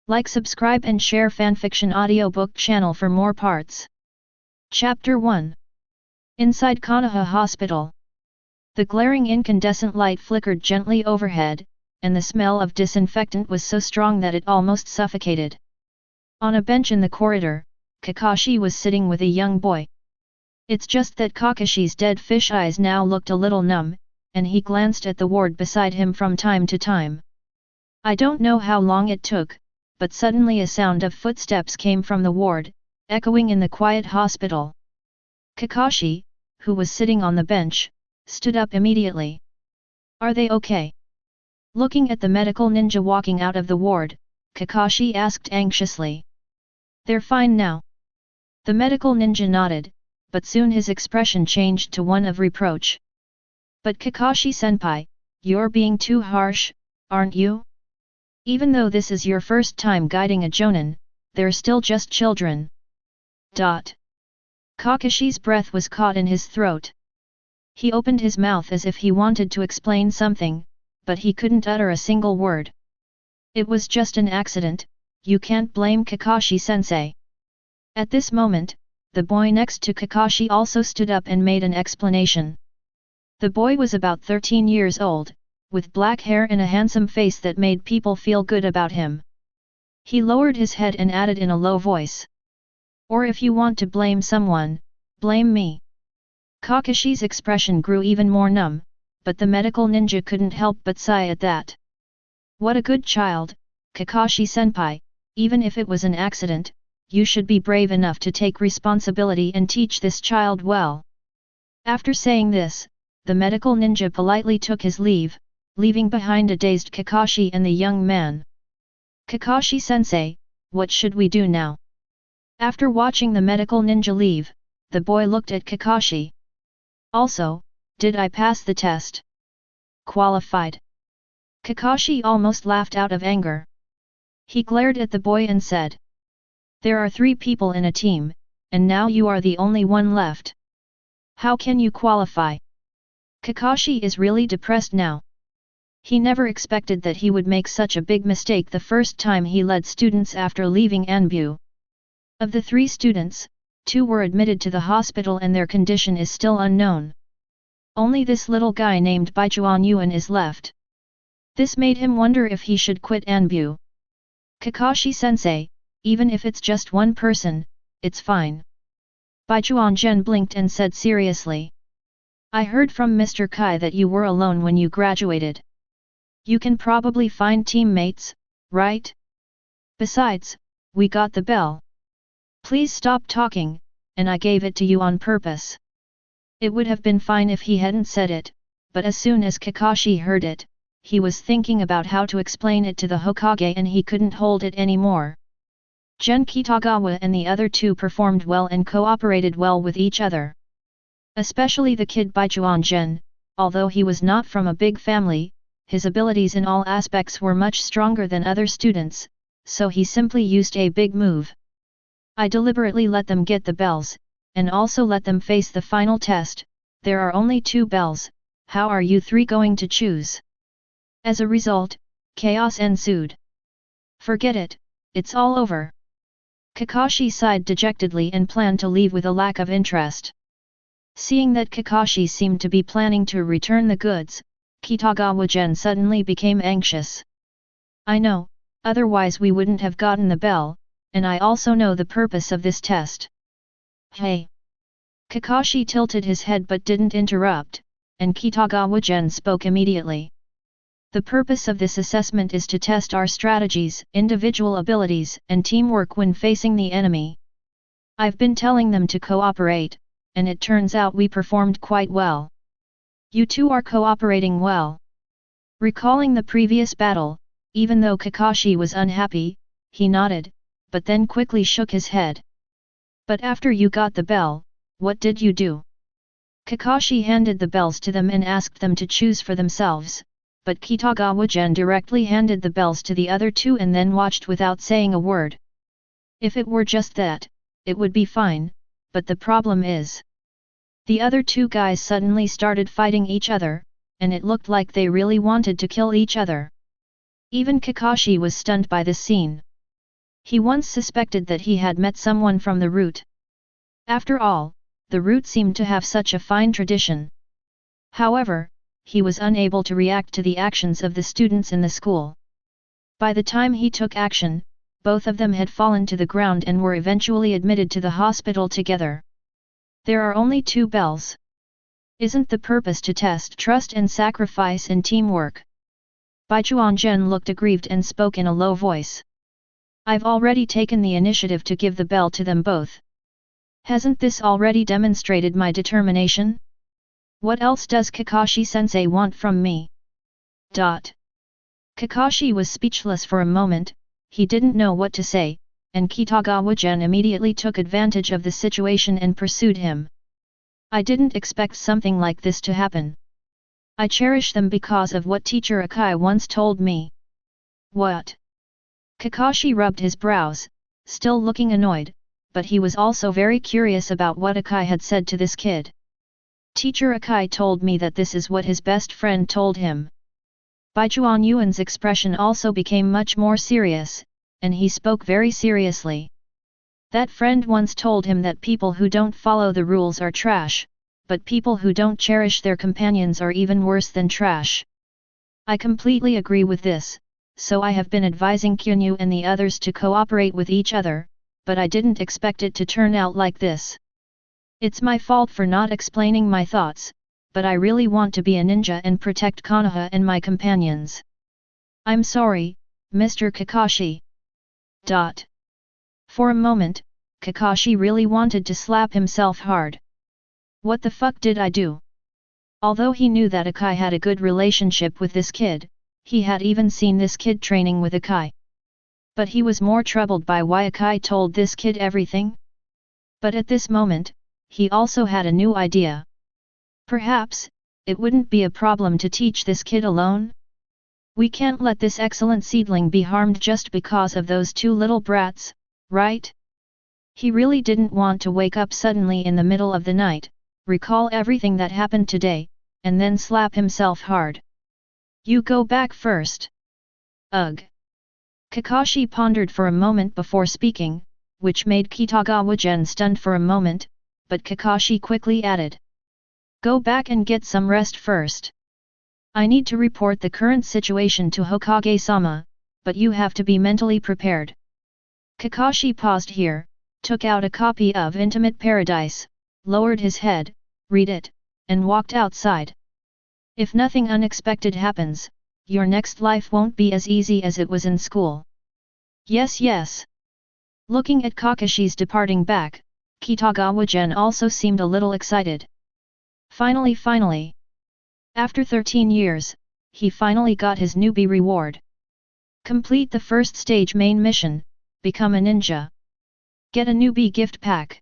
Like, subscribe and share fanfiction audiobook channel for more parts. Chapter 1. Inside Konoha Hospital. The glaring incandescent light flickered gently overhead, and the smell of disinfectant was so strong that it almost suffocated. On a bench in the corridor, Kakashi was sitting with a young boy. It's just that Kakashi's dead fish eyes now looked a little numb, and he glanced at the ward beside him from time to time. I don't know how long it took, but suddenly a sound of footsteps came from the ward, echoing in the quiet hospital. Kakashi, who was sitting on the bench, stood up immediately. Are they okay? Looking at the medical ninja walking out of the ward, Kakashi asked anxiously. They're fine now. The medical ninja nodded, but soon his expression changed to one of reproach. But Kakashi-senpai, you're being too harsh, aren't you? Even though this is your first time guiding a jonin, they're still just children. Kakashi's breath was caught in his throat. He opened his mouth as if he wanted to explain something, but he couldn't utter a single word. It was just an accident, you can't blame Kakashi-sensei. At this moment, the boy next to Kakashi also stood up and made an explanation. The boy was about 13 years old, with black hair and a handsome face that made people feel good about him. He lowered his head and added in a low voice. Or if you want to blame someone, blame me. Kakashi's expression grew even more numb, but the medical ninja couldn't help but sigh at that. What a good child, Kakashi-senpai, even if it was an accident, you should be brave enough to take responsibility and teach this child well. After saying this, the medical ninja politely took his leave, leaving behind a dazed Kakashi and the young man. Kakashi-sensei, what should we do now? After watching the medical ninja leave, the boy looked at Kakashi. Also, did I pass the test? Qualified. Kakashi almost laughed out of anger. He glared at the boy and said. There are 3 people in a team, and now you are the only one left. How can you qualify? Kakashi is really depressed now. He never expected that he would make such a big mistake the first time he led students after leaving Anbu. Of the 3 students, 2 were admitted to the hospital and their condition is still unknown. Only this little guy named Baichuan Yuan is left. This made him wonder if he should quit Anbu. Kakashi-sensei, even if it's just one person, it's fine. Baichuan Gen blinked and said seriously. I heard from Mr. Kai that you were alone when you graduated. You can probably find teammates, right? Besides, we got the bell. Please stop talking, and I gave it to you on purpose. It would have been fine if he hadn't said it, but as soon as Kakashi heard it, he was thinking about how to explain it to the Hokage and he couldn't hold it anymore. Gen Kitagawa and the other 2 performed well and cooperated well with each other. Especially the kid Baichuan Gen, although he was not from a big family, his abilities in all aspects were much stronger than other students, so he simply used a big move. I deliberately let them get the bells, and also let them face the final test. There are only 2 bells, how are you 3 going to choose? As a result, chaos ensued. Forget it, it's all over. Kakashi sighed dejectedly and planned to leave with a lack of interest. Seeing that Kakashi seemed to be planning to return the goods, Kitagawa Gen suddenly became anxious. I know, otherwise we wouldn't have gotten the bell, and I also know the purpose of this test. Hey! Kakashi tilted his head but didn't interrupt, and Kitagawa Gen spoke immediately. The purpose of this assessment is to test our strategies, individual abilities, and teamwork when facing the enemy. I've been telling them to cooperate, and it turns out we performed quite well. You 2 are cooperating well. Recalling the previous battle, even though Kakashi was unhappy, he nodded, but then quickly shook his head. But after you got the bell, what did you do? Kakashi handed the bells to them and asked them to choose for themselves, but Kitagawa Gen directly handed the bells to the other 2 and then watched without saying a word. If it were just that, it would be fine, but the problem is. The other 2 guys suddenly started fighting each other, and it looked like they really wanted to kill each other. Even Kakashi was stunned by this scene. He once suspected that he had met someone from the route. After all, the route seemed to have such a fine tradition. However, he was unable to react to the actions of the students in the school. By the time he took action, both of them had fallen to the ground and were eventually admitted to the hospital together. There are only 2 bells. Isn't the purpose to test trust and sacrifice in teamwork? Baichuan Gen looked aggrieved and spoke in a low voice. I've already taken the initiative to give the bell to them both. Hasn't this already demonstrated my determination? What else does Kakashi-sensei want from me? Kakashi was speechless for a moment, he didn't know what to say, and Kitagawa Gen immediately took advantage of the situation and pursued him. I didn't expect something like this to happen. I cherish them because of what teacher Akai once told me. What? Kakashi rubbed his brows, still looking annoyed, but he was also very curious about what Akai had said to this kid. Teacher Akai told me that this is what his best friend told him. Baichuan Yuan's expression also became much more serious, and he spoke very seriously. That friend once told him that people who don't follow the rules are trash, but people who don't cherish their companions are even worse than trash. I completely agree with this, so I have been advising Kyunyu and the others to cooperate with each other, but I didn't expect it to turn out like this. It's my fault for not explaining my thoughts, but I really want to be a ninja and protect Konoha and my companions. I'm sorry, Mr. Kakashi. For a moment, Kakashi really wanted to slap himself hard. What the fuck did I do? Although he knew that Akai had a good relationship with this kid, he had even seen this kid training with Akai. But he was more troubled by why Akai told this kid everything. But at this moment, he also had a new idea. Perhaps, it wouldn't be a problem to teach this kid alone? We can't let this excellent seedling be harmed just because of those 2 little brats, right? He really didn't want to wake up suddenly in the middle of the night, recall everything that happened today, and then slap himself hard. You go back first. Ugh. Kakashi pondered for a moment before speaking, which made Kitagawa Gen stunned for a moment, but Kakashi quickly added. Go back and get some rest first. I need to report the current situation to Hokage-sama, but you have to be mentally prepared. Kakashi paused here, took out a copy of Intimate Paradise, lowered his head, read it, and walked outside. If nothing unexpected happens, your next life won't be as easy as it was in school. Yes, yes. Looking at Kakashi's departing back, Kitagawa Gen also seemed a little excited. Finally. After 13 years, he finally got his newbie reward. Complete the first stage main mission, become a ninja. Get a newbie gift pack.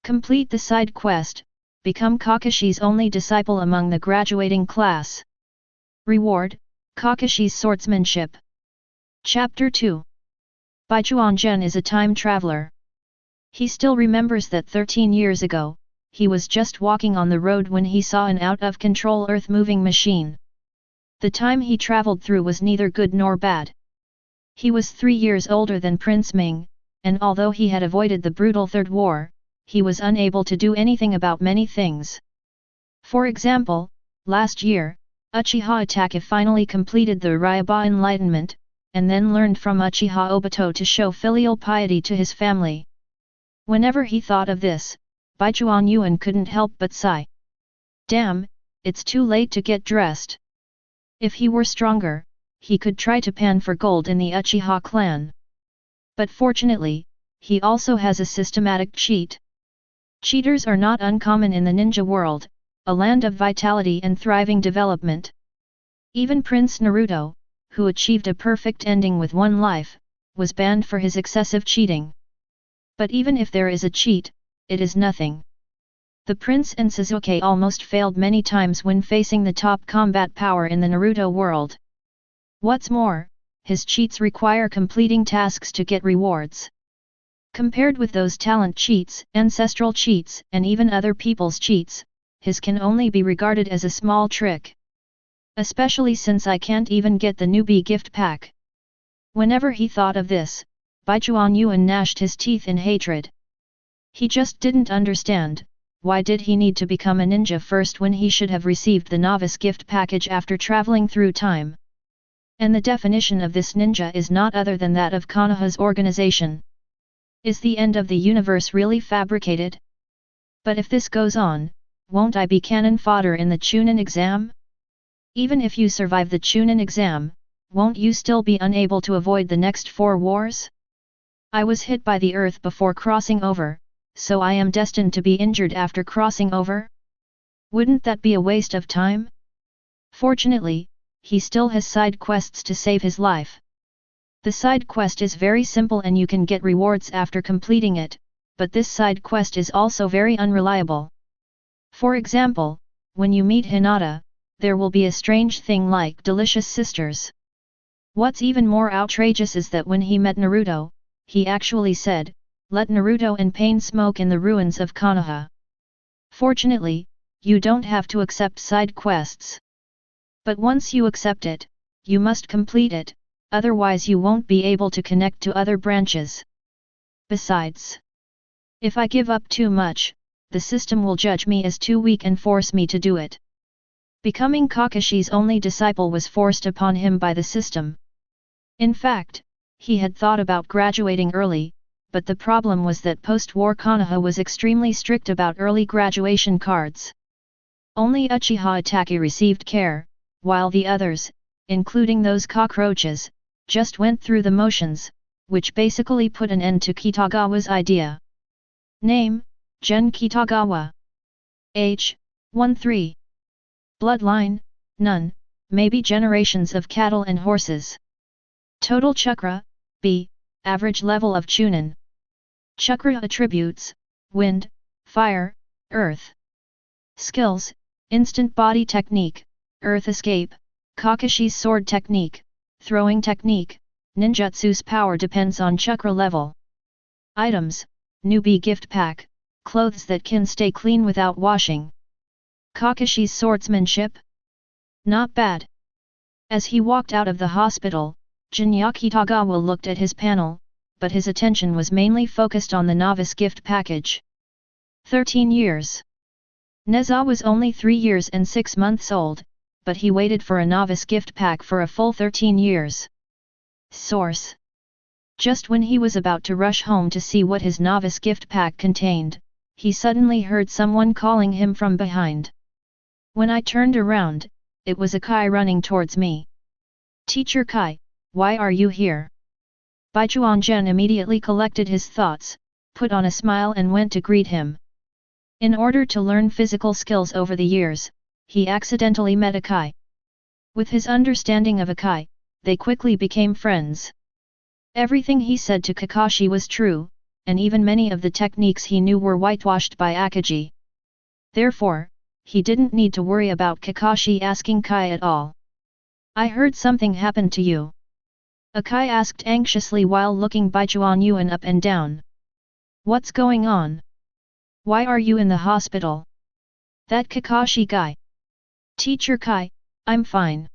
Complete the side quest, become Kakashi's only disciple among the graduating class. Reward, Kakashi's swordsmanship. Chapter 2. Baichuan Gen is a time traveler. He still remembers that 13 years ago, he was just walking on the road when he saw an out-of-control earth-moving machine. The time he traveled through was neither good nor bad. He was 3 years older than Prince Ming, and although he had avoided the brutal Third War, he was unable to do anything about many things. For example, last year, Uchiha Itachi finally completed the Ryaba Enlightenment, and then learned from Uchiha Obito to show filial piety to his family. Whenever he thought of this, Baichuan Yuan couldn't help but sigh. Damn, it's too late to get dressed. If he were stronger, he could try to pan for gold in the Uchiha clan. But fortunately, he also has a systematic cheat. Cheaters are not uncommon in the ninja world, a land of vitality and thriving development. Even Prince Naruto, who achieved a perfect ending with 1 life, was banned for his excessive cheating. But even if there is a cheat, it is nothing. The prince and Sasuke almost failed many times when facing the top combat power in the Naruto world. What's more, his cheats require completing tasks to get rewards. Compared with those talent cheats, ancestral cheats, and even other people's cheats, his can only be regarded as a small trick. Especially since I can't even get the newbie gift pack. Whenever he thought of this, Baichuan Yuan gnashed his teeth in hatred. He just didn't understand, why did he need to become a ninja first when he should have received the novice gift package after traveling through time? And the definition of this ninja is not other than that of Konoha's organization. Is the end of the universe really fabricated? But if this goes on, won't I be cannon fodder in the Chunin exam? Even if you survive the Chunin exam, won't you still be unable to avoid the next 4 wars? I was hit by the earth before crossing over, so I am destined to be injured after crossing over? Wouldn't that be a waste of time? Fortunately, he still has side quests to save his life. The side quest is very simple and you can get rewards after completing it, but this side quest is also very unreliable. For example, when you meet Hinata, there will be a strange thing like delicious sisters. What's even more outrageous is that when he met Naruto, he actually said, "Let Naruto and Pain smoke in the ruins of Konoha." Fortunately, you don't have to accept side quests. But once you accept it, you must complete it, otherwise you won't be able to connect to other branches. Besides, if I give up too much, the system will judge me as too weak and force me to do it. Becoming Kakashi's only disciple was forced upon him by the system. In fact, he had thought about graduating early, but the problem was that post-war Konoha was extremely strict about early graduation cards. Only Uchiha Itachi received care, while the others, including those cockroaches, just went through the motions, which basically put an end to Kitagawa's idea. Name, Gen Kitagawa. Age, 13. Bloodline, none, maybe generations of cattle and horses. Total chakra, B, average level of Chunin. Chakra attributes, wind, fire, earth. Skills, instant body technique, earth escape, Kakashi's sword technique, throwing technique, ninjutsu's power depends on chakra level. Items, Newbie gift pack, clothes that can stay clean without washing. Kakashi's swordsmanship? Not bad. As he walked out of the hospital, Jinya Kitagawa looked at his panel, but his attention was mainly focused on the novice gift package. 13 years. Neza was only 3 years and 6 months old, but he waited for a novice gift pack for a full 13 years. Source. Just when he was about to rush home to see what his novice gift pack contained, he suddenly heard someone calling him from behind. When I turned around, it was Akai running towards me. "Teacher Kai, why are you here?" Baichuan Gen immediately collected his thoughts, put on a smile and went to greet him. In order to learn physical skills over the years, he accidentally met Akai. With his understanding of Akai, they quickly became friends. Everything he said to Kakashi was true, and even many of the techniques he knew were whitewashed by Akagi. Therefore, he didn't need to worry about Kakashi asking Kai at all. "I heard something happened to you?" Akai asked anxiously while looking Baichuan Yuan up and down. "What's going on? Why are you in the hospital?" "That Kakashi guy." "Teacher Kai, I'm fine."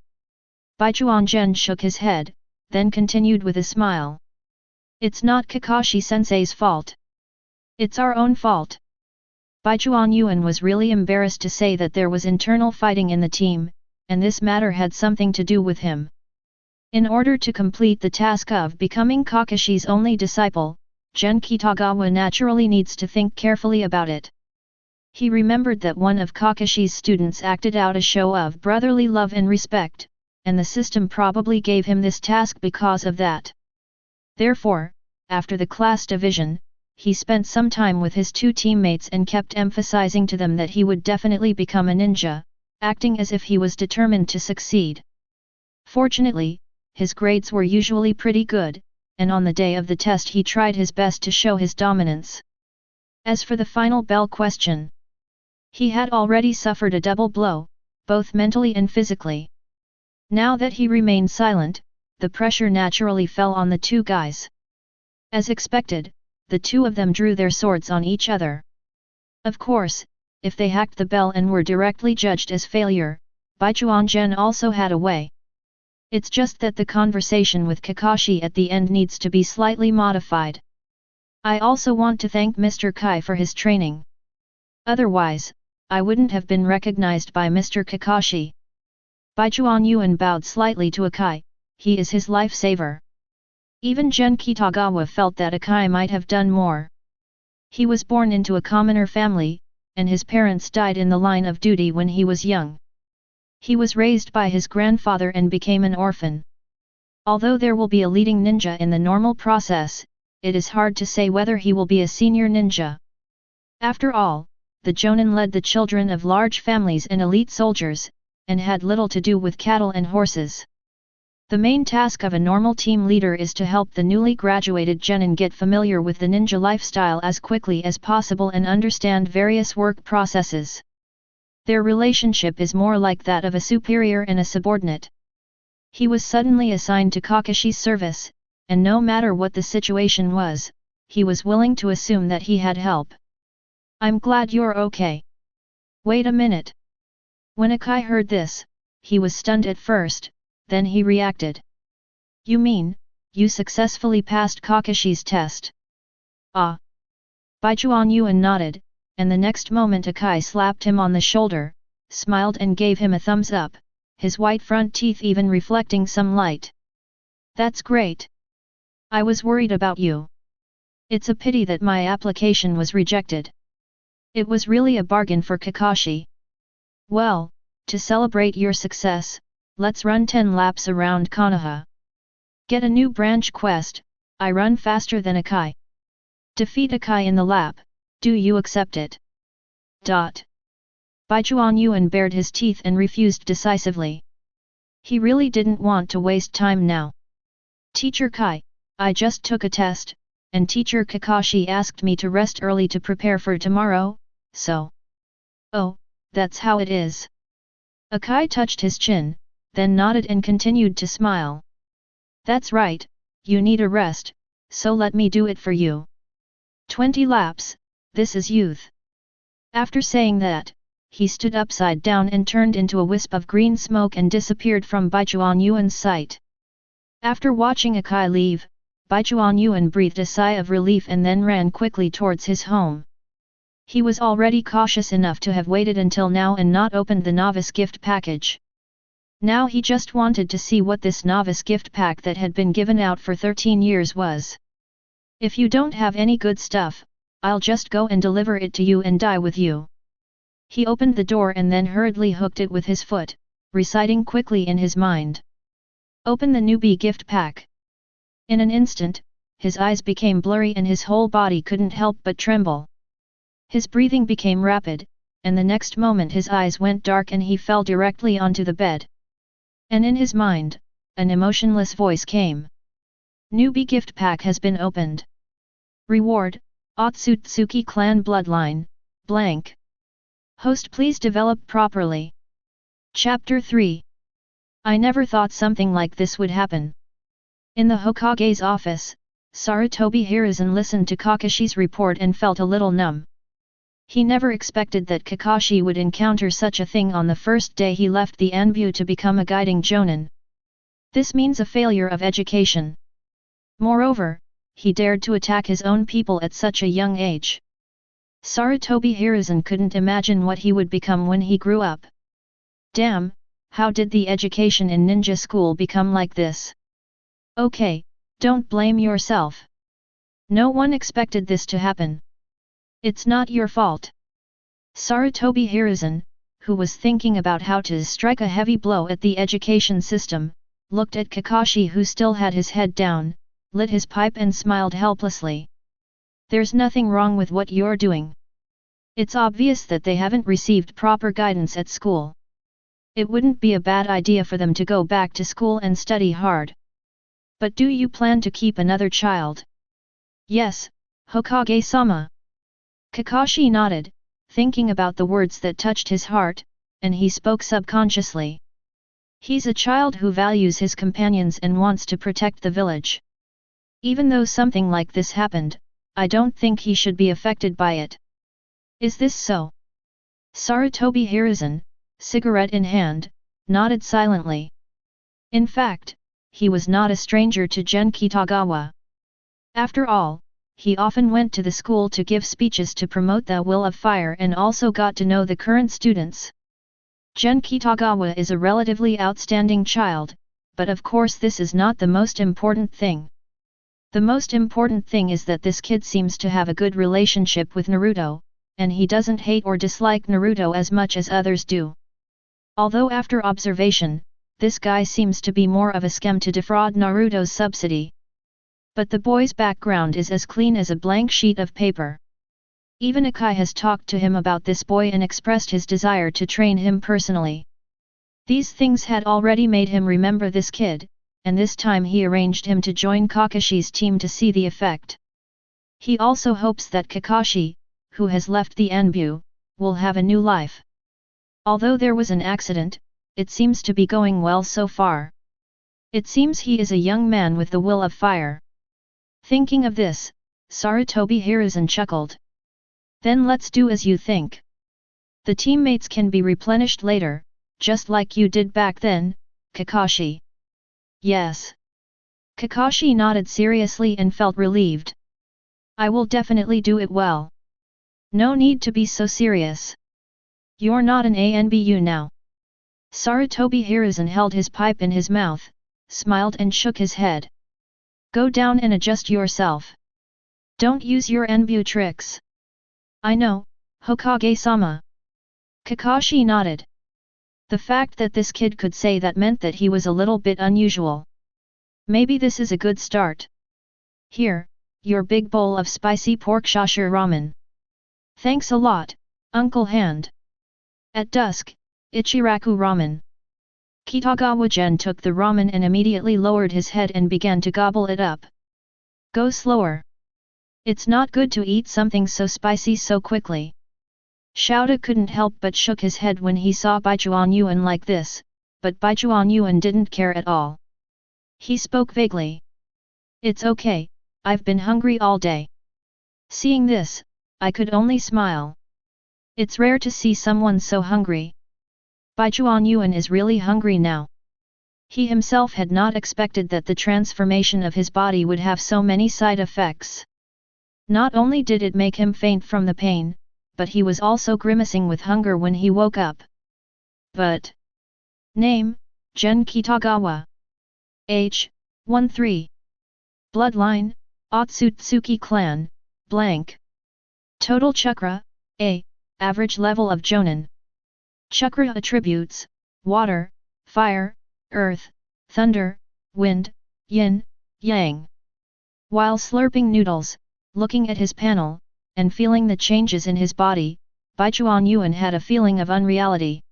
Baichuan Gen shook his head, then continued with a smile. "It's not Kakashi-sensei's fault. It's our own fault." Baichuan Yuan was really embarrassed to say that there was internal fighting in the team, and this matter had something to do with him. In order to complete the task of becoming Kakashi's only disciple, Gen Kitagawa naturally needs to think carefully about it. He remembered that one of Kakashi's students acted out a show of brotherly love and respect, and the system probably gave him this task because of that. Therefore, after the class division, he spent some time with his 2 teammates and kept emphasizing to them that he would definitely become a ninja, acting as if he was determined to succeed. Fortunately, his grades were usually pretty good, and on the day of the test he tried his best to show his dominance. As for the final bell question, he had already suffered a double blow, both mentally and physically. Now that he remained silent, the pressure naturally fell on the 2 guys. As expected, the 2 of them drew their swords on each other. Of course, if they hacked the bell and were directly judged as failure, Baichuan Gen also had a way. It's just that the conversation with Kakashi at the end needs to be slightly modified. I also want to thank Mr. Kai for his training. Otherwise, I wouldn't have been recognized by Mr. Kakashi. Baichuan Yuan bowed slightly to Akai, he is his lifesaver. Even Gen Kitagawa felt that Akai might have done more. He was born into a commoner family, and his parents died in the line of duty when he was young. He was raised by his grandfather and became an orphan. Although there will be a leading ninja in the normal process, it is hard to say whether he will be a senior ninja. After all, the Jonin led the children of large families and elite soldiers, and had little to do with cattle and horses. The main task of a normal team leader is to help the newly graduated genin get familiar with the ninja lifestyle as quickly as possible and understand various work processes. Their relationship is more like that of a superior and a subordinate. He was suddenly assigned to Kakashi's service, and no matter what the situation was, he was willing to assume that he had help. I'm glad you're okay. Wait a minute. When Akai heard this, he was stunned at first, then he reacted. You mean, you successfully passed Kakashi's test? Ah. Baichuan Yuan nodded, and the next moment Akai slapped him on the shoulder, smiled and gave him a thumbs up, his white front teeth even reflecting some light. That's great. I was worried about you. It's a pity that my application was rejected. It was really a bargain for Kakashi. Well, to celebrate your success, let's run 10 laps around Konoha. Get a new branch quest, I run faster than Akai. Defeat Akai in the lap, do you accept it? Baichuan Yuan bared his teeth and refused decisively. He really didn't want to waste time now. Teacher Kai, I just took a test, and Teacher Kakashi asked me to rest early to prepare for tomorrow, so... Oh, that's how it is. Akai touched his chin, then nodded and continued to smile. That's right, you need a rest, so let me do it for you. 20 laps, this is youth. After saying that, he stood upside down and turned into a wisp of green smoke and disappeared from Baichuan Yuan's sight. After watching Akai leave, Baichuan Yuan breathed a sigh of relief and then ran quickly towards his home. He was already cautious enough to have waited until now and not opened the novice gift package. Now he just wanted to see what this novice gift pack that had been given out for 13 years was. If you don't have any good stuff, I'll just go and deliver it to you and die with you. He opened the door and then hurriedly hooked it with his foot, reciting quickly in his mind. Open the newbie gift pack. In an instant, his eyes became blurry and his whole body couldn't help but tremble. His breathing became rapid, and the next moment his eyes went dark and he fell directly onto the bed. And in his mind, an emotionless voice came. Newbie gift pack has been opened. Reward, Otsutsuki clan bloodline, blank. Host please develop properly. Chapter 3. I never thought something like this would happen. In the Hokage's office, Sarutobi Hiruzen listened to Kakashi's report and felt a little numb. He never expected that Kakashi would encounter such a thing on the first day he left the Anbu to become a guiding jonin. This means a failure of education. Moreover, he dared to attack his own people at such a young age. Sarutobi Hiruzen couldn't imagine what he would become when he grew up. Damn, how did the education in ninja school become like this? Okay, don't blame yourself. No one expected this to happen. It's not your fault. Sarutobi Hiruzen, who was thinking about how to strike a heavy blow at the education system, looked at Kakashi who still had his head down, lit his pipe and smiled helplessly. There's nothing wrong with what you're doing. It's obvious that they haven't received proper guidance at school. It wouldn't be a bad idea for them to go back to school and study hard. But do you plan to keep another child? Yes, Hokage-sama. Kakashi nodded, thinking about the words that touched his heart, and he spoke subconsciously. He's a child who values his companions and wants to protect the village. Even though something like this happened, I don't think he should be affected by it. Is this so? Sarutobi Hiruzen, cigarette in hand, nodded silently. In fact, he was not a stranger to Gen Kitagawa. After all, he often went to the school to give speeches to promote the will of fire and also got to know the current students. Gen Kitagawa is a relatively outstanding child, but of course this is not the most important thing. The most important thing is that this kid seems to have a good relationship with Naruto, and he doesn't hate or dislike Naruto as much as others do. Although after observation, this guy seems to be more of a scam to defraud Naruto's subsidy. But the boy's background is as clean as a blank sheet of paper. Even Akai has talked to him about this boy and expressed his desire to train him personally. These things had already made him remember this kid, and this time he arranged him to join Kakashi's team to see the effect. He also hopes that Kakashi, who has left the Anbu, will have a new life. Although there was an accident, it seems to be going well so far. It seems he is a young man with the will of fire. Thinking of this, Sarutobi Hiruzen chuckled. Then let's do as you think. The teammates can be replenished later, just like you did back then, Kakashi. Yes. Kakashi nodded seriously and felt relieved. I will definitely do it well. No need to be so serious. You're not an ANBU now. Sarutobi Hiruzen held his pipe in his mouth, smiled and shook his head. Go down and adjust yourself. Don't use your Anbu tricks. I know, Hokage-sama. Kakashi nodded. The fact that this kid could say that meant that he was a little bit unusual. Maybe this is a good start. Here, your big bowl of spicy pork shasher ramen. Thanks a lot, Uncle Hand. At dusk, Ichiraku ramen. Kitagawa Gen took the ramen and immediately lowered his head and began to gobble it up. Go slower. It's not good to eat something so spicy so quickly. Shouta couldn't help but shook his head when he saw Baichuan Yuan like this, but Baichuan Yuan didn't care at all. He spoke vaguely. It's okay, I've been hungry all day. Seeing this, I could only smile. It's rare to see someone so hungry. Baichuan Yuan is really hungry now. He himself had not expected that the transformation of his body would have so many side effects. Not only did it make him faint from the pain, but he was also grimacing with hunger when he woke up. But name, Gen Kitagawa. Age, 13. Bloodline, Otsutsuki clan, blank. Total chakra, A, average level of Jonin. Chakra attributes, water, fire, earth, thunder, wind, yin, yang. While slurping noodles, looking at his panel, and feeling the changes in his body, Baichuan Yuan had a feeling of unreality.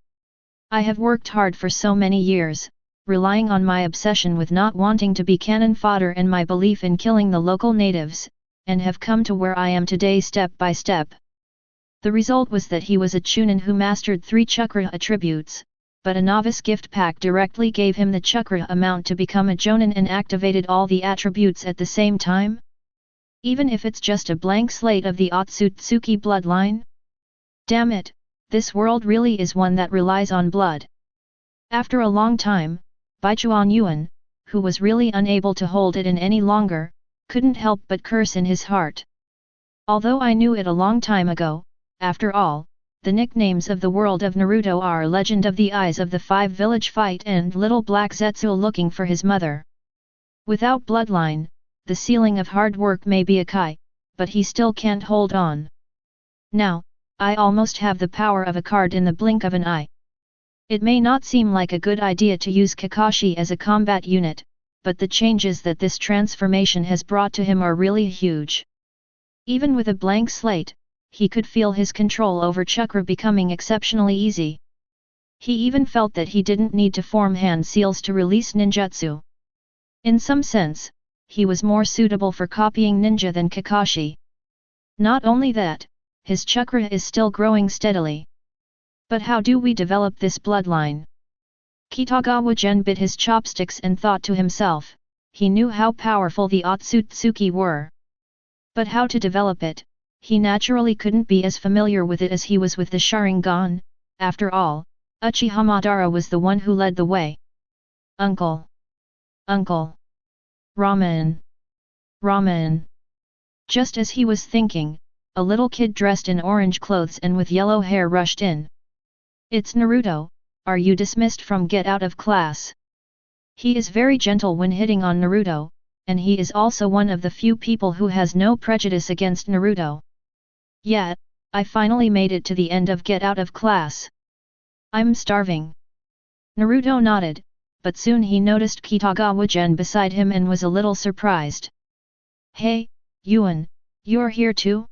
I have worked hard for so many years, relying on my obsession with not wanting to be cannon fodder and my belief in killing the local natives, and have come to where I am today step by step. The result was that he was a chunin who mastered 3 chakra attributes, but a novice gift pack directly gave him the chakra amount to become a jonin and activated all the attributes at the same time? Even if it's just a blank slate of the Otsutsuki bloodline? Damn it, this world really is one that relies on blood. After a long time, Baichuan Yuan, who was really unable to hold it in any longer, couldn't help but curse in his heart. Although I knew it a long time ago, after all, the nicknames of the world of Naruto are Legend of the Eyes of the 5 Village Fight and Little Black Zetsu looking for his mother. Without bloodline, the ceiling of hard work may be a kai, but he still can't hold on. Now, I almost have the power of a card in the blink of an eye. It may not seem like a good idea to use Kakashi as a combat unit, but the changes that this transformation has brought to him are really huge. Even with a blank slate, he could feel his control over chakra becoming exceptionally easy. He even felt that he didn't need to form hand seals to release ninjutsu. In some sense, he was more suitable for copying ninja than Kakashi. Not only that, his chakra is still growing steadily. But how do we develop this bloodline? Kitagawa Gen bit his chopsticks and thought to himself, he knew how powerful the Otsutsuki were. But how to develop it, he naturally couldn't be as familiar with it as he was with the Sharingan. After all, Uchiha Madara was the one who led the way. Uncle. Uncle! Ramen! Ramen! Just as he was thinking, a little kid dressed in orange clothes and with yellow hair rushed in. It's Naruto, are you dismissed from get out of class? He is very gentle when hitting on Naruto, and he is also one of the few people who has no prejudice against Naruto. Yeah, I finally made it to the end of get out of class. I'm starving. Naruto nodded, but soon he noticed Kitagawa Gen beside him and was a little surprised. Hey, Yuan, you're here too?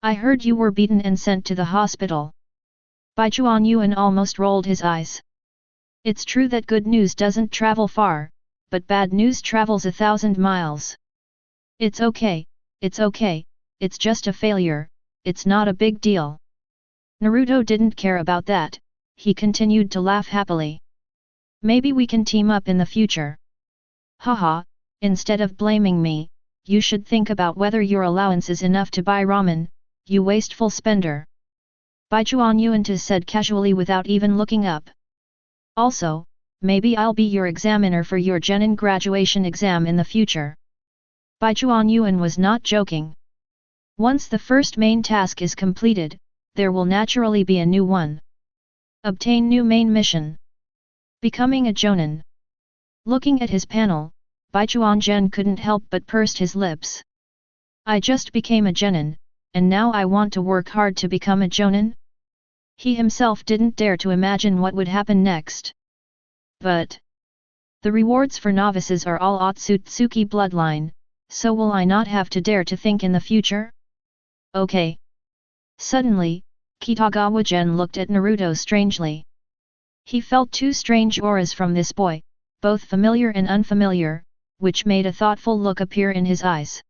I heard you were beaten and sent to the hospital. Baichuan Yuan almost rolled his eyes. It's true that good news doesn't travel far, but bad news travels 1,000 miles. It's okay, it's just a failure, it's not a big deal. Naruto didn't care about that, he continued to laugh happily. Maybe we can team up in the future. Haha, instead of blaming me, you should think about whether your allowance is enough to buy ramen, you wasteful spender. Baichuan Yuan said casually without even looking up. Also, maybe I'll be your examiner for your genin graduation exam in the future. Baichuan Yuan was not joking. Once the first main task is completed, there will naturally be a new one. Obtain new main mission. Becoming a jonin. Looking at his panel, Baichuan Gen couldn't help but pursed his lips. I just became a genin, and now I want to work hard to become a jonin? He himself didn't dare to imagine what would happen next. But the rewards for novices are all Otsutsuki bloodline, so will I not have to dare to think in the future? Okay. Suddenly, Kitagawa Gen looked at Naruto strangely. He felt two strange auras from this boy, both familiar and unfamiliar, which made a thoughtful look appear in his eyes.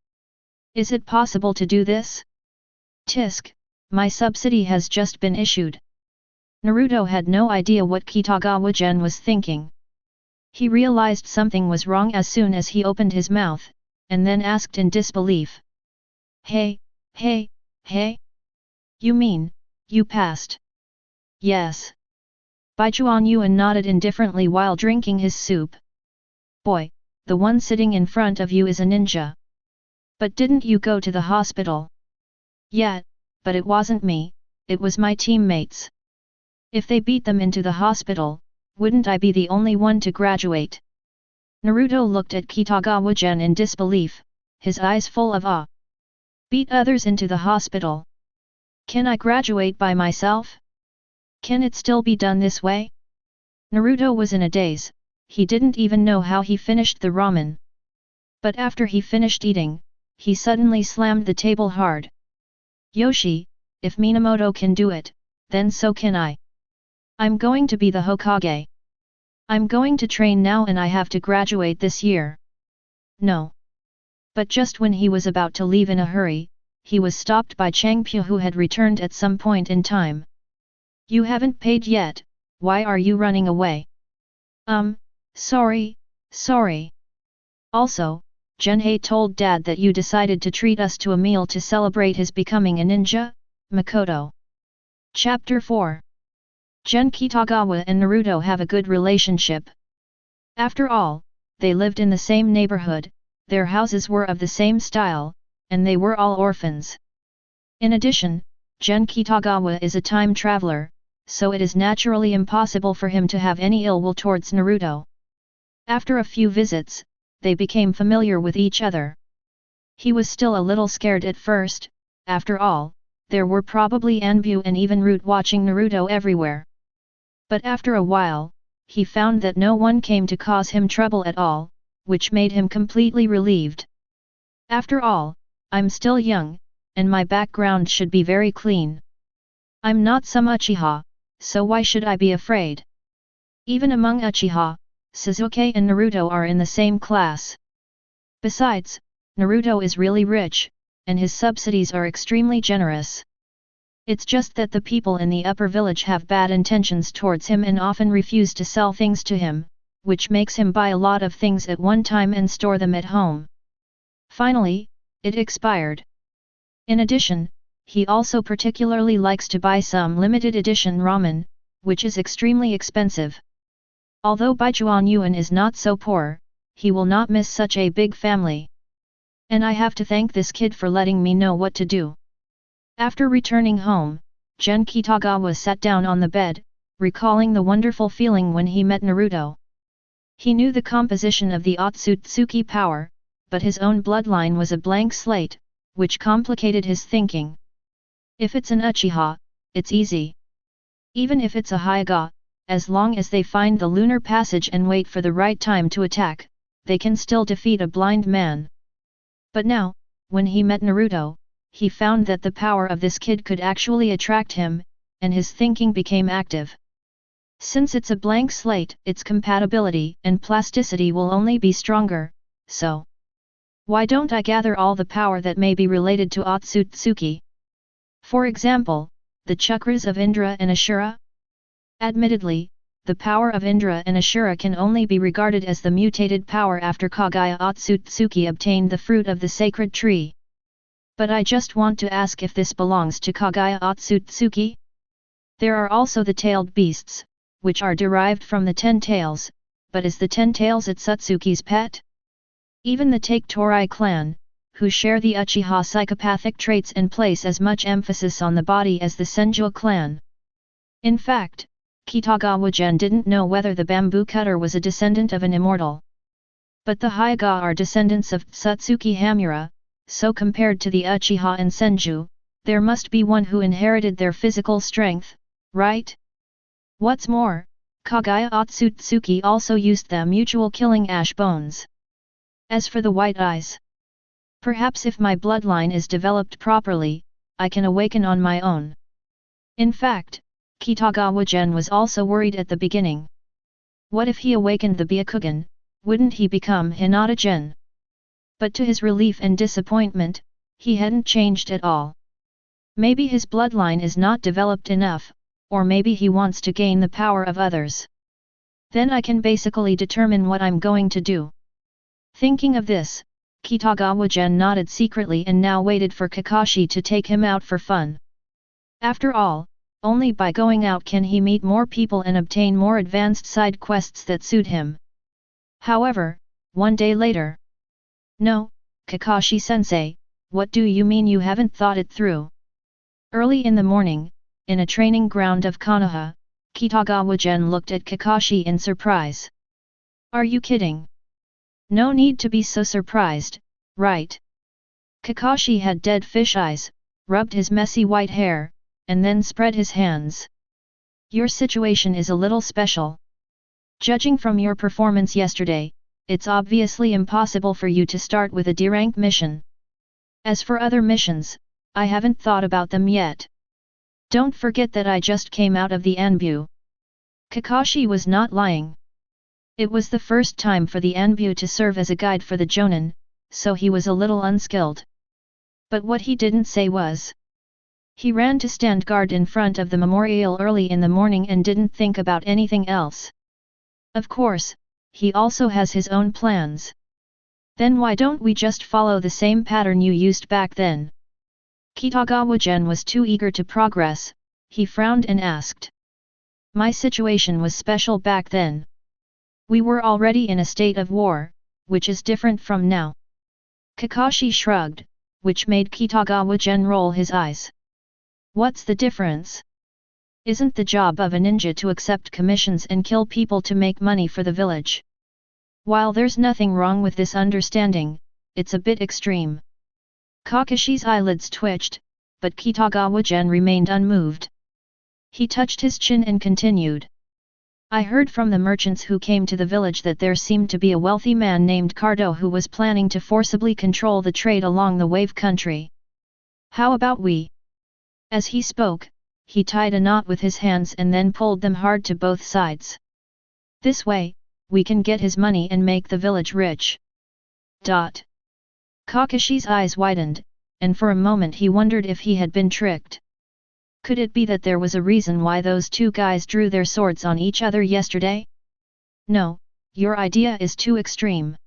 Is it possible to do this? Tisk, my subsidy has just been issued. Naruto had no idea what Kitagawa Gen was thinking. He realized something was wrong as soon as he opened his mouth, and then asked in disbelief. Hey! You mean, you passed? Yes. Baichuan Yuan nodded indifferently while drinking his soup. Boy, the one sitting in front of you is a ninja. But didn't you go to the hospital? Yeah, but it wasn't me, it was my teammates. If they beat them into the hospital, wouldn't I be the only one to graduate? Naruto looked at Kitagawa Gen in disbelief, his eyes full of awe. Beat others into the hospital? Can I graduate by myself? Can it still be done this way? Naruto was in a daze, he didn't even know how he finished the ramen. But after he finished eating, he suddenly slammed the table hard. Yoshi, if Minamoto can do it, then so can I. I'm going to be the Hokage. I'm going to train now and I have to graduate this year. No. But just when he was about to leave in a hurry, he was stopped by Changpyo who had returned at some point in time. You haven't paid yet, why are you running away? Sorry. Also, Genhei told Dad that you decided to treat us to a meal to celebrate his becoming a ninja, Makoto. Chapter 4. Gen Kitagawa and Naruto have a good relationship. After all, they lived in the same neighborhood, their houses were of the same style, and they were all orphans. In addition, Gen Kitagawa is a time traveler, so it is naturally impossible for him to have any ill will towards Naruto. After a few visits, they became familiar with each other. He was still a little scared at first, after all, there were probably Anbu and even Root watching Naruto everywhere. But after a while, he found that no one came to cause him trouble at all, which made him completely relieved. After all, I'm still young, and my background should be very clean. I'm not some Uchiha, so why should I be afraid? Even among Uchiha, Sasuke and Naruto are in the same class. Besides, Naruto is really rich, and his subsidies are extremely generous. It's just that the people in the upper village have bad intentions towards him and often refuse to sell things to him, which makes him buy a lot of things at one time and store them at home. Finally, it expired. In addition, he also particularly likes to buy some limited edition ramen, which is extremely expensive. Although Baichuan Yuan is not so poor, he will not miss such a big family. And I have to thank this kid for letting me know what to do. After returning home, Gen Kitagawa sat down on the bed, recalling the wonderful feeling when he met Naruto. He knew the composition of the Otsutsuki power, but his own bloodline was a blank slate, which complicated his thinking. If it's an Uchiha, it's easy. Even if it's a Hyuga, as long as they find the lunar passage and wait for the right time to attack, they can still defeat a blind man. But now, when he met Naruto, he found that the power of this kid could actually attract him, and his thinking became active. Since it's a blank slate, its compatibility and plasticity will only be stronger, so why don't I gather all the power that may be related to Otsutsuki? For example, the chakras of Indra and Ashura? Admittedly, the power of Indra and Ashura can only be regarded as the mutated power after Kagaya Otsutsuki obtained the fruit of the sacred tree. But I just want to ask if this belongs to Kagaya Otsutsuki? There are also the tailed beasts, which are derived from the 10 tails, but is the 10 tails Otsutsuki's pet? Even the Take Torai clan, who share the Uchiha psychopathic traits and place as much emphasis on the body as the Senju clan. In fact, Kitagawa Gen didn't know whether the bamboo cutter was a descendant of an immortal. But the Hyuga are descendants of Otsutsuki Hamura, so compared to the Uchiha and Senju, there must be one who inherited their physical strength, right? What's more, Kagaya Otsutsuki also used the mutual killing ash bones. As for the white eyes, perhaps if my bloodline is developed properly, I can awaken on my own. In fact, Kitagawa Gen was also worried at the beginning. What if he awakened the Byakugan, wouldn't he become Hinata Gen? But to his relief and disappointment, he hadn't changed at all. Maybe his bloodline is not developed enough, or maybe he wants to gain the power of others. Then I can basically determine what I'm going to do. Thinking of this, Kitagawa Gen nodded secretly and now waited for Kakashi to take him out for fun. After all, only by going out can he meet more people and obtain more advanced side quests that suit him. However, one day later. No, Kakashi-sensei, what do you mean you haven't thought it through? Early in the morning, in a training ground of Konoha, Kitagawa Gen looked at Kakashi in surprise. Are you kidding? No need to be so surprised, right? Kakashi had dead fish eyes, rubbed his messy white hair, and then spread his hands. Your situation is a little special. Judging from your performance yesterday, it's obviously impossible for you to start with a D-rank mission. As for other missions, I haven't thought about them yet. Don't forget that I just came out of the Anbu. Kakashi was not lying. It was the first time for the Anbu to serve as a guide for the Jonin, so he was a little unskilled. But what he didn't say was, he ran to stand guard in front of the memorial early in the morning and didn't think about anything else. Of course, he also has his own plans. Then why don't we just follow the same pattern you used back then? Kitagawa Gen was too eager to progress, he frowned and asked. My situation was special back then. We were already in a state of war, which is different from now. Kakashi shrugged, which made Kitagawa Gen roll his eyes. What's the difference? Isn't the job of a ninja to accept commissions and kill people to make money for the village? While there's nothing wrong with this understanding, it's a bit extreme. Kakashi's eyelids twitched, but Kitagawa Gen remained unmoved. He touched his chin and continued. I heard from the merchants who came to the village that there seemed to be a wealthy man named Cardo who was planning to forcibly control the trade along the wave country. How about we? As he spoke, he tied a knot with his hands and then pulled them hard to both sides. This way, we can get his money and make the village rich. Kakashi's eyes widened, and for a moment he wondered if he had been tricked. Could it be that there was a reason why those two guys drew their swords on each other yesterday? No, your idea is too extreme.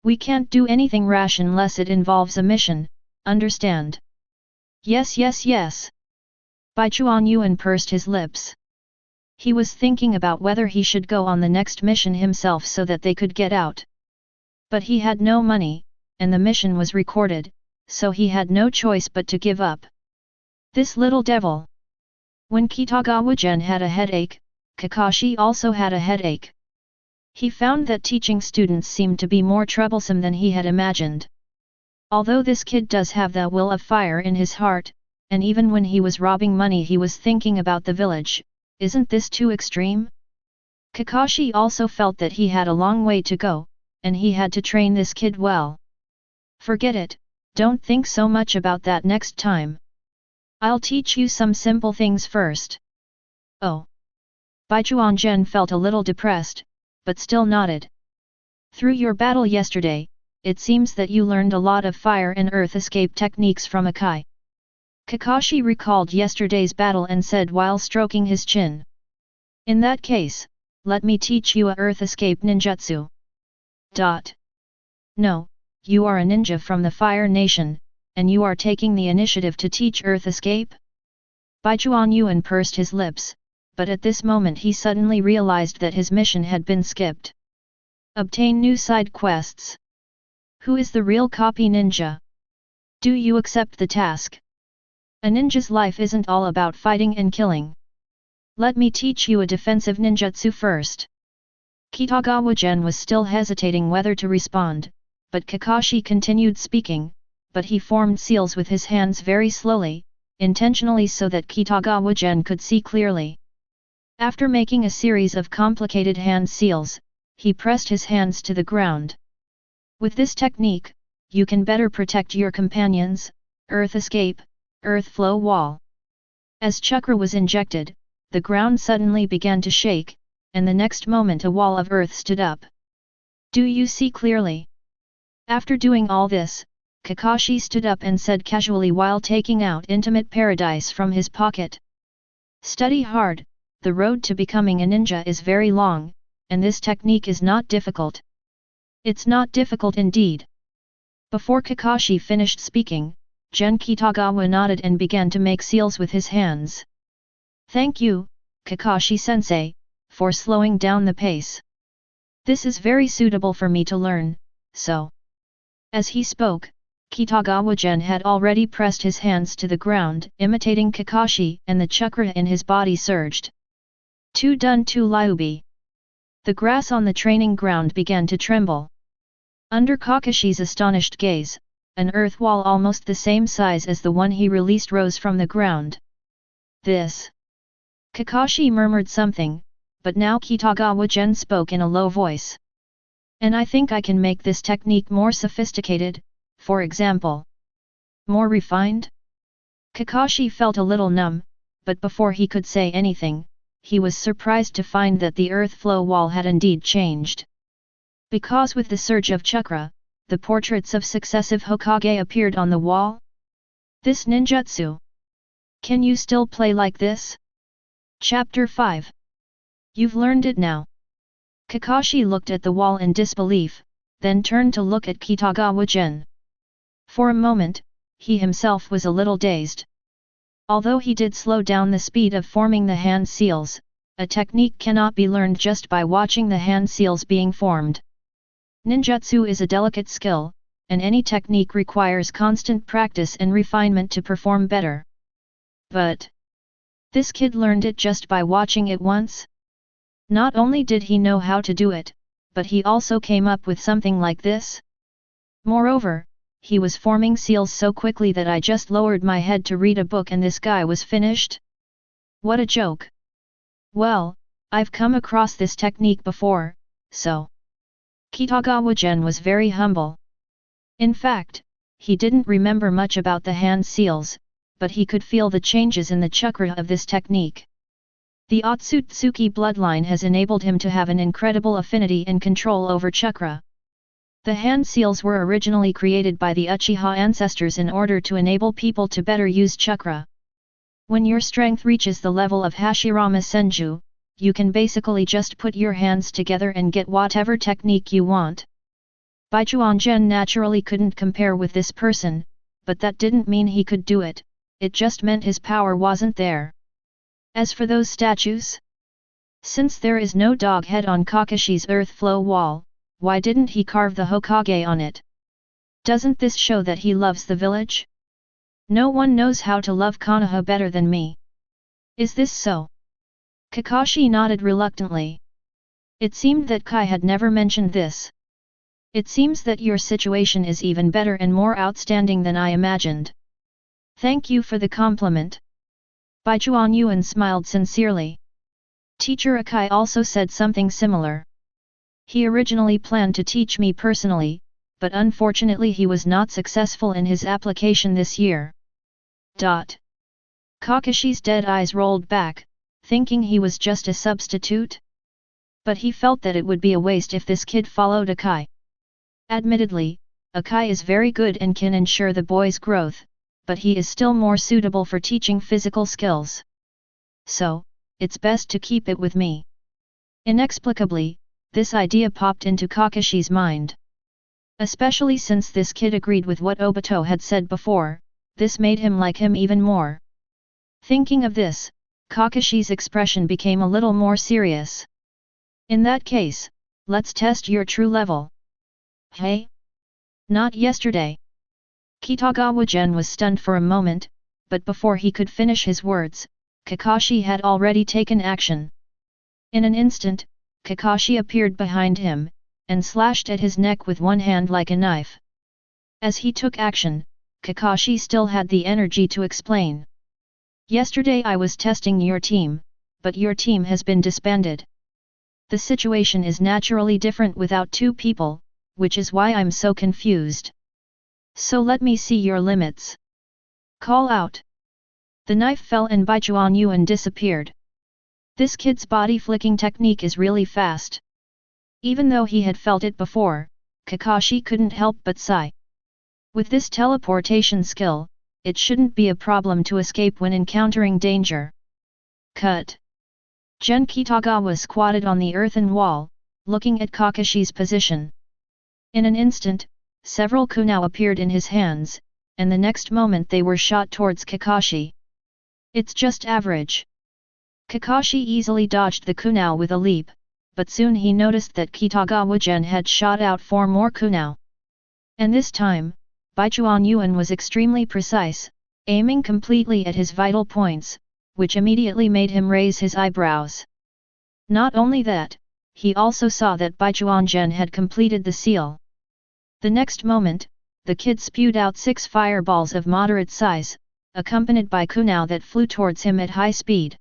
We can't do anything rash unless it involves a mission, understand? Yes. Bai Chuanyuan pursed his lips. He was thinking about whether he should go on the next mission himself so that they could get out. But he had no money, and the mission was recorded, so he had no choice but to give up. This little devil! When Kitagawa Gen had a headache, Kakashi also had a headache. He found that teaching students seemed to be more troublesome than he had imagined. Although this kid does have the will of fire in his heart, and even when he was robbing money he was thinking about the village, isn't this too extreme? Kakashi also felt that he had a long way to go, and he had to train this kid well. Forget it, don't think so much about that next time. I'll teach you some simple things first. Oh. Baichuan Gen felt a little depressed, but still nodded. Through your battle yesterday, it seems that you learned a lot of fire and earth escape techniques from Akai. Kakashi recalled yesterday's battle and said while stroking his chin. In that case, let me teach you a earth escape ninjutsu. No, you are a ninja from the Fire Nation, and you are taking the initiative to teach earth escape? Baichuan Yuan pursed his lips, but at this moment he suddenly realized that his mission had been skipped. Obtain new side quests. Who is the real copy ninja? Do you accept the task? A ninja's life isn't all about fighting and killing. Let me teach you a defensive ninjutsu first. Kitagawa Gen was still hesitating whether to respond, but Kakashi continued speaking, but he formed seals with his hands very slowly, intentionally so that Kitagawa Gen could see clearly. After making a series of complicated hand seals, he pressed his hands to the ground. With this technique, you can better protect your companions, earth escape, earth flow wall. As chakra was injected, the ground suddenly began to shake, and the next moment a wall of earth stood up. Do you see clearly? After doing all this, Kakashi stood up and said casually while taking out Intimate Paradise from his pocket. Study hard, the road to becoming a ninja is very long, and this technique is not difficult. It's not difficult indeed. Before Kakashi finished speaking, Gen Kitagawa nodded and began to make seals with his hands. Thank you, Kakashi-sensei, for slowing down the pace. This is very suitable for me to learn, so. As he spoke, Kitagawa Gen had already pressed his hands to the ground, imitating Kakashi, and the chakra in his body surged. Tu dun tu liubi. The grass on the training ground began to tremble. Under Kakashi's astonished gaze, an earth wall almost the same size as the one he released rose from the ground. This. Kakashi murmured something, but now Kitagawa Gen spoke in a low voice. And I think I can make this technique more sophisticated, for example. More refined? Kakashi felt a little numb, but before he could say anything, he was surprised to find that the earth flow wall had indeed changed. Because with the surge of chakra, the portraits of successive Hokage appeared on the wall? This ninjutsu. Can you still play like this? Chapter 5. You've learned it now. Kakashi looked at the wall in disbelief, then turned to look at Kitagawa Gen. For a moment, he himself was a little dazed. Although he did slow down the speed of forming the hand seals, a technique cannot be learned just by watching the hand seals being formed. Ninjutsu is a delicate skill, and any technique requires constant practice and refinement to perform better. But this kid learned it just by watching it once? Not only did he know how to do it, but he also came up with something like this? Moreover, he was forming seals so quickly that I just lowered my head to read a book and this guy was finished? What a joke! Well, I've come across this technique before, so. Kitagawa Gen was very humble. In fact, he didn't remember much about the hand seals, but he could feel the changes in the chakra of this technique. The Otsutsuki bloodline has enabled him to have an incredible affinity and control over chakra. The hand seals were originally created by the Uchiha ancestors in order to enable people to better use chakra. When your strength reaches the level of Hashirama Senju, you can basically just put your hands together and get whatever technique you want. Baichuan Gen naturally couldn't compare with this person, but that didn't mean he could do it, it just meant his power wasn't there. As for those statues? Since there is no dog head on Kakashi's earth flow wall, why didn't he carve the Hokage on it? Doesn't this show that he loves the village? No one knows how to love Konoha better than me. Is this so? Kakashi nodded reluctantly. It seemed that Kai had never mentioned this. It seems that your situation is even better and more outstanding than I imagined. Thank you for the compliment. Baichuan Yuan smiled sincerely. Teacher Akai also said something similar. He originally planned to teach me personally, but unfortunately he was not successful in his application this year. Kakashi's dead eyes rolled back, thinking he was just a substitute. But he felt that it would be a waste if this kid followed Akai. Admittedly, Akai is very good and can ensure the boy's growth, but he is still more suitable for teaching physical skills. So, it's best to keep it with me. Inexplicably, this idea popped into Kakashi's mind. Especially since this kid agreed with what Obito had said before, this made him like him even more. Thinking of this, Kakashi's expression became a little more serious. In that case, let's test your true level. Hey? Not yesterday. Kitagawa Gen was stunned for a moment, but before he could finish his words, Kakashi had already taken action. In an instant, Kakashi appeared behind him, and slashed at his neck with one hand like a knife. As he took action, Kakashi still had the energy to explain. Yesterday I was testing your team, but your team has been disbanded. The situation is naturally different without two people, which is why I'm so confused. So let me see your limits. Call out. The knife fell and Baichuan Yuan disappeared. This kid's body flicking technique is really fast. Even though he had felt it before, Kakashi couldn't help but sigh. With this teleportation skill, it shouldn't be a problem to escape when encountering danger. Cut. Gen Kitagawa squatted on the earthen wall, looking at Kakashi's position. In an instant, several kunai appeared in his hands, and the next moment they were shot towards Kakashi. It's just average. Kakashi easily dodged the kunai with a leap, but soon he noticed that Kitagawa Gen had shot out 4 more kunai. And this time, Baichuan Yuan was extremely precise, aiming completely at his vital points, which immediately made him raise his eyebrows. Not only that, he also saw that Baichuan Gen had completed the seal. The next moment, the kid spewed out 6 fireballs of moderate size, accompanied by kunai that flew towards him at high speed.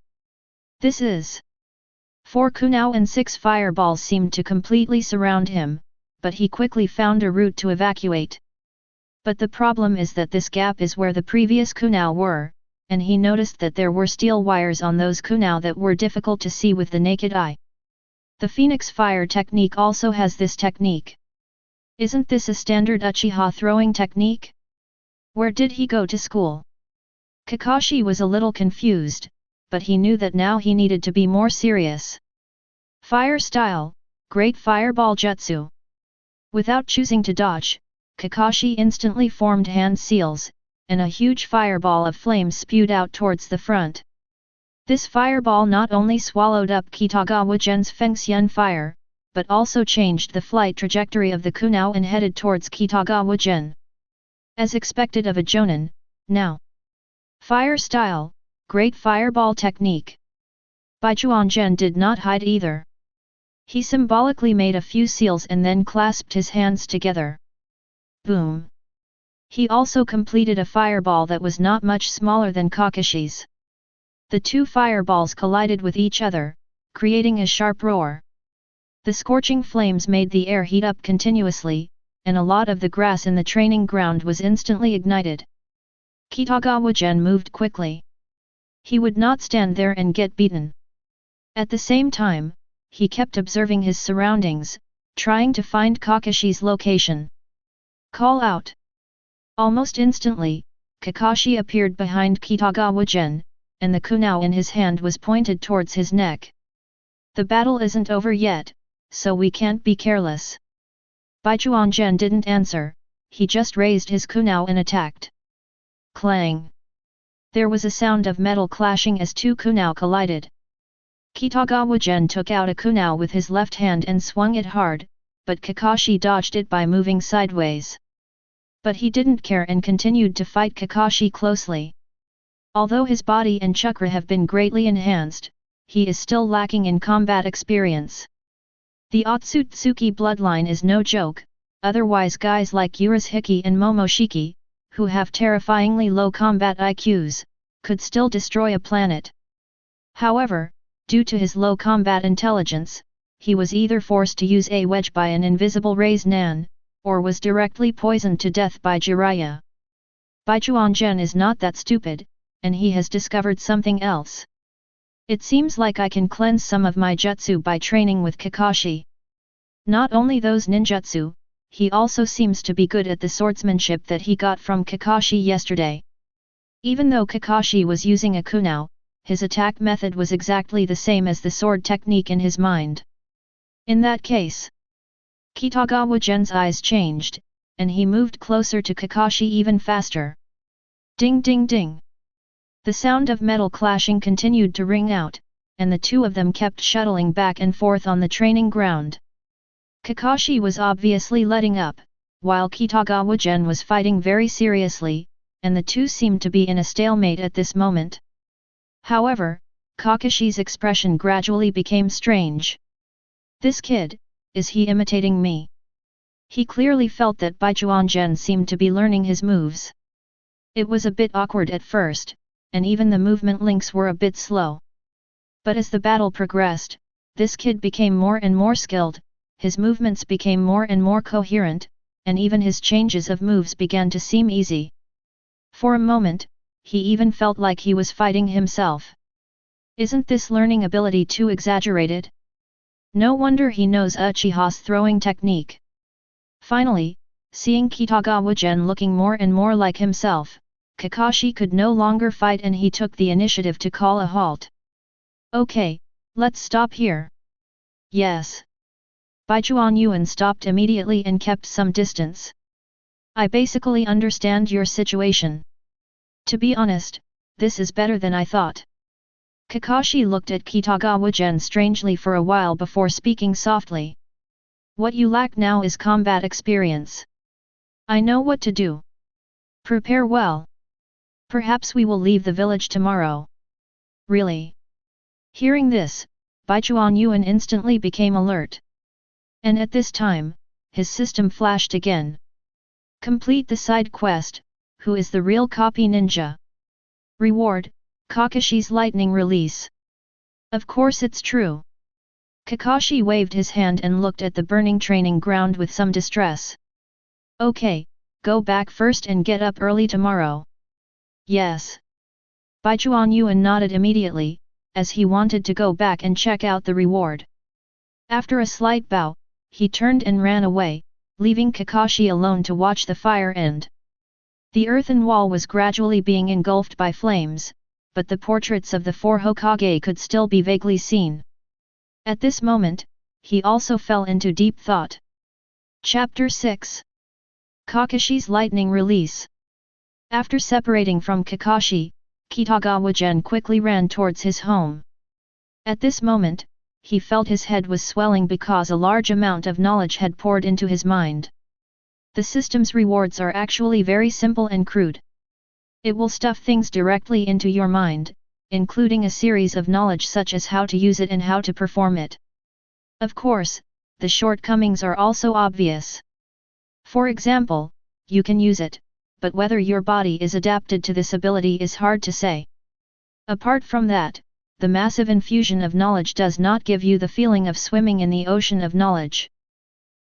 This is 4 kunai and 6 fireballs seemed to completely surround him, but he quickly found a route to evacuate. But the problem is that this gap is where the previous kunai were, and he noticed that there were steel wires on those kunai that were difficult to see with the naked eye. The Phoenix Fire technique also has this technique. Isn't this a standard Uchiha throwing technique? Where did he go to school? Kakashi was a little confused, but he knew that now he needed to be more serious. Fire style, Great Fireball Jutsu. Without choosing to dodge, Kakashi instantly formed hand seals, and a huge fireball of flames spewed out towards the front. This fireball not only swallowed up Kitagawa Gen's Fengxian fire, but also changed the flight trajectory of the kunai and headed towards Kitagawa Gen. As expected of a jonin, now. Fire style, Great Fireball technique. Baichuan Gen did not hide either. He symbolically made a few seals and then clasped his hands together. Boom! He also completed a fireball that was not much smaller than Kakashi's. The 2 fireballs collided with each other, creating a sharp roar. The scorching flames made the air heat up continuously, and a lot of the grass in the training ground was instantly ignited. Kitagawa Gen moved quickly. He would not stand there and get beaten. At the same time, he kept observing his surroundings, trying to find Kakashi's location. Call out! Almost instantly, Kakashi appeared behind Kitagawa Gen, and the kunai in his hand was pointed towards his neck. The battle isn't over yet, so we can't be careless. Baichuan Gen didn't answer, he just raised his kunai and attacked. Clang! There was a sound of metal clashing as 2 kunai collided. Kitagawa Gen took out a kunai with his left hand and swung it hard, but Kakashi dodged it by moving sideways. But he didn't care and continued to fight Kakashi closely. Although his body and chakra have been greatly enhanced, he is still lacking in combat experience. The Otsutsuki bloodline is no joke, otherwise guys like Urashiki and Momoshiki, who have terrifyingly low combat IQs, could still destroy a planet. However, due to his low combat intelligence, he was either forced to use a wedge by an invisible Raise Nan, or was directly poisoned to death by Jiraiya. Baichuan Gen is not that stupid, and he has discovered something else. It seems like I can cleanse some of my jutsu by training with Kakashi. Not only those ninjutsu, he also seems to be good at the swordsmanship that he got from Kakashi yesterday. Even though Kakashi was using a kunao, his attack method was exactly the same as the sword technique in his mind. In that case, Kitagawa Gen's eyes changed, and he moved closer to Kakashi even faster. Ding ding ding! The sound of metal clashing continued to ring out, and the two of them kept shuttling back and forth on the training ground. Kakashi was obviously letting up, while Kitagawa Gen was fighting very seriously, and the two seemed to be in a stalemate at this moment. However, Kakashi's expression gradually became strange. This kid, is he imitating me? He clearly felt that Baichuan Gen seemed to be learning his moves. It was a bit awkward at first, and even the movement links were a bit slow. But as the battle progressed, this kid became more and more skilled, his movements became more and more coherent, and even his changes of moves began to seem easy. For a moment, he even felt like he was fighting himself. Isn't this learning ability too exaggerated? No wonder he knows Uchiha's throwing technique. Finally, seeing Kitagawa Gen looking more and more like himself, Kakashi could no longer fight and he took the initiative to call a halt. Okay, let's stop here. Yes. Baichuan Yuan stopped immediately and kept some distance. I basically understand your situation. To be honest, this is better than I thought. Kakashi looked at Kitagawa Gen strangely for a while before speaking softly. What you lack now is combat experience. I know what to do. Prepare well. Perhaps we will leave the village tomorrow. Really? Hearing this, Baichuan Yuan instantly became alert. And at this time, his system flashed again. Complete the side quest, Who is the real copy ninja? Reward, Kakashi's lightning release. Of course it's true. Kakashi waved his hand and looked at the burning training ground with some distress. Okay, go back first and get up early tomorrow. Yes. Baichuan Yuan nodded immediately, as he wanted to go back and check out the reward. After a slight bow, he turned and ran away, leaving Kakashi alone to watch the fire end. The earthen wall was gradually being engulfed by flames, but the portraits of the four Hokage could still be vaguely seen. At this moment, he also fell into deep thought. Chapter 6 Kakashi's Lightning Release. After separating from Kakashi, Kitagawa Gen quickly ran towards his home. At this moment, he felt his head was swelling because a large amount of knowledge had poured into his mind. The system's rewards are actually very simple and crude. It will stuff things directly into your mind, including a series of knowledge such as how to use it and how to perform it. Of course, the shortcomings are also obvious. For example, you can use it, but whether your body is adapted to this ability is hard to say. Apart from that, the massive infusion of knowledge does not give you the feeling of swimming in the ocean of knowledge.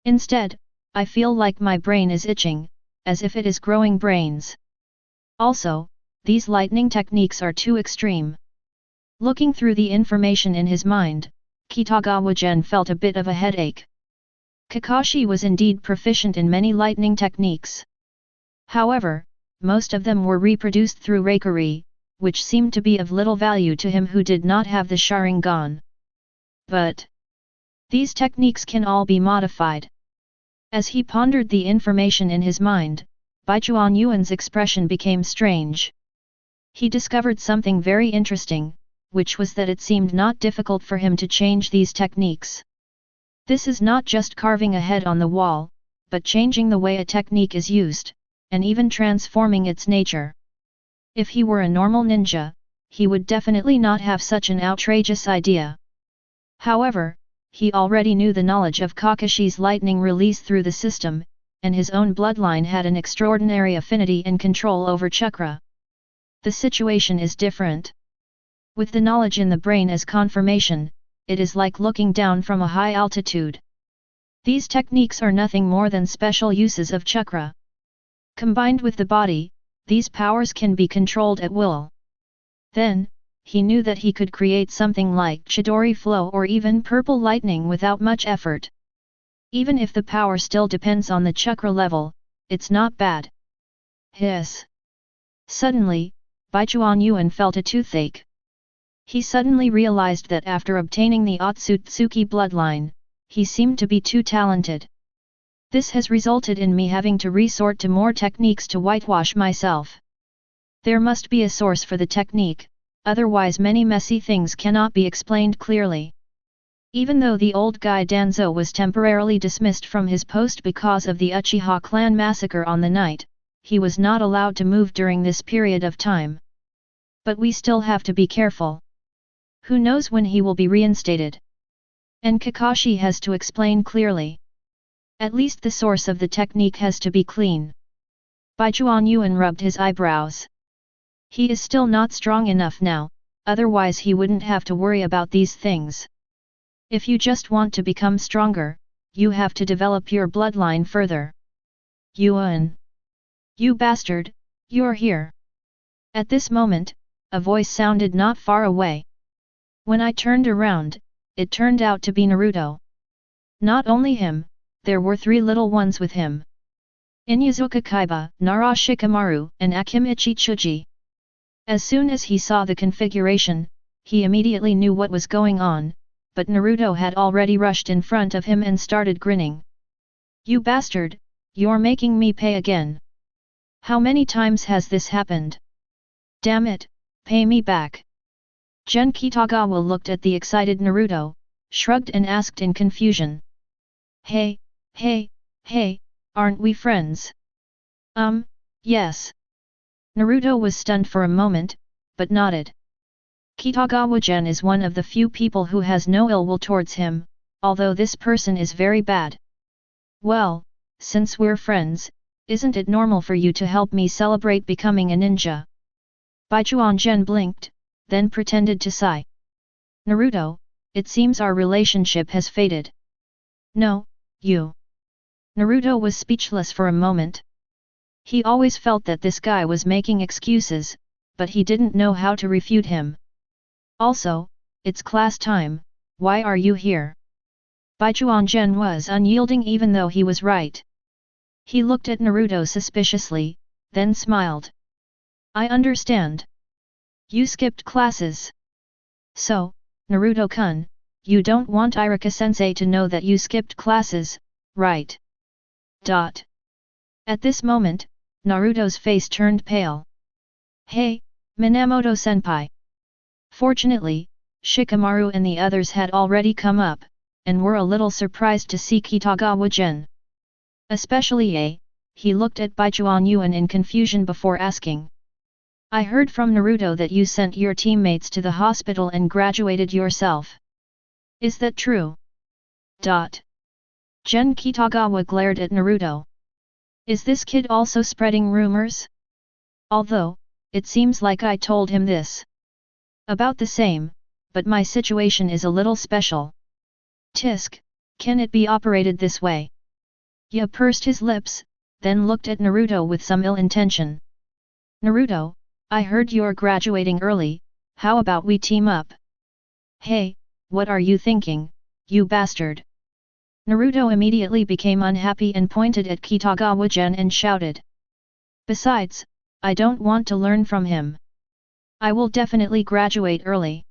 Instead, I feel like my brain is itching, as if it is growing brains. Also, these lightning techniques are too extreme. Looking through the information in his mind, Kitagawa Gen felt a bit of a headache. Kakashi was indeed proficient in many lightning techniques. However, most of them were reproduced through Reikari, which seemed to be of little value to him who did not have the Sharingan. But these techniques can all be modified. As he pondered the information in his mind, Baichuan Yuan's expression became strange. He discovered something very interesting, which was that it seemed not difficult for him to change these techniques. This is not just carving a head on the wall, but changing the way a technique is used, and even transforming its nature. If he were a normal ninja, he would definitely not have such an outrageous idea. However, he already knew the knowledge of Kakashi's lightning release through the system, and his own bloodline had an extraordinary affinity and control over chakra. The situation is different. With the knowledge in the brain as confirmation, it is like looking down from a high altitude. These techniques are nothing more than special uses of chakra. Combined with the body, these powers can be controlled at will. Then, he knew that he could create something like Chidori flow or even purple lightning without much effort. Even if the power still depends on the chakra level, it's not bad. Hiss. Suddenly, Baichuan Yuan felt a toothache. He suddenly realized that after obtaining the Otsutsuki bloodline, he seemed to be too talented. This has resulted in me having to resort to more techniques to whitewash myself. There must be a source for the technique, otherwise many messy things cannot be explained clearly. Even though the old guy Danzo was temporarily dismissed from his post because of the Uchiha clan massacre on the night, he was not allowed to move during this period of time. But we still have to be careful. Who knows when he will be reinstated? And Kakashi has to explain clearly. At least the source of the technique has to be clean. Baichuan Yuan rubbed his eyebrows. He is still not strong enough now, otherwise he wouldn't have to worry about these things. If you just want to become stronger, you have to develop your bloodline further. Yuan! You bastard, you're here! At this moment, a voice sounded not far away. When I turned around, it turned out to be Naruto. Not only him, there were 3 little ones with him. Inyazuka Kaiba, Nara Shikamaru, and Akimichi Chuji. As soon as he saw the configuration, he immediately knew what was going on, but Naruto had already rushed in front of him and started grinning. You bastard, you're making me pay again. How many times has this happened? Damn it, pay me back. Gen Kitagawa looked at the excited Naruto, shrugged and asked in confusion. Hey, aren't we friends? Yes. Naruto was stunned for a moment, but nodded. Kitagawa Gen is one of the few people who has no ill will towards him, although this person is very bad. Well, since we're friends, isn't it normal for you to help me celebrate becoming a ninja? Baichuan Gen blinked, then pretended to sigh. Naruto, it seems our relationship has faded. No, you. Naruto was speechless for a moment. He always felt that this guy was making excuses, but he didn't know how to refute him. Also, it's class time, why are you here? Baichuan Gen was unyielding even though he was right. He looked at Naruto suspiciously, then smiled. I understand. You skipped classes. So, Naruto-kun, you don't want Iruka-sensei to know that you skipped classes, right? At this moment, Naruto's face turned pale. Hey, Minamoto-senpai. Fortunately, Shikamaru and the others had already come up, and were a little surprised to see Kitagawa Gen. Especially he looked at Baichuan Yuan in confusion before asking. I heard from Naruto that you sent your teammates to the hospital and graduated yourself. Is that true? Gen Kitagawa glared at Naruto. Is this kid also spreading rumors? Although, it seems like I told him this. About the same, but my situation is a little special. Tisk, can it be operated this way? He pursed his lips, then looked at Naruto with some ill intention. Naruto, I heard you're graduating early, how about we team up? Hey, what are you thinking, you bastard? Naruto immediately became unhappy and pointed at Kitagawa Gen and shouted. Besides, I don't want to learn from him. I will definitely graduate early.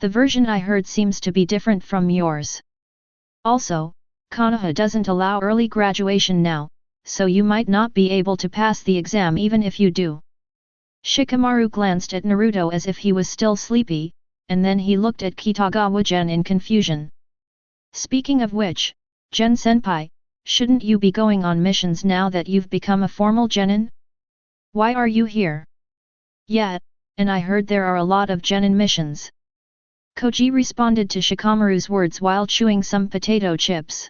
The version I heard seems to be different from yours. Also, Konoha doesn't allow early graduation now, so you might not be able to pass the exam even if you do. Shikamaru glanced at Naruto as if he was still sleepy, and then he looked at Kitagawa Gen in confusion. Speaking of which, Gen-senpai, shouldn't you be going on missions now that you've become a formal genin? Why are you here? Yeah, and I heard there are a lot of genin missions. Koji responded to Shikamaru's words while chewing some potato chips.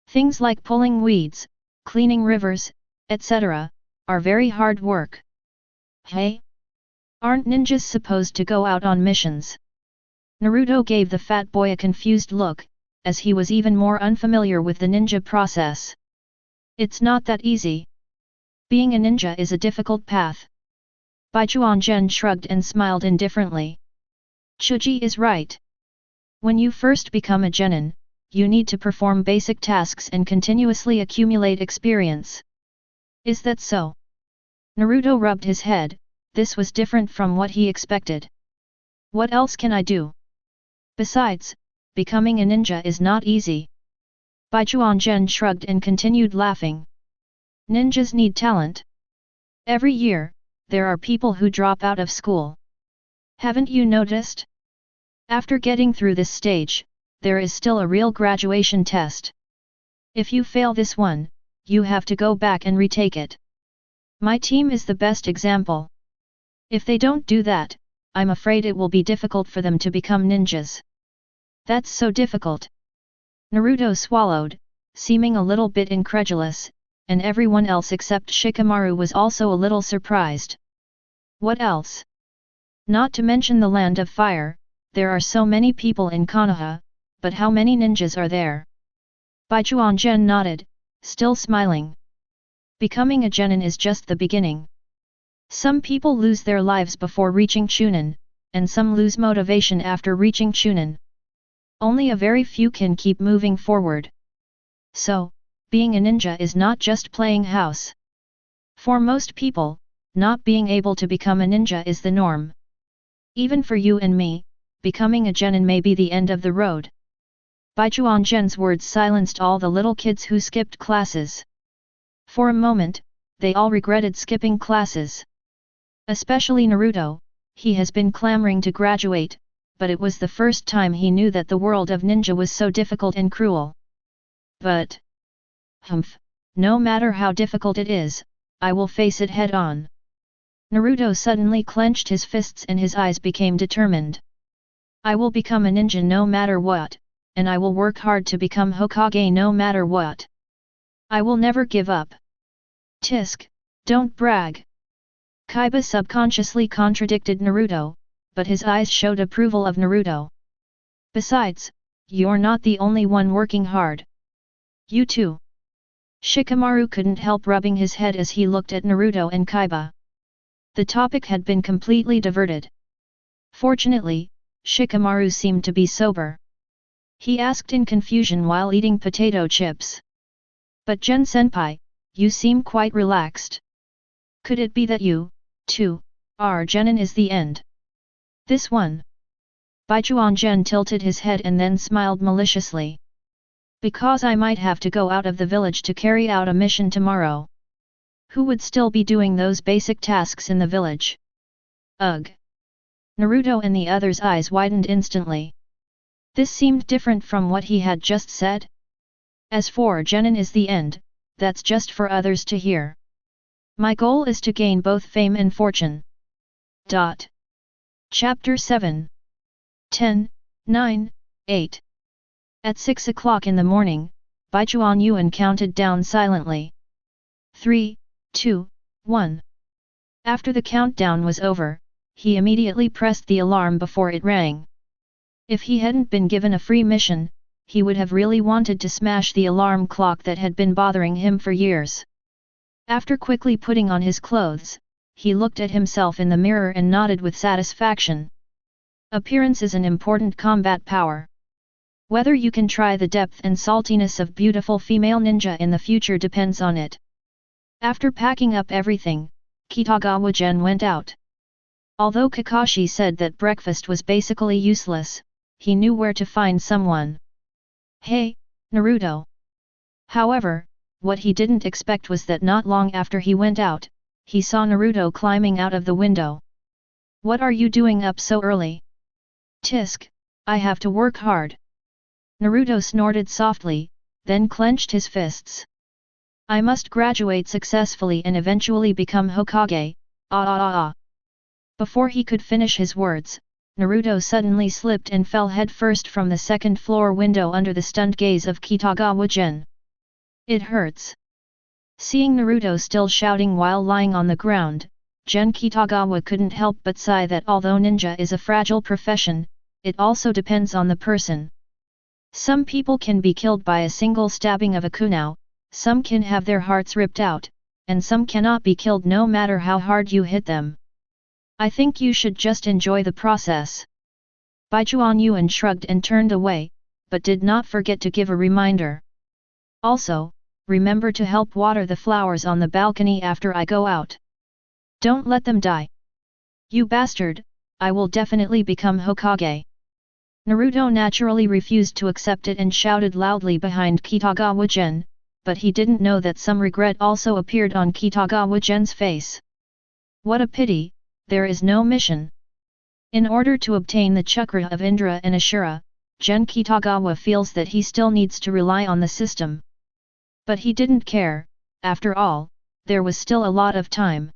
Things like pulling weeds, cleaning rivers, etc., are very hard work. Hey? Aren't ninjas supposed to go out on missions? Naruto gave the fat boy a confused look, as he was even more unfamiliar with the ninja process. It's not that easy. Being a ninja is a difficult path. Baichuan Gen shrugged and smiled indifferently. Chuji is right. When you first become a genin, you need to perform basic tasks and continuously accumulate experience. Is that so? Naruto rubbed his head. This was different from what he expected. What else can I do? Besides, becoming a ninja is not easy. Baichuan Gen shrugged and continued laughing. Ninjas need talent. Every year, there are people who drop out of school. Haven't you noticed? After getting through this stage, there is still a real graduation test. If you fail this one, you have to go back and retake it. My team is the best example. If they don't do that, I'm afraid it will be difficult for them to become ninjas. That's so difficult. Naruto swallowed, seeming a little bit incredulous, and everyone else except Shikamaru was also a little surprised. What else? Not to mention the Land of Fire, there are so many people in Konoha, but how many ninjas are there? Baichuan Gen nodded, still smiling. Becoming a genin is just the beginning. Some people lose their lives before reaching Chunin, and some lose motivation after reaching Chunin. Only a very few can keep moving forward. So, being a ninja is not just playing house. For most people, not being able to become a ninja is the norm. Even for you and me, becoming a genin may be the end of the road. Baichuan Gen's words silenced all the little kids who skipped classes. For a moment, they all regretted skipping classes. Especially Naruto, he has been clamoring to graduate, but it was the first time he knew that the world of ninja was so difficult and cruel. But, no matter how difficult it is, I will face it head on. Naruto suddenly clenched his fists and his eyes became determined. I will become a ninja no matter what, and I will work hard to become Hokage no matter what. I will never give up. Tisk, don't brag. Kaiba subconsciously contradicted Naruto, but his eyes showed approval of Naruto. Besides, you're not the only one working hard. You too. Shikamaru couldn't help rubbing his head as he looked at Naruto and Kaiba. The topic had been completely diverted. Fortunately, Shikamaru seemed to be sober. He asked in confusion while eating potato chips. But Gen-senpai, you seem quite relaxed. Could it be that you, too, are genin is the end? This one? Baichuan Gen tilted his head and then smiled maliciously. Because I might have to go out of the village to carry out a mission tomorrow. Who would still be doing those basic tasks in the village? Ugh! Naruto and the others' eyes widened instantly. This seemed different from what he had just said. As for genin is the end, that's just for others to hear. My goal is to gain both fame and fortune. Chapter 7 10, 9, 8 At 6 o'clock in the morning, Baichuan Yuan counted down silently. 3, 2, 1. After the countdown was over, he immediately pressed the alarm before it rang. If he hadn't been given a free mission, he would have really wanted to smash the alarm clock that had been bothering him for years. After quickly putting on his clothes, he looked at himself in the mirror and nodded with satisfaction. Appearance is an important combat power. Whether you can try the depth and saltiness of beautiful female ninja in the future depends on it. After packing up everything, Kitagawa Gen went out. Although Kakashi said that breakfast was basically useless, he knew where to find someone. Hey, Naruto! However, what he didn't expect was that not long after he went out, he saw Naruto climbing out of the window. What are you doing up so early? Tisk, I have to work hard. Naruto snorted softly, then clenched his fists. I must graduate successfully and eventually become Hokage, ah ah ah ah. Before he could finish his words, Naruto suddenly slipped and fell headfirst from the second-floor window under the stunned gaze of Kitagawa Gen. It hurts. Seeing Naruto still shouting while lying on the ground, Gen Kitagawa couldn't help but sigh that although ninja is a fragile profession, it also depends on the person. Some people can be killed by a single stabbing of a kunai, some can have their hearts ripped out, and some cannot be killed no matter how hard you hit them. I think you should just enjoy the process. Baijuan Yuan shrugged and turned away, but did not forget to give a reminder. Also, remember to help water the flowers on the balcony after I go out. Don't let them die. You bastard, I will definitely become Hokage. Naruto naturally refused to accept it and shouted loudly behind Kitagawa Gen, but he didn't know that some regret also appeared on Kitagawa Gen's face. What a pity, there is no mission. In order to obtain the chakra of Indra and Ashura, Gen Kitagawa feels that he still needs to rely on the system. But he didn't care, after all, there was still a lot of time.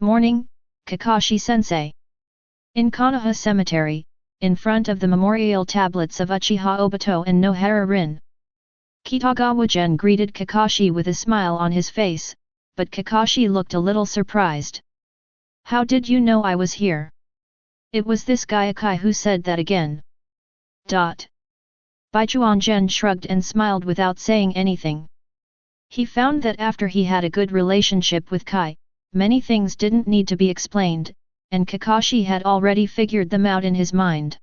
Morning, Kakashi-sensei. In Konoha Cemetery, in front of the memorial tablets of Uchiha Obito and Nohara Rin. Kitagawa Gen greeted Kakashi with a smile on his face, but Kakashi looked a little surprised. How did you know I was here? It was this guy Akai who said that again. Baijuan Gen shrugged and smiled without saying anything. He found that after he had a good relationship with Kai, many things didn't need to be explained, and Kakashi had already figured them out in his mind.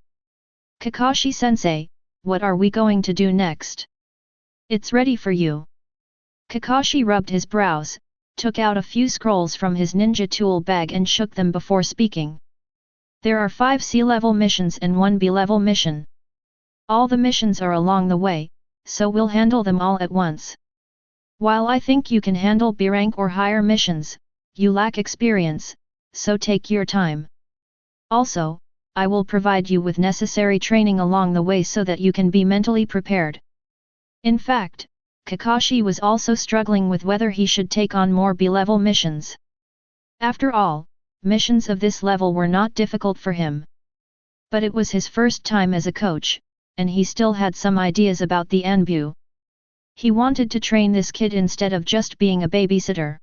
Kakashi-sensei, what are we going to do next? It's ready for you. Kakashi rubbed his brows, took out a few scrolls from his ninja tool bag and shook them before speaking. There are 5 C-level missions and 1 B-level mission. All the missions are along the way, so we'll handle them all at once. While I think you can handle B-rank or higher missions, you lack experience, so take your time. Also, I will provide you with necessary training along the way so that you can be mentally prepared. In fact, Kakashi was also struggling with whether he should take on more B-level missions. After all, missions of this level were not difficult for him. But it was his first time as a coach, and he still had some ideas about the Anbu. He wanted to train this kid instead of just being a babysitter.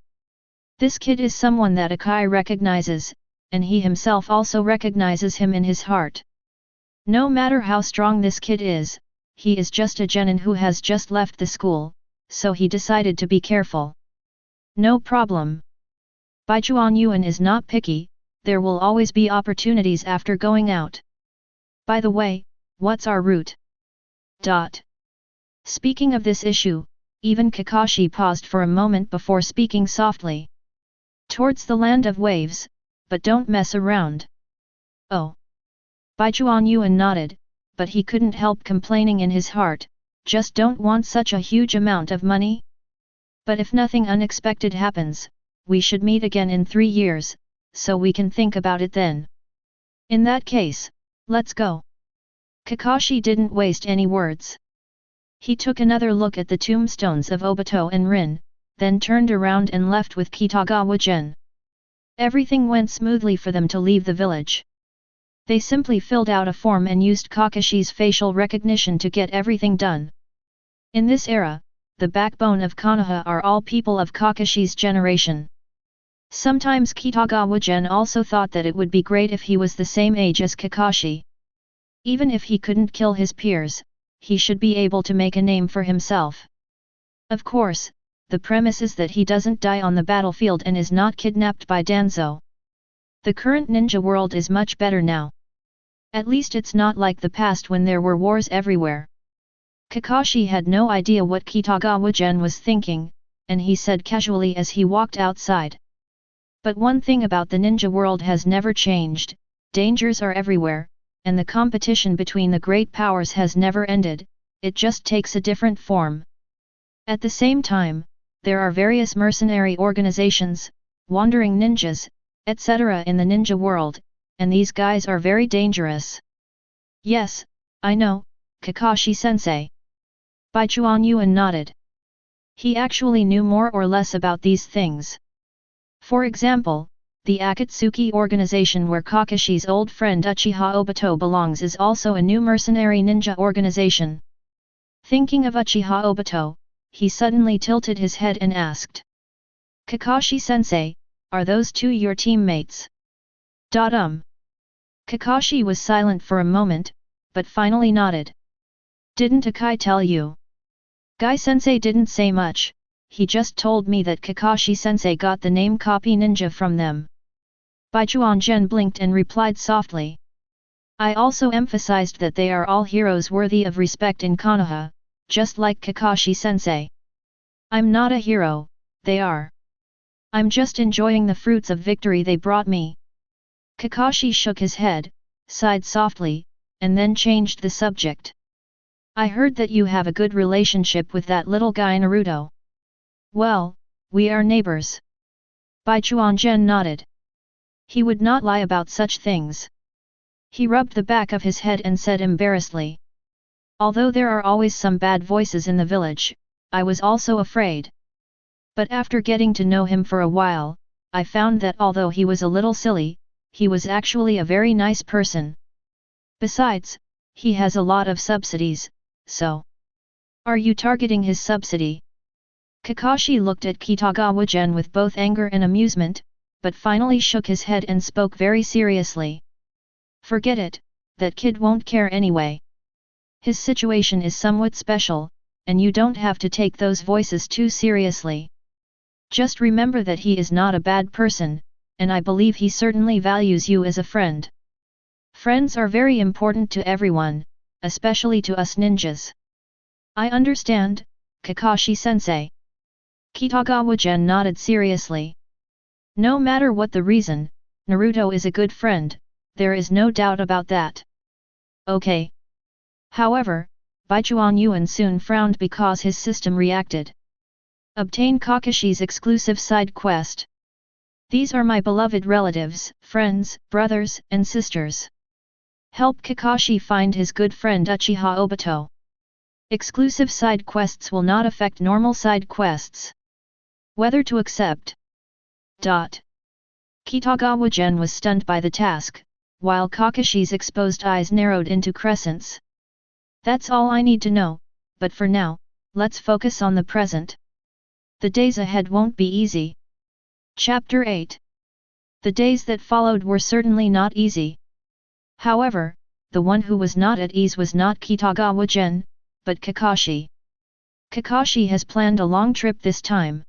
This kid is someone that Akai recognizes, and he himself also recognizes him in his heart. No matter how strong this kid is, he is just a genin who has just left the school, so he decided to be careful. No problem. Baijuan Yuan is not picky, there will always be opportunities after going out. By the way, what's our route? Speaking of this issue, even Kakashi paused for a moment before speaking softly. Towards the land of waves, but don't mess around. Oh. Baijuan Yuan nodded, but he couldn't help complaining in his heart, just don't want such a huge amount of money? But if nothing unexpected happens, we should meet again in 3 years, so we can think about it then. In that case, let's go. Kakashi didn't waste any words. He took another look at the tombstones of Obito and Rin, then turned around and left with Kitagawa Gen. Everything went smoothly for them to leave the village. They simply filled out a form and used Kakashi's facial recognition to get everything done. In this era, the backbone of Konoha are all people of Kakashi's generation. Sometimes Kitagawa Gen also thought that it would be great if he was the same age as Kakashi. Even if he couldn't kill his peers, he should be able to make a name for himself. Of course, the premise is that he doesn't die on the battlefield and is not kidnapped by Danzo. The current ninja world is much better now. At least it's not like the past when there were wars everywhere. Kakashi had no idea what Kitagawa Gen was thinking, and he said casually as he walked outside. But one thing about the ninja world has never changed, dangers are everywhere, and the competition between the great powers has never ended, it just takes a different form. At the same time, there are various mercenary organizations, wandering ninjas, etc. in the ninja world, and these guys are very dangerous. Yes, I know, Kakashi-sensei. Baichuan Yuan nodded. He actually knew more or less about these things. For example, the Akatsuki organization where Kakashi's old friend Uchiha Obito belongs is also a new mercenary ninja organization. Thinking of Uchiha Obito, he suddenly tilted his head and asked. Kakashi-sensei, are those two your teammates? Kakashi was silent for a moment, but finally nodded. Didn't Akai tell you? Gai-sensei didn't say much, he just told me that Kakashi-sensei got the name copy ninja from them. Baichuan Gen blinked and replied softly. I also emphasized that they are all heroes worthy of respect in Konoha, just like Kakashi-sensei. I'm not a hero, they are. I'm just enjoying the fruits of victory they brought me. Kakashi shook his head, sighed softly, and then changed the subject. I heard that you have a good relationship with that little guy Naruto. Well, we are neighbors. Baichuan Gen nodded. He would not lie about such things. He rubbed the back of his head and said embarrassedly. Although there are always some bad voices in the village, I was also afraid. But after getting to know him for a while, I found that although he was a little silly, he was actually a very nice person. Besides, he has a lot of subsidies, so. Are you targeting his subsidy? Kakashi looked at Kitagawa Gen with both anger and amusement, but finally shook his head and spoke very seriously. Forget it, that kid won't care anyway. His situation is somewhat special, and you don't have to take those voices too seriously. Just remember that he is not a bad person, and I believe he certainly values you as a friend. Friends are very important to everyone, especially to us ninjas. I understand, Kakashi-sensei. Kitagawa Gen nodded seriously. No matter what the reason, Naruto is a good friend, there is no doubt about that. Okay. However, Baichuan Yuan soon frowned because his system reacted. Obtain Kakashi's exclusive side quest. These are my beloved relatives, friends, brothers, and sisters. Help Kakashi find his good friend Uchiha Obito. Exclusive side quests will not affect normal side quests. Whether to accept. Kitagawa Gen was stunned by the task, while Kakashi's exposed eyes narrowed into crescents. That's all I need to know, but for now, let's focus on the present. The days ahead won't be easy. Chapter 8. The days that followed were certainly not easy. However, the one who was not at ease was not Kitagawa Gen, but Kakashi. Kakashi has planned a long trip this time.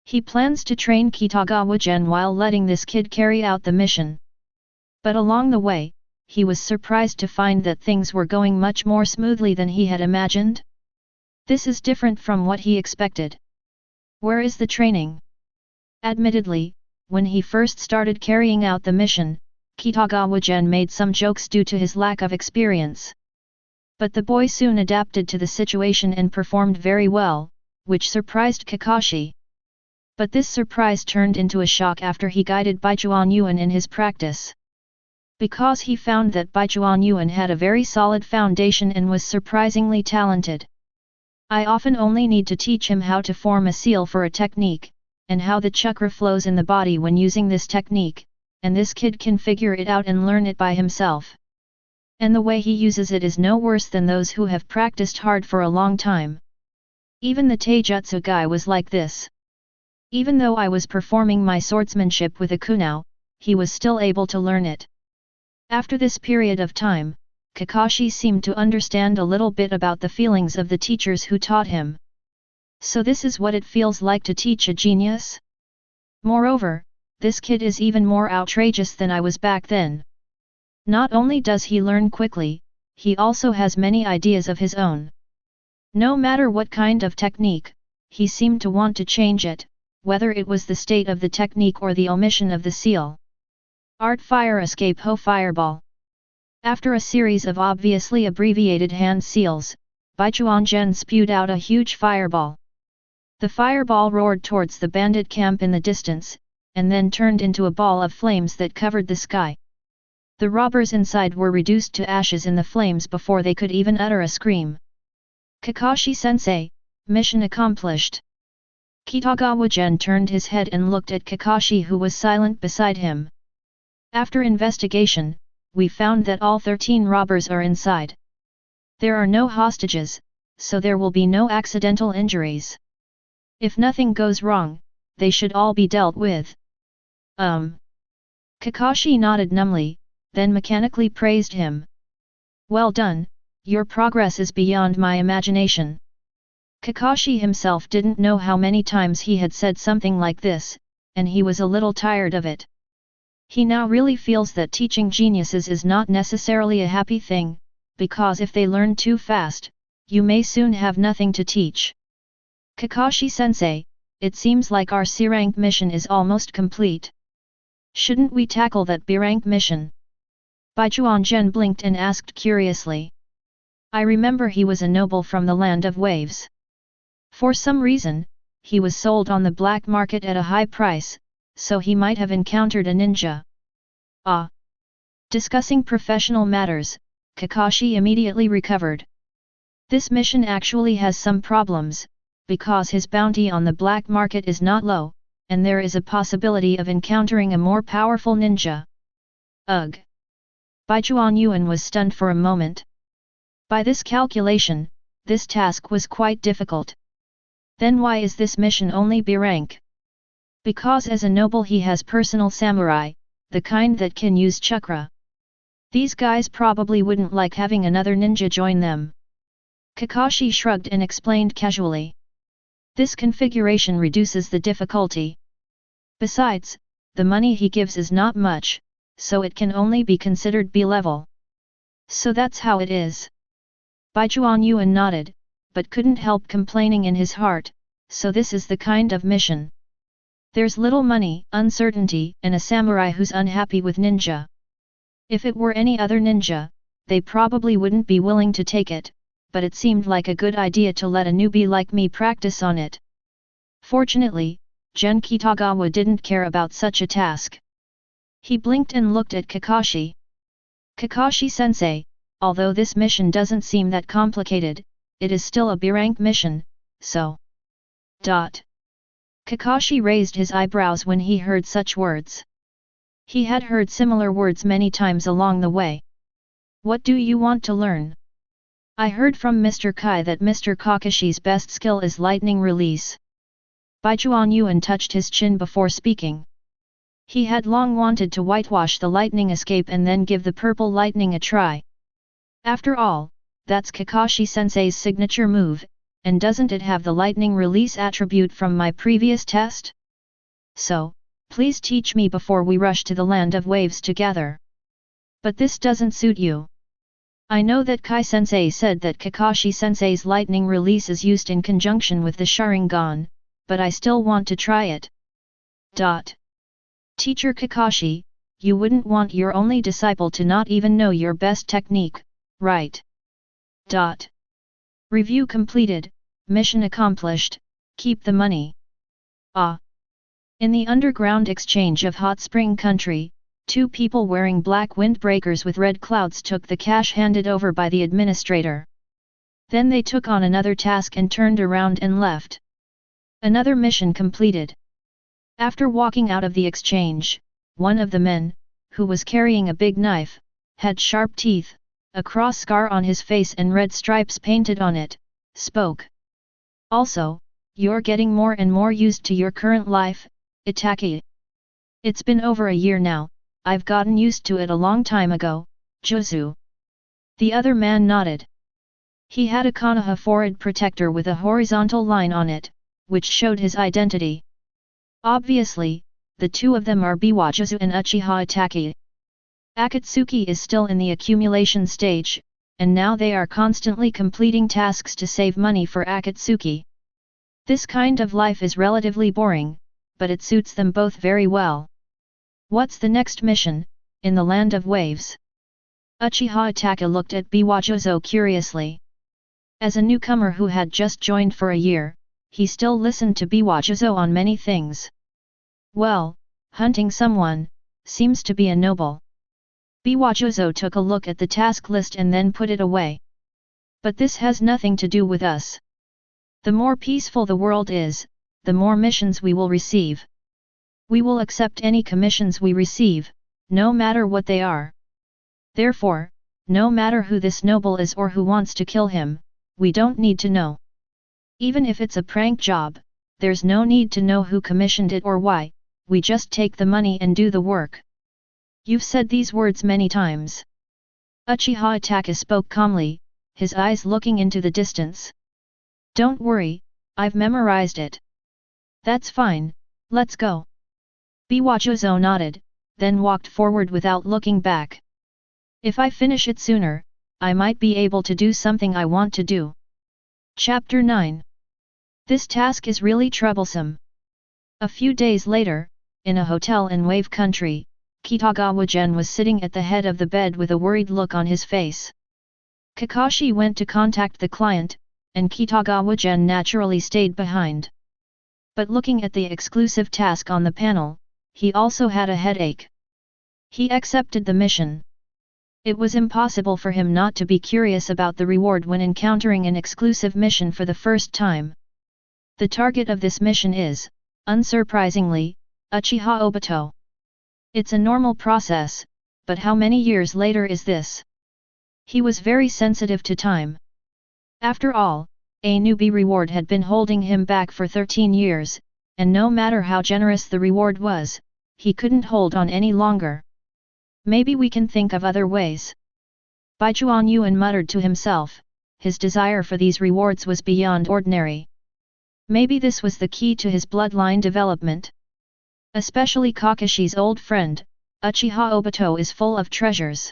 He plans to train Kitagawa Gen while letting this kid carry out the mission. But along the way, he was surprised to find that things were going much more smoothly than he had imagined. This is different from what he expected. Where is the training? Admittedly, when he first started carrying out the mission, Kitagawa Gen made some jokes due to his lack of experience. But the boy soon adapted to the situation and performed very well, which surprised Kakashi. But this surprise turned into a shock after he guided Baichuan Yuan in his practice. Because he found that Baichuan Yuan had a very solid foundation and was surprisingly talented. I often only need to teach him how to form a seal for a technique, and how the chakra flows in the body when using this technique, and this kid can figure it out and learn it by himself. And the way he uses it is no worse than those who have practiced hard for a long time. Even the Taijutsu guy was like this. Even though I was performing my swordsmanship with a kunao, he was still able to learn it. After this period of time, Kakashi seemed to understand a little bit about the feelings of the teachers who taught him. So this is what it feels like to teach a genius? Moreover, this kid is even more outrageous than I was back then. Not only does he learn quickly, he also has many ideas of his own. No matter what kind of technique, he seemed to want to change it, whether it was the state of the technique or the omission of the seal. Art Fire Escape Ho Fireball. After a series of obviously abbreviated hand seals, Baichuan Gen spewed out a huge fireball. The fireball roared towards the bandit camp in the distance, and then turned into a ball of flames that covered the sky. The robbers inside were reduced to ashes in the flames before they could even utter a scream. Kakashi-sensei, mission accomplished. Kitagawa Gen turned his head and looked at Kakashi, who was silent beside him. After investigation, we found that all 13 robbers are inside. There are no hostages, so there will be no accidental injuries. If nothing goes wrong, they should all be dealt with. Kakashi nodded numbly, then mechanically praised him. Well done, your progress is beyond my imagination. Kakashi himself didn't know how many times he had said something like this, and he was a little tired of it. He now really feels that teaching geniuses is not necessarily a happy thing, because if they learn too fast, you may soon have nothing to teach. Kakashi-sensei, it seems like our C-rank mission is almost complete. Shouldn't we tackle that B-rank mission? Baichuan Gen blinked and asked curiously. I remember he was a noble from the land of waves. For some reason, he was sold on the black market at a high price, so he might have encountered a ninja. Ah! Discussing professional matters, Kakashi immediately recovered. This mission actually has some problems, because his bounty on the black market is not low, and there is a possibility of encountering a more powerful ninja. Ugh! Baichuan Yuan was stunned for a moment. By this calculation, this task was quite difficult. Then why is this mission only B rank? Because as a noble he has personal samurai, the kind that can use chakra. These guys probably wouldn't like having another ninja join them. Kakashi shrugged and explained casually. This configuration reduces the difficulty. Besides, the money he gives is not much, so it can only be considered B-level. So that's how it is. Baichuan Yuan nodded, but couldn't help complaining in his heart, so this is the kind of mission. There's little money, uncertainty, and a samurai who's unhappy with ninja. If it were any other ninja, they probably wouldn't be willing to take it, but it seemed like a good idea to let a newbie like me practice on it. Fortunately, Gen Kitagawa didn't care about such a task. He blinked and looked at Kakashi. Kakashi-sensei, although this mission doesn't seem that complicated, it is still a B-rank mission, so... Kakashi raised his eyebrows when he heard such words. He had heard similar words many times along the way. What do you want to learn? I heard from Mr. Kai that Mr. Kakashi's best skill is lightning release. Baichuan Yuan touched his chin before speaking. He had long wanted to whitewash the lightning escape and then give the purple lightning a try. After all, that's Kakashi-sensei's signature move, and doesn't it have the lightning release attribute from my previous test? So, please teach me before we rush to the land of waves together. But this doesn't suit you. I know that Kai-sensei said that Kakashi-sensei's lightning release is used in conjunction with the Sharingan, but I still want to try it. Teacher Kakashi, you wouldn't want your only disciple to not even know your best technique, right? Review completed, mission accomplished, keep the money. Ah! In the underground exchange of Hot Spring Country, 2 people wearing black windbreakers with red clouds took the cash handed over by the administrator. Then they took on another task and turned around and left. Another mission completed. After walking out of the exchange, one of the men, who was carrying a big knife, had sharp teeth, a cross scar on his face and red stripes painted on it, spoke. Also, you're getting more and more used to your current life, Itaki. It's been over a year now, I've gotten used to it a long time ago, Juzu. The other man nodded. He had a Konoha forehead protector with a horizontal line on it, which showed his identity. Obviously, the two of them are Biwajuzu and Uchiha Itaki. Akatsuki is still in the accumulation stage, and now they are constantly completing tasks to save money for Akatsuki. This kind of life is relatively boring, but it suits them both very well. What's the next mission, in the land of waves? Uchiha Itaka looked at Biwajuzu curiously. As a newcomer who had just joined for a year, he still listened to Biwajuzu on many things. Well, hunting someone, seems to be a noble. Biwajuzo took a look at the task list and then put it away. But this has nothing to do with us. The more peaceful the world is, the more missions we will receive. We will accept any commissions we receive, no matter what they are. Therefore, no matter who this noble is or who wants to kill him, we don't need to know. Even if it's a prank job, there's no need to know who commissioned it or why, we just take the money and do the work. You've said these words many times. Uchiha Itachi spoke calmly, his eyes looking into the distance. Don't worry, I've memorized it. That's fine, let's go. Biwajuzo nodded, then walked forward without looking back. If I finish it sooner, I might be able to do something I want to do. Chapter 9. This task is really troublesome. A few days later, in a hotel in Wave Country, Kitagawa Gen was sitting at the head of the bed with a worried look on his face. Kakashi went to contact the client, and Kitagawa Gen naturally stayed behind. But looking at the exclusive task on the panel, he also had a headache. He accepted the mission. It was impossible for him not to be curious about the reward when encountering an exclusive mission for the first time. The target of this mission is, unsurprisingly, Uchiha Obito. It's a normal process, but how many years later is this? He was very sensitive to time. After all, a newbie reward had been holding him back for 13 years, and no matter how generous the reward was, he couldn't hold on any longer. Maybe we can think of other ways. Baichuan Yuan muttered to himself, his desire for these rewards was beyond ordinary. Maybe this was the key to his bloodline development. Especially Kakashi's old friend, Uchiha Obito is full of treasures.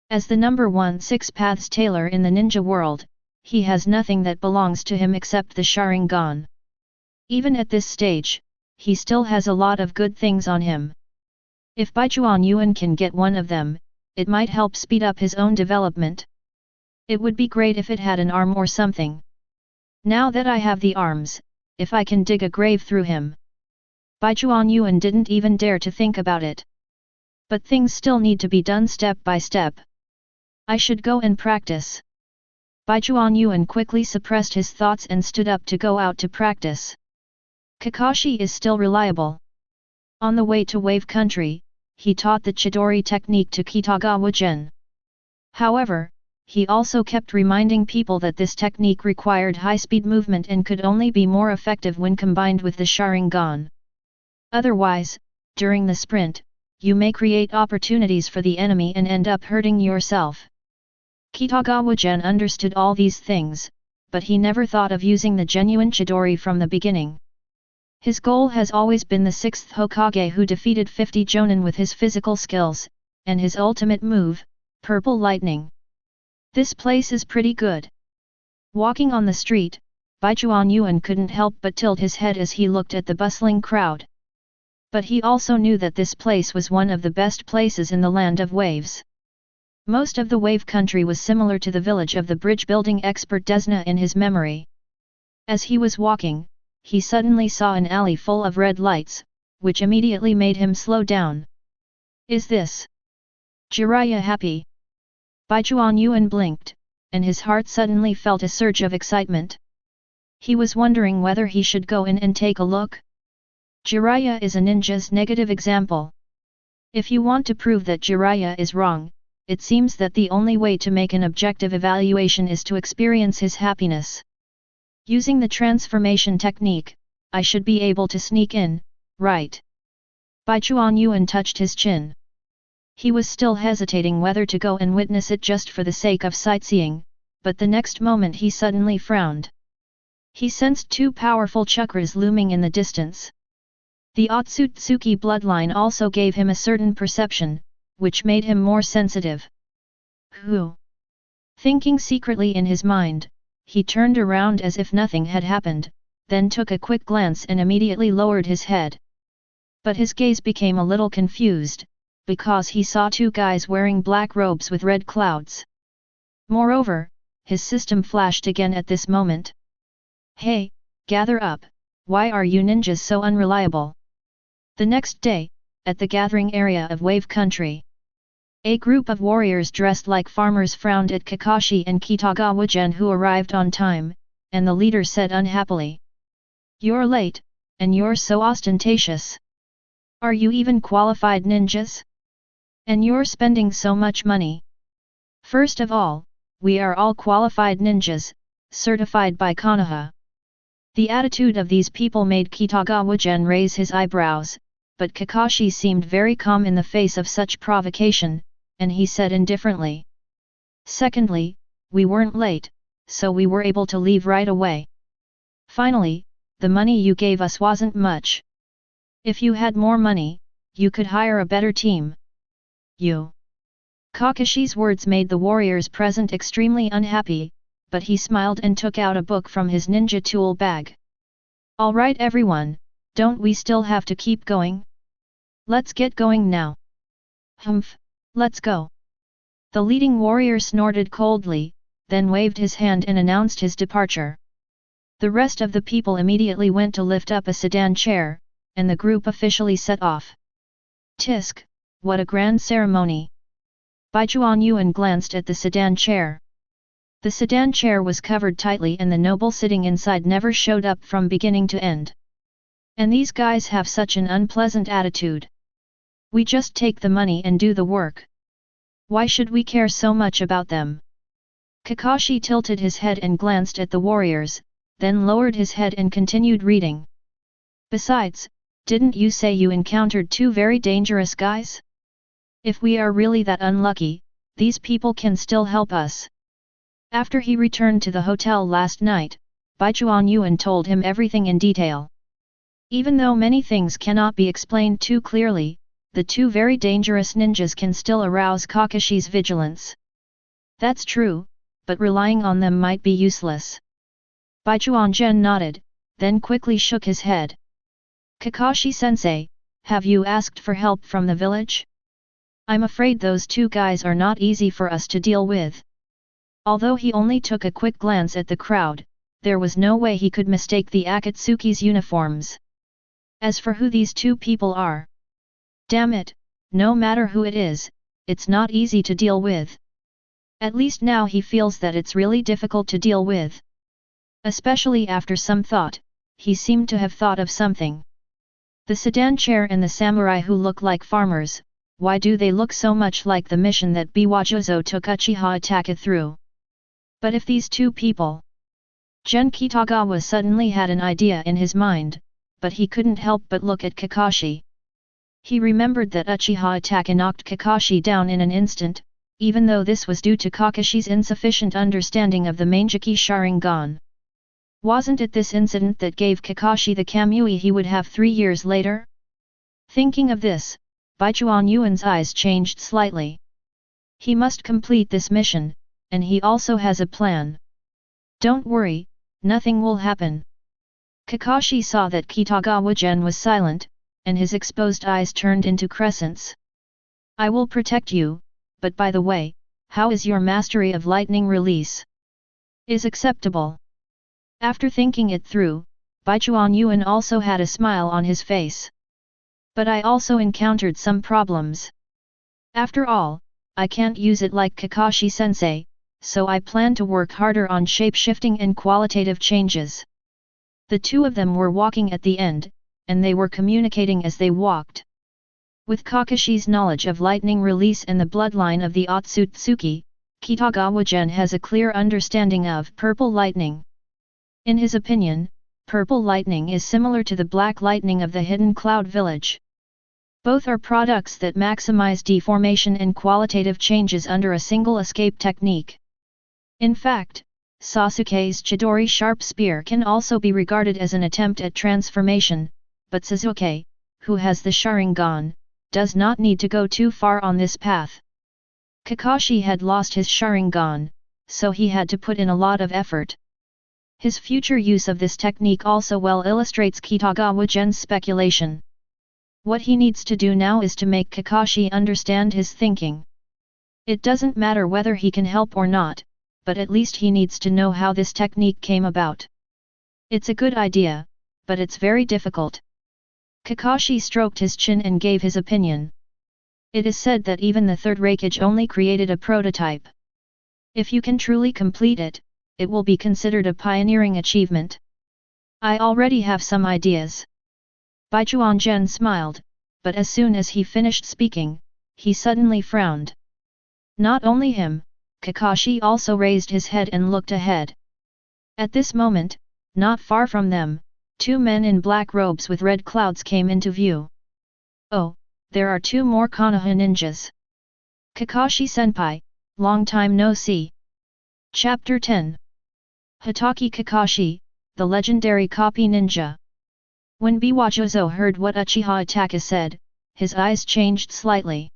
As the number 1 Six Paths tailor in the ninja world, he has nothing that belongs to him except the Sharingan. Even at this stage, he still has a lot of good things on him. If Baichuan Yuan can get one of them, it might help speed up his own development. It would be great if it had an arm or something. Now that I have the arms, if I can dig a grave through him. Baichuan Yuan didn't even dare to think about it. But things still need to be done step by step. I should go and practice. Baichuan Yuan quickly suppressed his thoughts and stood up to go out to practice. Kakashi is still reliable. On the way to Wave Country, he taught the Chidori technique to Kitagawa Gen. However, he also kept reminding people that this technique required high-speed movement and could only be more effective when combined with the Sharingan. Otherwise, during the sprint, you may create opportunities for the enemy and end up hurting yourself. Kitagawa Gen understood all these things, but he never thought of using the genuine Chidori from the beginning. His goal has always been the 6th Hokage who defeated 50 Jonin with his physical skills, and his ultimate move, Purple Lightning. This place is pretty good. Walking on the street, Baichuan Yuan couldn't help but tilt his head as he looked at the bustling crowd. But he also knew that this place was one of the best places in the land of waves. Most of the wave country was similar to the village of the bridge-building expert Desna in his memory. As he was walking, he suddenly saw an alley full of red lights, which immediately made him slow down. Is this Jiraiya happy? Baichuan Yuan blinked, and his heart suddenly felt a surge of excitement. He was wondering whether he should go in and take a look. Jiraiya is a ninja's negative example. If you want to prove that Jiraiya is wrong, it seems that the only way to make an objective evaluation is to experience his happiness. Using the transformation technique, I should be able to sneak in, right? Baichuan Yuan touched his chin. He was still hesitating whether to go and witness it just for the sake of sightseeing, but the next moment he suddenly frowned. He sensed 2 powerful chakras looming in the distance. The Otsutsuki bloodline also gave him a certain perception, which made him more sensitive. Who? Thinking secretly in his mind, he turned around as if nothing had happened, then took a quick glance and immediately lowered his head. But his gaze became a little confused, because he saw 2 guys wearing black robes with red clouds. Moreover, his system flashed again at this moment. Hey, gather up, why are you ninjas so unreliable? The next day, at the gathering area of Wave Country. A group of warriors dressed like farmers frowned at Kakashi and Kitagawa Gen who arrived on time, and the leader said unhappily. "You're late, and you're so ostentatious. Are you even qualified ninjas? And you're spending so much money. First of all, we are all qualified ninjas, certified by Konoha." The attitude of these people made Kitagawa Gen raise his eyebrows, but Kakashi seemed very calm in the face of such provocation, and he said indifferently. "Secondly, we weren't late, so we were able to leave right away. Finally, the money you gave us wasn't much. If you had more money, you could hire a better team. You." Kakashi's words made the warriors present extremely unhappy, but he smiled and took out a book from his ninja tool bag. "All right everyone, don't we still have to keep going? Let's get going now." "Humph, let's go." The leading warrior snorted coldly, then waved his hand and announced his departure. The rest of the people immediately went to lift up a sedan chair, and the group officially set off. Tisk, what a grand ceremony! Baijuan Yuan glanced at the sedan chair. The sedan chair was covered tightly and the noble sitting inside never showed up from beginning to end. And these guys have such an unpleasant attitude. We just take the money and do the work. Why should we care so much about them? Kakashi tilted his head and glanced at the warriors, then lowered his head and continued reading. Besides, didn't you say you encountered two very dangerous guys? If we are really that unlucky, these people can still help us. After he returned to the hotel last night, Baijuan Yuan told him everything in detail. Even though many things cannot be explained too clearly, the two very dangerous ninjas can still arouse Kakashi's vigilance. That's true, but relying on them might be useless. Baijuan Gen nodded, then quickly shook his head. Kakashi-sensei, have you asked for help from the village? I'm afraid those two guys are not easy for us to deal with. Although he only took a quick glance at the crowd, there was no way he could mistake the Akatsuki's uniforms. As for who these two people are, damn it, no matter who it is, it's not easy to deal with. At least now he feels that it's really difficult to deal with. Especially after some thought, he seemed to have thought of something. The sedan chair and the samurai who look like farmers, why do they look so much like the mission that Biwajuzo took Uchiha Ataka through? But if these two people... Gen Kitagawa suddenly had an idea in his mind, but he couldn't help but look at Kakashi. He remembered that Uchiha Ataka knocked Kakashi down in an instant, even though this was due to Kakashi's insufficient understanding of the Manjiki Sharingan. Wasn't it this incident that gave Kakashi the Kamui he would have 3 years later? Thinking of this, Baijuan Yuan's eyes changed slightly. He must complete this mission, and he also has a plan. Don't worry, nothing will happen. Kakashi saw that Kitagawa Gen was silent, and his exposed eyes turned into crescents. I will protect you, but by the way, how is your mastery of lightning release? Is acceptable. After thinking it through, Baijuan Yuan also had a smile on his face. But I also encountered some problems. After all, I can't use it like Kakashi-sensei, so I plan to work harder on shape-shifting and qualitative changes. The two of them were walking at the end, and they were communicating as they walked. With Kakashi's knowledge of lightning release and the bloodline of the Otsutsuki, Kitagawa Gen has a clear understanding of purple lightning. In his opinion, purple lightning is similar to the black lightning of the hidden cloud village. Both are products that maximize deformation and qualitative changes under a single escape technique. In fact, Sasuke's Chidori sharp spear can also be regarded as an attempt at transformation, but Sasuke, who has the Sharingan, does not need to go too far on this path. Kakashi had lost his Sharingan, so he had to put in a lot of effort. His future use of this technique also well illustrates Kitagawa Gen's speculation. What he needs to do now is to make Kakashi understand his thinking. It doesn't matter whether he can help or not, but at least he needs to know how this technique came about. It's a good idea, but it's very difficult. Kakashi stroked his chin and gave his opinion. It is said that even the third Raikage only created a prototype. If you can truly complete it, it will be considered a pioneering achievement. I already have some ideas. Baichuan Gen smiled, but as soon as he finished speaking, he suddenly frowned. Not only him, Kakashi also raised his head and looked ahead. At this moment, not far from them, two men in black robes with red clouds came into view. Oh, there are two more Konoha ninjas. Kakashi-senpai, long time no see. Chapter 10. Hitoki Kakashi, the legendary copy ninja. When Biwajozo heard what Uchiha Itachi said, his eyes changed slightly.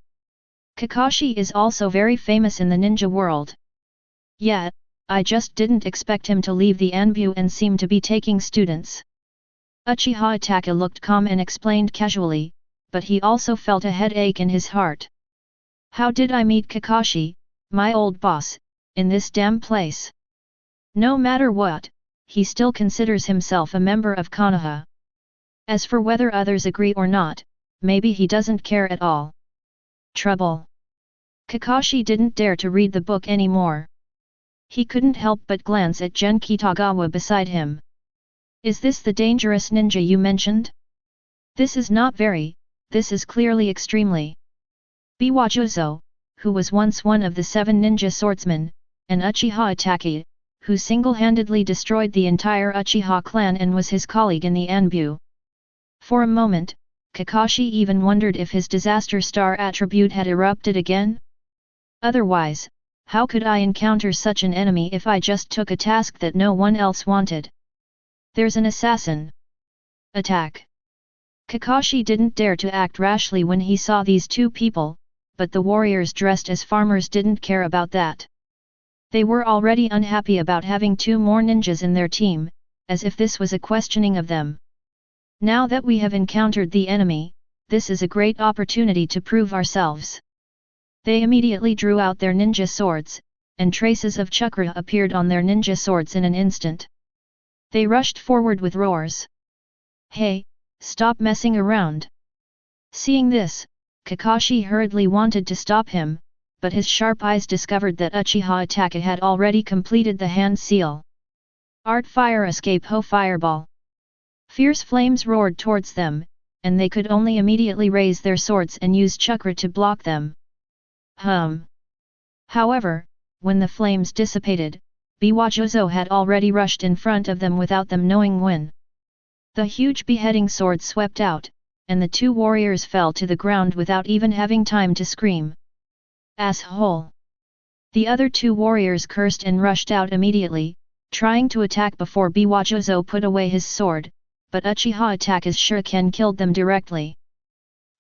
Kakashi is also very famous in the ninja world. Yet, I just didn't expect him to leave the Anbu and seem to be taking students. Uchiha Itachi looked calm and explained casually, but he also felt a headache in his heart. How did I meet Kakashi, my old boss, in this damn place? No matter what, he still considers himself a member of Konoha. As for whether others agree or not, maybe he doesn't care at all. Trouble. Kakashi didn't dare to read the book anymore. He couldn't help but glance at Gen Kitagawa beside him. Is this the dangerous ninja you mentioned? This is not very, this is clearly extremely. Biwajozo, who was once one of the 7 ninja swordsmen, and Uchiha Itachi, who single-handedly destroyed the entire Uchiha clan and was his colleague in the Anbu. For a moment, Kakashi even wondered if his disaster star attribute had erupted again. Otherwise, how could I encounter such an enemy if I just took a task that no one else wanted? There's an assassin. Attack! Kakashi didn't dare to act rashly when he saw these two people, but the warriors dressed as farmers didn't care about that. They were already unhappy about having 2 more ninjas in their team, as if this was a questioning of them. Now that we have encountered the enemy, this is a great opportunity to prove ourselves. They immediately drew out their ninja swords, and traces of chakra appeared on their ninja swords in an instant. They rushed forward with roars. Hey, stop messing around! Seeing this, Kakashi hurriedly wanted to stop him, but his sharp eyes discovered that Uchiha Itachi had already completed the hand seal. Art Fire Escape Ho Fireball! Fierce flames roared towards them, and they could only immediately raise their swords and use chakra to block them. However, when the flames dissipated, Biwajozo had already rushed in front of them without them knowing when. The huge beheading sword swept out, and the 2 warriors fell to the ground without even having time to scream. Asshole! The other 2 warriors cursed and rushed out immediately, trying to attack before Biwajozo put away his sword, but Uchiha Itachi's shuriken killed them directly.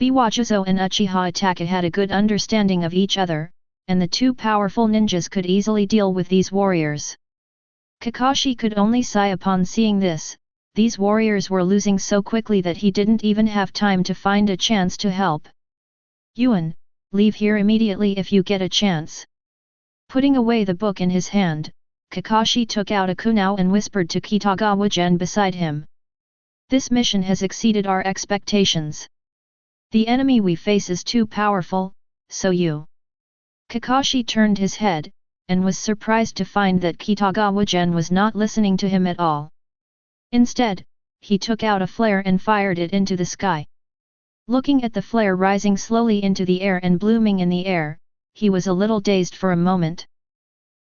Biwajozo and Uchiha Itachi had a good understanding of each other, and the 2 powerful ninjas could easily deal with these warriors. Kakashi could only sigh upon seeing this. These warriors were losing so quickly that he didn't even have time to find a chance to help. Yuan, leave here immediately if you get a chance. Putting away the book in his hand, Kakashi took out a kunao and whispered to Kitagawa Gen beside him. This mission has exceeded our expectations. The enemy we face is too powerful, so you. Kakashi turned his head, and was surprised to find that Kitagawa Gen was not listening to him at all. Instead, he took out a flare and fired it into the sky. Looking at the flare rising slowly into the air and blooming in the air, he was a little dazed for a moment.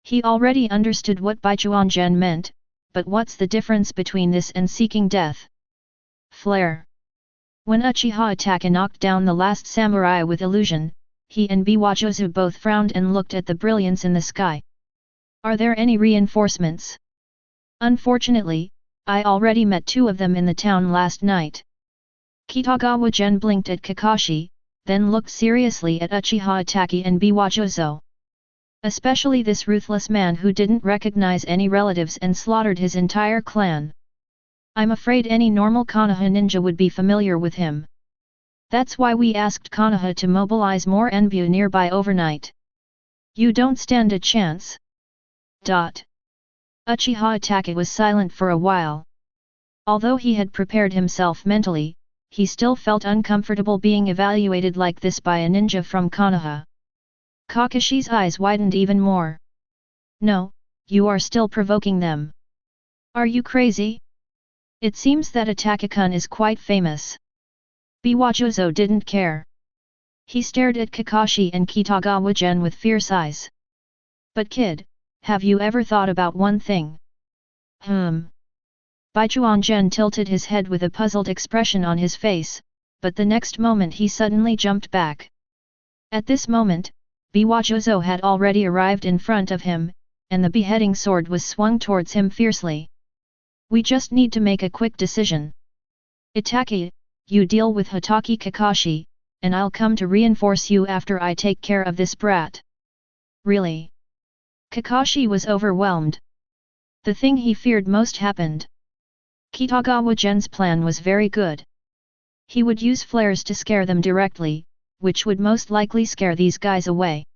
He already understood what Baichuan Gen meant, but what's the difference between this and seeking death? Flare. When Uchiha Itachi knocked down the last samurai with illusion, he and Biwajozo both frowned and looked at the brilliance in the sky. Are there any reinforcements? Unfortunately, I already met 2 of them in the town last night. Kitagawa Gen blinked at Kakashi, then looked seriously at Uchiha Itachi and Biwajozo. Especially this ruthless man who didn't recognize any relatives and slaughtered his entire clan. I'm afraid any normal Konoha ninja would be familiar with him. That's why we asked Konoha to mobilize more Anbu nearby overnight. You don't stand a chance. Uchiha Itachi was silent for a while. Although he had prepared himself mentally, he still felt uncomfortable being evaluated like this by a ninja from Konoha. Kakashi's eyes widened even more. No, you are still provoking them. Are you crazy? It seems that Atakakun is quite famous. Biwajozo didn't care. He stared at Kakashi and Kitagawa Gen with fierce eyes. But kid, have you ever thought about one thing? Bijuan Gen tilted his head with a puzzled expression on his face, but the next moment he suddenly jumped back. At this moment, Biwajozo had already arrived in front of him, and the beheading sword was swung towards him fiercely. We just need to make a quick decision. Itaki, you deal with Hatake Kakashi, and I'll come to reinforce you after I take care of this brat. Really? Kakashi was overwhelmed. The thing he feared most happened. Kitagawa Gen's plan was very good. He would use flares to scare them directly, which would most likely scare these guys away.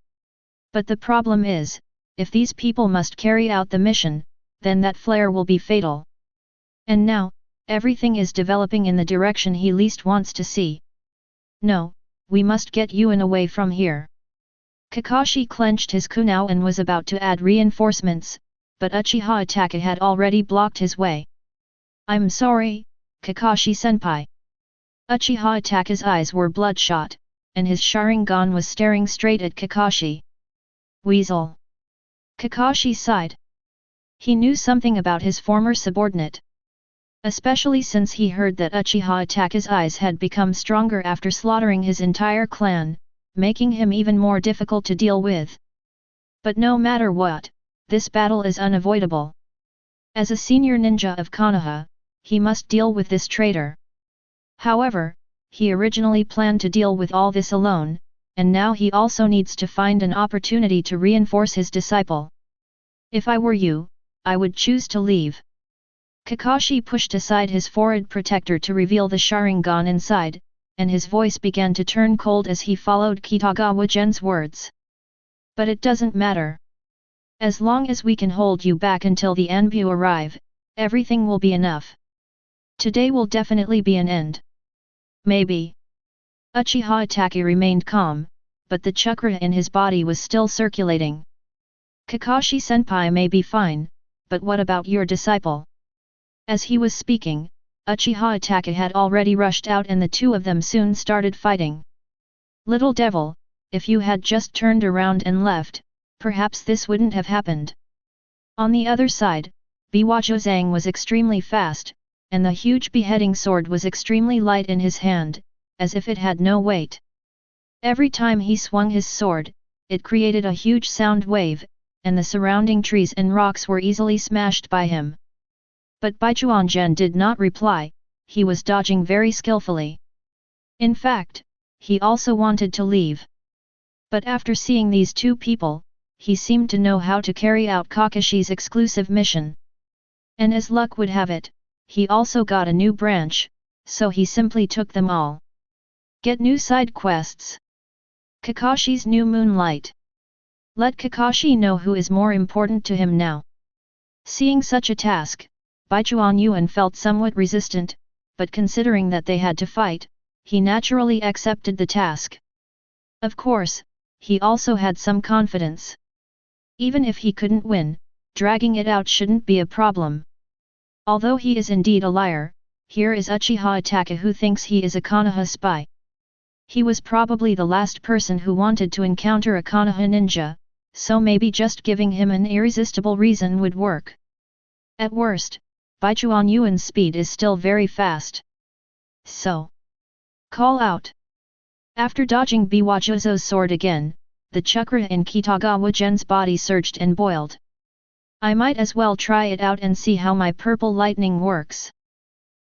But the problem is, if these people must carry out the mission, then that flare will be fatal. And now, everything is developing in the direction he least wants to see. No, we must get Yuan away from here. Kakashi clenched his kunao and was about to add reinforcements, but Uchiha Itaka had already blocked his way. I'm sorry, Kakashi-senpai. Uchiha Itaka's eyes were bloodshot, and his Sharingan was staring straight at Kakashi. Weasel. Kakashi sighed. He knew something about his former subordinate. Especially since he heard that Uchiha Itaka's eyes had become stronger after slaughtering his entire clan, making him even more difficult to deal with. But no matter what, this battle is unavoidable. As a senior ninja of Konoha, he must deal with this traitor. However, he originally planned to deal with all this alone, and now he also needs to find an opportunity to reinforce his disciple. If I were you, I would choose to leave. Kakashi pushed aside his forehead protector to reveal the Sharingan inside, and his voice began to turn cold as he followed Kitagawa Gen's words. But it doesn't matter. As long as we can hold you back until the Anbu arrive, everything will be enough. Today will definitely be an end. Maybe. Uchiha Itaka remained calm, but the chakra in his body was still circulating. Kakashi-senpai may be fine, but what about your disciple? As he was speaking, Uchiha Itaka had already rushed out and the two of them soon started fighting. Little devil, if you had just turned around and left, perhaps this wouldn't have happened. On the other side, Biwajozang was extremely fast, and the huge beheading sword was extremely light in his hand, as if it had no weight. Every time he swung his sword, it created a huge sound wave, and the surrounding trees and rocks were easily smashed by him. But Bijuan Gen did not reply, he was dodging very skillfully. In fact, he also wanted to leave. But after seeing these two people, he seemed to know how to carry out Kakashi's exclusive mission. And as luck would have it, he also got a new branch, so he simply took them all. Get new side quests. Kakashi's new moonlight. Let Kakashi know who is more important to him now. Seeing such a task, Baichuan Yuan felt somewhat resistant, but considering that they had to fight, he naturally accepted the task. Of course, he also had some confidence. Even if he couldn't win, dragging it out shouldn't be a problem. Although he is indeed a liar, here is Uchiha Itaka who thinks he is a Konoha spy. He was probably the last person who wanted to encounter a Konoha ninja, so maybe just giving him an irresistible reason would work. At worst, Baichuan Yuan's speed is still very fast. So, call out. After dodging Biwajozo's sword again, the chakra in Kitagawa Gen's body surged and boiled. I might as well try it out and see how my purple lightning works.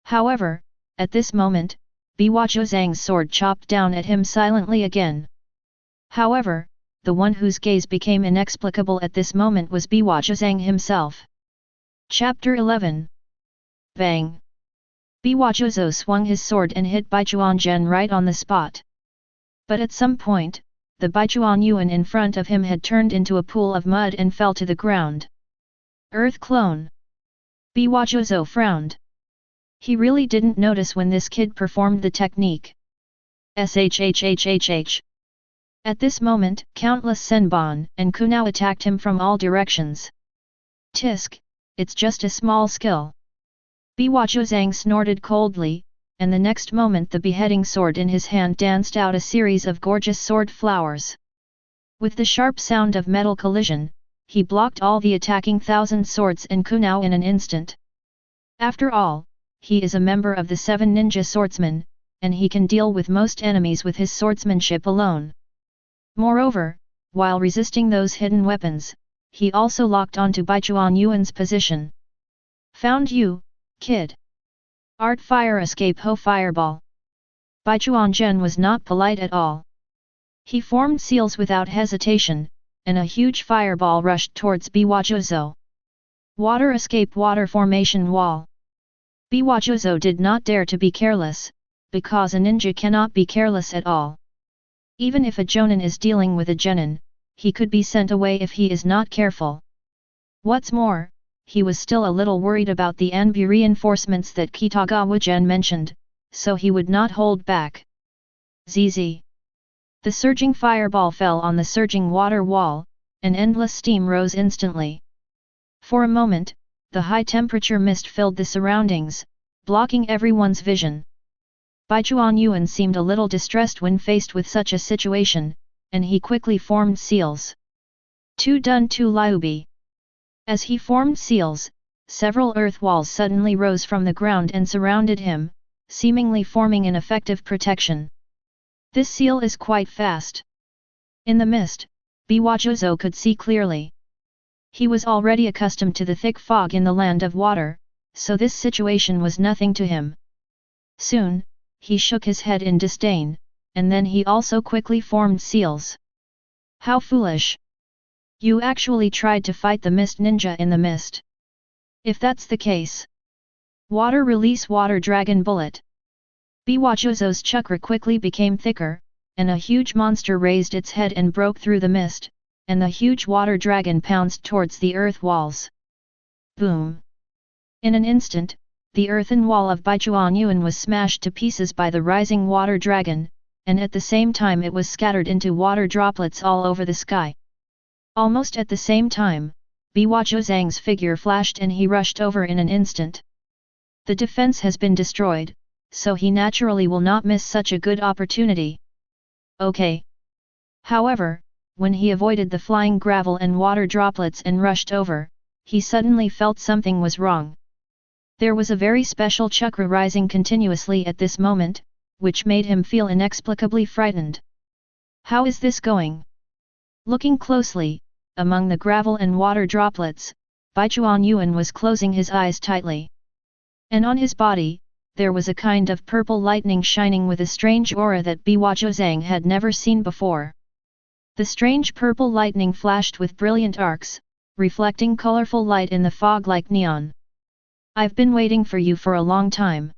However, at this moment, Biwajozang's sword chopped down at him silently again. However, the one whose gaze became inexplicable at this moment was Biwajozang himself. Chapter 11. Bang! Biwajozo swung his sword and hit Baichuan Gen right on the spot. But at some point, the Baichuan Yuan in front of him had turned into a pool of mud and fell to the ground. Earth clone! Biwajozo frowned. He really didn't notice when this kid performed the technique. Shhhhh. At this moment, countless senbon and kunao attacked him from all directions. Tisk, it's just a small skill. Biwachuzang snorted coldly, and the next moment the beheading sword in his hand danced out a series of gorgeous sword flowers. With the sharp sound of metal collision, he blocked all the attacking thousand swords and kunao in an instant. After all, he is a member of the 7 ninja swordsmen, and he can deal with most enemies with his swordsmanship alone. Moreover, while resisting those hidden weapons, he also locked onto Baichuan Yuan's position. Found you, kid. Art fire escape ho fireball. Baichuan Gen was not polite at all. He formed seals without hesitation, and a huge fireball rushed towards Biwajuzo. Water escape water formation wall. Biwajuzo did not dare to be careless, because a ninja cannot be careless at all. Even if a jonin is dealing with a genin, he could be sent away if he is not careful. What's more, he was still a little worried about the Anbu reinforcements that Kitagawa Gen mentioned, so he would not hold back. ZZ. The surging fireball fell on the surging water wall, and endless steam rose instantly. For a moment, the high-temperature mist filled the surroundings, blocking everyone's vision. Baichuan Yuan seemed a little distressed when faced with such a situation, and he quickly formed seals. Tu dun tu liubi. As he formed seals, several earth walls suddenly rose from the ground and surrounded him, seemingly forming an effective protection. This seal is quite fast. In the mist, Biwajuzo could see clearly. He was already accustomed to the thick fog in the land of water, so this situation was nothing to him. Soon, he shook his head in disdain, and then he also quickly formed seals. How foolish! You actually tried to fight the mist ninja in the mist. If that's the case. Water release water dragon bullet. Biwajuzo's chakra quickly became thicker, and a huge monster raised its head and broke through the mist, and the huge water dragon pounced towards the earth walls. Boom! In an instant, the earthen wall of Baichuan Yuan was smashed to pieces by the rising water dragon, and at the same time it was scattered into water droplets all over the sky. Almost at the same time, Biwachuzang's figure flashed and he rushed over in an instant. The defense has been destroyed, so he naturally will not miss such a good opportunity. Okay. However, when he avoided the flying gravel and water droplets and rushed over, he suddenly felt something was wrong. There was a very special chakra rising continuously at this moment, which made him feel inexplicably frightened. How is this going? Looking closely, among the gravel and water droplets, Baichuan Yuan was closing his eyes tightly. And on his body, there was a kind of purple lightning shining with a strange aura that Biwachuzang had never seen before. The strange purple lightning flashed with brilliant arcs, reflecting colorful light in the fog like neon. I've been waiting for you for a long time.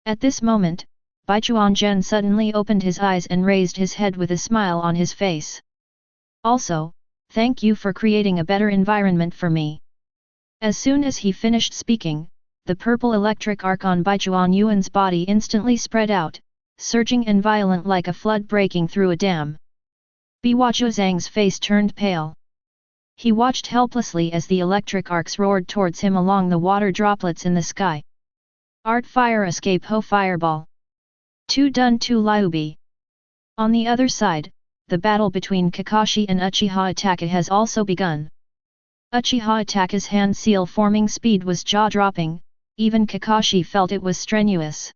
At this moment, Baichuan Gen suddenly opened his eyes and raised his head with a smile on his face. Also, thank you for creating a better environment for me. As soon as he finished speaking, the purple electric arc on Baichuan Yuan's body instantly spread out, surging and violent like a flood breaking through a dam. Biwachuzang's face turned pale. He watched helplessly as the electric arcs roared towards him along the water droplets in the sky. Art fire escape ho fireball. Tu dun tu liubi. On the other side, the battle between Kakashi and Uchiha Itachi has also begun. Uchiha Itachi's hand seal forming speed was jaw-dropping, even Kakashi felt it was strenuous.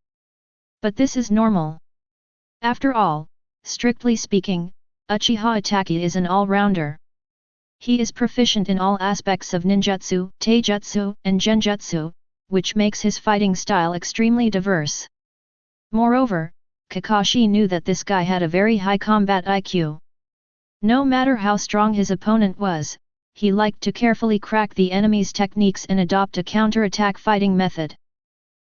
But this is normal. After all, strictly speaking, Uchiha Itachi is an all-rounder. He is proficient in all aspects of ninjutsu, taijutsu, and genjutsu, which makes his fighting style extremely diverse. Moreover, Kakashi knew that this guy had a very high combat IQ. No matter how strong his opponent was, he liked to carefully crack the enemy's techniques and adopt a counter-attack fighting method.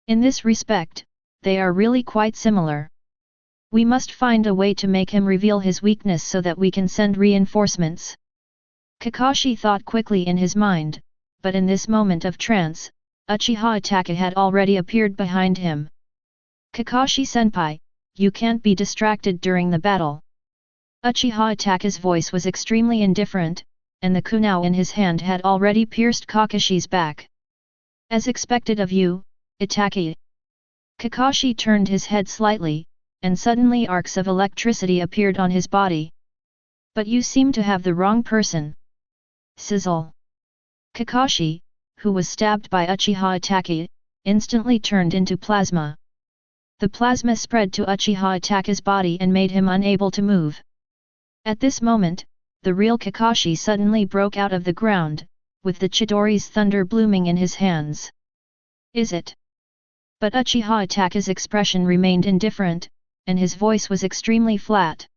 In this respect, they are really quite similar. We must find a way to make him reveal his weakness so that we can send reinforcements. Kakashi thought quickly in his mind, but in this moment of trance, Uchiha Itachi had already appeared behind him. "Kakashi-senpai, you can't be distracted during the battle." Uchiha Itachi's voice was extremely indifferent, and the kunai in his hand had already pierced Kakashi's back. "As expected of you, Itachi." Kakashi turned his head slightly, and suddenly arcs of electricity appeared on his body. "But you seem to have the wrong person." Sizzle. Kakashi, who was stabbed by Uchiha Itachi, instantly turned into plasma. The plasma spread to Uchiha Itachi's body and made him unable to move. At this moment, the real Kakashi suddenly broke out of the ground, with the Chidori's thunder blooming in his hands. "Is it?" But Uchiha Itachi's expression remained indifferent, and his voice was extremely flat.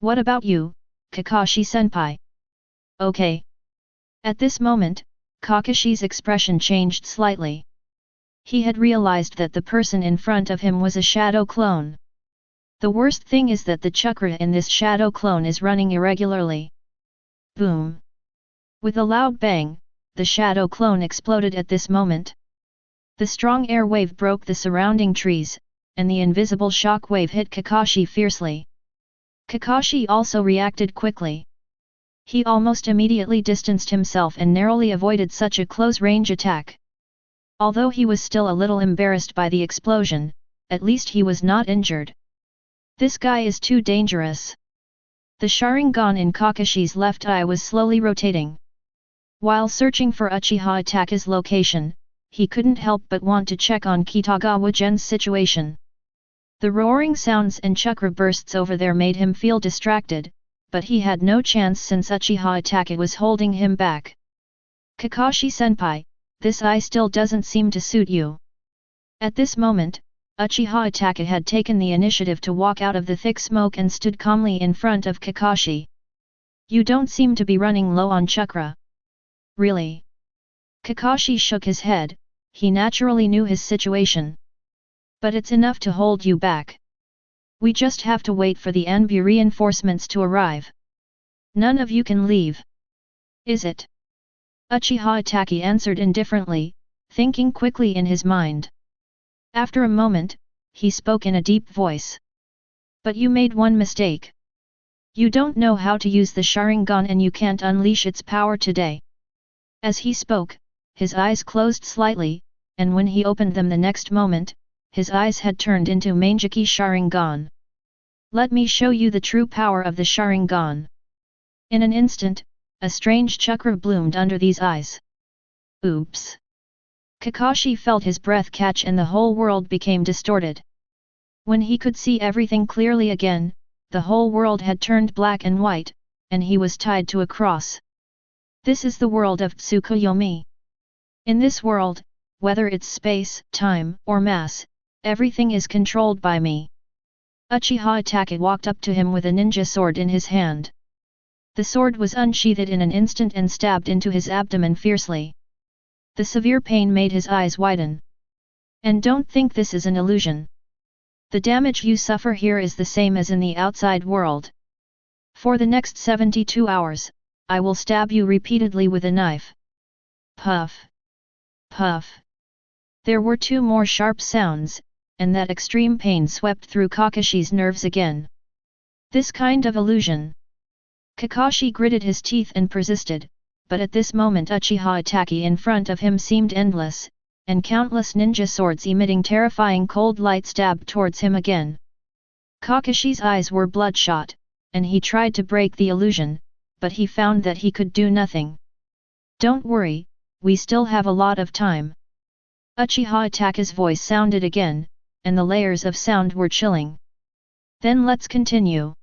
"What about you, Kakashi-senpai?" "Okay." At this moment, Kakashi's expression changed slightly. He had realized that the person in front of him was a shadow clone. The worst thing is that the chakra in this shadow clone is running irregularly. Boom! With a loud bang, the shadow clone exploded at this moment. The strong air wave broke the surrounding trees, and the invisible shock wave hit Kakashi fiercely. Kakashi also reacted quickly. He almost immediately distanced himself and narrowly avoided such a close-range attack. Although he was still a little embarrassed by the explosion, at least he was not injured. This guy is too dangerous. The Sharingan in Kakashi's left eye was slowly rotating. While searching for Uchiha Itachi's location, he couldn't help but want to check on Kitagawa Gen's situation. The roaring sounds and chakra bursts over there made him feel distracted, but he had no chance since Uchiha Itachi was holding him back. "Kakashi-senpai, this eye still doesn't seem to suit you." At this moment, Uchiha Itachi had taken the initiative to walk out of the thick smoke and stood calmly in front of Kakashi. "You don't seem to be running low on chakra." "Really?" Kakashi shook his head. He naturally knew his situation. "But it's enough to hold you back. We just have to wait for the Anbu reinforcements to arrive. None of you can leave." "Is it?" Uchiha Itachi answered indifferently, thinking quickly in his mind. After a moment, he spoke in a deep voice. "But you made one mistake. You don't know how to use the Sharingan and you can't unleash its power today." As he spoke, his eyes closed slightly, and when he opened them the next moment, his eyes had turned into Manjiki Sharingan. "Let me show you the true power of the Sharingan." In an instant, a strange chakra bloomed under these eyes. Oops! Kakashi felt his breath catch and the whole world became distorted. When he could see everything clearly again, the whole world had turned black and white, and he was tied to a cross. This is the world of Tsukuyomi. In this world, whether it's space, time, or mass, everything is controlled by me. Uchiha Itachi walked up to him with a ninja sword in his hand. The sword was unsheathed in an instant and stabbed into his abdomen fiercely. The severe pain made his eyes widen. "And don't think this is an illusion. The damage you suffer here is the same as in the outside world. For the next 72 hours, I will stab you repeatedly with a knife." Puff! Puff! There were two more sharp sounds, and that extreme pain swept through Kakashi's nerves again. This kind of illusion. Kakashi gritted his teeth and persisted, but at this moment Uchiha Itachi in front of him seemed endless, and countless ninja swords emitting terrifying cold light stabbed towards him again. Kakashi's eyes were bloodshot, and he tried to break the illusion, but he found that he could do nothing. "Don't worry, we still have a lot of time." Uchiha Itachi's voice sounded again, and the layers of sound were chilling. "Then let's continue."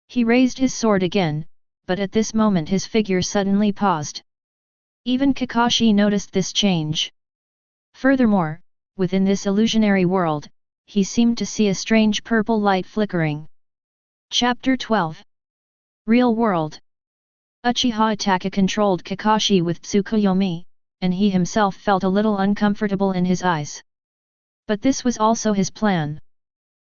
He raised his sword again, but at this moment his figure suddenly paused. Even Kakashi noticed this change. Furthermore, within this illusionary world, he seemed to see a strange purple light flickering. Chapter 12. Real World. Uchiha Itachi controlled Kakashi with Tsukuyomi, and he himself felt a little uncomfortable in his eyes. But this was also his plan.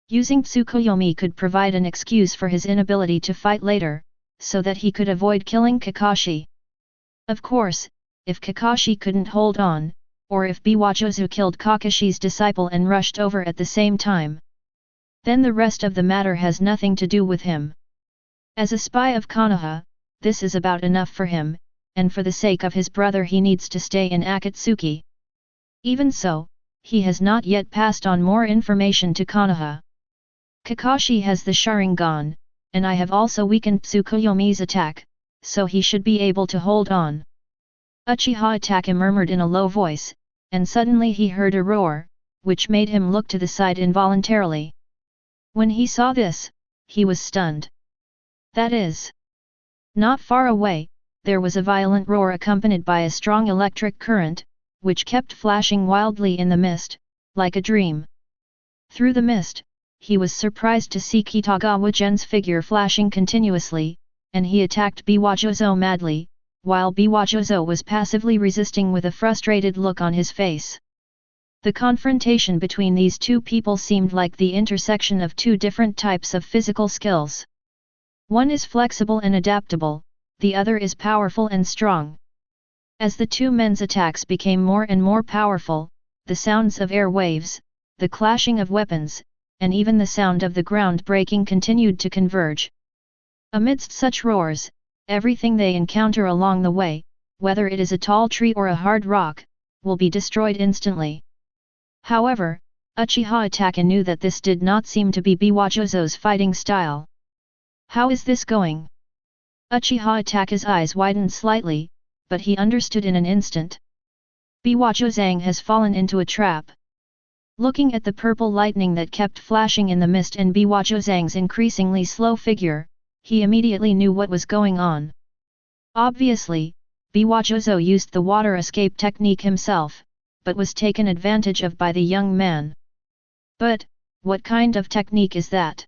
Using Tsukuyomi could provide an excuse for his inability to fight later, so that he could avoid killing Kakashi. Of course, if Kakashi couldn't hold on, or if Biwajozu killed Kakashi's disciple and rushed over at the same time. Then the rest of the matter has nothing to do with him. As a spy of Konoha, this is about enough for him, and for the sake of his brother he needs to stay in Akatsuki. Even so, he has not yet passed on more information to Konoha. Kakashi has the Sharingan, and I have also weakened Tsukuyomi's attack, so he should be able to hold on. Uchiha Itachi murmured in a low voice, and suddenly he heard a roar, which made him look to the side involuntarily. When he saw this, he was stunned. That is, not far away, there was a violent roar accompanied by a strong electric current, which kept flashing wildly in the mist, like a dream. Through the mist, he was surprised to see Kitagawa Gen's figure flashing continuously, and he attacked Biwajozu madly, while Biwajozu was passively resisting with a frustrated look on his face. The confrontation between these two people seemed like the intersection of two different types of physical skills. One is flexible and adaptable, the other is powerful and strong. As the two men's attacks became more and more powerful, the sounds of air waves, the clashing of weapons, and even the sound of the ground breaking continued to converge. Amidst such roars, everything they encounter along the way, whether it is a tall tree or a hard rock, will be destroyed instantly. However, Uchiha Itachi knew that this did not seem to be Biwajozu's fighting style. How is this going? Uchiha Itachi's eyes widened slightly, but he understood in an instant. Biwajozu has fallen into a trap. Looking at the purple lightning that kept flashing in the mist and Biwajozu's increasingly slow figure, he immediately knew what was going on. Obviously, Biwajozu used the water escape technique himself, but was taken advantage of by the young man. But, what kind of technique is that?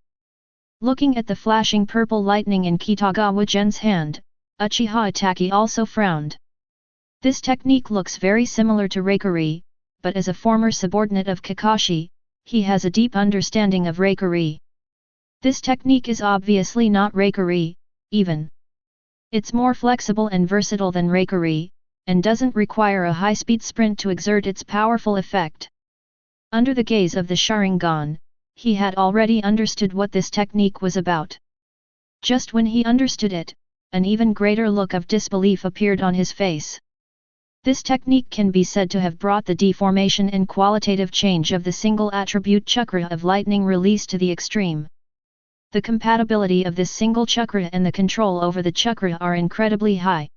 Looking at the flashing purple lightning in Kitagawa Gen's hand, Uchiha Itachi also frowned. This technique looks very similar to Reikiri, but as a former subordinate of Kakashi, he has a deep understanding of Reikiri. This technique is obviously not Reikiri, even. It's more flexible and versatile than Reikiri, and doesn't require a high-speed sprint to exert its powerful effect. Under the gaze of the Sharingan, he had already understood what this technique was about. Just when he understood it, an even greater look of disbelief appeared on his face. This technique can be said to have brought the deformation and qualitative change of the single attribute chakra of lightning release to the extreme. The compatibility of this single chakra and the control over the chakra are incredibly high.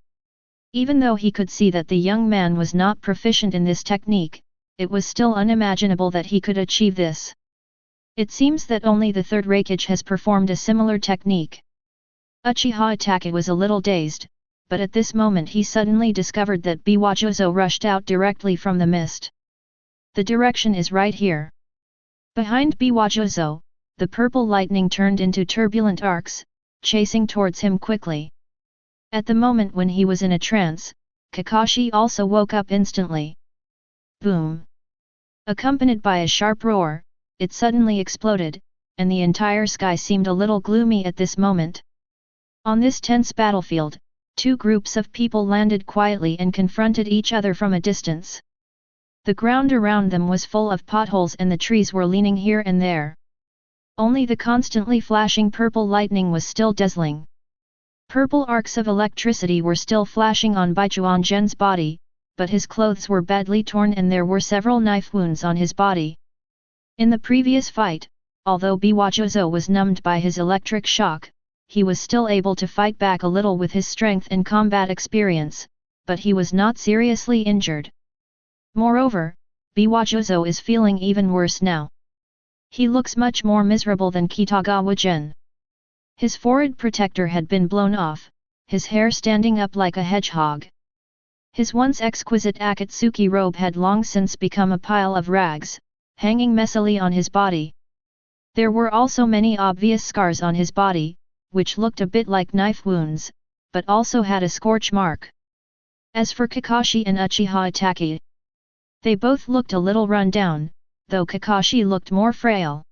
Even though he could see that the young man was not proficient in this technique, it was still unimaginable that he could achieve this. It seems that only the third Raikage has performed a similar technique. Uchiha Itachi was a little dazed, but at this moment he suddenly discovered that Biwajozu rushed out directly from the mist. The direction is right here. Behind Biwajozu, the purple lightning turned into turbulent arcs, chasing towards him quickly. At the moment when he was in a trance, Kakashi also woke up instantly. Boom! Accompanied by a sharp roar, it suddenly exploded, and the entire sky seemed a little gloomy at this moment. On this tense battlefield, two groups of people landed quietly and confronted each other from a distance. The ground around them was full of potholes and the trees were leaning here and there. Only the constantly flashing purple lightning was still dazzling. Purple arcs of electricity were still flashing on Biwajozu Gen's body, but his clothes were badly torn and there were several knife wounds on his body. In the previous fight, although Biwajozu was numbed by his electric shock, he was still able to fight back a little with his strength and combat experience, but he was not seriously injured. Moreover, Biwajozu is feeling even worse now. He looks much more miserable than Kitagawa Gen. His forehead protector had been blown off, his hair standing up like a hedgehog. His once exquisite Akatsuki robe had long since become a pile of rags, hanging messily on his body. There were also many obvious scars on his body, which looked a bit like knife wounds, but also had a scorch mark. As for Kakashi and Uchiha Itachi, they both looked a little run down, though Kakashi looked more frail.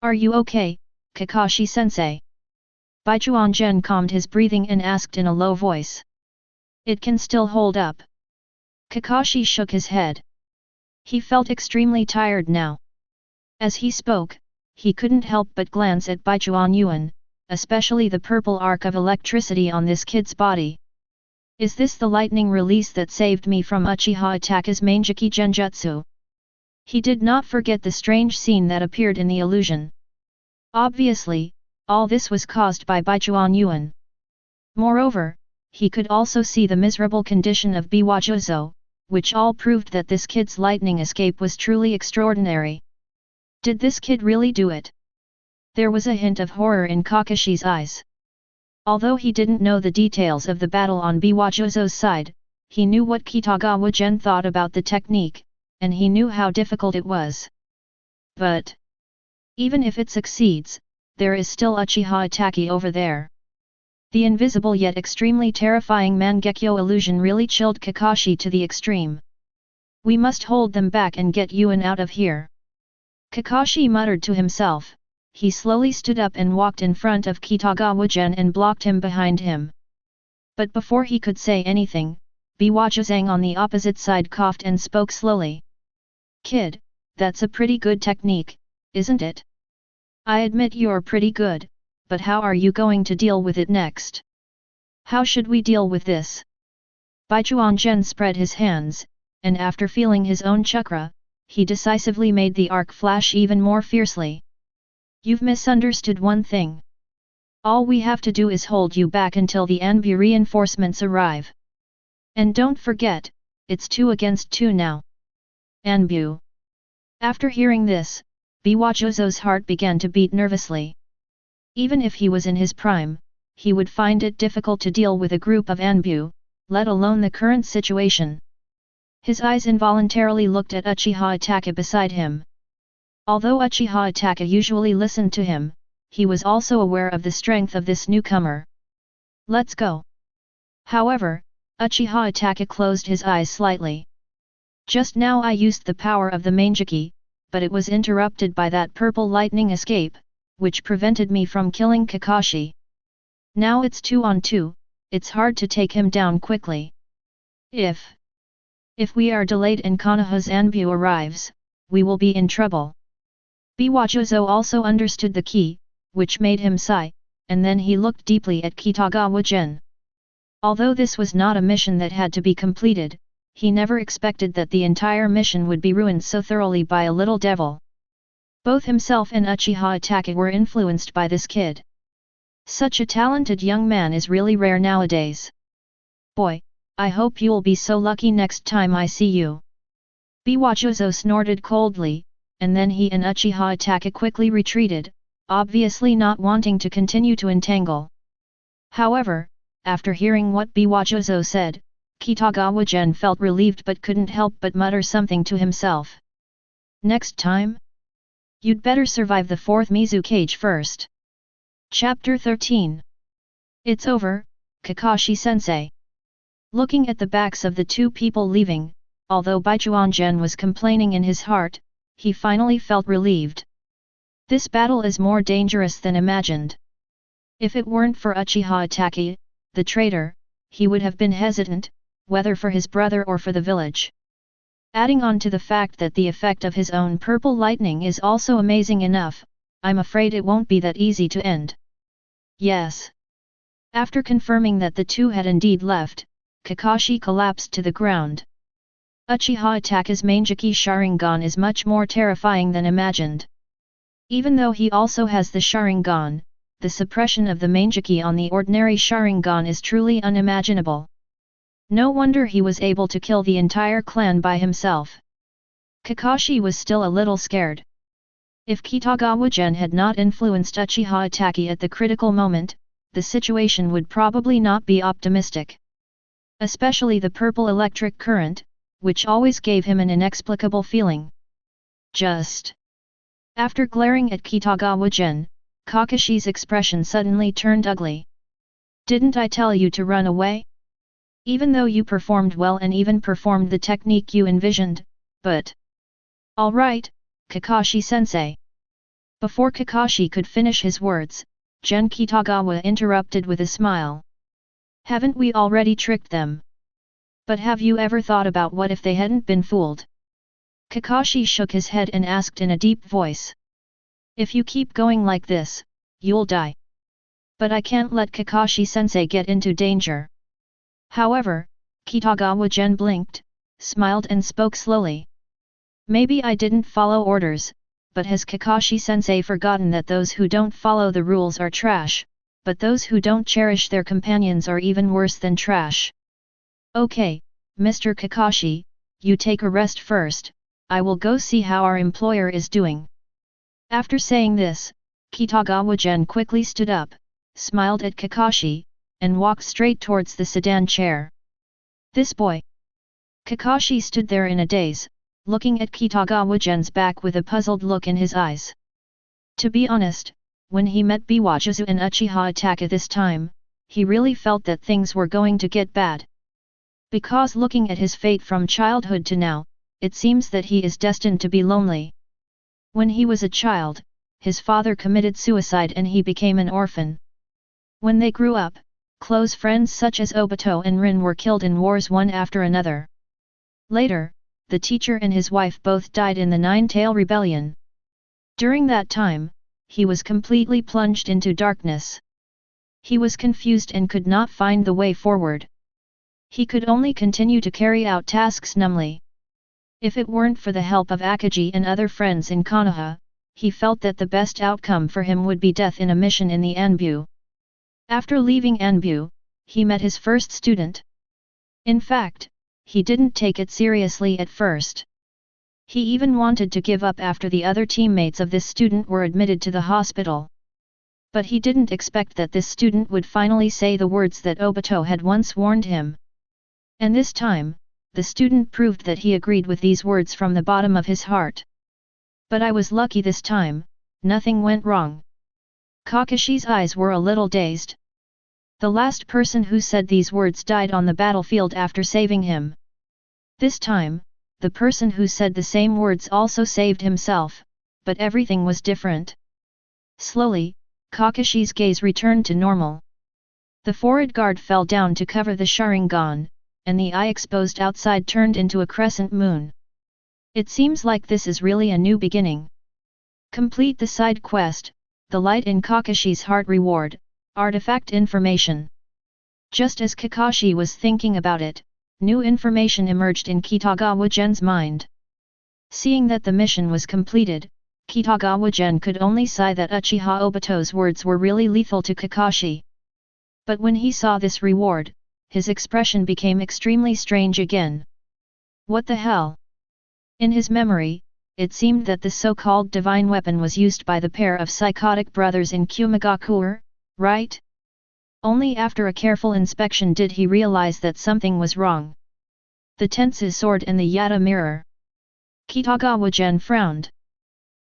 "Are you okay, Kakashi-sensei?" Biwajozu Gen calmed his breathing and asked in a low voice. "It can still hold up." Kakashi shook his head. He felt extremely tired now. As he spoke, he couldn't help but glance at Baichuan Yuan, especially the purple arc of electricity on this kid's body. Is this the lightning release that saved me from Uchiha Itaka's Mangeki Genjutsu? He did not forget the strange scene that appeared in the illusion. Obviously, all this was caused by Baichuan Yuan. Moreover, he could also see the miserable condition of Biwajuzo, which all proved that this kid's lightning escape was truly extraordinary. Did this kid really do it? There was a hint of horror in Kakashi's eyes. Although he didn't know the details of the battle on Biwajuzo's side, he knew what Kitagawa Gen thought about the technique, and he knew how difficult it was. But even if it succeeds, there is still Uchiha Itaki over there. The invisible yet extremely terrifying Mangekyo illusion really chilled Kakashi to the extreme. We must hold them back and get Yuan out of here. Kakashi muttered to himself. He slowly stood up and walked in front of Kitagawa Gen and blocked him behind him. But before he could say anything, Biwajuzang on the opposite side coughed and spoke slowly. Kid, that's a pretty good technique, isn't it? I admit you're pretty good, but how are you going to deal with it next? How should we deal with this? Baichuan Gen spread his hands, and after feeling his own chakra, he decisively made the arc flash even more fiercely. You've misunderstood one thing. All we have to do is hold you back until the Anbu reinforcements arrive. And don't forget, it's 2 against 2 now. Anbu. After hearing this, Biwajuzo's heart began to beat nervously. Even if he was in his prime, he would find it difficult to deal with a group of Anbu, let alone the current situation. His eyes involuntarily looked at Uchiha Itaka beside him. Although Uchiha Itaka usually listened to him, he was also aware of the strength of this newcomer. Let's go. However, Uchiha Itaka closed his eyes slightly. Just now I used the power of the Mangeki, but it was interrupted by that purple lightning escape, which prevented me from killing Kakashi. Now it's 2 on 2, it's hard to take him down quickly. If we are delayed and Konoha's Anbu arrives, we will be in trouble. Biwajuzo also understood the key, which made him sigh, and then he looked deeply at Kitagawa Gen. Although this was not a mission that had to be completed, he never expected that the entire mission would be ruined so thoroughly by a little devil. Both himself and Uchiha Itaka were influenced by this kid. Such a talented young man is really rare nowadays. Boy, I hope you'll be so lucky next time I see you. Biwajuzo snorted coldly, and then he and Uchiha Itaka quickly retreated, obviously not wanting to continue to entangle. However, after hearing what Biwajuzo said, Kitagawa Gen felt relieved but couldn't help but mutter something to himself. Next time? You'd better survive the 4th Mizukage first. Chapter 13. It's over, Kakashi-sensei. Looking at the backs of the 2 people leaving, although Baichuan Gen was complaining in his heart, he finally felt relieved. This battle is more dangerous than imagined. If it weren't for Uchiha Itaka, the traitor, he would have been hesitant, whether for his brother or for the village. Adding on to the fact that the effect of his own purple lightning is also amazing enough, I'm afraid it won't be that easy to end. Yes. After confirming that the 2 had indeed left, Kakashi collapsed to the ground. Uchiha Itaka's Mangeki Sharingan is much more terrifying than imagined. Even though he also has the Sharingan, the suppression of the Mangeki on the ordinary Sharingan is truly unimaginable. No wonder he was able to kill the entire clan by himself. Kakashi was still a little scared. If Kitagawa Gen had not influenced Uchiha Itaka at the critical moment, the situation would probably not be optimistic. Especially the purple electric current, which always gave him an inexplicable feeling. Just after glaring at Kitagawa Gen, Kakashi's expression suddenly turned ugly. Didn't I tell you to run away? Even though you performed well and even performed the technique you envisioned, but... Alright, Kakashi-sensei. Before Kakashi could finish his words, Gen Kitagawa interrupted with a smile. Haven't we already tricked them? But have you ever thought about what if they hadn't been fooled? Kakashi shook his head and asked in a deep voice. If you keep going like this, you'll die. But I can't let Kakashi-sensei get into danger. However, Kitagawa Gen blinked, smiled and spoke slowly. Maybe I didn't follow orders, but has Kakashi-sensei forgotten that those who don't follow the rules are trash, but those who don't cherish their companions are even worse than trash. Okay, Mr. Kakashi, you take a rest first, I will go see how our employer is doing. After saying this, Kitagawa Gen quickly stood up, smiled at Kakashi, and walked straight towards the sedan chair. This boy! Kakashi stood there in a daze, looking at Kitagawa Gen's back with a puzzled look in his eyes. To be honest, when he met Biwajuzu and Uchiha Itachi this time, he really felt that things were going to get bad. Because looking at his fate from childhood to now, it seems that he is destined to be lonely. When he was a child, his father committed suicide and he became an orphan. When they grew up, close friends such as Obito and Rin were killed in wars one after another. Later, the teacher and his wife both died in the Nine-Tail Rebellion. During that time, he was completely plunged into darkness. He was confused and could not find the way forward. He could only continue to carry out tasks numbly. If it weren't for the help of Akatsuki and other friends in Konoha, he felt that the best outcome for him would be death in a mission in the Anbu. After leaving Anbu, he met his first student. In fact, he didn't take it seriously at first. He even wanted to give up after the other teammates of this student were admitted to the hospital. But he didn't expect that this student would finally say the words that Obito had once warned him. And this time, the student proved that he agreed with these words from the bottom of his heart. But I was lucky this time, nothing went wrong. Kakashi's eyes were a little dazed. The last person who said these words died on the battlefield after saving him. This time, the person who said the same words also saved himself, but everything was different. Slowly, Kakashi's gaze returned to normal. The forehead guard fell down to cover the Sharingan, and the eye exposed outside turned into a crescent moon. It seems like this is really a new beginning. Complete the side quest, the light in Kakashi's heart reward, artifact information. Just as Kakashi was thinking about it, new information emerged in Kitagawa Gen's mind. Seeing that the mission was completed, Kitagawa Gen could only sigh that Uchiha Obito's words were really lethal to Kakashi. But when he saw this reward, his expression became extremely strange again. What the hell? In his memory, it seemed that the so-called divine weapon was used by the pair of psychotic brothers in Kirigakur, right? Only after a careful inspection did he realize that something was wrong. The Tensei sword and the Yata mirror. Kitagawa Gen frowned.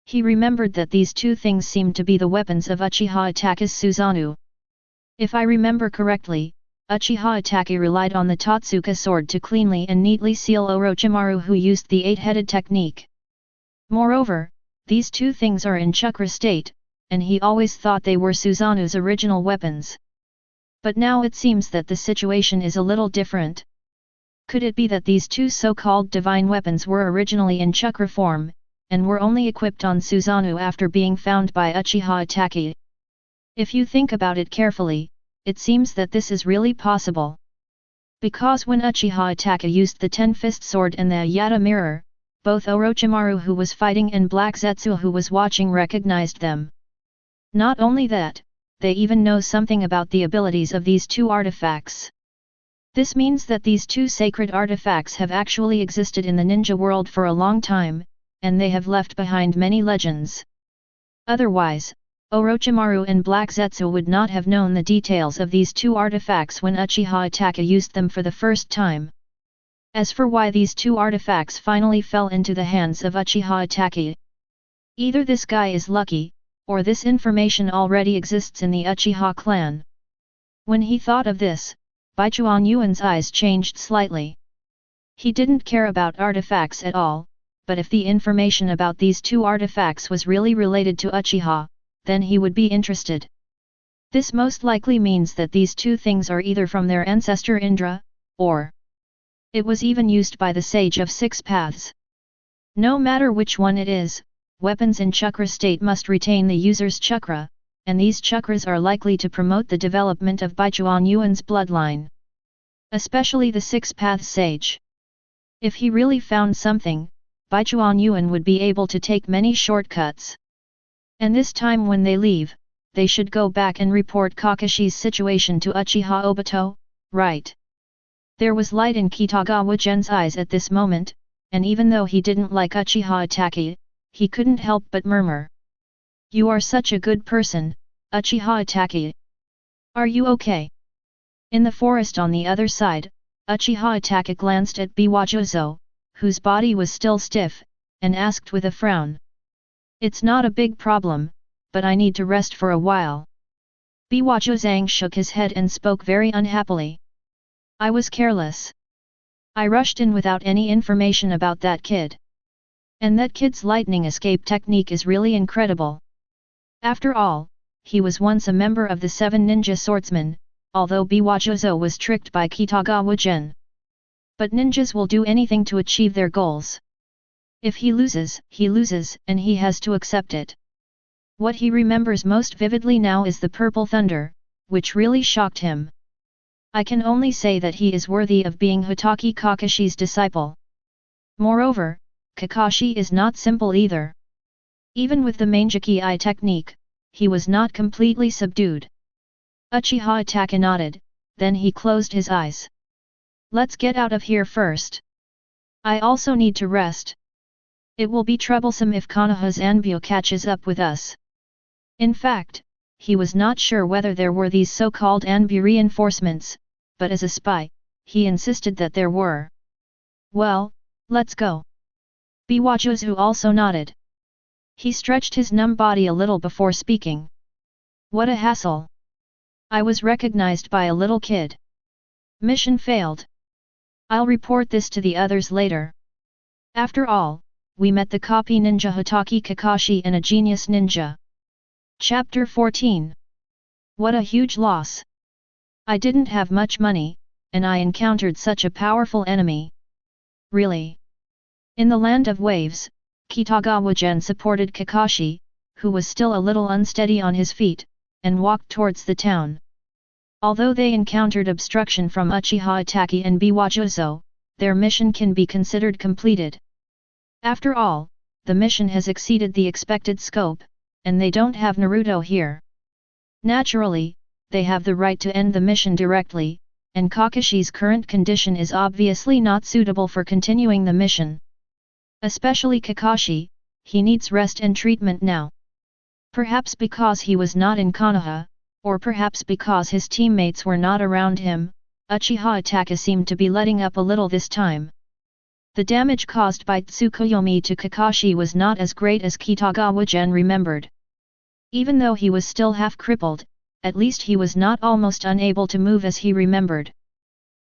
He remembered that these two things seemed to be the weapons of Uchiha Itachi's Susanoo. If I remember correctly, Uchiha Itachi relied on the Totsuka sword to cleanly and neatly seal Orochimaru, who used the eight-headed technique. Moreover, these two things are in chakra state, and he always thought they were Susanoo's original weapons. But now it seems that the situation is a little different. Could it be that these two so-called divine weapons were originally in chakra form, and were only equipped on Susanoo after being found by Uchiha Itachi? If you think about it carefully, it seems that this is really possible. Because when Uchiha Itachi used the Ten-Fist Sword and the Yata Mirror, both Orochimaru, who was fighting, and Black Zetsu, who was watching, recognized them. Not only that, they even know something about the abilities of these two artifacts. This means that these two sacred artifacts have actually existed in the ninja world for a long time, and they have left behind many legends. Otherwise, Orochimaru and Black Zetsu would not have known the details of these two artifacts when Uchiha Itachi used them for the first time. As for why these two artifacts finally fell into the hands of Uchiha Itachi, either this guy is lucky, or this information already exists in the Uchiha clan. When he thought of this, Baichuan Yuan's eyes changed slightly. He didn't care about artifacts at all, but if the information about these two artifacts was really related to Uchiha, then he would be interested. This most likely means that these two things are either from their ancestor Indra, or it was even used by the Sage of Six Paths. No matter which one it is, weapons in chakra state must retain the user's chakra, and these chakras are likely to promote the development of Baichuan Yuan's bloodline. Especially the Six Paths Sage. If he really found something, Baichuan Yuan would be able to take many shortcuts. And this time when they leave, they should go back and report Kakashi's situation to Uchiha Obito, right? There was light in Kitagawa Gen's eyes at this moment, and even though he didn't like Uchiha Itachi, he couldn't help but murmur. You are such a good person, Uchiha Itachi. Are you okay? In the forest on the other side, Uchiha Itachi glanced at Biwajuzo, whose body was still stiff, and asked with a frown. It's not a big problem, but I need to rest for a while. Biwajuzang shook his head and spoke very unhappily. I was careless. I rushed in without any information about that kid. And that kid's lightning escape technique is really incredible. After all, he was once a member of the 7 ninja swordsmen, although Biwajuzo was tricked by Kitagawa Gen. But ninjas will do anything to achieve their goals. If he loses, and he has to accept it. What he remembers most vividly now is the Purple Thunder, which really shocked him. I can only say that he is worthy of being Hotake Kakashi's disciple. Moreover, Kakashi is not simple either. Even with the Manjiki Eye technique, he was not completely subdued. Uchiha Itachi nodded, then he closed his eyes. Let's get out of here first. I also need to rest. It will be troublesome if Konoha's Anbu catches up with us. In fact, he was not sure whether there were these so-called Anbu reinforcements, but as a spy, he insisted that there were. Well, let's go. Biwajuzu also nodded. He stretched his numb body a little before speaking. What a hassle. I was recognized by a little kid. Mission failed. I'll report this to the others later. After all, we met the copy ninja Hotake Kakashi and a genius ninja. Chapter 14. What a huge loss. I didn't have much money, and I encountered such a powerful enemy. Really? In the land of waves, Kitagawa Gen supported Kakashi, who was still a little unsteady on his feet, and walked towards the town. Although they encountered obstruction from Uchiha Itachi and Biwajuzo, their mission can be considered completed. After all, the mission has exceeded the expected scope, and they don't have Naruto here. Naturally, they have the right to end the mission directly, and Kakashi's current condition is obviously not suitable for continuing the mission. Especially Kakashi, he needs rest and treatment now. Perhaps because he was not in Konoha, or perhaps because his teammates were not around him, Uchiha Itachi seemed to be letting up a little this time. The damage caused by Tsukuyomi to Kakashi was not as great as Kitagawa Gen remembered. Even though he was still half crippled, at least he was not almost unable to move as he remembered.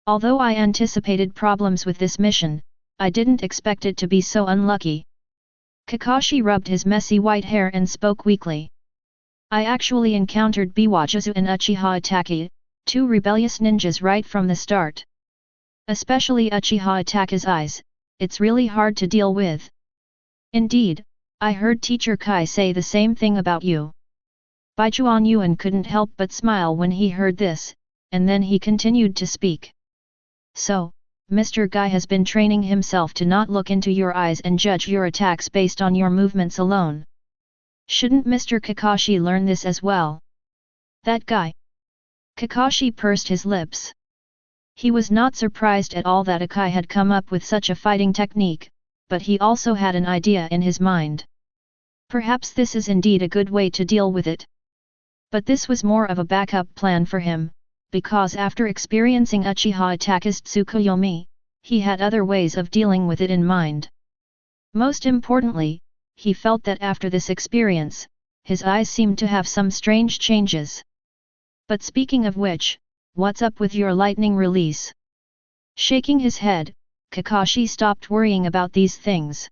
Although I anticipated problems with this mission, I didn't expect it to be so unlucky. Kakashi rubbed his messy white hair and spoke weakly. I actually encountered Biwajuzu and Uchiha Itachi, 2 rebellious ninjas right from the start. Especially Uchiha Itachi's eyes, it's really hard to deal with. Indeed, I heard Teacher Kai say the same thing about you. Baichuan Yuan couldn't help but smile when he heard this, and then he continued to speak. So, Mr. Guy has been training himself to not look into your eyes and judge your attacks based on your movements alone. Shouldn't Mr. Kakashi learn this as well? That guy. Kakashi pursed his lips. He was not surprised at all that Akai had come up with such a fighting technique, but he also had an idea in his mind. Perhaps this is indeed a good way to deal with it. But this was more of a backup plan for him, because after experiencing Uchiha Itachi's Tsukuyomi, he had other ways of dealing with it in mind. Most importantly, he felt that after this experience, his eyes seemed to have some strange changes. But speaking of which, what's up with your lightning release? Shaking his head, Kakashi stopped worrying about these things.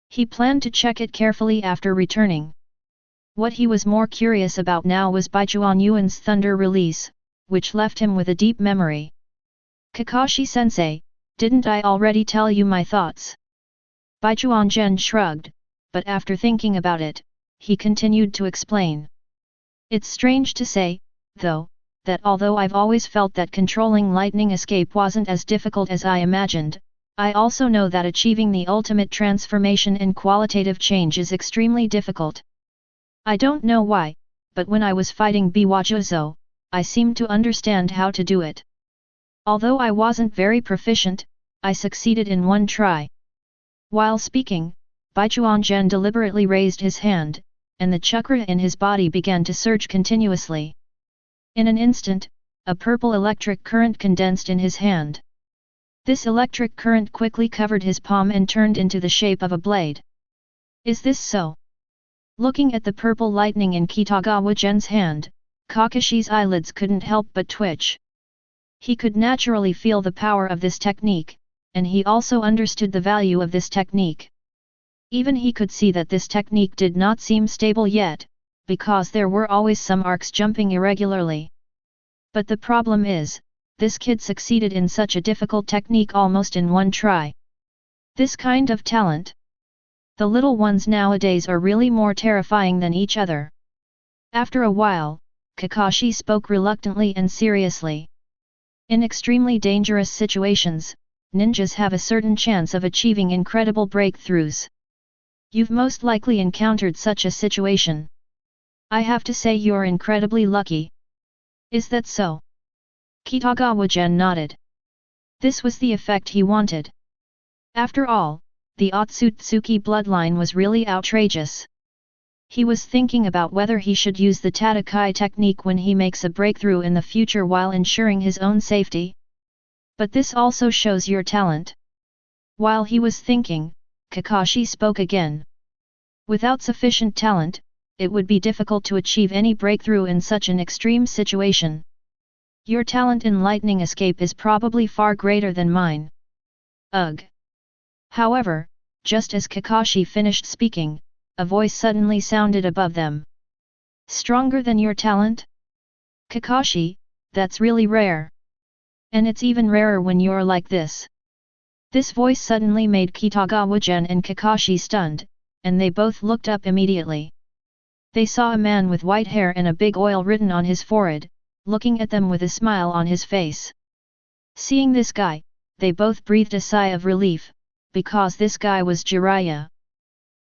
He planned to check it carefully after returning. What he was more curious about now was Baichuan Yuan's thunder release, which left him with a deep memory. Kakashi-sensei, didn't I already tell you my thoughts? Baichuan Gen shrugged, but after thinking about it, he continued to explain. It's strange to say, though, that although I've always felt that controlling lightning escape wasn't as difficult as I imagined, I also know that achieving the ultimate transformation and qualitative change is extremely difficult. I don't know why, but when I was fighting Biwajuzo, I seemed to understand how to do it. Although I wasn't very proficient, I succeeded in one try. While speaking, Baichuan Gen deliberately raised his hand, and the chakra in his body began to surge continuously. In an instant, a purple electric current condensed in his hand. This electric current quickly covered his palm and turned into the shape of a blade. Is this so? Looking at the purple lightning in Kitagawa Gen's hand, Kakashi's eyelids couldn't help but twitch. He could naturally feel the power of this technique, and he also understood the value of this technique. Even he could see that this technique did not seem stable yet, because there were always some arcs jumping irregularly. But the problem is, this kid succeeded in such a difficult technique almost in one try. This kind of talent. The little ones nowadays are really more terrifying than each other. After a while, Kakashi spoke reluctantly and seriously. In extremely dangerous situations, ninjas have a certain chance of achieving incredible breakthroughs. You've most likely encountered such a situation. I have to say you're incredibly lucky. Is that so? Kitagawa Gen nodded. This was the effect he wanted. After all, the Otsutsuki bloodline was really outrageous. He was thinking about whether he should use the Tatakai technique when he makes a breakthrough in the future while ensuring his own safety. But this also shows your talent. While he was thinking, Kakashi spoke again. Without sufficient talent, it would be difficult to achieve any breakthrough in such an extreme situation. Your talent in lightning escape is probably far greater than mine. Ugh. However, just as Kakashi finished speaking, a voice suddenly sounded above them. Stronger than your talent? Kakashi, that's really rare. And it's even rarer when you're like this. This voice suddenly made Kitagawa Gen and Kakashi stunned, and they both looked up immediately. They saw a man with white hair and a big oil written on his forehead, looking at them with a smile on his face. Seeing this guy, they both breathed a sigh of relief, because this guy was Jiraiya.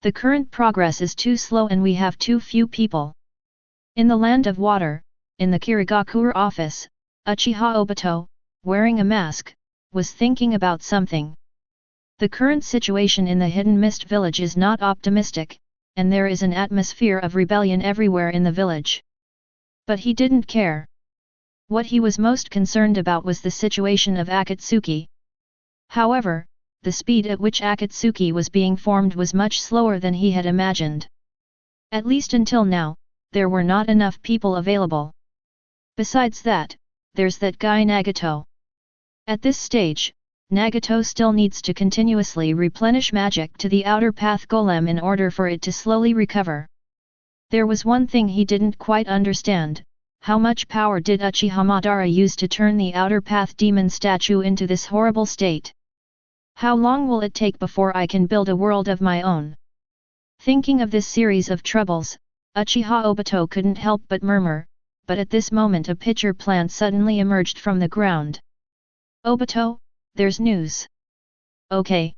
The current progress is too slow and we have too few people. In the land of water, in the Kirigakur office, Uchiha Obito, wearing a mask, was thinking about something. The current situation in the Hidden Mist village is not optimistic, and there is an atmosphere of rebellion everywhere in the village. But he didn't care. What he was most concerned about was the situation of Akatsuki. However, the speed at which Akatsuki was being formed was much slower than he had imagined. At least until now, there were not enough people available. Besides that, there's that guy Nagato. At this stage, Nagato still needs to continuously replenish magic to the outer path golem in order for it to slowly recover. There was one thing he didn't quite understand: how much power did Uchiha Madara use to turn the outer path demon statue into this horrible state? How long will it take before I can build a world of my own? Thinking of this series of troubles, Uchiha Obito couldn't help but murmur, but at this moment a pitcher plant suddenly emerged from the ground. Obito, there's news. Okay.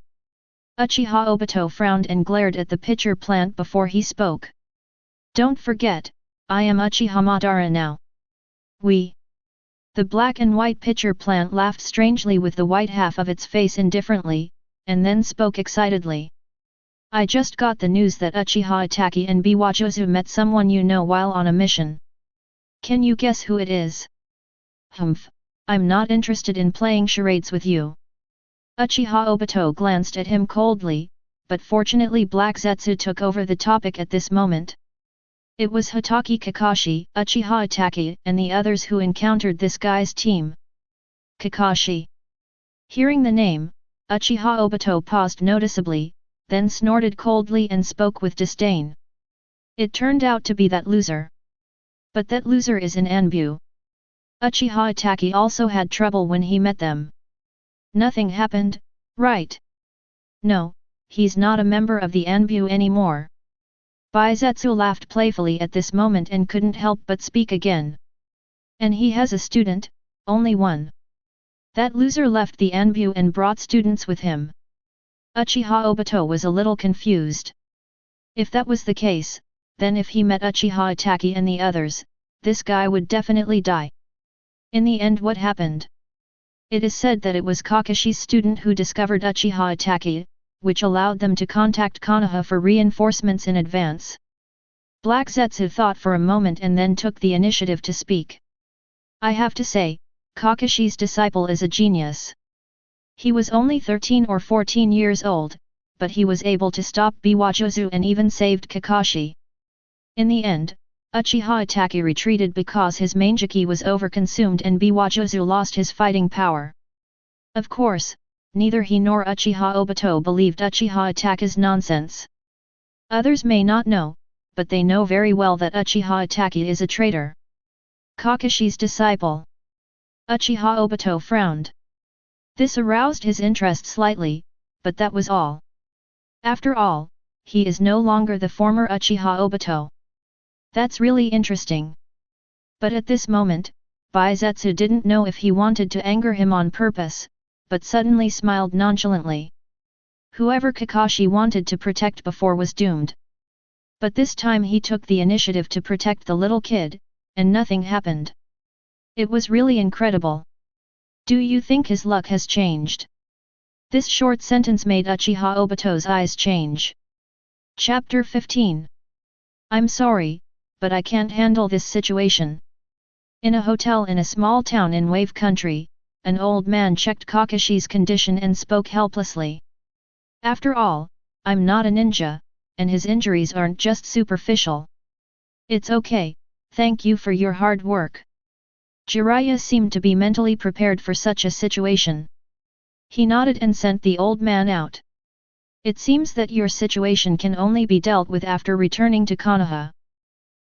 Uchiha Obito frowned and glared at the pitcher plant before he spoke. Don't forget, I am Uchiha Madara now. The black and white pitcher plant laughed strangely with the white half of its face indifferently, and then spoke excitedly. I just got the news that Uchiha Itachi and Biwajuzo met someone you know while on a mission. Can you guess who it is? Humph, I'm not interested in playing charades with you. Uchiha Obito glanced at him coldly, but fortunately Black Zetsu took over the topic at this moment. It was Hitaki Kakashi, Uchiha Itachi, and the others who encountered this guy's team. Kakashi. Hearing the name, Uchiha Obito paused noticeably, then snorted coldly and spoke with disdain. It turned out to be that loser. But that loser is in Anbu. Uchiha Itachi also had trouble when he met them. Nothing happened, right? No, he's not a member of the Anbu anymore. Baizetsu laughed playfully at this moment and couldn't help but speak again. And he has a student, only one. That loser left the Anbu and brought students with him. Uchiha Obito was a little confused. If that was the case, then if he met Uchiha Itachi and the others, this guy would definitely die. In the end, what happened? It is said that it was Kakashi's student who discovered Uchiha Itachi, which allowed them to contact Konoha for reinforcements in advance. Black Zetsu thought for a moment and then took the initiative to speak. I have to say, Kakashi's disciple is a genius. He was only 13 or 14 years old, but he was able to stop Biwajozu and even saved Kakashi. In the end, Uchiha Itachi retreated because his Manjiki was overconsumed and Biwajozu lost his fighting power. Of course, neither he nor Uchiha Obito believed Uchiha Itachi's nonsense. Others may not know, but they know very well that Uchiha Itachi is a traitor. Kakashi's disciple. Uchiha Obito frowned. This aroused his interest slightly, but that was all. After all, he is no longer the former Uchiha Obito. That's really interesting. But at this moment, Baizetsu didn't know if he wanted to anger him on purpose, but suddenly smiled nonchalantly. Whoever Kakashi wanted to protect before was doomed. But this time he took the initiative to protect the little kid, and nothing happened. It was really incredible. Do you think his luck has changed? This short sentence made Uchiha Obito's eyes change. Chapter 15. I'm sorry, but I can't handle this situation. In a hotel in a small town in Wave Country, an old man checked Kakashi's condition and spoke helplessly. After all, I'm not a ninja, and his injuries aren't just superficial. It's okay, thank you for your hard work. Jiraiya seemed to be mentally prepared for such a situation. He nodded and sent the old man out. It seems that your situation can only be dealt with after returning to Konoha.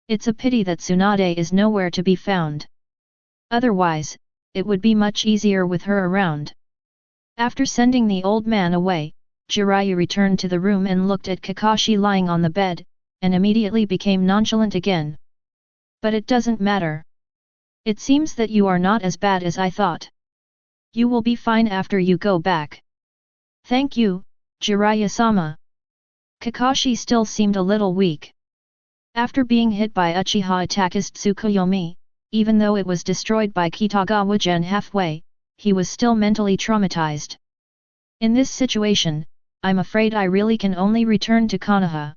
It's a pity that Tsunade is nowhere to be found. Otherwise, it would be much easier with her around. After sending the old man away, Jiraiya returned to the room and looked at Kakashi lying on the bed, and immediately became nonchalant again. But it doesn't matter. It seems that you are not as bad as I thought. You will be fine after you go back. Thank you, Jiraiya-sama. Kakashi still seemed a little weak. After being hit by Uchiha Itachi's Tsukuyomi, even though it was destroyed by Kitagawa Gen halfway, he was still mentally traumatized. In this situation, I'm afraid I really can only return to Konoha.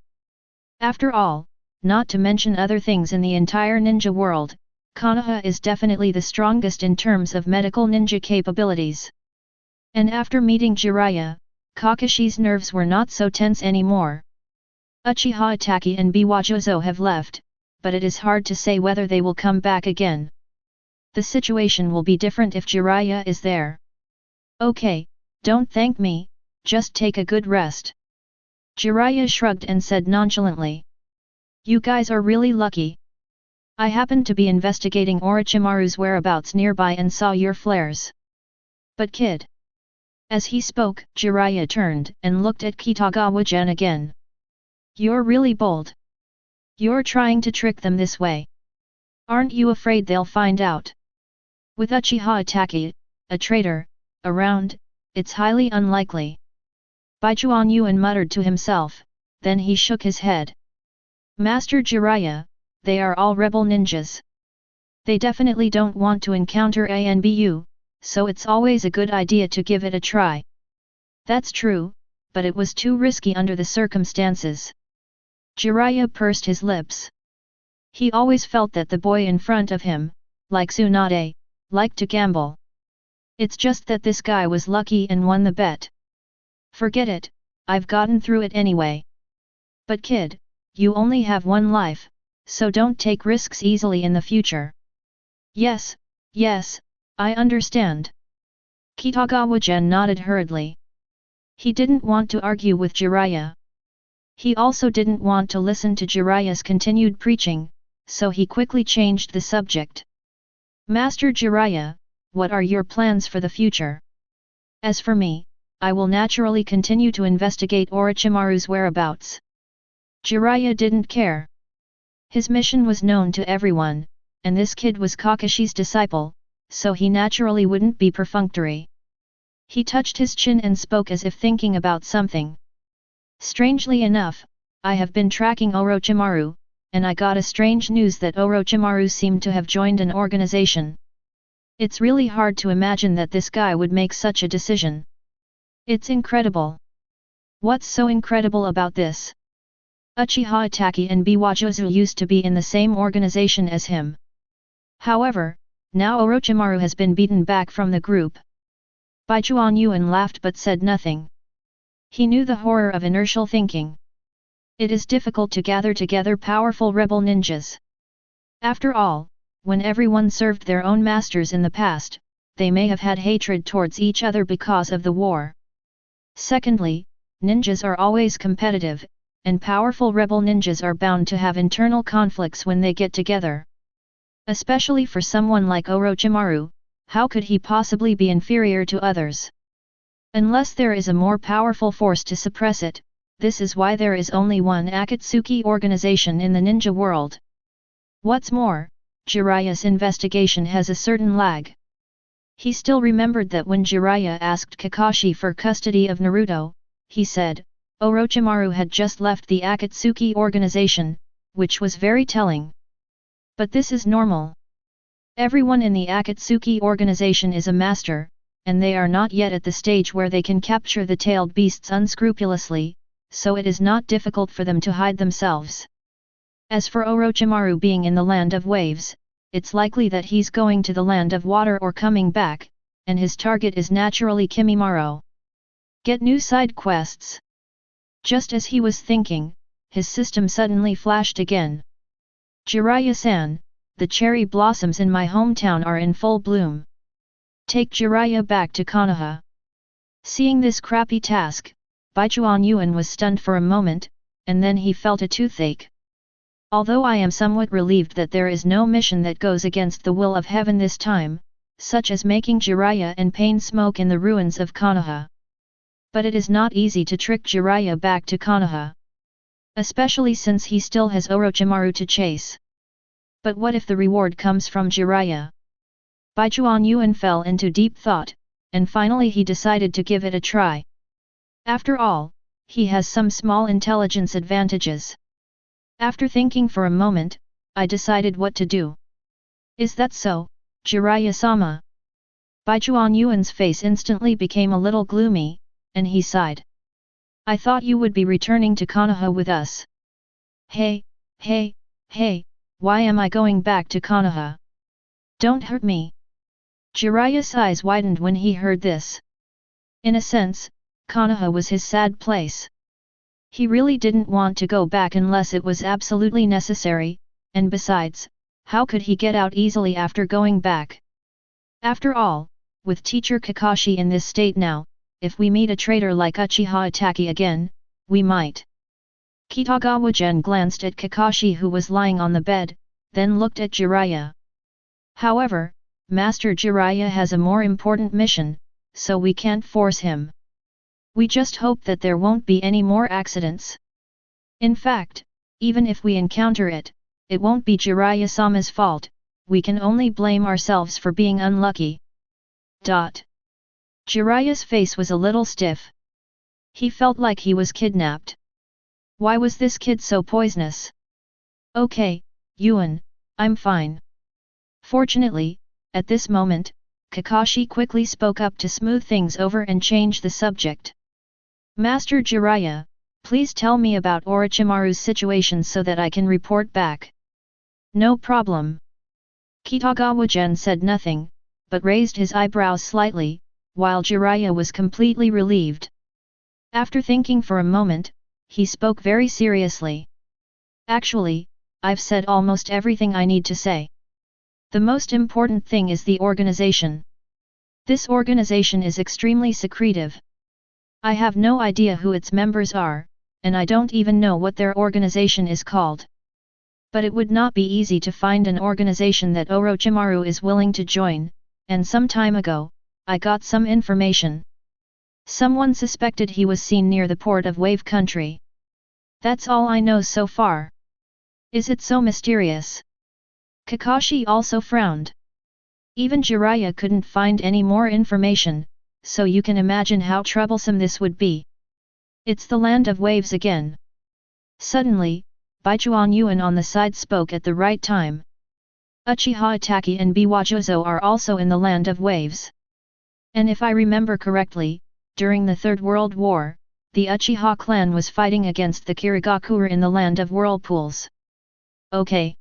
After all, not to mention other things in the entire ninja world, Konoha is definitely the strongest in terms of medical ninja capabilities. And after meeting Jiraiya, Kakashi's nerves were not so tense anymore. Uchiha Itachi and Biwajozu have left, but it is hard to say whether they will come back again. The situation will be different if Jiraiya is there. Okay, don't thank me, just take a good rest. Jiraiya shrugged and said nonchalantly. You guys are really lucky. I happened to be investigating Orochimaru's whereabouts nearby and saw your flares. But kid. As he spoke, Jiraiya turned and looked at Kitagawa Gen again. You're really bold. You're trying to trick them this way. Aren't you afraid they'll find out? With Uchiha Itachi, a traitor, around, it's highly unlikely. Baijuan Yuan muttered to himself, then he shook his head. Master Jiraiya, they are all rebel ninjas. They definitely don't want to encounter Anbu, so it's always a good idea to give it a try. That's true, but it was too risky under the circumstances. Jiraiya pursed his lips. He always felt that the boy in front of him, like Tsunade, liked to gamble. It's just that this guy was lucky and won the bet. Forget it, I've gotten through it anyway. But kid, you only have one life, so don't take risks easily in the future. Yes, I understand. Kitagawa Gen nodded hurriedly. He didn't want to argue with Jiraiya. He also didn't want to listen to Jiraiya's continued preaching, so he quickly changed the subject. Master Jiraiya, what are your plans for the future? As for me, I will naturally continue to investigate Orochimaru's whereabouts. Jiraiya didn't care. His mission was known to everyone, and this kid was Kakashi's disciple, so he naturally wouldn't be perfunctory. He touched his chin and spoke as if thinking about something. Strangely enough, I have been tracking Orochimaru, and I got a strange news that Orochimaru seemed to have joined an organization. It's really hard to imagine that this guy would make such a decision. It's incredible. What's so incredible about this? Uchiha Itachi and Biwajozu used to be in the same organization as him. However, now Orochimaru has been beaten back from the group. Baichuan Yuan laughed but said nothing. He knew the horror of inertial thinking. It is difficult to gather together powerful rebel ninjas. After all, when everyone served their own masters in the past, they may have had hatred towards each other because of the war. Secondly, ninjas are always competitive, and powerful rebel ninjas are bound to have internal conflicts when they get together. Especially for someone like Orochimaru, how could he possibly be inferior to others? Unless there is a more powerful force to suppress it, this is why there is only one Akatsuki organization in the ninja world. What's more, Jiraiya's investigation has a certain lag. He still remembered that when Jiraiya asked Kakashi for custody of Naruto, he said, Orochimaru had just left the Akatsuki organization, which was very telling. But this is normal. Everyone in the Akatsuki organization is a master, and they are not yet at the stage where they can capture the tailed beasts unscrupulously, so it is not difficult for them to hide themselves. As for Orochimaru being in the land of waves, it's likely that he's going to the land of water or coming back, and his target is naturally Kimimaro. Get new side quests. Just as he was thinking, his system suddenly flashed again. Jiraiya-san, the cherry blossoms in my hometown are in full bloom. Take Jiraiya back to Konoha. Seeing this crappy task, Baichuan Yuan was stunned for a moment, and then he felt a toothache. Although I am somewhat relieved that there is no mission that goes against the will of heaven this time, such as making Jiraiya and Pain smoke in the ruins of Konoha. But it is not easy to trick Jiraiya back to Konoha. Especially since he still has Orochimaru to chase. But what if the reward comes from Jiraiya? Baichuan Yuan fell into deep thought, and finally he decided to give it a try. After all, he has some small intelligence advantages. After thinking for a moment, I decided what to do. Is that so, Jiraiya-sama? Baichuan Yuan's face instantly became a little gloomy, and he sighed. I thought you would be returning to Konoha with us. Hey, why am I going back to Konoha? Don't hurt me. Jiraiya's eyes widened when he heard this. In a sense, Konoha was his sad place. He really didn't want to go back unless it was absolutely necessary, and besides, how could he get out easily after going back? After all, with teacher Kakashi in this state now, if we meet a traitor like Uchiha Itachi again, we might. Kitagawa Gen glanced at Kakashi who was lying on the bed, then looked at Jiraiya. However, Master Jiraiya has a more important mission, so we can't force him. We just hope that there won't be any more accidents. In fact, even if we encounter it, it won't be Jiraiya-sama's fault, we can only blame ourselves for being unlucky. Jiraiya's face was a little stiff. He felt like he was kidnapped. Why was this kid so poisonous? Okay, Yuan, I'm fine. Fortunately, at this moment, Kakashi quickly spoke up to smooth things over and change the subject. Master Jiraiya, please tell me about Orochimaru's situation so that I can report back. No problem. Kitagawa Gen said nothing, but raised his eyebrows slightly, while Jiraiya was completely relieved. After thinking for a moment, he spoke very seriously. Actually, I've said almost everything I need to say. The most important thing is the organization. This organization is extremely secretive. I have no idea who its members are, and I don't even know what their organization is called. But it would not be easy to find an organization that Orochimaru is willing to join, and some time ago, I got some information. Someone suspected he was seen near the port of Wave Country. That's all I know so far. Is it so mysterious? Kakashi also frowned. Even Jiraiya couldn't find any more information, so you can imagine how troublesome this would be. It's the land of waves again. Suddenly, Baichuan Yuan on the side spoke at the right time. Uchiha Itachi and Biwajuzo are also in the land of waves. And if I remember correctly, during the Third World War, the Uchiha clan was fighting against the Kirigakur in the land of whirlpools. Okay.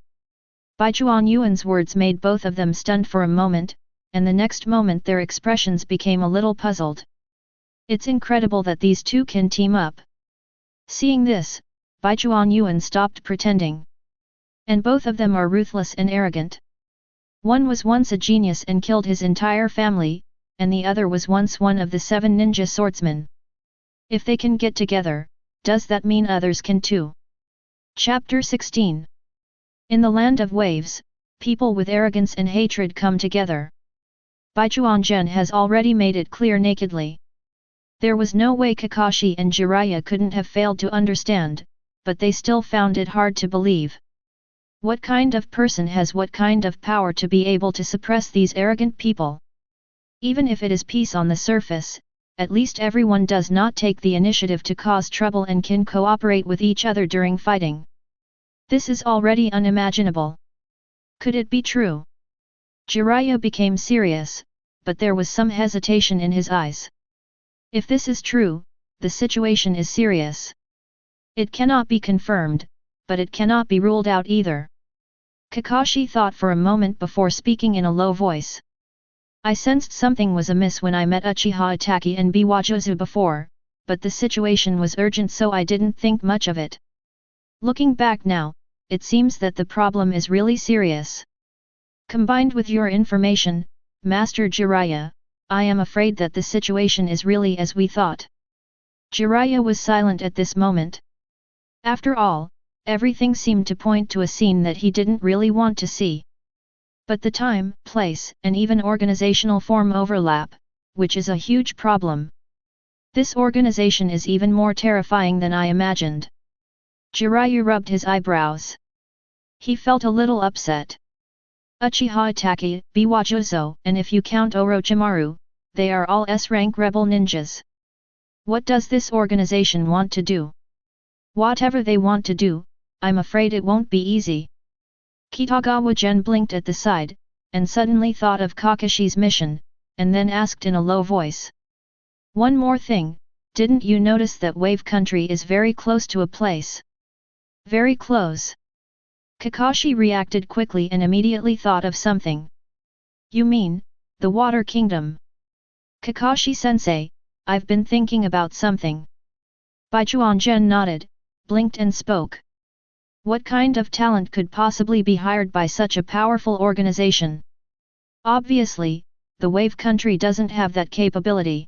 Baichuan Yuan's words made both of them stunned for a moment, and the next moment their expressions became a little puzzled. It's incredible that these two can team up. Seeing this, Baichuan Yuan stopped pretending. And both of them are ruthless and arrogant. One was once a genius and killed his entire family, and the other was once one of the 7 ninja swordsmen. If they can get together, does that mean others can too? Chapter 16. In the land of waves, people with arrogance and hatred come together. Baichuan Gen has already made it clear nakedly. There was no way Kakashi and Jiraiya couldn't have failed to understand, but they still found it hard to believe. What kind of person has what kind of power to be able to suppress these arrogant people? Even if it is peace on the surface, at least everyone does not take the initiative to cause trouble and can cooperate with each other during fighting. This is already unimaginable. Could it be true? Jiraiya became serious, but there was some hesitation in his eyes. If this is true, the situation is serious. It cannot be confirmed, but it cannot be ruled out either. Kakashi thought for a moment before speaking in a low voice. I sensed something was amiss when I met Uchiha Itachi and Biwajuzu before, but the situation was urgent so I didn't think much of it. Looking back now, it seems that the problem is really serious. Combined with your information, Master Jiraiya, I am afraid that the situation is really as we thought. Jiraiya was silent at this moment. After all, everything seemed to point to a scene that he didn't really want to see. But the time, place, and even organizational form overlap, which is a huge problem. This organization is even more terrifying than I imagined. Jiraiya rubbed his eyebrows. He felt a little upset. Uchiha Itachi, Biwajuzo, and if you count Orochimaru, they are all S-rank rebel ninjas. What does this organization want to do? Whatever they want to do, I'm afraid it won't be easy. Kitagawa Gen blinked at the side, and suddenly thought of Kakashi's mission, and then asked in a low voice. One more thing, didn't you notice that Wave Country is very close to a place? Very close. Kakashi reacted quickly and immediately thought of something. You mean, the Water Kingdom? Kakashi-sensei, I've been thinking about something. Baichuan Gen nodded, blinked and spoke. What kind of talent could possibly be hired by such a powerful organization? Obviously, the Wave Country doesn't have that capability.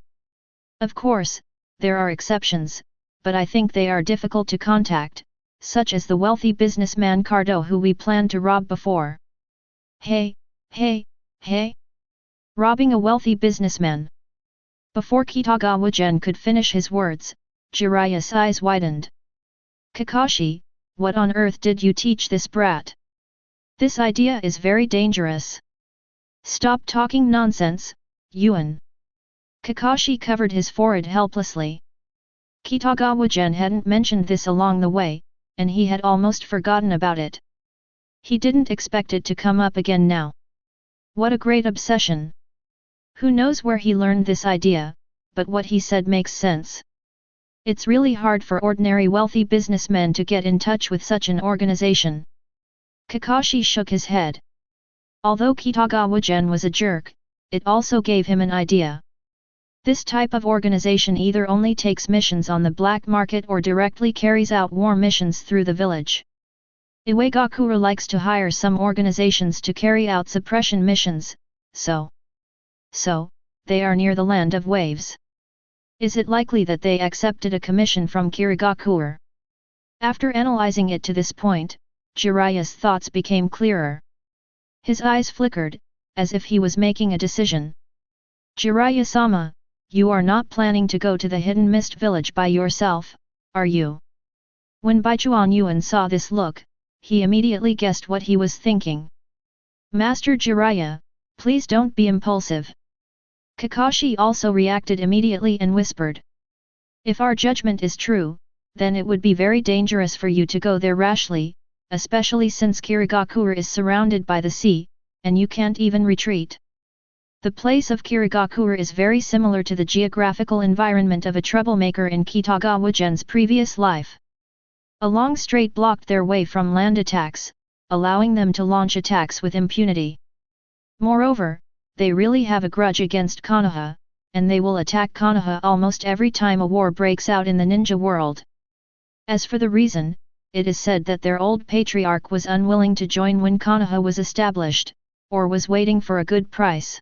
Of course, there are exceptions, but I think they are difficult to contact, such as the wealthy businessman Cardo who we planned to rob before. Hey! Robbing a wealthy businessman. Before Kitagawa Gen could finish his words, Jiraiya's eyes widened. Kakashi, what on earth did you teach this brat? This idea is very dangerous. Stop talking nonsense, Yuan. Kakashi covered his forehead helplessly. Kitagawa Gen hadn't mentioned this along the way, and he had almost forgotten about it. He didn't expect it to come up again now. What a great obsession! Who knows where he learned this idea, but what he said makes sense. It's really hard for ordinary wealthy businessmen to get in touch with such an organization. Kakashi shook his head. Although Kitagawa Gen was a jerk, it also gave him an idea. This type of organization either only takes missions on the black market or directly carries out war missions through the village. Iwagakure likes to hire some organizations to carry out suppression missions, so they are near the land of waves. Is it likely that they accepted a commission from Kirigakur? After analyzing it to this point, Jiraiya's thoughts became clearer. His eyes flickered, as if he was making a decision. Jiraiya-sama, you are not planning to go to the Hidden Mist village by yourself, are you? When Baichuan Yuan saw this look, he immediately guessed what he was thinking. Master Jiraiya, please don't be impulsive. Kakashi also reacted immediately and whispered. If our judgment is true, then it would be very dangerous for you to go there rashly, especially since Kirigakur is surrounded by the sea, and you can't even retreat. The place of Kirigakur is very similar to the geographical environment of a troublemaker in Kitagawa Gen's previous life. A long strait blocked their way from land attacks, allowing them to launch attacks with impunity. Moreover, they really have a grudge against Konoha, and they will attack Konoha almost every time a war breaks out in the ninja world. As for the reason, it is said that their old patriarch was unwilling to join when Konoha was established, or was waiting for a good price.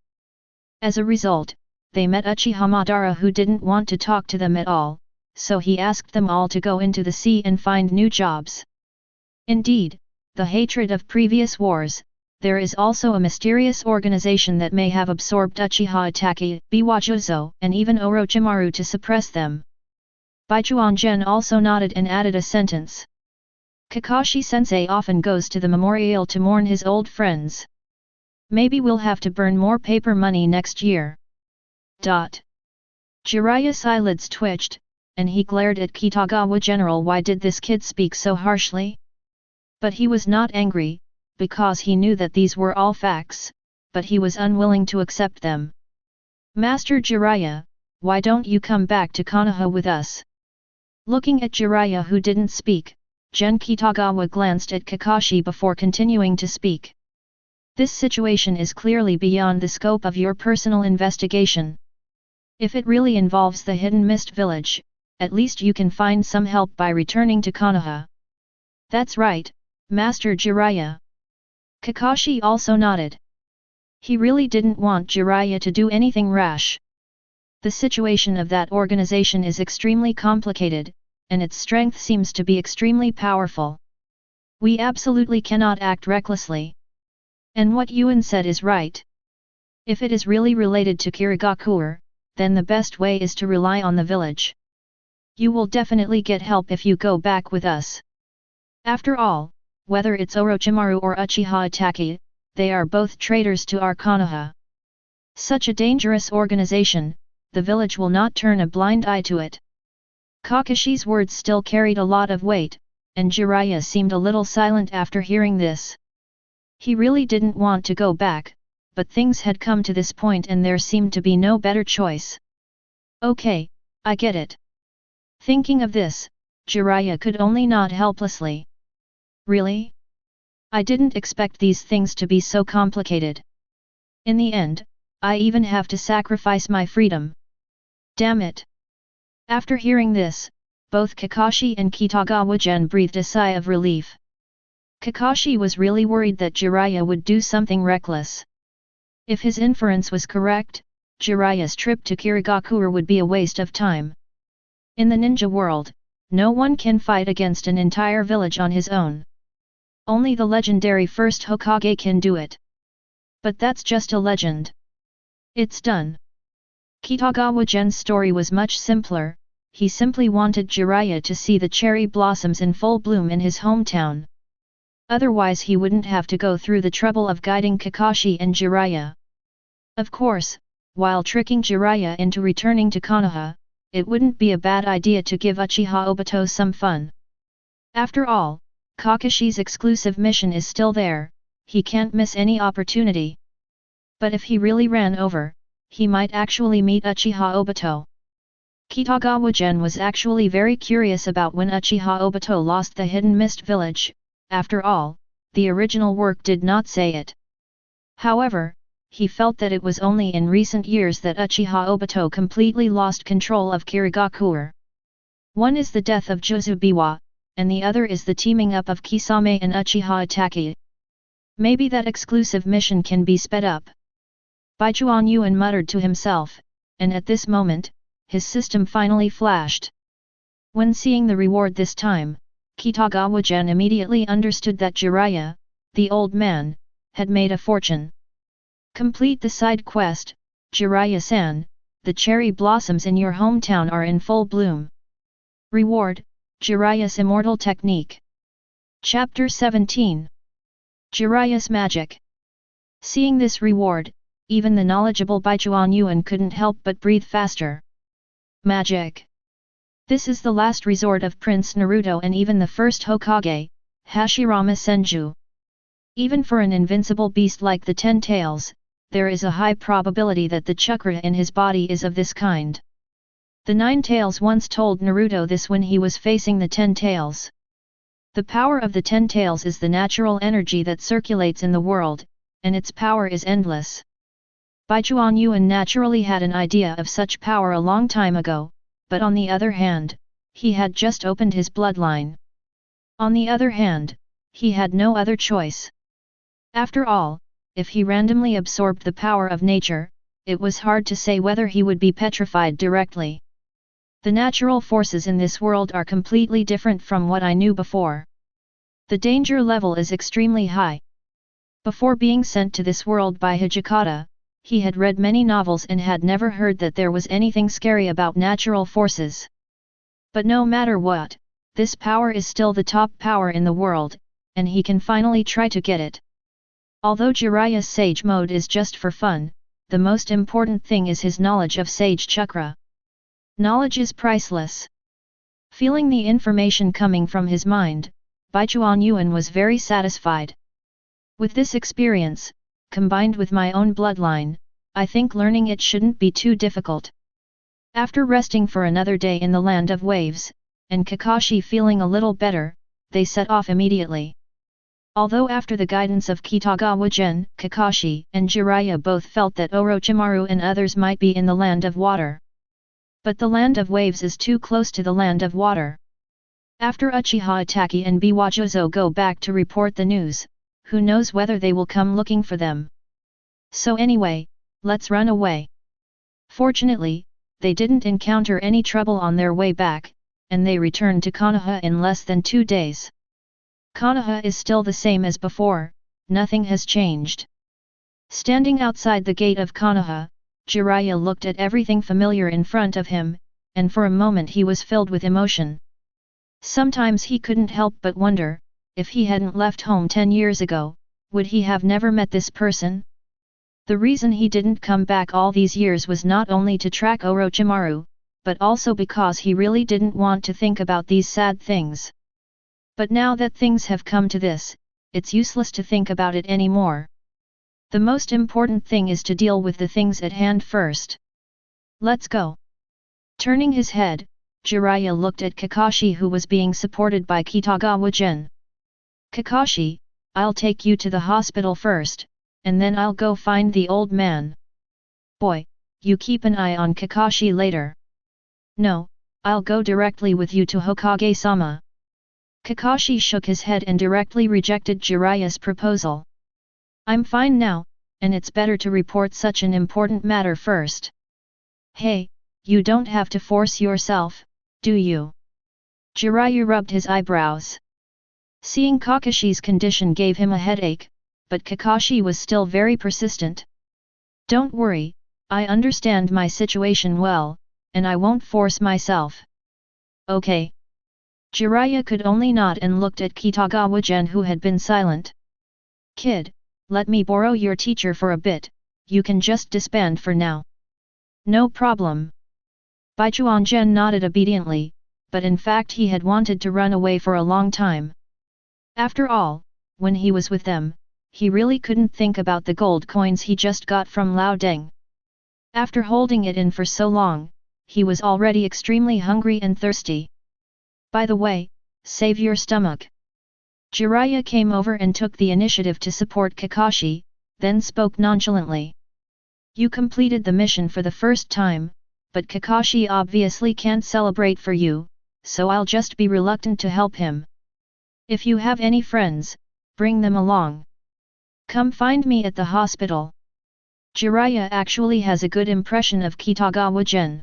As a result, they met Uchiha Madara, who didn't want to talk to them at all, so he asked them all to go into the sea and find new jobs. Indeed, the hatred of previous wars, there is also a mysterious organization that may have absorbed Uchiha Itachi, Biwajuzo, and even Orochimaru to suppress them. Baichuan Gen also nodded and added a sentence. Kakashi-sensei often goes to the memorial to mourn his old friends. Maybe we'll have to burn more paper money next year. Jiraiya's eyelids twitched, and he glared at Kitagawa General. Why did this kid speak so harshly? But he was not angry, because he knew that these were all facts, but he was unwilling to accept them. Master Jiraiya, why don't you come back to Konoha with us? Looking at Jiraiya, who didn't speak, Gen Kitagawa glanced at Kakashi before continuing to speak. This situation is clearly beyond the scope of your personal investigation. If it really involves the Hidden Mist village, at least you can find some help by returning to Konoha. That's right, Master Jiraiya. Kakashi also nodded. He really didn't want Jiraiya to do anything rash. The situation of that organization is extremely complicated, and its strength seems to be extremely powerful. We absolutely cannot act recklessly. And what Yuan said is right. If it is really related to Kirigakur, then the best way is to rely on the village. You will definitely get help if you go back with us. After all, whether it's Orochimaru or Uchiha Itachi, they are both traitors to our Konoha. Such a dangerous organization, the village will not turn a blind eye to it. Kakashi's words still carried a lot of weight, and Jiraiya seemed a little silent after hearing this. He really didn't want to go back, but things had come to this point and there seemed to be no better choice. Okay, I get it. Thinking of this, Jiraiya could only nod helplessly. Really? I didn't expect these things to be so complicated. In the end, I even have to sacrifice my freedom. Damn it. After hearing this, both Kakashi and Kitagawa Gen breathed a sigh of relief. Kakashi was really worried that Jiraiya would do something reckless. If his inference was correct, Jiraiya's trip to Kirigakur would be a waste of time. In the ninja world, no one can fight against an entire village on his own. Only the legendary first Hokage can do it. But that's just a legend. It's done. Kitagawa Gen's story was much simpler. He simply wanted Jiraiya to see the cherry blossoms in full bloom in his hometown. Otherwise he wouldn't have to go through the trouble of guiding Kakashi and Jiraiya. Of course, while tricking Jiraiya into returning to Konoha, it wouldn't be a bad idea to give Uchiha Obito some fun. After all, Kakashi's exclusive mission is still there, he can't miss any opportunity. But if he really ran over, he might actually meet Uchiha Obito. Kitagawa Gen was actually very curious about when Uchiha Obito lost the Hidden Mist village. After all, the original work did not say it. However, he felt that it was only in recent years that Uchiha Obito completely lost control of Kirigakur. One is the death of Juzubiwa, and the other is the teaming up of Kisame and Uchiha Itachi. Maybe that exclusive mission can be sped up. Baichuan Yuan muttered to himself, and at this moment, his system finally flashed. When seeing the reward this time, Kitagawa Gen immediately understood that Jiraiya, the old man, had made a fortune. Complete the side quest, Jiraiya-san, the cherry blossoms in your hometown are in full bloom. Reward, Jiraiya's Immortal Technique. Chapter 17. Jiraiya's Magic. Seeing this reward, even the knowledgeable Baichuan Yuan couldn't help but breathe faster. Magic. This is the last resort of Prince Naruto and even the first Hokage, Hashirama Senju. Even for an invincible beast like the Ten Tails, there is a high probability that the chakra in his body is of this kind. The Nine Tails once told Naruto this when he was facing the Ten Tails. The power of the Ten Tails is the natural energy that circulates in the world, and its power is endless. Baichuan Yuan naturally had an idea of such power a long time ago, but on the other hand, he had just opened his bloodline. On the other hand, he had no other choice. After all, if he randomly absorbed the power of nature, it was hard to say whether he would be petrified directly. The natural forces in this world are completely different from what I knew before. The danger level is extremely high. Before being sent to this world by Hijikata, he had read many novels and had never heard that there was anything scary about natural forces. But no matter what, this power is still the top power in the world, and he can finally try to get it. Although Jiraiya's Sage Mode is just for fun, the most important thing is his knowledge of Sage Chakra. Knowledge is priceless. Feeling the information coming from his mind, Baichuan Yuan was very satisfied. With this experience, combined with my own bloodline, I think learning it shouldn't be too difficult. After resting for another day in the Land of Waves, and Kakashi feeling a little better, they set off immediately. Although after the guidance of Kitagawa Gen, Kakashi and Jiraiya both felt that Orochimaru and others might be in the Land of Water. But the Land of Waves is too close to the Land of Water. After Uchiha Itachi and Biwajuzo go back to report the news, who knows whether they will come looking for them. So anyway, let's run away. Fortunately, they didn't encounter any trouble on their way back, and they returned to Konoha in less than 2 days. Konoha is still the same as before, nothing has changed. Standing outside the gate of Konoha, Jiraiya looked at everything familiar in front of him, and for a moment he was filled with emotion. Sometimes he couldn't help but wonder, if he hadn't left home 10 years ago, would he have never met this person? The reason he didn't come back all these years was not only to track Orochimaru, but also because he really didn't want to think about these sad things. But now that things have come to this, it's useless to think about it anymore. The most important thing is to deal with the things at hand first. Let's go. Turning his head, Jiraiya looked at Kakashi, who was being supported by Kitagawa Gen. Kakashi, I'll take you to the hospital first, and then I'll go find the old man. Boy, you keep an eye on Kakashi later. No, I'll go directly with you to Hokage-sama. Kakashi shook his head and directly rejected Jiraiya's proposal. I'm fine now, and it's better to report such an important matter first. Hey, you don't have to force yourself, do you? Jiraiya rubbed his eyebrows. Seeing Kakashi's condition gave him a headache, but Kakashi was still very persistent. Don't worry, I understand my situation well, and I won't force myself. Okay. Jiraiya could only nod and looked at Kitagawa Gen, who had been silent. Kid, let me borrow your teacher for a bit, you can just disband for now. No problem. Baichuan Gen nodded obediently, but in fact he had wanted to run away for a long time. After all, when he was with them, he really couldn't think about the gold coins he just got from Lao Deng. After holding it in for so long, he was already extremely hungry and thirsty. By the way, save your stomach. Jiraiya came over and took the initiative to support Kakashi, then spoke nonchalantly. You completed the mission for the first time, but Kakashi obviously can't celebrate for you, so I'll just be reluctant to help him. If you have any friends, bring them along. Come find me at the hospital. Jiraiya actually has a good impression of Kitagawa Gen.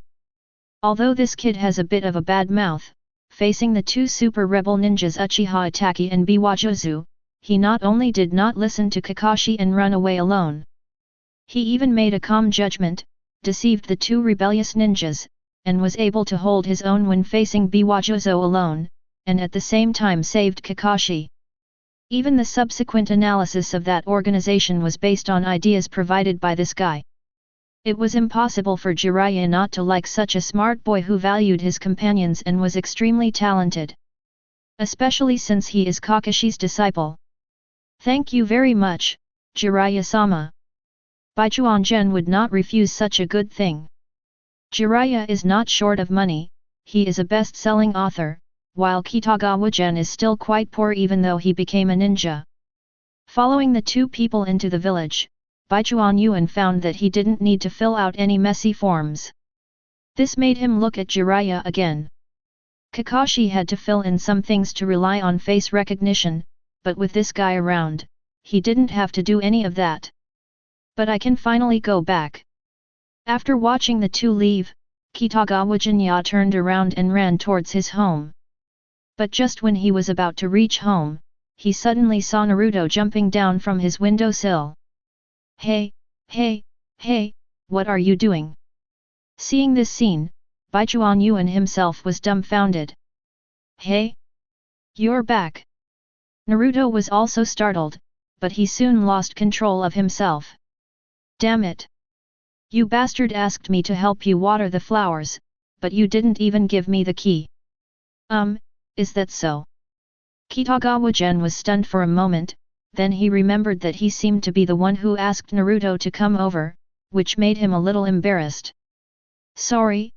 Although this kid has a bit of a bad mouth, facing the two super rebel ninjas Uchiha Itachi and Biwajuzo, he not only did not listen to Kakashi and run away alone. He even made a calm judgment, deceived the two rebellious ninjas, and was able to hold his own when facing Biwajozo alone, and at the same time saved Kakashi. Even the subsequent analysis of that organization was based on ideas provided by this guy. It was impossible for Jiraiya not to like such a smart boy who valued his companions and was extremely talented. Especially since he is Kakashi's disciple. Thank you very much, Jiraiya-sama. Baichuan Gen would not refuse such a good thing. Jiraiya is not short of money, he is a best-selling author, while Kitagawa Gen is still quite poor even though he became a ninja. Following the two people into the village, Baichuan Yuan found that he didn't need to fill out any messy forms. This made him look at Jiraiya again. Kakashi had to fill in some things to rely on face recognition, but with this guy around, he didn't have to do any of that. But I can finally go back. After watching the two leave, Kitagawa Gen turned around and ran towards his home. But just when he was about to reach home, he suddenly saw Naruto jumping down from his windowsill. Hey, hey, hey, what are you doing? Seeing this scene, Baichuan Yuan himself was dumbfounded. Hey? You're back. Naruto was also startled, but he soon lost control of himself. Damn it! You bastard asked me to help you water the flowers, but you didn't even give me the key. Is that so? Kitagawa Gen was stunned for a moment, then he remembered that he seemed to be the one who asked Naruto to come over, which made him a little embarrassed. Sorry,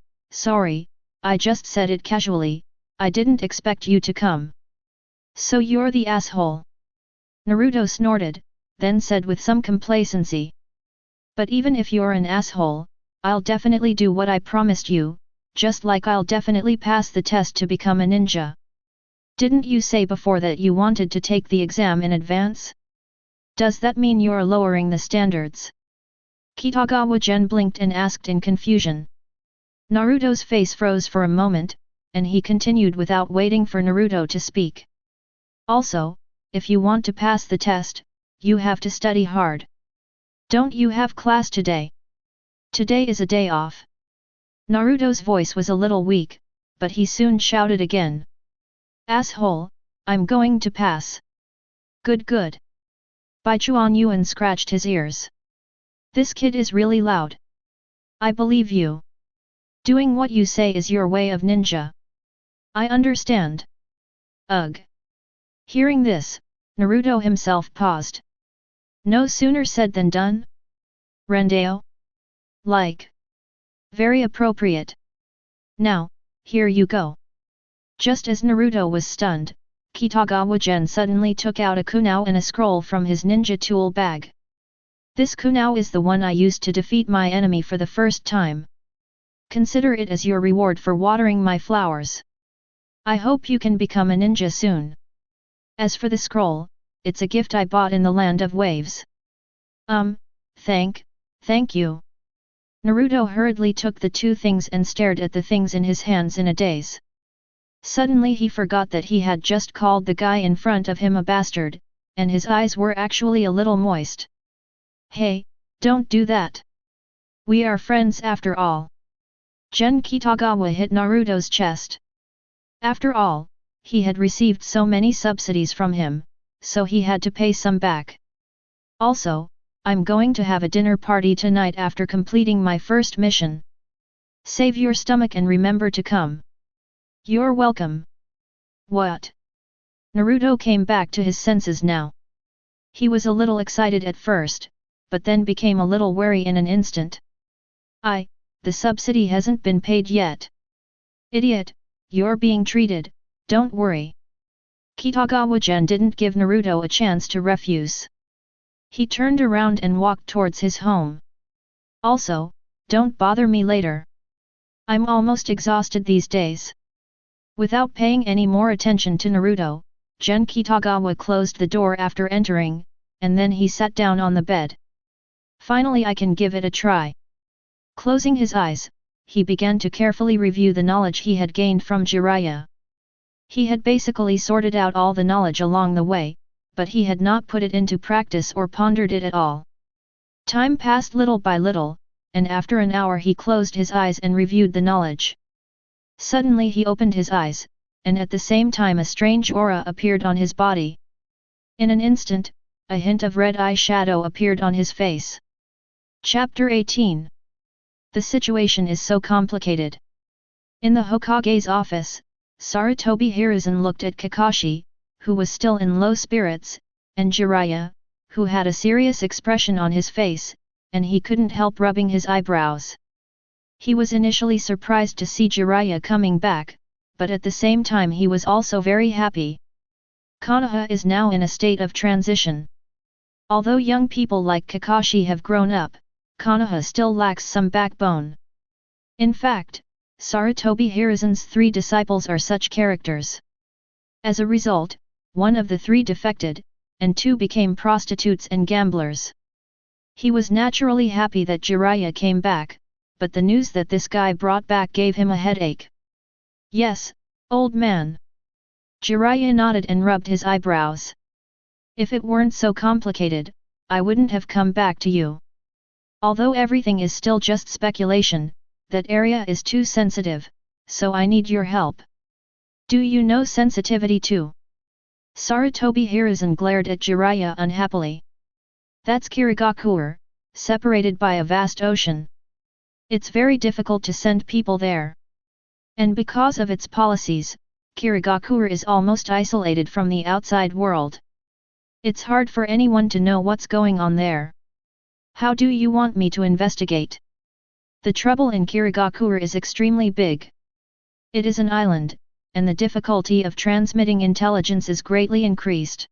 I just said it casually, I didn't expect you to come. So you're the asshole. Naruto snorted, then said with some complacency. But even if you're an asshole, I'll definitely do what I promised you, just like I'll definitely pass the test to become a ninja. Didn't you say before that you wanted to take the exam in advance? Does that mean you're lowering the standards? Kitagawa Gen blinked and asked in confusion. Naruto's face froze for a moment, and he continued without waiting for Naruto to speak. Also, if you want to pass the test, you have to study hard. Don't you have class today? Today is a day off. Naruto's voice was a little weak, but he soon shouted again. Asshole, I'm going to pass. Good. Baichuan Yuan scratched his ears. This kid is really loud. I believe you. Doing what you say is your way of ninja. I understand. Ugh. Hearing this, Naruto himself paused. No sooner said than done? Rendeo? Like. Very appropriate. Now, here you go. Just as Naruto was stunned, Kitagawa Gen suddenly took out a kunao and a scroll from his ninja tool bag. This kunao is the one I used to defeat my enemy for the first time. Consider it as your reward for watering my flowers. I hope you can become a ninja soon. As for the scroll, it's a gift I bought in the Land of Waves. Thank you. Naruto hurriedly took the two things and stared at the things in his hands in a daze. Suddenly he forgot that he had just called the guy in front of him a bastard, and his eyes were actually a little moist. Hey, don't do that. We are friends after all. Gen Kitagawa hit Naruto's chest. After all, he had received so many subsidies from him, so he had to pay some back. Also, I'm going to have a dinner party tonight after completing my first mission. Save your stomach and remember to come. You're welcome. What? Naruto came back to his senses now. He was a little excited at first, but then became a little wary in an instant. The subsidy hasn't been paid yet. Idiot, you're being treated, don't worry. Kitagawa Gen didn't give Naruto a chance to refuse. He turned around and walked towards his home. Also, don't bother me later. I'm almost exhausted these days. Without paying any more attention to Naruto, Gen Kitagawa closed the door after entering, and then he sat down on the bed. Finally I can give it a try. Closing his eyes, he began to carefully review the knowledge he had gained from Jiraiya. He had basically sorted out all the knowledge along the way, but he had not put it into practice or pondered it at all. Time passed little by little, and after an hour he closed his eyes and reviewed the knowledge. Suddenly he opened his eyes, and at the same time a strange aura appeared on his body. In an instant, a hint of red eye shadow appeared on his face. Chapter 18. The situation is so complicated. In the Hokage's office, Sarutobi Hiruzen looked at Kakashi, who was still in low spirits, and Jiraiya, who had a serious expression on his face, and he couldn't help rubbing his eyebrows. He was initially surprised to see Jiraiya coming back, but at the same time he was also very happy. Konoha is now in a state of transition. Although young people like Kakashi have grown up, Konoha still lacks some backbone. In fact, Sarutobi Hiruzen's 3 disciples are such characters. As a result, one of the 3 defected, and 2 became prostitutes and gamblers. He was naturally happy that Jiraiya came back, but the news that this guy brought back gave him a headache. Yes, old man. Jiraiya nodded and rubbed his eyebrows. If it weren't so complicated, I wouldn't have come back to you. Although everything is still just speculation, that area is too sensitive, so I need your help. Do you know sensitivity too? Sarutobi Hiruzen glared at Jiraiya unhappily. That's Kirigakur, separated by a vast ocean. It's very difficult to send people there. And because of its policies, Kirigakur is almost isolated from the outside world. It's hard for anyone to know what's going on there. How do you want me to investigate? The trouble in Kirigakur is extremely big. It is an island, and the difficulty of transmitting intelligence is greatly increased.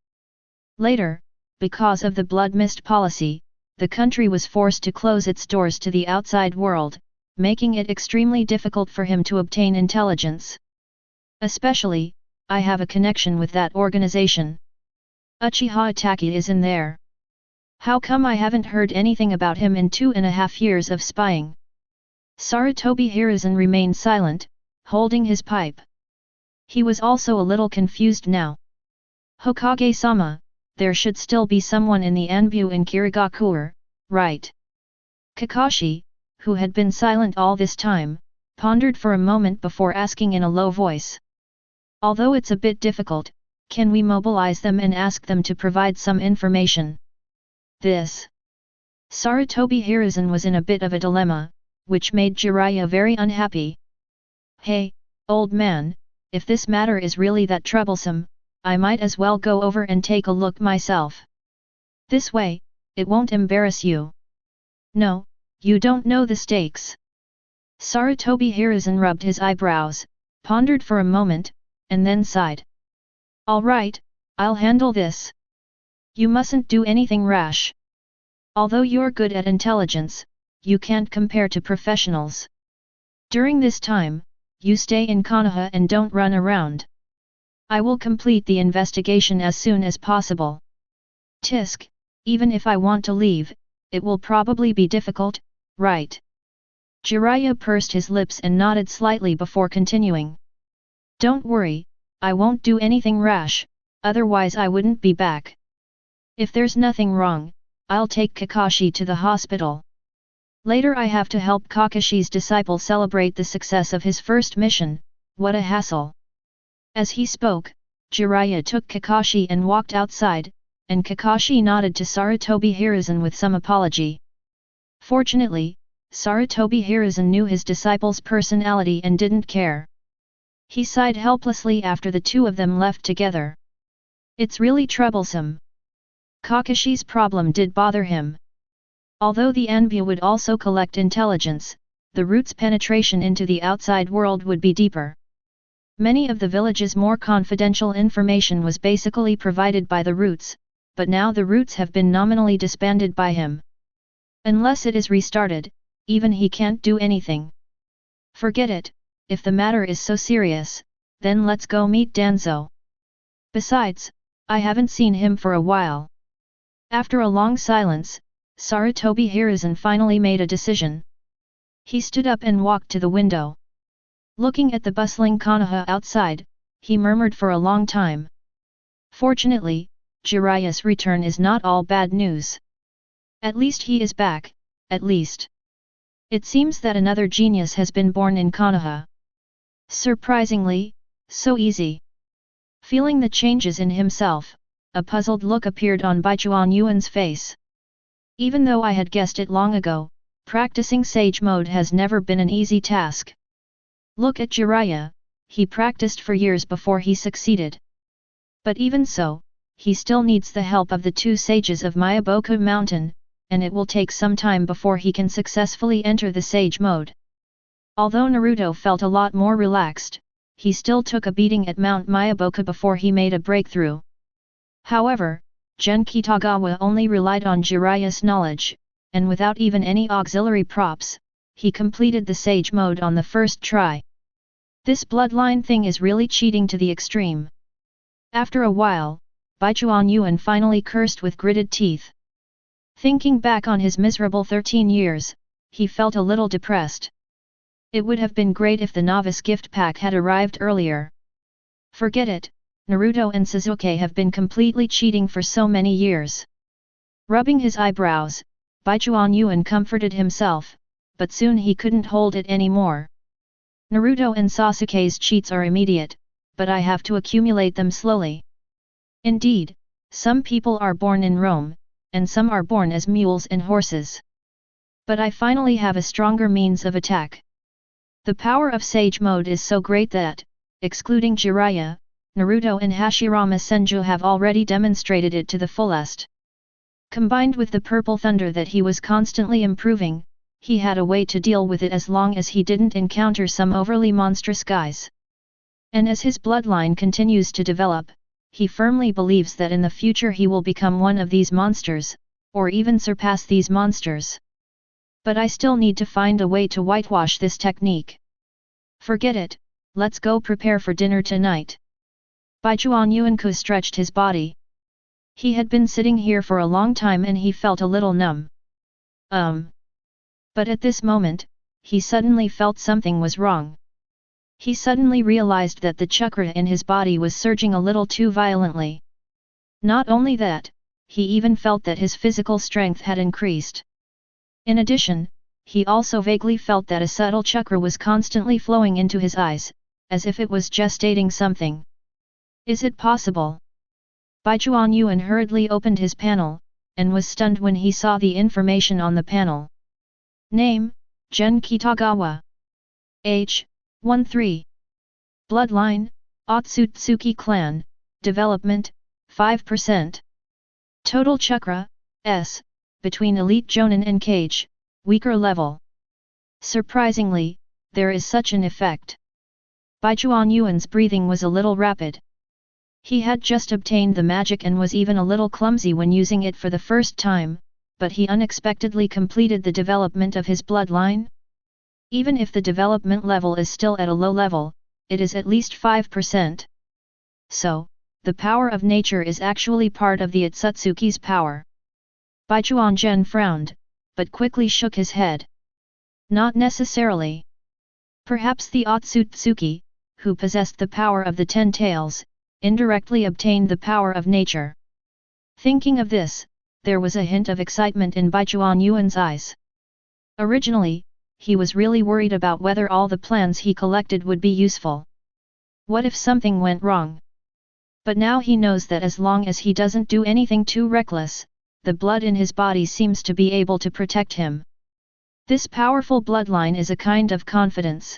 Later, because of the blood mist policy, the country was forced to close its doors to the outside world, making it extremely difficult for him to obtain intelligence. Especially, I have a connection with that organization. Uchiha Itachi is in there. How come I haven't heard anything about him in 2.5 years of spying? Sarutobi Hiruzen remained silent, holding his pipe. He was also a little confused now. Hokage-sama, there should still be someone in the Anbu in Kirigakur, right? Kakashi, who had been silent all this time, pondered for a moment before asking in a low voice. Although it's a bit difficult, can we mobilize them and ask them to provide some information? This. Sarutobi Hiruzen was in a bit of a dilemma, which made Jiraiya very unhappy. Hey, old man, if this matter is really that troublesome, I might as well go over and take a look myself. This way, it won't embarrass you. No, you don't know the stakes. Sarutobi Hiruzen rubbed his eyebrows, pondered for a moment, and then sighed. All right, I'll handle this. You mustn't do anything rash. Although you're good at intelligence, you can't compare to professionals. During this time, you stay in Konoha and don't run around. I will complete the investigation as soon as possible. Tisk, even if I want to leave, it will probably be difficult, right? Jiraiya pursed his lips and nodded slightly before continuing. Don't worry, I won't do anything rash, otherwise I wouldn't be back. If there's nothing wrong, I'll take Kakashi to the hospital. Later I have to help Kakashi's disciple celebrate the success of his first mission, what a hassle. As he spoke, Jiraiya took Kakashi and walked outside, and Kakashi nodded to Sarutobi Hiruzen with some apology. Fortunately, Sarutobi Hiruzen knew his disciple's personality and didn't care. He sighed helplessly after the two of them left together. It's really troublesome. Kakashi's problem did bother him. Although the Anbu would also collect intelligence, the root's penetration into the outside world would be deeper. Many of the village's more confidential information was basically provided by the roots, but now the roots have been nominally disbanded by him. Unless it is restarted, even he can't do anything. Forget it, if the matter is so serious, then let's go meet Danzo. Besides, I haven't seen him for a while. After a long silence, Sarutobi Hiruzen finally made a decision. He stood up and walked to the window. Looking at the bustling Konoha outside, he murmured for a long time. Fortunately, Jiraiya's return is not all bad news. At least he is back, at least. It seems that another genius has been born in Konoha. Surprisingly, so easy. Feeling the changes in himself, a puzzled look appeared on Baichuan Yuan's face. Even though I had guessed it long ago, practicing Sage Mode has never been an easy task. Look at Jiraiya, he practiced for years before he succeeded. But even so, he still needs the help of the two sages of Miyaboku Mountain, and it will take some time before he can successfully enter the Sage Mode. Although Naruto felt a lot more relaxed, he still took a beating at Mount Miyaboku before he made a breakthrough. However, Gen Kitagawa only relied on Jiraiya's knowledge, and without even any auxiliary props, he completed the Sage Mode on the first try. This bloodline thing is really cheating to the extreme. After a while, Baichuan Yuan finally cursed with gritted teeth. Thinking back on his miserable 13 years, he felt a little depressed. It would have been great if the novice gift pack had arrived earlier. Forget it, Naruto and Sasuke have been completely cheating for so many years. Rubbing his eyebrows, Baichuan Yuan comforted himself, but soon he couldn't hold it anymore. Naruto and Sasuke's cheats are immediate, but I have to accumulate them slowly. Indeed, some people are born in Rome, and some are born as mules and horses. But I finally have a stronger means of attack. The power of Sage Mode is so great that, excluding Jiraiya, Naruto and Hashirama Senju have already demonstrated it to the fullest. Combined with the purple thunder that he was constantly improving, he had a way to deal with it as long as he didn't encounter some overly monstrous guys. And as his bloodline continues to develop, he firmly believes that in the future he will become one of these monsters, or even surpass these monsters. But I still need to find a way to whitewash this technique. Forget it, let's go prepare for dinner tonight. Baichuan Yuanku stretched his body. He had been sitting here for a long time and he felt a little numb. But at this moment, he suddenly felt something was wrong. He suddenly realized that the chakra in his body was surging a little too violently. Not only that, he even felt that his physical strength had increased. In addition, he also vaguely felt that a subtle chakra was constantly flowing into his eyes, as if it was gestating something. Is it possible? Baichuan Yuan hurriedly opened his panel, and was stunned when he saw the information on the panel. Name, Gen Kitagawa. Age, 13. Bloodline, Otsutsuki clan, development, 5%. Total chakra, S, between elite Jonin and Kage, weaker level. Surprisingly, there is such an effect. Baichuan Yuan's breathing was a little rapid. He had just obtained the magic and was even a little clumsy when using it for the first time, but he unexpectedly completed the development of his bloodline. Even if the development level is still at a low level, it is at least 5%. So, the power of nature is actually part of the Otsutsuki's power. Baichuan Gen frowned, but quickly shook his head. Not necessarily. Perhaps the Otsutsuki, who possessed the power of the 10 tails, indirectly obtained the power of nature. Thinking of this, there was a hint of excitement in Baichuan Yuan's eyes. Originally, he was really worried about whether all the plans he collected would be useful. What if something went wrong? But now he knows that as long as he doesn't do anything too reckless, the blood in his body seems to be able to protect him. This powerful bloodline is a kind of confidence.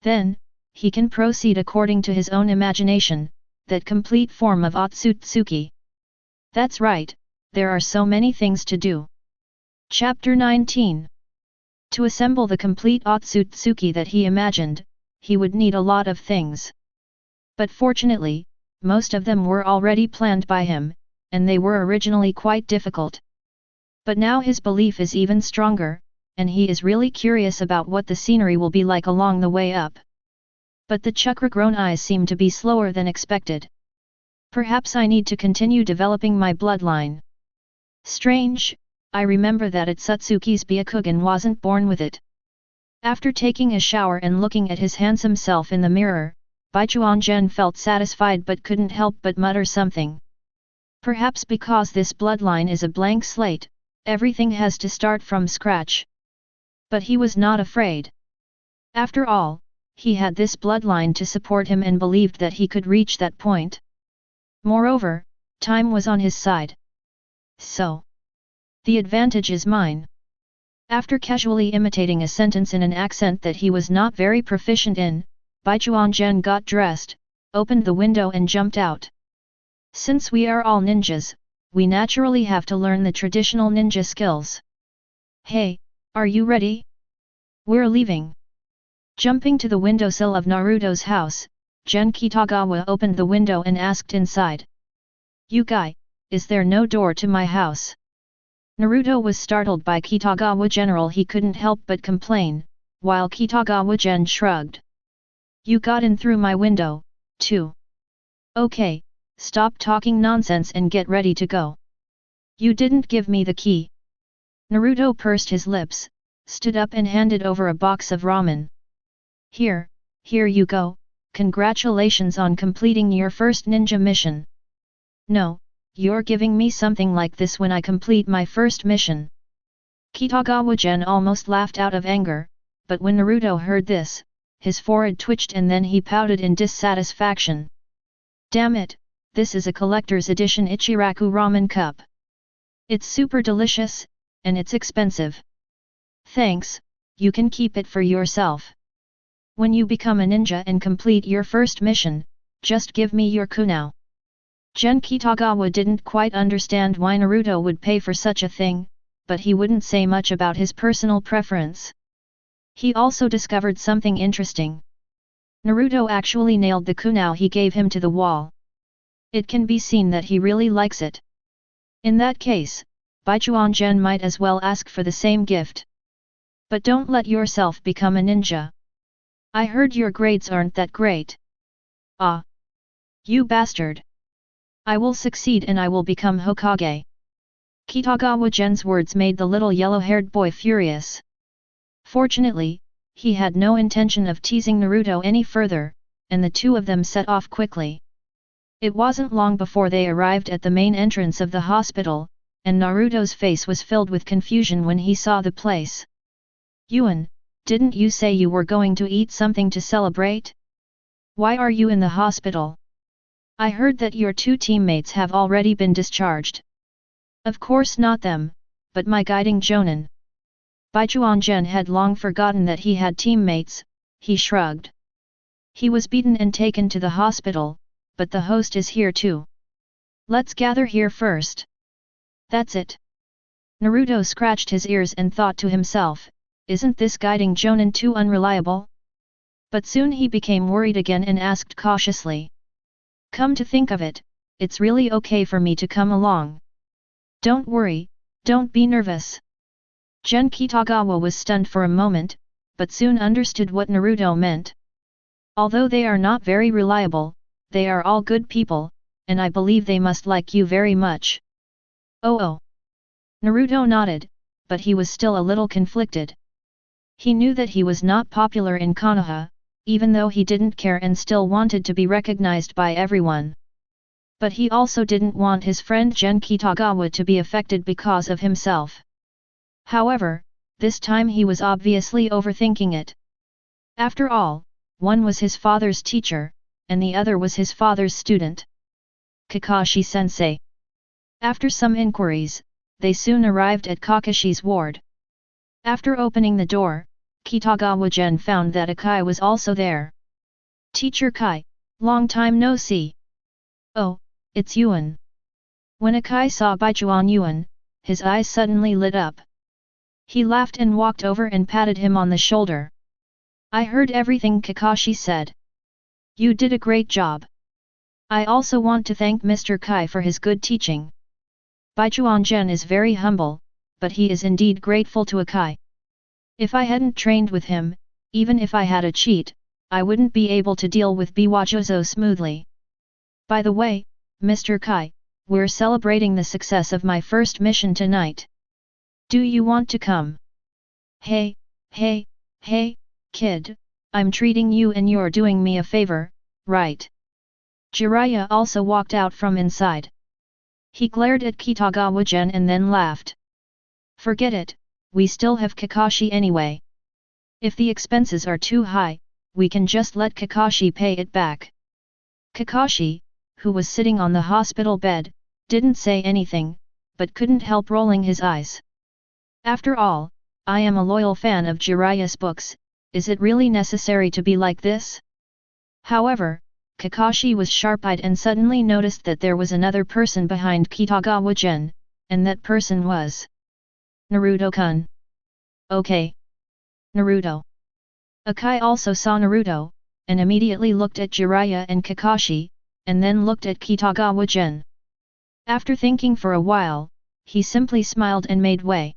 Then, he can proceed according to his own imagination, that complete form of Otsutsuki. That's right, there are so many things to do. Chapter 19. To assemble the complete Otsutsuki that he imagined, he would need a lot of things. But fortunately, most of them were already planned by him, and they were originally quite difficult. But now his belief is even stronger, and he is really curious about what the scenery will be like along the way up. But the chakra-grown eyes seem to be slower than expected. Perhaps I need to continue developing my bloodline. Strange, I remember that Otsutsuki's Byakugan wasn't born with it. After taking a shower and looking at his handsome self in the mirror, Baichuan Gen felt satisfied but couldn't help but mutter something. Perhaps because this bloodline is a blank slate, everything has to start from scratch. But he was not afraid. After all, he had this bloodline to support him and believed that he could reach that point. Moreover, time was on his side. So, the advantage is mine. After casually imitating a sentence in an accent that he was not very proficient in, Baichuan Gen got dressed, opened the window and jumped out. Since we are all ninjas, we naturally have to learn the traditional ninja skills. Hey, are you ready? We're leaving. Jumping to the windowsill of Naruto's house, Gen Kitagawa opened the window and asked inside. You guy, is there no door to my house? Naruto was startled by Kitagawa General. He couldn't help but complain, while Kitagawa Gen shrugged. You got in through my window, too. Okay, stop talking nonsense and get ready to go. You didn't give me the key. Naruto pursed his lips, stood up and handed over a box of ramen. Here you go, congratulations on completing your first ninja mission. No, you're giving me something like this when I complete my first mission. Kitagawa Gen almost laughed out of anger, but when Naruto heard this, his forehead twitched and then he pouted in dissatisfaction. Damn it, this is a collector's edition Ichiraku ramen cup. It's super delicious, and it's expensive. Thanks, you can keep it for yourself. When you become a ninja and complete your first mission, just give me your kunao. Gen Kitagawa didn't quite understand why Naruto would pay for such a thing, but he wouldn't say much about his personal preference. He also discovered something interesting. Naruto actually nailed the kunao he gave him to the wall. It can be seen that he really likes it. In that case, Baichuan Gen might as well ask for the same gift. But don't let yourself become a ninja. I heard your grades aren't that great. Ah! You bastard! I will succeed and I will become Hokage. Kitagawa Gen's words made the little yellow-haired boy furious. Fortunately, he had no intention of teasing Naruto any further, and the two of them set off quickly. It wasn't long before they arrived at the main entrance of the hospital, and Naruto's face was filled with confusion when he saw the place. Yuan, didn't you say you were going to eat something to celebrate? Why are you in the hospital? I heard that your two teammates have already been discharged. Of course not them, but my guiding jonin. Baichuan Gen had long forgotten that he had teammates. He shrugged. He was beaten and taken to the hospital, but the host is here too. Let's gather here first. That's it. Naruto scratched his ears and thought to himself, isn't this guiding jonin too unreliable? But soon he became worried again and asked cautiously. Come to think of it, it's really okay for me to come along. Don't worry, don't be nervous. Gen Kitagawa was stunned for a moment, but soon understood what Naruto meant. Although they are not very reliable, they are all good people, and I believe they must like you very much. Oh. Naruto nodded, but he was still a little conflicted. He knew that he was not popular in Konoha, even though he didn't care and still wanted to be recognized by everyone. But he also didn't want his friend Gen Kitagawa to be affected because of himself. However, this time he was obviously overthinking it. After all, one was his father's teacher, and the other was his father's student. Kakashi-sensei. After some inquiries, they soon arrived at Kakashi's ward. After opening the door, Kitagawa Gen found that Akai was also there. Teacher Kai, long time no see. Oh, it's Yuan. When Akai saw Baichuan Yuan, his eyes suddenly lit up. He laughed and walked over and patted him on the shoulder. I heard everything Kakashi said. You did a great job. I also want to thank Mr. Kai for his good teaching. Baichuan Gen is very humble, but he is indeed grateful to Akai. If I hadn't trained with him, even if I had a cheat, I wouldn't be able to deal with Biwajo so smoothly. By the way, Mr. Kai, we're celebrating the success of my first mission tonight. Do you want to come? Hey, kid, I'm treating you and you're doing me a favor, right? Jiraiya also walked out from inside. He glared at Kitagawa Gen and then laughed. Forget it, we still have Kakashi anyway. If the expenses are too high, we can just let Kakashi pay it back. Kakashi, who was sitting on the hospital bed, didn't say anything, but couldn't help rolling his eyes. After all, I am a loyal fan of Jiraiya's books, is it really necessary to be like this? However, Kakashi was sharp-eyed and suddenly noticed that there was another person behind Kitagawa Gen, and that person was Naruto-kun. Okay. Naruto. Akai also saw Naruto, and immediately looked at Jiraiya and Kakashi, and then looked at Kitagawa Gen. After thinking for a while, he simply smiled and made way.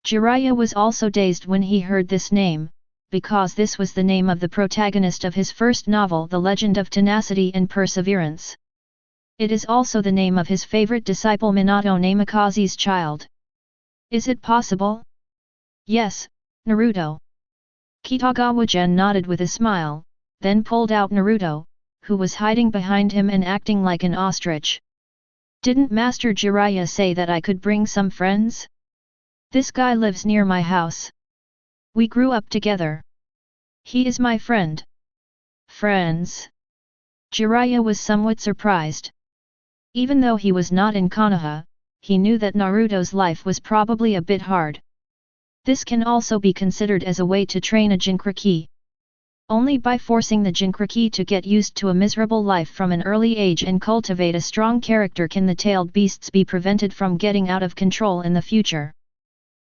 Jiraiya was also dazed when he heard this name, because this was the name of the protagonist of his first novel, The Legend of Tenacity and Perseverance. It is also the name of his favorite disciple Minato Namikaze's child. Is it possible? Yes, Naruto. Kitagawa Gen nodded with a smile, then pulled out Naruto, who was hiding behind him and acting like an ostrich. Didn't Master Jiraiya say that I could bring some friends? This guy lives near my house. We grew up together. He is my friend. Friends? Jiraiya was somewhat surprised. Even though he was not in Konoha, he knew that Naruto's life was probably a bit hard. This can also be considered as a way to train a Jinchuriki. Only by forcing the Jinchuriki to get used to a miserable life from an early age and cultivate a strong character can the tailed beasts be prevented from getting out of control in the future.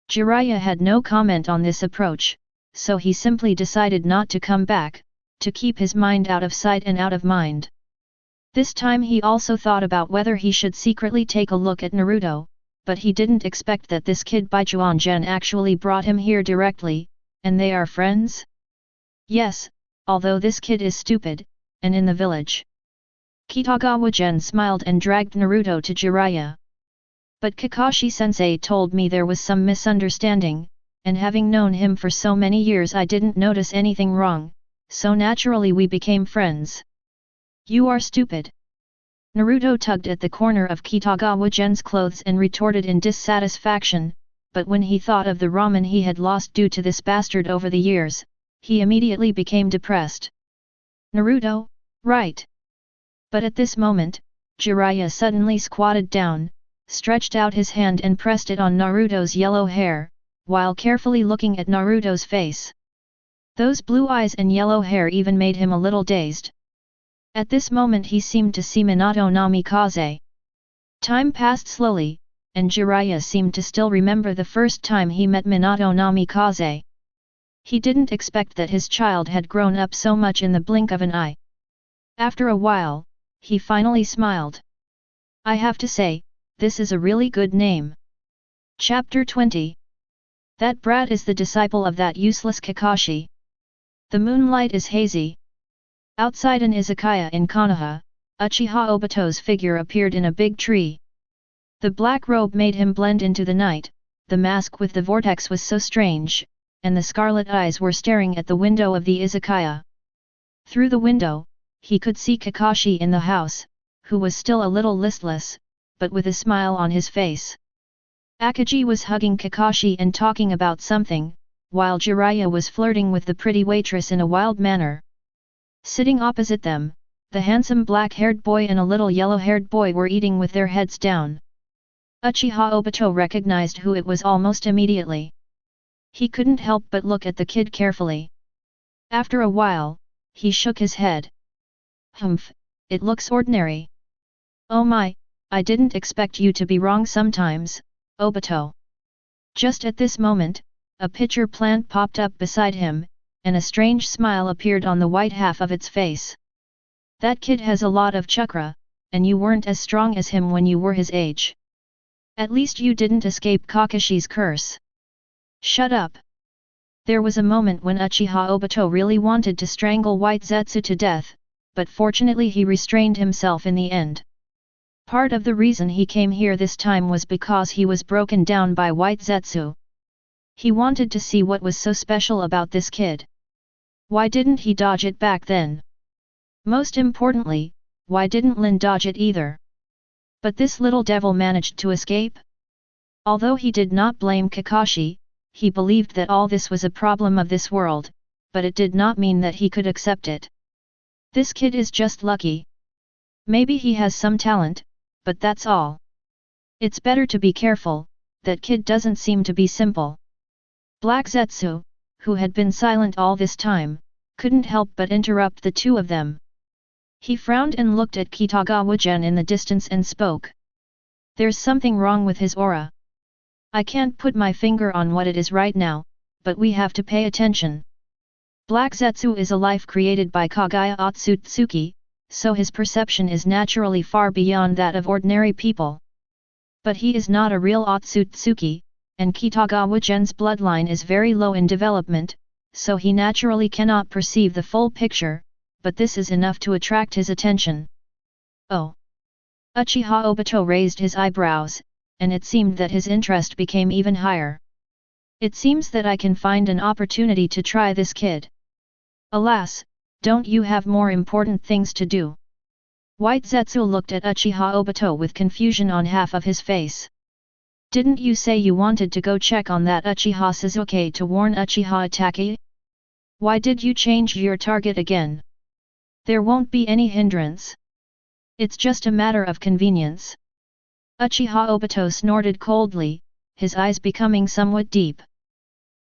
Jiraiya had no comment on this approach, so he simply decided not to come back, to keep his mind out of sight and out of mind. This time he also thought about whether he should secretly take a look at Naruto, but he didn't expect that this kid Baichuan Gen actually brought him here directly, and they are friends? Yes, although this kid is stupid, and in the village. Kitagawa Gen smiled and dragged Naruto to Jiraiya. But Kakashi-sensei told me there was some misunderstanding, and having known him for so many years I didn't notice anything wrong, so naturally we became friends. You are stupid. Naruto tugged at the corner of Kitagawa Gen's clothes and retorted in dissatisfaction, but when he thought of the ramen he had lost due to this bastard over the years, he immediately became depressed. Naruto, right. But at this moment, Jiraiya suddenly squatted down, stretched out his hand and pressed it on Naruto's yellow hair, while carefully looking at Naruto's face. Those blue eyes and yellow hair even made him a little dazed. At this moment he seemed to see Minato Namikaze. Time passed slowly, and Jiraiya seemed to still remember the first time he met Minato Namikaze. He didn't expect that his child had grown up so much in the blink of an eye. After a while, he finally smiled. I have to say, this is a really good name. Chapter 20. That brat is the disciple of that useless Kakashi. The moonlight is hazy. Outside an izakaya in Konoha, Uchiha Obito's figure appeared in a big tree. The black robe made him blend into the night, the mask with the vortex was so strange, and the scarlet eyes were staring at the window of the izakaya. Through the window, he could see Kakashi in the house, who was still a little listless, but with a smile on his face. Akatsuki was hugging Kakashi and talking about something, while Jiraiya was flirting with the pretty waitress in a wild manner. Sitting opposite them, the handsome black-haired boy and a little yellow-haired boy were eating with their heads down. Uchiha Obito recognized who it was almost immediately. He couldn't help but look at the kid carefully. After a while, he shook his head. Humph, it looks ordinary. Oh my, I didn't expect you to be wrong sometimes, Obito. Just at this moment, a pitcher plant popped up beside him, and a strange smile appeared on the white half of its face. That kid has a lot of chakra, and you weren't as strong as him when you were his age. At least you didn't escape Kakashi's curse. Shut up. There was a moment when Uchiha Obito really wanted to strangle White Zetsu to death, but fortunately he restrained himself in the end. Part of the reason he came here this time was because he was broken down by White Zetsu. He wanted to see what was so special about this kid. Why didn't he dodge it back then? Most importantly, why didn't Lin dodge it either? But this little devil managed to escape? Although he did not blame Kakashi, he believed that all this was a problem of this world, but it did not mean that he could accept it. This kid is just lucky. Maybe he has some talent, but that's all. It's better to be careful, that kid doesn't seem to be simple. Black Zetsu, who had been silent all this time, couldn't help but interrupt the two of them. He frowned and looked at Kitagawa Gen in the distance and spoke. There's something wrong with his aura. I can't put my finger on what it is right now, but we have to pay attention. Black Zetsu is a life created by Kaguya Otsutsuki, so his perception is naturally far beyond that of ordinary people. But he is not a real Otsutsuki, and Kitagawa Gen's bloodline is very low in development, so he naturally cannot perceive the full picture, but this is enough to attract his attention. Oh! Uchiha Obito raised his eyebrows, and it seemed that his interest became even higher. It seems that I can find an opportunity to try this kid. Alas, don't you have more important things to do? White Zetsu looked at Uchiha Obito with confusion on half of his face. Didn't you say you wanted to go check on that Uchiha Sasuke to warn Uchiha Itachi? Why did you change your target again? There won't be any hindrance. It's just a matter of convenience. Uchiha Obito snorted coldly, his eyes becoming somewhat deep.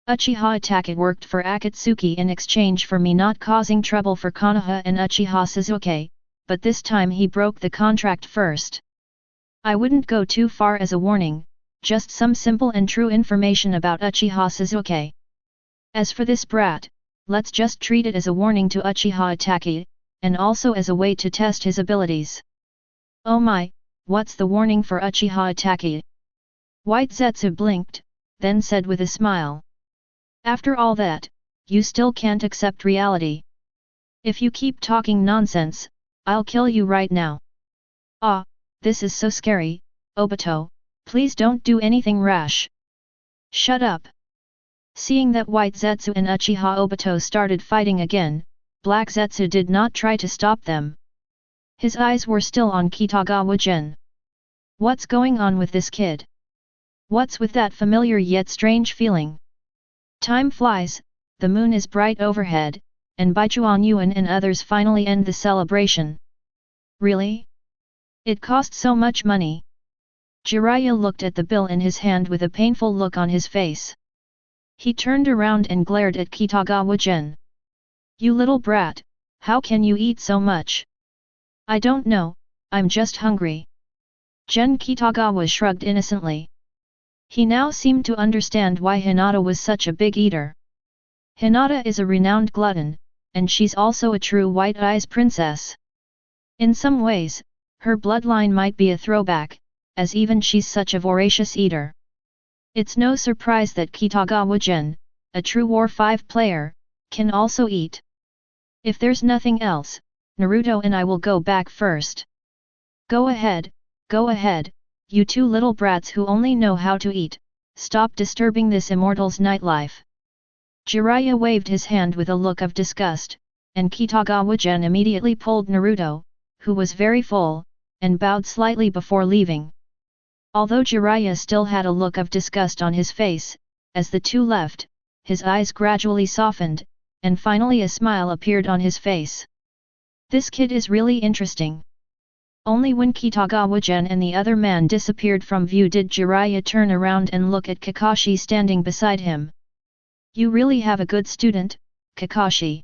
Uchiha Itachi worked for Akatsuki in exchange for me not causing trouble for Konoha and Uchiha Sasuke, but this time he broke the contract first. I wouldn't go too far as a warning, just some simple and true information about Uchiha Sasuke. As for this brat, let's just treat it as a warning to Uchiha Itachi, and also as a way to test his abilities. Oh my, what's the warning for Uchiha Itachi? White Zetsu blinked, then said with a smile. After all that, you still can't accept reality. If you keep talking nonsense, I'll kill you right now. Ah, this is so scary, Obito, please don't do anything rash. Shut up. Seeing that White Zetsu and Uchiha Obito started fighting again, Black Zetsu did not try to stop them. His eyes were still on Kitagawa Gen. What's going on with this kid? What's with that familiar yet strange feeling? Time flies, the moon is bright overhead, and Baichuan Yuan and others finally end the celebration. Really? It cost so much money. Jiraiya looked at the bill in his hand with a painful look on his face. He turned around and glared at Kitagawa Gen. You little brat, how can you eat so much? I don't know, I'm just hungry. Gen Kitagawa shrugged innocently. He now seemed to understand why Hinata was such a big eater. Hinata is a renowned glutton, and she's also a true White Eyes princess. In some ways, her bloodline might be a throwback, as even she's such a voracious eater. It's no surprise that Kitagawa Gen, a true War 5 player, can also eat. If there's nothing else, Naruto and I will go back first. Go ahead, you two little brats who only know how to eat, stop disturbing this immortal's nightlife. Jiraiya waved his hand with a look of disgust, and Kitagawa Gen immediately pulled Naruto, who was very full, and bowed slightly before leaving. Although Jiraiya still had a look of disgust on his face, as the two left, his eyes gradually softened, and finally a smile appeared on his face. This kid is really interesting. Only when Kitagawa Gen and the other man disappeared from view did Jiraiya turn around and look at Kakashi standing beside him. You really have a good student, Kakashi.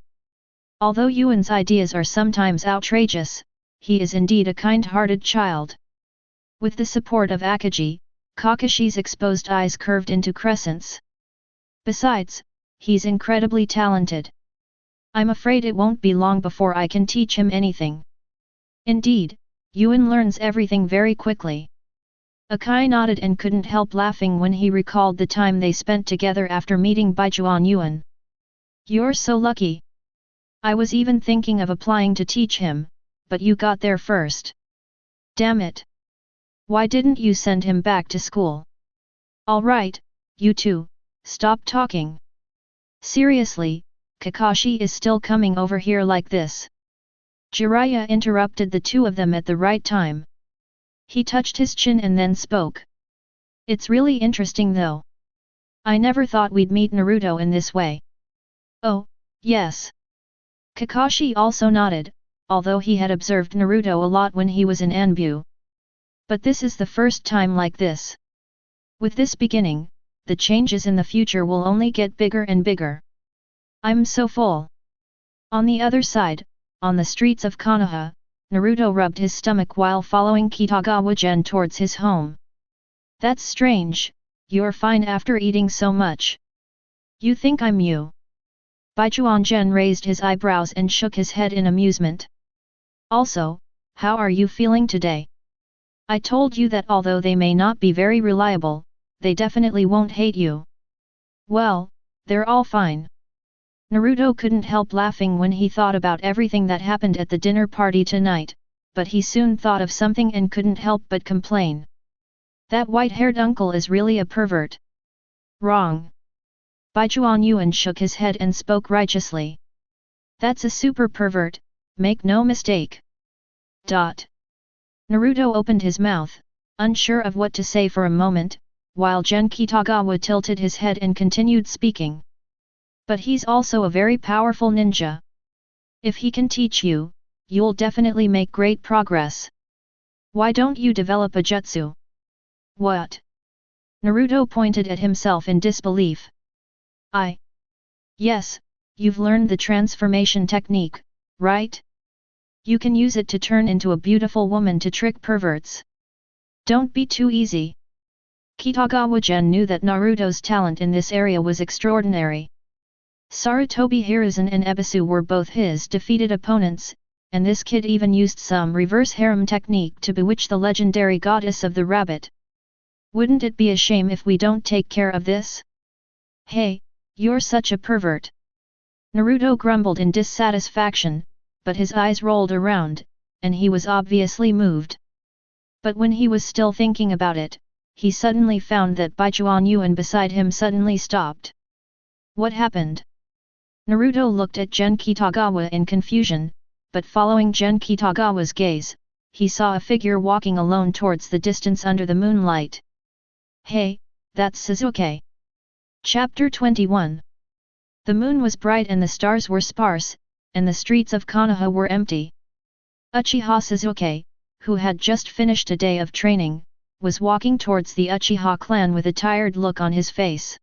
Although Yuan's ideas are sometimes outrageous, he is indeed a kind-hearted child. With the support of Akagi, Kakashi's exposed eyes curved into crescents. Besides, he's incredibly talented. I'm afraid it won't be long before I can teach him anything. Indeed, Yuan learns everything very quickly. Akai nodded and couldn't help laughing when he recalled the time they spent together after meeting Baichuan Yuan. You're so lucky. I was even thinking of applying to teach him, but you got there first. Damn it. Why didn't you send him back to school? Alright, you two, stop talking. Seriously, Kakashi is still coming over here like this. Jiraiya interrupted the two of them at the right time. He touched his chin and then spoke. It's really interesting though. I never thought we'd meet Naruto in this way. Oh, yes. Kakashi also nodded, although he had observed Naruto a lot when he was in Anbu. But this is the first time like this. With this beginning, the changes in the future will only get bigger and bigger. I'm so full. On the other side, on the streets of Konoha, Naruto rubbed his stomach while following Kitagawa Gen towards his home. That's strange, you're fine after eating so much. You think I'm you? Baichuan Gen raised his eyebrows and shook his head in amusement. Also, how are you feeling today? I told you that although they may not be very reliable, they definitely won't hate you. Well, they're all fine. Naruto couldn't help laughing when he thought about everything that happened at the dinner party tonight, but he soon thought of something and couldn't help but complain. That white-haired uncle is really a pervert. Wrong. Baichuan Yuan shook his head and spoke righteously. That's a super pervert, make no mistake. Naruto opened his mouth, unsure of what to say for a moment, while Gen Kitagawa tilted his head and continued speaking. But he's also a very powerful ninja. If he can teach you, you'll definitely make great progress. Why don't you develop a jutsu? What? Naruto pointed at himself in disbelief. Yes, you've learned the transformation technique, right? You can use it to turn into a beautiful woman to trick perverts. Don't be too easy. Kitagawa Gen knew that Naruto's talent in this area was extraordinary. Sarutobi Hiruzen and Ebisu were both his defeated opponents, and this kid even used some reverse harem technique to bewitch the legendary goddess of the rabbit. Wouldn't it be a shame if we don't take care of this? Hey, you're such a pervert. Naruto grumbled in dissatisfaction, but his eyes rolled around, and he was obviously moved. But when he was still thinking about it, he suddenly found that Baichuan Yuan beside him suddenly stopped. What happened? Naruto looked at Gen Kitagawa in confusion, but following Gen Kitagawa's gaze, he saw a figure walking alone towards the distance under the moonlight. Hey, that's Sasuke. Chapter 21. The moon was bright and the stars were sparse, and the streets of Konoha were empty. Uchiha Sasuke, who had just finished a day of training, was walking towards the Uchiha clan with a tired look on his face.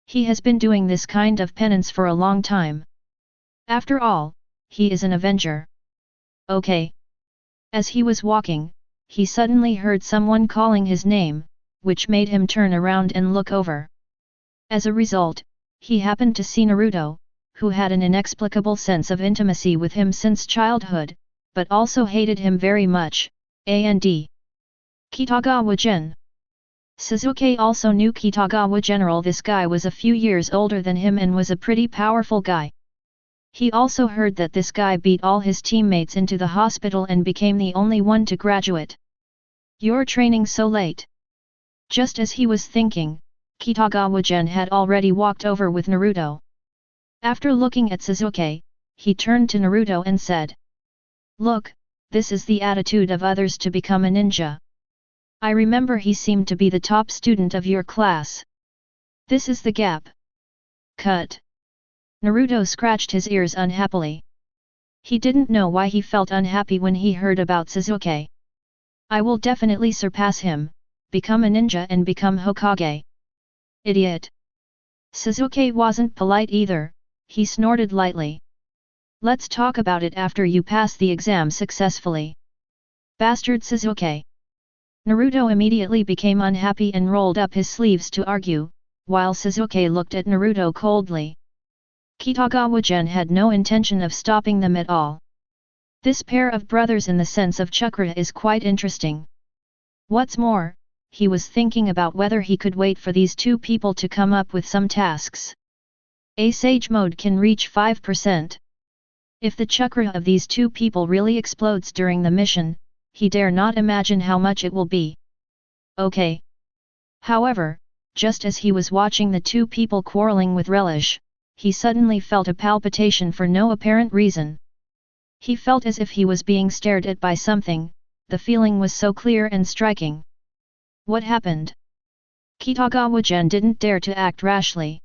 He has been doing this kind of penance for a long time. After all, he is an avenger. Okay. As he was walking, he suddenly heard someone calling his name, which made him turn around and look over. As a result, he happened to see Naruto, who had an inexplicable sense of intimacy with him since childhood, but also hated him very much, and Kitagawa Gen. Sasuke also knew Kitagawa General. This guy was a few years older than him and was a pretty powerful guy. He also heard that this guy beat all his teammates into the hospital and became the only one to graduate. You're training so late. Just as he was thinking, Kitagawa Gen had already walked over with Naruto. After looking at Sasuke, he turned to Naruto and said, "Look, this is the attitude of others to become a ninja. I remember he seemed to be the top student of your class. This is the gap." Cut. Naruto scratched his ears unhappily. He didn't know why he felt unhappy when he heard about Sasuke. I will definitely surpass him, become a ninja and become Hokage. Idiot. Sasuke wasn't polite either, he snorted lightly. Let's talk about it after you pass the exam successfully. Bastard Sasuke. Naruto immediately became unhappy and rolled up his sleeves to argue, while Sasuke looked at Naruto coldly. Kitagawa Gen had no intention of stopping them at all. This pair of brothers in the sense of chakra is quite interesting. What's more, he was thinking about whether he could wait for these two people to come up with some tasks. A sage mode can reach 5%. If the chakra of these two people really explodes during the mission, he dare not imagine how much it will be. Okay. However, just as he was watching the two people quarreling with relish, he suddenly felt a palpitation for no apparent reason. He felt as if he was being stared at by something, the feeling was so clear and striking. What happened? Kitagawa Gen didn't dare to act rashly.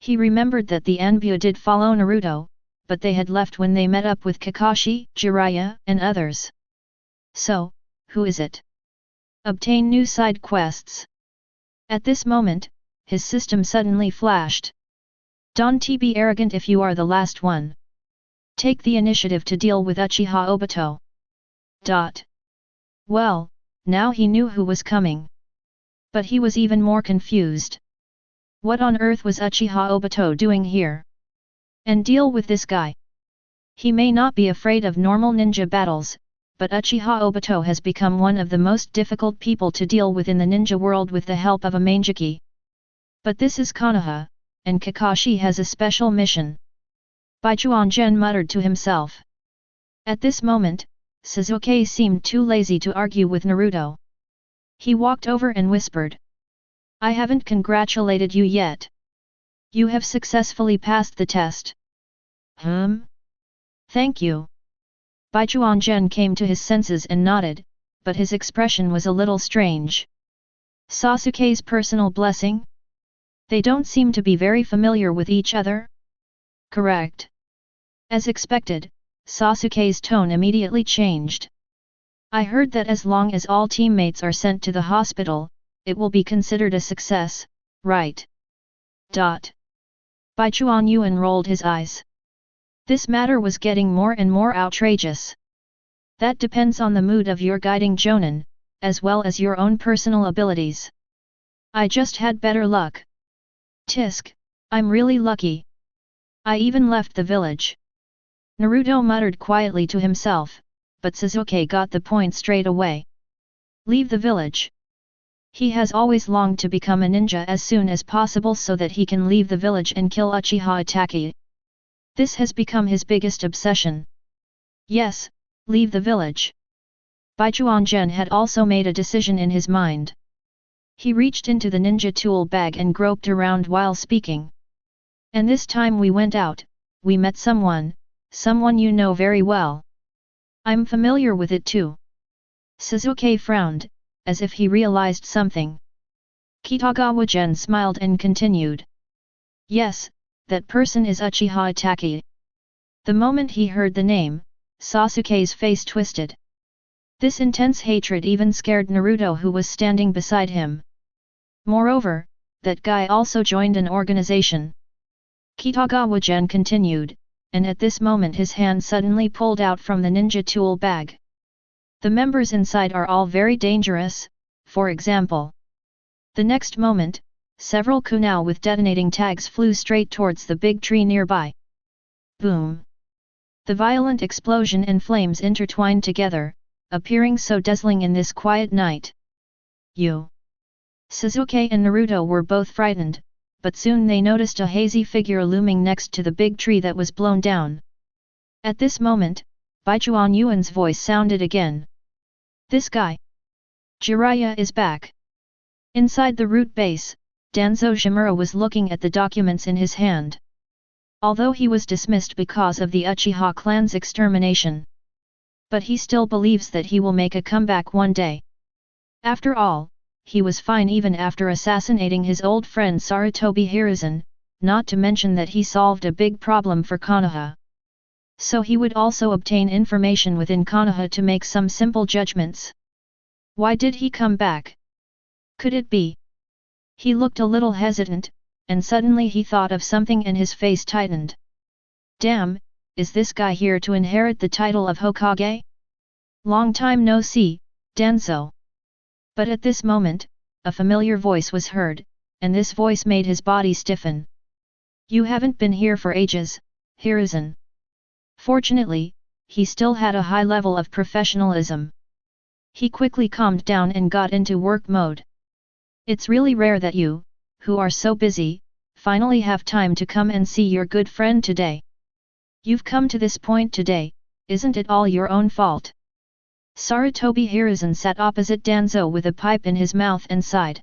He remembered that the Anbu did follow Naruto, but they had left when they met up with Kakashi, Jiraiya, and others. So, who is it? Obtain new side quests. At this moment, his system suddenly flashed. Don't be arrogant if you are the last one. Take the initiative to deal with Uchiha Obito. Well, now he knew who was coming. But he was even more confused. What on earth was Uchiha Obito doing here? And deal with this guy. He may not be afraid of normal ninja battles, but Uchiha Obito has become one of the most difficult people to deal with in the ninja world with the help of a Mangeki. But this is Konoha, and Kakashi has a special mission. Baichuan Gen muttered to himself. At this moment, Sasuke seemed too lazy to argue with Naruto. He walked over and whispered. I haven't congratulated you yet. You have successfully passed the test. Thank you. Baichuan Gen came to his senses and nodded, but his expression was a little strange. Sasuke's personal blessing? They don't seem to be very familiar with each other? Correct. As expected, Sasuke's tone immediately changed. I heard that as long as all teammates are sent to the hospital, it will be considered a success, right? Baichuan Yuan rolled his eyes. This matter was getting more and more outrageous. That depends on the mood of your guiding Jonin, as well as your own personal abilities. I just had better luck. Tisk, I'm really lucky. I even left the village. Naruto muttered quietly to himself, but Sasuke got the point straight away. Leave the village. He has always longed to become a ninja as soon as possible so that he can leave the village and kill Uchiha Itachi. This has become his biggest obsession. Yes, leave the village. Baichuan Gen had also made a decision in his mind. He reached into the ninja tool bag and groped around while speaking. And this time we went out, we met someone you know very well. I'm familiar with it too. Sasuke frowned, as if he realized something. Kitagawa Gen smiled and continued. Yes, that person is Uchiha Itachi. The moment he heard the name, Sasuke's face twisted. This intense hatred even scared Naruto, who was standing beside him. Moreover, that guy also joined an organization. Kitagawa Gen continued, and at this moment his hand suddenly pulled out from the ninja tool bag. The members inside are all very dangerous, for example. The next moment, several kunai with detonating tags flew straight towards the big tree nearby. Boom! The violent explosion and flames intertwined together, appearing so dazzling in this quiet night. Sasuke and Naruto were both frightened, but soon they noticed a hazy figure looming next to the big tree that was blown down. At this moment, Baichuan Yuan's voice sounded again. This guy! Jiraiya is back! Inside the root base, Danzo Shimura was looking at the documents in his hand. Although he was dismissed because of the Uchiha clan's extermination. But he still believes that he will make a comeback one day. After all, he was fine even after assassinating his old friend Sarutobi Hiruzen, not to mention that he solved a big problem for Konoha. So he would also obtain information within Konoha to make some simple judgments. Why did he come back? Could it be? He looked a little hesitant, and suddenly he thought of something and his face tightened. Damn, is this guy here to inherit the title of Hokage? Long time no see, Danzo. But at this moment, a familiar voice was heard, and this voice made his body stiffen. You haven't been here for ages, Hiruzen. Fortunately, he still had a high level of professionalism. He quickly calmed down and got into work mode. It's really rare that you, who are so busy, finally have time to come and see your good friend today. You've come to this point today, isn't it all your own fault? Sarutobi Hiruzen sat opposite Danzo with a pipe in his mouth and sighed.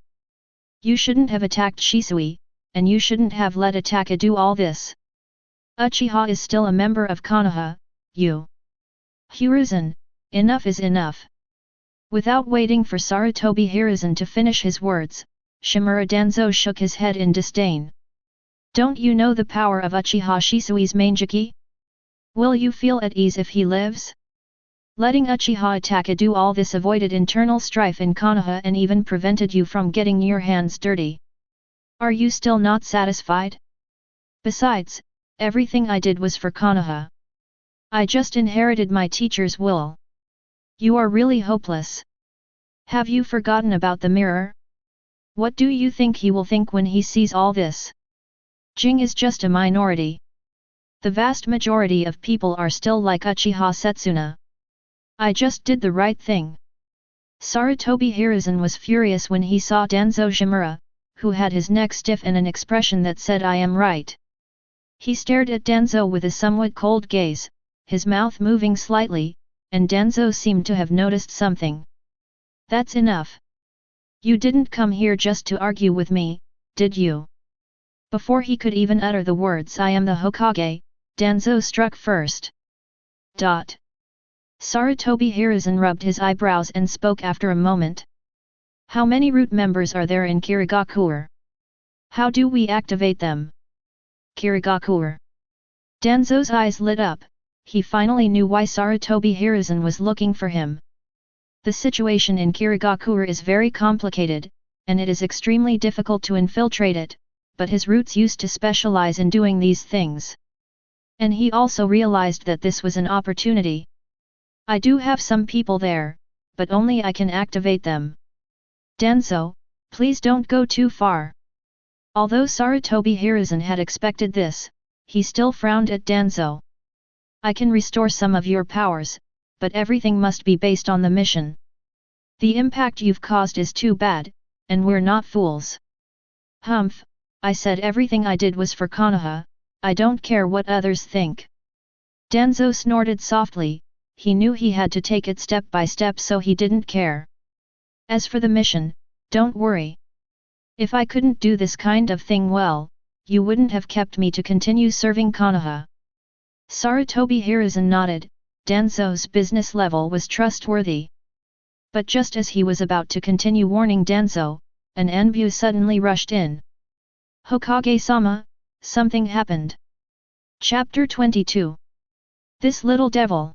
You shouldn't have attacked Shisui, and you shouldn't have let Ataka do all this. Uchiha is still a member of Konoha, you. Hiruzen, enough is enough. Without waiting for Sarutobi Hiruzen to finish his words, Shimura Danzo shook his head in disdain. Don't you know the power of Uchiha Shisui's Manjiki? Will you feel at ease if he lives? Letting Uchiha Itachi do all this avoided internal strife in Konoha and even prevented you from getting your hands dirty. Are you still not satisfied? Besides, everything I did was for Konoha. I just inherited my teacher's will. You are really hopeless. Have you forgotten about the mirror? What do you think he will think when he sees all this? Jing is just a minority. The vast majority of people are still like Uchiha Setsuna. I just did the right thing. Sarutobi Hiruzen was furious when he saw Danzo Shimura, who had his neck stiff and an expression that said I am right. He stared at Danzo with a somewhat cold gaze, his mouth moving slightly, and Danzo seemed to have noticed something. That's enough. You didn't come here just to argue with me, did you? Before he could even utter the words I am the Hokage, Danzo struck first. Sarutobi Hiruzen rubbed his eyebrows and spoke after a moment. How many root members are there in Kirigakur? How do we activate them? Kirigakur. Danzo's eyes lit up, he finally knew why Sarutobi Hiruzen was looking for him. The situation in Kirigakur is very complicated, and it is extremely difficult to infiltrate it, but his roots used to specialize in doing these things. And he also realized that this was an opportunity. I do have some people there, but only I can activate them. Danzo, please don't go too far. Although Sarutobi Hiruzen had expected this, he still frowned at Danzo. I can restore some of your powers, but everything must be based on the mission. The impact you've caused is too bad, and we're not fools. Humph, I said everything I did was for Konoha, I don't care what others think. Danzo snorted softly, he knew he had to take it step by step so he didn't care. As for the mission, don't worry. If I couldn't do this kind of thing well, you wouldn't have kept me to continue serving Konoha. Sarutobi Hiruzen nodded, Danzo's business level was trustworthy. But just as he was about to continue warning Danzo, an enbu suddenly rushed in. Hokage-sama, something happened. Chapter 22. This little devil.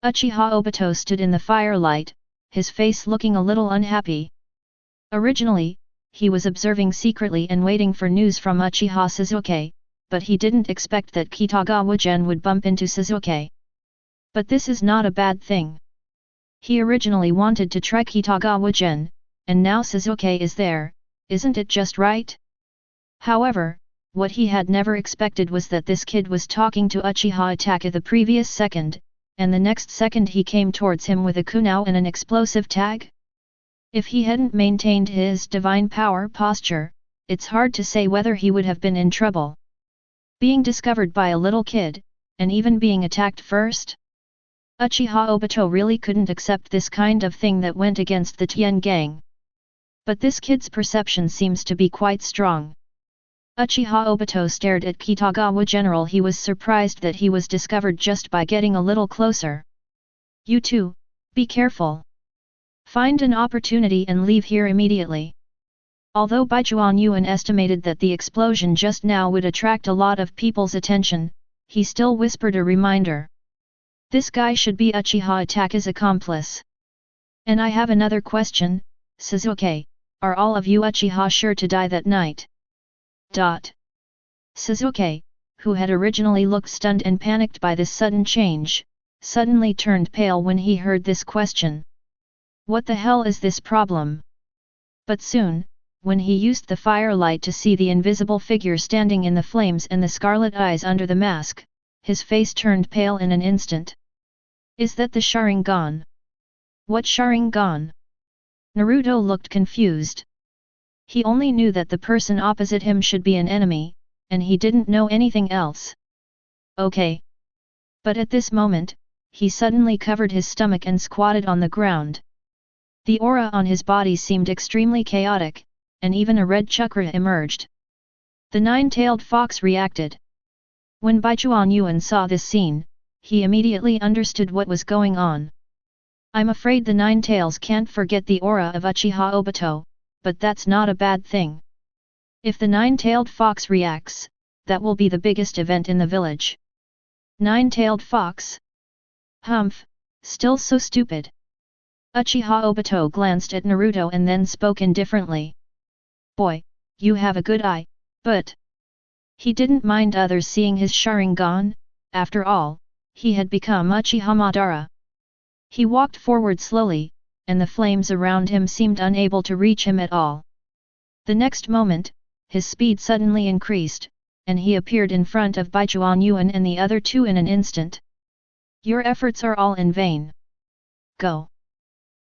Uchiha Obito stood in the firelight, his face looking a little unhappy. Originally, he was observing secretly and waiting for news from Uchiha Sasuke, but he didn't expect that Kitagawa Gen would bump into Sasuke. But this is not a bad thing. He originally wanted to try Kitagawa Gen, and now Sasuke is there, isn't it just right? However, what he had never expected was that this kid was talking to Uchiha Itachi the previous second, and the next second he came towards him with a kunao and an explosive tag? If he hadn't maintained his divine power posture, it's hard to say whether he would have been in trouble. Being discovered by a little kid, and even being attacked first? Uchiha Obito really couldn't accept this kind of thing that went against the Tien gang. But this kid's perception seems to be quite strong. Uchiha Obito stared at Kitagawa General. He was surprised that he was discovered just by getting a little closer. You two, be careful. Find an opportunity and leave here immediately. Although Baijuan Yuan estimated that the explosion just now would attract a lot of people's attention, he still whispered a reminder. This guy should be Uchiha Itachi's accomplice. And I have another question, Sasuke, are all of you Uchiha sure to die that night? Sasuke, who had originally looked stunned and panicked by this sudden change, suddenly turned pale when he heard this question. What the hell is this problem? But soon, when he used the firelight to see the invisible figure standing in the flames and the scarlet eyes under the mask, his face turned pale in an instant. Is that the Sharingan? What Sharingan? Naruto looked confused. He only knew that the person opposite him should be an enemy, and he didn't know anything else. Okay. But at this moment, he suddenly covered his stomach and squatted on the ground. The aura on his body seemed extremely chaotic, and even a red chakra emerged. The nine-tailed fox reacted. When Baijuan Yuan saw this scene, he immediately understood what was going on. I'm afraid the Nine Tails can't forget the aura of Uchiha Obito, but that's not a bad thing. If the nine-tailed fox reacts, that will be the biggest event in the village. Nine-tailed fox? Humph, still so stupid. Uchiha Obito glanced at Naruto and then spoke indifferently. Boy, you have a good eye, but... He didn't mind others seeing his Sharingan, after all, he had become Uchiha Madara. He walked forward slowly, and the flames around him seemed unable to reach him at all. The next moment, his speed suddenly increased, and he appeared in front of Baichuan and the other two in an instant. Your efforts are all in vain. Go.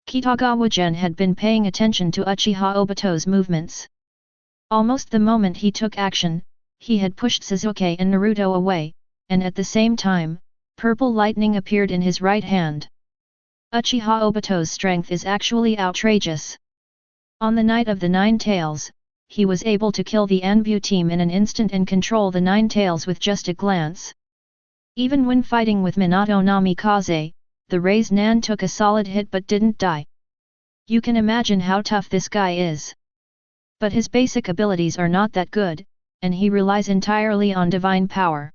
Kitagawa Gen had been paying attention to Uchiha Obito's movements. Almost the moment he took action, he had pushed Sasuke and Naruto away, and at the same time, purple lightning appeared in his right hand. Uchiha Obito's strength is actually outrageous. On the night of the Nine Tails, he was able to kill the Anbu team in an instant and control the Nine Tails with just a glance. Even when fighting with Minato Namikaze, the Raise Nan took a solid hit but didn't die. You can imagine how tough this guy is. But his basic abilities are not that good, and he relies entirely on divine power.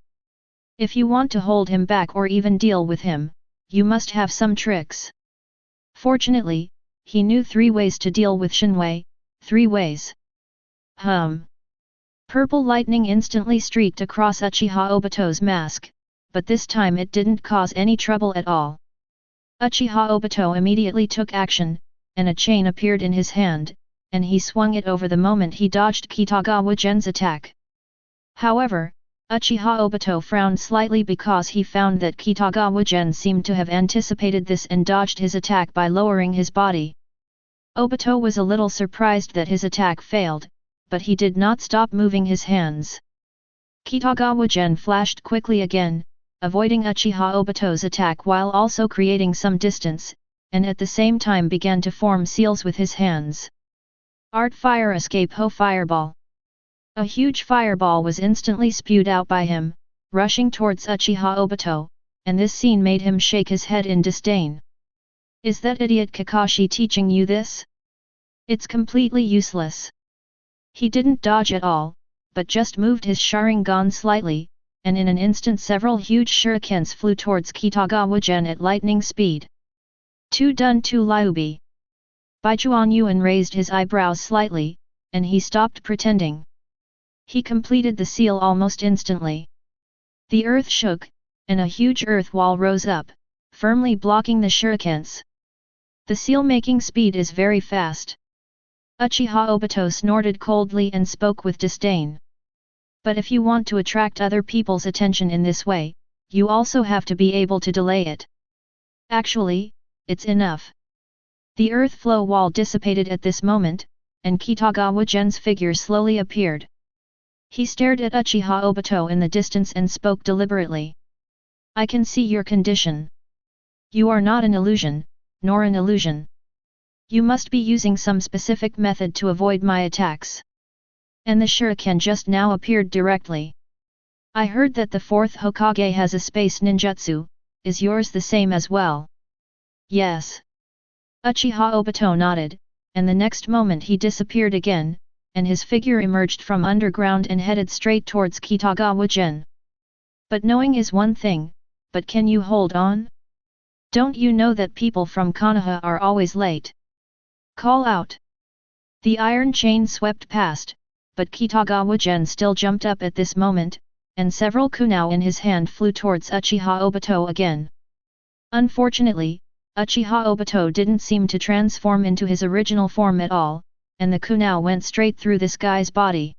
If you want to hold him back or even deal with him, you must have some tricks. Fortunately, he knew 3 ways to deal with Shinwei, 3 ways. Purple lightning instantly streaked across Uchiha Obito's mask, but this time it didn't cause any trouble at all. Uchiha Obito immediately took action, and a chain appeared in his hand, and he swung it over the moment he dodged Kitagawa Gen's attack. However, Uchiha Obito frowned slightly because he found that Kitagawa Gen seemed to have anticipated this and dodged his attack by lowering his body. Obito was a little surprised that his attack failed, but he did not stop moving his hands. Kitagawa Gen flashed quickly again, avoiding Uchiha Obito's attack while also creating some distance, and at the same time began to form seals with his hands. Art Fire Escape Ho Fireball. A huge fireball was instantly spewed out by him, rushing towards Uchiha Obito, and this scene made him shake his head in disdain. Is that idiot Kakashi teaching you this? It's completely useless. He didn't dodge at all, but just moved his Sharingan slightly, and in an instant several huge shurikens flew towards Kitagawa Gen at lightning speed. Too done too Newbie. Baichuan raised his eyebrows slightly, and he stopped pretending. He completed the seal almost instantly. The earth shook, and a huge earth wall rose up, firmly blocking the shurikens. The seal-making speed is very fast. Uchiha Obito snorted coldly and spoke with disdain. But if you want to attract other people's attention in this way, you also have to be able to delay it. Actually, it's enough. The earth flow wall dissipated at this moment, and Kitagawa Gen's figure slowly appeared. He stared at Uchiha Obito in the distance and spoke deliberately. I can see your condition. You are not an illusion, nor an illusion. You must be using some specific method to avoid my attacks. And the shuriken just now appeared directly. I heard that the 4th Hokage has a space ninjutsu, is yours the same as well? Yes. Uchiha Obito nodded, and the next moment he disappeared again, and his figure emerged from underground and headed straight towards Kitagawa Gen. But knowing is one thing, but can you hold on? Don't you know that people from Konoha are always late? Call out. The iron chain swept past, but Kitagawa Gen still jumped up at this moment, and several kunai in his hand flew towards Uchiha Obito again. Unfortunately, Uchiha Obito didn't seem to transform into his original form at all, and the kunai went straight through this guy's body.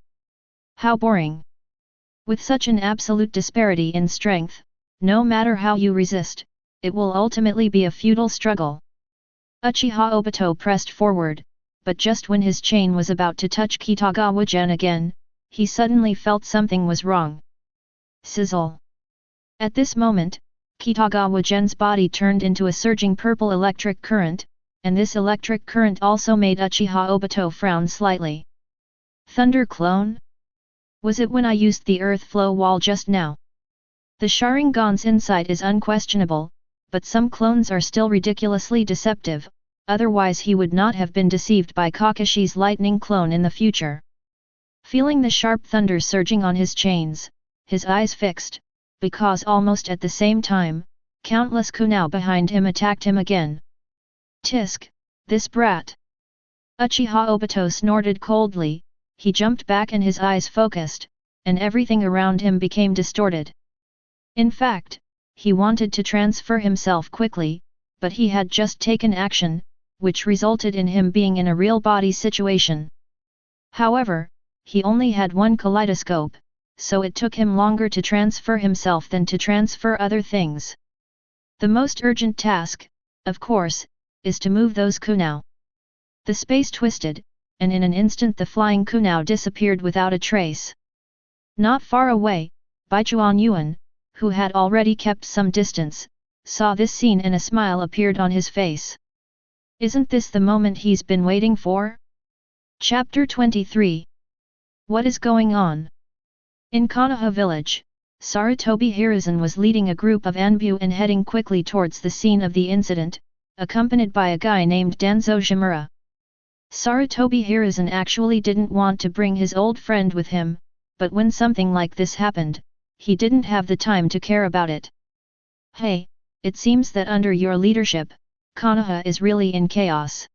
How boring! With such an absolute disparity in strength, no matter how you resist, it will ultimately be a futile struggle. Uchiha Obito pressed forward, but just when his chain was about to touch Kitagawa Gen again, he suddenly felt something was wrong. Sizzle! At this moment, Kitagawa Gen's body turned into a surging purple electric current, and this electric current also made Uchiha Obito frown slightly. Thunder clone? Was it when I used the earth flow wall just now? The Sharingan's insight is unquestionable, but some clones are still ridiculously deceptive, otherwise he would not have been deceived by Kakashi's lightning clone in the future. Feeling the sharp thunder surging on his chains, his eyes fixed, because almost at the same time, countless kunao behind him attacked him again. Tisk, this brat! Uchiha Obito snorted coldly, he jumped back and his eyes focused, and everything around him became distorted. In fact, he wanted to transfer himself quickly, but he had just taken action, which resulted in him being in a real body situation. However, he only had one kaleidoscope, so it took him longer to transfer himself than to transfer other things. The most urgent task, of course, is to move those kunao. The space twisted, and in an instant the flying kunao disappeared without a trace. Not far away, Baichuan Yuan, who had already kept some distance, saw this scene and a smile appeared on his face. Isn't this the moment he's been waiting for? Chapter 23. What is going on? In Konoha village, Sarutobi Hiruzen was leading a group of Anbu and heading quickly towards the scene of the incident, accompanied by a guy named Danzo Shimura. Sarutobi Hiruzen actually didn't want to bring his old friend with him, but when something like this happened, he didn't have the time to care about it. Hey, it seems that under your leadership, Konoha is really in chaos.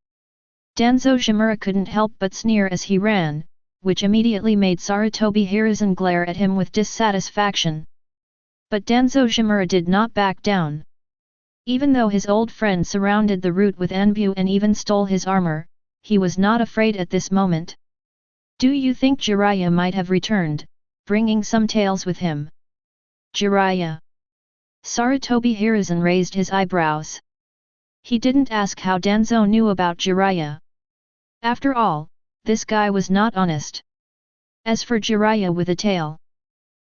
Danzo Shimura couldn't help but sneer as he ran, which immediately made Sarutobi Hiruzen glare at him with dissatisfaction. But Danzo Shimura did not back down. Even though his old friend surrounded the route with Anbu and even stole his armor, he was not afraid at this moment. Do you think Jiraiya might have returned, bringing some tales with him? Jiraiya? Sarutobi Hiruzen raised his eyebrows. He didn't ask how Danzo knew about Jiraiya. After all, this guy was not honest. As for Jiraiya with a tail,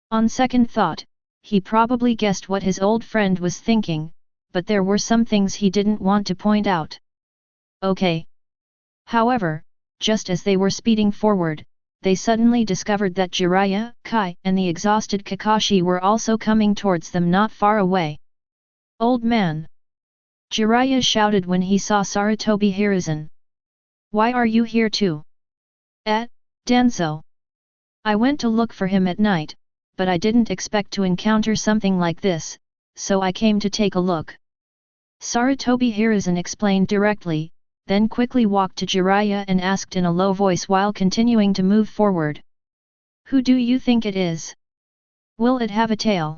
on second thought, he probably guessed what his old friend was thinking, but there were some things he didn't want to point out. Okay. However, just as they were speeding forward, they suddenly discovered that Jiraiya, Kai, and the exhausted Kakashi were also coming towards them not far away. Old man! Jiraiya shouted when he saw Sarutobi Hiruzen. Why are you here too? Danzo. I went to look for him at night, but I didn't expect to encounter something like this, so I came to take a look. Sarutobi Hiruzen explained directly, then quickly walked to Jiraiya and asked in a low voice while continuing to move forward. Who do you think it is? Will it have a tail?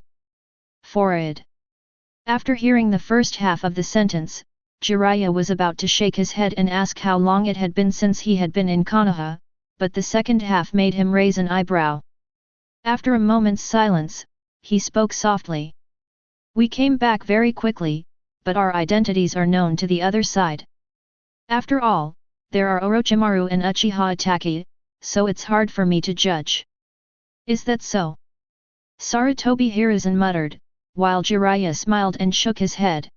Forehead. After hearing the first half of the sentence, Jiraiya was about to shake his head and ask how long it had been since he had been in Konoha, but the second half made him raise an eyebrow. After a moment's silence, he spoke softly. We came back very quickly, but our identities are known to the other side. After all, there are Orochimaru and Uchiha Itachi, so it's hard for me to judge. Is that so? Sarutobi Hiruzen muttered, while Jiraiya smiled and shook his head.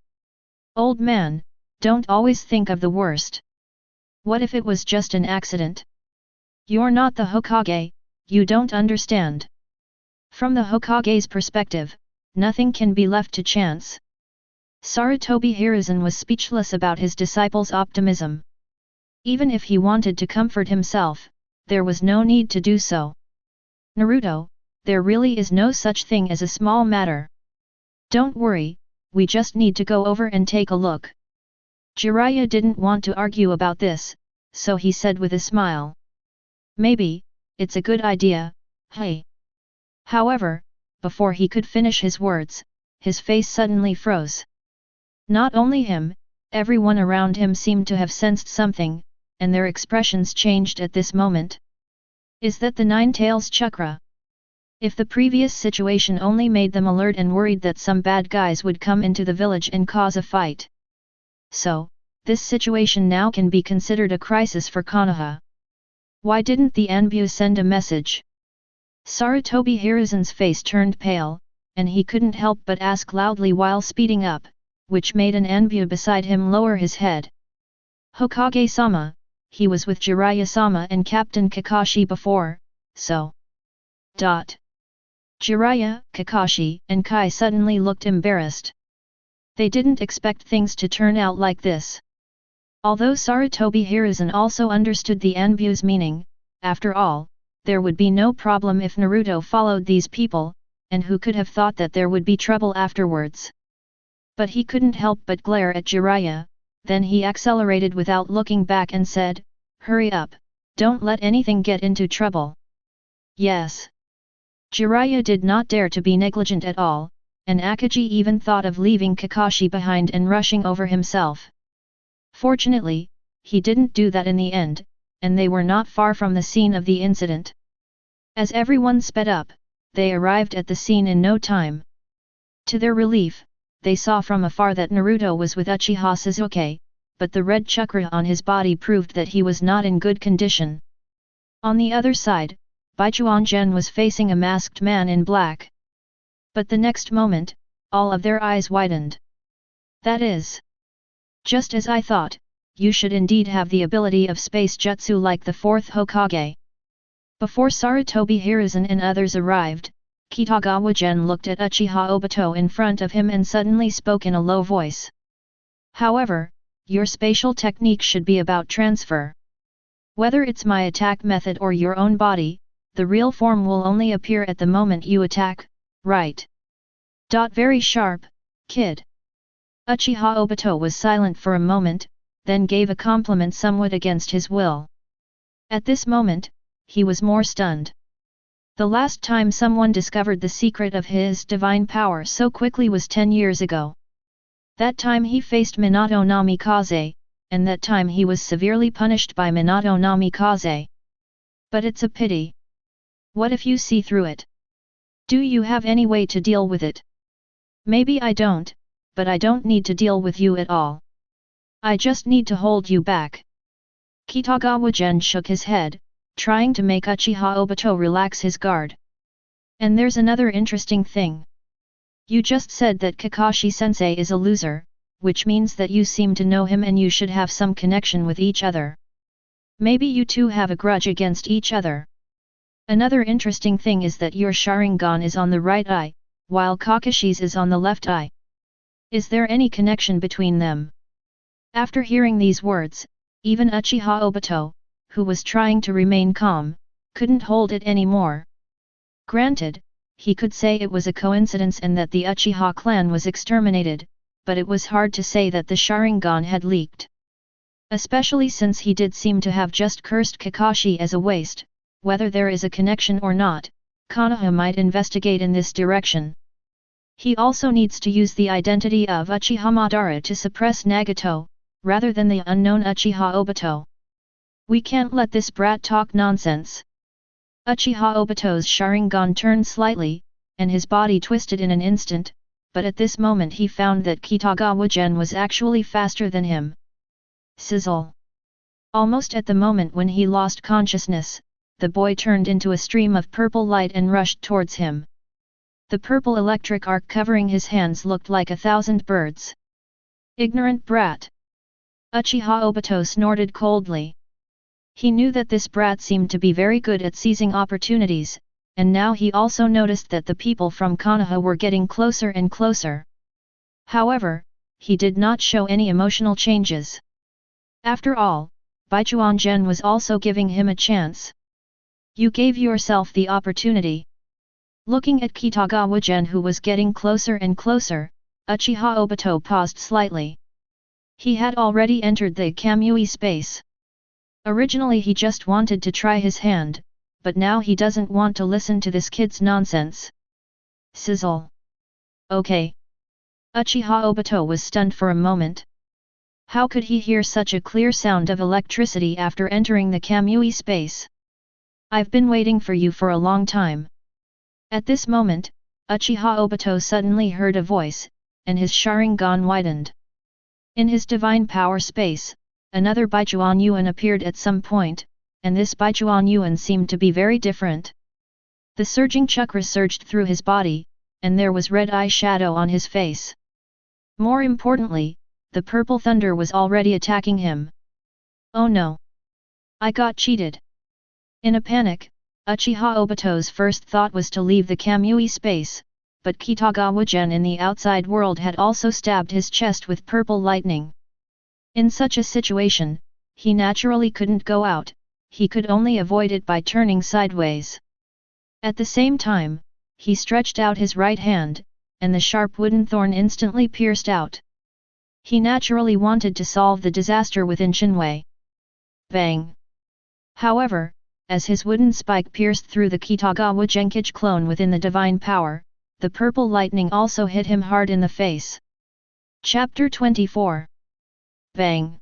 Old man, don't always think of the worst. What if it was just an accident? You're not the Hokage, you don't understand. From the Hokage's perspective, nothing can be left to chance. Sarutobi Hiruzen was speechless about his disciple's optimism. Even if he wanted to comfort himself, there was no need to do so. Naruto, there really is no such thing as a small matter. Don't worry, we just need to go over and take a look. Jiraiya didn't want to argue about this, so he said with a smile. Maybe, it's a good idea, hey. However, before he could finish his words, his face suddenly froze. Not only him, everyone around him seemed to have sensed something, and their expressions changed at this moment. Is that the Nine Tails chakra? If the previous situation only made them alert and worried that some bad guys would come into the village and cause a fight. So, this situation now can be considered a crisis for Konoha. Why didn't the Anbu send a message? Sarutobi Hiruzen's face turned pale, and he couldn't help but ask loudly while speeding up, which made an Anbu beside him lower his head. Hokage-sama, he was with Jiraiya-sama and Captain Kakashi before, so. Jiraiya, Kakashi, and Kai suddenly looked embarrassed. They didn't expect things to turn out like this. Although Sarutobi Hiruzen also understood the Anbu's meaning, after all, there would be no problem if Naruto followed these people, and who could have thought that there would be trouble afterwards. But he couldn't help but glare at Jiraiya, then he accelerated without looking back and said, "Hurry up, don't let anything get into trouble." Yes. Jiraiya did not dare to be negligent at all, and Akatsuki even thought of leaving Kakashi behind and rushing over himself. Fortunately, he didn't do that in the end, and they were not far from the scene of the incident. As everyone sped up, they arrived at the scene in no time. To their relief, they saw from afar that Naruto was with Uchiha Sasuke, but the red chakra on his body proved that he was not in good condition. On the other side, Baichuan Gen was facing a masked man in black. But the next moment, all of their eyes widened. "That is just as I thought, you should indeed have the ability of space jutsu like the fourth Hokage." Before Sarutobi Hiruzen and others arrived, Kitagawa Gen looked at Uchiha Obito in front of him and suddenly spoke in a low voice. "However, your spatial technique should be about transfer. Whether it's my attack method or your own body, the real form will only appear at the moment you attack, right?" "Very sharp, kid." Uchiha Obito was silent for a moment, then gave a compliment somewhat against his will. At this moment, he was more stunned. The last time someone discovered the secret of his divine power so quickly was 10 years ago. That time he faced Minato Namikaze, and that time he was severely punished by Minato Namikaze. But it's a pity. What if you see through it? Do you have any way to deal with it? Maybe I don't, but I don't need to deal with you at all. I just need to hold you back. Kitagawa Gen shook his head, trying to make Uchiha Obito relax his guard. "And there's another interesting thing. You just said that Kakashi-sensei is a loser, which means that you seem to know him and you should have some connection with each other. Maybe you two have a grudge against each other. Another interesting thing is that your Sharingan is on the right eye, while Kakashi's is on the left eye. Is there any connection between them?" After hearing these words, even Uchiha Obito, who was trying to remain calm, couldn't hold it anymore. Granted, he could say it was a coincidence and that the Uchiha clan was exterminated, but it was hard to say that the Sharingan had leaked. Especially since he did seem to have just cursed Kakashi as a waste. Whether there is a connection or not, Konoha might investigate in this direction. He also needs to use the identity of Uchiha Madara to suppress Nagato, rather than the unknown Uchiha Obito. We can't let this brat talk nonsense. Uchiha Obito's Sharingan turned slightly, and his body twisted in an instant, but at this moment he found that Kitagawa Gen was actually faster than him. Sizzle! Almost at the moment when he lost consciousness, the boy turned into a stream of purple light and rushed towards him. The purple electric arc covering his hands looked like 1,000 birds. Ignorant brat! Uchiha Obito snorted coldly. He knew that this brat seemed to be very good at seizing opportunities, and now he also noticed that the people from Konoha were getting closer and closer. However, he did not show any emotional changes. After all, Baichuan Gen was also giving him a chance. You gave yourself the opportunity. Looking at Kitagawa Gen who was getting closer and closer, Uchiha Obito paused slightly. He had already entered the Kamui space. Originally he just wanted to try his hand, but now he doesn't want to listen to this kid's nonsense. Sizzle. Okay. Uchiha Obito was stunned for a moment. How could he hear such a clear sound of electricity after entering the Kamui space? I've been waiting for you for a long time. At this moment, Uchiha Obito suddenly heard a voice, and his Sharingan widened. In his divine power space, another Baichuan Yuan appeared at some point, and this Baichuan Yuan seemed to be very different. The surging chakra surged through his body, and there was red eye shadow on his face. More importantly, the purple thunder was already attacking him. Oh no! I got cheated! In a panic, Uchiha Obito's first thought was to leave the Kamui space, but Kitagawa Gen in the outside world had also stabbed his chest with purple lightning. In such a situation, he naturally couldn't go out, he could only avoid it by turning sideways. At the same time, he stretched out his right hand, and the sharp wooden thorn instantly pierced out. He naturally wanted to solve the disaster within Shinwei. Bang! However, as his wooden spike pierced through the Kitagawa Genkage clone within the divine power, the purple lightning also hit him hard in the face. Chapter 24. Bang!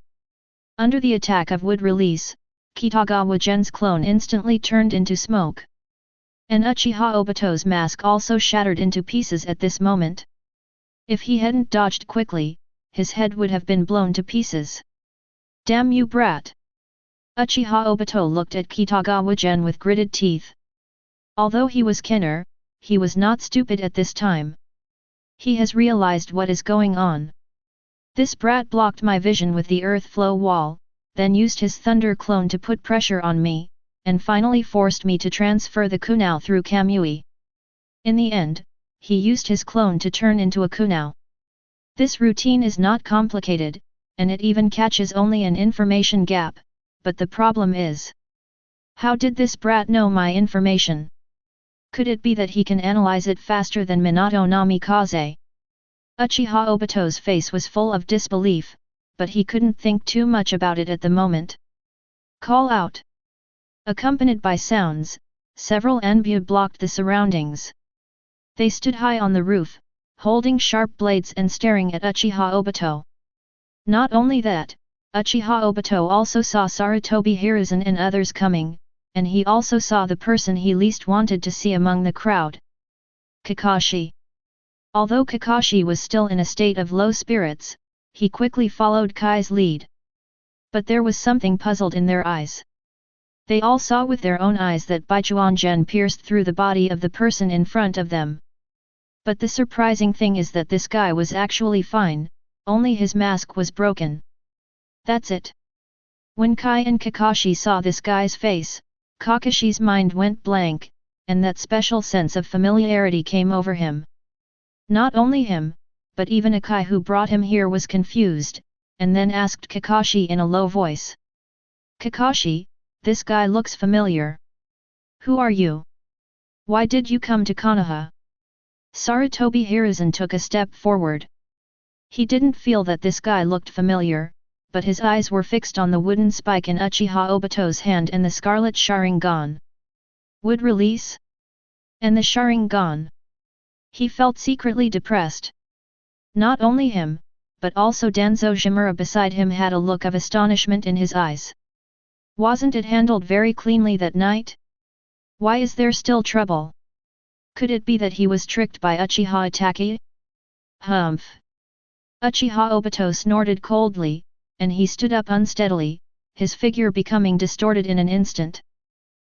Under the attack of wood release, Kitagawa Gen's clone instantly turned into smoke. And Uchiha Obito's mask also shattered into pieces at this moment. If he hadn't dodged quickly, his head would have been blown to pieces. Damn you brat! Uchiha Obito looked at Kitagawa Gen with gritted teeth. Although he was Kenner, he was not stupid at this time. He has realized what is going on. This brat blocked my vision with the earth flow wall, then used his thunder clone to put pressure on me, and finally forced me to transfer the kunao through Kamui. In the end, he used his clone to turn into a kunao. This routine is not complicated, and it even catches only an information gap, but the problem is, how did this brat know my information? Could it be that he can analyze it faster than Minato Namikaze? Uchiha Obito's face was full of disbelief, but he couldn't think too much about it at the moment. Call out! Accompanied by sounds, several Anbu blocked the surroundings. They stood high on the roof, holding sharp blades and staring at Uchiha Obito. Not only that, Uchiha Obito also saw Sarutobi Hiruzen and others coming, and he also saw the person he least wanted to see among the crowd. Kakashi. Although Kakashi was still in a state of low spirits, he quickly followed Kai's lead. But there was something puzzled in their eyes. They all saw with their own eyes that Baichuan Gen pierced through the body of the person in front of them. But the surprising thing is that this guy was actually fine, only his mask was broken. That's it. When Kai and Kakashi saw this guy's face, Kakashi's mind went blank, and that special sense of familiarity came over him. Not only him, but even Akai who brought him here was confused, and then asked Kakashi in a low voice. Kakashi, this guy looks familiar. Who are you? Why did you come to Konoha? Sarutobi Hiruzen took a step forward. He didn't feel that this guy looked familiar, but his eyes were fixed on the wooden spike in Uchiha Obito's hand and the scarlet Sharingan. Wood release? And the Sharingan. He felt secretly depressed. Not only him, but also Danzo Shimura beside him had a look of astonishment in his eyes. Wasn't it handled very cleanly that night? Why is there still trouble? Could it be that he was tricked by Uchiha Itachi? Humph! Uchiha Obito snorted coldly, and he stood up unsteadily, his figure becoming distorted in an instant.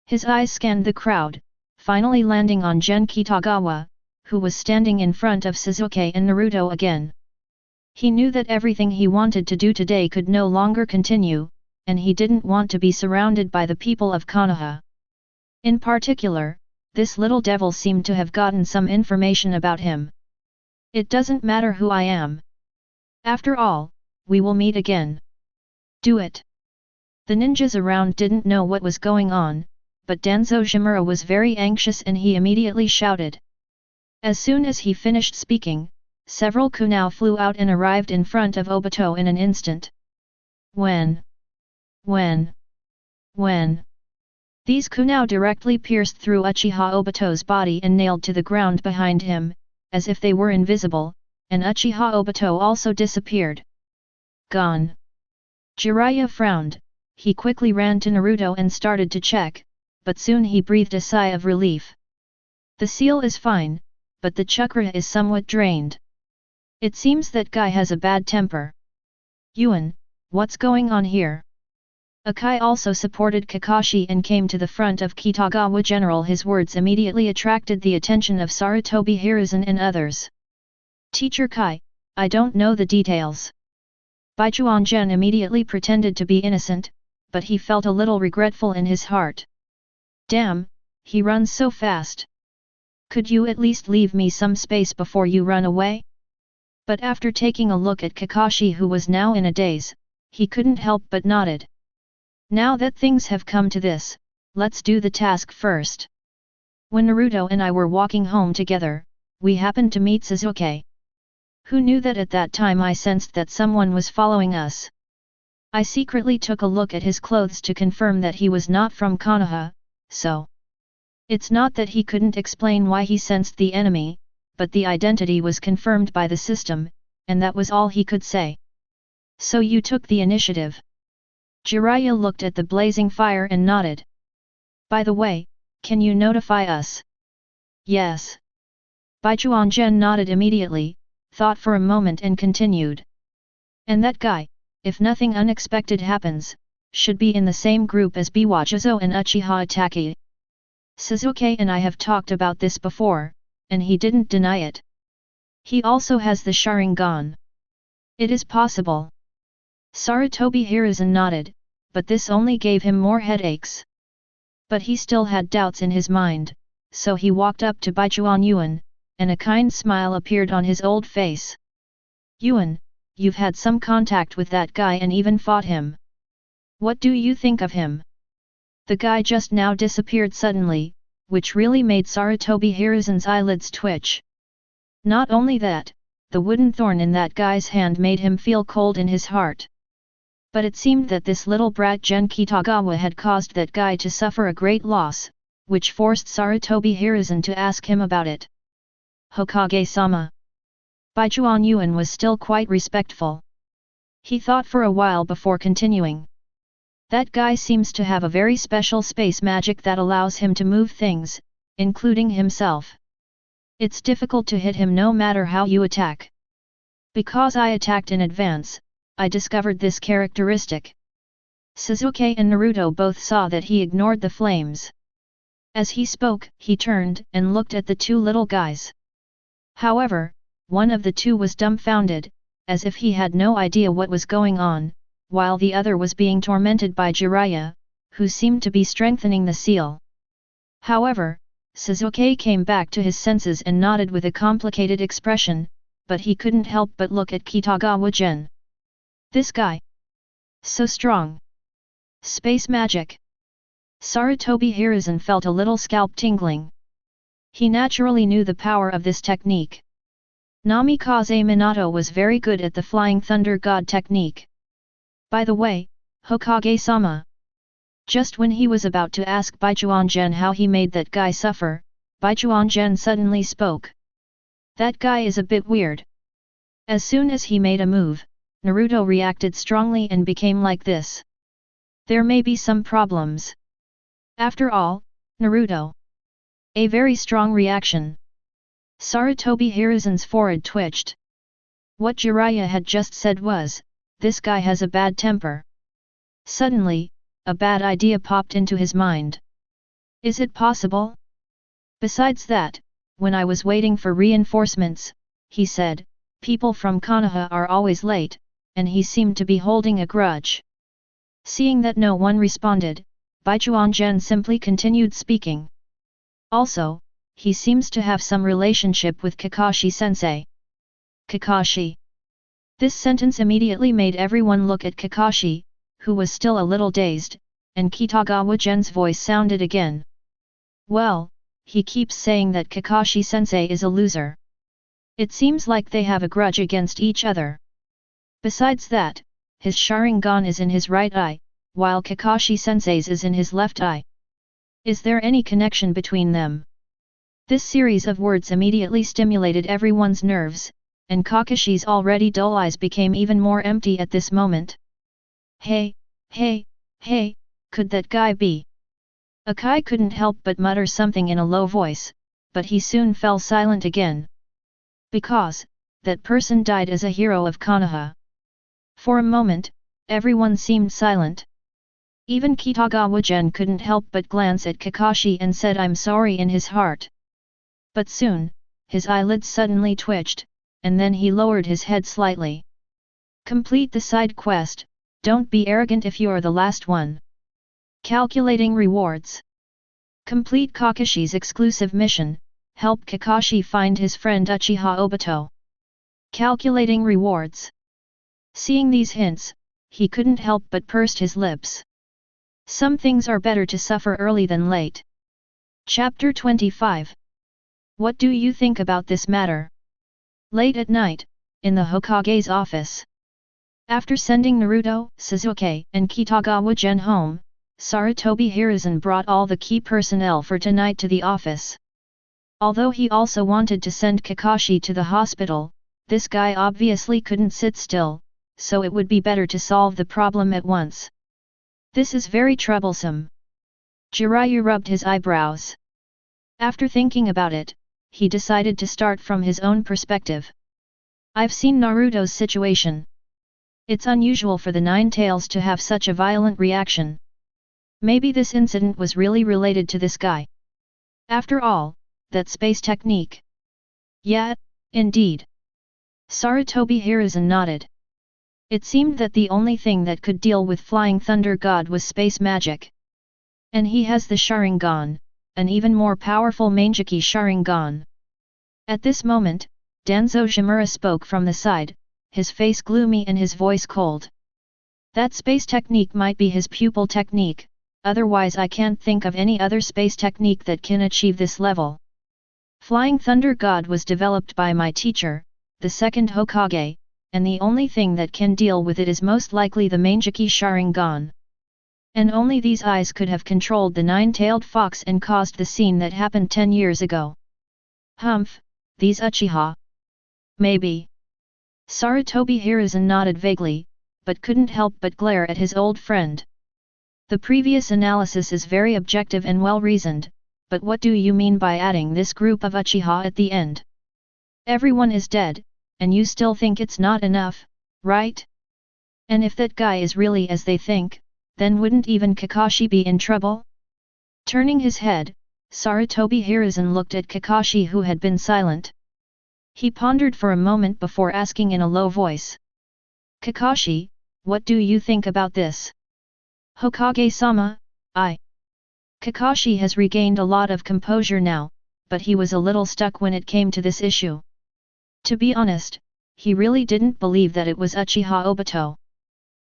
His eyes scanned the crowd, finally landing on Gen Kitagawa, who was standing in front of Sasuke and Naruto again. He knew that everything he wanted to do today could no longer continue, and he didn't want to be surrounded by the people of Konoha. In particular, this little devil seemed to have gotten some information about him. It doesn't matter who I am. After all, we will meet again. Do it. The ninjas around didn't know what was going on, but Danzo Shimura was very anxious and he immediately shouted. As soon as he finished speaking, several kunao flew out and arrived in front of Obito in an instant. When? These kunao directly pierced through Uchiha Obito's body and nailed to the ground behind him, as if they were invisible, and Uchiha Obito also disappeared. Gone. Jiraiya frowned, he quickly ran to Naruto and started to check, but soon he breathed a sigh of relief. The seal is fine, but the chakra is somewhat drained. It seems that guy has a bad temper. Yuan, what's going on here? Akai also supported Kakashi and came to the front of Kitagawa General. His words immediately attracted the attention of Sarutobi Hiruzen and others. Teacher Kai, I don't know the details. Baichuan Gen immediately pretended to be innocent, but he felt a little regretful in his heart. Damn, he runs so fast. Could you at least leave me some space before you run away? But after taking a look at Kakashi, who was now in a daze, he couldn't help but nodded. Now that things have come to this, let's do the task first. When Naruto and I were walking home together, we happened to meet Sasuke. Who knew that at that time I sensed that someone was following us? I secretly took a look at his clothes to confirm that he was not from Konoha, so. It's not that he couldn't explain why he sensed the enemy, but the identity was confirmed by the system, and that was all he could say. So you took the initiative. Jiraiya looked at the blazing fire and nodded. By the way, can you notify us? Yes. Bandit Gen nodded immediately, thought for a moment and continued. And that guy, if nothing unexpected happens, should be in the same group as Biwajizo and Uchiha Itachi. Sasuke and I have talked about this before, and he didn't deny it. He also has the Sharingan. It is possible. Sarutobi Hiruzen nodded, but this only gave him more headaches. But he still had doubts in his mind, so he walked up to Baichuan Yuan, and a kind smile appeared on his old face. Yuan, you've had some contact with that guy and even fought him. What do you think of him? The guy just now disappeared suddenly, which really made Sarutobi Hiruzen's eyelids twitch. Not only that, the wooden thorn in that guy's hand made him feel cold in his heart. But it seemed that this little brat Gen Kitagawa had caused that guy to suffer a great loss, which forced Sarutobi Hiruzen to ask him about it. Hokage-sama. Baichuan Yuan was still quite respectful. He thought for a while before continuing. That guy seems to have a very special space magic that allows him to move things, including himself. It's difficult to hit him no matter how you attack. Because I attacked in advance, I discovered this characteristic. Sasuke and Naruto both saw that he ignored the flames. As he spoke, he turned and looked at the two little guys. However, one of the two was dumbfounded, as if he had no idea what was going on, while the other was being tormented by Jiraiya, who seemed to be strengthening the seal. However, Sasuke came back to his senses and nodded with a complicated expression, but he couldn't help but look at Kitagawa Gen. This guy. So strong. Space magic. Sarutobi Hiruzen felt a little scalp tingling. He naturally knew the power of this technique. Namikaze Minato was very good at the Flying Thunder God technique. By the way, Hokage-sama. Just when he was about to ask Baichuan Gen how he made that guy suffer, Baichuan Gen suddenly spoke. That guy is a bit weird. As soon as he made a move, Naruto reacted strongly and became like this. There may be some problems. After all, Naruto. A very strong reaction. Sarutobi Hiruzen's forehead twitched. What Jiraiya had just said was, this guy has a bad temper. Suddenly, a bad idea popped into his mind. Is it possible? Besides that, when I was waiting for reinforcements, he said, people from Konoha are always late, and he seemed to be holding a grudge. Seeing that no one responded, Baichuan Gen simply continued speaking. Also, he seems to have some relationship with Kakashi-sensei. Kakashi. This sentence immediately made everyone look at Kakashi, who was still a little dazed, and Kitagawa Gen's voice sounded again. Well, he keeps saying that Kakashi-sensei is a loser. It seems like they have a grudge against each other. Besides that, his Sharingan is in his right eye, while Kakashi-sensei's is in his left eye. Is there any connection between them? This series of words immediately stimulated everyone's nerves, and Kakashi's already dull eyes became even more empty at this moment. Hey, could that guy be? Akai couldn't help but mutter something in a low voice, but he soon fell silent again. Because, that person died as a hero of Konoha. For a moment, everyone seemed silent. Even Kitagawa Gen couldn't help but glance at Kakashi and said I'm sorry in his heart. But soon, his eyelids suddenly twitched, and then he lowered his head slightly. Complete the side quest, don't be arrogant if you're the last one. Calculating rewards. Complete Kakashi's exclusive mission, help Kakashi find his friend Uchiha Obito. Calculating rewards. Seeing these hints, he couldn't help but pursed his lips. Some things are better to suffer early than late. Chapter 25. What do you think about this matter? Late at night, in the Hokage's office. After sending Naruto, Sasuke, and Kitagawa Gen home, Sarutobi Hiruzen brought all the key personnel for tonight to the office. Although he also wanted to send Kakashi to the hospital, this guy obviously couldn't sit still, so it would be better to solve the problem at once. This is very troublesome. Jiraiya rubbed his eyebrows. After thinking about it, he decided to start from his own perspective. I've seen Naruto's situation. It's unusual for the Nine Tails to have such a violent reaction. Maybe this incident was really related to this guy. After all, that space technique. Yeah, indeed. Sarutobi Hiruzen nodded. It seemed that the only thing that could deal with Flying Thunder God was space magic. And he has the Sharingan, an even more powerful Mangeki Sharingan. At this moment, Danzo Shimura spoke from the side, his face gloomy and his voice cold. That space technique might be his pupil technique, otherwise I can't think of any other space technique that can achieve this level. Flying Thunder God was developed by my teacher, the second Hokage, and the only thing that can deal with it is most likely the Mangeki Sharingan. And only these eyes could have controlled the nine-tailed fox and caused the scene that happened 10 years ago. Humph, these Uchiha. Maybe. Sarutobi Hiruzen nodded vaguely, but couldn't help but glare at his old friend. The previous analysis is very objective and well-reasoned, but what do you mean by adding this group of Uchiha at the end? Everyone is dead, and you still think it's not enough, right? And if that guy is really as they think, then wouldn't even Kakashi be in trouble? Turning his head, Sarutobi Hiruzen looked at Kakashi who had been silent. He pondered for a moment before asking in a low voice. Kakashi, what do you think about this? Hokage-sama, Kakashi has regained a lot of composure now, but he was a little stuck when it came to this issue. To be honest, he really didn't believe that it was Uchiha Obito.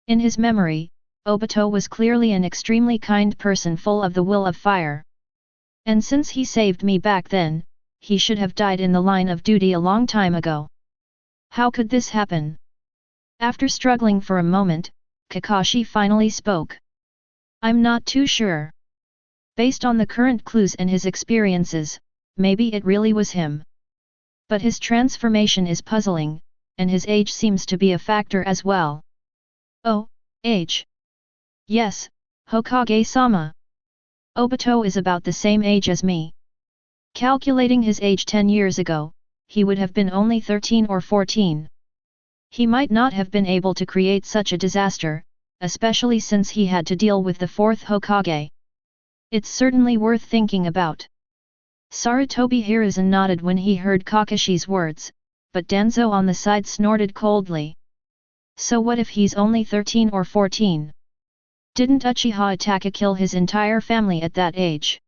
In his memory, Obito was clearly an extremely kind person full of the will of fire. And since he saved me back then, he should have died in the line of duty a long time ago. How could this happen? After struggling for a moment, Kakashi finally spoke. I'm not too sure. Based on the current clues and his experiences, maybe it really was him. But his transformation is puzzling, and his age seems to be a factor as well. Oh, age. Yes, Hokage-sama. Obito is about the same age as me. Calculating his age 10 years ago, he would have been only 13 or 14. He might not have been able to create such a disaster, especially since he had to deal with the fourth Hokage. It's certainly worth thinking about. Sarutobi Hiruzen nodded when he heard Kakashi's words, but Danzo on the side snorted coldly. So what if he's only 13 or 14? Didn't Uchiha Itachi kill his entire family at that age?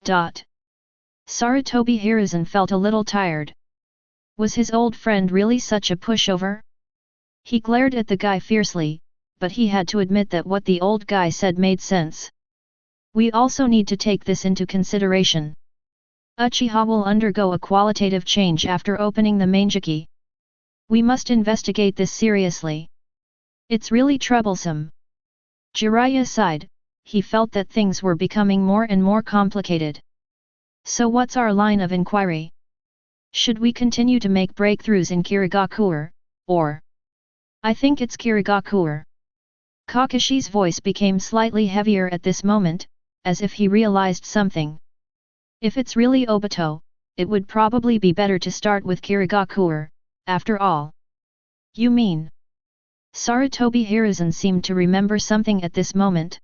Sarutobi Hiruzen felt a little tired. Was his old friend really such a pushover? He glared at the guy fiercely, but he had to admit that what the old guy said made sense. We also need to take this into consideration. Uchiha will undergo a qualitative change after opening the Mangeki. We must investigate this seriously. It's really troublesome. Jiraiya sighed, he felt that things were becoming more and more complicated. So what's our line of inquiry? Should we continue to make breakthroughs in Kirigakur, or? I think it's Kirigakur. Kakashi's voice became slightly heavier at this moment, as if he realized something. If it's really Obito, it would probably be better to start with Kirigakur, after all. You mean? Sarutobi Hiruzen seemed to remember something at this moment.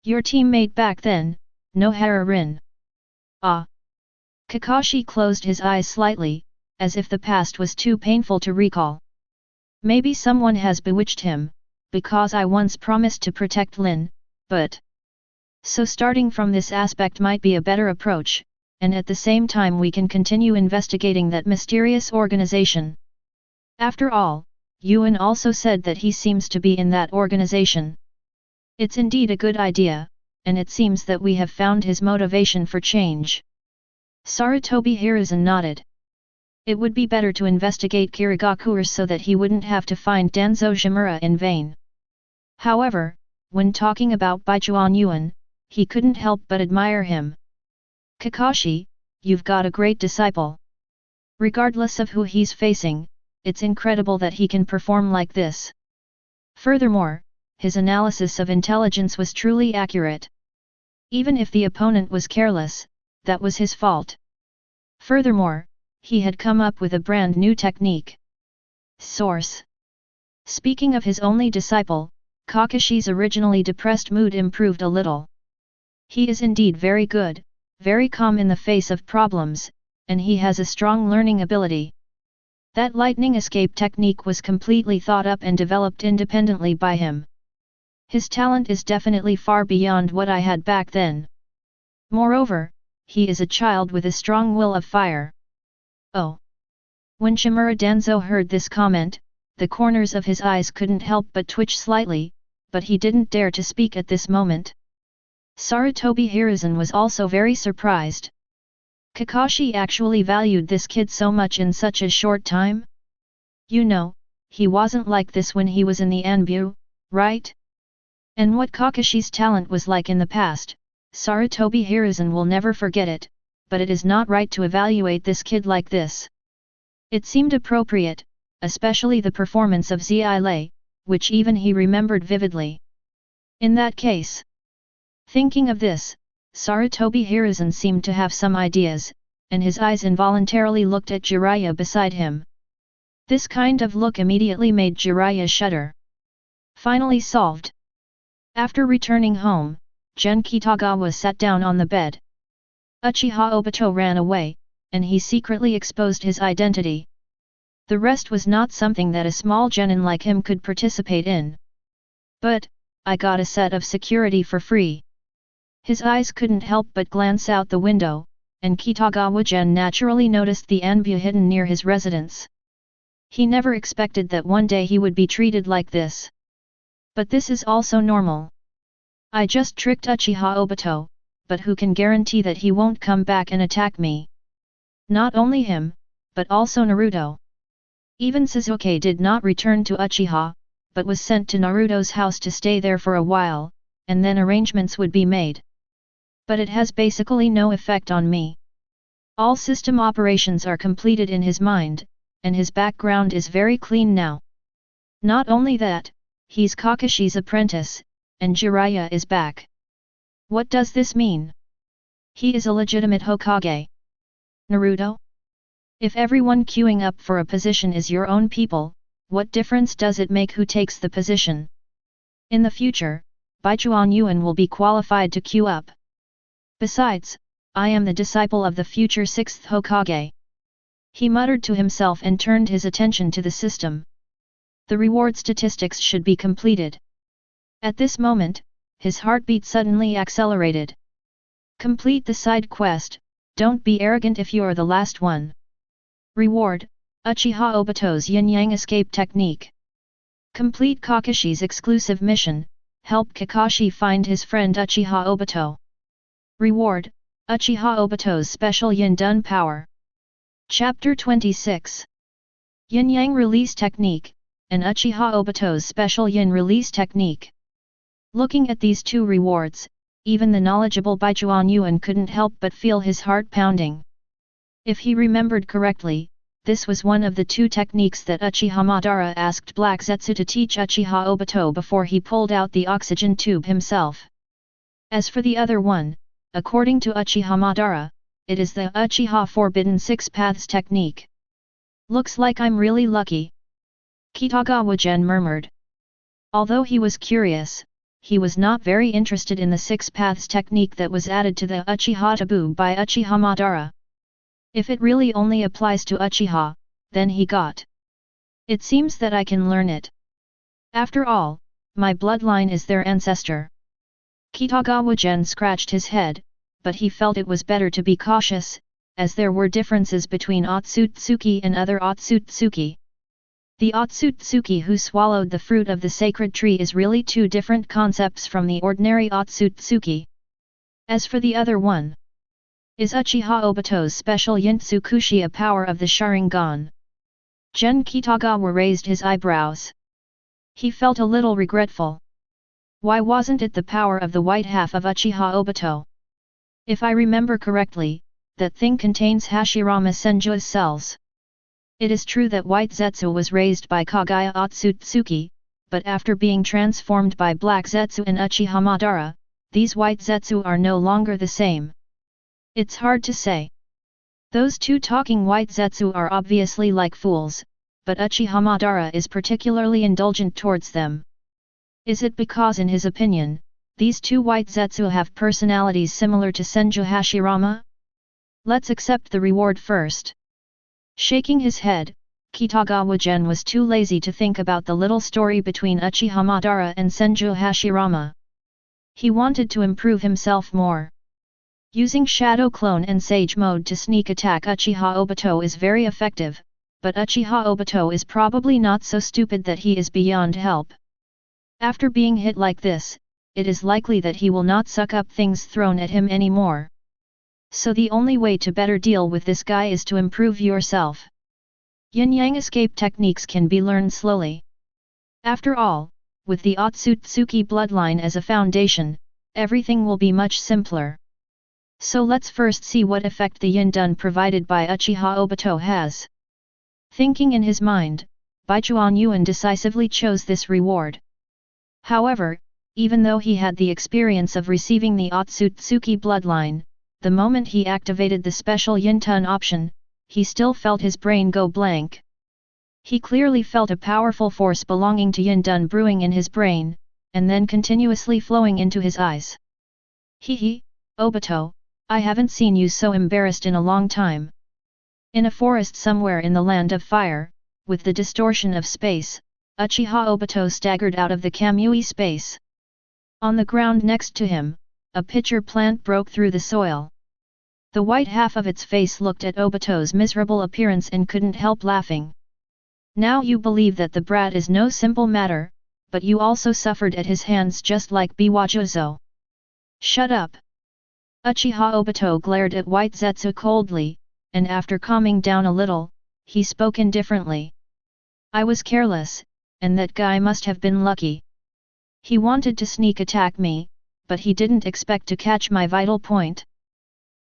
Your teammate back then, Nohara Rin. Ah. Kakashi closed his eyes slightly, as if the past was too painful to recall. Maybe someone has bewitched him, because I once promised to protect Lin, but... So starting from this aspect might be a better approach, and at the same time we can continue investigating that mysterious organization. After all, Yuan also said that he seems to be in that organization. It's indeed a good idea, and it seems that we have found his motivation for change. Sarutobi Hiruzen nodded. It would be better to investigate Kirigakur so that he wouldn't have to find Danzo Shimura in vain. However, when talking about Baichuan Yuan, he couldn't help but admire him. Kakashi, you've got a great disciple. Regardless of who he's facing, it's incredible that he can perform like this. Furthermore, his analysis of intelligence was truly accurate. Even if the opponent was careless, that was his fault. Furthermore, he had come up with a brand new technique. Source. Speaking of his only disciple, Kakashi's originally depressed mood improved a little. He is indeed very good, very calm in the face of problems, and he has a strong learning ability. That lightning escape technique was completely thought up and developed independently by him. His talent is definitely far beyond what I had back then. Moreover, he is a child with a strong will of fire. Oh! When Shimura Danzo heard this comment, the corners of his eyes couldn't help but twitch slightly, but he didn't dare to speak at this moment. Sarutobi Hiruzen was also very surprised. Kakashi actually valued this kid so much in such a short time? You know, he wasn't like this when he was in the Anbu, right? And what Kakashi's talent was like in the past, Sarutobi Hiruzen will never forget it, but it is not right to evaluate this kid like this. It seemed appropriate, especially the performance of Zile, which even he remembered vividly. In that case. Thinking of this, Sarutobi Hiruzen seemed to have some ideas, and his eyes involuntarily looked at Jiraiya beside him. This kind of look immediately made Jiraiya shudder. Finally solved. After returning home, Gen Kitagawa sat down on the bed. Uchiha Obito ran away, and he secretly exposed his identity. The rest was not something that a small genin like him could participate in. But, I got a set of security for free. His eyes couldn't help but glance out the window, and Kitagawa Gen naturally noticed the Anbu hidden near his residence. He never expected that one day he would be treated like this. But this is also normal. I just tricked Uchiha Obito, but who can guarantee that he won't come back and attack me? Not only him, but also Naruto. Even Sasuke did not return to Uchiha, but was sent to Naruto's house to stay there for a while, and then arrangements would be made. But it has basically no effect on me. All system operations are completed in his mind, and his background is very clean now. Not only that, he's Kakashi's apprentice, and Jiraiya is back. What does this mean? He is a legitimate Hokage. Naruto? If everyone queuing up for a position is your own people, what difference does it make who takes the position? In the future, Baichuan Yuan will be qualified to queue up. Besides, I am the disciple of the future 6th Hokage. He muttered to himself and turned his attention to the system. The reward statistics should be completed. At this moment, his heartbeat suddenly accelerated. Complete the side quest, don't be arrogant if you're the last one. Reward, Uchiha Obito's yin-yang escape technique. Complete Kakashi's exclusive mission, help Kakashi find his friend Uchiha Obito. Reward, Uchiha Obito's special yin-dun power. Chapter 26. Yin-yang release technique, and Uchiha Obito's special yin release technique. Looking at these two rewards, even the knowledgeable Baichuan Yuan couldn't help but feel his heart pounding. If he remembered correctly, this was one of the two techniques that Uchiha Madara asked Black Zetsu to teach Uchiha Obito before he pulled out the oxygen tube himself. As for the other one, according to Uchiha Madara, it is the Uchiha Forbidden Six Paths technique. Looks like I'm really lucky. Kitagawa Gen murmured. Although he was curious, he was not very interested in the Six Paths technique that was added to the Uchiha taboo by Uchiha Madara. If it really only applies to Uchiha, then he got. It seems that I can learn it. After all, my bloodline is their ancestor. Kitagawa Gen scratched his head, but he felt it was better to be cautious, as there were differences between Otsutsuki and other Otsutsuki. The Otsutsuki who swallowed the fruit of the sacred tree is really two different concepts from the ordinary Otsutsuki. As for the other one, is Uchiha Obito's special Yintsukushi a power of the Sharingan? Gen Kitagawa raised his eyebrows. He felt a little regretful. Why wasn't it the power of the white half of Uchiha Obito? If I remember correctly, that thing contains Hashirama Senju's cells. It is true that white Zetsu was raised by Kaguya Otsutsuki, but after being transformed by black Zetsu and Uchiha Madara, these white Zetsu are no longer the same. It's hard to say. Those two talking white Zetsu are obviously like fools, but Uchiha Madara is particularly indulgent towards them. Is it because in his opinion, these two white Zetsu have personalities similar to Senju Hashirama? Let's accept the reward first. Shaking his head, Kitagawa Gen was too lazy to think about the little story between Uchiha Madara and Senju Hashirama. He wanted to improve himself more. Using Shadow Clone and Sage Mode to sneak attack Uchiha Obito is very effective, but Uchiha Obito is probably not so stupid that he is beyond help. After being hit like this, it is likely that he will not suck up things thrown at him anymore. So the only way to better deal with this guy is to improve yourself. Yin-yang escape techniques can be learned slowly. After all, with the Otsutsuki bloodline as a foundation, everything will be much simpler. So let's first see what effect the yin-dun provided by Uchiha Obito has. Thinking in his mind, Baichuan Yuan decisively chose this reward. However, even though he had the experience of receiving the Otsutsuki bloodline, the moment he activated the special yin-tun option, he still felt his brain go blank. He clearly felt a powerful force belonging to yin-dun brewing in his brain, and then continuously flowing into his eyes. Hee, Obito, I haven't seen you so embarrassed in a long time. In a forest somewhere in the land of fire, with the distortion of space, Uchiha Obito staggered out of the Kamui space. On the ground next to him, a pitcher plant broke through the soil. The white half of its face looked at Obito's miserable appearance and couldn't help laughing. Now you believe that the brat is no simple matter, but you also suffered at his hands just like Biwajuzo. Shut up! Uchiha Obito glared at white Zetsu coldly, and after calming down a little, he spoke indifferently. I was careless, and that guy must have been lucky. He wanted to sneak attack me, but he didn't expect to catch my vital point.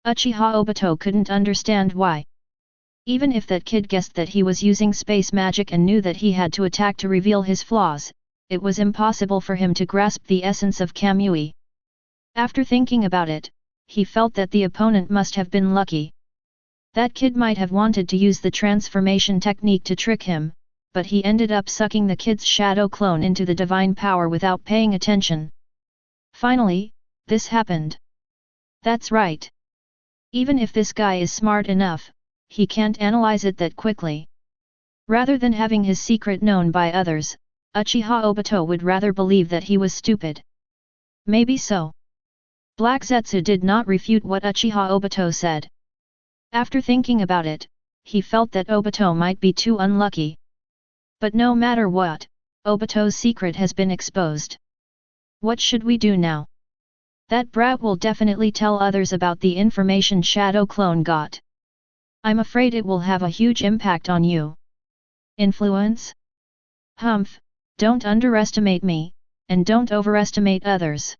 Uchiha Obito couldn't understand why. Even if that kid guessed that he was using space magic and knew that he had to attack to reveal his flaws, it was impossible for him to grasp the essence of Kamui. After thinking about it, he felt that the opponent must have been lucky. That kid might have wanted to use the transformation technique to trick him, but he ended up sucking the kid's shadow clone into the divine power without paying attention. Finally, this happened. That's right. Even if this guy is smart enough, he can't analyze it that quickly. Rather than having his secret known by others, Uchiha Obito would rather believe that he was stupid. Maybe so. Black Zetsu did not refute what Uchiha Obito said. After thinking about it, he felt that Obito might be too unlucky. But no matter what, Obito's secret has been exposed. What should we do now? That brat will definitely tell others about the information Shadow Clone got. I'm afraid it will have a huge impact on you. Influence? Humph, don't underestimate me, and don't overestimate others.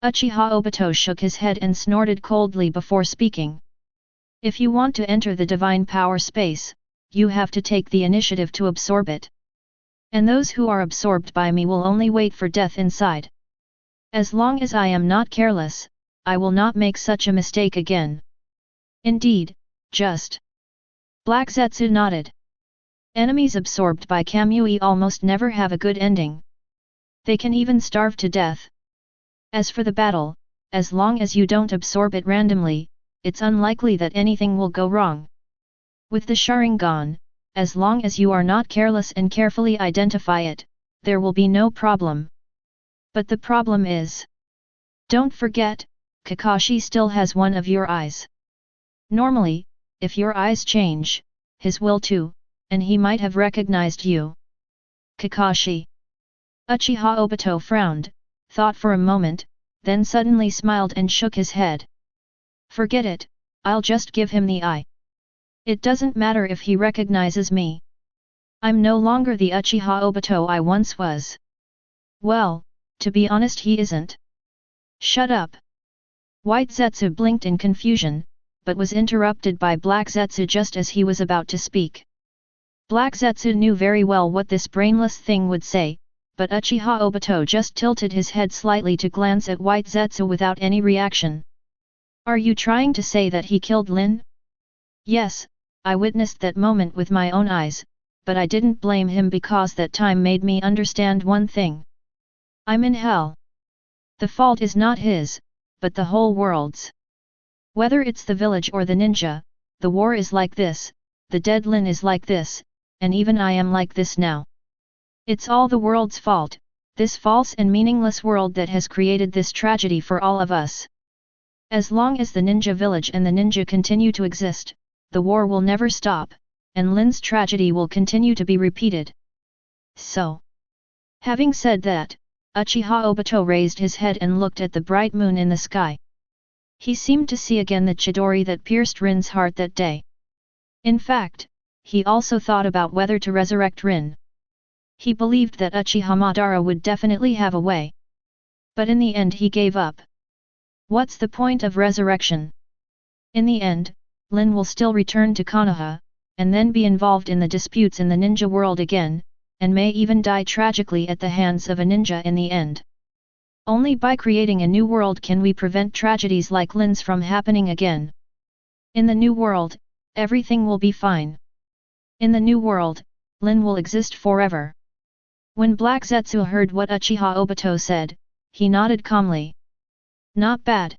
Uchiha Obito shook his head and snorted coldly before speaking. If you want to enter the divine power space, you have to take the initiative to absorb it. And those who are absorbed by me will only wait for death inside. As long as I am not careless, I will not make such a mistake again. Indeed, just. Black Zetsu nodded. Enemies absorbed by Kamui almost never have a good ending. They can even starve to death. As for the battle, as long as you don't absorb it randomly, it's unlikely that anything will go wrong. With the Sharingan, as long as you are not careless and carefully identify it, there will be no problem. But the problem is, don't forget, Kakashi still has one of your eyes. Normally, if your eyes change, his will too, and he might have recognized you. Kakashi. Uchiha Obito frowned, thought for a moment, then suddenly smiled and shook his head. Forget it, I'll just give him the eye. It doesn't matter if he recognizes me. I'm no longer the Uchiha Obito I once was. Well, to be honest he isn't. Shut up. White Zetsu blinked in confusion, but was interrupted by Black Zetsu just as he was about to speak. Black Zetsu knew very well what this brainless thing would say, but Uchiha Obito just tilted his head slightly to glance at White Zetsu without any reaction. Are you trying to say that he killed Lin? Yes, I witnessed that moment with my own eyes, but I didn't blame him because that time made me understand one thing. I'm in hell. The fault is not his, but the whole world's. Whether it's the village or the ninja, the war is like this, the dead Lin is like this, and even I am like this now. It's all the world's fault, this false and meaningless world that has created this tragedy for all of us. As long as the ninja village and the ninja continue to exist, the war will never stop, and Lin's tragedy will continue to be repeated. So. Having said that, Uchiha Obito raised his head and looked at the bright moon in the sky. He seemed to see again the Chidori that pierced Rin's heart that day. In fact, he also thought about whether to resurrect Rin. He believed that Uchiha Madara would definitely have a way. But in the end he gave up. What's the point of resurrection? In the end, Lin will still return to Konoha, and then be involved in the disputes in the ninja world again, and may even die tragically at the hands of a ninja in the end. Only by creating a new world can we prevent tragedies like Lin's from happening again. In the new world, everything will be fine. In the new world, Lin will exist forever. When Black Zetsu heard what Uchiha Obito said, he nodded calmly. Not bad.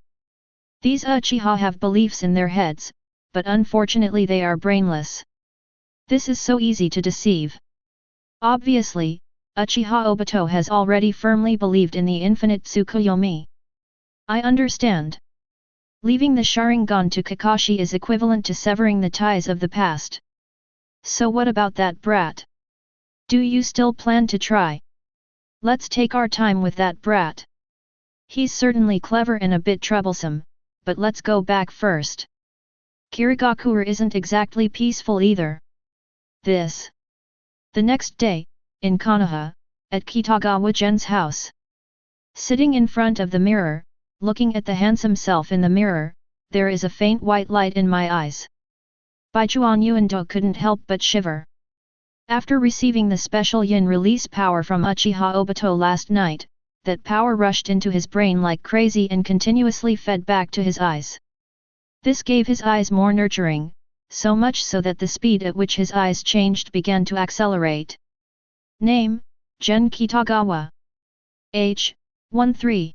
These Uchiha have beliefs in their heads, but unfortunately they are brainless. This is so easy to deceive. Obviously, Uchiha Obito has already firmly believed in the infinite Tsukuyomi. I understand. Leaving the Sharingan to Kakashi is equivalent to severing the ties of the past. So what about that brat? Do you still plan to try? Let's take our time with that brat. He's certainly clever and a bit troublesome, but let's go back first. Kirigakur isn't exactly peaceful either. The next day, in Konoha, at Kitagawa Gen's house. Sitting in front of the mirror, looking at the handsome self in the mirror, there is a faint white light in my eyes. Baijuan Yuando couldn't help but shiver. After receiving the special yin release power from Uchiha Obito last night, that power rushed into his brain like crazy and continuously fed back to his eyes. This gave his eyes more nurturing, so much so that the speed at which his eyes changed began to accelerate. Name, Gen Kitagawa. Age, 13.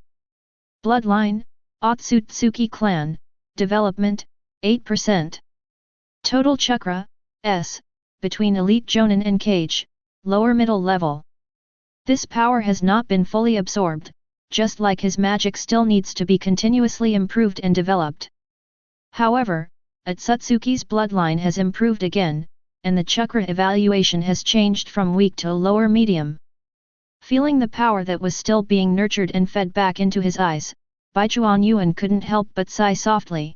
Bloodline, Otsutsuki clan, development, 8%. Total chakra, S, between elite Jonin and Kage, lower middle level. This power has not been fully absorbed, just like his magic still needs to be continuously improved and developed. However, Otsutsuki's bloodline has improved again, and the chakra evaluation has changed from weak to lower medium. Feeling the power that was still being nurtured and fed back into his eyes, Baijuan Yuan couldn't help but sigh softly.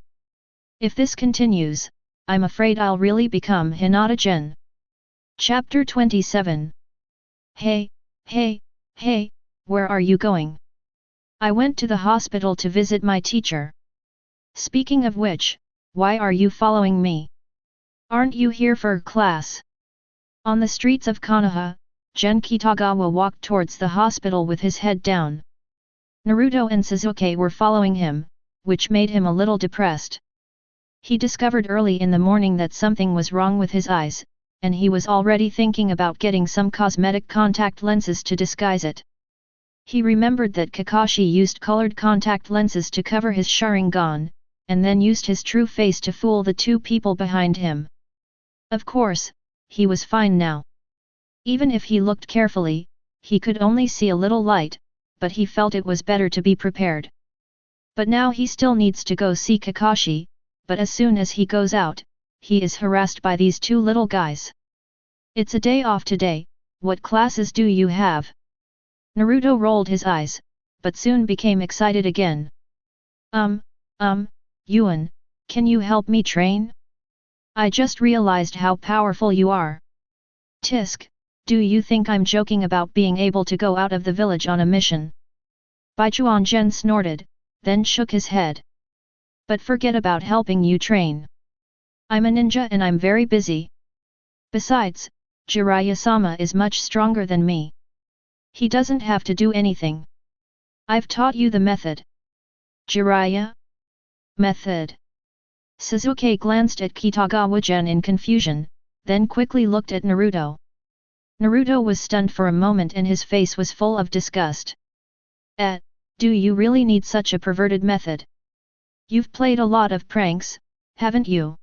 If this continues, I'm afraid I'll really become Hinata Gen. Chapter 27. Hey, where are you going? I went to the hospital to visit my teacher. Speaking of which, why are you following me? Aren't you here for class? On the streets of Konoha, Gen Kitagawa walked towards the hospital with his head down. Naruto and Sasuke were following him, which made him a little depressed. He discovered early in the morning that something was wrong with his eyes, and he was already thinking about getting some cosmetic contact lenses to disguise it. He remembered that Kakashi used colored contact lenses to cover his Sharingan, and then used his true face to fool the two people behind him. Of course, he was fine now. Even if he looked carefully, he could only see a little light, but he felt it was better to be prepared. But now he still needs to go see Kakashi, but as soon as he goes out, he is harassed by these two little guys. It's a day off today, what classes do you have? Naruto rolled his eyes, but soon became excited again. Yuan, can you help me train? I just realized how powerful you are. Tisk, do you think I'm joking about being able to go out of the village on a mission? Baichuan Gen snorted, then shook his head. But forget about helping you train. I'm a ninja and I'm very busy. Besides, Jiraiya-sama is much stronger than me. He doesn't have to do anything. I've taught you the method. Jiraiya? Method. Sasuke glanced at Kitagawa Gen in confusion, then quickly looked at Naruto. Naruto was stunned for a moment and his face was full of disgust. Do you really need such a perverted method? You've played a lot of pranks, haven't you?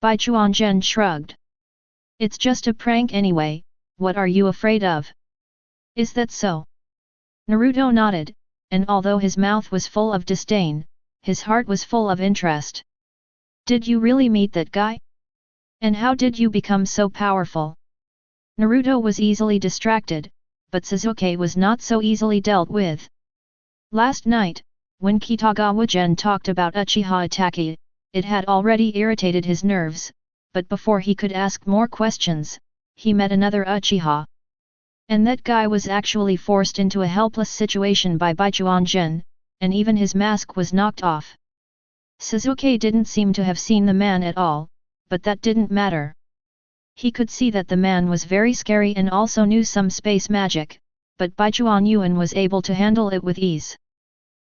Baichuan Gen shrugged. It's just a prank anyway, what are you afraid of? Is that so? Naruto nodded, and although his mouth was full of disdain, his heart was full of interest. Did you really meet that guy? And how did you become so powerful? Naruto was easily distracted, but Sasuke was not so easily dealt with. Last night, when Kitagawa Gen talked about Uchiha Itachi, it had already irritated his nerves, but before he could ask more questions, he met another Uchiha. And that guy was actually forced into a helpless situation by Baichuan Gen, and even his mask was knocked off. Sasuke didn't seem to have seen the man at all, but that didn't matter. He could see that the man was very scary and also knew some space magic, but Baichuan Yuan was able to handle it with ease.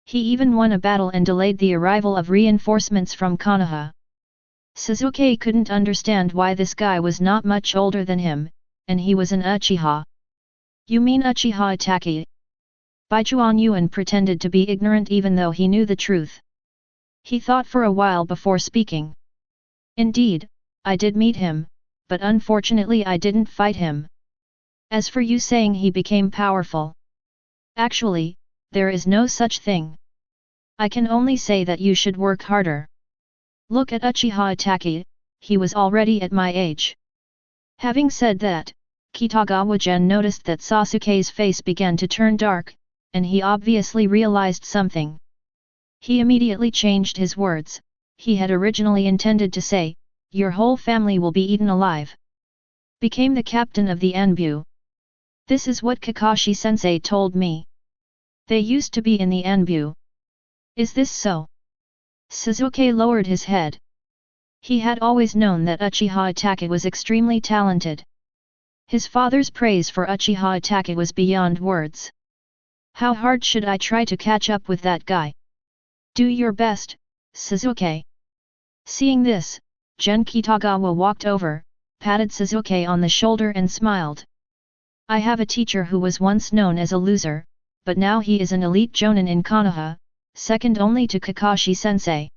He even won a battle and delayed the arrival of reinforcements from Konoha. Sasuke couldn't understand why this guy was not much older than him, and he was an Uchiha. You mean Uchiha Itachi? Baichuan Yuan pretended to be ignorant even though he knew the truth. He thought for a while before speaking. Indeed, I did meet him, but unfortunately I didn't fight him. As for you saying he became powerful. Actually, there is no such thing. I can only say that you should work harder. Look at Uchiha Itachi, he was already at my age. Having said that, Kitagawa Gen noticed that Sasuke's face began to turn dark, and he obviously realized something. He immediately changed his words. He had originally intended to say, your whole family will be eaten alive. Became the captain of the Anbu. This is what Kakashi-sensei told me. They used to be in the Anbu. Is this so? Sasuke lowered his head. He had always known that Uchiha Itachi was extremely talented. His father's praise for Uchiha Itachi was beyond words. How hard should I try to catch up with that guy? Do your best, Sasuke. Seeing this, Gen Kitagawa walked over, patted Sasuke on the shoulder and smiled. I have a teacher who was once known as a loser, but now he is an elite jonin in Konoha, second only to Kakashi-sensei.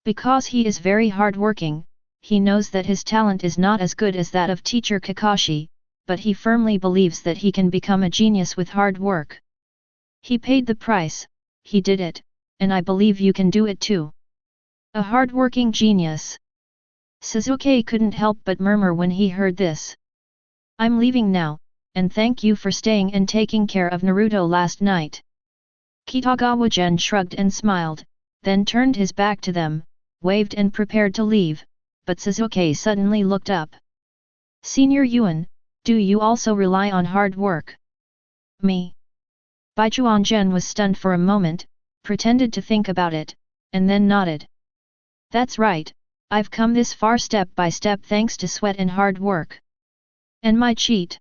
Because he is very hard-working, he knows that his talent is not as good as that of teacher Kakashi, but he firmly believes that he can become a genius with hard work. He paid the price, he did it, and I believe you can do it too. A hard-working genius. Sasuke couldn't help but murmur when he heard this. I'm leaving now, and thank you for staying and taking care of Naruto last night. Kitagawa Gen shrugged and smiled, then turned his back to them, waved and prepared to leave, but Sasuke suddenly looked up. Senior Yuan, do you also rely on hard work? Me? Baichuan Gen was stunned for a moment, pretended to think about it, and then nodded. That's right, I've come this far step by step thanks to sweat and hard work. And my cheat.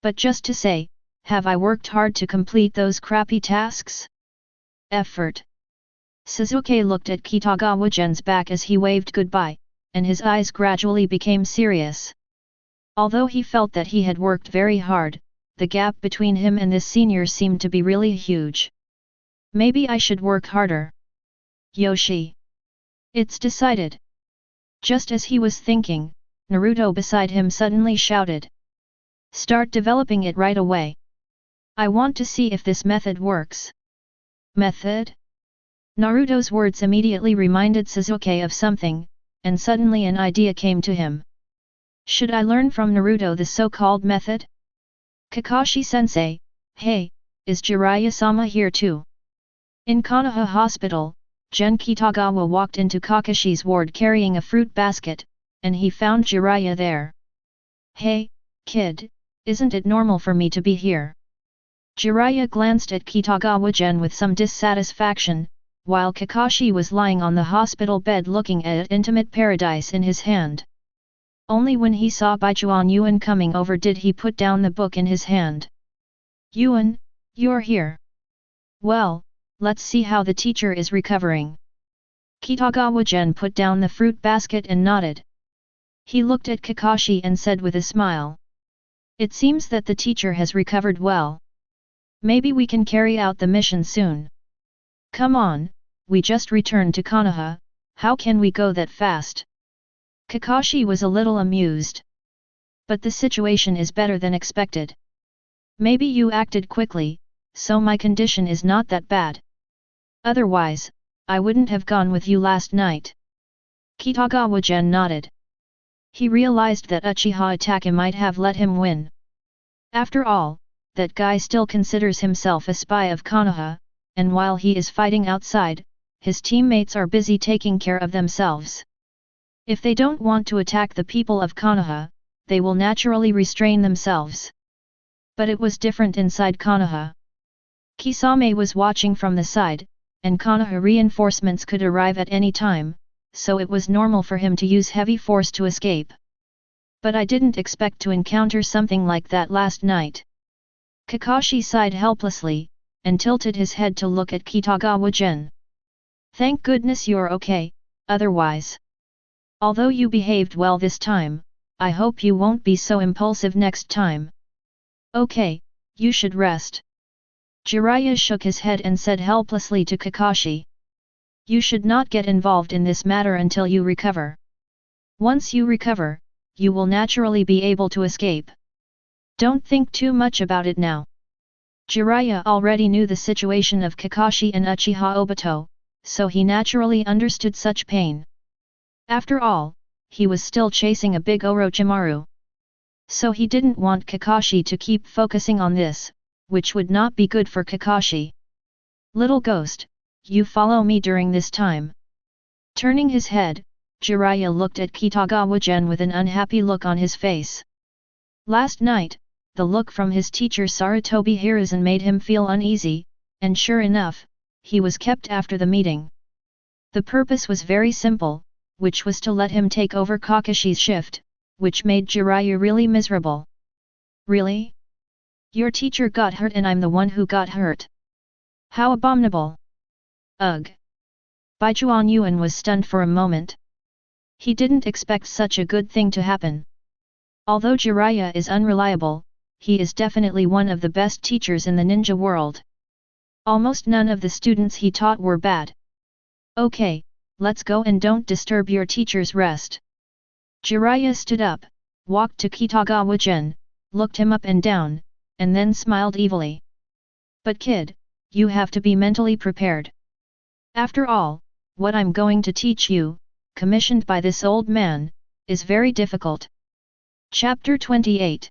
But just to say, have I worked hard to complete those crappy tasks? Effort. Sasuke looked at Kitagawa Gen's back as he waved goodbye, and his eyes gradually became serious. Although he felt that he had worked very hard, the gap between him and this senior seemed to be really huge. Maybe I should work harder. Yoshi. It's decided. Just as he was thinking, Naruto beside him suddenly shouted. Start developing it right away. I want to see if this method works. Method? Naruto's words immediately reminded Sasuke of something, and suddenly an idea came to him. Should I learn from Naruto the so-called method? Kakashi-sensei, hey, is Jiraiya-sama here too? In Konoha Hospital, Gen Kitagawa walked into Kakashi's ward carrying a fruit basket, and he found Jiraiya there. Hey, kid, isn't it normal for me to be here? Jiraiya glanced at Kitagawa Gen with some dissatisfaction, while Kakashi was lying on the hospital bed looking at Intimate Paradise in his hand. Only when he saw Baichuan Yuan coming over did he put down the book in his hand. Yuan, you're here. Well, let's see how the teacher is recovering. Kitagawa Gen put down the fruit basket and nodded. He looked at Kakashi and said with a smile. It seems that the teacher has recovered well. Maybe we can carry out the mission soon. Come on, we just returned to Konoha, how can we go that fast? Kakashi was a little amused. But the situation is better than expected. Maybe you acted quickly, so my condition is not that bad. Otherwise, I wouldn't have gone with you last night. Kitagawa Gen nodded. He realized that Uchiha Itachi might have let him win. After all, that guy still considers himself a spy of Konoha, and while he is fighting outside, his teammates are busy taking care of themselves. If they don't want to attack the people of Konoha, they will naturally restrain themselves. But it was different inside Konoha. Kisame was watching from the side, and Konoha reinforcements could arrive at any time, so it was normal for him to use heavy force to escape. But I didn't expect to encounter something like that last night. Kakashi sighed helplessly, and tilted his head to look at Kitagawa Gen. Thank goodness you're okay, otherwise. Although you behaved well this time, I hope you won't be so impulsive next time. Okay, you should rest. Jiraiya shook his head and said helplessly to Kakashi. You should not get involved in this matter until you recover. Once you recover, you will naturally be able to escape. Don't think too much about it now. Jiraiya already knew the situation of Kakashi and Uchiha Obito, so he naturally understood such pain. After all, he was still chasing a big Orochimaru. So he didn't want Kakashi to keep focusing on this, which would not be good for Kakashi. Little ghost, you follow me during this time. Turning his head, Jiraiya looked at Kitagawa Gen with an unhappy look on his face. Last night, the look from his teacher Sarutobi Hiruzen made him feel uneasy, and sure enough, he was kept after the meeting. The purpose was very simple, which was to let him take over Kakashi's shift, which made Jiraiya really miserable. Really? Your teacher got hurt and I'm the one who got hurt. How abominable! Ugh! Baichuan Yuan was stunned for a moment. He didn't expect such a good thing to happen. Although Jiraiya is unreliable, he is definitely one of the best teachers in the ninja world. Almost none of the students he taught were bad. Okay, let's go and don't disturb your teacher's rest. Jiraiya stood up, walked to Kitagawa Gen, looked him up and down, and then smiled evilly. But kid, you have to be mentally prepared. After all, what I'm going to teach you, commissioned by this old man, is very difficult. Chapter 28.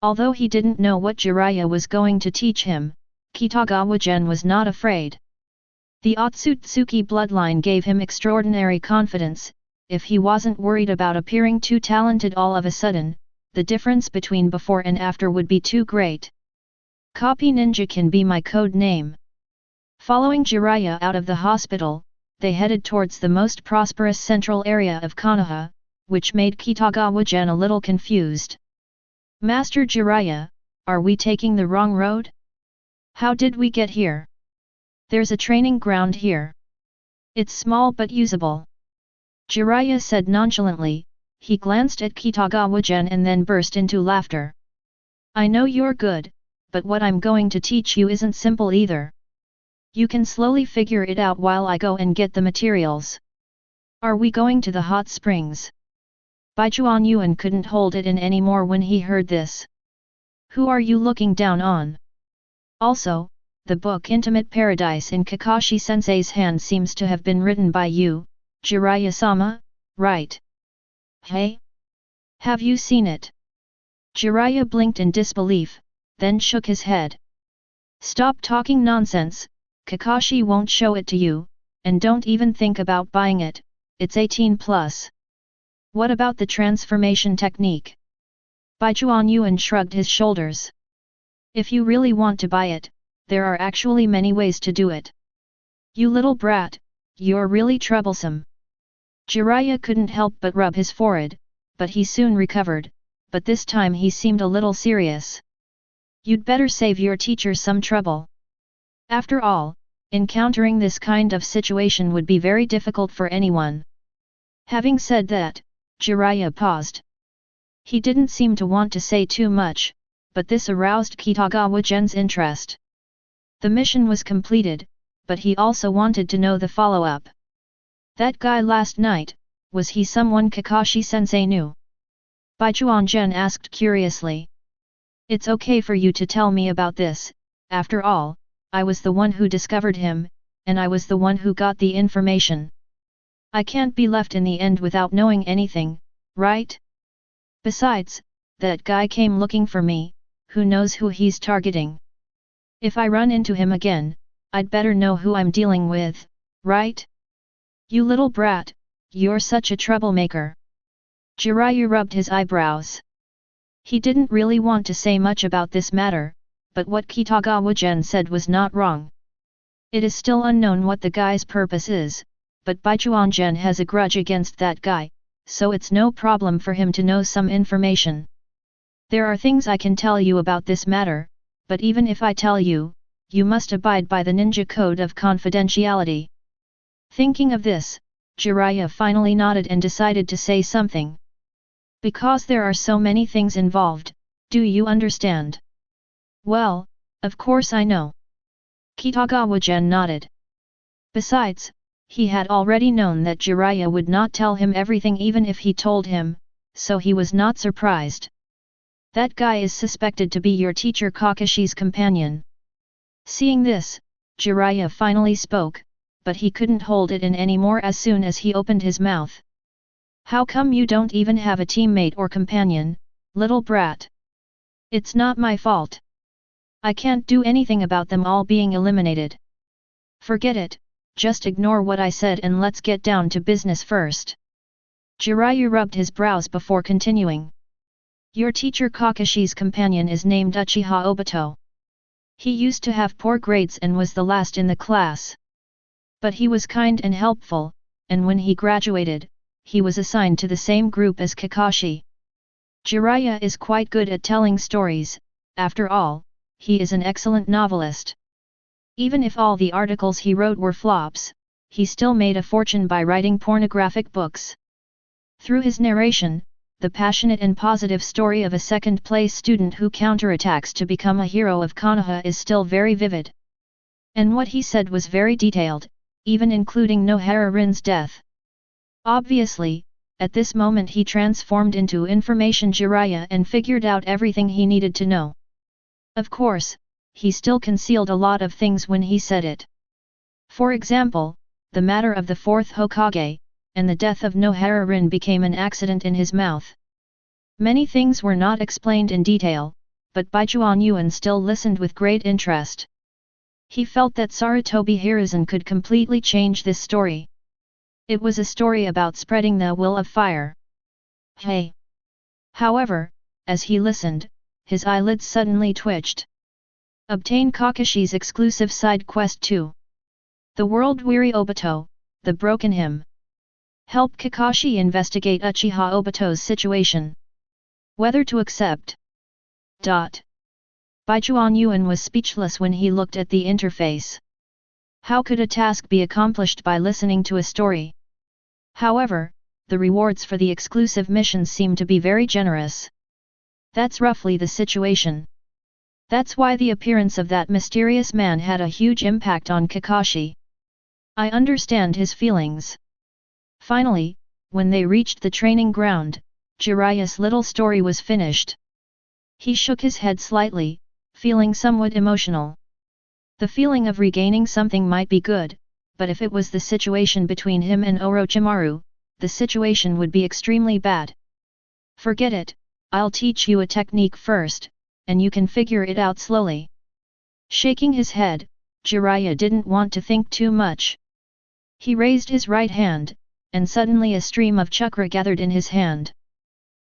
Although he didn't know what Jiraiya was going to teach him, Kitagawa Gen was not afraid. The Otsutsuki bloodline gave him extraordinary confidence. If he wasn't worried about appearing too talented all of a sudden, the difference between before and after would be too great. Copy Ninja can be my code name. Following Jiraiya out of the hospital, they headed towards the most prosperous central area of Konoha, which made Kitagawa Gen a little confused. Master Jiraiya, are we taking the wrong road? How did we get here? There's a training ground here. It's small but usable. Jiraiya said nonchalantly. He glanced at Kitagawa Gen and then burst into laughter. I know you're good, but what I'm going to teach you isn't simple either. You can slowly figure it out while I go and get the materials. Are we going to the hot springs? Baichuan Yuan couldn't hold it in anymore when he heard this. Who are you looking down on? Also, the book Intimate Paradise in Kakashi-sensei's hand seems to have been written by you, Jiraiya-sama, right? Hey? Have you seen it? Jiraiya blinked in disbelief, then shook his head. Stop talking nonsense, Kakashi won't show it to you, and don't even think about buying it, it's 18+. What about the transformation technique? Baichuan Yuan shrugged his shoulders. If you really want to buy it, there are actually many ways to do it. You little brat, you're really troublesome. Jiraiya couldn't help but rub his forehead, but he soon recovered, but this time he seemed a little serious. You'd better save your teacher some trouble. After all, encountering this kind of situation would be very difficult for anyone. Having said that, Jiraiya paused. He didn't seem to want to say too much, but this aroused Kitagawa Gen's interest. The mission was completed, but he also wanted to know the follow-up. That guy last night, was he someone Kakashi-sensei knew? Baichuan Gen asked curiously. It's okay for you to tell me about this, after all, I was the one who discovered him, and I was the one who got the information. I can't be left in the end without knowing anything, right? Besides, that guy came looking for me, who knows who he's targeting. If I run into him again, I'd better know who I'm dealing with, right? You little brat, you're such a troublemaker. Jiraiya rubbed his eyebrows. He didn't really want to say much about this matter, but what Kitagawa Gen said was not wrong. It is still unknown what the guy's purpose is, but Baichuan Gen has a grudge against that guy, so it's no problem for him to know some information. There are things I can tell you about this matter, but even if I tell you, you must abide by the ninja code of confidentiality. Thinking of this, Jiraiya finally nodded and decided to say something. Because there are so many things involved, do you understand? Well, of course I know. Kitagawa Gen nodded. Besides, he had already known that Jiraiya would not tell him everything even if he told him, so he was not surprised. That guy is suspected to be your teacher Kakashi's companion. Seeing this, Jiraiya finally spoke, but he couldn't hold it in anymore as soon as he opened his mouth. How come you don't even have a teammate or companion, little brat? It's not my fault. I can't do anything about them all being eliminated. Forget it, just ignore what I said and let's get down to business first. Jiraiya rubbed his brows before continuing. Your teacher Kakashi's companion is named Uchiha Obito. He used to have poor grades and was the last in the class. But he was kind and helpful, and when he graduated, he was assigned to the same group as Kakashi. Jiraiya is quite good at telling stories, after all, he is an excellent novelist. Even if all the articles he wrote were flops, he still made a fortune by writing pornographic books. Through his narration, the passionate and positive story of a second-place student who counterattacks to become a hero of Konoha is still very vivid. And what he said was very detailed, even including Nohara Rin's death. Obviously, at this moment he transformed into information Jiraiya and figured out everything he needed to know. Of course, he still concealed a lot of things when he said it. For example, the matter of the fourth Hokage, and the death of Nohara Rin became an accident in his mouth. Many things were not explained in detail, but Baichuan Yuan still listened with great interest. He felt that Sarutobi Hiruzen could completely change this story. It was a story about spreading the will of fire. Hey! However, as he listened, his eyelids suddenly twitched. Obtain Kakashi's exclusive side quest 2. The world-weary Obito, the broken hymn. Help Kakashi investigate Uchiha Obito's situation. Whether to accept. Baichuan Yuan was speechless when he looked at the interface. How could a task be accomplished by listening to a story? However, the rewards for the exclusive missions seem to be very generous. That's roughly the situation. That's why the appearance of that mysterious man had a huge impact on Kakashi. I understand his feelings. Finally, when they reached the training ground, Jiraiya's little story was finished. He shook his head slightly, feeling somewhat emotional. The feeling of regaining something might be good, but if it was the situation between him and Orochimaru, the situation would be extremely bad. Forget it, I'll teach you a technique first, and you can figure it out slowly. Shaking his head, Jiraiya didn't want to think too much. He raised his right hand, and suddenly a stream of chakra gathered in his hand.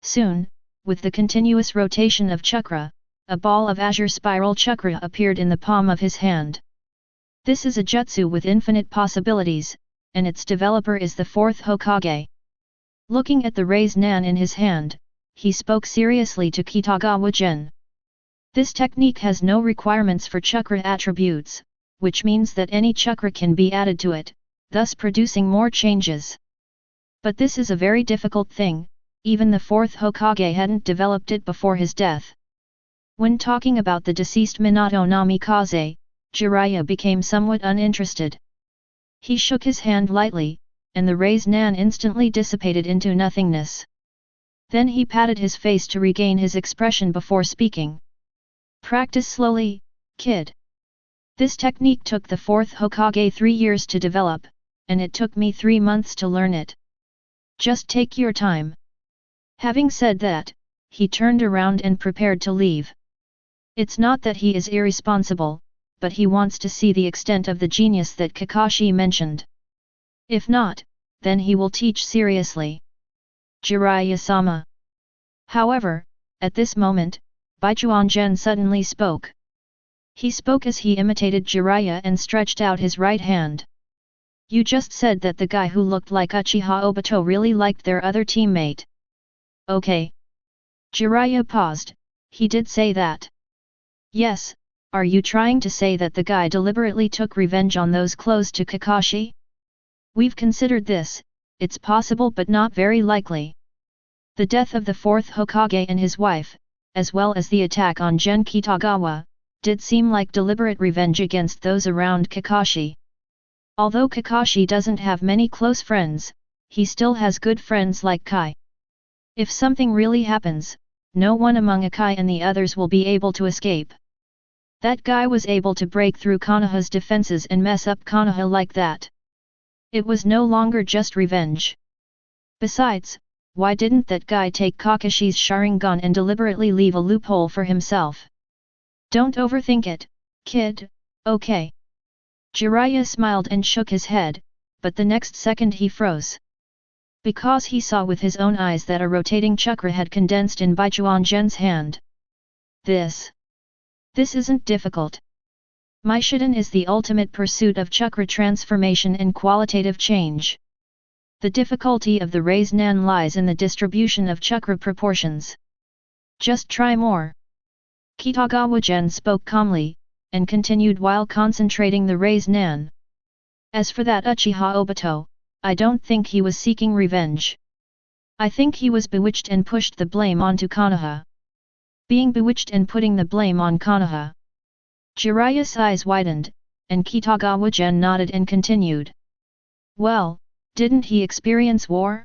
Soon, with the continuous rotation of chakra, a ball of azure spiral chakra appeared in the palm of his hand. This is a jutsu with infinite possibilities, and its developer is the fourth Hokage. Looking at the raised nan in his hand, he spoke seriously to Kitagawa Gen. This technique has no requirements for chakra attributes, which means that any chakra can be added to it, thus producing more changes. But this is a very difficult thing, even the fourth Hokage hadn't developed it before his death. When talking about the deceased Minato Namikaze, Jiraiya became somewhat uninterested. He shook his hand lightly, and the raised nan instantly dissipated into nothingness. Then he patted his face to regain his expression before speaking. Practice slowly, kid. This technique took the fourth Hokage 3 years to develop, and it took me 3 months to learn it. Just take your time. Having said that, he turned around and prepared to leave. It's not that he is irresponsible, but he wants to see the extent of the genius that Kakashi mentioned. If not, then he will teach seriously. Jiraiya-sama. However, at this moment, Baichuan Gen suddenly spoke. He spoke as he imitated Jiraiya and stretched out his right hand. You just said that the guy who looked like Uchiha Obito really liked their other teammate. Okay. Jiraiya paused, he did say that. Yes, are you trying to say that the guy deliberately took revenge on those close to Kakashi? We've considered this, it's possible but not very likely. The death of the fourth Hokage and his wife, as well as the attack on Gen Kitagawa, did seem like deliberate revenge against those around Kakashi. Although Kakashi doesn't have many close friends, he still has good friends like Kai. If something really happens, no one among Akai and the others will be able to escape. That guy was able to break through Konoha's defenses and mess up Konoha like that. It was no longer just revenge. Besides, why didn't that guy take Kakashi's Sharingan and deliberately leave a loophole for himself? Don't overthink it, kid, okay. Jiraiya smiled and shook his head, but the next second he froze. Because he saw with his own eyes that a rotating chakra had condensed in Baichuan Gen's hand. This isn't difficult. My Shiden is the ultimate pursuit of chakra transformation and qualitative change. The difficulty of the raised nan lies in the distribution of chakra proportions. Just try more. Kitagawa Gen spoke calmly, and continued while concentrating the raised nan. As for that Uchiha Obito, I don't think he was seeking revenge. I think he was bewitched and pushed the blame onto Konoha. Being bewitched and putting the blame on Konoha. Jiraiya's eyes widened, and Kitagawa Gen nodded and continued. Well, didn't he experience war?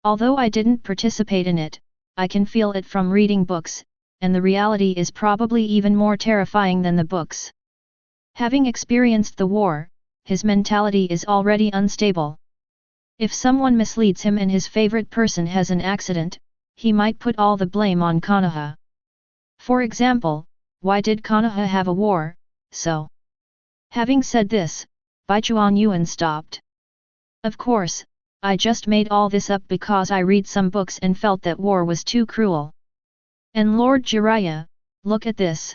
Although I didn't participate in it, I can feel it from reading books, and the reality is probably even more terrifying than the books. Having experienced the war, his mentality is already unstable. If someone misleads him and his favorite person has an accident, he might put all the blame on Konoha. For example, why did Konoha have a war, so? Having said this, Baichuan Yuan stopped. Of course, I just made all this up because I read some books and felt that war was too cruel. And Lord Jiraiya, look at this.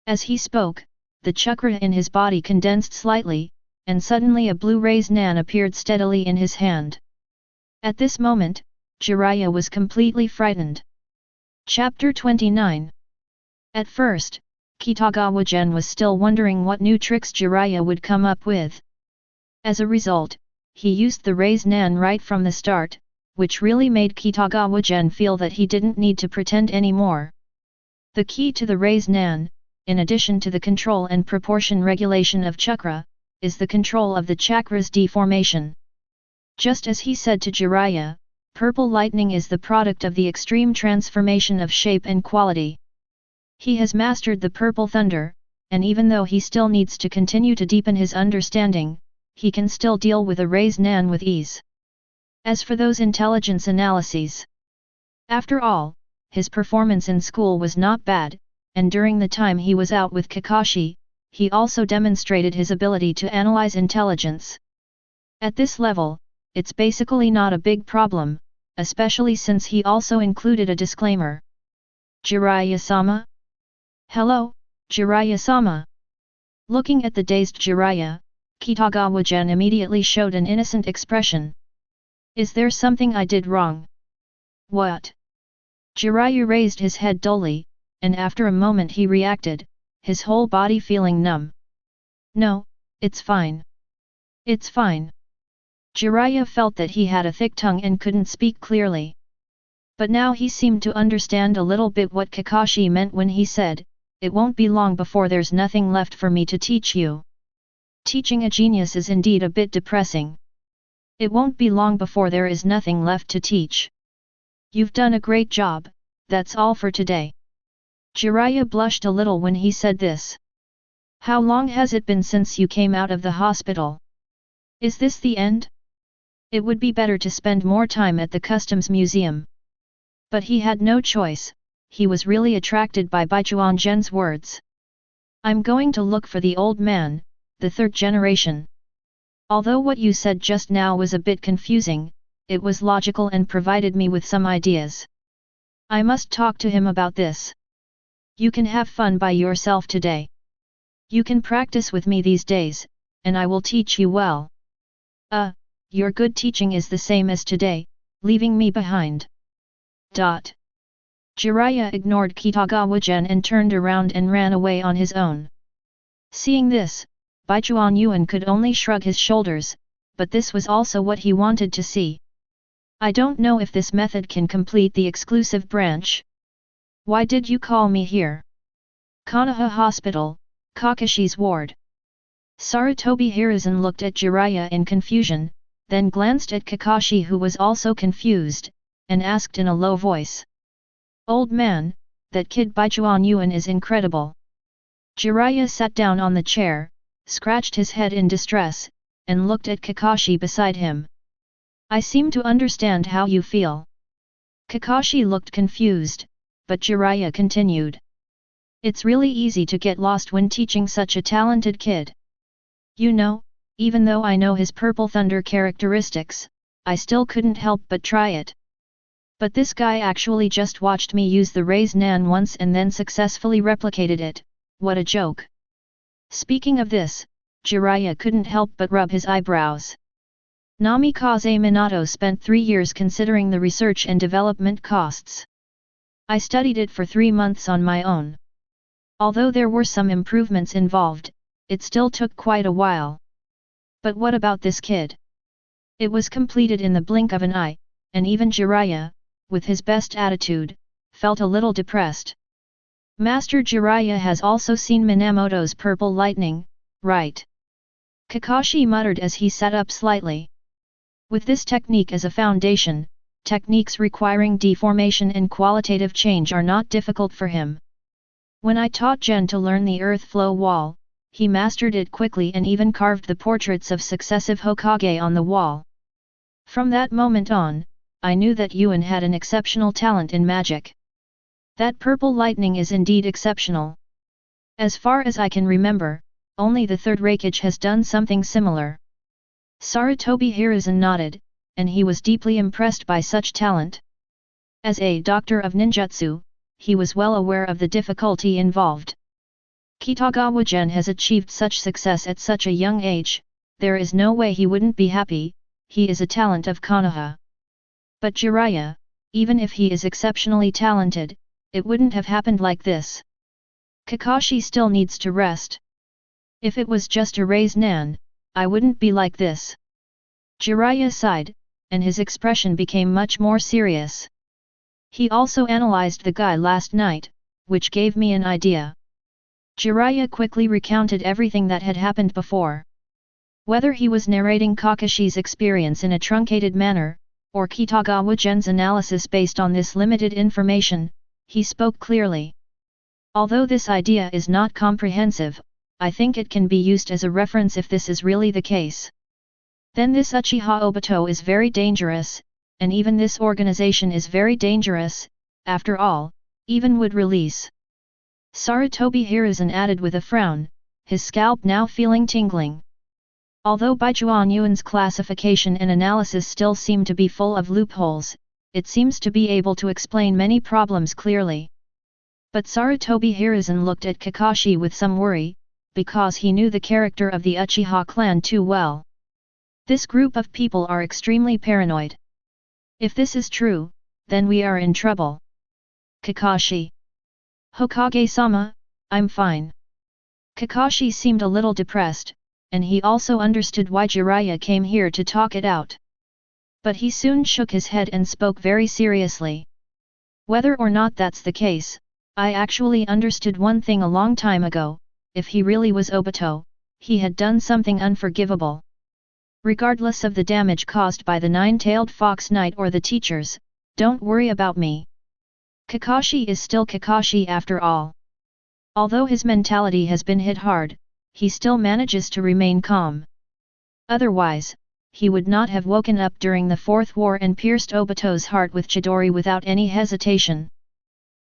As he spoke, the chakra in his body condensed slightly, and suddenly a blue raised nan appeared steadily in his hand. At this moment, Jiraiya was completely frightened. Chapter 29. At first, Kitagawa Gen was still wondering what new tricks Jiraiya would come up with. As a result, he used the raised nan right from the start, which really made Kitagawa Gen feel that he didn't need to pretend anymore. The key to the raised nan, in addition to the control and proportion regulation of chakra, is the control of the chakra's deformation. Just as he said to Jiraiya, purple lightning is the product of the extreme transformation of shape and quality. He has mastered the purple thunder, and even though he still needs to continue to deepen his understanding, he can still deal with a raised nan with ease. As for those intelligence analyses, After all, his performance in school was not bad, and during the time he was out with Kakashi, he also demonstrated his ability to analyze intelligence. At this level, it's basically not a big problem, especially since he also included a disclaimer. Jiraiya-sama? Hello, Jiraiya-sama. Looking at the dazed Jiraiya, Kitagawa Gen immediately showed an innocent expression. Is there something I did wrong? What? Jiraiya raised his head dully, and after a moment he reacted, his whole body feeling numb. No, it's fine. It's fine. Jiraiya felt that he had a thick tongue and couldn't speak clearly. But now he seemed to understand a little bit what Kakashi meant when he said, "It won't be long before there's nothing left for me to teach you." Teaching a genius is indeed a bit depressing. It won't be long before there is nothing left to teach. You've done a great job, that's all for today. Jiraiya blushed a little when he said this. How long has it been since you came out of the hospital? Is this the end? It would be better to spend more time at the customs museum. But he had no choice, he was really attracted by Baichuan Gen's words. I'm going to look for the old man, the third generation. Although what you said just now was a bit confusing, it was logical and provided me with some ideas. I must talk to him about this. You can have fun by yourself today. You can practice with me these days, and I will teach you well. Your good teaching is the same as today, leaving me behind. Jiraiya ignored Kitagawa Gen and turned around and ran away on his own. Seeing this, Baichuan Yuan could only shrug his shoulders, but this was also what he wanted to see. I don't know if this method can complete the exclusive branch. Why did you call me here? Konoha Hospital, Kakashi's ward. Sarutobi Hiruzen looked at Jiraiya in confusion, then glanced at Kakashi who was also confused, and asked in a low voice. Old man, that kid Baichuan Yuan is incredible. Jiraiya sat down on the chair, scratched his head in distress, and looked at Kakashi beside him. I seem to understand how you feel. Kakashi looked confused, but Jiraiya continued. It's really easy to get lost when teaching such a talented kid. You know, even though I know his purple thunder characteristics, I still couldn't help but try it. But this guy actually just watched me use the Raise Nan once and then successfully replicated it, what a joke. Speaking of this, Jiraiya couldn't help but rub his eyebrows. Namikaze Minato spent 3 years considering the research and development costs. I studied it for 3 months on my own. Although there were some improvements involved, it still took quite a while. But what about this kid? It was completed in the blink of an eye, and even Jiraiya, with his best attitude, felt a little depressed. Master Jiraiya has also seen Minamoto's purple lightning, right? Kakashi muttered as he sat up slightly. With this technique as a foundation, techniques requiring deformation and qualitative change are not difficult for him. When I taught Gen to learn the earth flow wall, he mastered it quickly and even carved the portraits of successive Hokage on the wall. From that moment on, I knew that Yuan had an exceptional talent in magic. That purple lightning is indeed exceptional. As far as I can remember, only the third Raikage has done something similar. Sarutobi Hiruzen nodded, and he was deeply impressed by such talent. As a doctor of ninjutsu, he was well aware of the difficulty involved. Kitagawa Gen has achieved such success at such a young age, there is no way he wouldn't be happy, he is a talent of Konoha. But Jiraiya, even if he is exceptionally talented, it wouldn't have happened like this. Kakashi still needs to rest. If it was just a Raise Nan, I wouldn't be like this. Jiraiya sighed, and his expression became much more serious. He also analyzed the guy last night, which gave me an idea. Jiraiya quickly recounted everything that had happened before. Whether he was narrating Kakashi's experience in a truncated manner, or Kitagawa Gen's analysis based on this limited information, he spoke clearly. Although this idea is not comprehensive, I think it can be used as a reference if this is really the case. Then this Uchiha Obito is very dangerous, and even this organization is very dangerous, after all, even would release. Sarutobi Hiruzen added with a frown, his scalp now feeling tingling. Although Baijuan Yuan's classification and analysis still seem to be full of loopholes, it seems to be able to explain many problems clearly. But Sarutobi Hiruzen looked at Kakashi with some worry, because he knew the character of the Uchiha clan too well. This group of people are extremely paranoid. If this is true, then we are in trouble. Kakashi. Hokage-sama, I'm fine. Kakashi seemed a little depressed, and he also understood why Jiraiya came here to talk it out. But he soon shook his head and spoke very seriously. Whether or not that's the case, I actually understood one thing a long time ago: if he really was Obito, he had done something unforgivable. Regardless of the damage caused by the nine-tailed fox knight or the teachers, don't worry about me. Kakashi is still Kakashi after all. Although his mentality has been hit hard, he still manages to remain calm. Otherwise, he would not have woken up during the Fourth War and pierced Obito's heart with Chidori without any hesitation.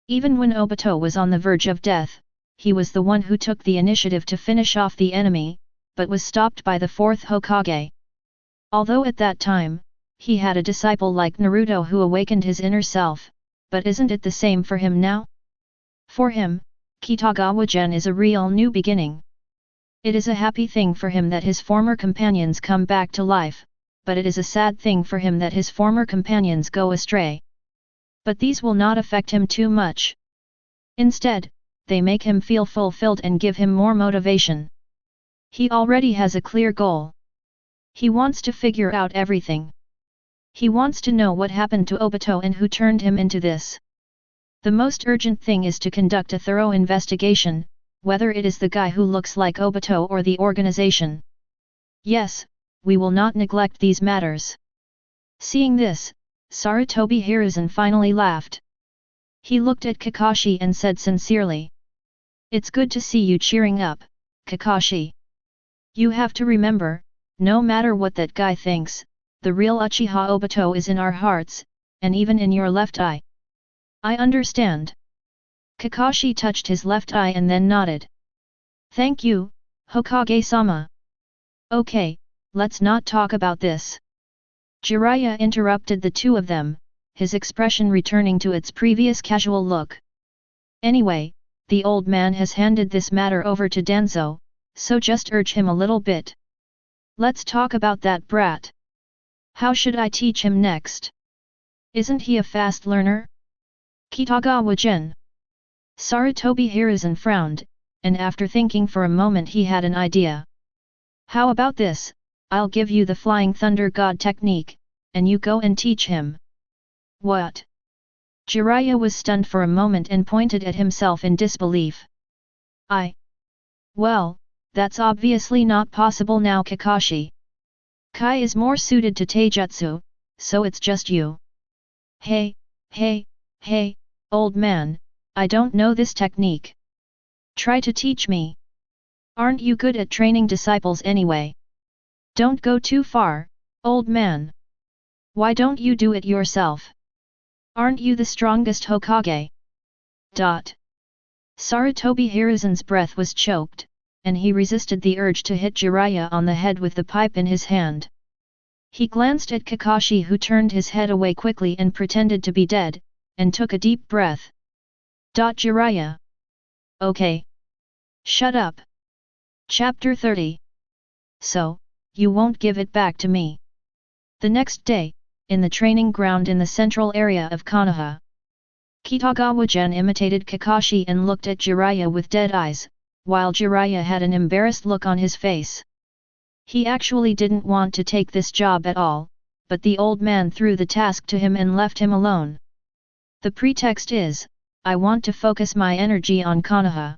Even when Obito was on the verge of death, he was the one who took the initiative to finish off the enemy, but was stopped by the fourth Hokage. Although at that time, he had a disciple like Naruto who awakened his inner self, but isn't it the same for him now? For him, Kitagawa Gen is a real new beginning. It is a happy thing for him that his former companions come back to life, but it is a sad thing for him that his former companions go astray. But these will not affect him too much. Instead, they make him feel fulfilled and give him more motivation. He already has a clear goal. He wants to figure out everything. He wants to know what happened to Obito and who turned him into this. The most urgent thing is to conduct a thorough investigation, whether it is the guy who looks like Obito or the organization. Yes, we will not neglect these matters. Seeing this, Sarutobi Hiruzen finally laughed. He looked at Kakashi and said sincerely, "It's good to see you cheering up, Kakashi. You have to remember, no matter what that guy thinks, the real Uchiha Obito is in our hearts, and even in your left eye." "I understand." Kakashi touched his left eye and then nodded. "Thank you, Hokage-sama." "Okay, let's not talk about this." Jiraiya interrupted the two of them, his expression returning to its previous casual look. "Anyway, the old man has handed this matter over to Danzo, so just urge him a little bit. Let's talk about that brat. How should I teach him next? Isn't he a fast learner?" Kitagawa Gen. Sarutobi Hiruzen frowned, and after thinking for a moment he had an idea. "How about this? I'll give you the Flying Thunder God technique, and you go and teach him." "What?" Jiraiya was stunned for a moment and pointed at himself in disbelief. Well, that's obviously not possible now, Kakashi. Kai is more suited to taijutsu, so it's just you." Hey, old man, I don't know this technique. Try to teach me. Aren't you good at training disciples anyway? Don't go too far, old man. Why don't you do it yourself? Aren't you the strongest Hokage? Sarutobi Hiruzen's breath was choked, and he resisted the urge to hit Jiraiya on the head with the pipe in his hand. He glanced at Kakashi, who turned his head away quickly and pretended to be dead, and took a deep breath. Jiraiya. Okay. Shut up. Chapter 30. So, you won't give it back to me. The next day, in the training ground in the central area of Konoha, Kitagawa Gen imitated Kakashi and looked at Jiraiya with dead eyes, while Jiraiya had an embarrassed look on his face. He actually didn't want to take this job at all, but the old man threw the task to him and left him alone. The pretext is, I want to focus my energy on Konoha.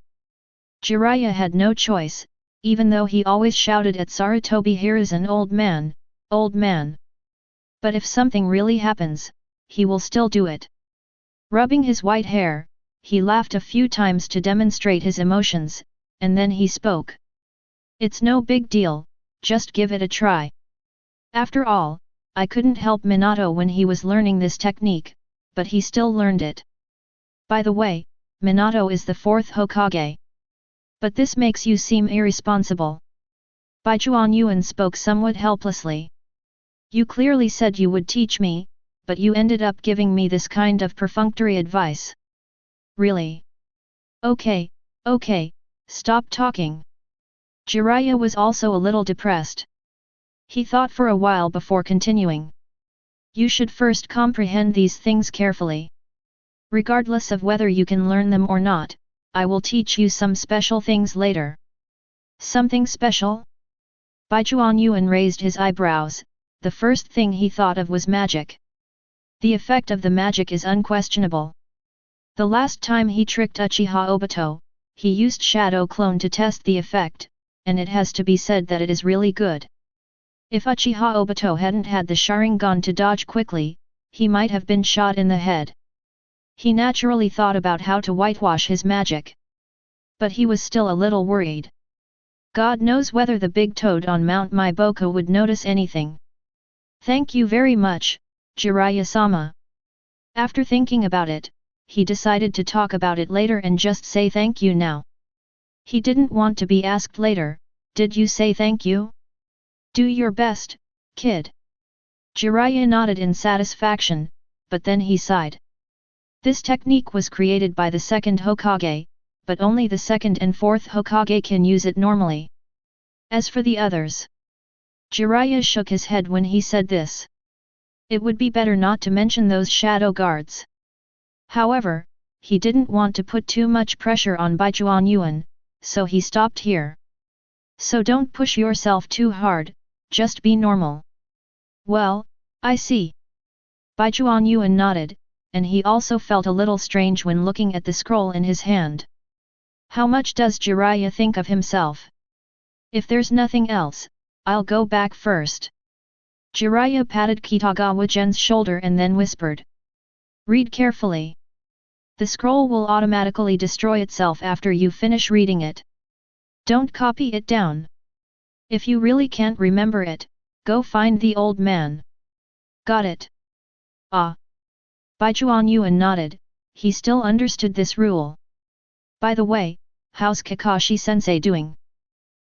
Jiraiya had no choice, even though he always shouted at Sarutobi Hiruzen, "Old man, old man." But if something really happens, he will still do it. Rubbing his white hair, he laughed a few times to demonstrate his emotions, and then he spoke. "It's no big deal, just give it a try. After all, I couldn't help Minato when he was learning this technique, but he still learned it. By the way, Minato is the 4th Hokage. But this makes you seem irresponsible. Baijuan Yuan spoke somewhat helplessly. You clearly said you would teach me, but you ended up giving me this kind of perfunctory advice. Really? Okay, stop talking. Jiraiya was also a little depressed. He thought for a while before continuing. You should first comprehend these things carefully. Regardless of whether you can learn them or not, I will teach you some special things later. Something special? Baijuan Yuan raised his eyebrows. The first thing he thought of was magic. The effect of the magic is unquestionable. The last time he tricked Uchiha Obito, he used Shadow Clone to test the effect, and it has to be said that it is really good. If Uchiha Obito hadn't had the Sharingan to dodge quickly, he might have been shot in the head. He naturally thought about how to whitewash his magic. But he was still a little worried. God knows whether the big toad on Mount Maiboku would notice anything. Thank you very much, Jiraiya-sama. After thinking about it, he decided to talk about it later and just say thank you now. He didn't want to be asked later, did you say thank you? Do your best, kid. Jiraiya nodded in satisfaction, but then he sighed. This technique was created by the 2nd Hokage, but only the 2nd and 4th Hokage can use it normally. As for the others, Jiraiya shook his head when he said this. It would be better not to mention those shadow guards. However, he didn't want to put too much pressure on Baijuan Yuan, so he stopped here. So don't push yourself too hard, just be normal. Well, I see. Baijuan Yuan nodded, and he also felt a little strange when looking at the scroll in his hand. How much does Jiraiya think of himself? If there's nothing else, I'll go back first. Jiraiya patted Kitagawa Gen's shoulder and then whispered. Read carefully. The scroll will automatically destroy itself after you finish reading it. Don't copy it down. If you really can't remember it, go find the old man. Got it? Ah. Baijuan Yuan nodded, he still understood this rule. By the way, how's Kakashi-sensei doing?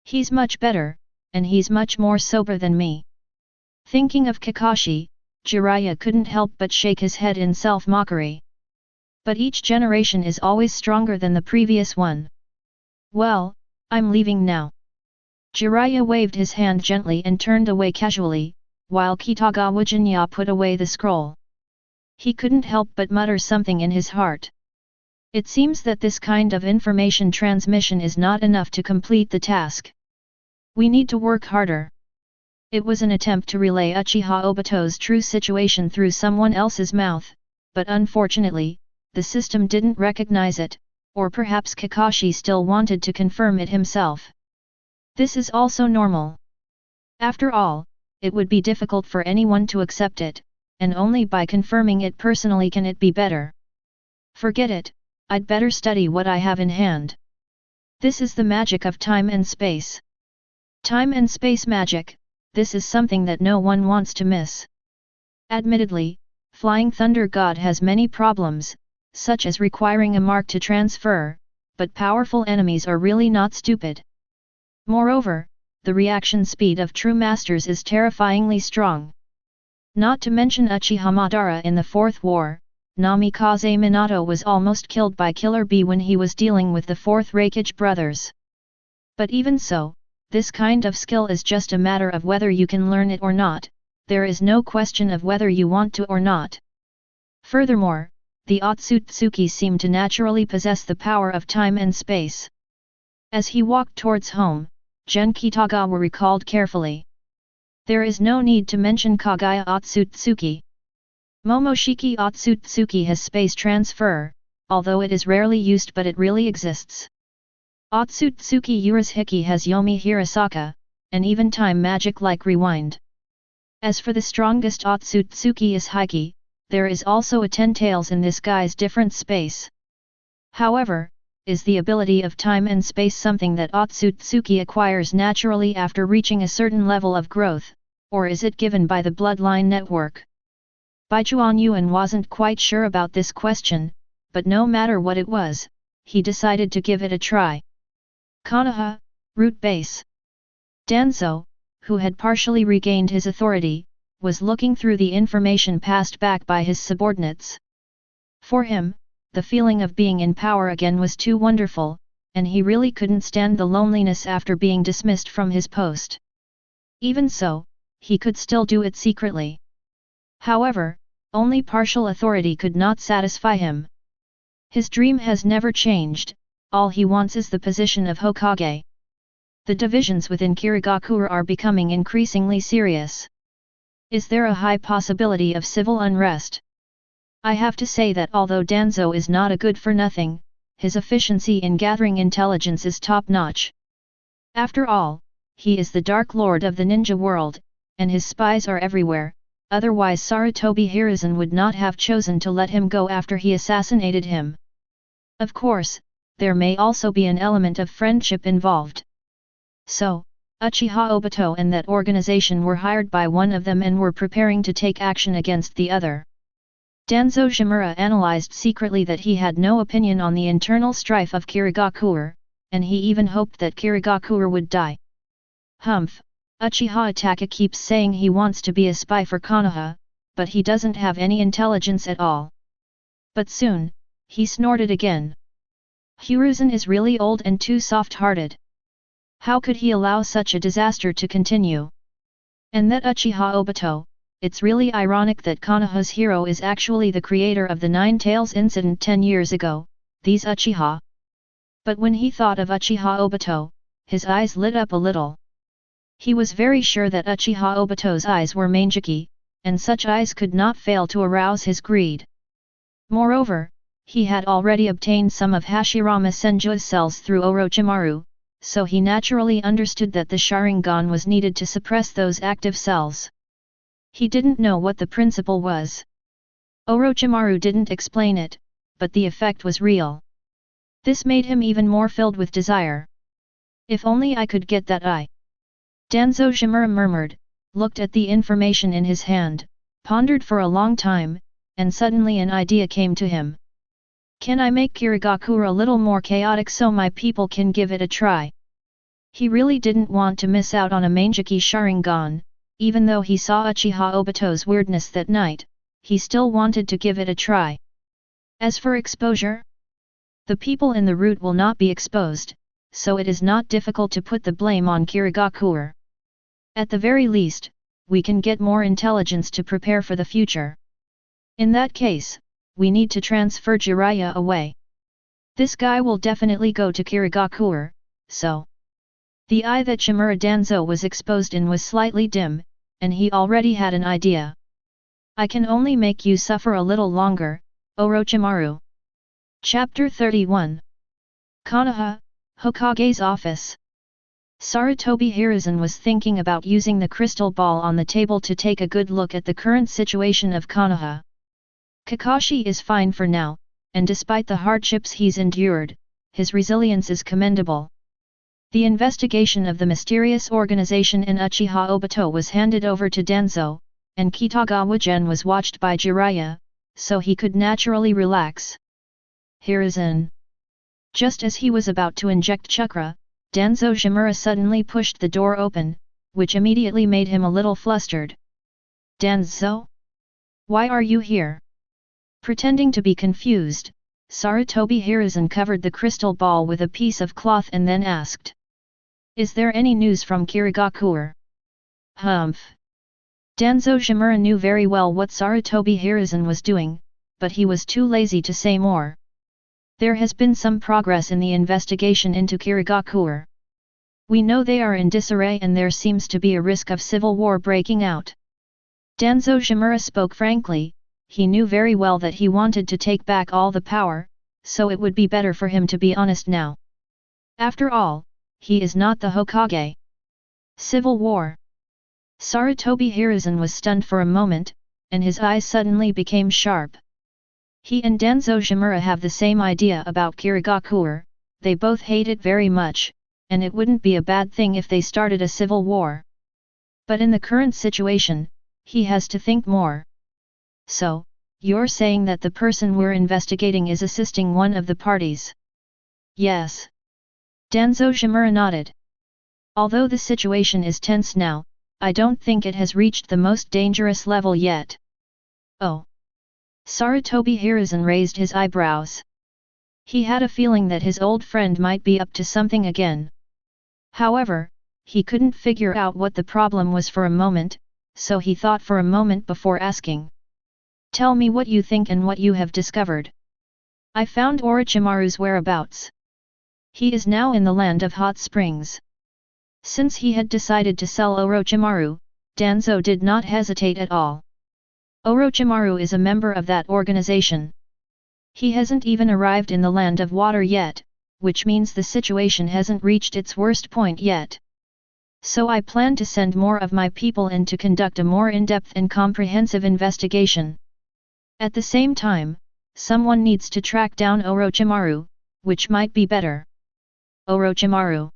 He's much better, and he's much more sober than me. Thinking of Kakashi, Jiraiya couldn't help but shake his head in self-mockery. But each generation is always stronger than the previous one. Well, I'm leaving now. Jiraiya waved his hand gently and turned away casually, while Kitagawa Gen put away the scroll. He couldn't help but mutter something in his heart. It seems that this kind of information transmission is not enough to complete the task. We need to work harder. It was an attempt to relay Uchiha Obito's true situation through someone else's mouth, but unfortunately, the system didn't recognize it, or perhaps Kakashi still wanted to confirm it himself. This is also normal. After all, it would be difficult for anyone to accept it, and only by confirming it personally can it be better. Forget it, I'd better study what I have in hand. This is the magic of time and space. Time and space magic, this is something that no one wants to miss. Admittedly, Flying Thunder God has many problems, such as requiring a mark to transfer, but powerful enemies are really not stupid. Moreover, the reaction speed of true masters is terrifyingly strong. Not to mention Uchiha Madara in the Fourth War, Namikaze Minato was almost killed by Killer Bee when he was dealing with the Fourth Raikage brothers. But even so, this kind of skill is just a matter of whether you can learn it or not, there is no question of whether you want to or not. Furthermore, the Otsutsuki seem to naturally possess the power of time and space. As he walked towards home, Gen Kitagawa recalled carefully. There is no need to mention Kaguya Otsutsuki. Momoshiki Otsutsuki has space transfer, although it is rarely used but it really exists. Otsutsuki Urashiki has Yomi Hirasaka, and even time magic like Rewind. As for the strongest Otsutsuki is Hiki, there is also a 10 tails in this guy's different space. However, is the ability of time and space something that Otsutsuki acquires naturally after reaching a certain level of growth, or is it given by the Bloodline network? Baichuan Yuan wasn't quite sure about this question, but no matter what it was, he decided to give it a try. Konoha, root base. Danzo, who had partially regained his authority, was looking through the information passed back by his subordinates. For him, the feeling of being in power again was too wonderful, and he really couldn't stand the loneliness after being dismissed from his post. Even so, he could still do it secretly. However, only partial authority could not satisfy him. His dream has never changed, all he wants is the position of Hokage. The divisions within Kirigakur are becoming increasingly serious. Is there a high possibility of civil unrest? I have to say that although Danzo is not a good-for-nothing, his efficiency in gathering intelligence is top-notch. After all, he is the Dark Lord of the ninja world, and his spies are everywhere, otherwise Sarutobi Hiruzen would not have chosen to let him go after he assassinated him. Of course, there may also be an element of friendship involved. So, Uchiha Obito and that organization were hired by one of them and were preparing to take action against the other. Danzo Shimura analyzed secretly that he had no opinion on the internal strife of Kirigakur, and he even hoped that Kirigakur would die. Humph, Uchiha Itachi keeps saying he wants to be a spy for Konoha, but he doesn't have any intelligence at all. But soon, he snorted again. Hiruzen is really old and too soft-hearted. How could he allow such a disaster to continue? And that Uchiha Obito, it's really ironic that Konoha's hero is actually the creator of the Nine Tails incident 10 years ago, these Uchiha. But when he thought of Uchiha Obito, his eyes lit up a little. He was very sure that Uchiha Obito's eyes were manjiki, and such eyes could not fail to arouse his greed. Moreover, he had already obtained some of Hashirama Senju's cells through Orochimaru, so he naturally understood that the Sharingan was needed to suppress those active cells. He didn't know what the principle was. Orochimaru didn't explain it, but the effect was real. This made him even more filled with desire. If only I could get that eye. Danzo Shimura murmured, looked at the information in his hand, pondered for a long time, and suddenly an idea came to him. Can I make Kirigakur a little more chaotic so my people can give it a try? He really didn't want to miss out on a Manjiki Sharingan, even though he saw Uchiha Obito's weirdness that night, he still wanted to give it a try. As for exposure, the people in the route will not be exposed, so it is not difficult to put the blame on Kirigakur. At the very least, we can get more intelligence to prepare for the future. In that case, we need to transfer Jiraiya away. This guy will definitely go to Kirigakur, so. The eye that Shimura Danzo was exposed in was slightly dim, and he already had an idea. I can only make you suffer a little longer, Orochimaru. Chapter 31. Konoha, Hokage's office. Sarutobi Hiruzen was thinking about using the crystal ball on the table to take a good look at the current situation of Konoha. Kakashi is fine for now, and despite the hardships he's endured, his resilience is commendable. The investigation of the mysterious organization in Uchiha Obito was handed over to Danzo, and Kitagawa Gen was watched by Jiraiya, so he could naturally relax. Hiruzen. Just as he was about to inject chakra, Danzo Shimura suddenly pushed the door open, which immediately made him a little flustered. Danzo? Why are you here? Pretending to be confused, Sarutobi Hiruzen covered the crystal ball with a piece of cloth and then asked. Is there any news from Kirigakur? Humph. Danzo Shimura knew very well what Sarutobi Hiruzen was doing, but he was too lazy to say more. There has been some progress in the investigation into Kirigakur. We know they are in disarray and there seems to be a risk of civil war breaking out. Danzo Shimura spoke frankly, he knew very well that he wanted to take back all the power, so it would be better for him to be honest now. After all, he is not the Hokage. Civil war. Sarutobi Hiruzen was stunned for a moment, and his eyes suddenly became sharp. He and Danzo Shimura have the same idea about Kirigakur, they both hate it very much, and it wouldn't be a bad thing if they started a civil war. But in the current situation, he has to think more. So, you're saying that the person we're investigating is assisting one of the parties? Yes. Danzo Shimura nodded. Although the situation is tense now, I don't think it has reached the most dangerous level yet. Oh. Sarutobi Hiruzen raised his eyebrows. He had a feeling that his old friend might be up to something again. However, he couldn't figure out what the problem was for a moment, so he thought for a moment before asking. Tell me what you think and what you have discovered. I found Orochimaru's whereabouts. He is now in the land of hot springs. Since he had decided to sell Orochimaru, Danzo did not hesitate at all. Orochimaru is a member of that organization. He hasn't even arrived in the land of water yet, which means the situation hasn't reached its worst point yet. So I plan to send more of my people in to conduct a more in-depth and comprehensive investigation. At the same time, someone needs to track down Orochimaru, which might be better. Orochimaru.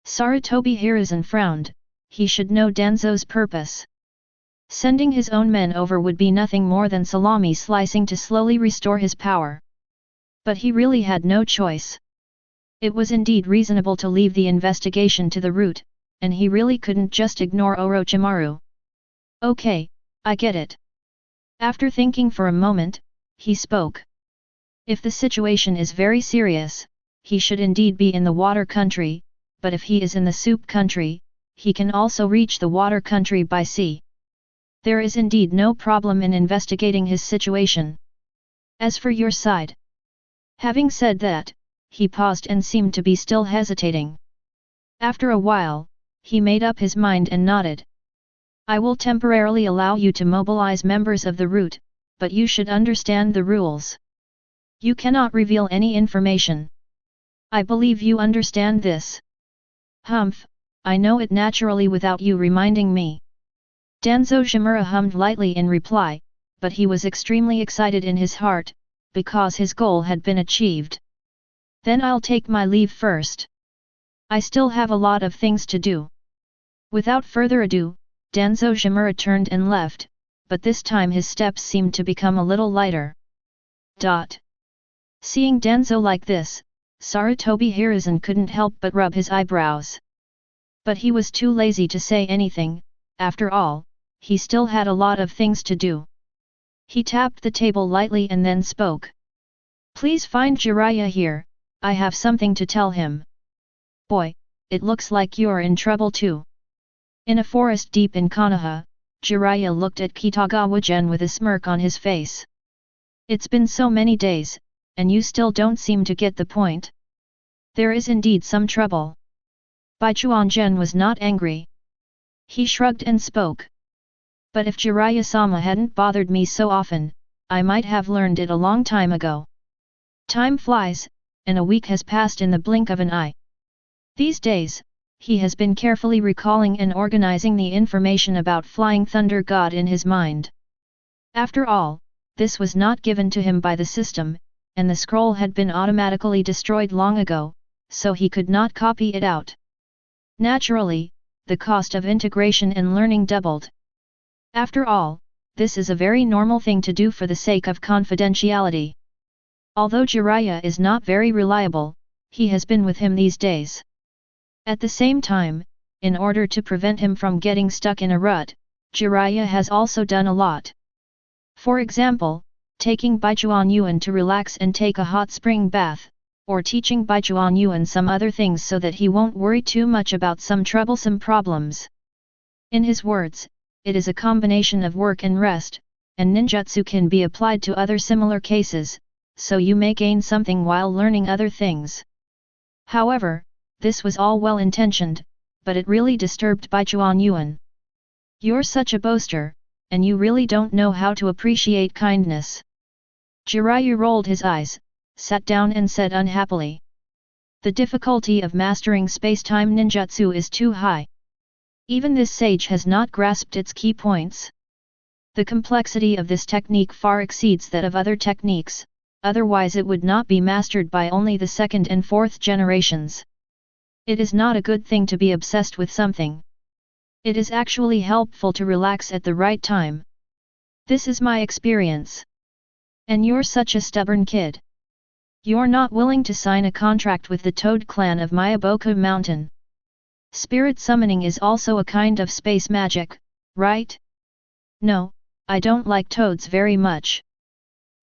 Sarutobi Hiruzen frowned. He should know Danzo's purpose. Sending his own men over would be nothing more than salami slicing to slowly restore his power. But he really had no choice. It was indeed reasonable to leave the investigation to the root, and he really couldn't just ignore Orochimaru. Okay, I get it. After thinking for a moment, he spoke. If the situation is very serious, he should indeed be in the water country, but if he is in the soup country, he can also reach the water country by sea. There is indeed no problem in investigating his situation. As for your side. Having said that, he paused and seemed to be still hesitating. After a while, he made up his mind and nodded. I will temporarily allow you to mobilize members of the root, but you should understand the rules. You cannot reveal any information. I believe you understand this. Humph, I know it naturally without you reminding me. Danzo Shimura hummed lightly in reply, but he was extremely excited in his heart, because his goal had been achieved. Then I'll take my leave first. I still have a lot of things to do. Without further ado, Danzo Shimura turned and left, but this time his steps seemed to become a little lighter. Seeing Danzo like this, Sarutobi Hiruzen couldn't help but rub his eyebrows. But he was too lazy to say anything. After all, he still had a lot of things to do. He tapped the table lightly and then spoke. Please find Jiraiya here, I have something to tell him. Boy, it looks like you're in trouble too. In a forest deep in Konoha, Jiraiya looked at Kitagawa Gen with a smirk on his face. It's been so many days, and you still don't seem to get the point. There is indeed some trouble. Baichuan Gen was not angry. He shrugged and spoke. But if Jiraiya-sama hadn't bothered me so often, I might have learned it a long time ago. Time flies, and a week has passed in the blink of an eye. These days, he has been carefully recalling and organizing the information about Flying Thunder God in his mind. After all, this was not given to him by the system, and the scroll had been automatically destroyed long ago, so he could not copy it out. Naturally, the cost of integration and learning doubled. After all, this is a very normal thing to do for the sake of confidentiality. Although Jiraiya is not very reliable, he has been with him these days. At the same time, in order to prevent him from getting stuck in a rut, Jiraiya has also done a lot. For example, taking Baichuan Yuan to relax and take a hot spring bath, or teaching Baichuan Yuan some other things so that he won't worry too much about some troublesome problems. In his words, it is a combination of work and rest, and ninjutsu can be applied to other similar cases, so you may gain something while learning other things. However, this was all well-intentioned, but it really disturbed Baichuan Yuan. You're such a boaster, and you really don't know how to appreciate kindness. Jiraiya rolled his eyes, sat down and said unhappily. The difficulty of mastering space-time ninjutsu is too high. Even this sage has not grasped its key points. The complexity of this technique far exceeds that of other techniques, otherwise it would not be mastered by only the second and fourth generations. It is not a good thing to be obsessed with something. It is actually helpful to relax at the right time. This is my experience. And you're such a stubborn kid. You're not willing to sign a contract with the Toad clan of Mayaboku Mountain. Spirit summoning is also a kind of space magic, right? No, I don't like toads very much.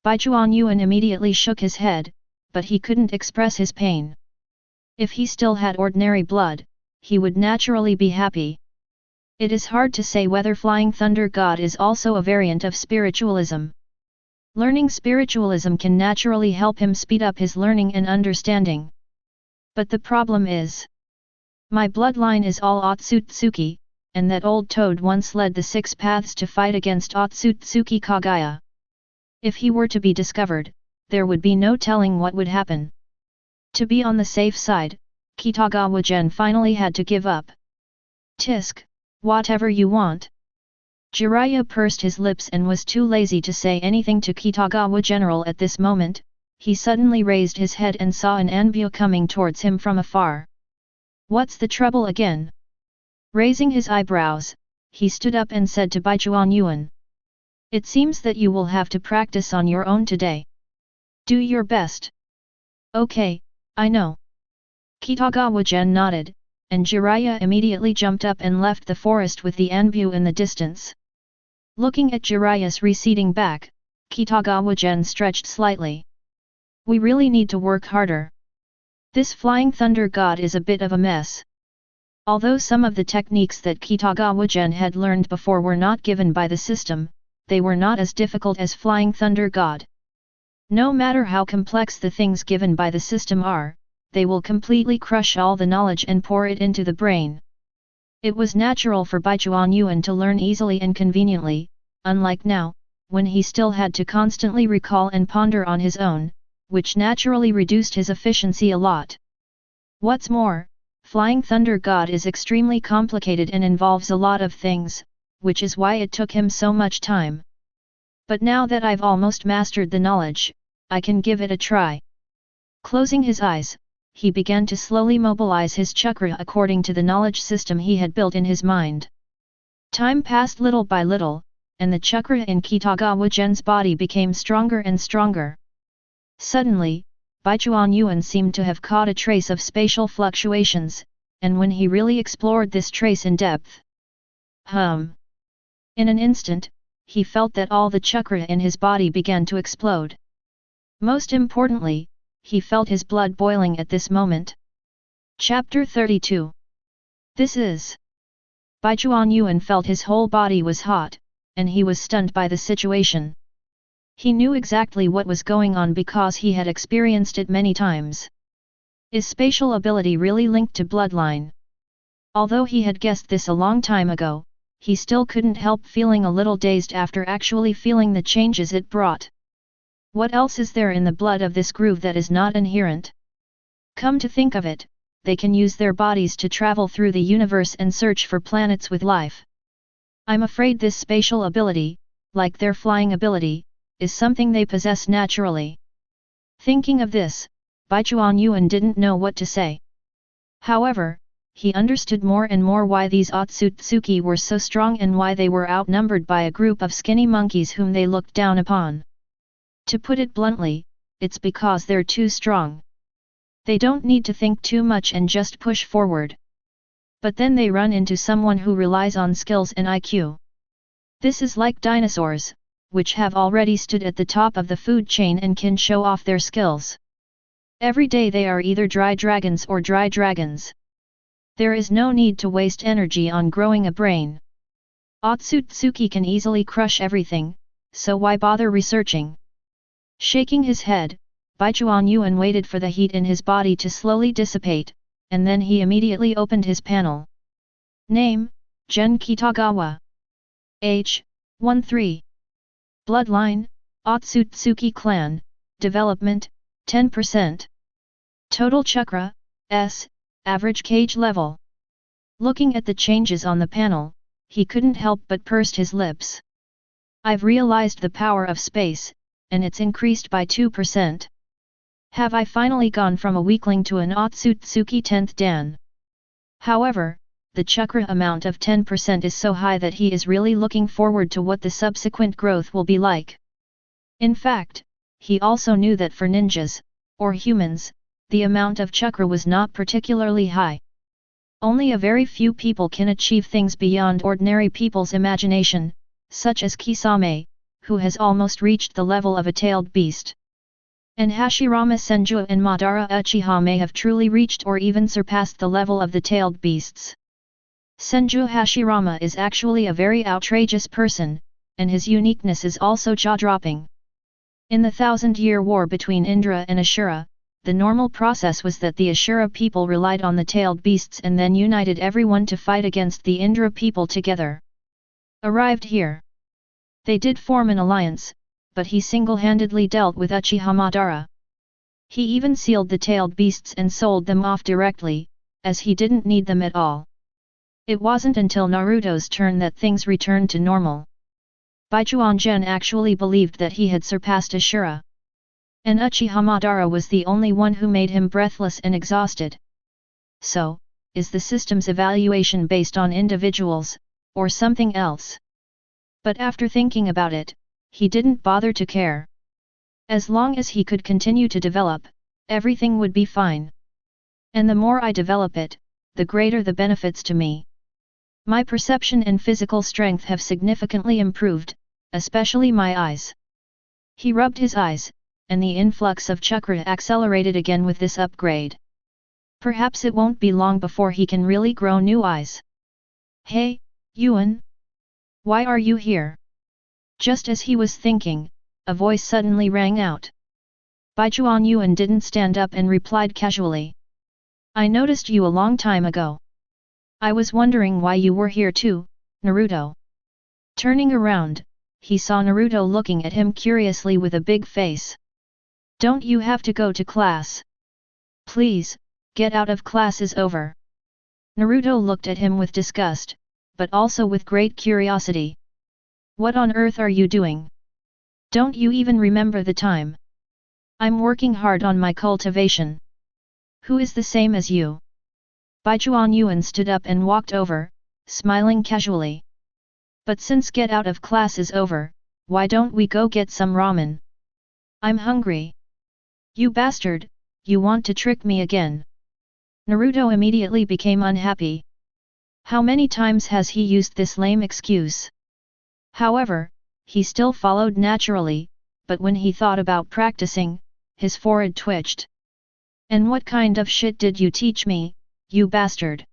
Baichuan Yuan immediately shook his head, but he couldn't express his pain. If he still had ordinary blood, he would naturally be happy. It is hard to say whether Flying Thunder God is also a variant of spiritualism. Learning spiritualism can naturally help him speed up his learning and understanding. But the problem is, my bloodline is all Otsutsuki, and that old toad once led the 6 paths to fight against Otsutsuki Kagaya. If he were to be discovered, there would be no telling what would happen. To be on the safe side, Kitagawa Gen finally had to give up. Tisk, whatever you want. Jiraiya pursed his lips and was too lazy to say anything to Kitagawa General at this moment. He suddenly raised his head and saw an Anbu coming towards him from afar. What's the trouble again? Raising his eyebrows, he stood up and said to Baichuan Yuan. It seems that you will have to practice on your own today. Do your best. Okay, I know. Kitagawa Gen nodded, and Jiraiya immediately jumped up and left the forest with the Anbu in the distance. Looking at Jiraiya's receding back, Kitagawa Gen stretched slightly. We really need to work harder. This Flying Thunder God is a bit of a mess. Although some of the techniques that Kitagawa Gen had learned before were not given by the system, they were not as difficult as Flying Thunder God. No matter how complex the things given by the system are, they will completely crush all the knowledge and pour it into the brain. It was natural for Baichuan Yuan to learn easily and conveniently, unlike now, when he still had to constantly recall and ponder on his own, which naturally reduced his efficiency a lot. What's more, Flying Thunder God is extremely complicated and involves a lot of things, which is why it took him so much time. But now that I've almost mastered the knowledge, I can give it a try. Closing his eyes, he began to slowly mobilize his chakra according to the knowledge system he had built in his mind. Time passed little by little, and the chakra in Kitagawa Gen's body became stronger and stronger. Suddenly, Baichuan Yuan seemed to have caught a trace of spatial fluctuations, and when he really explored this trace in depth, in an instant, he felt that all the chakra in his body began to explode. Most importantly, he felt his blood boiling at this moment. Chapter 32. This is. Baichuan Yuan felt his whole body was hot, and he was stunned by the situation. He knew exactly what was going on because he had experienced it many times. Is spatial ability really linked to bloodline? Although he had guessed this a long time ago, he still couldn't help feeling a little dazed after actually feeling the changes it brought. What else is there in the blood of this groove that is not inherent? Come to think of it, they can use their bodies to travel through the universe and search for planets with life. I'm afraid this spatial ability, like their flying ability, is something they possess naturally. Thinking of this, Baichuan Yuan didn't know what to say. However, he understood more and more why these Otsutsuki were so strong and why they were outnumbered by a group of skinny monkeys whom they looked down upon. To put it bluntly, it's because they're too strong. They don't need to think too much and just push forward. But then they run into someone who relies on skills and IQ. This is like dinosaurs, which have already stood at the top of the food chain and can show off their skills. Every day they are either dry dragons or dry dragons. There is no need to waste energy on growing a brain. Otsutsuki can easily crush everything, so why bother researching? Shaking his head, Baichuan Yuan waited for the heat in his body to slowly dissipate, and then he immediately opened his panel. Name, Gen Kitagawa. Age, 13. Bloodline, Otsutsuki clan, development, 10%. Total chakra, S, average cage level. Looking at the changes on the panel, he couldn't help but pursed his lips. I've realized the power of space, and it's increased by 2%. Have I finally gone from a weakling to an Otsutsuki 10th Dan? However, the chakra amount of 10% is so high that he is really looking forward to what the subsequent growth will be like. In fact, he also knew that for ninjas, or humans, the amount of chakra was not particularly high. Only a very few people can achieve things beyond ordinary people's imagination, such as Kisame, who has almost reached the level of a tailed beast. And Hashirama Senju and Madara Uchiha may have truly reached or even surpassed the level of the tailed beasts. Senju Hashirama is actually a very outrageous person, and his uniqueness is also jaw-dropping. In the 1,000-year war between Indra and Ashura, the normal process was that the Ashura people relied on the tailed beasts and then united everyone to fight against the Indra people together. Arrived here, they did form an alliance, but he single-handedly dealt with Uchiha Madara. He even sealed the tailed beasts and sold them off directly, as he didn't need them at all. It wasn't until Naruto's turn that things returned to normal. Baichuan Gen actually believed that he had surpassed Ashura. And Uchiha Madara was the only one who made him breathless and exhausted. So, is the system's evaluation based on individuals, or something else? But after thinking about it, he didn't bother to care. As long as he could continue to develop, everything would be fine. And the more I develop it, the greater the benefits to me. My perception and physical strength have significantly improved, especially my eyes. He rubbed his eyes, and the influx of chakra accelerated again with this upgrade. Perhaps it won't be long before he can really grow new eyes. Hey, Yuan! Why are you here? Just as he was thinking, a voice suddenly rang out. Baichuan Yuan didn't stand up and replied casually. I noticed you a long time ago. I was wondering why you were here too, Naruto. Turning around, he saw Naruto looking at him curiously with a big face. Don't you have to go to class? Please, get out of class is over. Naruto looked at him with disgust, but also with great curiosity. What on earth are you doing? Don't you even remember the time? I'm working hard on my cultivation. Who is the same as you? Baichuan Yuan stood up and walked over, smiling casually. But since get out of class is over, why don't we go get some ramen? I'm hungry. You bastard, you want to trick me again? Naruto immediately became unhappy. How many times has he used this lame excuse? However, he still followed naturally, but when he thought about practicing, his forehead twitched. And what kind of shit did you teach me, you bastard?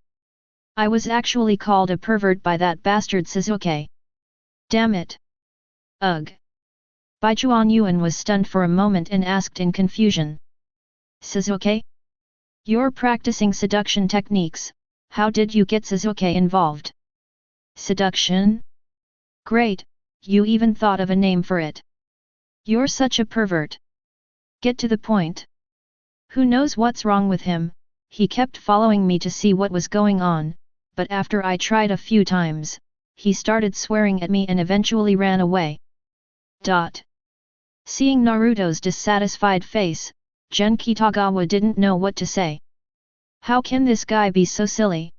I was actually called a pervert by that bastard Sasuke. Damn it. Ugh. Baichuan Yuan was stunned for a moment and asked in confusion. Sasuke? You're practicing seduction techniques, how did you get Sasuke involved? Seduction? Great, you even thought of a name for it. You're such a pervert. Get to the point. Who knows what's wrong with him, he kept following me to see what was going on, but after I tried a few times, he started swearing at me and eventually ran away. Seeing Naruto's dissatisfied face, Gen Kitagawa didn't know what to say. How can this guy be so silly?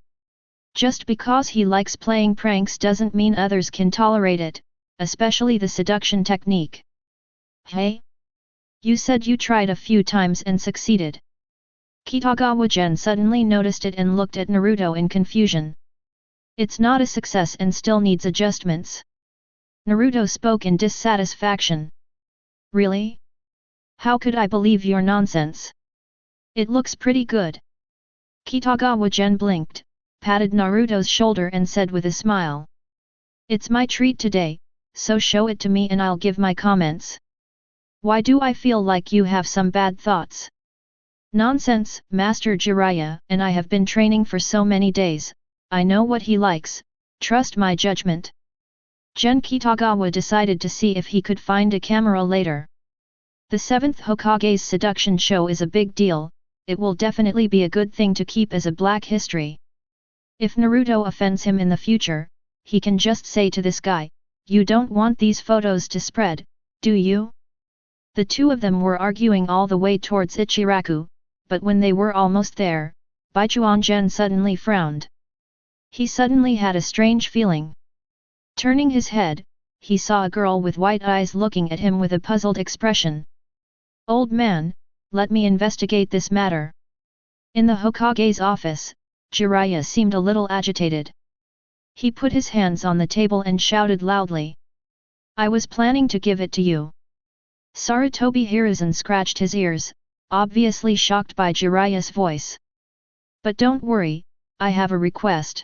Just because he likes playing pranks doesn't mean others can tolerate it, especially the seduction technique. Hey? You said you tried a few times and succeeded. Kitagawa Gen suddenly noticed it and looked at Naruto in confusion. It's not a success and still needs adjustments. Naruto spoke in dissatisfaction. Really? How could I believe your nonsense? It looks pretty good. Kitagawa Gen blinked, patted Naruto's shoulder and said with a smile. It's my treat today, so show it to me and I'll give my comments. Why do I feel like you have some bad thoughts? Nonsense, Master Jiraiya, and I have been training for so many days, I know what he likes, trust my judgment. Gen Kitagawa decided to see if he could find a camera later. The 7th Hokage's seduction show is a big deal, it will definitely be a good thing to keep as a black history. If Naruto offends him in the future, he can just say to this guy, you don't want these photos to spread, do you? The two of them were arguing all the way towards Ichiraku, but when they were almost there, Baichuan Gen suddenly frowned. He suddenly had a strange feeling. Turning his head, he saw a girl with white eyes looking at him with a puzzled expression. "Old man, let me investigate this matter." In the Hokage's office, Jiraiya seemed a little agitated. He put his hands on the table and shouted loudly. "I was planning to give it to you." Sarutobi Hiruzen scratched his ears, obviously shocked by Jiraiya's voice. "But don't worry, I have a request."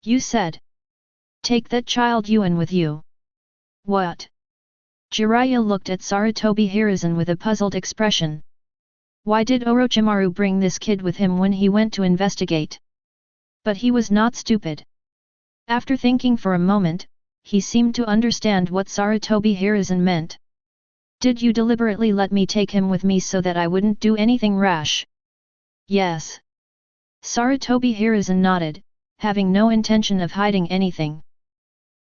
"You said. Take that child Yuan with you." "What?" Jiraiya looked at Sarutobi Hiruzen with a puzzled expression. Why did Orochimaru bring this kid with him when he went to investigate? But he was not stupid. After thinking for a moment, he seemed to understand what Sarutobi Hiruzen meant. "Did you deliberately let me take him with me so that I wouldn't do anything rash?" "Yes." Sarutobi Hiruzen nodded, having no intention of hiding anything.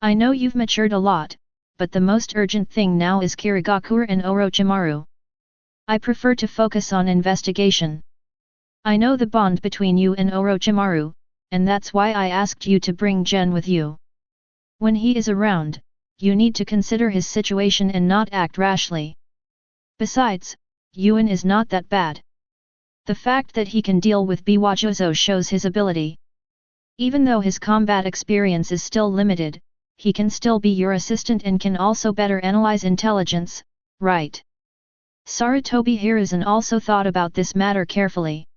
"I know you've matured a lot, but the most urgent thing now is Kirigakur and Orochimaru. I prefer to focus on investigation. I know the bond between you and Orochimaru, and that's why I asked you to bring Gen with you. When he is around, you need to consider his situation and not act rashly. Besides, Yuan is not that bad. The fact that he can deal with Biwajuzo shows his ability. Even though his combat experience is still limited, he can still be your assistant and can also better analyze intelligence, right?" Sarutobi Hiruzen also thought about this matter carefully.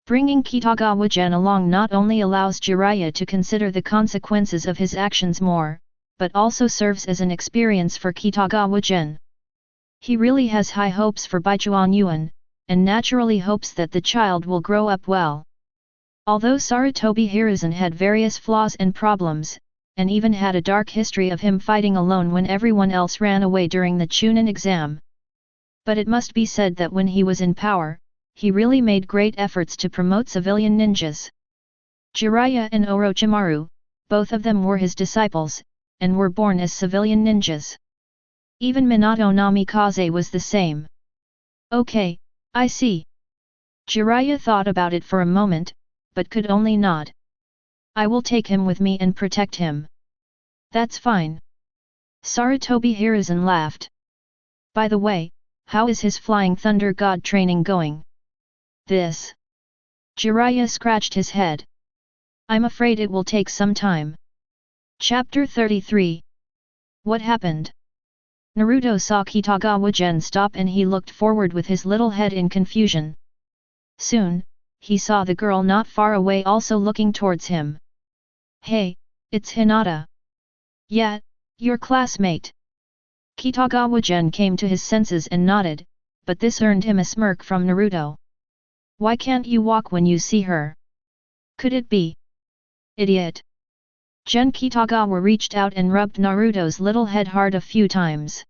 Bringing Kitagawa Gen along not only allows Jiraiya to consider the consequences of his actions more, but also serves as an experience for Kitagawa Gen. He really has high hopes for Baichuan Yuan, and naturally hopes that the child will grow up well. Although Sarutobi Hiruzen had various flaws and problems, and even had a dark history of him fighting alone when everyone else ran away during the Chunin exam. But it must be said that when he was in power, he really made great efforts to promote civilian ninjas. Jiraiya and Orochimaru, both of them were his disciples, and were born as civilian ninjas. Even Minato Namikaze was the same. "Okay, I see." Jiraiya thought about it for a moment, but could only nod. "I will take him with me and protect him." "That's fine." Sarutobi Hiruzen laughed. "By the way, how is his Flying Thunder God training going?" "This." Jiraiya scratched his head. "I'm afraid it will take some time." Chapter 33. What happened? Naruto saw Kitagawa Gen stop and he looked forward with his little head in confusion. Soon, he saw the girl not far away also looking towards him. "Hey, it's Hinata." "Yeah, your classmate." Kitagawa Gen came to his senses and nodded, but this earned him a smirk from Naruto. "Why can't you walk when you see her? Could it be?" "Idiot." Gen Kitagawa reached out and rubbed Naruto's little head hard a few times.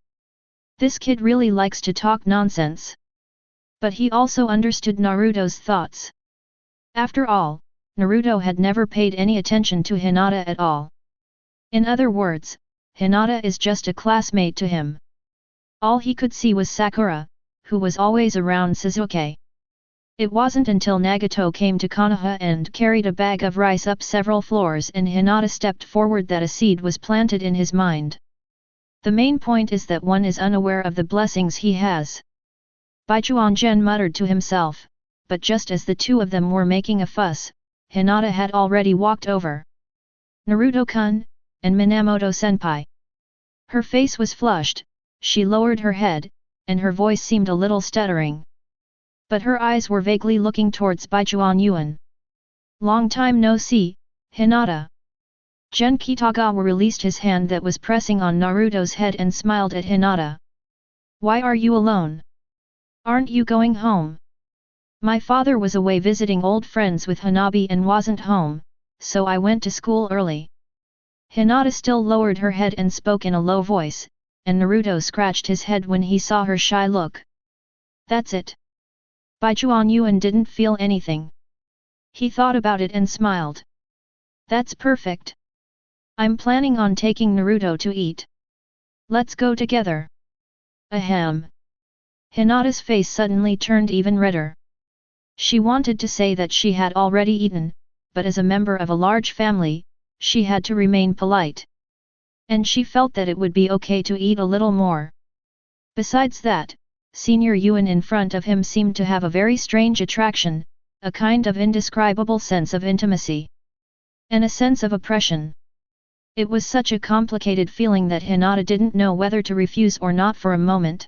This kid really likes to talk nonsense. But he also understood Naruto's thoughts. After all, Naruto had never paid any attention to Hinata at all. In other words, Hinata is just a classmate to him. All he could see was Sakura, who was always around Sasuke. It wasn't until Nagato came to Konoha and carried a bag of rice up several floors and Hinata stepped forward that a seed was planted in his mind. The main point is that one is unaware of the blessings he has. Baichuan Gen muttered to himself, but just as the two of them were making a fuss, Hinata had already walked over. "Naruto-kun, and Minamoto-senpai." Her face was flushed, she lowered her head, and her voice seemed a little stuttering. But her eyes were vaguely looking towards Baichuan Yuan. "Long time no see, Hinata." Gen Kitagawa released his hand that was pressing on Naruto's head and smiled at Hinata. "Why are you alone? Aren't you going home?" "My father was away visiting old friends with Hanabi and wasn't home, so I went to school early." Hinata still lowered her head and spoke in a low voice, and Naruto scratched his head when he saw her shy look. "That's it." Baichuan Yuan didn't feel anything. He thought about it and smiled. "That's perfect. I'm planning on taking Naruto to eat. Let's go together." Ahem. Hinata's face suddenly turned even redder. She wanted to say that she had already eaten, but as a member of a large family, she had to remain polite. And she felt that it would be okay to eat a little more. Besides that, Senior Yuan in front of him seemed to have a very strange attraction, a kind of indescribable sense of intimacy. And a sense of oppression. It was such a complicated feeling that Hinata didn't know whether to refuse or not for a moment.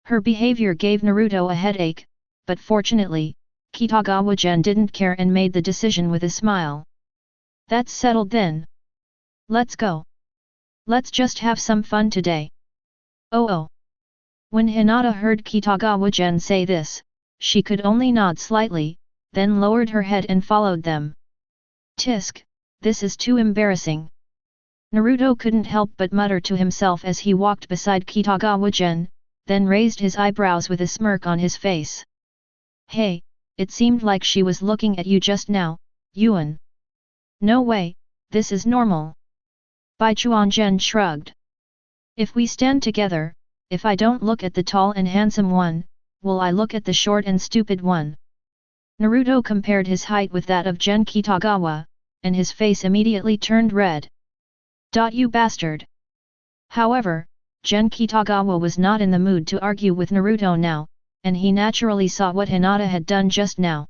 Her behavior gave Naruto a headache, but fortunately, Kitagawa Gen didn't care and made the decision with a smile. That's settled then. Let's go. Let's just have some fun today. Oh. When Hinata heard Kitagawa Gen say this, she could only nod slightly, then lowered her head and followed them. Tisk, this is too embarrassing. Naruto couldn't help but mutter to himself as he walked beside Kitagawa Gen, then raised his eyebrows with a smirk on his face. Hey, it seemed like she was looking at you just now, Yuan. No way, this is normal. Baichuan Gen shrugged. If we stand together, if I don't look at the tall and handsome one, will I look at the short and stupid one? Naruto compared his height with that of Gen Kitagawa, and his face immediately turned red. You bastard! However, Gen Kitagawa was not in the mood to argue with Naruto now, and he naturally saw what Hinata had done just now.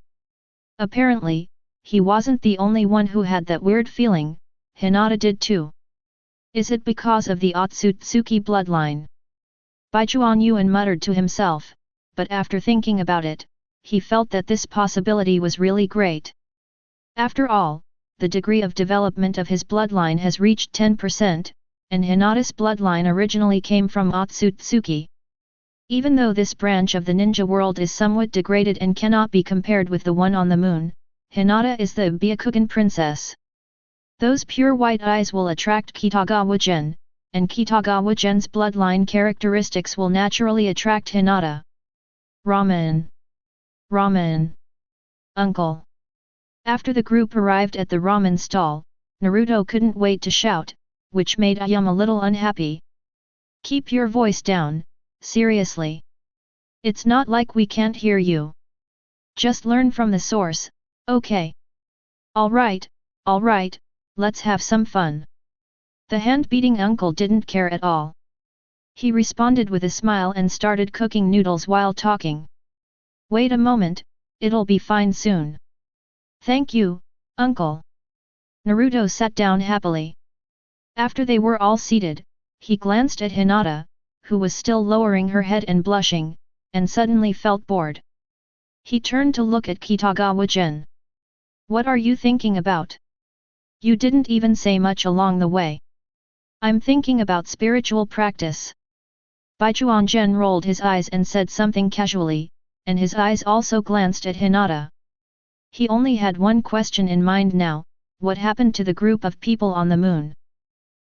Apparently, he wasn't the only one who had that weird feeling, Hinata did too. Is it because of the Otsutsuki bloodline? Baichuan Yuan muttered to himself, but after thinking about it, he felt that this possibility was really great. After all, the degree of development of his bloodline has reached 10%, and Hinata's bloodline originally came from Otsutsuki. Even though this branch of the ninja world is somewhat degraded and cannot be compared with the one on the moon, Hinata is the Byakugan princess. Those pure white eyes will attract Kitagawa Gen, and Kitagawa Gen's bloodline characteristics will naturally attract Hinata. Ramen. Uncle. After the group arrived at the ramen stall, Naruto couldn't wait to shout, which made Ayum a little unhappy. Keep your voice down, seriously. It's not like we can't hear you. Just learn from the source, okay? Alright, let's have some fun. The hand-beating uncle didn't care at all. He responded with a smile and started cooking noodles while talking. Wait a moment, it'll be fine soon. Thank you, uncle. Naruto sat down happily. After they were all seated, he glanced at Hinata, who was still lowering her head and blushing, and suddenly felt bored. He turned to look at Kitagawa Gen. What are you thinking about? You didn't even say much along the way. I'm thinking about spiritual practice. Baichuan Gen rolled his eyes and said something casually, and his eyes also glanced at Hinata. He only had one question in mind now, what happened to the group of people on the moon?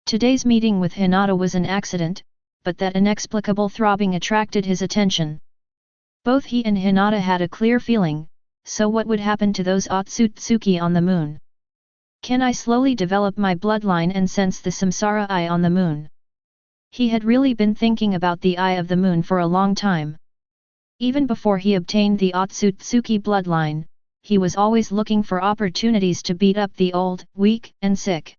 Today's meeting with Hinata was an accident, but that inexplicable throbbing attracted his attention. Both he and Hinata had a clear feeling, so what would happen to those Otsutsuki on the moon? Can I slowly develop my bloodline and sense the samsara eye on the moon? He had really been thinking about the eye of the moon for a long time. Even before he obtained the Otsutsuki bloodline, he was always looking for opportunities to beat up the old, weak, and sick.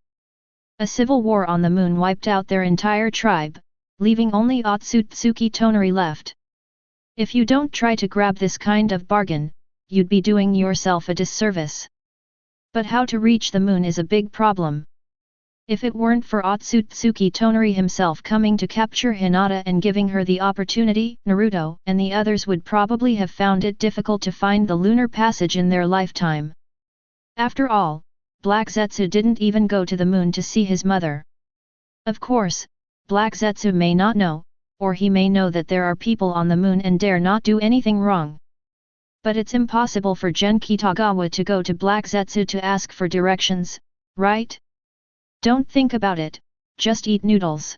A civil war on the moon wiped out their entire tribe, leaving only Otsutsuki Tonari left. If you don't try to grab this kind of bargain, you'd be doing yourself a disservice. But how to reach the moon is a big problem. If it weren't for Otsutsuki Tonari himself coming to capture Hinata and giving her the opportunity, Naruto and the others would probably have found it difficult to find the lunar passage in their lifetime. After all, Black Zetsu didn't even go to the moon to see his mother. Of course, Black Zetsu may not know, or he may know that there are people on the moon and dare not do anything wrong. But it's impossible for Gen Kitagawa to go to Black Zetsu to ask for directions, right? Don't think about it, just eat noodles.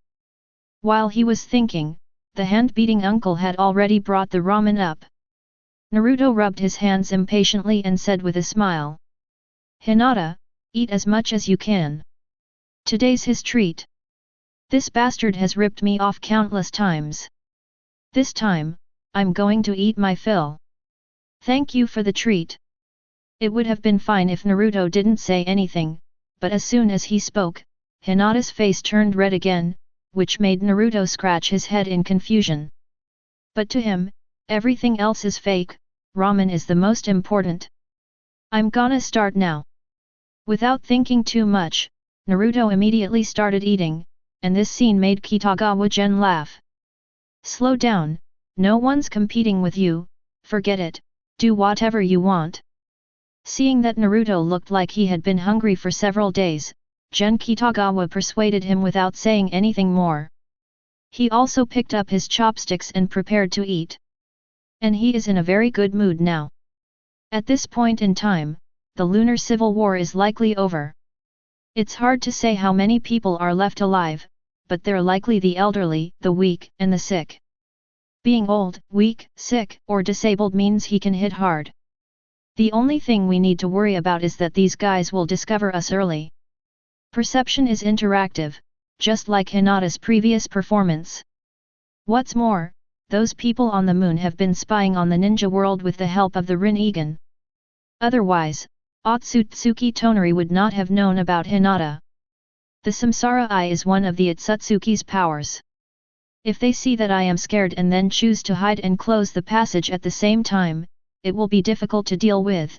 While he was thinking, the hand-beating uncle had already brought the ramen up. Naruto rubbed his hands impatiently and said with a smile. Hinata, eat as much as you can. Today's his treat. This bastard has ripped me off countless times. This time, I'm going to eat my fill. Thank you for the treat. It would have been fine if Naruto didn't say anything, but as soon as he spoke, Hinata's face turned red again, which made Naruto scratch his head in confusion. But to him, everything else is fake, ramen is the most important. I'm gonna start now. Without thinking too much, Naruto immediately started eating, and this scene made Kitagawa Gen laugh. Slow down, no one's competing with you, forget it, do whatever you want. Seeing that Naruto looked like he had been hungry for several days, Gen Kitagawa persuaded him without saying anything more. He also picked up his chopsticks and prepared to eat. And he is in a very good mood now. At this point in time, the Lunar Civil War is likely over. It's hard to say how many people are left alive, but they're likely the elderly, the weak, and the sick. Being old, weak, sick, or disabled means he can hit hard. The only thing we need to worry about is that these guys will discover us early. Perception is interactive, just like Hinata's previous performance. What's more, those people on the moon have been spying on the ninja world with the help of the Rinnegan. Otherwise, Otsutsuki Tonari would not have known about Hinata. The Samsara Eye is one of the Otsutsuki's powers. If they see that I am scared and then choose to hide and close the passage at the same time, it will be difficult to deal with.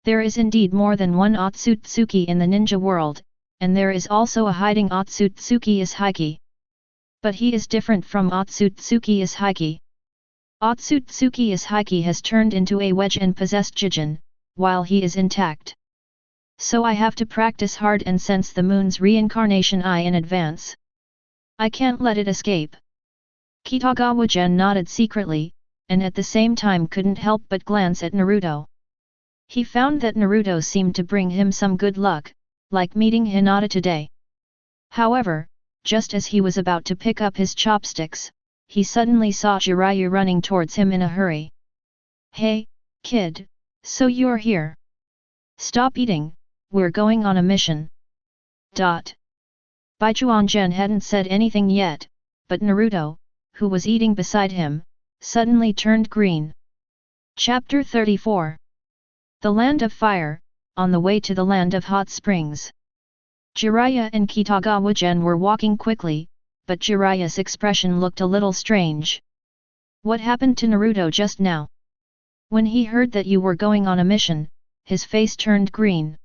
There is indeed more than one Otsutsuki in the ninja world, and there is also a hiding Otsutsuki Ishiki. But he is different from Otsutsuki Ishiki. Otsutsuki Ishiki has turned into a wedge and possessed Jijin, while he is intact. So I have to practice hard and sense the moon's reincarnation eye in advance. I can't let it escape. Kitagawa Gen nodded secretly, and at the same time couldn't help but glance at Naruto. He found that Naruto seemed to bring him some good luck, like meeting Hinata today. However, just as he was about to pick up his chopsticks, he suddenly saw Jiraiya running towards him in a hurry. Hey, kid, so you're here. Stop eating, we're going on a mission. Baichuan hadn't said anything yet, but Naruto, who was eating beside him, suddenly turned green. Chapter 34. The Land of Fire, on the way to the Land of Hot Springs. Jiraiya and Kitagawa Gen were walking quickly, but Jiraiya's expression looked a little strange. What happened to Naruto just now? When he heard that you were going on a mission, his face turned green.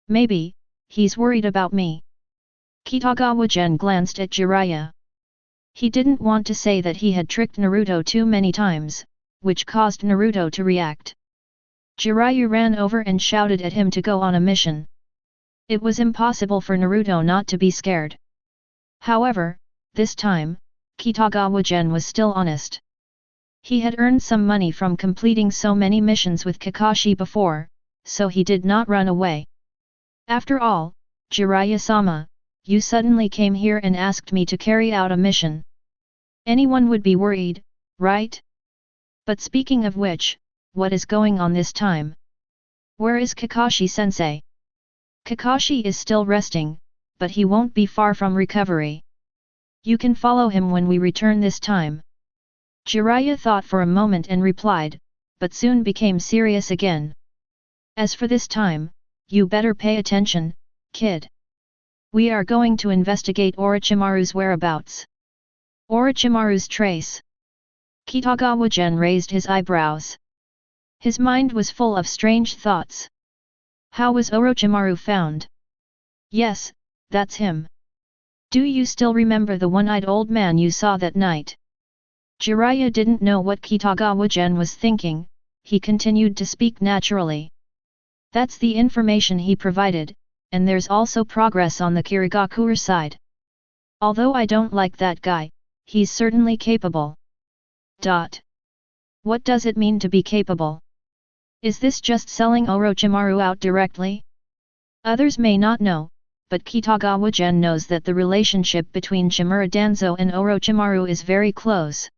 Maybe, he's worried about me. Kitagawa Gen glanced at Jiraiya. He didn't want to say that he had tricked Naruto too many times, which caused Naruto to react. Jiraiya ran over and shouted at him to go on a mission. It was impossible for Naruto not to be scared. However, this time, Kitagawa Gen was still honest. He had earned some money from completing so many missions with Kakashi before, so he did not run away. After all, Jiraiya-sama, you suddenly came here and asked me to carry out a mission. Anyone would be worried, right? But speaking of which, what is going on this time? Where is Kakashi-sensei? Kakashi is still resting, but he won't be far from recovery. You can follow him when we return this time. Jiraiya thought for a moment and replied, but soon became serious again. As for this time, you better pay attention, kid. We are going to investigate Orochimaru's whereabouts. Orochimaru's trace. Kitagawa Gen raised his eyebrows. His mind was full of strange thoughts. How was Orochimaru found? Yes, that's him. Do you still remember the one-eyed old man you saw that night? Jiraiya didn't know what Kitagawa Gen was thinking, he continued to speak naturally. That's the information he provided, and there's also progress on the Kirigakur side. Although I don't like that guy, he's certainly capable. What does it mean to be capable? Is this just selling Orochimaru out directly? Others may not know, but Kitagawa Gen knows that the relationship between Shimura Danzo and Orochimaru is very close.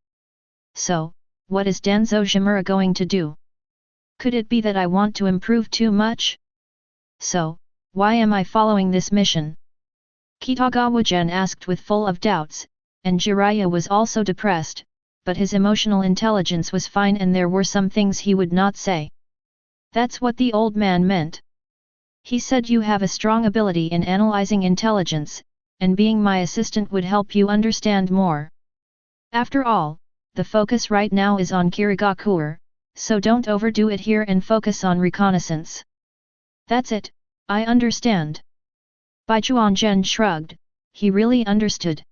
So, what is Danzo Shimura going to do? Could it be that I want to improve too much? So, why am I following this mission? Kitagawa Gen asked with full of doubts, and Jiraiya was also depressed, but his emotional intelligence was fine and there were some things he would not say. That's what the old man meant. He said you have a strong ability in analyzing intelligence, and being my assistant would help you understand more. After all, the focus right now is on Kirigakur, so don't overdo it here and focus on reconnaissance. That's it, I understand. Baichuan Gen shrugged, he really understood.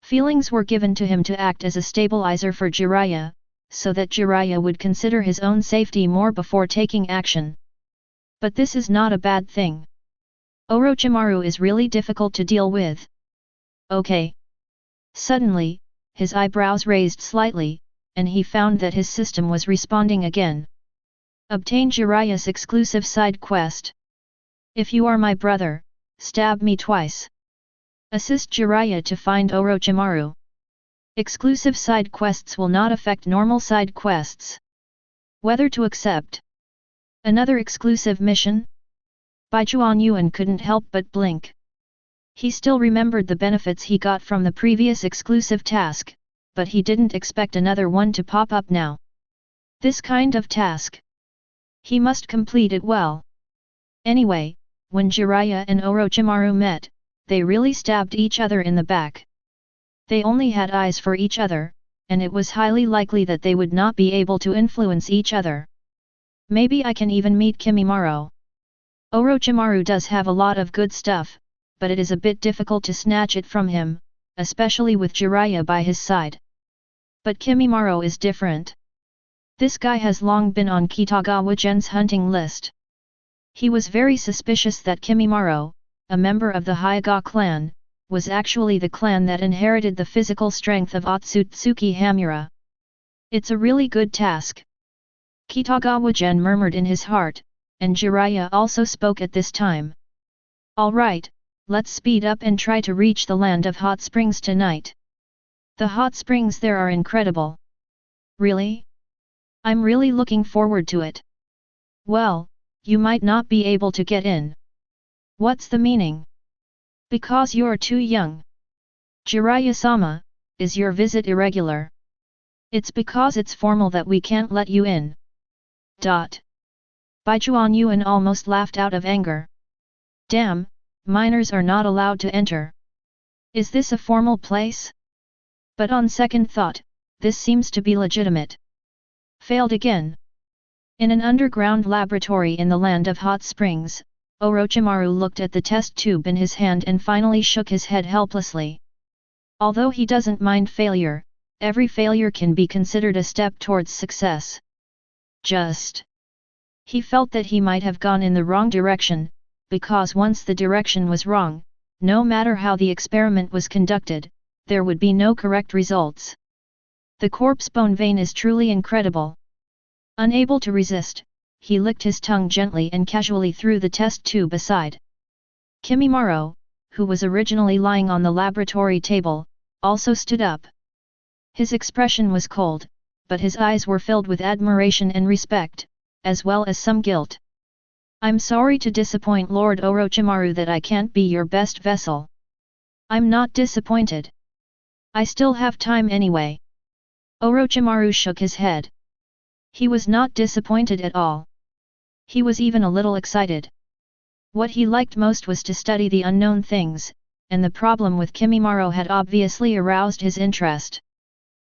Feelings were given to him to act as a stabilizer for Jiraiya, so that Jiraiya would consider his own safety more before taking action. But this is not a bad thing. Orochimaru is really difficult to deal with. Okay. Suddenly, his eyebrows raised slightly, and he found that his system was responding again. Obtain Jiraiya's exclusive side quest. If you are my brother, stab me twice. Assist Jiraiya to find Orochimaru. Exclusive side quests will not affect normal side quests. Whether to accept. Another exclusive mission? Baichuan Yuan couldn't help but blink. He still remembered the benefits he got from the previous exclusive task, but he didn't expect another one to pop up now. This kind of task. He must complete it well. Anyway, when Jiraiya and Orochimaru met, they really stabbed each other in the back. They only had eyes for each other, and it was highly likely that they would not be able to influence each other. Maybe I can even meet Kimimaro. Orochimaru does have a lot of good stuff, but it is a bit difficult to snatch it from him, especially with Jiraiya by his side. But Kimimaro is different. This guy has long been on Kitagawa Gen's hunting list. He was very suspicious that Kimimaro, a member of the Hyuga clan, was actually the clan that inherited the physical strength of Otsutsuki Hamura. It's a really good task. Kitagawa Gen murmured in his heart, and Jiraiya also spoke at this time. Alright, let's speed up and try to reach the land of hot springs tonight. The hot springs there are incredible. Really? I'm really looking forward to it. Well, you might not be able to get in. What's the meaning? Because you're too young. Jiraiya-sama, is your visit irregular? It's because it's formal that we can't let you in. Baichuan Yuan almost laughed out of anger. Damn, minors are not allowed to enter. Is this a formal place? But on second thought, this seems to be legitimate. Failed again. In an underground laboratory in the land of hot springs, Orochimaru looked at the test tube in his hand and finally shook his head helplessly. Although he doesn't mind failure, every failure can be considered a step towards success. He felt that he might have gone in the wrong direction, because once the direction was wrong, no matter how the experiment was conducted, there would be no correct results. The corpse bone vein is truly incredible. Unable to resist, he licked his tongue gently and casually threw the test tube aside. Kimimaro, who was originally lying on the laboratory table, also stood up. His expression was cold, but his eyes were filled with admiration and respect, as well as some guilt. I'm sorry to disappoint Lord Orochimaru that I can't be your best vessel. I'm not disappointed. I still have time anyway. Orochimaru shook his head. He was not disappointed at all. He was even a little excited. What he liked most was to study the unknown things, and the problem with Kimimaro had obviously aroused his interest.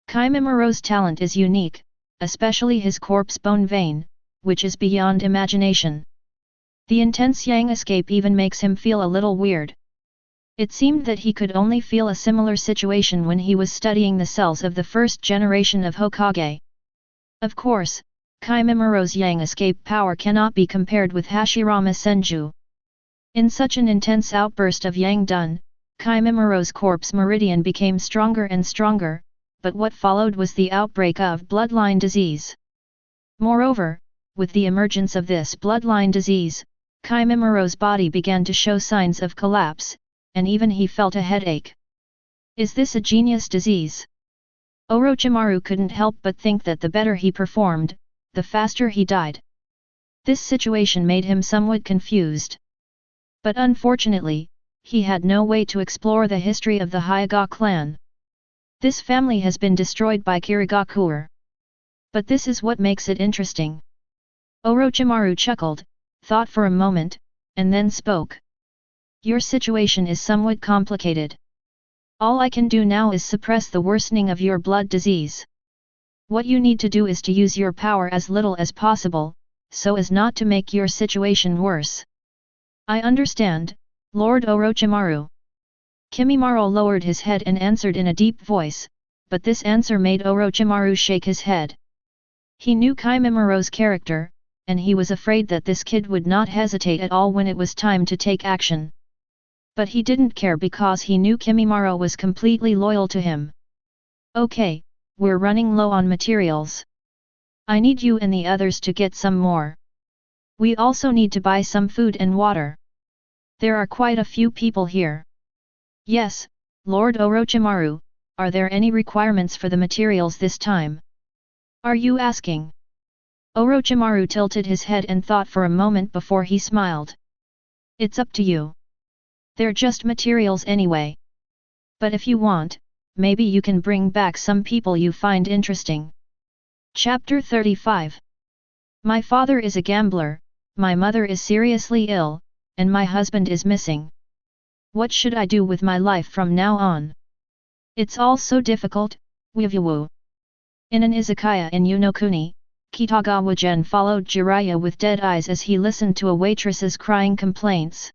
Kimimaro's talent is unique, especially his corpse bone vein, which is beyond imagination. The intense yang escape even makes him feel a little weird. It seemed that he could only feel a similar situation when he was studying the cells of the first generation of Hokage. Of course, Kimimaro's yang escape power cannot be compared with Hashirama Senju. In such an intense outburst of yang dun, Kimimaro's corpse meridian became stronger and stronger, but what followed was the outbreak of bloodline disease. Moreover, with the emergence of this bloodline disease, Kimimaro's body began to show signs of collapse, and even he felt a headache. Is this a genius disease? Orochimaru couldn't help but think that the better he performed, the faster he died. This situation made him somewhat confused. But unfortunately, he had no way to explore the history of the Hyuga clan. This family has been destroyed by Kirigakur. But this is what makes it interesting. Orochimaru chuckled, thought for a moment, and then spoke. Your situation is somewhat complicated. All I can do now is suppress the worsening of your blood disease. What you need to do is to use your power as little as possible, so as not to make your situation worse. I understand, Lord Orochimaru. Kimimaro lowered his head and answered in a deep voice, but this answer made Orochimaru shake his head. He knew Kimimaro's character, and he was afraid that this kid would not hesitate at all when it was time to take action. But he didn't care because he knew Kimimaro was completely loyal to him. Okay, we're running low on materials. I need you and the others to get some more. We also need to buy some food and water. There are quite a few people here. Yes, Lord Orochimaru, are there any requirements for the materials this time? Are you asking? Orochimaru tilted his head and thought for a moment before he smiled. It's up to you. They're just materials anyway. But if you want, maybe you can bring back some people you find interesting. Chapter 35. My father is a gambler, my mother is seriously ill, and my husband is missing. What should I do with my life from now on? It's all so difficult, Wivu. In an izakaya in Unokuni, Kitagawa Gen followed Jiraiya with dead eyes as he listened to a waitress's crying complaints.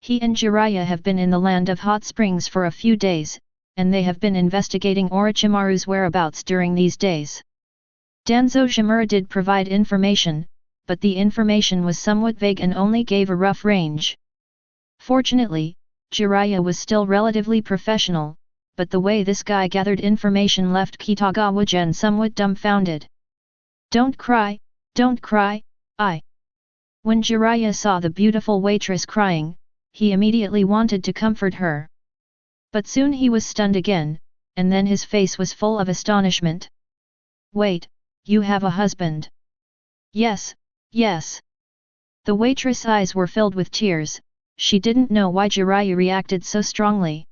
He and Jiraiya have been in the land of hot springs for a few days, and they have been investigating Orochimaru's whereabouts during these days. Danzo Shimura did provide information, but the information was somewhat vague and only gave a rough range. Fortunately, Jiraiya was still relatively professional, but the way this guy gathered information left Kitagawa Gen somewhat dumbfounded. Don't cry, I. When Jiraiya saw the beautiful waitress crying, he immediately wanted to comfort her. But soon he was stunned again, and then his face was full of astonishment. Wait, you have a husband? Yes, yes. The waitress' eyes were filled with tears, she didn't know why Jiraiya reacted so strongly.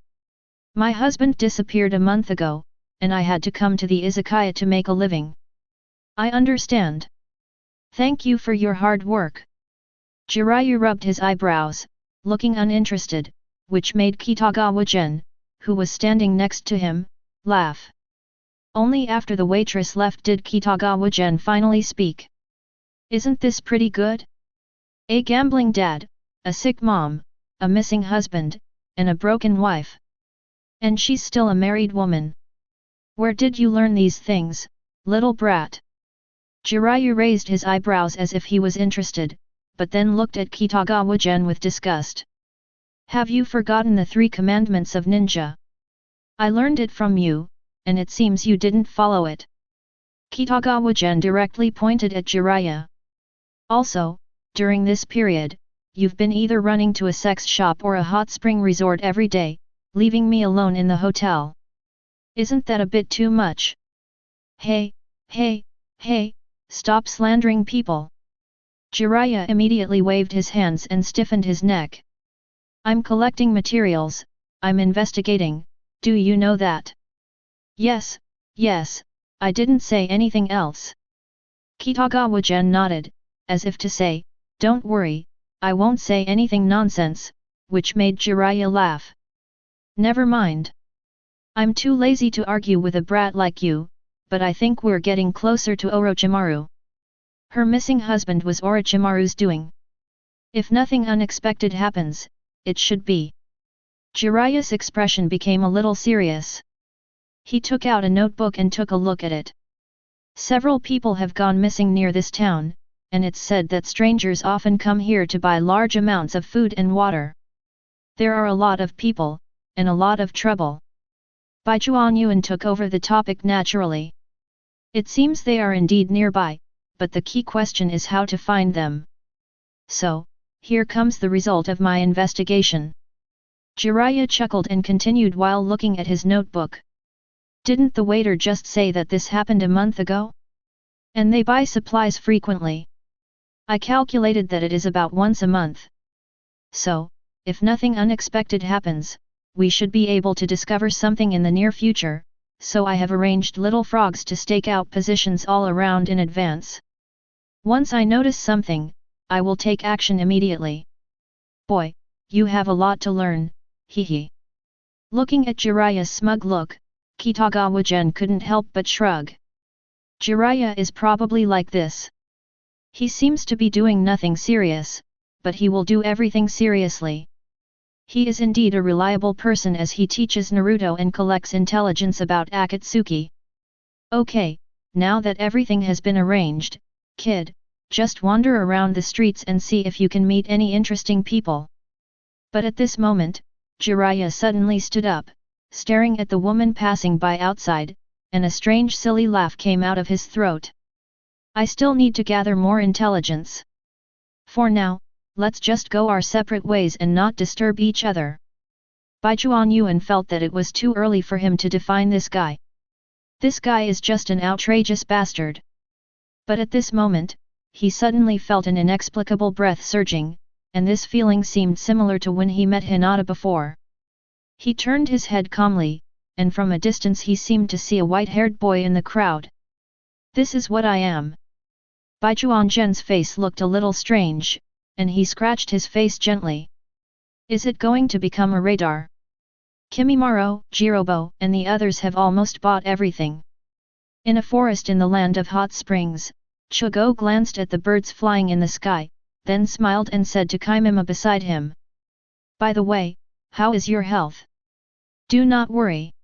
My husband disappeared a month ago, and I had to come to the izakaya to make a living. I understand. Thank you for your hard work. Jiraiya rubbed his eyebrows, looking uninterested, which made Kitagawa Gen, who was standing next to him, laugh. Only after the waitress left did Kitagawa Gen finally speak. Isn't this pretty good? A gambling dad, a sick mom, a missing husband, and a broken wife. And she's still a married woman. Where did you learn these things, little brat? Jiraiya raised his eyebrows as if he was interested, but then looked at Kitagawa Gen with disgust. Have you forgotten the 3 commandments of ninja? I learned it from you, and it seems you didn't follow it. Kitagawa Gen directly pointed at Jiraiya. Also, during this period, you've been either running to a sex shop or a hot spring resort every day, leaving me alone in the hotel. Isn't that a bit too much? Hey, stop slandering people. Jiraiya immediately waved his hands and stiffened his neck. I'm collecting materials, I'm investigating, do you know that? Yes, I didn't say anything else. Kitagawa Gen nodded, as if to say, don't worry, I won't say anything nonsense, which made Jiraiya laugh. Never mind. I'm too lazy to argue with a brat like you, but I think we're getting closer to Orochimaru. Her missing husband was Orochimaru's doing. If nothing unexpected happens, it should be. Jiraiya's expression became a little serious. He took out a notebook and took a look at it. Several people have gone missing near this town, and it's said that strangers often come here to buy large amounts of food and water. There are a lot of people, and a lot of trouble. Bai Chuanyuan took over the topic naturally. It seems they are indeed nearby, but the key question is how to find them. So, here comes the result of my investigation. Jiraiya chuckled and continued while looking at his notebook. Didn't the waiter just say that this happened a month ago? And they buy supplies frequently. I calculated that it is about once a month. So, if nothing unexpected happens, we should be able to discover something in the near future, so I have arranged little frogs to stake out positions all around in advance. Once I notice something, I will take action immediately. Boy, you have a lot to learn, hee. Looking at Jiraiya's smug look, Kitagawa Gen couldn't help but shrug. Jiraiya is probably like this. He seems to be doing nothing serious, but he will do everything seriously. He is indeed a reliable person as he teaches Naruto and collects intelligence about Akatsuki. Okay, now that everything has been arranged, kid, just wander around the streets and see if you can meet any interesting people. But at this moment, Jiraiya suddenly stood up, staring at the woman passing by outside, and a strange silly laugh came out of his throat. I still need to gather more intelligence. For now, let's just go our separate ways and not disturb each other. Baijuan Yuan felt that it was too early for him to define this guy. This guy is just an outrageous bastard. But at this moment, he suddenly felt an inexplicable breath surging, and this feeling seemed similar to when he met Hinata before. He turned his head calmly, and from a distance he seemed to see a white-haired boy in the crowd. This is what I am. Baijuan Gen's face looked a little strange, and he scratched his face gently. Is it going to become a radar? Kimimaro, Jirobo, and the others have almost bought everything. In a forest in the land of hot springs, Chugo glanced at the birds flying in the sky, then smiled and said to Kaimima beside him. By the way, how is your health? Do not worry.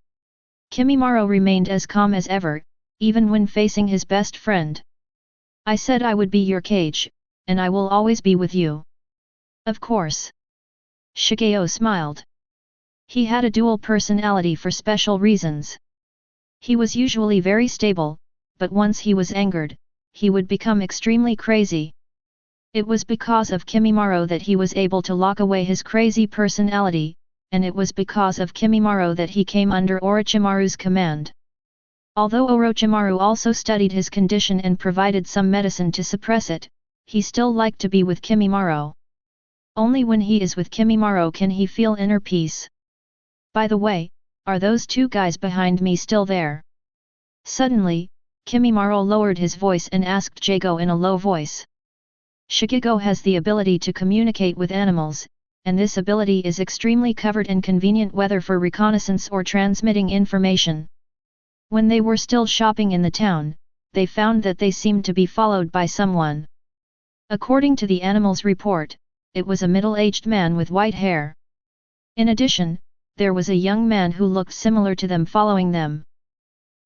Kimimaro remained as calm as ever, even when facing his best friend. I said I would be your cage, and I will always be with you. Of course. Shigeo smiled. He had a dual personality for special reasons. He was usually very stable, but once he was angered, he would become extremely crazy. It was because of Kimimaro that he was able to lock away his crazy personality, and it was because of Kimimaro that he came under Orochimaru's command. Although Orochimaru also studied his condition and provided some medicine to suppress it, he still liked to be with Kimimaro. Only when he is with Kimimaro can he feel inner peace. By the way, are those two guys behind me still there? Suddenly, Kimimaro lowered his voice and asked Jago in a low voice. Shigeko has the ability to communicate with animals, and this ability is extremely covered and convenient whether for reconnaissance or transmitting information. When they were still shopping in the town, they found that they seemed to be followed by someone. According to the animal's report, it was a middle-aged man with white hair. In addition, there was a young man who looked similar to them following them.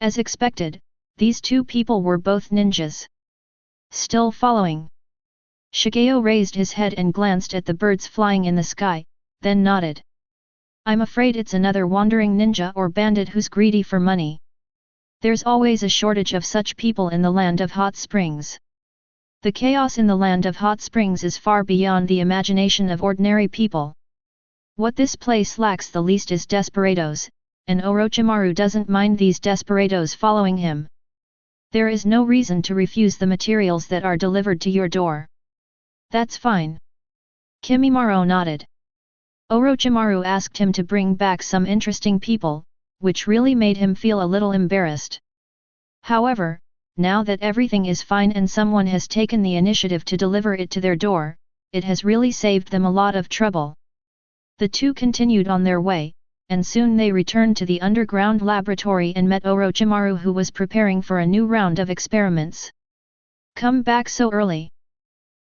As expected, these two people were both ninjas. Still following. Shigeo raised his head and glanced at the birds flying in the sky, then nodded. I'm afraid it's another wandering ninja or bandit who's greedy for money. There's always a shortage of such people in the land of hot springs. The chaos in the land of hot springs is far beyond the imagination of ordinary people. What this place lacks the least is desperados, and Orochimaru doesn't mind these desperados following him. There is no reason to refuse the materials that are delivered to your door. That's fine. Kimimaro nodded. Orochimaru asked him to bring back some interesting people, which really made him feel a little embarrassed. However, now that everything is fine and someone has taken the initiative to deliver it to their door, it has really saved them a lot of trouble. The two continued on their way, and soon they returned to the underground laboratory and met Orochimaru who was preparing for a new round of experiments. Come back so early.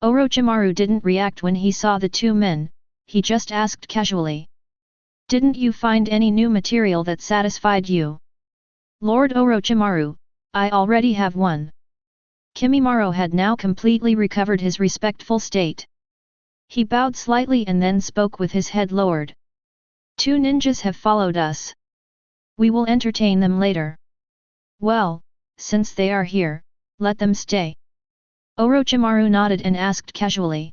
Orochimaru didn't react when he saw the two men, he just asked casually. Didn't you find any new material that satisfied you? Lord Orochimaru, I already have one. Kimimaro had now completely recovered his respectful state. He bowed slightly and then spoke with his head lowered. Two ninjas have followed us. We will entertain them later. Well, since they are here, let them stay. Orochimaru nodded and asked casually.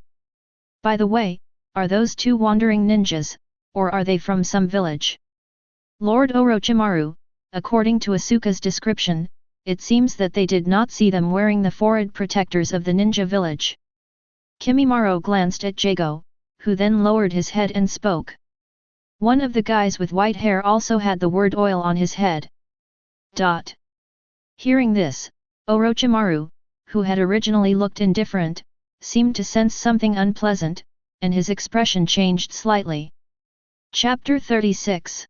By the way, are those two wandering ninjas, or are they from some village? Lord Orochimaru, according to Asuka's description, it seems that they did not see them wearing the forehead protectors of the ninja village. Kimimaro glanced at Jago, who then lowered his head and spoke. One of the guys with white hair also had the word oil on his head. Hearing this, Orochimaru, who had originally looked indifferent, seemed to sense something unpleasant, and his expression changed slightly. Chapter 36.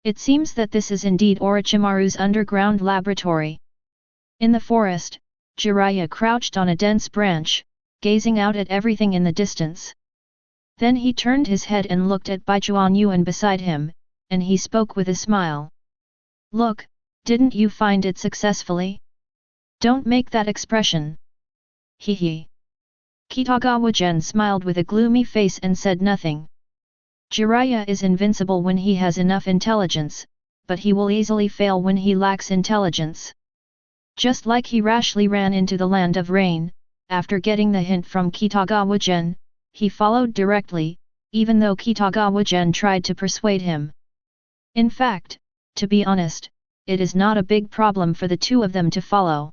It seems that this is indeed Orochimaru's underground laboratory. In the forest, Jiraiya crouched on a dense branch, gazing out at everything in the distance. Then he turned his head and looked at Baichuan Yuan beside him, and he spoke with a smile. "Look, didn't you find it successfully? Don't make that expression." Hee. Kitagawa Gen smiled with a gloomy face and said nothing. Jiraiya is invincible when he has enough intelligence, but he will easily fail when he lacks intelligence. Just like he rashly ran into the land of rain, after getting the hint from Kitagawa Gen, he followed directly, even though Kitagawa Gen tried to persuade him. In fact, to be honest, it is not a big problem for the two of them to follow.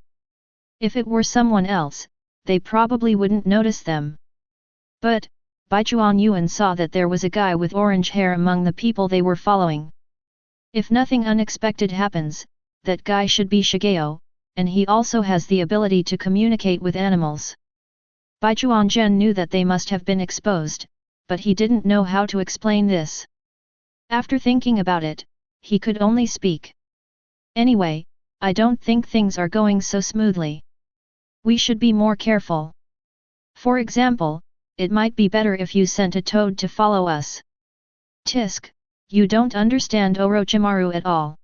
If it were someone else, they probably wouldn't notice them. But, Baichuan Yuan saw that there was a guy with orange hair among the people they were following. If nothing unexpected happens, that guy should be Shigeo, and he also has the ability to communicate with animals. Baichuan Gen knew that they must have been exposed, but he didn't know how to explain this. After thinking about it, he could only speak. "Anyway, I don't think things are going so smoothly. We should be more careful. For example, it might be better if you sent a toad to follow us." "Tisk, you don't understand Orochimaru at all."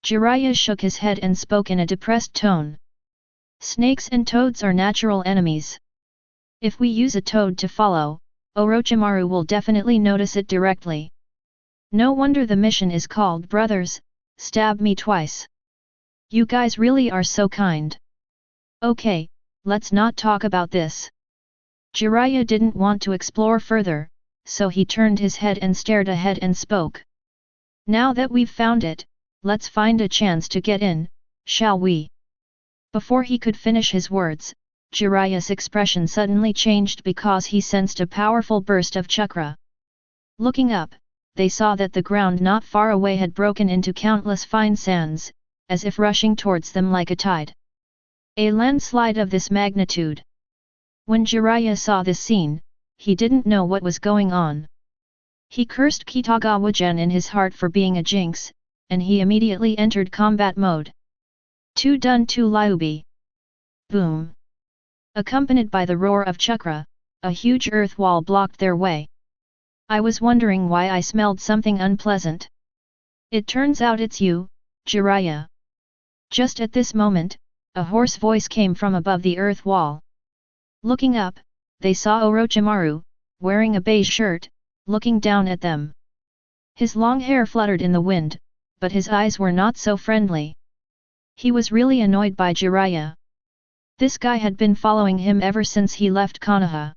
Jiraiya shook his head and spoke in a depressed tone. "Snakes and toads are natural enemies. If we use a toad to follow, Orochimaru will definitely notice it directly. No wonder the mission is called Brothers, Stab Me Twice. You guys really are so kind. Okay, let's not talk about this." Jiraiya didn't want to explore further, so he turned his head and stared ahead and spoke. "Now that we've found it, let's find a chance to get in, shall we?" Before he could finish his words, Jiraiya's expression suddenly changed because he sensed a powerful burst of chakra. Looking up, they saw that the ground not far away had broken into countless fine sands, as if rushing towards them like a tide. A landslide of this magnitude. When Jiraiya saw this scene, he didn't know what was going on. He cursed Kitagawa Gen in his heart for being a jinx, and he immediately entered combat mode. "Two done two Newbie." Boom! Accompanied by the roar of chakra, a huge earth wall blocked their way. "I was wondering why I smelled something unpleasant. It turns out it's you, Jiraiya." Just at this moment, a hoarse voice came from above the earth wall. Looking up, they saw Orochimaru, wearing a beige shirt, looking down at them. His long hair fluttered in the wind, but his eyes were not so friendly. He was really annoyed by Jiraiya. This guy had been following him ever since he left Konoha.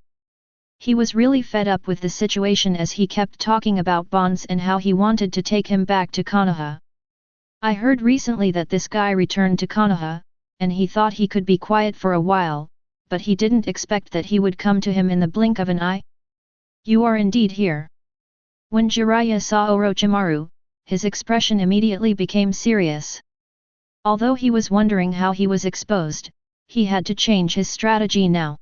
He was really fed up with the situation as he kept talking about bonds and how he wanted to take him back to Konoha. "I heard recently that this guy returned to Konoha, and he thought he could be quiet for a while, but he didn't expect that he would come to him in the blink of an eye. You are indeed here." When Jiraiya saw Orochimaru, his expression immediately became serious. Although he was wondering how he was exposed, he had to change his strategy now.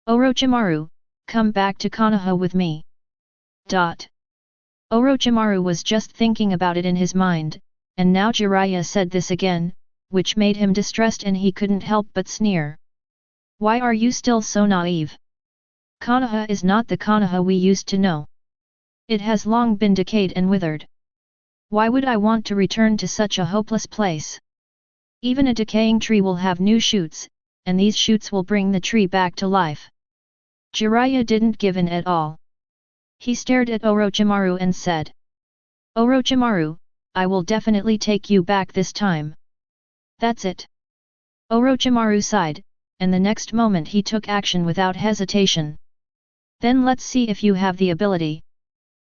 "Orochimaru, come back to Konoha with me." Orochimaru was just thinking about it in his mind, and now Jiraiya said this again, which made him distressed and he couldn't help but sneer. "Why are you still so naive? Konoha is not the Konoha we used to know. It has long been decayed and withered. Why would I want to return to such a hopeless place? Even a decaying tree will have new shoots, and these shoots will bring the tree back to life." Jiraiya didn't give in at all. He stared at Orochimaru and said, "Orochimaru, I will definitely take you back this time." "That's it." Orochimaru sighed, and the next moment he took action without hesitation. "Then let's see if you have the ability."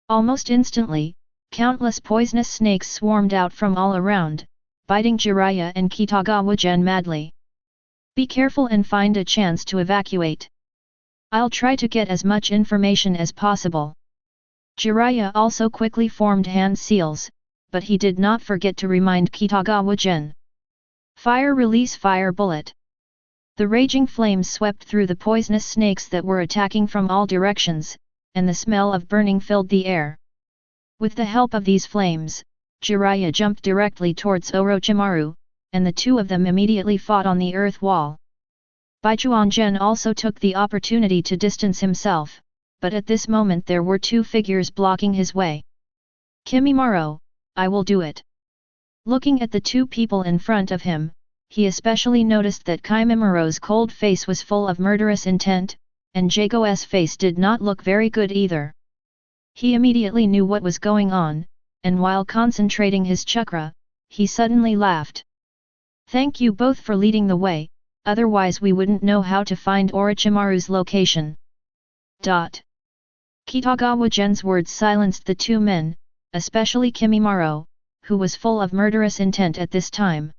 Almost instantly, countless poisonous snakes swarmed out from all around, biting Jiraiya and Kitagawa Gen madly. "Be careful and find a chance to evacuate. I'll try to get as much information as possible." Jiraiya also quickly formed hand seals, but he did not forget to remind Kitagawa Gen. "Fire release fire bullet." The raging flames swept through the poisonous snakes that were attacking from all directions, and the smell of burning filled the air. With the help of these flames, Jiraiya jumped directly towards Orochimaru, and the two of them immediately fought on the earth wall. Baichuan Gen also took the opportunity to distance himself, but at this moment there were two figures blocking his way. Kimimaro, I will do it. Looking at the two people in front of him, he especially noticed that Kimimaro's cold face was full of murderous intent, and Jago's face did not look very good either. He immediately knew what was going on, and while concentrating his chakra, he suddenly laughed. Thank you both for leading the way, otherwise we wouldn't know how to find Orochimaru's location. Kitagawa Gen's words silenced the two men, especially Kimimaro, who was full of murderous intent at this time.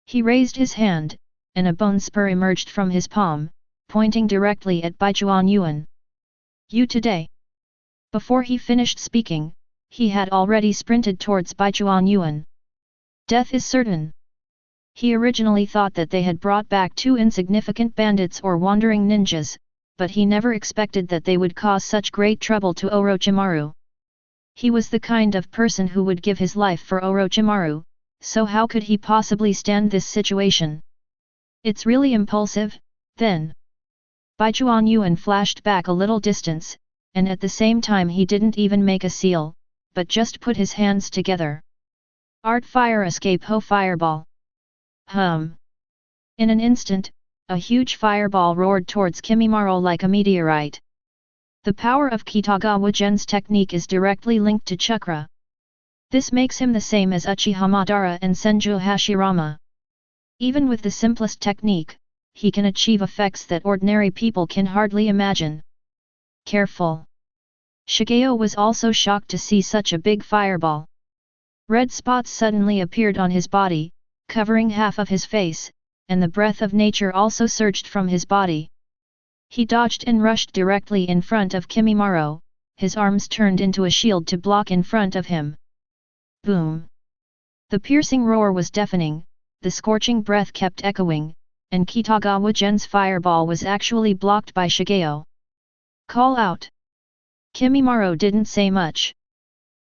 He raised his hand, and a bone spur emerged from his palm, pointing directly at Baichuan Yuan. You today. Before he finished speaking, he had already sprinted towards Baichuan Yuan. Death is certain. He originally thought that they had brought back two insignificant bandits or wandering ninjas, but he never expected that they would cause such great trouble to Orochimaru. He was the kind of person who would give his life for Orochimaru, so how could he possibly stand this situation? It's really impulsive, then. Baichuan Yuan flashed back a little distance, and at the same time he didn't even make a seal, but just put his hands together. Art fire escape ho fireball. In an instant, a huge fireball roared towards Kimimaro like a meteorite. The power of Kitagawa Gen's technique is directly linked to chakra. This makes him the same as Uchiha Madara and Senju Hashirama. Even with the simplest technique, he can achieve effects that ordinary people can hardly imagine. Careful! Shigeo was also shocked to see such a big fireball. Red spots suddenly appeared on his body, covering half of his face, and the breath of nature also surged from his body. He dodged and rushed directly in front of Kimimaro, his arms turned into a shield to block in front of him. Boom! The piercing roar was deafening, the scorching breath kept echoing, and Kitagawa Gen's fireball was actually blocked by Shigeo. Call out! Kimimaro didn't say much.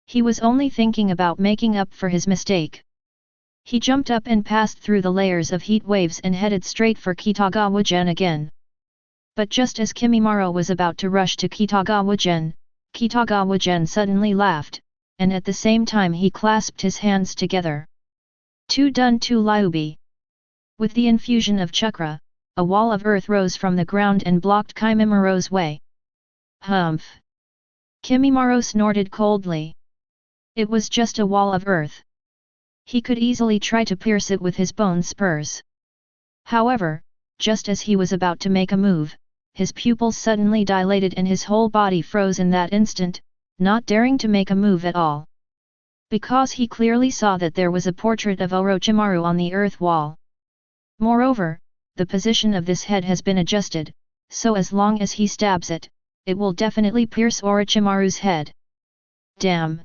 He was only thinking about making up for his mistake. He jumped up and passed through the layers of heat waves and headed straight for Kitagawa Gen again. But just as Kimimaro was about to rush to Kitagawa Gen suddenly laughed, and at the same time he clasped his hands together. Tu dun tu liubi. With the infusion of chakra, a wall of earth rose from the ground and blocked Kimimaro's way. Humph! Kimimaro snorted coldly. It was just a wall of earth. He could easily try to pierce it with his bone spurs. However, just as he was about to make a move, his pupils suddenly dilated and his whole body froze in that instant, not daring to make a move at all. Because he clearly saw that there was a portrait of Orochimaru on the earth wall. Moreover, the position of this head has been adjusted, so as long as he stabs it, it will definitely pierce Orochimaru's head. Damn!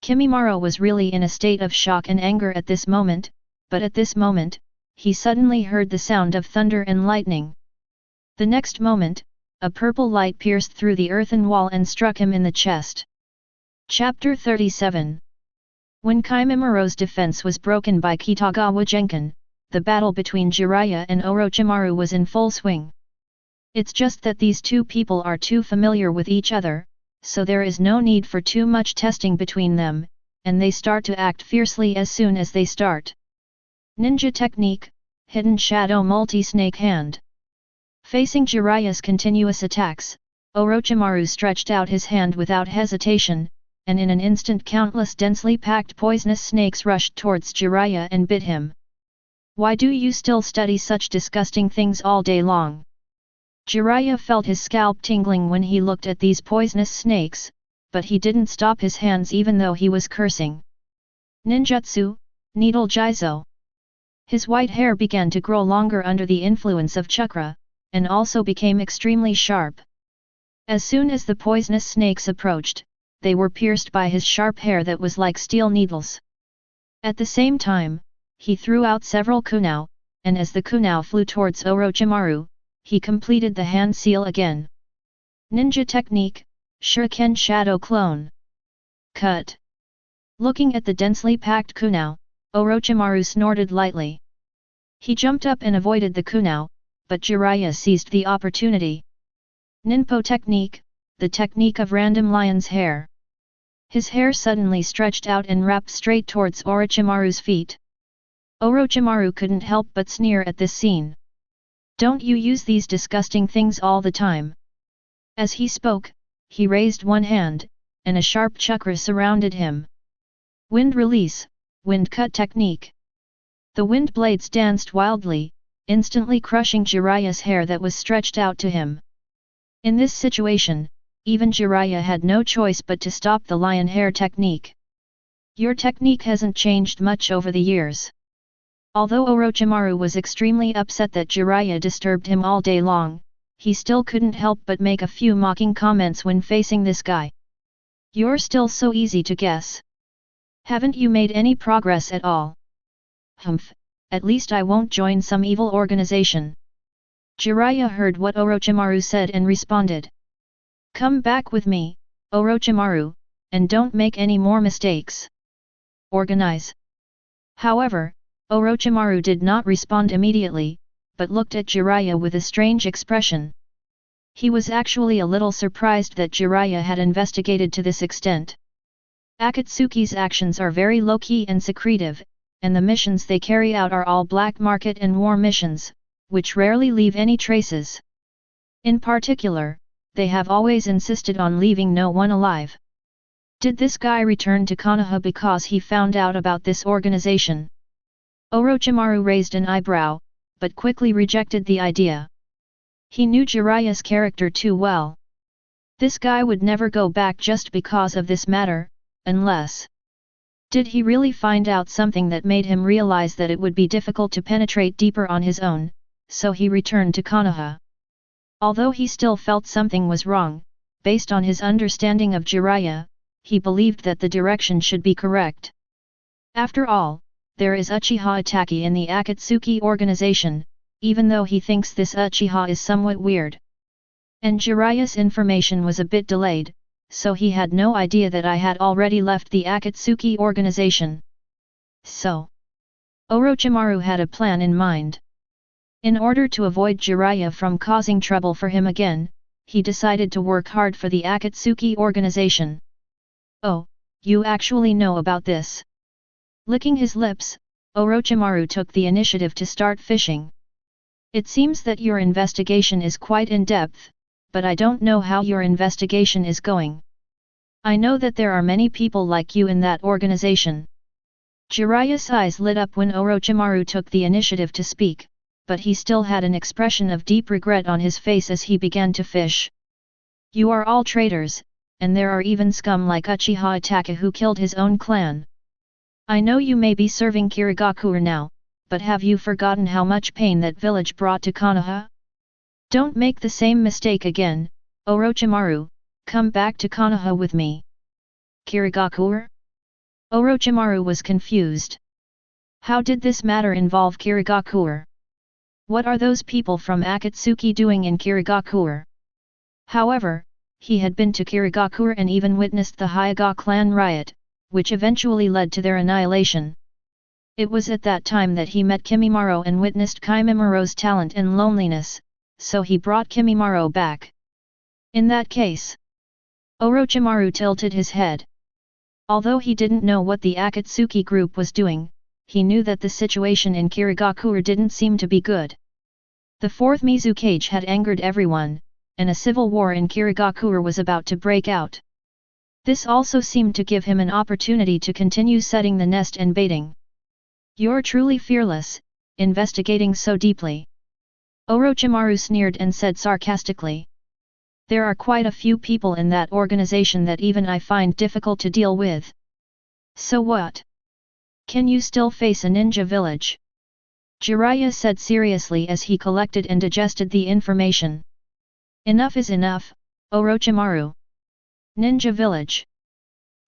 Kimimaro was really in a state of shock and anger at this moment, but at this moment, he suddenly heard the sound of thunder and lightning. The next moment, a purple light pierced through the earthen wall and struck him in the chest. Chapter 37. When Kimimaro's defense was broken by Kitagawa Genkan, the battle between Jiraiya and Orochimaru was in full swing. It's just that these two people are too familiar with each other, so there is no need for too much testing between them, and they start to act fiercely as soon as they start. Ninja technique, hidden shadow multi-snake hand. Facing Jiraiya's continuous attacks, Orochimaru stretched out his hand without hesitation, and in an instant countless densely packed poisonous snakes rushed towards Jiraiya and bit him. Why do you still study such disgusting things all day long? Jiraiya felt his scalp tingling when he looked at these poisonous snakes, but he didn't stop his hands even though he was cursing. Ninjutsu, Needle Jizo. His white hair began to grow longer under the influence of chakra, and also became extremely sharp. As soon as the poisonous snakes approached, they were pierced by his sharp hair that was like steel needles. At the same time, he threw out several kunao, and as the kunao flew towards Orochimaru, he completed the hand seal again. Ninja technique, Shuriken Shadow Clone. Cut. Looking at the densely packed kunao, Orochimaru snorted lightly. He jumped up and avoided the kunao, but Jiraiya seized the opportunity. Ninpo technique, the technique of random lion's hair. His hair suddenly stretched out and wrapped straight towards Orochimaru's feet. Orochimaru couldn't help but sneer at this scene. Don't you use these disgusting things all the time? As he spoke, he raised one hand, and a sharp chakra surrounded him. Wind release, wind cut technique. The wind blades danced wildly, instantly crushing Jiraiya's hair that was stretched out to him. In this situation, even Jiraiya had no choice but to stop the lion hair technique. Your technique hasn't changed much over the years. Although Orochimaru was extremely upset that Jiraiya disturbed him all day long, he still couldn't help but make a few mocking comments when facing this guy. You're still so easy to guess. Haven't you made any progress at all? Humph, at least I won't join some evil organization. Jiraiya heard what Orochimaru said and responded. Come back with me, Orochimaru, and don't make any more mistakes. Organize. However, Orochimaru did not respond immediately, but looked at Jiraiya with a strange expression. He was actually a little surprised that Jiraiya had investigated to this extent. Akatsuki's actions are very low-key and secretive, and the missions they carry out are all black market and war missions, which rarely leave any traces. In particular, they have always insisted on leaving no one alive. Did this guy return to Konoha because he found out about this organization? Orochimaru raised an eyebrow, but quickly rejected the idea. He knew Jiraiya's character too well. This guy would never go back just because of this matter, unless... Did he really find out something that made him realize that it would be difficult to penetrate deeper on his own, so he returned to Konoha? Although he still felt something was wrong, based on his understanding of Jiraiya, he believed that the direction should be correct. After all, there is Uchiha Itachi in the Akatsuki organization, even though he thinks this Uchiha is somewhat weird. And Jiraiya's information was a bit delayed, so he had no idea that I had already left the Akatsuki organization. So, Orochimaru had a plan in mind. In order to avoid Jiraiya from causing trouble for him again, he decided to work hard for the Akatsuki organization. Oh, you actually know about this? Licking his lips, Orochimaru took the initiative to start fishing. It seems that your investigation is quite in-depth, but I don't know how your investigation is going. I know that there are many people like you in that organization. Jiraiya's eyes lit up when Orochimaru took the initiative to speak, but he still had an expression of deep regret on his face as he began to fish. You are all traitors, and there are even scum like Uchiha Itachi who killed his own clan. I know you may be serving Kirigakur now, but have you forgotten how much pain that village brought to Konoha? Don't make the same mistake again, Orochimaru, come back to Konoha with me. Kirigakur? Orochimaru was confused. How did this matter involve Kirigakur? What are those people from Akatsuki doing in Kirigakur? However, he had been to Kirigakur and even witnessed the Hyuga clan riot, which eventually led to their annihilation. It was at that time that he met Kimimaro and witnessed Kimimoro's talent and loneliness, so he brought Kimimaro back. In that case, Orochimaru tilted his head. Although he didn't know what the Akatsuki group was doing, he knew that the situation in Kirigakur didn't seem to be good. The fourth Mizukage had angered everyone, and a civil war in Kirigakur was about to break out. This also seemed to give him an opportunity to continue setting the nest and baiting. You're truly fearless, investigating so deeply. Orochimaru sneered and said sarcastically. There are quite a few people in that organization that even I find difficult to deal with. So what? Can you still face a ninja village? Jiraiya said seriously as he collected and digested the information. Enough is enough, Orochimaru. Ninja village.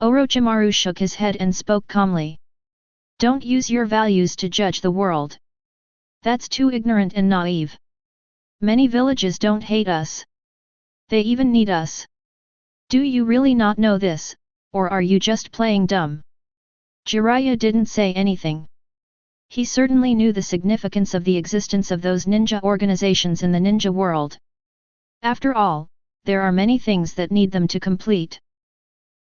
Orochimaru shook his head and spoke calmly. Don't use your values to judge the world. That's too ignorant and naive. Many villages don't hate us. They even need us. Do you really not know this, or are you just playing dumb? Jiraiya didn't say anything. He certainly knew the significance of the existence of those ninja organizations in the ninja world. After all, there are many things that need them to complete.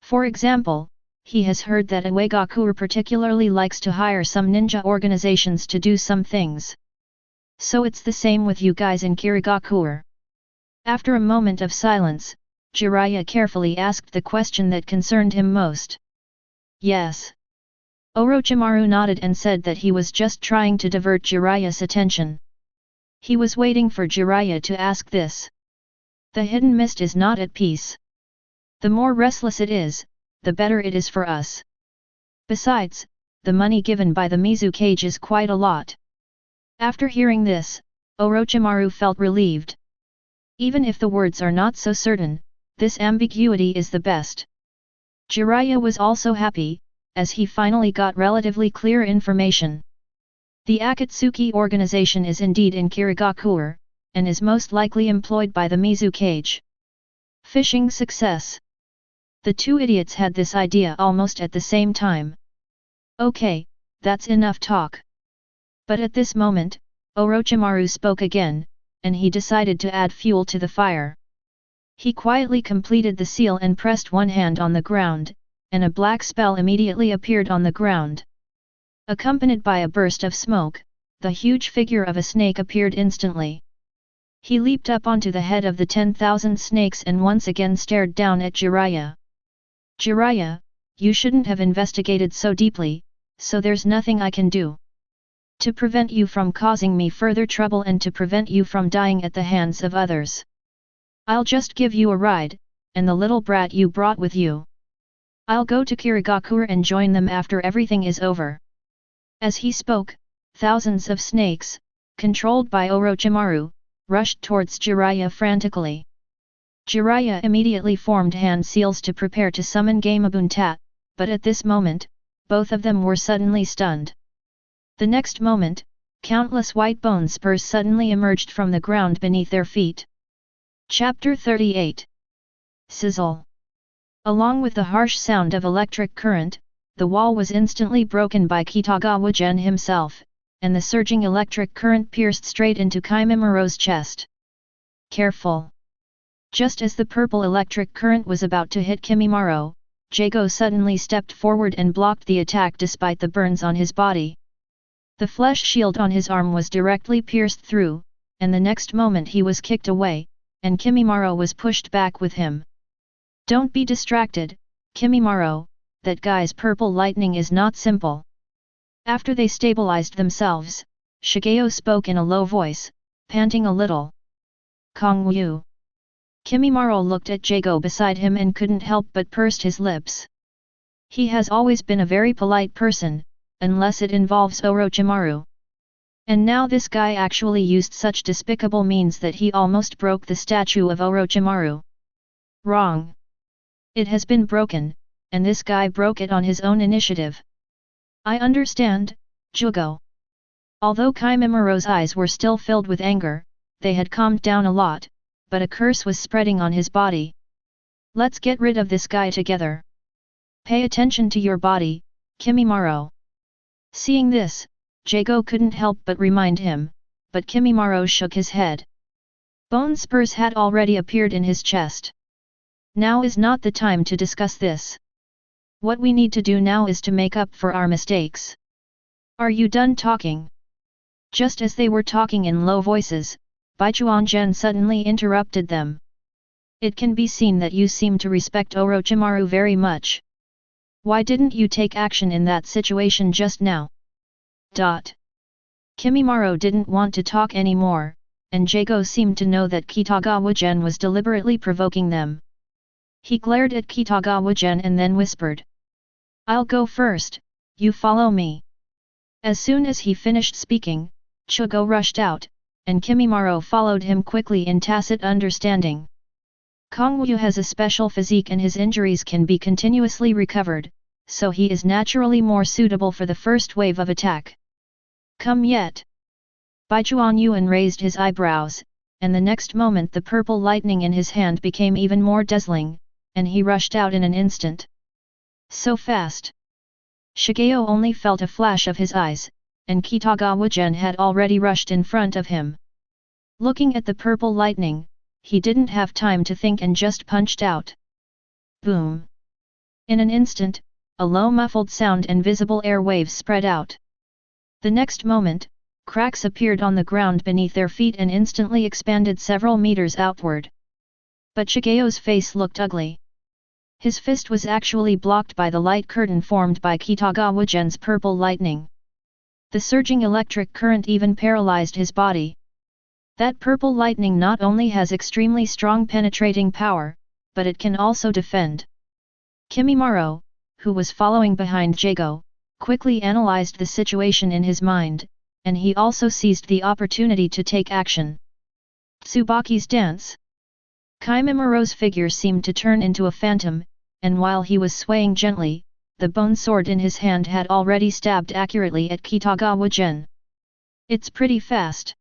For example, he has heard that Kirigakur particularly likes to hire some ninja organizations to do some things. So it's the same with you guys in Kirigakur. After a moment of silence, Jiraiya carefully asked the question that concerned him most. Yes. Orochimaru nodded and said that he was just trying to divert Jiraiya's attention. He was waiting for Jiraiya to ask this. The hidden mist is not at peace. The more restless it is, the better it is for us. Besides, the money given by the Mizukage is quite a lot. After hearing this, Orochimaru felt relieved. Even if the words are not so certain, this ambiguity is the best. Jiraiya was also happy, as he finally got relatively clear information. The Akatsuki organization is indeed in Kirigakur, and is most likely employed by the Mizukage. Fishing success. The two idiots had this idea almost at the same time. Okay, that's enough talk. But at this moment, Orochimaru spoke again, and he decided to add fuel to the fire. He quietly completed the seal and pressed one hand on the ground, and a black spell immediately appeared on the ground. Accompanied by a burst of smoke, the huge figure of a snake appeared instantly. He leaped up onto the head of the 10,000 snakes and once again stared down at Jiraiya. Jiraiya, you shouldn't have investigated so deeply, so there's nothing I can do. To prevent you from causing me further trouble and to prevent you from dying at the hands of others. I'll just give you a ride, and the little brat you brought with you. I'll go to Kirigakur and join them after everything is over. As he spoke, thousands of snakes, controlled by Orochimaru, rushed towards Jiraiya frantically. Jiraiya immediately formed hand seals to prepare to summon Gamabunta, but at this moment, both of them were suddenly stunned. The next moment, countless white bone spurs suddenly emerged from the ground beneath their feet. Chapter 38. Sizzle. Along with the harsh sound of electric current, the wall was instantly broken by Kitagawa Gen himself, and the surging electric current pierced straight into Kimimoro's chest. Careful! Just as the purple electric current was about to hit Kimimaro, Jago suddenly stepped forward and blocked the attack despite the burns on his body. The flesh shield on his arm was directly pierced through, and the next moment he was kicked away, and Kimimaro was pushed back with him. Don't be distracted, Kimimaro, that guy's purple lightning is not simple. After they stabilized themselves, Shigeo spoke in a low voice, panting a little. Kongwu. Kimimaro looked at Jago beside him and couldn't help but pursed his lips. He has always been a very polite person, unless it involves Orochimaru. And now this guy actually used such despicable means that he almost broke the statue of Orochimaru. Wrong. It has been broken, and this guy broke it on his own initiative. I understand, Jugo. Although Kimimoro's eyes were still filled with anger, they had calmed down a lot, but a curse was spreading on his body. Let's get rid of this guy together. Pay attention to your body, Kimimaro. Seeing this, Jago couldn't help but remind him, but Kimimaro shook his head. Bone spurs had already appeared in his chest. Now is not the time to discuss this. What we need to do now is to make up for our mistakes. Are you done talking? Just as they were talking in low voices, Baichuan Gen suddenly interrupted them. It can be seen that you seem to respect Orochimaru very much. Why didn't you take action in that situation just now? Kimimaro didn't want to talk anymore, and Jago seemed to know that Kitagawa Gen was deliberately provoking them. He glared at Kitagawa Gen and then whispered. I'll go first, you follow me. As soon as he finished speaking, Chugo rushed out, and Kimimaro followed him quickly in tacit understanding. Kongwu has a special physique and his injuries can be continuously recovered, so he is naturally more suitable for the first wave of attack. Come yet. Baichuan Yuan raised his eyebrows, and the next moment the purple lightning in his hand became even more dazzling, and he rushed out in an instant. So fast! Shigeo only felt a flash of his eyes, and Kitagawa Gen had already rushed in front of him. Looking at the purple lightning, he didn't have time to think and just punched out. Boom! In an instant, a low muffled sound and visible air waves spread out. The next moment, cracks appeared on the ground beneath their feet and instantly expanded several meters outward. But Shigeo's face looked ugly. His fist was actually blocked by the light curtain formed by Kitagawa Gen's purple lightning. The surging electric current even paralyzed his body. That purple lightning not only has extremely strong penetrating power, but it can also defend. Kimimaro, who was following behind Jago, quickly analyzed the situation in his mind, and he also seized the opportunity to take action. Tsubaki's dance. Kimimaro's figure seemed to turn into a phantom, and while he was swaying gently, the bone sword in his hand had already stabbed accurately at Kitagawa Gen. It's pretty fast.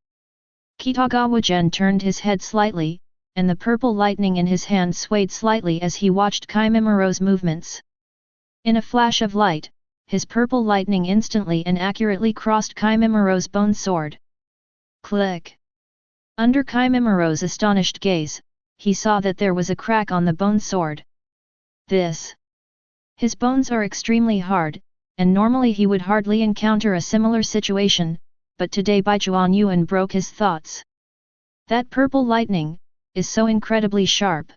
Kitagawa Gen turned his head slightly, and the purple lightning in his hand swayed slightly as he watched Kimimaro's movements. In a flash of light, his purple lightning instantly and accurately crossed Kimimaro's bone sword. Click! Under Kimimaro's astonished gaze, he saw that there was a crack on the bone sword. His bones are extremely hard, and normally he would hardly encounter a similar situation, but today Baichuan Yuan broke his thoughts. That purple lightning is so incredibly sharp.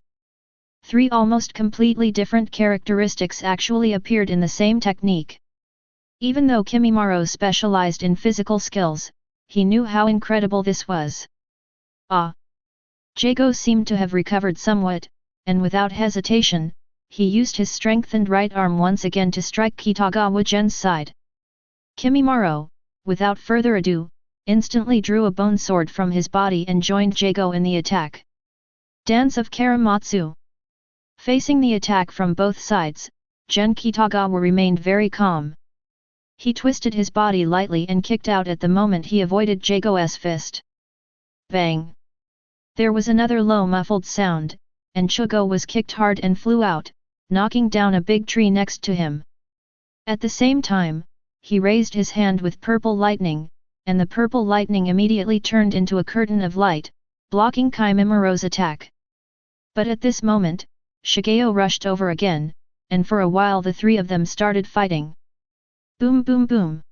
3 almost completely different characteristics actually appeared in the same technique. Even though Kimimaro specialized in physical skills, he knew how incredible this was. Jago seemed to have recovered somewhat, and without hesitation, he used his strengthened right arm once again to strike Kitagawa Gen's side. Kimimaro, without further ado, instantly drew a bone sword from his body and joined Jago in the attack. Dance of Karamatsu. Facing the attack from both sides, Gen Kitagawa remained very calm. He twisted his body lightly and kicked out at the moment he avoided Jago's fist. Bang! There was another low muffled sound, and Chugo was kicked hard and flew out, knocking down a big tree next to him. At the same time, he raised his hand with purple lightning, and the purple lightning immediately turned into a curtain of light, blocking Kimimaro's attack. But at this moment, Shigeo rushed over again, and for a while the three of them started fighting. Boom boom boom!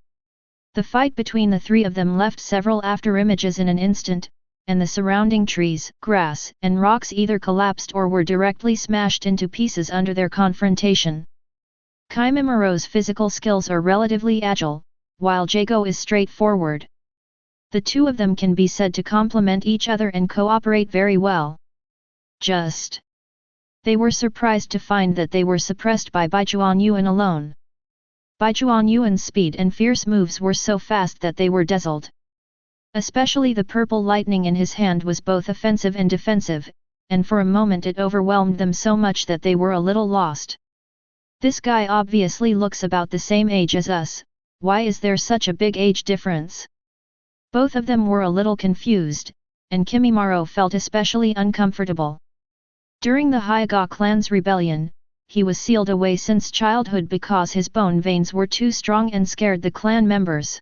The fight between the three of them left several afterimages in an instant, and the surrounding trees, grass, and rocks either collapsed or were directly smashed into pieces under their confrontation. Kimimaro's physical skills are relatively agile, while Jago is straightforward. The two of them can be said to complement each other and cooperate very well. They were surprised to find that they were suppressed by Baichuan Yuan alone. Baichuan Yuan's speed and fierce moves were so fast that they were dazzled. Especially the purple lightning in his hand was both offensive and defensive, and for a moment it overwhelmed them so much that they were a little lost. This guy obviously looks about the same age as us, why is there such a big age difference? Both of them were a little confused, and Kimimaro felt especially uncomfortable. During the Hyuga clan's rebellion, he was sealed away since childhood because his bone veins were too strong and scared the clan members.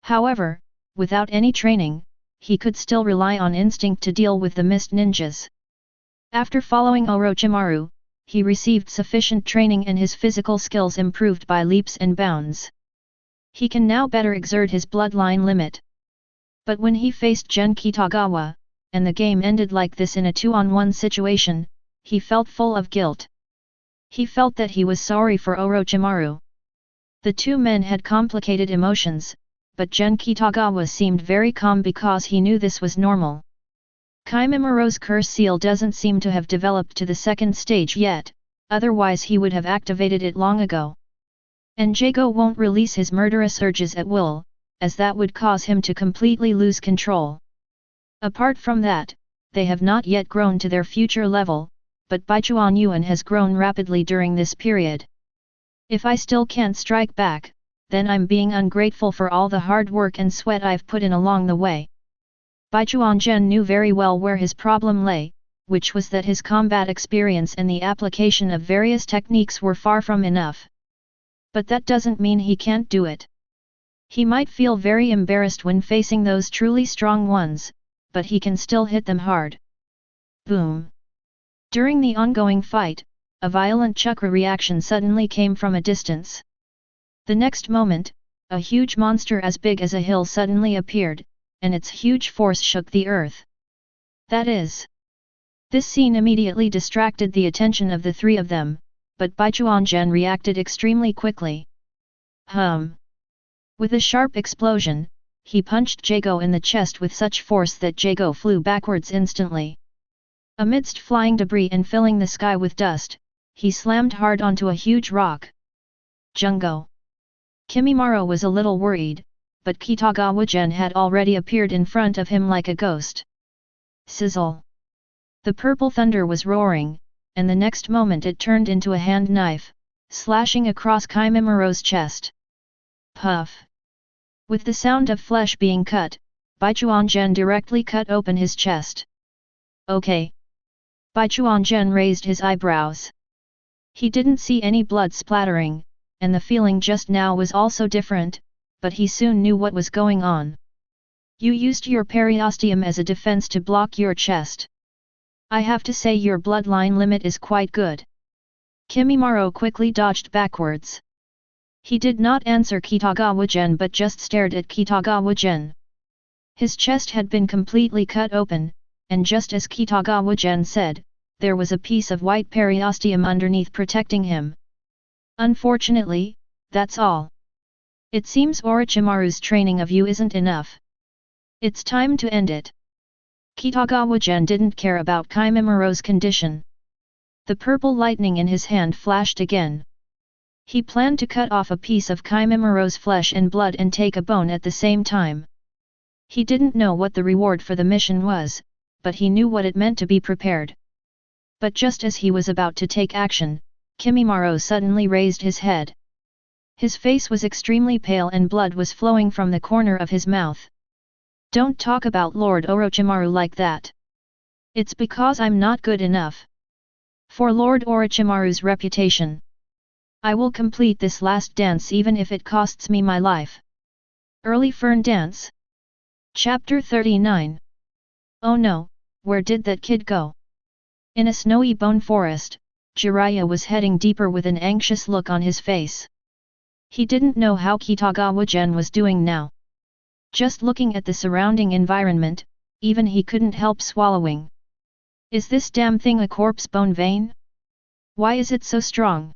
However, without any training, he could still rely on instinct to deal with the mist ninjas. After following Orochimaru, he received sufficient training and his physical skills improved by leaps and bounds. He can now better exert his bloodline limit. But when he faced Gen Kitagawa, and the game ended like this in a 2-on-1 situation, he felt full of guilt. He felt that he was sorry for Orochimaru. The two men had complicated emotions, but Gen Kitagawa seemed very calm because he knew this was normal. Kimimaro's curse seal doesn't seem to have developed to the second stage yet, otherwise he would have activated it long ago. And Jago won't release his murderous urges at will, as that would cause him to completely lose control. Apart from that, they have not yet grown to their future level, but Baichuan Yuan has grown rapidly during this period. If I still can't strike back, then I'm being ungrateful for all the hard work and sweat I've put in along the way. Baichuan Gen knew very well where his problem lay, which was that his combat experience and the application of various techniques were far from enough. But that doesn't mean he can't do it. He might feel very embarrassed when facing those truly strong ones, but he can still hit them hard. Boom! During the ongoing fight, a violent chakra reaction suddenly came from a distance. The next moment, a huge monster as big as a hill suddenly appeared, and its huge force shook the earth. That is. This scene immediately distracted the attention of the three of them, but Baichuan Gen reacted extremely quickly. With a sharp explosion, he punched Jago in the chest with such force that Jago flew backwards instantly. Amidst flying debris and filling the sky with dust, he slammed hard onto a huge rock. Jungo! Kimimaro was a little worried, but Kitagawa Gen had already appeared in front of him like a ghost. Sizzle! The purple thunder was roaring, and the next moment it turned into a hand knife, slashing across Kimimaro's chest. Puff! With the sound of flesh being cut, Baichuan Gen directly cut open his chest. Okay. Baichuan Gen raised his eyebrows. He didn't see any blood splattering, and the feeling just now was also different, but he soon knew what was going on. You used your periosteum as a defense to block your chest. I have to say your bloodline limit is quite good. Kimimaro quickly dodged backwards. He did not answer Kitagawa Gen but just stared at Kitagawa Gen. His chest had been completely cut open, and just as Kitagawa Gen said, there was a piece of white periosteum underneath protecting him. Unfortunately, that's all. It seems Orochimaru's training of you isn't enough. It's time to end it. Kitagawa Gen didn't care about Kimimaro's condition. The purple lightning in his hand flashed again. He planned to cut off a piece of Kimimaro's flesh and blood and take a bone at the same time. He didn't know what the reward for the mission was, but he knew what it meant to be prepared. But just as he was about to take action, Kimimaro suddenly raised his head. His face was extremely pale and blood was flowing from the corner of his mouth. Don't talk about Lord Orochimaru like that. It's because I'm not good enough. For Lord Orochimaru's reputation, I will complete this last dance even if it costs me my life. Early Fern Dance. Chapter 39. Oh no, where did that kid go? In a snowy bone forest, Jiraiya was heading deeper with an anxious look on his face. He didn't know how Kitagawa Gen was doing now. Just looking at the surrounding environment, even he couldn't help swallowing. Is this damn thing a corpse bone vein? Why is it so strong?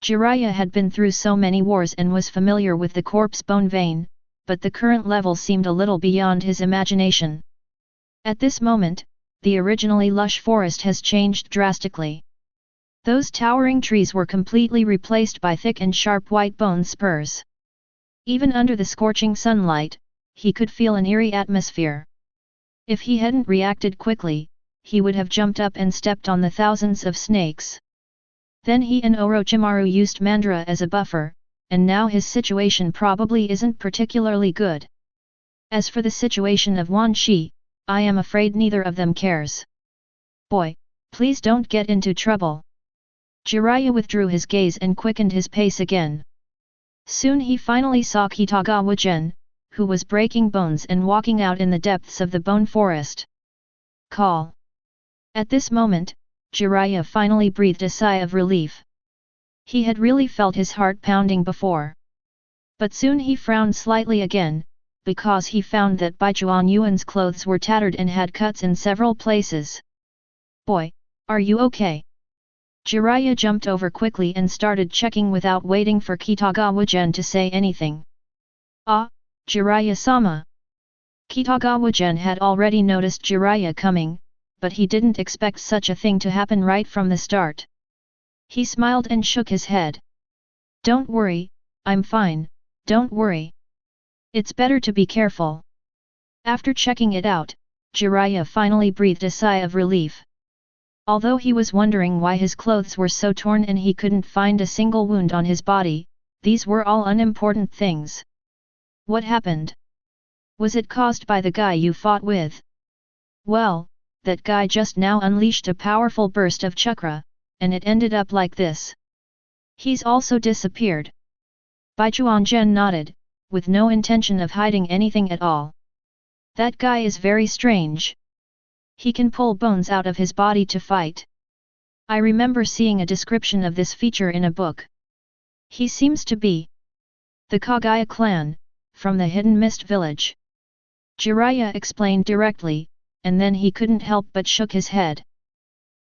Jiraiya had been through so many wars and was familiar with the corpse bone vein, but the current level seemed a little beyond his imagination. At this moment, the originally lush forest has changed drastically. Those towering trees were completely replaced by thick and sharp white bone spurs. Even under the scorching sunlight, he could feel an eerie atmosphere. If he hadn't reacted quickly, he would have jumped up and stepped on the thousands of snakes. Then he and Orochimaru used Mandra as a buffer, and now his situation probably isn't particularly good. As for the situation of Wan Shi, I am afraid neither of them cares. Boy, please don't get into trouble. Jiraiya withdrew his gaze and quickened his pace again. Soon he finally saw Kitagawa Gen, who was breaking bones and walking out in the depths of the bone forest. Call. At this moment, Jiraiya finally breathed a sigh of relief. He had really felt his heart pounding before. But soon he frowned slightly again, because he found that Baichuan Yuan's clothes were tattered and had cuts in several places. Boy, are you okay? Jiraiya jumped over quickly and started checking without waiting for Kitagawa Gen to say anything. Ah, Jiraiya-sama! Kitagawa Gen had already noticed Jiraiya coming, but he didn't expect such a thing to happen right from the start. He smiled and shook his head. Don't worry, I'm fine, don't worry. It's better to be careful. After checking it out, Jiraiya finally breathed a sigh of relief. Although he was wondering why his clothes were so torn and he couldn't find a single wound on his body, these were all unimportant things. What happened? Was it caused by the guy you fought with? Well, that guy just now unleashed a powerful burst of chakra, and it ended up like this. He's also disappeared. Baichuan Gen nodded, with no intention of hiding anything at all. That guy is very strange. He can pull bones out of his body to fight. I remember seeing a description of this feature in a book. He seems to be the Kagaya clan, from the Hidden Mist village. Jiraiya explained directly, and then he couldn't help but shook his head.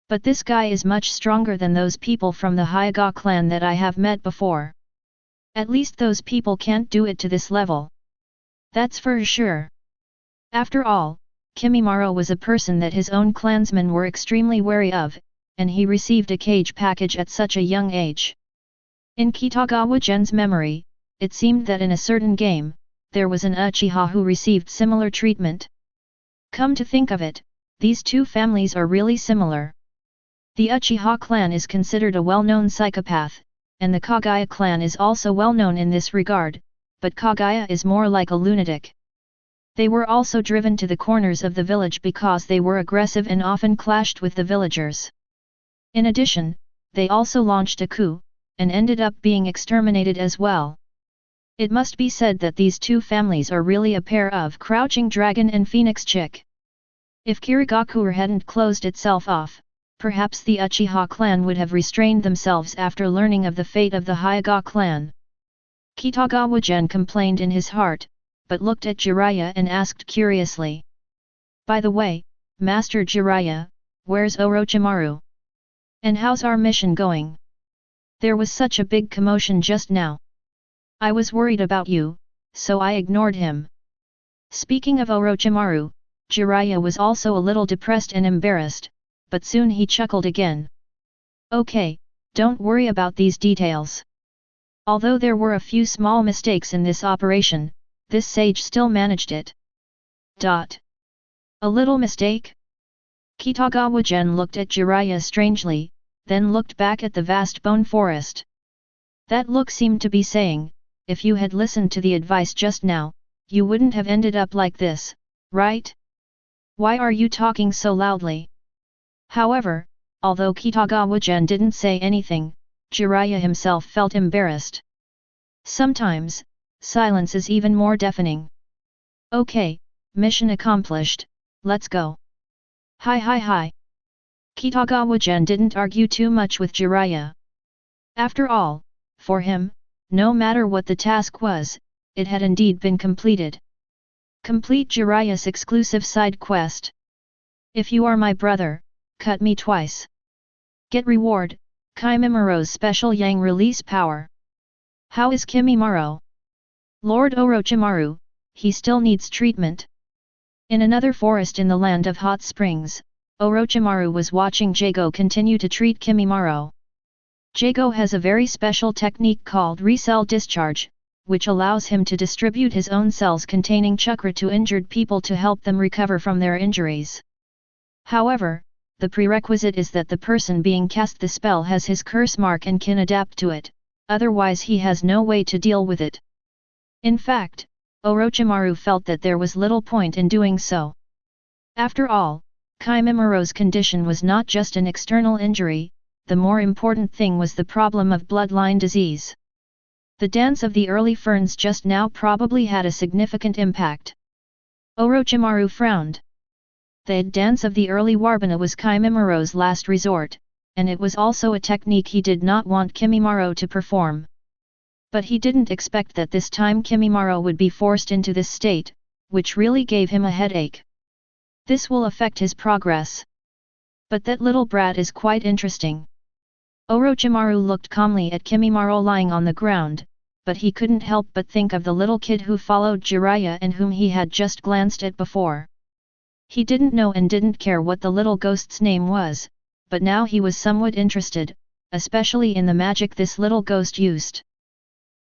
But this guy is much stronger than those people from the Hyuga clan that I have met before. At least those people can't do it to this level. That's for sure. After all, Kimimaro was a person that his own clansmen were extremely wary of, and he received a cage package at such a young age. In Kitagawa Gen's memory, it seemed that in a certain game, there was an Uchiha who received similar treatment. Come to think of it, these two families are really similar. The Uchiha clan is considered a well-known psychopath, and the Kagaya clan is also well-known in this regard, but Kagaya is more like a lunatic. They were also driven to the corners of the village because they were aggressive and often clashed with the villagers. In addition, they also launched a coup, and ended up being exterminated as well. It must be said that these two families are really a pair of crouching dragon and phoenix chick. If Kirigakur hadn't closed itself off, perhaps the Uchiha clan would have restrained themselves after learning of the fate of the Hyuga clan. Kitagawa Gen complained in his heart, but looked at Jiraiya and asked curiously. By the way, Master Jiraiya, where's Orochimaru? And how's our mission going? There was such a big commotion just now. I was worried about you, so I ignored him. Speaking of Orochimaru, Jiraiya was also a little depressed and embarrassed, but soon he chuckled again. Okay, don't worry about these details. Although there were a few small mistakes in this operation, this sage still managed it. A little mistake? Kitagawa Gen looked at Jiraiya strangely, then looked back at the vast bone forest. That look seemed to be saying, if you had listened to the advice just now, you wouldn't have ended up like this, right? Why are you talking so loudly? However, although Kitagawa Gen didn't say anything, Jiraiya himself felt embarrassed. Sometimes, silence is even more deafening. Okay, mission accomplished, let's go. Hi. Kitagawa Gen didn't argue too much with Jiraiya. After all, for him, no matter what the task was, it had indeed been completed. Complete Jiraiya's exclusive side quest. If you are my brother, cut me twice. Get reward, Kimimiro's special Yang release power. How is Kimimaro? Lord Orochimaru, he still needs treatment. In another forest in the land of hot springs, Orochimaru was watching Jago continue to treat Kimimaro. Jago has a very special technique called recell discharge, which allows him to distribute his own cells containing chakra to injured people to help them recover from their injuries. However, the prerequisite is that the person being cast the spell has his curse mark and can adapt to it, otherwise he has no way to deal with it. In fact, Orochimaru felt that there was little point in doing so. After all, Kimimiro's condition was not just an external injury, the more important thing was the problem of bloodline disease. The dance of the early ferns just now probably had a significant impact. Orochimaru frowned. The dance of the early Warbana was Kimimiro's last resort, and it was also a technique he did not want Kimimaro to perform. But he didn't expect that this time Kimimaro would be forced into this state, which really gave him a headache. This will affect his progress. But that little brat is quite interesting. Orochimaru looked calmly at Kimimaro lying on the ground, but he couldn't help but think of the little kid who followed Jiraiya and whom he had just glanced at before. He didn't know and didn't care what the little ghost's name was, but now he was somewhat interested, especially in the magic this little ghost used.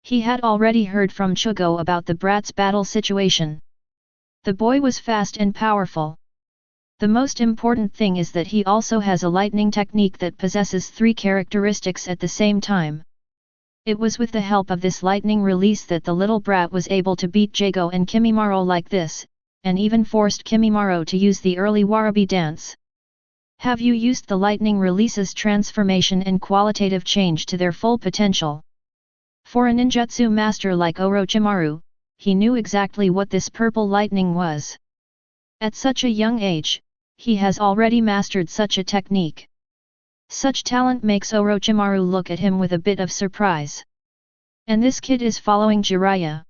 He had already heard from Chugo about the brat's battle situation. The boy was fast and powerful. The most important thing is that he also has a lightning technique that possesses 3 characteristics at the same time. It was with the help of this lightning release that the little brat was able to beat Jago and Kimimaro like this, and even forced Kimimaro to use the early Warabi dance. Have you used the lightning release's transformation and qualitative change to their full potential? For a ninjutsu master like Orochimaru, he knew exactly what this purple lightning was. At such a young age, he has already mastered such a technique. Such talent makes Orochimaru look at him with a bit of surprise. And this kid is following Jiraiya.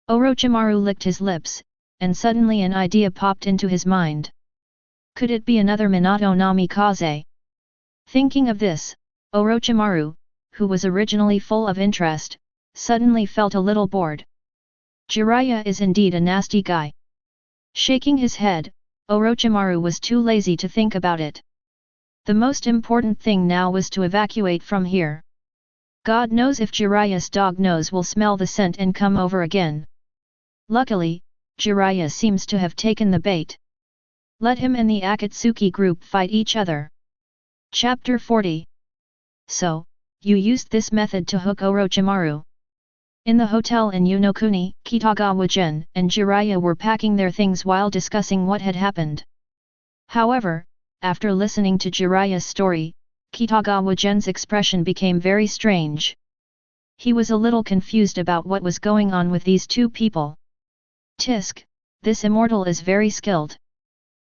Orochimaru licked his lips, and suddenly an idea popped into his mind. Could it be another Minato Namikaze? Thinking of this, Orochimaru, who was originally full of interest, suddenly felt a little bored. Jiraiya is indeed a nasty guy. Shaking his head, Orochimaru was too lazy to think about it. The most important thing now was to evacuate from here. God knows if Jiraiya's dog nose will smell the scent and come over again. Luckily, Jiraiya seems to have taken the bait. Let him and the Akatsuki group fight each other. Chapter 40. So, you used this method to hook Orochimaru. In the hotel in Unokuni, Kitagawa Gen and Jiraiya were packing their things while discussing what had happened. However, after listening to Jiraiya's story, Kitagawa Gen's expression became very strange. He was a little confused about what was going on with these two people. Tisk, this immortal is very skilled.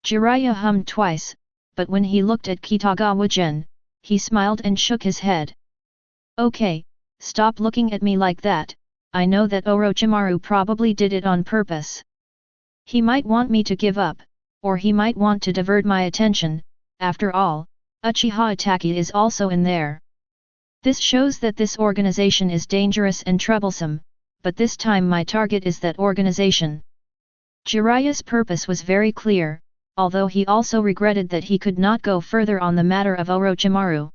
Jiraiya hummed twice, but when he looked at Kitagawa Gen, he smiled and shook his head. Okay, stop looking at me like that, I know that Orochimaru probably did it on purpose. He might want me to give up, or he might want to divert my attention, after all, Uchiha Itachi is also in there. This shows that this organization is dangerous and troublesome, but this time my target is that organization. Jiraiya's purpose was very clear, although he also regretted that he could not go further on the matter of Orochimaru.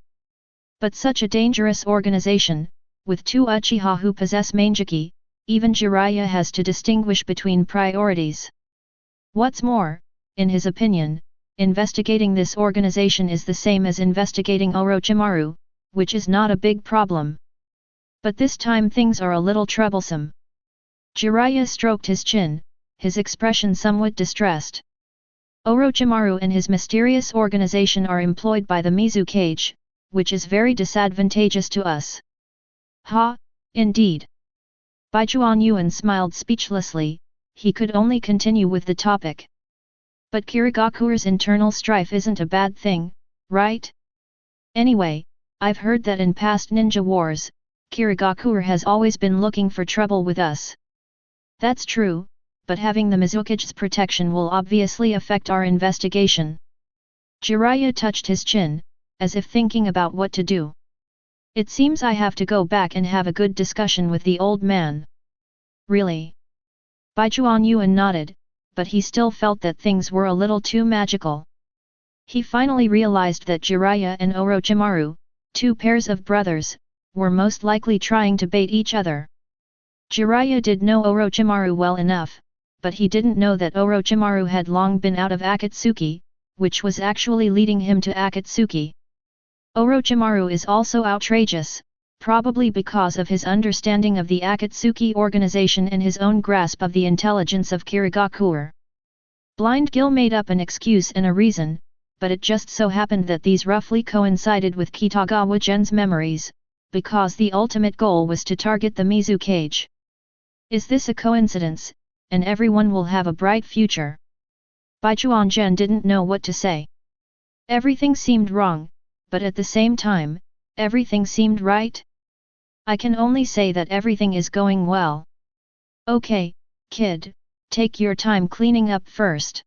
But such a dangerous organization, with two Uchiha who possess Manjiki, even Jiraiya has to distinguish between priorities. What's more, in his opinion, investigating this organization is the same as investigating Orochimaru, which is not a big problem. But this time things are a little troublesome. Jiraiya stroked his chin, his expression somewhat distressed. Orochimaru and his mysterious organization are employed by the Mizukage, which is very disadvantageous to us. Ha, indeed. Baichuan Yuan smiled speechlessly, he could only continue with the topic. But Kirigakur's internal strife isn't a bad thing, right? Anyway, I've heard that in past ninja wars, Kirigakur has always been looking for trouble with us. That's true, but having the Mizukage's protection will obviously affect our investigation. Jiraiya touched his chin, as if thinking about what to do. It seems I have to go back and have a good discussion with the old man. Really? Baichuan Yuan nodded, but he still felt that things were a little too magical. He finally realized that Jiraiya and Orochimaru, two pairs of brothers, were most likely trying to bait each other. Jiraiya did know Orochimaru well enough, but he didn't know that Orochimaru had long been out of Akatsuki, which was actually leading him to Akatsuki. Orochimaru is also outrageous, probably because of his understanding of the Akatsuki organization and his own grasp of the intelligence of Kirigakur. Blind Gil made up an excuse and a reason, but it just so happened that these roughly coincided with Kitagawa Gen's memories, because the ultimate goal was to target the Mizukage. Is this a coincidence, and everyone will have a bright future? Baichuan Gen didn't know what to say. Everything seemed wrong, but at the same time, everything seemed right? I can only say that everything is going well. Okay, kid, take your time cleaning up first.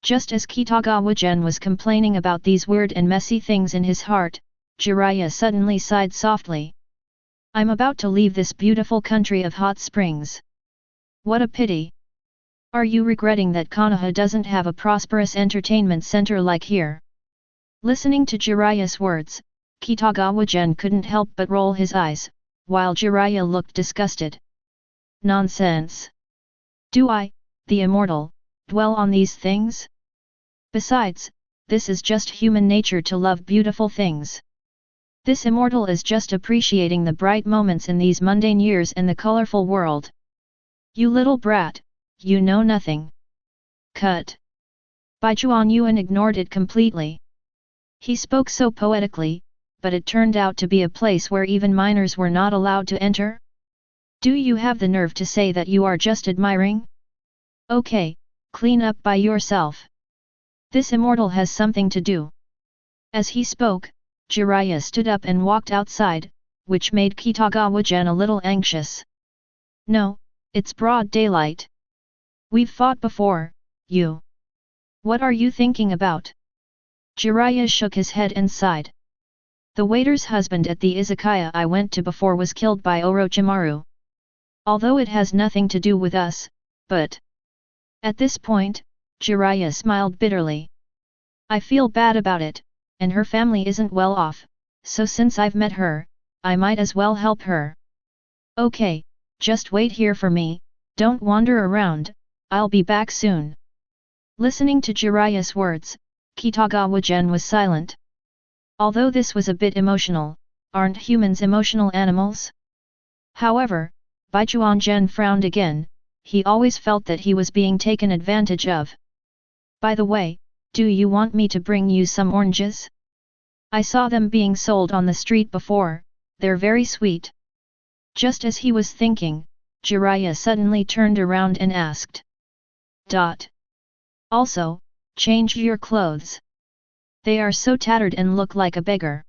Just as Kitagawa Gen was complaining about these weird and messy things in his heart, Jiraiya suddenly sighed softly. I'm about to leave this beautiful country of hot springs. What a pity. Are you regretting that Konoha doesn't have a prosperous entertainment center like here? Listening to Jiraiya's words, Kitagawa Gen couldn't help but roll his eyes, while Jiraiya looked disgusted. Nonsense! Do I, the immortal, dwell on these things? Besides, this is just human nature to love beautiful things. This immortal is just appreciating the bright moments in these mundane years and the colorful world. You little brat, you know nothing. Cut. Baijuan Yuan ignored it completely. He spoke so poetically, but it turned out to be a place where even minors were not allowed to enter? Do you have the nerve to say that you are just admiring? Okay, clean up by yourself. This immortal has something to do. As he spoke, Jiraiya stood up and walked outside, which made Kitagawa Gen a little anxious. No, it's broad daylight. We've fought before, you. What are you thinking about? Jiraiya shook his head and sighed. The waiter's husband at the izakaya I went to before was killed by Orochimaru. Although it has nothing to do with us, but... At this point, Jiraiya smiled bitterly. I feel bad about it, and her family isn't well off, so since I've met her, I might as well help her. Okay, just wait here for me, don't wander around, I'll be back soon. Listening to Jiraiya's words, Kitagawa Gen was silent. Although this was a bit emotional, aren't humans emotional animals? However, Baijuan Gen frowned again, he always felt that he was being taken advantage of. By the way, do you want me to bring you some oranges? I saw them being sold on the street before, they're very sweet. Just as he was thinking, Jiraiya suddenly turned around and asked. Also, change your clothes. They are so tattered and look like a beggar.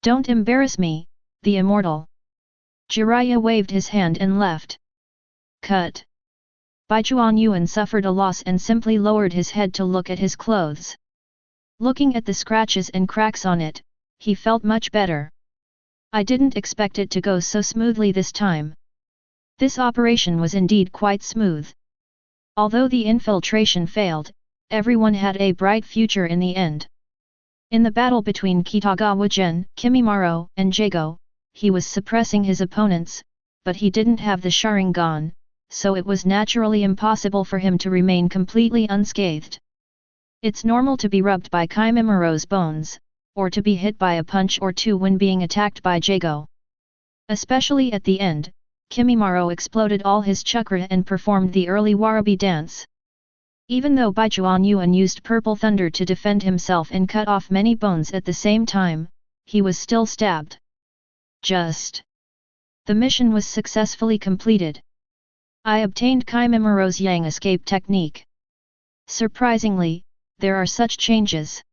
Don't embarrass me, the immortal. Jiraiya waved his hand and left. Cut. Baijuan Yuan suffered a loss and simply lowered his head to look at his clothes. Looking at the scratches and cracks on it, he felt much better. I didn't expect it to go so smoothly this time. This operation was indeed quite smooth. Although the infiltration failed, everyone had a bright future in the end. In the battle between Kitagawa Gen, Kimimaro, and Jago, he was suppressing his opponents, but he didn't have the Sharingan, so it was naturally impossible for him to remain completely unscathed. It's normal to be rubbed by Kimimiro's bones, or to be hit by a punch or two when being attacked by Jago. Especially at the end, Kimimaro exploded all his chakra and performed the early Warabi dance. Even though Baijuan Yuan used Purple Thunder to defend himself and cut off many bones at the same time, he was still stabbed. The mission was successfully completed. I obtained Kimimiro's Yang escape technique. Surprisingly, there are such changes.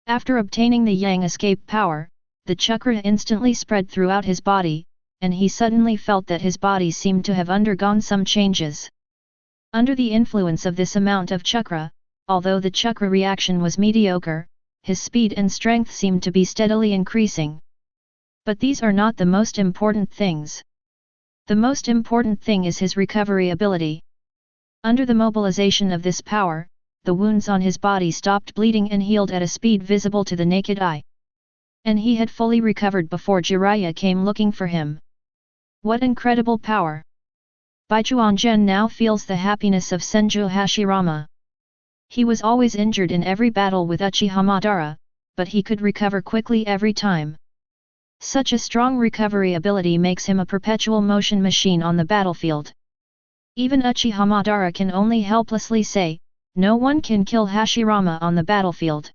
After obtaining the Yang escape power, the chakra instantly spread throughout his body, and he suddenly felt that his body seemed to have undergone some changes. Under the influence of this amount of chakra, although the chakra reaction was mediocre, his speed and strength seemed to be steadily increasing. But these are not the most important things. The most important thing is his recovery ability. Under the mobilization of this power, the wounds on his body stopped bleeding and healed at a speed visible to the naked eye. And he had fully recovered before Jiraiya came looking for him. What incredible power! Baijuan Gen now feels the happiness of Senju Hashirama. He was always injured in every battle with Uchiha Madara, but he could recover quickly every time. Such a strong recovery ability makes him a perpetual motion machine on the battlefield. Even Uchiha Madara can only helplessly say, no one can kill Hashirama on the battlefield.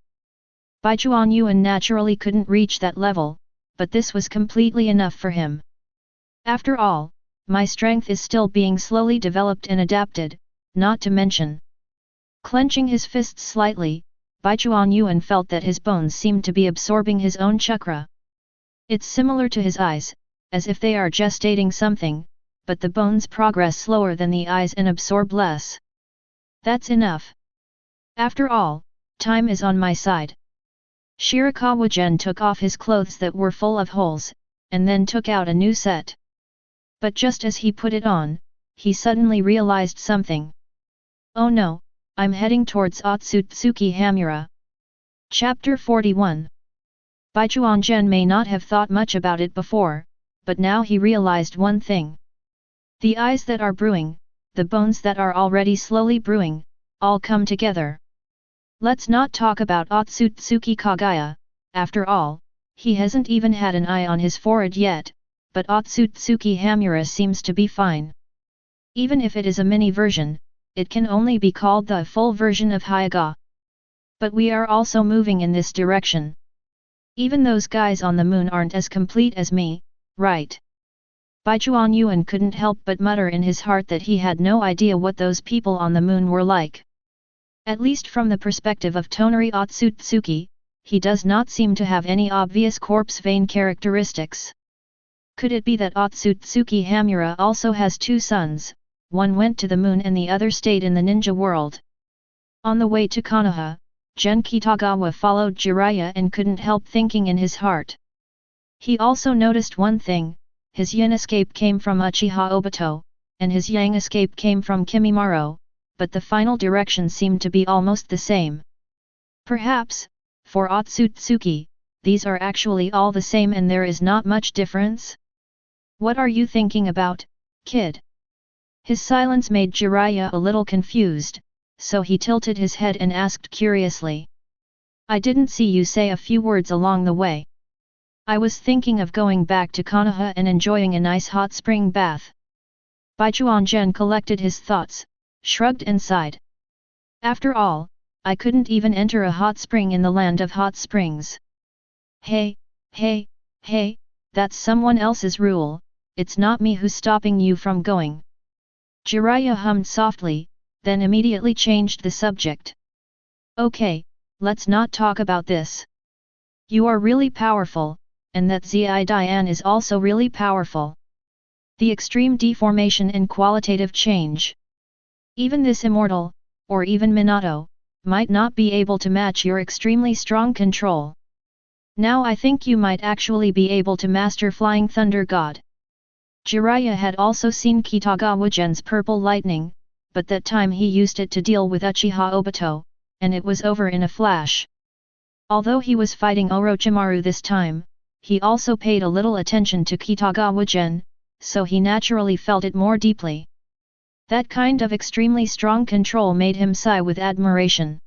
Baijuan Yuan naturally couldn't reach that level, but this was completely enough for him. After all, my strength is still being slowly developed and adapted, not to mention. Clenching his fists slightly, Baijuan Yuan felt that his bones seemed to be absorbing his own chakra. It's similar to his eyes, as if they are gestating something, but the bones progress slower than the eyes and absorb less. That's enough. After all, time is on my side. Shirakawa Gen took off his clothes that were full of holes, and then took out a new set. But just as he put it on, he suddenly realized something. Oh no, I'm heading towards Otsutsuki Hamura. Chapter 41. Baijuan Gen may not have thought much about it before, but now he realized one thing. The eyes that are brewing, the bones that are already slowly brewing, all come together. Let's not talk about Otsutsuki Kagaya, after all, He hasn't even had an eye on his forehead yet, but Otsutsuki Hamura seems to be fine. Even if it is a mini version, it can only be called the full version of Hyuga. But we are also moving in this direction. Even those guys on the moon aren't as complete as me, right? Baichuan Yuan couldn't help but mutter in his heart that he had no idea what those people on the moon were like. At least from the perspective of Tonari Otsutsuki, he does not seem to have any obvious corpse vein characteristics. Could it be that Otsutsuki Hamura also has two sons, one went to the moon and the other stayed in the ninja world? On the way to Konoha, Gen Kitagawa followed Jiraiya and couldn't help thinking in his heart. He also noticed one thing: his yin escape came from Uchiha Obito, and his yang escape came from Kimimaro, but the final direction seemed to be almost the same. Perhaps, for Otsutsuki, these are actually all the same and there is not much difference? What are you thinking about, kid? His silence made Jiraiya a little confused, so he tilted his head and asked curiously. I didn't see you say a few words along the way. I was thinking of going back to Konoha and enjoying a nice hot spring bath. Baichuan Gen collected his thoughts, shrugged and sighed. After all, I couldn't even enter a hot spring in the land of hot springs. Hey, that's someone else's rule, it's not me who's stopping you from going. Jiraiya hummed softly, then immediately changed the subject. Okay, let's not talk about this. You are really powerful, and that Zidian is also really powerful. The extreme deformation and qualitative change. Even this immortal, or even Minato, might not be able to match your extremely strong control. Now I think you might actually be able to master Flying Thunder God. Jiraiya had also seen Kitagawa Gen's purple lightning, but that time he used it to deal with Uchiha Obito, and it was over in a flash. Although he was fighting Orochimaru this time, he also paid a little attention to Kitagawa Gen, so he naturally felt it more deeply. That kind of extremely strong control made him sigh with admiration.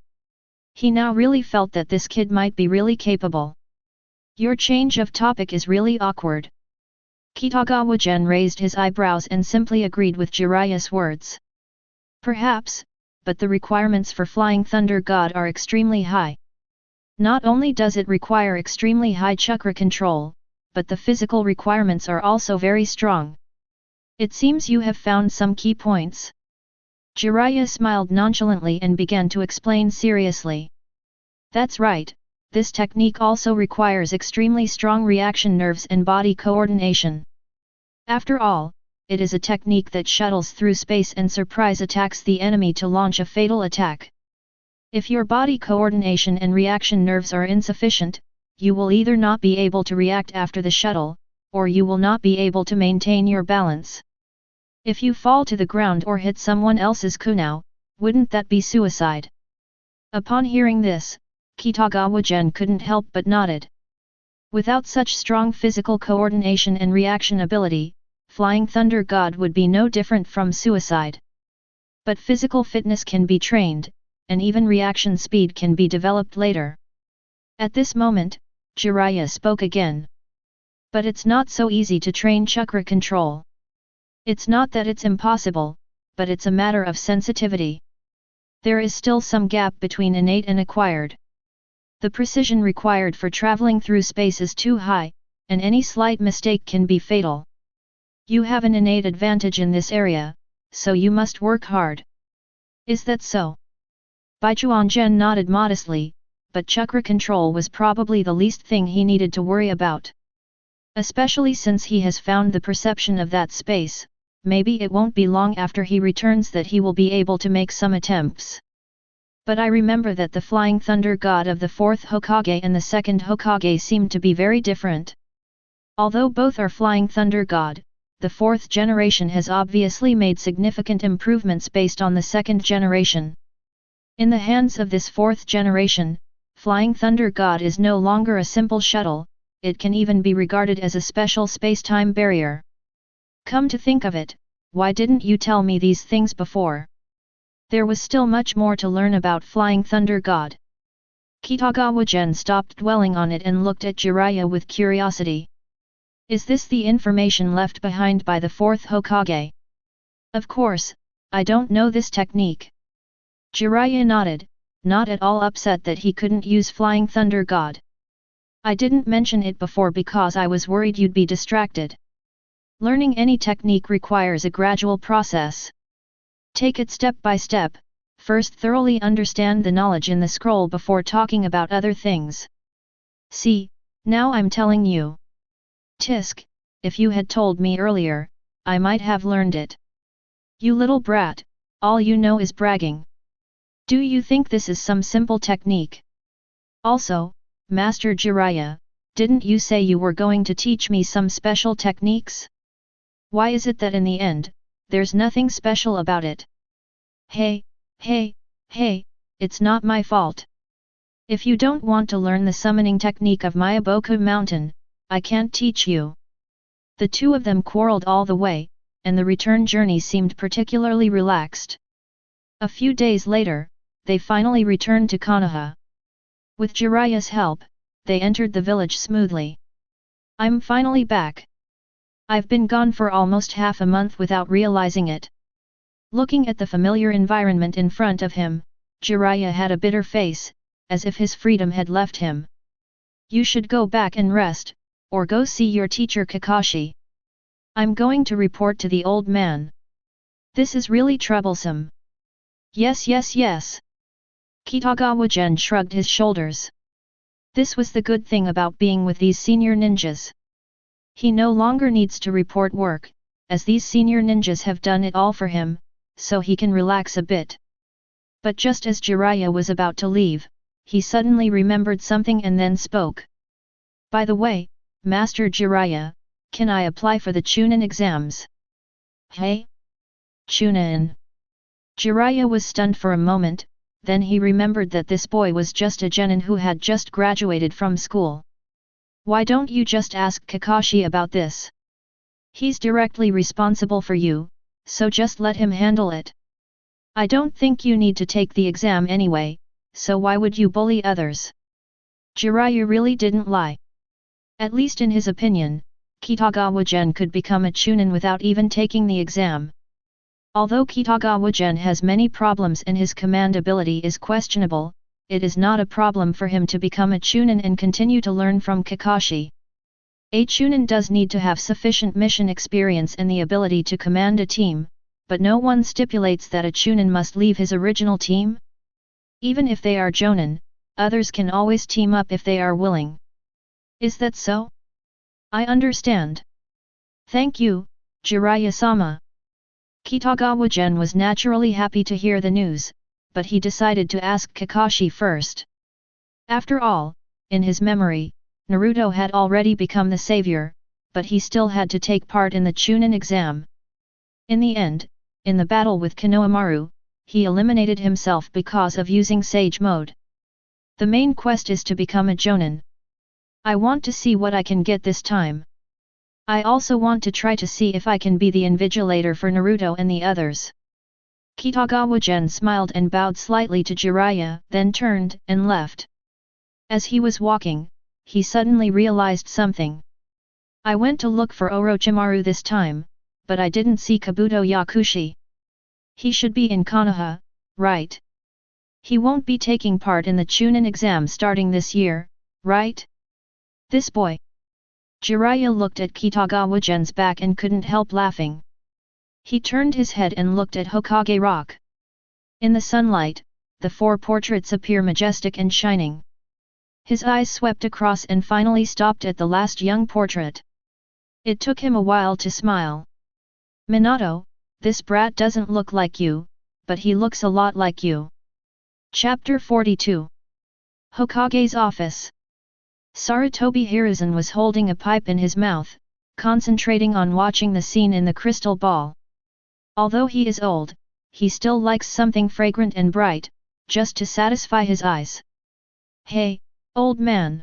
He now really felt that this kid might be really capable. Your change of topic is really awkward. Kitagawa Gen raised his eyebrows and simply agreed with Jiraiya's words. Perhaps, but the requirements for Flying Thunder God are extremely high. Not only does it require extremely high chakra control, but the physical requirements are also very strong. It seems you have found some key points. Jiraiya smiled nonchalantly and began to explain seriously. That's right, this technique also requires extremely strong reaction nerves and body coordination. After all, it is a technique that shuttles through space and surprise attacks the enemy to launch a fatal attack. If your body coordination and reaction nerves are insufficient, you will either not be able to react after the shuttle, or you will not be able to maintain your balance. If you fall to the ground or hit someone else's kunao, wouldn't that be suicide? Upon hearing this, Kitagawa Gen couldn't help but nodded. Without such strong physical coordination and reaction ability, Flying Thunder God would be no different from suicide. But physical fitness can be trained, and even reaction speed can be developed later. At this moment, Jiraiya spoke again. But it's not so easy to train chakra control. It's not that it's impossible, but it's a matter of sensitivity. There is still some gap between innate and acquired. The precision required for traveling through space is too high, and any slight mistake can be fatal. You have an innate advantage in this area, so you must work hard. Is that so? Baichuan Gen nodded modestly, but chakra control was probably the least thing he needed to worry about. Especially since he has found the perception of that space, maybe it won't be long after he returns that he will be able to make some attempts. But I remember that the Flying Thunder God of the 4th Hokage and the 2nd Hokage seemed to be very different. Although both are Flying Thunder God, the 4th generation has obviously made significant improvements based on the 2nd generation. In the hands of this 4th generation, Flying Thunder God is no longer a simple shuttle, it can even be regarded as a special space-time barrier. Come to think of it, why didn't you tell me these things before? There was still much more to learn about Flying Thunder God. Kitagawa Gen stopped dwelling on it and looked at Jiraiya with curiosity. Is this the information left behind by the fourth Hokage? Of course, I don't know this technique. Jiraiya nodded, not at all upset that he couldn't use Flying Thunder God. I didn't mention it before because I was worried you'd be distracted. Learning any technique requires a gradual process. Take it step by step. First thoroughly understand the knowledge in the scroll before talking about other things. See, now I'm telling you. Tisk, if you had told me earlier, I might have learned it. You little brat, all you know is bragging. Do you think this is some simple technique? Also, Master Jiraiya, didn't you say you were going to teach me some special techniques? Why is it that in the end, there's nothing special about it? Hey, it's not my fault. If you don't want to learn the summoning technique of Miyaboku Mountain, I can't teach you. The two of them quarreled all the way, and the return journey seemed particularly relaxed. A few days later, they finally returned to Konoha. With Jiraiya's help, they entered the village smoothly. I'm finally back. I've been gone for almost half a month without realizing it. Looking at the familiar environment in front of him, Jiraiya had a bitter face, as if his freedom had left him. You should go back and rest, or go see your teacher Kakashi. I'm going to report to the old man. This is really troublesome. Yes. Kitagawa Gen shrugged his shoulders. This was the good thing about being with these senior ninjas. He no longer needs to report work, as these senior ninjas have done it all for him, so he can relax a bit. But just as Jiraiya was about to leave, he suddenly remembered something and then spoke. By the way, Master Jiraiya, can I apply for the Chunin exams? Hey? Chunin? Jiraiya was stunned for a moment, then he remembered that this boy was just a genin who had just graduated from school. Why don't you just ask Kakashi about this? He's directly responsible for you, so just let him handle it. I don't think you need to take the exam anyway, so why would you bully others? Jiraiya really didn't lie. At least in his opinion, Kitagawa Gen could become a Chunin without even taking the exam. Although Kitagawa Gen has many problems and his command ability is questionable, it is not a problem for him to become a Chunin and continue to learn from Kakashi. A Chunin does need to have sufficient mission experience and the ability to command a team, but no one stipulates that a Chunin must leave his original team. Even if they are Jonin, others can always team up if they are willing. Is that so? I understand. Thank you, Jiraiya-sama. Kitagawa Gen was naturally happy to hear the news, but he decided to ask Kakashi first. After all, in his memory, Naruto had already become the savior, but he still had to take part in the Chunin exam. In the end, in the battle with Konohamaru, he eliminated himself because of using Sage Mode. The main quest is to become a Jonin. I want to see what I can get this time. I also want to try to see if I can be the invigilator for Naruto and the others. Kitagawa Gen smiled and bowed slightly to Jiraiya, then turned and left. As he was walking, he suddenly realized something. I went to look for Orochimaru this time, but I didn't see Kabuto Yakushi. He should be in Konoha, right? He won't be taking part in the Chunin exam starting this year, right? This boy. Jiraiya looked at Kitagawa Gen's back and couldn't help laughing. He turned his head and looked at Hokage Rock. In the sunlight, the four portraits appear majestic and shining. His eyes swept across and finally stopped at the last young portrait. It took him a while to smile. Minato, this brat doesn't look like you, but he looks a lot like you. Chapter 42 Hokage's Office. Sarutobi Hiruzen was holding a pipe in his mouth, concentrating on watching the scene in the crystal ball. Although he is old, he still likes something fragrant and bright, just to satisfy his eyes. Hey, old man!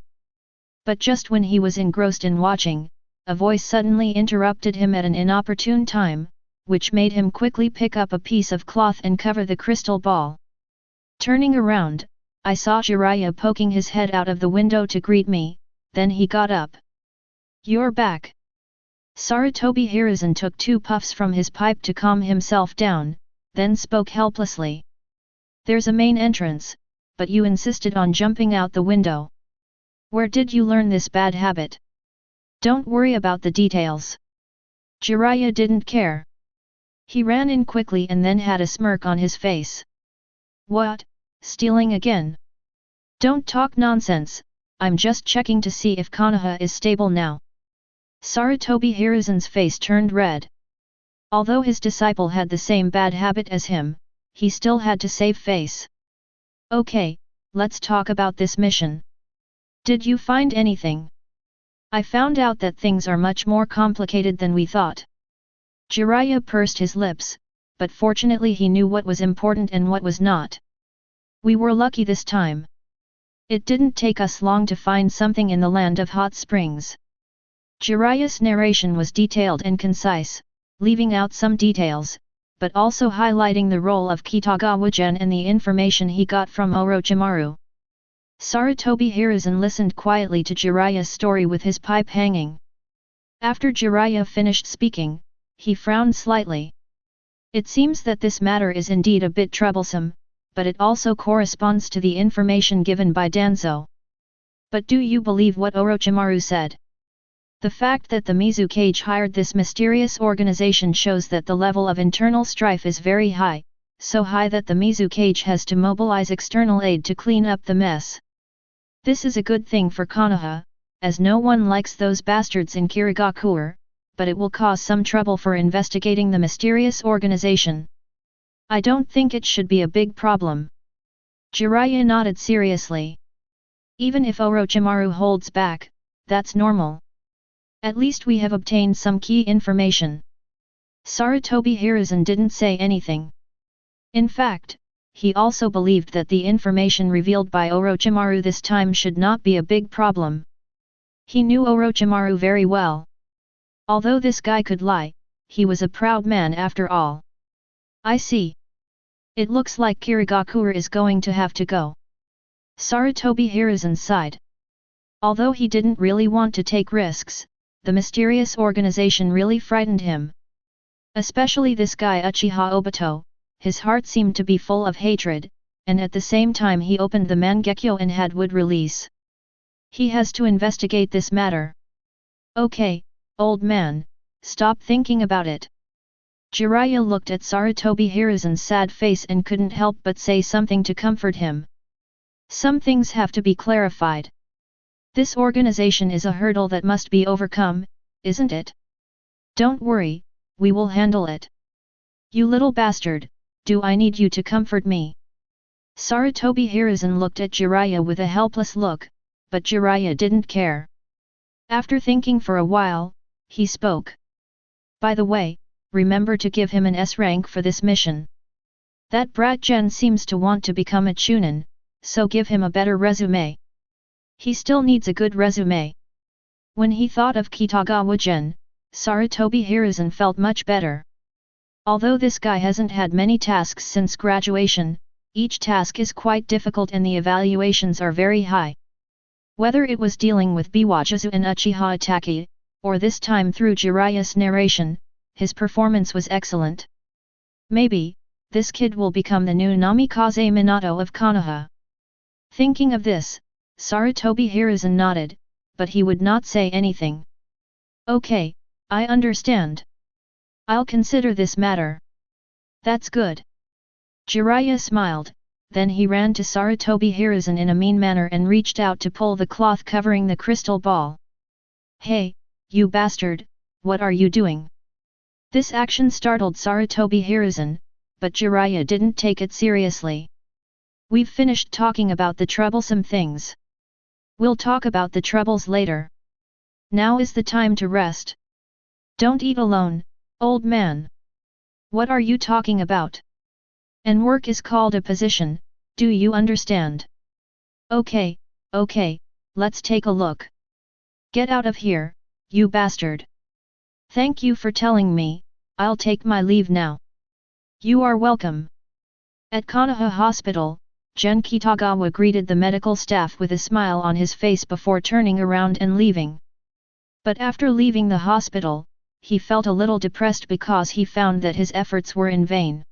But just when he was engrossed in watching, a voice suddenly interrupted him at an inopportune time, which made him quickly pick up a piece of cloth and cover the crystal ball. Turning around, I saw Jiraiya poking his head out of the window to greet me, then he got up. You're back. Sarutobi Hiruzen took 2 puffs from his pipe to calm himself down, then spoke helplessly. There's a main entrance, but you insisted on jumping out the window. Where did you learn this bad habit? Don't worry about the details. Jiraiya didn't care. He ran in quickly and then had a smirk on his face. What, stealing again? Don't talk nonsense, I'm just checking to see if Konoha is stable now. Sarutobi Hiruzen's face turned red. Although his disciple had the same bad habit as him, he still had to save face. Okay, let's talk about this mission. Did you find anything? I found out that things are much more complicated than we thought. Jiraiya pursed his lips, but fortunately he knew what was important and what was not. We were lucky this time. It didn't take us long to find something in the land of hot springs. Jiraiya's narration was detailed and concise, leaving out some details, but also highlighting the role of Kitagawa Gen and the information he got from Orochimaru. Sarutobi Hiruzen listened quietly to Jiraiya's story with his pipe hanging. After Jiraiya finished speaking, he frowned slightly. It seems that this matter is indeed a bit troublesome, but it also corresponds to the information given by Danzo. But do you believe what Orochimaru said? The fact that the Mizukage hired this mysterious organization shows that the level of internal strife is very high, so high that the Mizukage has to mobilize external aid to clean up the mess. This is a good thing for Konoha, as no one likes those bastards in Kirigakur, but it will cause some trouble for investigating the mysterious organization. I don't think it should be a big problem. Jiraiya nodded seriously. Even if Orochimaru holds back, that's normal. At least we have obtained some key information. Sarutobi Hiruzen didn't say anything. In fact, he also believed that the information revealed by Orochimaru this time should not be a big problem. He knew Orochimaru very well. Although this guy could lie, he was a proud man after all. I see. It looks like Kirigakur is going to have to go. Sarutobi Hiruzen sighed. Although he didn't really want to take risks, the mysterious organization really frightened him. Especially this guy Uchiha Obito, his heart seemed to be full of hatred, and at the same time he opened the Mangekyo and had wood release. He has to investigate this matter. Okay, old man, stop thinking about it. Jiraiya looked at Sarutobi Hiruzen's sad face and couldn't help but say something to comfort him. Some things have to be clarified. This organization is a hurdle that must be overcome, isn't it? Don't worry, we will handle it. You little bastard, do I need you to comfort me? Sarutobi Hiruzen looked at Jiraiya with a helpless look, but Jiraiya didn't care. After thinking for a while, he spoke. By the way, remember to give him an S rank for this mission. That brat Gen seems to want to become a Chunin, so give him a better resume. He still needs a good resume. When he thought of Kitagawa Gen, Sarutobi Hiruzen felt much better. Although this guy hasn't had many tasks since graduation, each task is quite difficult and the evaluations are very high. Whether it was dealing with Biwajuzu and Uchiha Itachi, or this time through Jiraiya's narration, his performance was excellent. Maybe, this kid will become the new Namikaze Minato of Konoha. Thinking of this, Sarutobi Hiruzen nodded, but he would not say anything. Okay, I understand. I'll consider this matter. That's good. Jiraiya smiled, then he ran to Sarutobi Hiruzen in a mean manner and reached out to pull the cloth covering the crystal ball. Hey, you bastard, what are you doing? This action startled Sarutobi Hiruzen, but Jiraiya didn't take it seriously. We've finished talking about the troublesome things. We'll talk about the troubles later. Now is the time to rest. Don't eat alone, old man. What are you talking about? And work is called a position, do you understand? Okay, let's take a look. Get out of here, you bastard. Thank you for telling me, I'll take my leave now. You are welcome. At Konoha Hospital, Gen Kitagawa greeted the medical staff with a smile on his face before turning around and leaving. But after leaving the hospital, he felt a little depressed because he found that his efforts were in vain.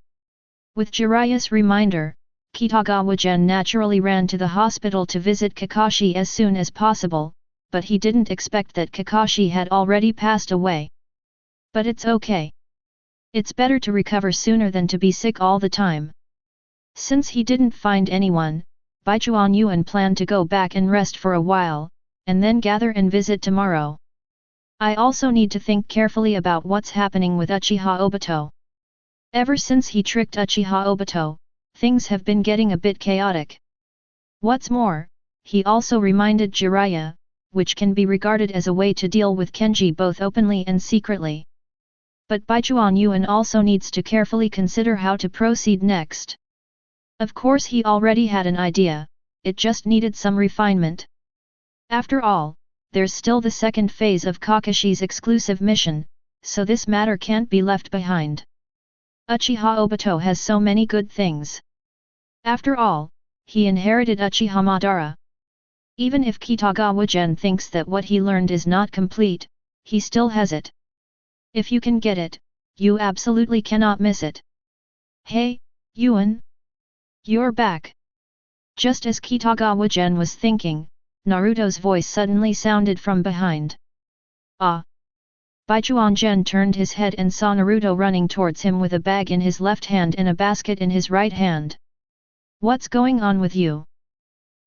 With Jiraiya's reminder, Kitagawa Gen naturally ran to the hospital to visit Kakashi as soon as possible, but he didn't expect that Kakashi had already passed away. But it's okay. It's better to recover sooner than to be sick all the time. Since he didn't find anyone, Baichuan Yuan planned to go back and rest for a while, and then gather and visit tomorrow. I also need to think carefully about what's happening with Uchiha Obito. Ever since he tricked Uchiha Obito, things have been getting a bit chaotic. What's more, he also reminded Jiraiya, which can be regarded as a way to deal with Kenji both openly and secretly. But Baichuan Yuan also needs to carefully consider how to proceed next. Of course he already had an idea, it just needed some refinement. After all, there's still the second phase of Kakashi's exclusive mission, so this matter can't be left behind. Uchiha Obito has so many good things. After all, he inherited Uchiha Madara. Even if Kitagawa Gen thinks that what he learned is not complete, he still has it. If you can get it, you absolutely cannot miss it. Hey, Yuan! You're back! Just as Kitagawa Gen was thinking, Naruto's voice suddenly sounded from behind. Ah! Baichuan Gen turned his head and saw Naruto running towards him with a bag in his left hand and a basket in his right hand. What's going on with you?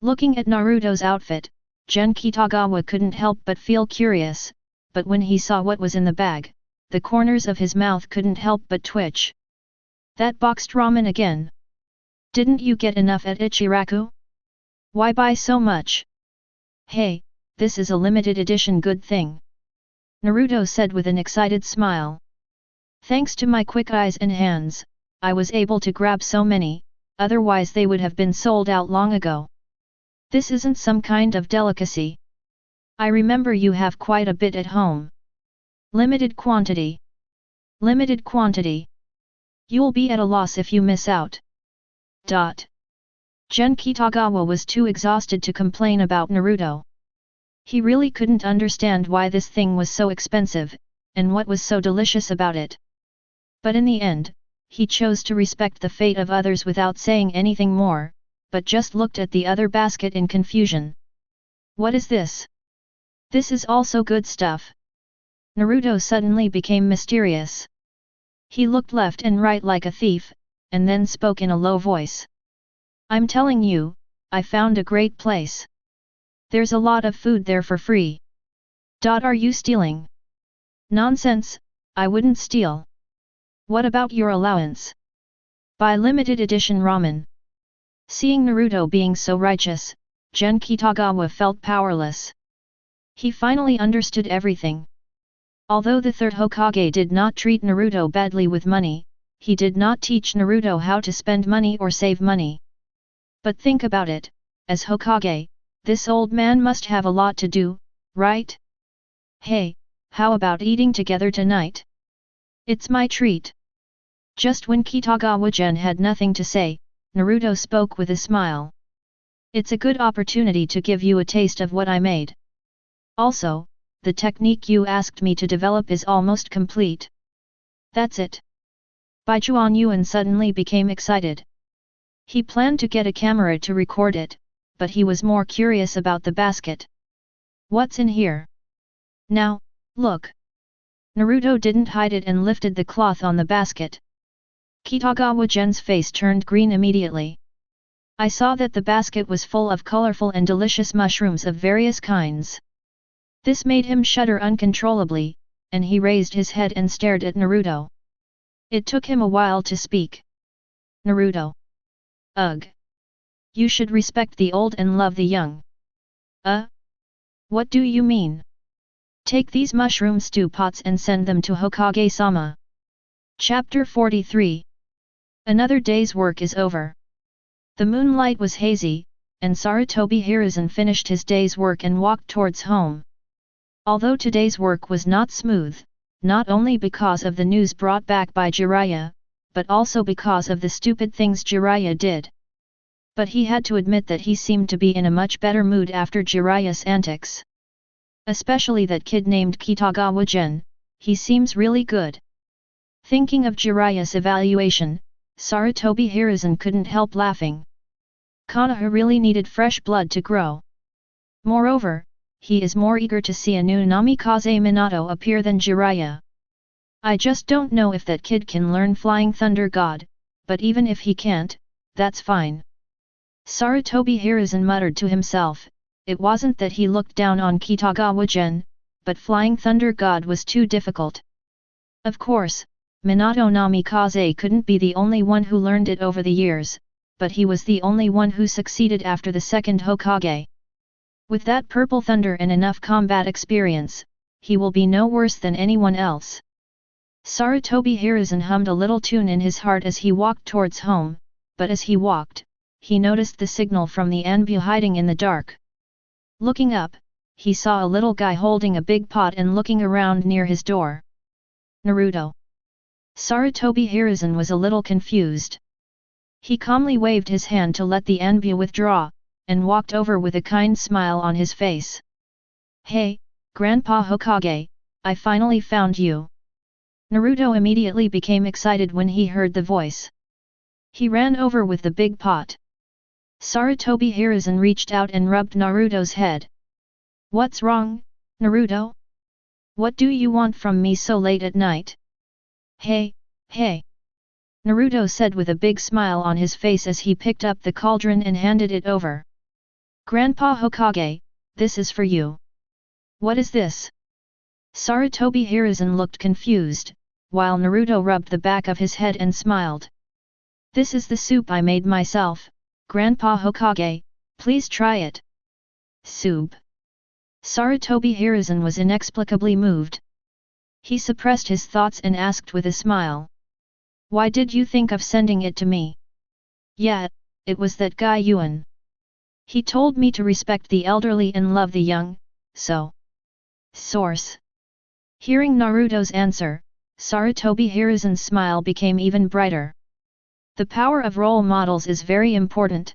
Looking at Naruto's outfit, Gen Kitagawa couldn't help but feel curious, but when he saw what was in the bag, the corners of his mouth couldn't help but twitch. That boxed ramen again? Didn't you get enough at Ichiraku? Why buy so much? Hey, this is a limited edition good thing. Naruto said with an excited smile. Thanks to my quick eyes and hands, I was able to grab so many, otherwise they would have been sold out long ago. This isn't some kind of delicacy. I remember you have quite a bit at home. Limited quantity. Limited quantity. You'll be at a loss if you miss out. Gen Kitagawa was too exhausted to complain about Naruto. He really couldn't understand why this thing was so expensive, and what was so delicious about it. But in the end, he chose to respect the fate of others without saying anything more, but just looked at the other basket in confusion. What is this? This is also good stuff. Naruto suddenly became mysterious. He looked left and right like a thief, and then spoke in a low voice. I'm telling you, I found a great place. There's a lot of food there for free. Are you stealing? Nonsense, I wouldn't steal. What about your allowance? Buy limited edition ramen. Seeing Naruto being so righteous, Gen Kitagawa felt powerless. He finally understood everything. Although the third Hokage did not treat Naruto badly with money, he did not teach Naruto how to spend money or save money. But think about it, as Hokage, this old man must have a lot to do, right? Hey, how about eating together tonight? It's my treat. Just when Kitagawa Gen had nothing to say, Naruto spoke with a smile. It's a good opportunity to give you a taste of what I made. Also, the technique you asked me to develop is almost complete. That's it. Baichuan Yuan suddenly became excited. He planned to get a camera to record it, but he was more curious about the basket. What's in here? Now, look. Naruto didn't hide it and lifted the cloth on the basket. Kitagawa Gen's face turned green immediately. I saw that the basket was full of colorful and delicious mushrooms of various kinds. This made him shudder uncontrollably, and he raised his head and stared at Naruto. It took him a while to speak. Naruto. Ugh. You should respect the old and love the young. What do you mean? Take these mushroom stew pots and send them to Hokage-sama. Chapter 43. Another day's work is over. The moonlight was hazy, and Sarutobi Hiruzen finished his day's work and walked towards home. Although today's work was not smooth, not only because of the news brought back by Jiraiya, but also because of the stupid things Jiraiya did. But he had to admit that he seemed to be in a much better mood after Jiraiya's antics. Especially that kid named Kitagawa Gen, he seems really good. Thinking of Jiraiya's evaluation, Sarutobi Hiruzen couldn't help laughing. Konoha really needed fresh blood to grow. Moreover, he is more eager to see a new Namikaze Minato appear than Jiraiya. I just don't know if that kid can learn Flying Thunder God, but even if he can't, that's fine. Sarutobi Hiruzen muttered to himself, it wasn't that he looked down on Kitagawa Gen, but Flying Thunder God was too difficult. Of course, Minato Namikaze couldn't be the only one who learned it over the years, but he was the only one who succeeded after the second Hokage. With that purple thunder and enough combat experience, he will be no worse than anyone else. Sarutobi Hiruzen hummed a little tune in his heart as he walked towards home, but as he walked, he noticed the signal from the Anbu hiding in the dark. Looking up, he saw a little guy holding a big pot and looking around near his door. Naruto. Sarutobi Hiruzen was a little confused. He calmly waved his hand to let the Anbu withdraw, and walked over with a kind smile on his face. Hey, Grandpa Hokage, I finally found you. Naruto immediately became excited when he heard the voice. He ran over with the big pot. Sarutobi Hiruzen reached out and rubbed Naruto's head. What's wrong, Naruto? What do you want from me so late at night? Hey, hey! Naruto said with a big smile on his face as he picked up the cauldron and handed it over. Grandpa Hokage, this is for you. What is this? Sarutobi Hiruzen looked confused, while Naruto rubbed the back of his head and smiled. This is the soup I made myself, Grandpa Hokage, please try it. Soup. Sarutobi Hiruzen was inexplicably moved. He suppressed his thoughts and asked with a smile. Why did you think of sending it to me? Yeah, it was that guy Yuan. He told me to respect the elderly and love the young, so. Source. Hearing Naruto's answer, Sarutobi Hiruzen's smile became even brighter. The power of role models is very important.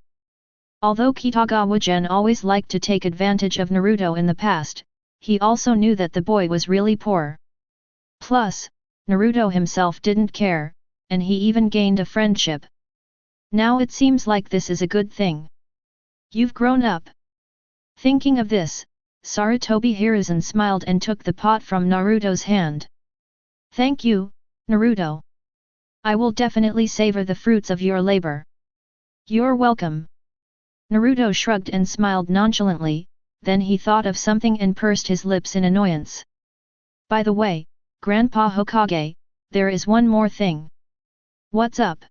Although Kitagawa Gen always liked to take advantage of Naruto in the past, he also knew that the boy was really poor. Plus, Naruto himself didn't care, and he even gained a friendship. Now it seems like this is a good thing. You've grown up. Thinking of this, Sarutobi Hiruzen smiled and took the pot from Naruto's hand. Thank you, Naruto. I will definitely savor the fruits of your labor. You're welcome. Naruto shrugged and smiled nonchalantly, then he thought of something and pursed his lips in annoyance. By the way, Grandpa Hokage, there is one more thing. What's up?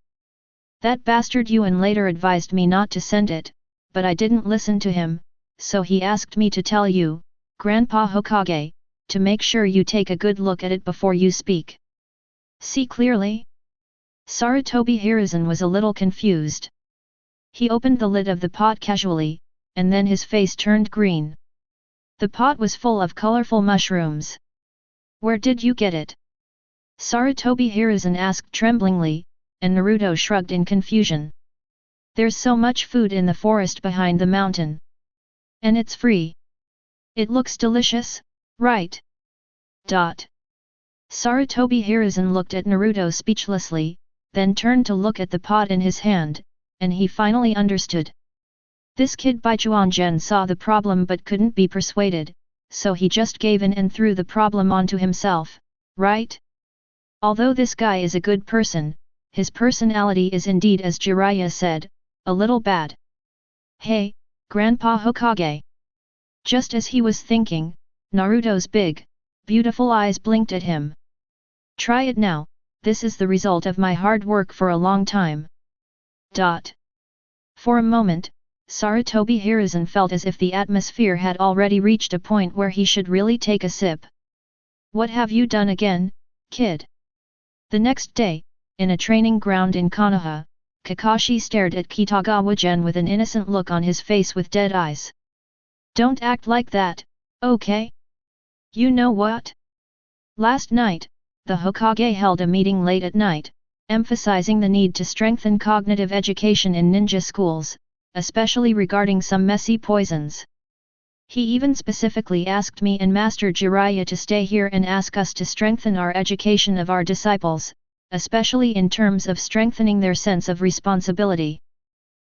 That bastard Yuan later advised me not to send it, but I didn't listen to him, so he asked me to tell you, Grandpa Hokage, to make sure you take a good look at it before you speak. See clearly? Sarutobi Hiruzen was a little confused. He opened the lid of the pot casually, and then his face turned green. The pot was full of colorful mushrooms. Where did you get it? Sarutobi Hiruzen asked tremblingly, and Naruto shrugged in confusion. There's so much food in the forest behind the mountain. And it's free. It looks delicious, right? Sarutobi Hiruzen looked at Naruto speechlessly, then turned to look at the pot in his hand, and he finally understood. This kid Baichuan Gen saw the problem but couldn't be persuaded, so he just gave in and threw the problem onto himself, right? Although this guy is a good person, his personality is indeed, as Jiraiya said, a little bad. Hey, Grandpa Hokage! Just as he was thinking, Naruto's big, beautiful eyes blinked at him. Try it now, this is the result of my hard work for a long time. For a moment, Sarutobi Hiruzen felt as if the atmosphere had already reached a point where he should really take a sip. What have you done again, kid? The next day, in a training ground in Konoha, Kakashi stared at Kitagawa Gen with an innocent look on his face with dead eyes. Don't act like that, okay? You know what? Last night, the Hokage held a meeting late at night, emphasizing the need to strengthen cognitive education in ninja schools, especially regarding some messy poisons. He even specifically asked me and Master Jiraiya to stay here and ask us to strengthen our education of our disciples, especially in terms of strengthening their sense of responsibility.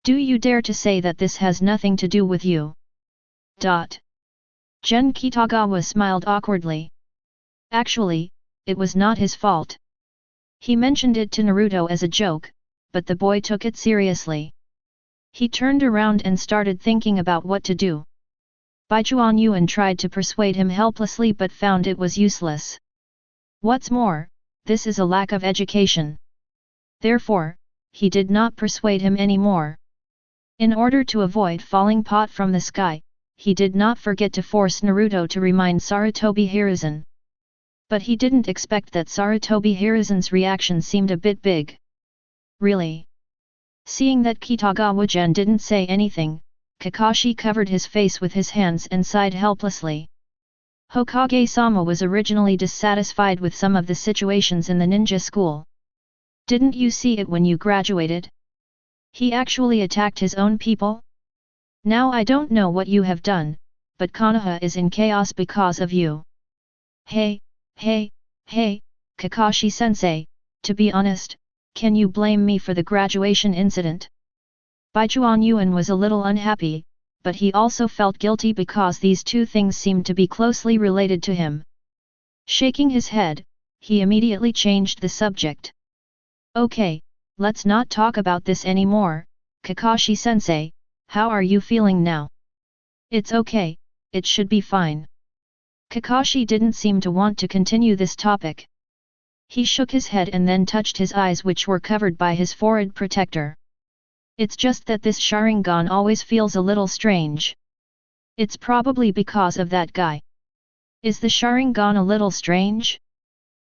Do you dare to say that this has nothing to do with you? Gen Kitagawa smiled awkwardly. Actually, it was not his fault. He mentioned it to Naruto as a joke, but the boy took it seriously. He turned around and started thinking about what to do. Baijuan Yuan tried to persuade him helplessly but found it was useless. What's more, this is a lack of education. Therefore, he did not persuade him anymore. In order to avoid falling pot from the sky, he did not forget to force Naruto to remind Sarutobi Hiruzen. But he didn't expect that Sarutobi Hiruzen's reaction seemed a bit big. Really? Seeing that Kitagawa Gen didn't say anything, Kakashi covered his face with his hands and sighed helplessly. Hokage-sama was originally dissatisfied with some of the situations in the ninja school. Didn't you see it when you graduated? He actually attacked his own people? Now I don't know what you have done, but Konoha is in chaos because of you. Hey, Kakashi-sensei, to be honest, can you blame me for the graduation incident? Baijuan Yuan was a little unhappy, but he also felt guilty because these two things seemed to be closely related to him. Shaking his head, he immediately changed the subject. Okay, let's not talk about this anymore, Kakashi-sensei, how are you feeling now? It's okay, it should be fine. Kakashi didn't seem to want to continue this topic. He shook his head and then touched his eyes which were covered by his forehead protector. It's just that this Sharingan always feels a little strange. It's probably because of that guy. Is the Sharingan a little strange?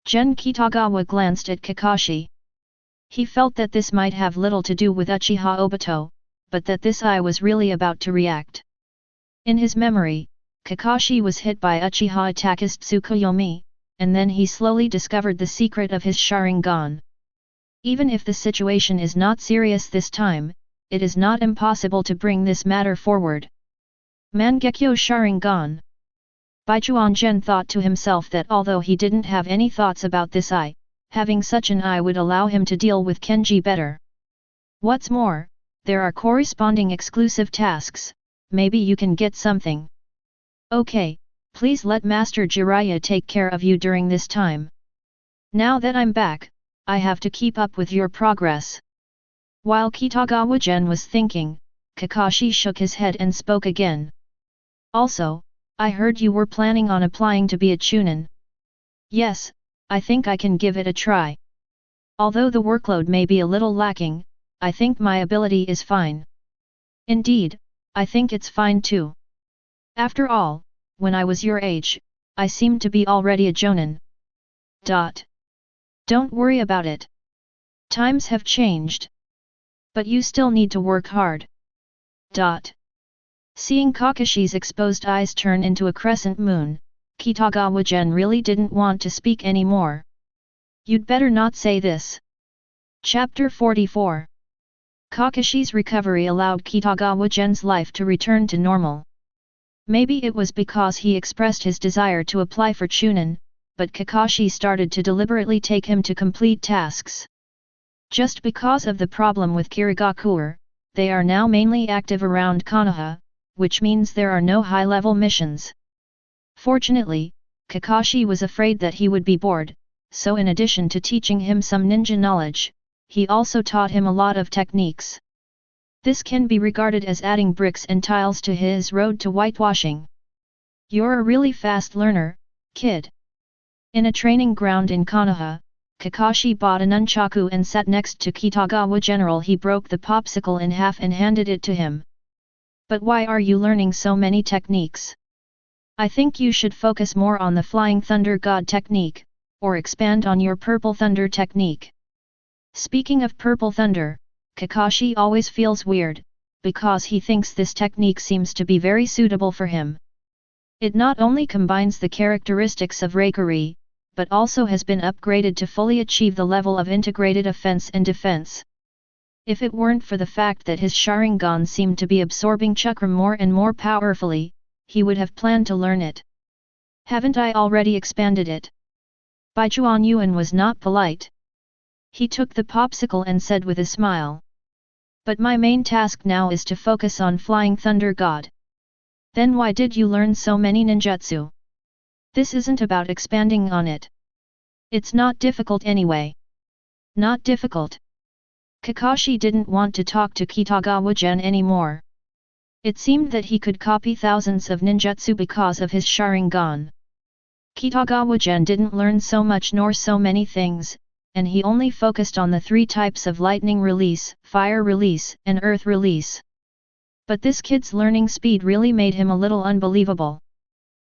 Gen Kitagawa glanced at Kakashi. He felt that this might have little to do with Uchiha Obito, but that this eye was really about to react. In his memory, Kakashi was hit by Uchiha attackist Tsukuyomi, and then he slowly discovered the secret of his Sharingan. Even if the situation is not serious this time, it is not impossible to bring this matter forward. Mangekyo Sharingan. Baijuan Gen thought to himself that although he didn't have any thoughts about this eye, having such an eye would allow him to deal with Kenji better. What's more, there are corresponding exclusive tasks, maybe you can get something. Okay, please let Master Jiraiya take care of you during this time. Now that I'm back, I have to keep up with your progress. While Kitagawa Gen was thinking, Kakashi shook his head and spoke again. Also, I heard you were planning on applying to be a Chunin. Yes, I think I can give it a try. Although the workload may be a little lacking, I think my ability is fine. Indeed, I think it's fine too. After all, when I was your age, I seemed to be already a Jonin. Don't worry about it. Times have changed. But you still need to work hard. Seeing Kakashi's exposed eyes turn into a crescent moon, Kitagawa Gen really didn't want to speak anymore. You'd better not say this. Chapter 44. Kakashi's recovery allowed Kitagawa Gen's life to return to normal. Maybe it was because he expressed his desire to apply for Chunin, but Kakashi started to deliberately take him to complete tasks. Just because of the problem with Kirigakur, they are now mainly active around Konoha, which means there are no high-level missions. Fortunately, Kakashi was afraid that he would be bored, so in addition to teaching him some ninja knowledge, he also taught him a lot of techniques. This can be regarded as adding bricks and tiles to his road to whitewashing. You're a really fast learner, kid. In a training ground in Konoha, Kakashi bought a nunchaku and sat next to Kitagawa General. He broke the popsicle in half and handed it to him. But why are you learning so many techniques? I think you should focus more on the Flying Thunder God technique, or expand on your Purple Thunder technique. Speaking of Purple Thunder, Kakashi always feels weird, because he thinks this technique seems to be very suitable for him. It not only combines the characteristics of Reikari, but also has been upgraded to fully achieve the level of integrated offense and defense. If it weren't for the fact that his Sharingan seemed to be absorbing chakra more and more powerfully, he would have planned to learn it. Haven't I already expanded it? Baichuan Yuan was not polite. He took the popsicle and said with a smile. But my main task now is to focus on Flying Thunder God. Then why did you learn so many ninjutsu? This isn't about expanding on it. It's not difficult anyway. Not difficult. Kakashi didn't want to talk to Kitagawa Gen anymore. It seemed that he could copy thousands of ninjutsu because of his Sharingan. Kitagawa Gen didn't learn so much nor so many things, and he only focused on the 3 types of lightning release, fire release, and earth release. But this kid's learning speed really made him a little unbelievable.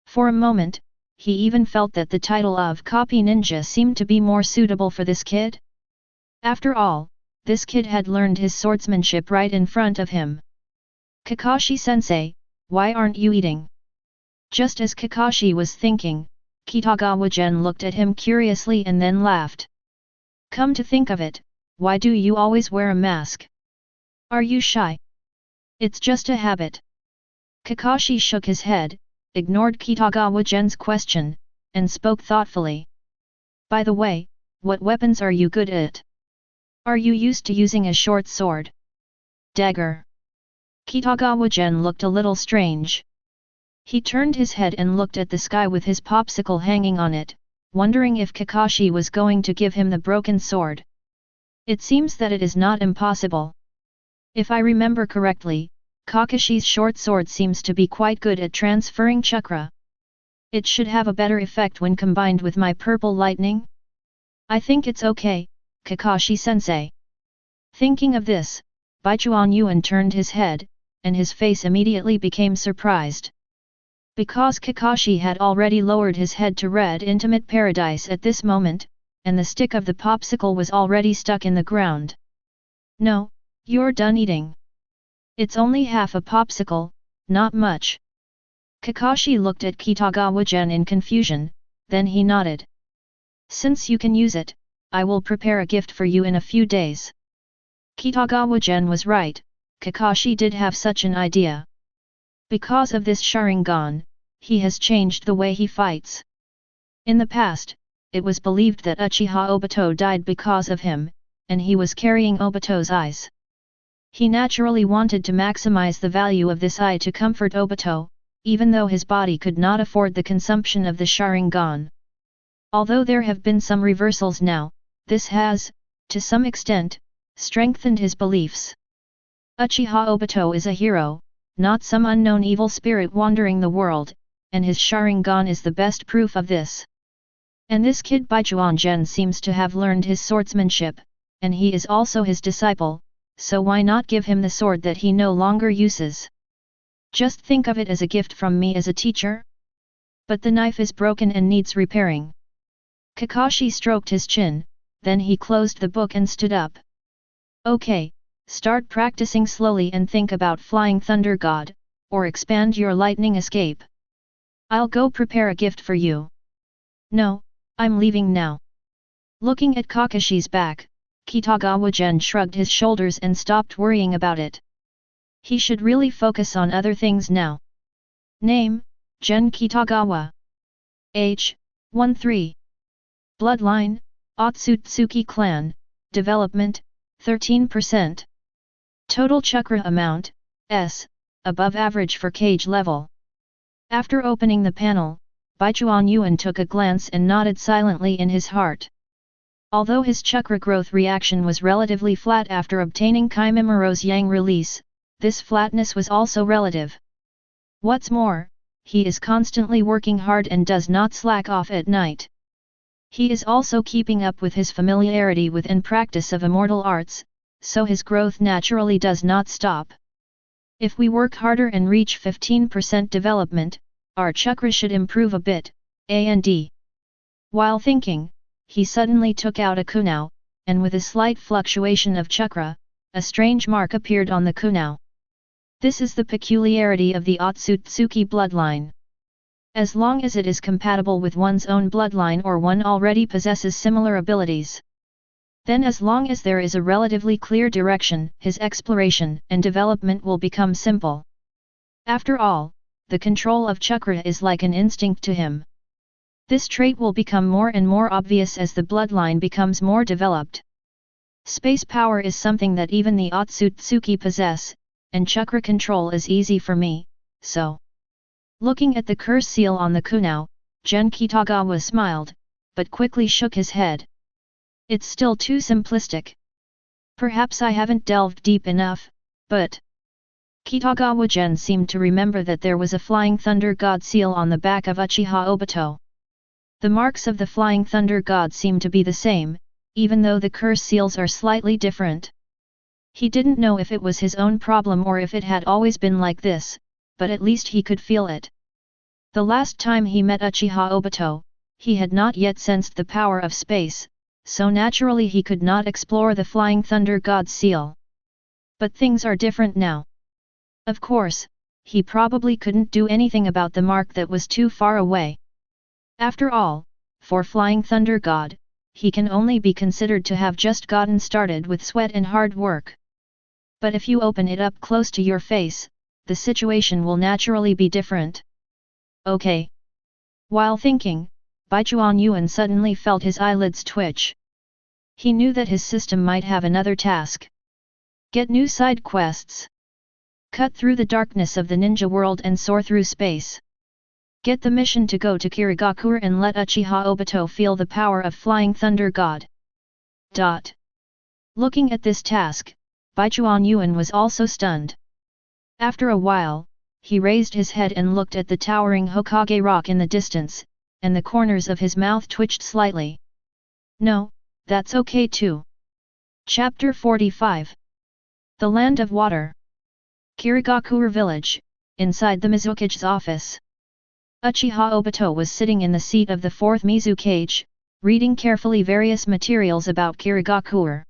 For a moment, he even felt that the title of Copy Ninja seemed to be more suitable for this kid. After all, this kid had learned his swordsmanship right in front of him. Kakashi-sensei, why aren't you eating? Just as Kakashi was thinking, Kitagawa Gen looked at him curiously and then laughed. Come to think of it, why do you always wear a mask? Are you shy? It's just a habit. Kakashi shook his head, ignored Kitagawa Gen's question, and spoke thoughtfully. By the way, what weapons are you good at? Are you used to using a short sword? Dagger. Kitagawa Gen looked a little strange. He turned his head and looked at the sky with his popsicle hanging on it, wondering if Kakashi was going to give him the broken sword. It seems that it is not impossible. If I remember correctly, Kakashi's short sword seems to be quite good at transferring chakra. It should have a better effect when combined with my purple lightning? I think it's okay, Kakashi-sensei. Thinking of this, Baichuan Yuan turned his head, and his face immediately became surprised. Because Kakashi had already lowered his head to Red Intimate Paradise at this moment, and the stick of the popsicle was already stuck in the ground. No, you're done eating. It's only half a popsicle, not much. Kakashi looked at Kitagawa Gen in confusion, then he nodded. Since you can use it, I will prepare a gift for you in a few days. Kitagawa Gen was right, Kakashi did have such an idea. Because of this Sharingan, he has changed the way he fights. In the past, it was believed that Uchiha Obito died because of him, and he was carrying Obito's eyes. He naturally wanted to maximize the value of this eye to comfort Obito, even though his body could not afford the consumption of the Sharingan. Although there have been some reversals now, this has, to some extent, strengthened his beliefs. Uchiha Obito is a hero, not some unknown evil spirit wandering the world, and his Sharingan is the best proof of this. And this kid Baichuan Gen seems to have learned his swordsmanship, and he is also his disciple, so why not give him the sword that he no longer uses? Just think of it as a gift from me as a teacher. But the knife is broken and needs repairing. Kakashi stroked his chin, then he closed the book and stood up. Okay, start practicing slowly and think about Flying Thunder God, or expand your lightning escape. I'll go prepare a gift for you. No, I'm leaving now. Looking at Kakashi's back, Kitagawa Gen shrugged his shoulders and stopped worrying about it. He should really focus on other things now. Name, Gen Kitagawa. Age, 13. Bloodline, Otsutsuki clan, development, 13%. Total chakra amount, S, above average for Kage level. After opening the panel, Baichuan Yuan took a glance and nodded silently in his heart. Although his chakra growth reaction was relatively flat after obtaining Kimimura's Yang release, this flatness was also relative. What's more, he is constantly working hard and does not slack off at night. He is also keeping up with his familiarity with and practice of immortal arts, so his growth naturally does not stop. If we work harder and reach 15% development, our chakra should improve a bit, and. While thinking, he suddenly took out a kunao, and with a slight fluctuation of chakra, a strange mark appeared on the kunao. This is the peculiarity of the Otsutsuki bloodline. As long as it is compatible with one's own bloodline or one already possesses similar abilities. Then as long as there is a relatively clear direction, his exploration and development will become simple. After all, the control of chakra is like an instinct to him. This trait will become more and more obvious as the bloodline becomes more developed. Space power is something that even the Otsutsuki possess, and chakra control is easy for me, so. Looking at the curse seal on the kunao, Gen Kitagawa smiled, but quickly shook his head. It's still too simplistic. Perhaps I haven't delved deep enough, but... Kitagawa Gen seemed to remember that there was a Flying Thunder God seal on the back of Uchiha Obito. The marks of the Flying Thunder God seem to be the same, even though the curse seals are slightly different. He didn't know if it was his own problem or if it had always been like this, but at least he could feel it. The last time he met Uchiha Obito, he had not yet sensed the power of space, so naturally he could not explore the Flying Thunder God seal. But things are different now. Of course, he probably couldn't do anything about the mark that was too far away. After all, for Flying Thunder God, he can only be considered to have just gotten started with sweat and hard work. But if you open it up close to your face, the situation will naturally be different. Okay. While thinking, Baichuan Yuan suddenly felt his eyelids twitch. He knew that his system might have another task. Get new side quests. Cut through the darkness of the ninja world and soar through space. Get the mission to go to Kirigakur and let Uchiha Obito feel the power of Flying Thunder God. Looking at this task, Baichuan Yuan was also stunned. After a while, he raised his head and looked at the towering Hokage rock in the distance, and the corners of his mouth twitched slightly. No, that's okay too. Chapter 45. The Land of Water. Kirigakur village, inside the Mizukage's office. Uchiha Obito was sitting in the seat of the fourth Mizukage, reading carefully various materials about Kirigakur.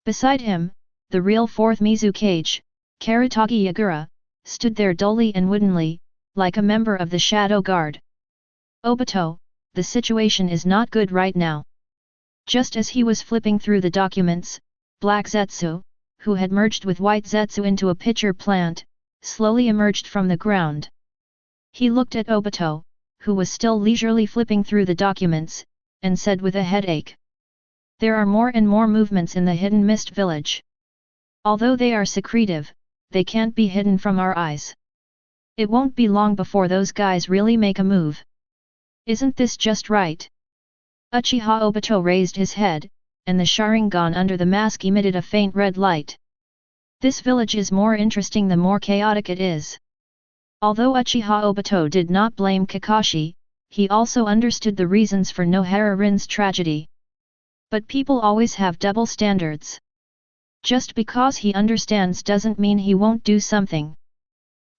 Beside him, the real fourth Mizukage, Karatagi Yagura, stood there dully and woodenly, like a member of the Shadow Guard. Obito, the situation is not good right now. Just as he was flipping through the documents, Black Zetsu, who had merged with White Zetsu into a pitcher plant, slowly emerged from the ground. He looked at Obito, who was still leisurely flipping through the documents, and said with a headache. There are more and more movements in the Hidden Mist village. Although they are secretive, they can't be hidden from our eyes. It won't be long before those guys really make a move. Isn't this just right? Uchiha Obito raised his head, and the Sharingan under the mask emitted a faint red light. This village is more interesting the more chaotic it is. Although Uchiha Obito did not blame Kakashi, he also understood the reasons for Nohara Rin's tragedy. But people always have double standards. Just because he understands doesn't mean he won't do something.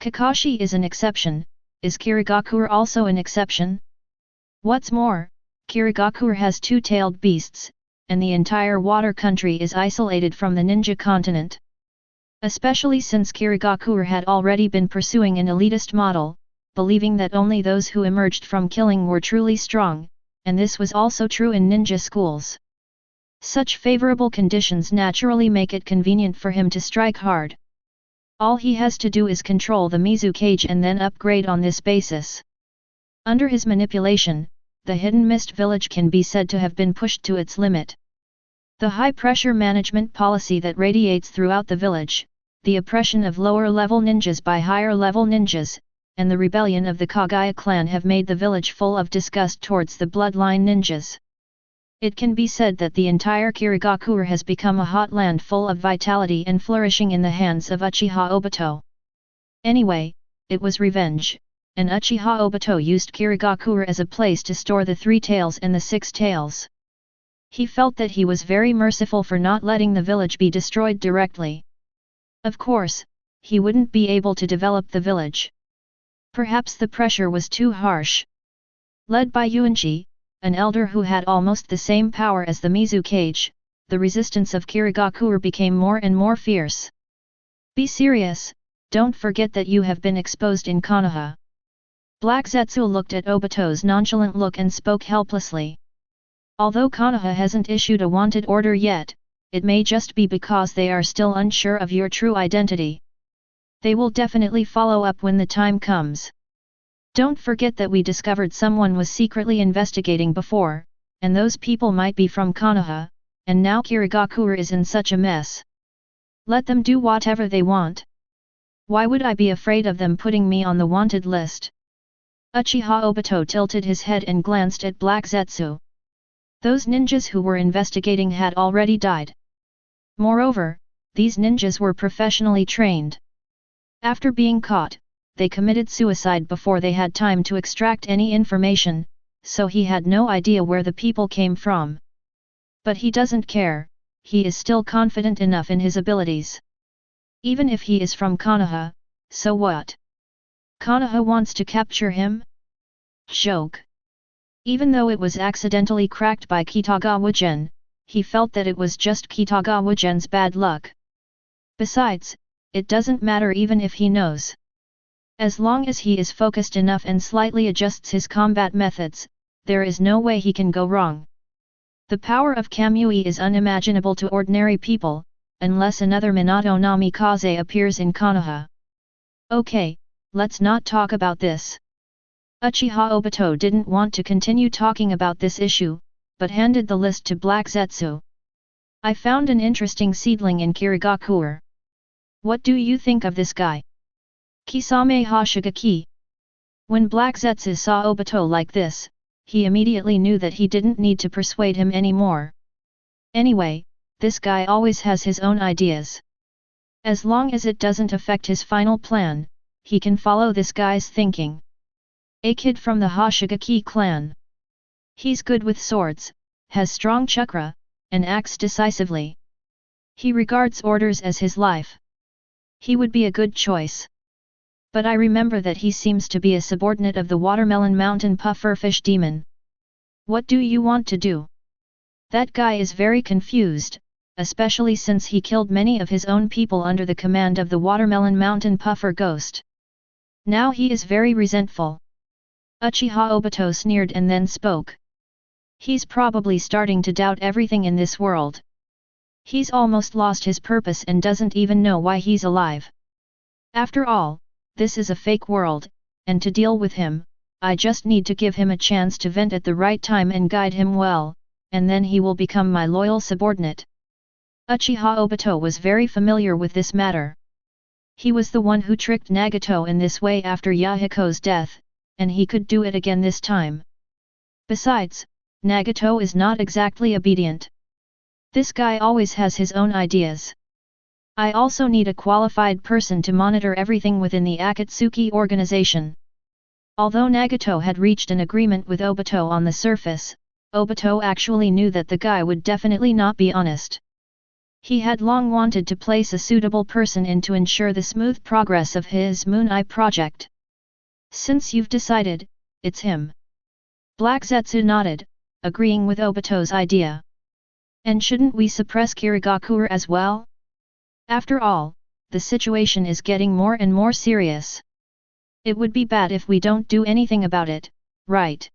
Kakashi is an exception, is Kirigakur also an exception? What's more, Kirigakur has two-tailed beasts, and the entire water country is isolated from the ninja continent. Especially since Kirigakur had already been pursuing an elitist model, believing that only those who emerged from killing were truly strong, and this was also true in ninja schools. Such favorable conditions naturally make it convenient for him to strike hard. All he has to do is control the Mizukage and then upgrade on this basis. Under his manipulation, the Hidden Mist village can be said to have been pushed to its limit. The high-pressure management policy that radiates throughout the village, the oppression of lower-level ninjas by higher-level ninjas, and the rebellion of the Kagaya clan have made the village full of disgust towards the bloodline ninjas. It can be said that the entire Kirigakur has become a hot land full of vitality and flourishing in the hands of Uchiha Obito. Anyway, it was revenge, and Uchiha Obito used Kirigakur as a place to store the 3 tails and the 6 tails. He felt that he was very merciful for not letting the village be destroyed directly. Of course, he wouldn't be able to develop the village. Perhaps the pressure was too harsh. Led by Yuanchi, an elder who had almost the same power as the Mizukage, the resistance of Kirigakur became more and more fierce. Be serious, don't forget that you have been exposed in Konoha. Black Zetsu looked at Obito's nonchalant look and spoke helplessly. Although Konoha hasn't issued a wanted order yet, it may just be because they are still unsure of your true identity. They will definitely follow up when the time comes. Don't forget that we discovered someone was secretly investigating before, and those people might be from Konoha, and now Kirigakur is in such a mess. Let them do whatever they want. Why would I be afraid of them putting me on the wanted list? Uchiha Obito tilted his head and glanced at Black Zetsu. Those ninjas who were investigating had already died. Moreover, these ninjas were professionally trained. After being caught, they committed suicide before they had time to extract any information, so he had no idea where the people came from. But he doesn't care, he is still confident enough in his abilities. Even if he is from Konoha, so what? Konoha wants to capture him? Joke. Even though it was accidentally cracked by Kitagawa Gen, he felt that it was just Kitagawa Gen's bad luck. Besides, it doesn't matter even if he knows. As long as he is focused enough and slightly adjusts his combat methods, there is no way he can go wrong. The power of Kamui is unimaginable to ordinary people, unless another Minato Namikaze appears in Konoha. Okay, let's not talk about this. Uchiha Obito didn't want to continue talking about this issue, but handed the list to Black Zetsu. I found an interesting seedling in Kirigakur. What do you think of this guy? Kisame Hoshigaki. When Black Zetsu saw Obito like this, he immediately knew that he didn't need to persuade him anymore. Anyway, this guy always has his own ideas. As long as it doesn't affect his final plan, he can follow this guy's thinking. A kid from the Hoshigaki clan. He's good with swords, has strong chakra, and acts decisively. He regards orders as his life. He would be a good choice. But I remember that he seems to be a subordinate of the Watermelon Mountain Pufferfish Demon. What do you want to do? That guy is very confused, especially since he killed many of his own people under the command of the Watermelon Mountain Puffer Ghost. Now he is very resentful. Uchiha Obito sneered and then spoke. He's probably starting to doubt everything in this world. He's almost lost his purpose and doesn't even know why he's alive. After all, this is a fake world, and to deal with him, I just need to give him a chance to vent at the right time and guide him well, and then he will become my loyal subordinate. Uchiha Obito was very familiar with this matter. He was the one who tricked Nagato in this way after Yahiko's death, and he could do it again this time. Besides, Nagato is not exactly obedient. This guy always has his own ideas. I also need a qualified person to monitor everything within the Akatsuki organization. Although Nagato had reached an agreement with Obito on the surface, Obito actually knew that the guy would definitely not be honest. He had long wanted to place a suitable person in to ensure the smooth progress of his Moon Eye project. Since you've decided, it's him. Black Zetsu nodded, agreeing with Obito's idea. And shouldn't we suppress Kirigakur as well? After all, the situation is getting more and more serious. It would be bad if we don't do anything about it, right?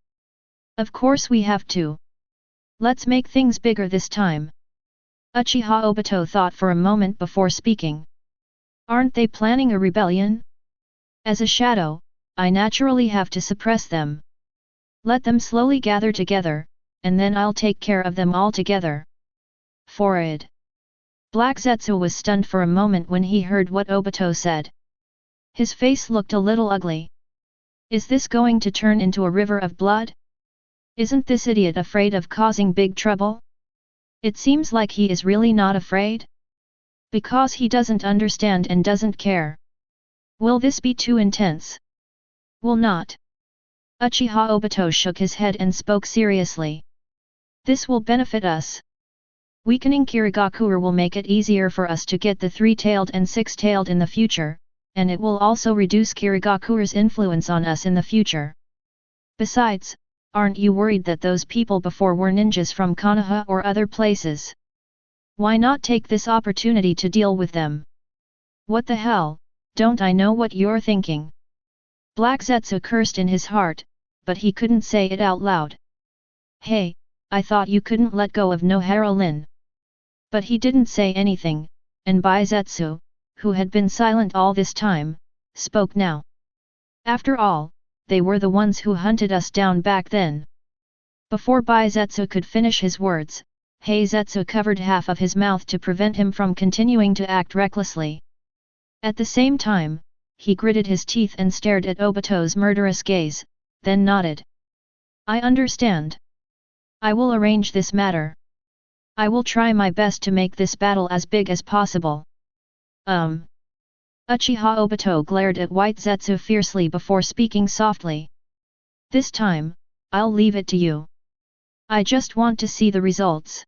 Of course we have to. Let's make things bigger this time. Uchiha Obito thought for a moment before speaking. Aren't they planning a rebellion? As a shadow, I naturally have to suppress them. Let them slowly gather together, and then I'll take care of them all together. Forward. Black Zetsu was stunned for a moment when he heard what Obito said. His face looked a little ugly. Is this going to turn into a river of blood? Isn't this idiot afraid of causing big trouble? It seems like he is really not afraid. Because he doesn't understand and doesn't care. Will this be too intense? Will not. Uchiha Obito shook his head and spoke seriously. This will benefit us. Weakening Kirigakur will make it easier for us to get the three-tailed and six-tailed in the future, and it will also reduce Kirigakur's influence on us in the future. Besides, aren't you worried that those people before were ninjas from Konoha or other places? Why not take this opportunity to deal with them? What the hell, don't I know what you're thinking? Black Zetsu cursed in his heart, but he couldn't say it out loud. Hey, I thought you couldn't let go of Nohara-lin. But he didn't say anything, and Baizetsu, who had been silent all this time, spoke now. After all, they were the ones who hunted us down back then. Before Baizetsu could finish his words, Heizetsu covered half of his mouth to prevent him from continuing to act recklessly. At the same time, he gritted his teeth and stared at Obito's murderous gaze, then nodded. I understand. I will arrange this matter. I will try my best to make this battle as big as possible. Uchiha Obito glared at White Zetsu fiercely before speaking softly. This time, I'll leave it to you. I just want to see the results.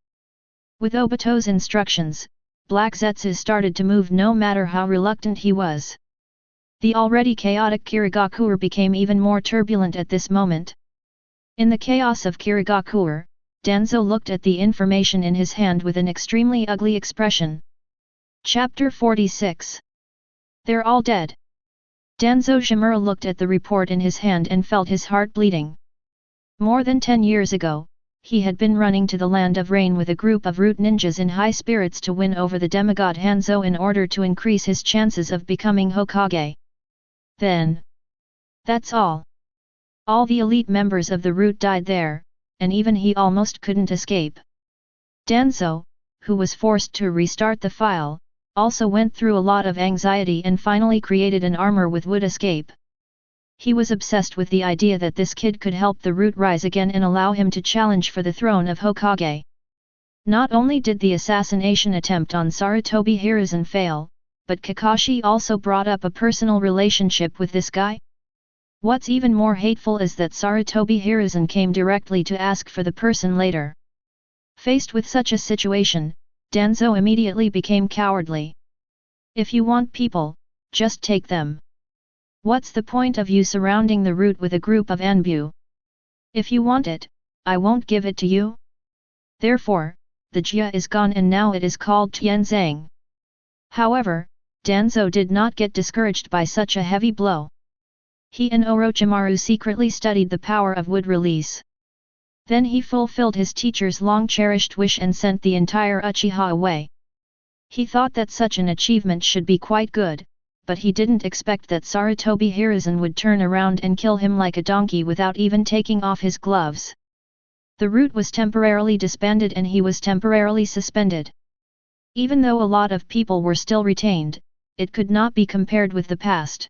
With Obito's instructions, Black Zetsu started to move no matter how reluctant he was. The already chaotic Kirigakur became even more turbulent at this moment. In the chaos of Kirigakur, Danzo looked at the information in his hand with an extremely ugly expression. Chapter 46. They're all dead. Danzo Shimura looked at the report in his hand and felt his heart bleeding. More than 10 years ago, he had been running to the land of rain with a group of root ninjas in high spirits to win over the demigod Hanzo in order to increase his chances of becoming Hokage. Then, that's all. All the elite members of the root died there, and even he almost couldn't escape. Danzo, who was forced to restart the file, also went through a lot of anxiety and finally created an armor with wood escape. He was obsessed with the idea that this kid could help the root rise again and allow him to challenge for the throne of Hokage. Not only did the assassination attempt on Sarutobi Hiruzen fail, but Kakashi also brought up a personal relationship with this guy. What's even more hateful is that Sarutobi Hiruzen came directly to ask for the person later. Faced with such a situation, Danzo immediately became cowardly. If you want people, just take them. What's the point of you surrounding the root with a group of Anbu? If you want it, I won't give it to you. Therefore, the Jia is gone and now it is called Tianzang. However, Danzo did not get discouraged by such a heavy blow. He and Orochimaru secretly studied the power of wood release. Then he fulfilled his teacher's long-cherished wish and sent the entire Uchiha away. He thought that such an achievement should be quite good, but he didn't expect that Sarutobi Hiruzen would turn around and kill him like a donkey without even taking off his gloves. The root was temporarily disbanded and he was temporarily suspended. Even though a lot of people were still retained, it could not be compared with the past.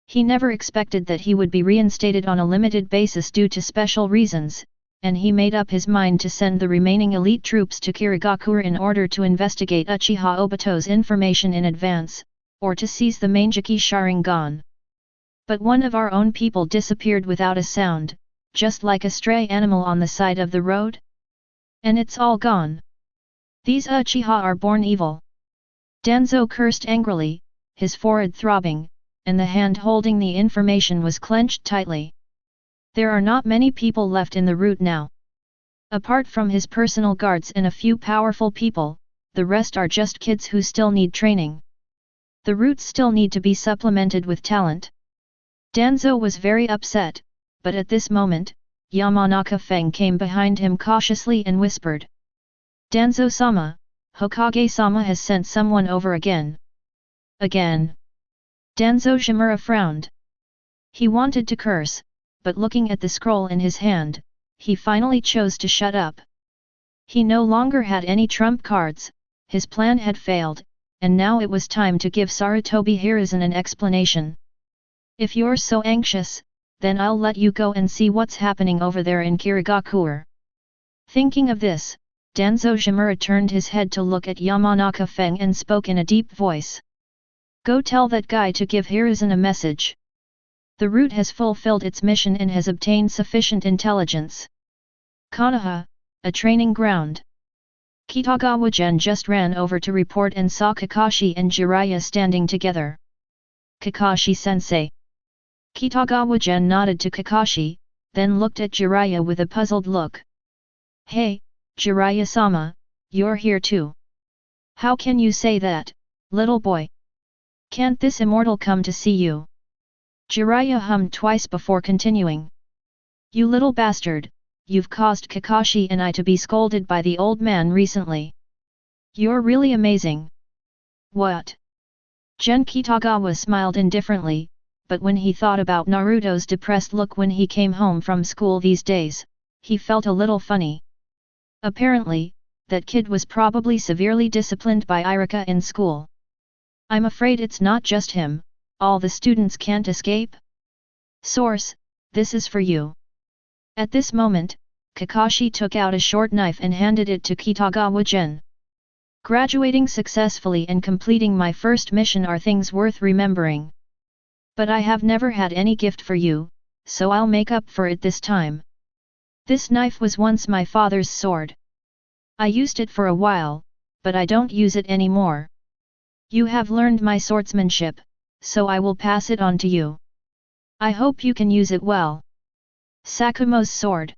He never expected that he would be reinstated on a limited basis due to special reasons, and he made up his mind to send the remaining elite troops to Kirigakur in order to investigate Uchiha Obito's information in advance, or to seize the Manjiki Sharingan. But one of our own people disappeared without a sound, just like a stray animal on the side of the road. And it's all gone. These Uchiha are born evil. Danzo cursed angrily, his forehead throbbing, and the hand holding the information was clenched tightly. There are not many people left in the root now. Apart from his personal guards and a few powerful people, the rest are just kids who still need training. The roots still need to be supplemented with talent. Danzo was very upset, but at this moment, Yamanaka Feng came behind him cautiously and whispered. Danzo-sama, Hokage-sama has sent someone over again. Again. Danzo Shimura frowned. He wanted to curse, but looking at the scroll in his hand, he finally chose to shut up. He no longer had any trump cards, his plan had failed, and now it was time to give Sarutobi Hiruzen an explanation. If you're so anxious, then I'll let you go and see what's happening over there in Kirigakur. Thinking of this, Danzo Shimura turned his head to look at Yamanaka Feng and spoke in a deep voice. Go tell that guy to give Hiruzen a message. The root has fulfilled its mission and has obtained sufficient intelligence. Konoha, a training ground. Kitagawa Gen just ran over to report and saw Kakashi and Jiraiya standing together. Kakashi-sensei. Kitagawa Gen nodded to Kakashi, then looked at Jiraiya with a puzzled look. Hey, Jiraiya-sama, you're here too. How can you say that, little boy? Can't this immortal come to see you? Jiraiya hummed twice before continuing. You little bastard, you've caused Kakashi and I to be scolded by the old man recently. You're really amazing. What? Gen Kitagawa smiled indifferently, but when he thought about Naruto's depressed look when he came home from school these days, he felt a little funny. Apparently, that kid was probably severely disciplined by Iruka in school. I'm afraid it's not just him, all the students can't escape. Source, this is for you. At this moment, Kakashi took out a short knife and handed it to Kitagawa Gen. Graduating successfully and completing my first mission are things worth remembering. But I have never had any gift for you, so I'll make up for it this time. This knife was once my father's sword. I used it for a while, but I don't use it anymore. You have learned my swordsmanship, so I will pass it on to you. I hope you can use it well. Sakumo's sword.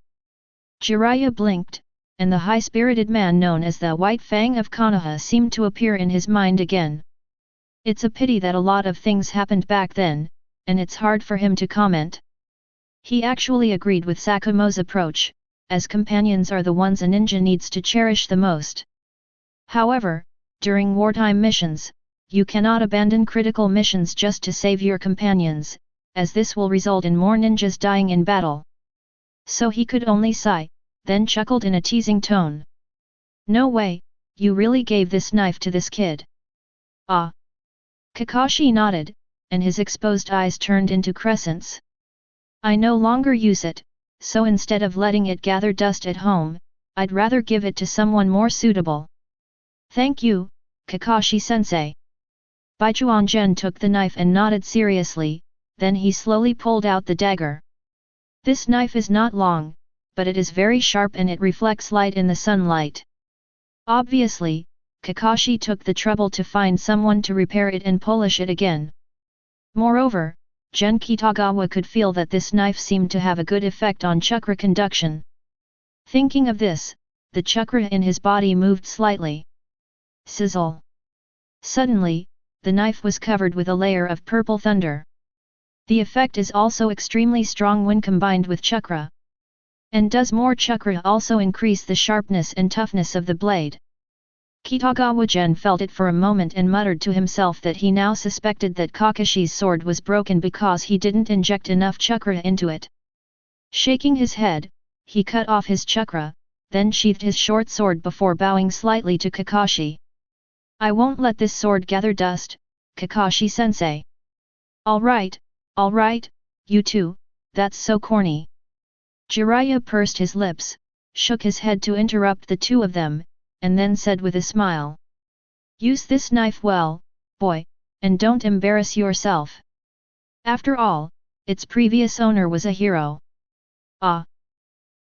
Jiraiya blinked, and the high-spirited man known as the White Fang of Konoha seemed to appear in his mind again. It's a pity that a lot of things happened back then, and it's hard for him to comment. He actually agreed with Sakumo's approach, as companions are the ones a ninja needs to cherish the most. However, during wartime missions, you cannot abandon critical missions just to save your companions, as this will result in more ninjas dying in battle. So he could only sigh, then chuckled in a teasing tone. No way, you really gave this knife to this kid. Ah. Kakashi nodded, and his exposed eyes turned into crescents. I no longer use it, so instead of letting it gather dust at home, I'd rather give it to someone more suitable. Thank you, Kakashi-sensei. Baichuan Gen took the knife and nodded seriously, then he slowly pulled out the dagger. This knife is not long, but it is very sharp and it reflects light in the sunlight. Obviously, Kakashi took the trouble to find someone to repair it and polish it again. Moreover, Gen Kitagawa could feel that this knife seemed to have a good effect on chakra conduction. Thinking of this, the chakra in his body moved slightly. Sizzle. Suddenly, the knife was covered with a layer of purple thunder. The effect is also extremely strong when combined with chakra. And does more chakra also increase the sharpness and toughness of the blade? Kitagawa Gen felt it for a moment and muttered to himself that he now suspected that Kakashi's sword was broken because he didn't inject enough chakra into it. Shaking his head, he cut off his chakra, then sheathed his short sword before bowing slightly to Kakashi. I won't let this sword gather dust, Kakashi-sensei. Alright, you two, that's so corny. Jiraiya pursed his lips, shook his head to interrupt the two of them, and then said with a smile. Use this knife well, boy, and don't embarrass yourself. After all, its previous owner was a hero. Ah.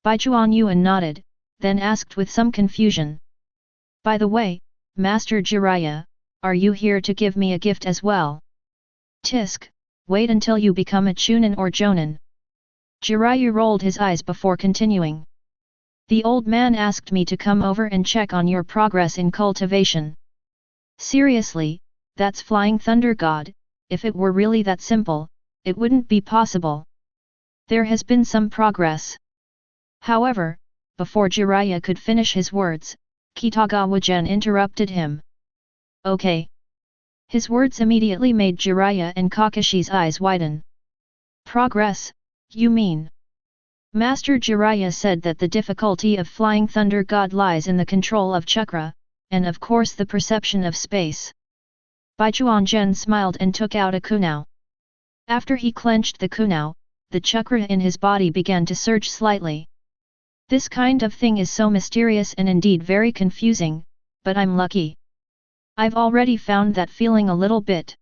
Baichuan Yuan nodded, then asked with some confusion. By the way, Master Jiraiya, are you here to give me a gift as well? Tisk, wait until you become a Chunin or Jonin. Jiraiya rolled his eyes before continuing. The old man asked me to come over and check on your progress in cultivation. Seriously, that's Flying Thunder God, if it were really that simple, it wouldn't be possible. There has been some progress. However, before Jiraiya could finish his words, Kitagawa Gen interrupted him. Okay. His words immediately made Jiraiya and Kakashi's eyes widen. Progress, you mean? Master Jiraiya said that the difficulty of Flying Thunder God lies in the control of chakra, and of course the perception of space. Baichuan Gen smiled and took out a kunao. After he clenched the kunao, the chakra in his body began to surge slightly. This kind of thing is so mysterious and indeed very confusing, but I'm lucky. I've already found that feeling a little bit.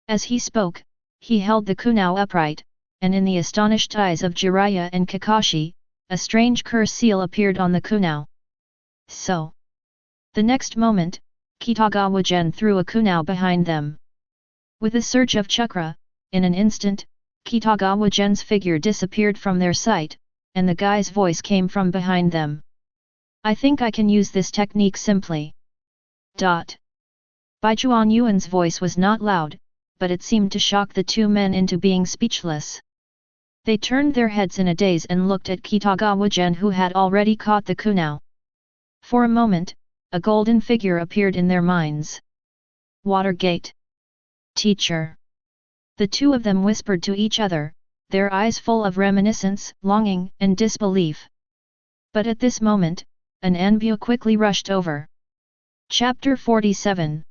As he spoke, he held the kunao upright, and in the astonished eyes of Jiraiya and Kakashi, a strange curse seal appeared on the kunao. So. The next moment, Kitagawa Gen threw a kunao behind them. With a surge of chakra, in an instant, Kitagawa Gen's figure disappeared from their sight, and the guy's voice came from behind them. I think I can use this technique simply. Baichuan Yuan's voice was not loud, but it seemed to shock the two men into being speechless. They turned their heads in a daze and looked at Kitagawa Gen, who had already caught the kunao. For a moment, a golden figure appeared in their minds. Watergate. Teacher. The two of them whispered to each other, their eyes full of reminiscence, longing, and disbelief. But at this moment, an anbu quickly rushed over. Chapter 47.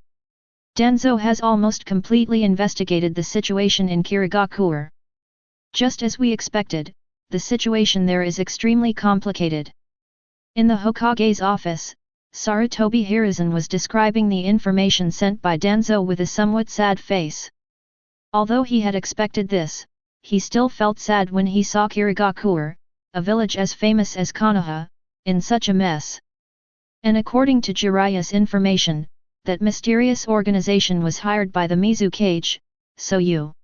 Danzo has almost completely investigated the situation in Kirigakur. Just as we expected, the situation there is extremely complicated. In the Hokage's office, Sarutobi Hiruzen was describing the information sent by Danzo with a somewhat sad face. Although he had expected this, he still felt sad when he saw Kirigakur, a village as famous as Konoha, in such a mess. And according to Jiraiya's information, that mysterious organization was hired by the Mizukage, so you.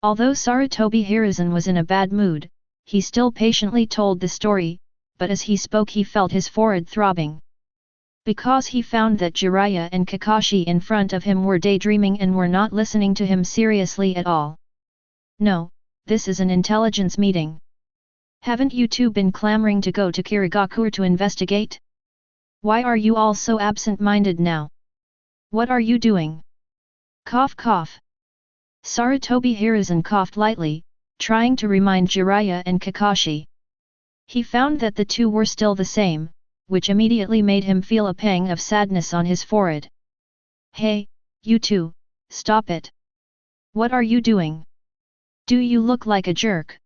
Although Sarutobi Hiruzen was in a bad mood, he still patiently told the story, but as he spoke he felt his forehead throbbing. Because he found that Jiraiya and Kakashi in front of him were daydreaming and were not listening to him seriously at all. No, this is an intelligence meeting. Haven't you two been clamoring to go to Kirigakur to investigate? Why are you all so absent-minded now? What are you doing? Cough cough. Sarutobi Hiruzen coughed lightly, trying to remind Jiraiya and Kakashi. He found that the two were still the same, which immediately made him feel a pang of sadness on his forehead. Hey, you two, stop it. What are you doing? Do you look like a jerk?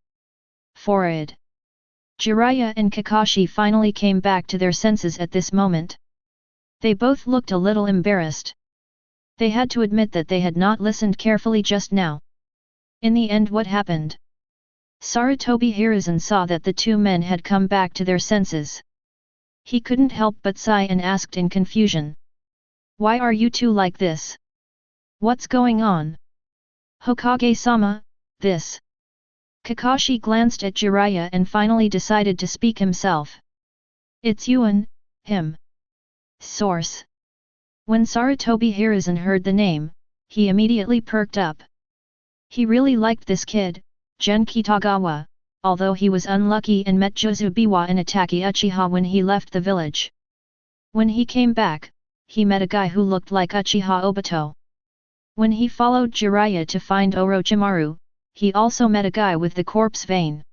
Forehead. Jiraiya and Kakashi finally came back to their senses at this moment. They both looked a little embarrassed. They had to admit that they had not listened carefully just now. In the end, what happened? Sarutobi Hiruzen saw that the two men had come back to their senses. He couldn't help but sigh and asked in confusion. Why are you two like this? What's going on? Hokage-sama, this. Kakashi glanced at Jiraiya and finally decided to speak himself. It's Yuan, him. Source. When Sarutobi Hiruzen heard the name, he immediately perked up. He really liked this kid, Gen Kitagawa, although he was unlucky and met Jozubiwa and Ataki Uchiha when he left the village. When he came back, he met a guy who looked like Uchiha Obito. When he followed Jiraiya to find Orochimaru, he also met a guy with the corpse vein.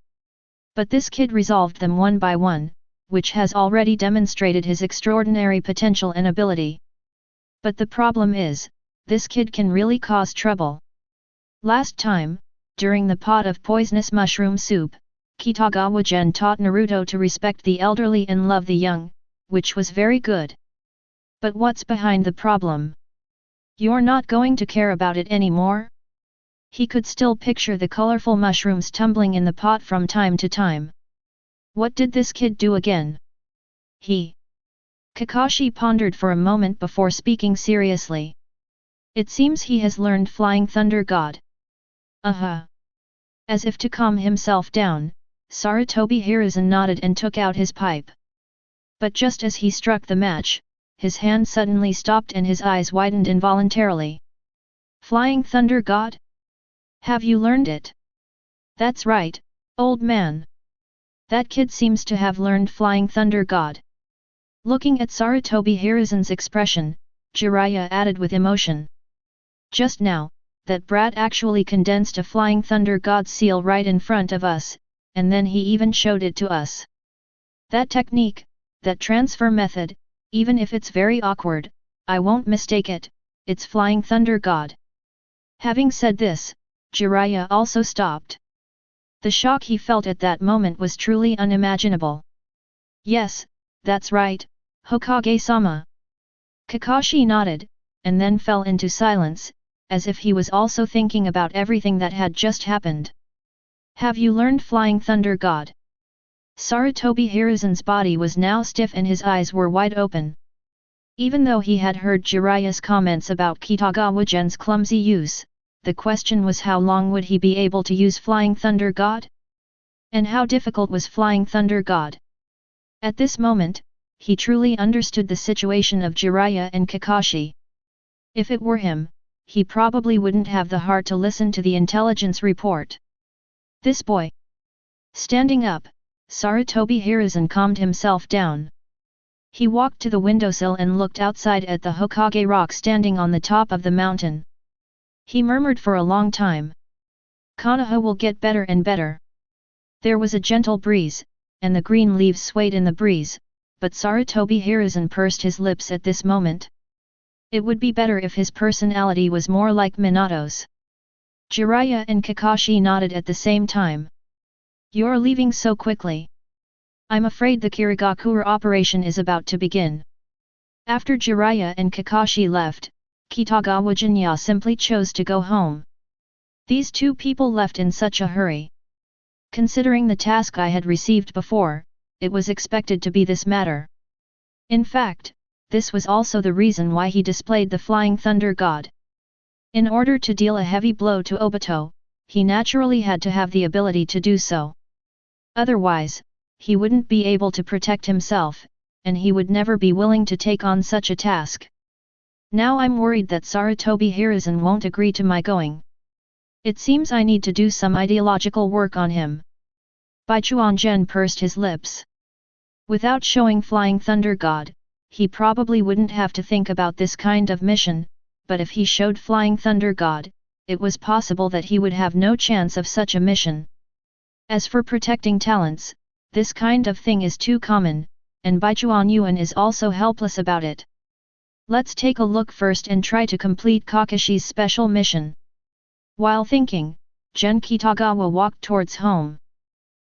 But this kid resolved them one by one, which has already demonstrated his extraordinary potential and ability. But the problem is, this kid can really cause trouble. Last time, during the pot of poisonous mushroom soup, Kitagawa Gen taught Naruto to respect the elderly and love the young, which was very good. But what's behind the problem? You're not going to care about it anymore? He could still picture the colorful mushrooms tumbling in the pot from time to time. What did this kid do again? Kakashi pondered for a moment before speaking seriously. It seems he has learned Flying Thunder God. As if to calm himself down, Sarutobi Hiruzen nodded and took out his pipe. But just as he struck the match, his hand suddenly stopped and his eyes widened involuntarily. Flying Thunder God? Have you learned it? That's right, old man. That kid seems to have learned Flying Thunder God. Looking at Sarutobi Hiruzen's expression, Jiraiya added with emotion. Just now, that brat actually condensed a Flying Thunder God seal right in front of us, and then he even showed it to us. That technique, that transfer method, even if it's very awkward, I won't mistake it, it's Flying Thunder God. Having said this, Jiraiya also stopped. The shock he felt at that moment was truly unimaginable. Yes, that's right, Hokage-sama. Kakashi nodded, and then fell into silence, as if he was also thinking about everything that had just happened. Have you learned Flying Thunder God? Sarutobi Hiruzen's body was now stiff and his eyes were wide open. Even though he had heard Jiraiya's comments about Kitagawa Gen's clumsy use, the question was how long would he be able to use Flying Thunder God? And how difficult was Flying Thunder God? At this moment, he truly understood the situation of Jiraiya and Kakashi. If it were him, he probably wouldn't have the heart to listen to the intelligence report. This boy, Standing up, Sarutobi Hiruzen calmed himself down. He walked to the windowsill and looked outside at the Hokage rock standing on the top of the mountain. He murmured for a long time. Konoha will get better and better. There was a gentle breeze, and the green leaves swayed in the breeze, but Sarutobi Hiruzen pursed his lips at this moment. It would be better if his personality was more like Minato's. Jiraiya and Kakashi nodded at the same time. You're leaving so quickly. I'm afraid the Kirigakur operation is about to begin. After Jiraiya and Kakashi left, Kitagawa Gen simply chose to go home. These two people left in such a hurry. Considering the task I had received before, it was expected to be this matter. In fact, this was also the reason why he displayed the Flying Thunder God. In order to deal a heavy blow to Obito, he naturally had to have the ability to do so. Otherwise, he wouldn't be able to protect himself, and he would never be willing to take on such a task. Now I'm worried that Sarutobi Hiruzen won't agree to my going. It seems I need to do some ideological work on him. Baichuan Gen pursed his lips. Without showing Flying Thunder God, he probably wouldn't have to think about this kind of mission, but if he showed Flying Thunder God, it was possible that he would have no chance of such a mission. As for protecting talents, this kind of thing is too common, and Baichuan Yuan is also helpless about it. Let's take a look first and try to complete Kakashi's special mission. While thinking, Gen Kitagawa walked towards home.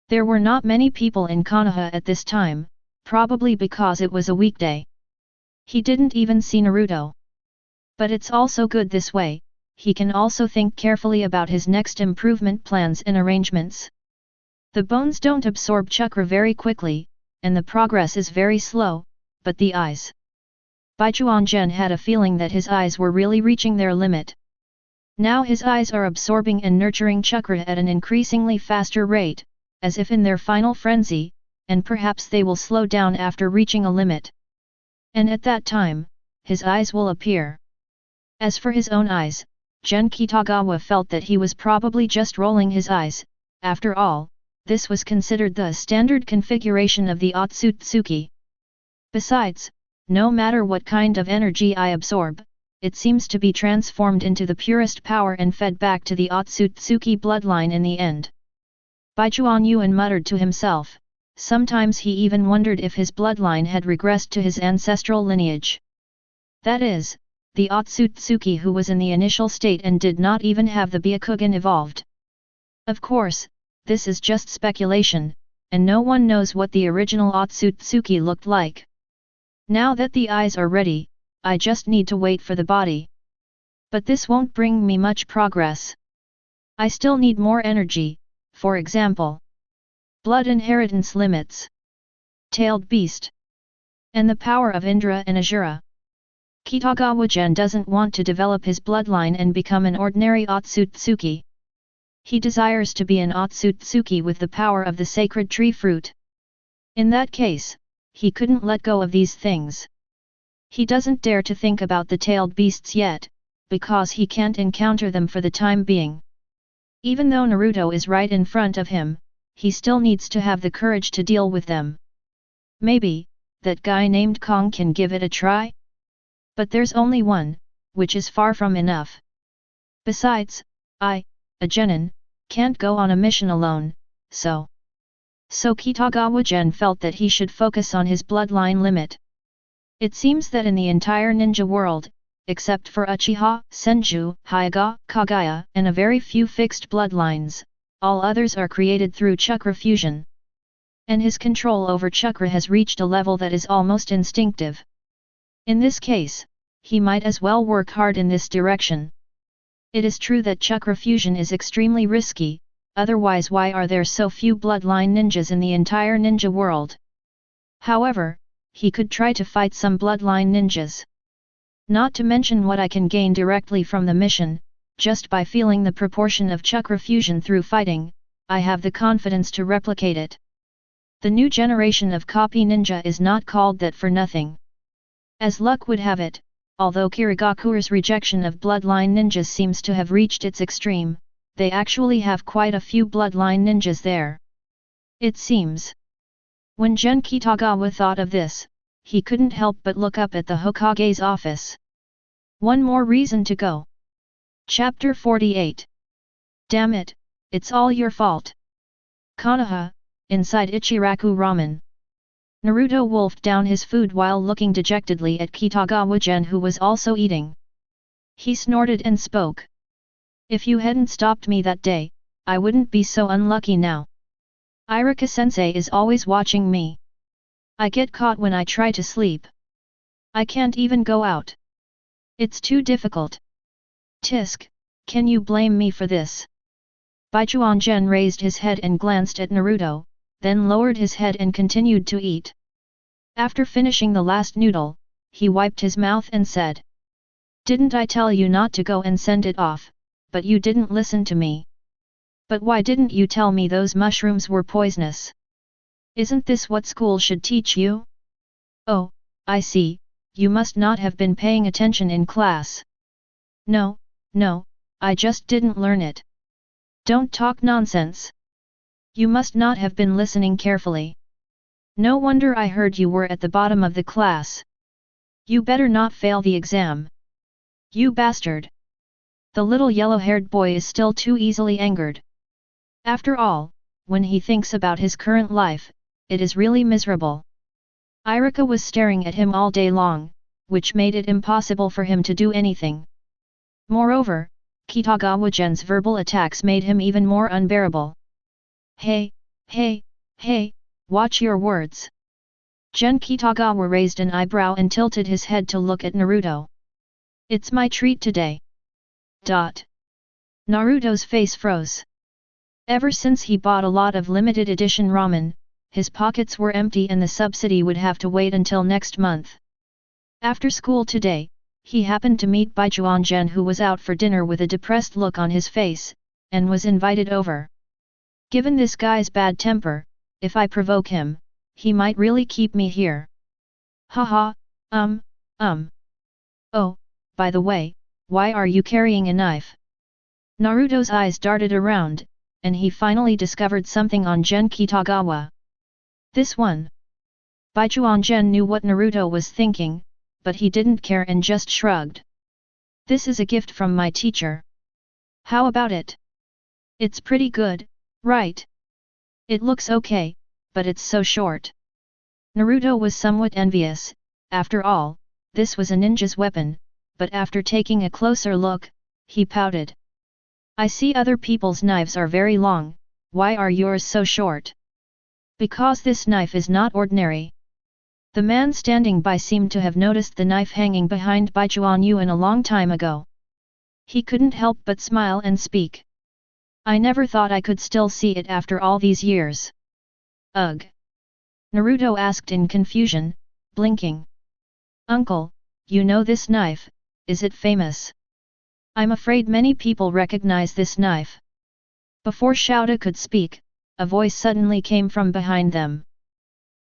There were not many people in Konoha at this time, probably because it was a weekday. He didn't even see Naruto. But it's also good this way, he can also think carefully about his next improvement plans and arrangements. The bones don't absorb chakra very quickly, and the progress is very slow, but the eyes. Baichuan Gen had a feeling that his eyes were really reaching their limit. Now his eyes are absorbing and nurturing chakra at an increasingly faster rate, as if in their final frenzy, and perhaps they will slow down after reaching a limit. And at that time, his eyes will appear. As for his own eyes, Gen Kitagawa felt that he was probably just rolling his eyes. After all, this was considered the standard configuration of the Otsutsuki. Besides, no matter what kind of energy I absorb, it seems to be transformed into the purest power and fed back to the Otsutsuki bloodline in the end. Baichuan Yuan muttered to himself. Sometimes he even wondered if his bloodline had regressed to his ancestral lineage. That is, the Otsutsuki who was in the initial state and did not even have the Byakugan evolved. Of course, this is just speculation, and no one knows what the original Otsutsuki looked like. Now that the eyes are ready, I just need to wait for the body. But this won't bring me much progress. I still need more energy, for example. Blood inheritance limits. Tailed beast. And the power of Indra and Asura. Kitagawa Gen doesn't want to develop his bloodline and become an ordinary Otsutsuki. He desires to be an Otsutsuki with the power of the sacred tree fruit. In that case, he couldn't let go of these things. He doesn't dare to think about the tailed beasts yet, because he can't encounter them for the time being. Even though Naruto is right in front of him, he still needs to have the courage to deal with them. Maybe, that guy named Kong can give it a try? But there's only one, which is far from enough. Besides, I, a genin, can't go on a mission alone, so Kitagawa Gen felt that he should focus on his bloodline limit. It seems that in the entire ninja world, except for Uchiha, Senju, Hyuga, Kaguya, and a very few fixed bloodlines, all others are created through chakra fusion. And his control over chakra has reached a level that is almost instinctive. In this case, he might as well work hard in this direction. It is true that chakra fusion is extremely risky, otherwise why are there so few bloodline ninjas in the entire ninja world? However, he could try to fight some bloodline ninjas. Not to mention what I can gain directly from the mission, just by feeling the proportion of chakra fusion through fighting, I have the confidence to replicate it. The new generation of copy ninja is not called that for nothing. As luck would have it, although Kirigakur's rejection of bloodline ninjas seems to have reached its extreme, they actually have quite a few bloodline ninjas there. It seems. When Gen Kitagawa thought of this, he couldn't help but look up at the Hokage's office. One more reason to go. Chapter 48. Damn it, it's all your fault. Konoha, inside Ichiraku Ramen. Naruto wolfed down his food while looking dejectedly at Kitagawa Gen, who was also eating. He snorted and spoke. If you hadn't stopped me that day, I wouldn't be so unlucky now. Iruka-sensei is always watching me. I get caught when I try to sleep. I can't even go out. It's too difficult. Tisk, can you blame me for this? Baichuan Gen raised his head and glanced at Naruto, then lowered his head and continued to eat. After finishing the last noodle, he wiped his mouth and said, "Didn't I tell you not to go and send it off, but you didn't listen to me. But why didn't you tell me those mushrooms were poisonous? Isn't this what school should teach you? Oh, I see, you must not have been paying attention in class." No, I just didn't learn it. Don't talk nonsense. You must not have been listening carefully. No wonder I heard you were at the bottom of the class. You better not fail the exam. You bastard. The little yellow-haired boy is still too easily angered. After all, when he thinks about his current life, it is really miserable. Iruka was staring at him all day long, which made it impossible for him to do anything. Moreover, Kitagawa Gen's verbal attacks made him even more unbearable. Hey, watch your words. Gen Kitagawa raised an eyebrow and tilted his head to look at Naruto. It's my treat today. Naruto's face froze. Ever since he bought a lot of limited edition ramen, his pockets were empty and the subsidy would have to wait until next month. After school today, he happened to meet Baichuan Gen, who was out for dinner with a depressed look on his face, and was invited over. Given this guy's bad temper, if I provoke him, he might really keep me here. Haha, Oh, by the way, why are you carrying a knife? Naruto's eyes darted around, and he finally discovered something on Gen Kitagawa. This one. Baichuan Gen knew what Naruto was thinking, but he didn't care and just shrugged. This is a gift from my teacher. How about it? It's pretty good, right? It looks okay, but it's so short. Naruto was somewhat envious. After all, this was a ninja's weapon, but after taking a closer look, he pouted. I see other people's knives are very long, why are yours so short? Because this knife is not ordinary. The man standing by seemed to have noticed the knife hanging behind Baichuan Yuan a long time ago. He couldn't help but smile and speak. I never thought I could still see it after all these years. Ugh. Naruto asked in confusion, blinking. Uncle, you know this knife, is it famous? I'm afraid many people recognize this knife. Before Shouta could speak, a voice suddenly came from behind them.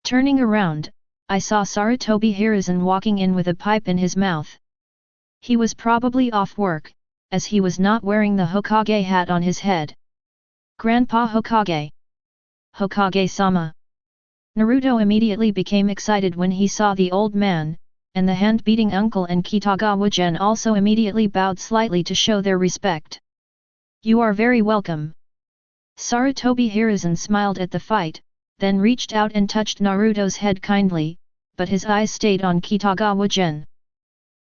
Turning around, I saw Sarutobi Hiruzen walking in with a pipe in his mouth. He was probably off work, as he was not wearing the Hokage hat on his head. Grandpa Hokage! Hokage-sama! Naruto immediately became excited when he saw the old man, and the hand-beating uncle and Kitagawa Gen also immediately bowed slightly to show their respect. You are very welcome. Sarutobi Hiruzen smiled at the fight, then reached out and touched Naruto's head kindly, but his eyes stayed on Kitagawa Gen.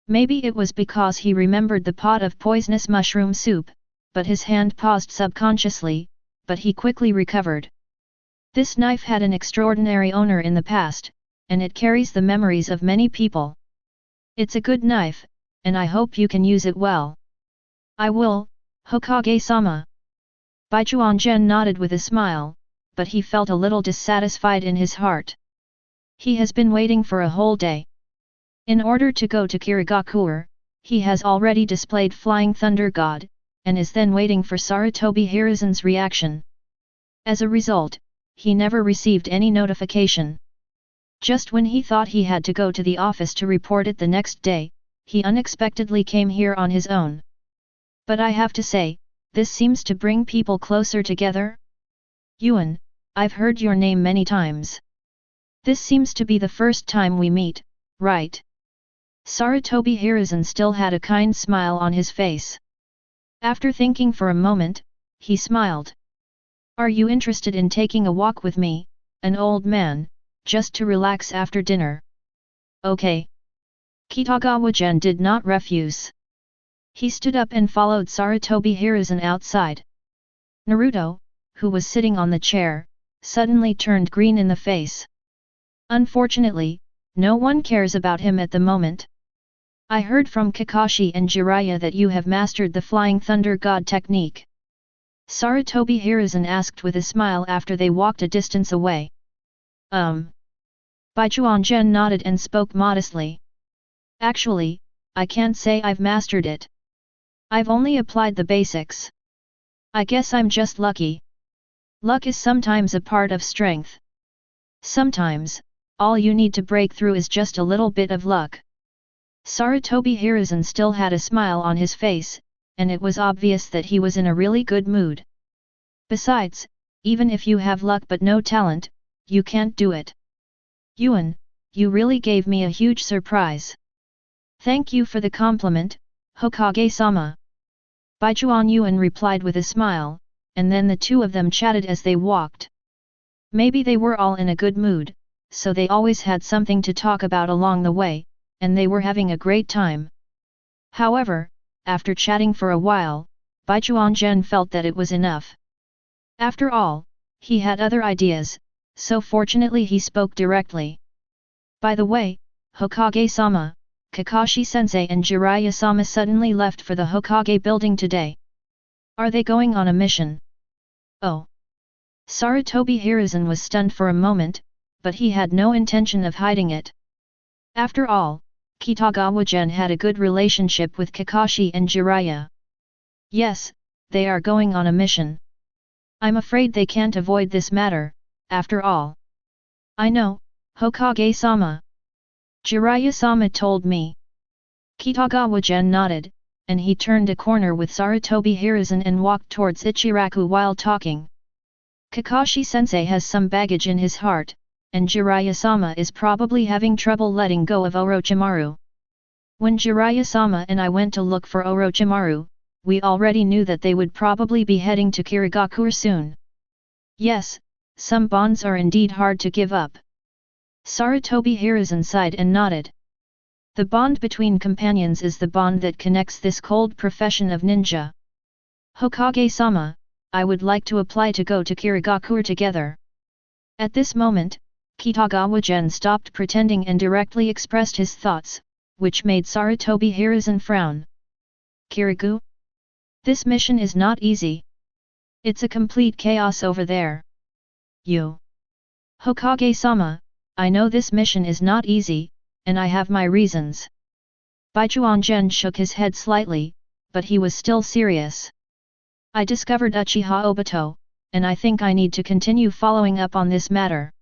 Maybe it was because he remembered the pot of poisonous mushroom soup, but his hand paused subconsciously, but he quickly recovered. This knife had an extraordinary owner in the past, and it carries the memories of many people. It's a good knife, and I hope you can use it well. I will, Hokage-sama. Baichuan Gen nodded with a smile, but he felt a little dissatisfied in his heart. He has been waiting for a whole day. In order to go to Kirigakur, he has already displayed Flying Thunder God, and is then waiting for Sarutobi Hiruzen's reaction. As a result, he never received any notification. Just when he thought he had to go to the office to report it the next day, he unexpectedly came here on his own. But I have to say, this seems to bring people closer together. Yuan, I've heard your name many times. This seems to be the first time we meet, right? Sarutobi Hiruzen still had a kind smile on his face. After thinking for a moment, he smiled. Are you interested in taking a walk with me, an old man, just to relax after dinner? Okay. Kitagawa Gen did not refuse. He stood up and followed Sarutobi Hiruzen outside. Naruto, who was sitting on the chair, suddenly turned green in the face. Unfortunately, no one cares about him at the moment. I heard from Kakashi and Jiraiya that you have mastered the Flying Thunder God technique. Sarutobi Hiruzen asked with a smile after they walked a distance away. Baichuan Gen nodded and spoke modestly. Actually, I can't say I've mastered it. I've only applied the basics. I guess I'm just lucky. Luck is sometimes a part of strength. Sometimes, all you need to break through is just a little bit of luck. Sarutobi Hiruzen still had a smile on his face, and it was obvious that he was in a really good mood. Besides, even if you have luck but no talent, you can't do it. Yuan, you really gave me a huge surprise. Thank you for the compliment, Hokage-sama. Baichuan Yuan replied with a smile, and then the two of them chatted as they walked. Maybe they were all in a good mood, so they always had something to talk about along the way, and they were having a great time. However, after chatting for a while, Baichuan Gen felt that it was enough. After all, he had other ideas, so fortunately he spoke directly. By the way, Hokage-sama, Kakashi-sensei and Jiraiya-sama suddenly left for the Hokage building today. Are they going on a mission? Oh! Sarutobi Hiruzen was stunned for a moment, but he had no intention of hiding it. After all, Kitagawa Gen had a good relationship with Kakashi and Jiraiya. Yes, they are going on a mission. I'm afraid they can't avoid this matter, after all. I know, Hokage-sama. Jiraiya-sama told me. Kitagawa Gen nodded, and he turned a corner with Sarutobi Hiruzen and walked towards Ichiraku while talking. Kakashi-sensei has some baggage in his heart, and Jiraiya-sama is probably having trouble letting go of Orochimaru. When Jiraiya-sama and I went to look for Orochimaru, we already knew that they would probably be heading to Kirigakur soon. Yes, some bonds are indeed hard to give up. Sarutobi Hiruzen sighed and nodded. The bond between companions is the bond that connects this cold profession of ninja. Hokage-sama, I would like to apply to go to Kirigakur together. At this moment, Kitagawa Gen stopped pretending and directly expressed his thoughts, which made Sarutobi Hiruzen frown. Kirigaku? This mission is not easy. It's a complete chaos over there. You. Hokage-sama, I know this mission is not easy, and I have my reasons. Baichuan Gen shook his head slightly, but he was still serious. I discovered Uchiha Obito, and I think I need to continue following up on this matter.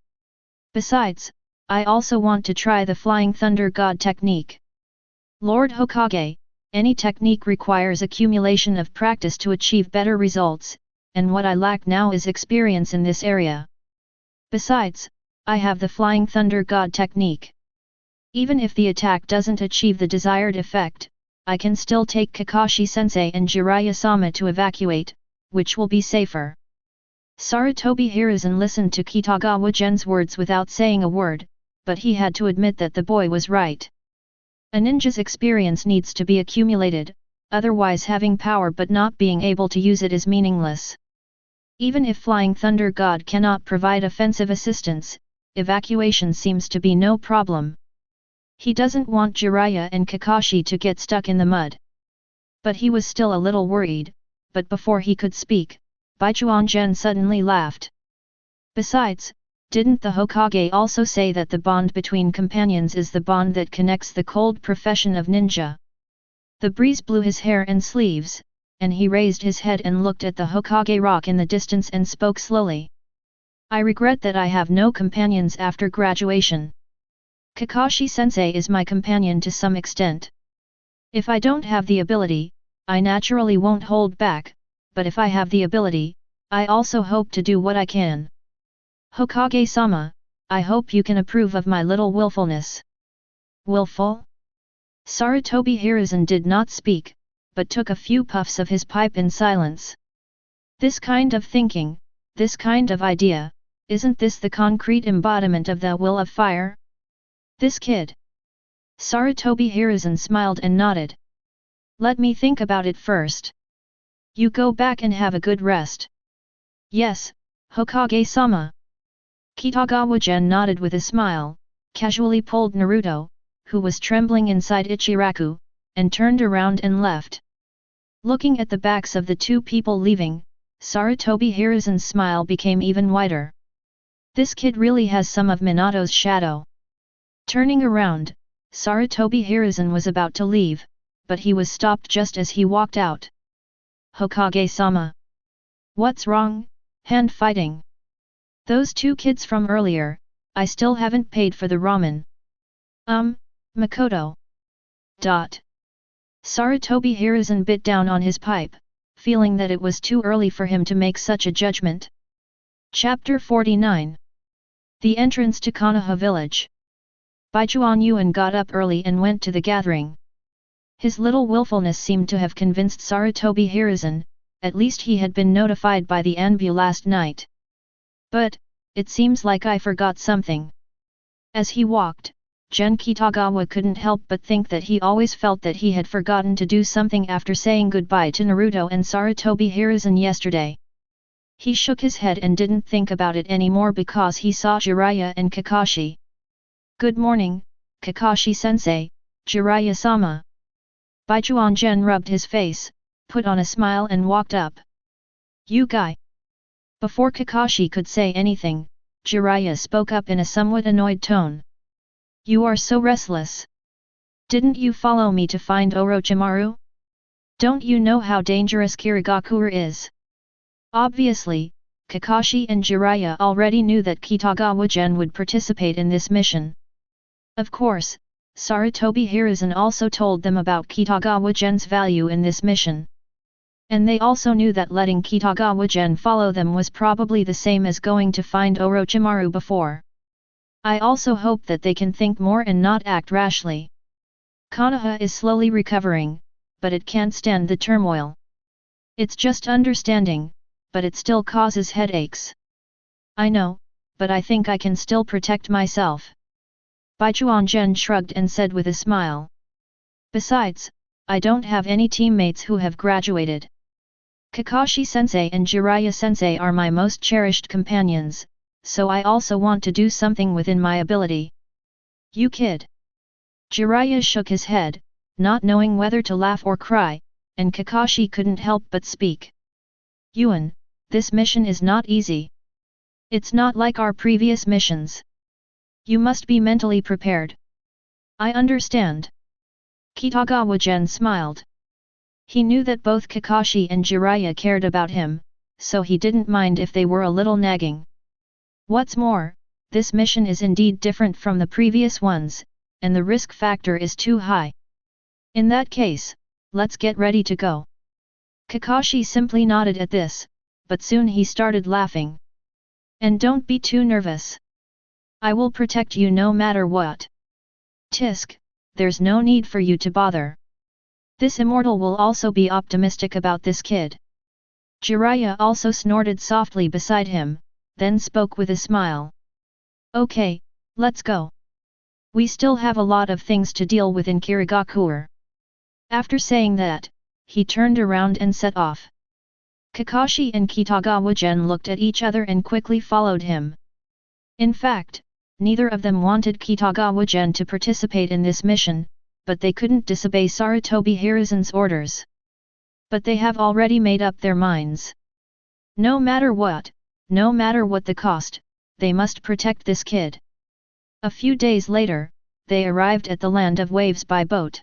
Besides, I also want to try the Flying Thunder God technique. Lord Hokage, any technique requires accumulation of practice to achieve better results, and what I lack now is experience in this area. Besides, I have the Flying Thunder God technique. Even if the attack doesn't achieve the desired effect, I can still take Kakashi-sensei and Jiraiya-sama to evacuate, which will be safer. Sarutobi Hiruzen listened to Kitagawa Gen's words without saying a word, but he had to admit that the boy was right. A ninja's experience needs to be accumulated, otherwise having power but not being able to use it is meaningless. Even if Flying Thunder God cannot provide offensive assistance, evacuation seems to be no problem. He doesn't want Jiraiya and Kakashi to get stuck in the mud. But he was still a little worried, but before he could speak, Baichuan Gen suddenly laughed. Besides, didn't the Hokage also say that the bond between companions is the bond that connects the cold profession of ninja? The breeze blew his hair and sleeves, and he raised his head and looked at the Hokage rock in the distance and spoke slowly. I regret that I have no companions after graduation. Kakashi-sensei is my companion to some extent. If I don't have the ability, I naturally won't hold back, but if I have the ability, I also hope to do what I can. Hokage-sama, I hope you can approve of my little willfulness. Willful? Sarutobi Hiruzen did not speak, but took a few puffs of his pipe in silence. This kind of thinking, this kind of idea, isn't this the concrete embodiment of the will of fire? This kid. Sarutobi Hiruzen smiled and nodded. Let me think about it first. You go back and have a good rest. Yes, Hokage-sama. Kitagawa Gen nodded with a smile, casually pulled Naruto, who was trembling inside Ichiraku, and turned around and left. Looking at the backs of the two people leaving, Sarutobi Hiruzen's smile became even wider. This kid really has some of Minato's shadow. Turning around, Sarutobi Hiruzen was about to leave, but he was stopped just as he walked out. Hokage-sama. What's wrong, hand fighting? Those two kids from earlier, I still haven't paid for the ramen. Makoto. Sarutobi Hiruzen bit down on his pipe, feeling that it was too early for him to make such a judgment. Chapter 49. The entrance to Konoha village. Baijuan Yuan got up early and went to the gathering. His little willfulness seemed to have convinced Sarutobi Hiruzen, at least he had been notified by the Anbu last night. But, it seems like I forgot something. As he walked, Gen Kitagawa couldn't help but think that he always felt that he had forgotten to do something after saying goodbye to Naruto and Sarutobi Hiruzen yesterday. He shook his head and didn't think about it anymore because he saw Jiraiya and Kakashi. Good morning, Kakashi-sensei, Jiraiya-sama. Baijuan Gen rubbed his face, put on a smile and walked up. You guy. Before Kakashi could say anything, Jiraiya spoke up in a somewhat annoyed tone. You are so restless. Didn't you follow me to find Orochimaru? Don't you know how dangerous Kirigakur is? Obviously, Kakashi and Jiraiya already knew that Kitagawa Gen would participate in this mission. Of course, Sarutobi Hiruzen also told them about Kitagawa Gen's value in this mission. And they also knew that letting Kitagawa Gen follow them was probably the same as going to find Orochimaru before. I also hope that they can think more and not act rashly. Konoha is slowly recovering, but it can't stand the turmoil. It's just understanding, but it still causes headaches. I know, but I think I can still protect myself. Baijuan Gen shrugged and said with a smile. Besides, I don't have any teammates who have graduated. Kakashi-sensei and Jiraiya-sensei are my most cherished companions, so I also want to do something within my ability. You kid. Jiraiya shook his head, not knowing whether to laugh or cry, and Kakashi couldn't help but speak. Yuan, this mission is not easy. It's not like our previous missions. You must be mentally prepared. I understand. Kitagawa Gen smiled. He knew that both Kakashi and Jiraiya cared about him, so he didn't mind if they were a little nagging. What's more, this mission is indeed different from the previous ones, and the risk factor is too high. In that case, let's get ready to go. Kakashi simply nodded at this, but soon he started laughing. And don't be too nervous. I will protect you no matter what. Tisk, there's no need for you to bother. This immortal will also be optimistic about this kid. Jiraiya also snorted softly beside him, then spoke with a smile. Okay, let's go. We still have a lot of things to deal with in Kirigakur. After saying that, he turned around and set off. Kakashi and Kitagawa Gen looked at each other and quickly followed him. In fact, neither of them wanted Kitagawa Gen to participate in this mission, but they couldn't disobey Sarutobi Hiruzen's orders. But they have already made up their minds. No matter what the cost, they must protect this kid. A few days later, they arrived at the Land of Waves by boat.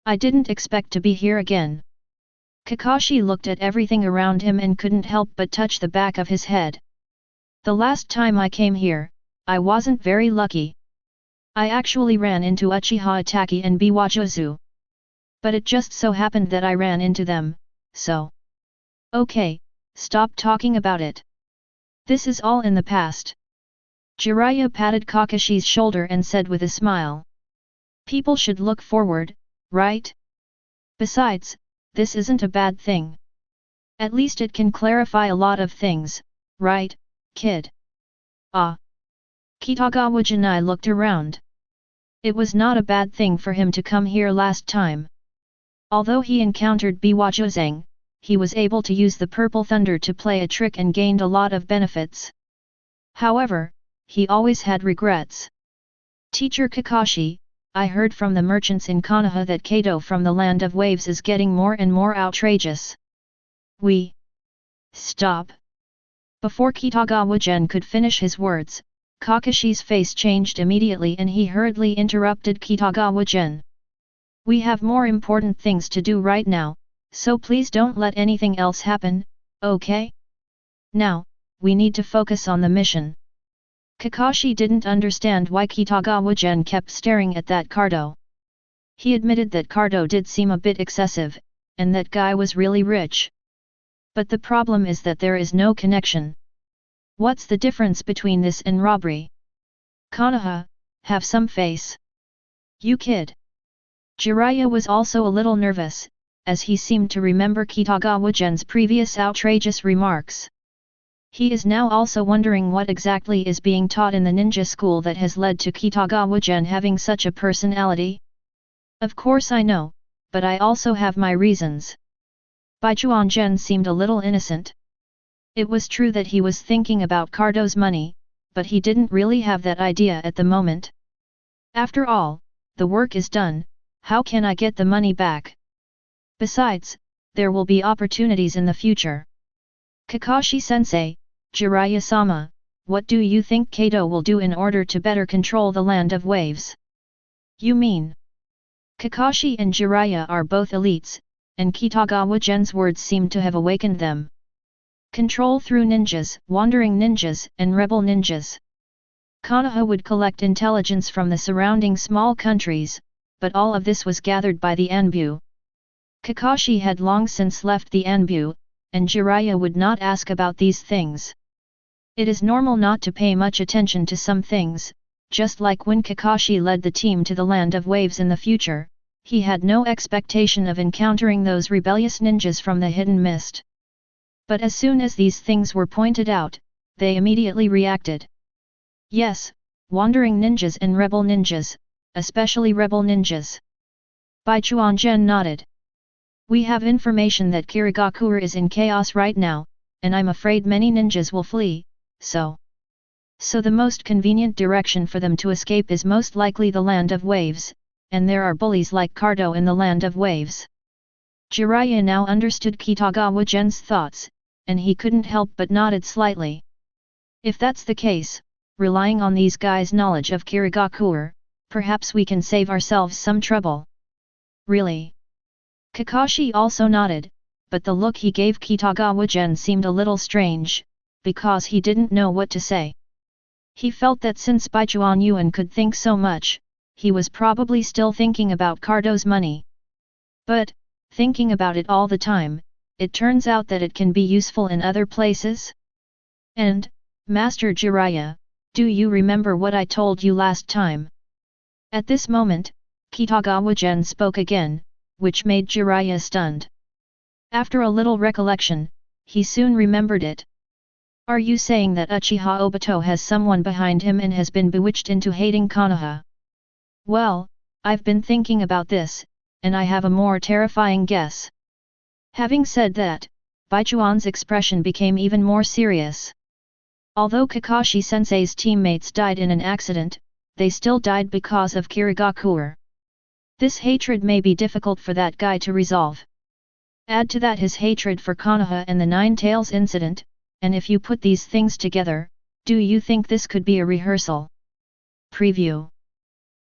I didn't expect to be here again. Kakashi looked at everything around him and couldn't help but touch the back of his head. The last time I came here, I wasn't very lucky. I actually ran into Uchiha Itachi and Biwajuzu. But it just so happened that I ran into them, so. Okay, stop talking about it. This is all in the past. Jiraiya patted Kakashi's shoulder and said with a smile. People should look forward, right? Besides, this isn't a bad thing. At least it can clarify a lot of things, right, kid? Ah. Kitagawa Gen looked around. It was not a bad thing for him to come here last time. Although he encountered Biwajuzang, he was able to use the Purple Thunder to play a trick and gained a lot of benefits. However, he always had regrets. Teacher Kakashi, I heard from the merchants in Konoha that Kato from the Land of Waves is getting more and more outrageous. Stop. Before Kitagawa Gen could finish his words, Kakashi's face changed immediately and he hurriedly interrupted Kitagawa Gen. We have more important things to do right now, so please don't let anything else happen, okay? Now, we need to focus on the mission. Kakashi didn't understand why Kitagawa Gen kept staring at that cardo. He admitted that cardo did seem a bit excessive, and that guy was really rich. But the problem is that there is no connection. What's the difference between this and robbery? Konoha, have some face. You kid. Jiraiya was also a little nervous, as he seemed to remember Kitagawa Gen's previous outrageous remarks. He is now also wondering what exactly is being taught in the ninja school that has led to Kitagawa Gen having such a personality. Of course I know, but I also have my reasons. Baichuan Gen seemed a little innocent. It was true that he was thinking about Cardo's money, but he didn't really have that idea at the moment. After all, the work is done, how can I get the money back? Besides, there will be opportunities in the future. Kakashi-sensei, Jiraiya-sama, what do you think Kato will do in order to better control the Land of Waves? You mean? Kakashi and Jiraiya are both elites, and Kitagawa Gen's words seemed to have awakened them. Control through ninjas, wandering ninjas, and rebel ninjas. Konoha would collect intelligence from the surrounding small countries, but all of this was gathered by the Anbu. Kakashi had long since left the Anbu, and Jiraiya would not ask about these things. It is normal not to pay much attention to some things, just like when Kakashi led the team to the Land of Waves in the future, he had no expectation of encountering those rebellious ninjas from the Hidden Mist. But as soon as these things were pointed out, they immediately reacted. Yes, wandering ninjas and rebel ninjas, especially rebel ninjas. Baichuan Gen nodded. We have information that Kirigakur is in chaos right now, and I'm afraid many ninjas will flee, so the most convenient direction for them to escape is most likely the Land of Waves, and there are bullies like Cardo in the Land of Waves. Jiraiya now understood Kitagawa Gen's thoughts, and he couldn't help but nodded slightly. If that's the case, relying on these guys' knowledge of Kirigakur, perhaps we can save ourselves some trouble. Really? Kakashi also nodded, but the look he gave Kitagawa Gen seemed a little strange, because he didn't know what to say. He felt that since Baichuan Yuan could think so much, he was probably still thinking about Cardo's money. But, thinking about it all the time, it turns out that it can be useful in other places? And, Master Jiraiya, do you remember what I told you last time? At this moment, Kitagawa Gen spoke again, which made Jiraiya stunned. After a little recollection, he soon remembered it. Are you saying that Uchiha Obito has someone behind him and has been bewitched into hating Konoha? Well, I've been thinking about this, and I have a more terrifying guess. Having said that, Baichuan's expression became even more serious. Although Kakashi-sensei's teammates died in an accident, they still died because of Kirigakur. This hatred may be difficult for that guy to resolve. Add to that his hatred for Konoha and the Nine Tails incident, and if you put these things together, do you think this could be a rehearsal? Preview.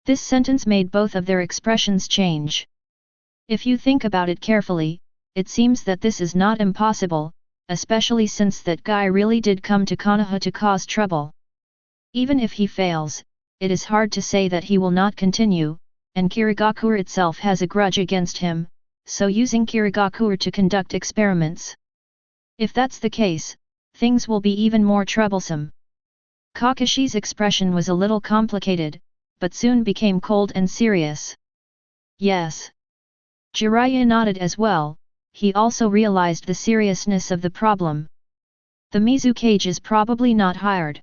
This sentence made both of their expressions change. If you think about it carefully, it seems that this is not impossible, especially since that guy really did come to Konoha to cause trouble. Even if he fails, it is hard to say that he will not continue, and Kirigakur itself has a grudge against him, so using Kirigakur to conduct experiments. If that's the case, things will be even more troublesome. Kakashi's expression was a little complicated, but soon became cold and serious. Yes. Jiraiya nodded as well, he also realized the seriousness of the problem. The Mizu cage is probably not hired.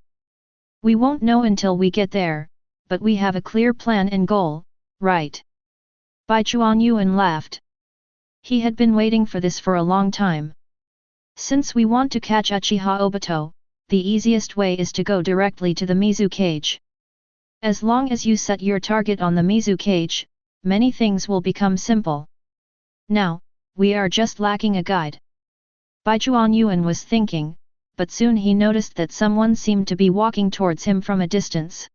We won't know until we get there, but we have a clear plan and goal, right? Bai Chuanyuan laughed. He had been waiting for this for a long time. Since we want to catch Uchiha Obito, the easiest way is to go directly to the Mizu cage. As long as you set your target on the Mizu cage, many things will become simple. Now, we are just lacking a guide. Bai Chuanyuan was thinking, but soon he noticed that someone seemed to be walking towards him from a distance.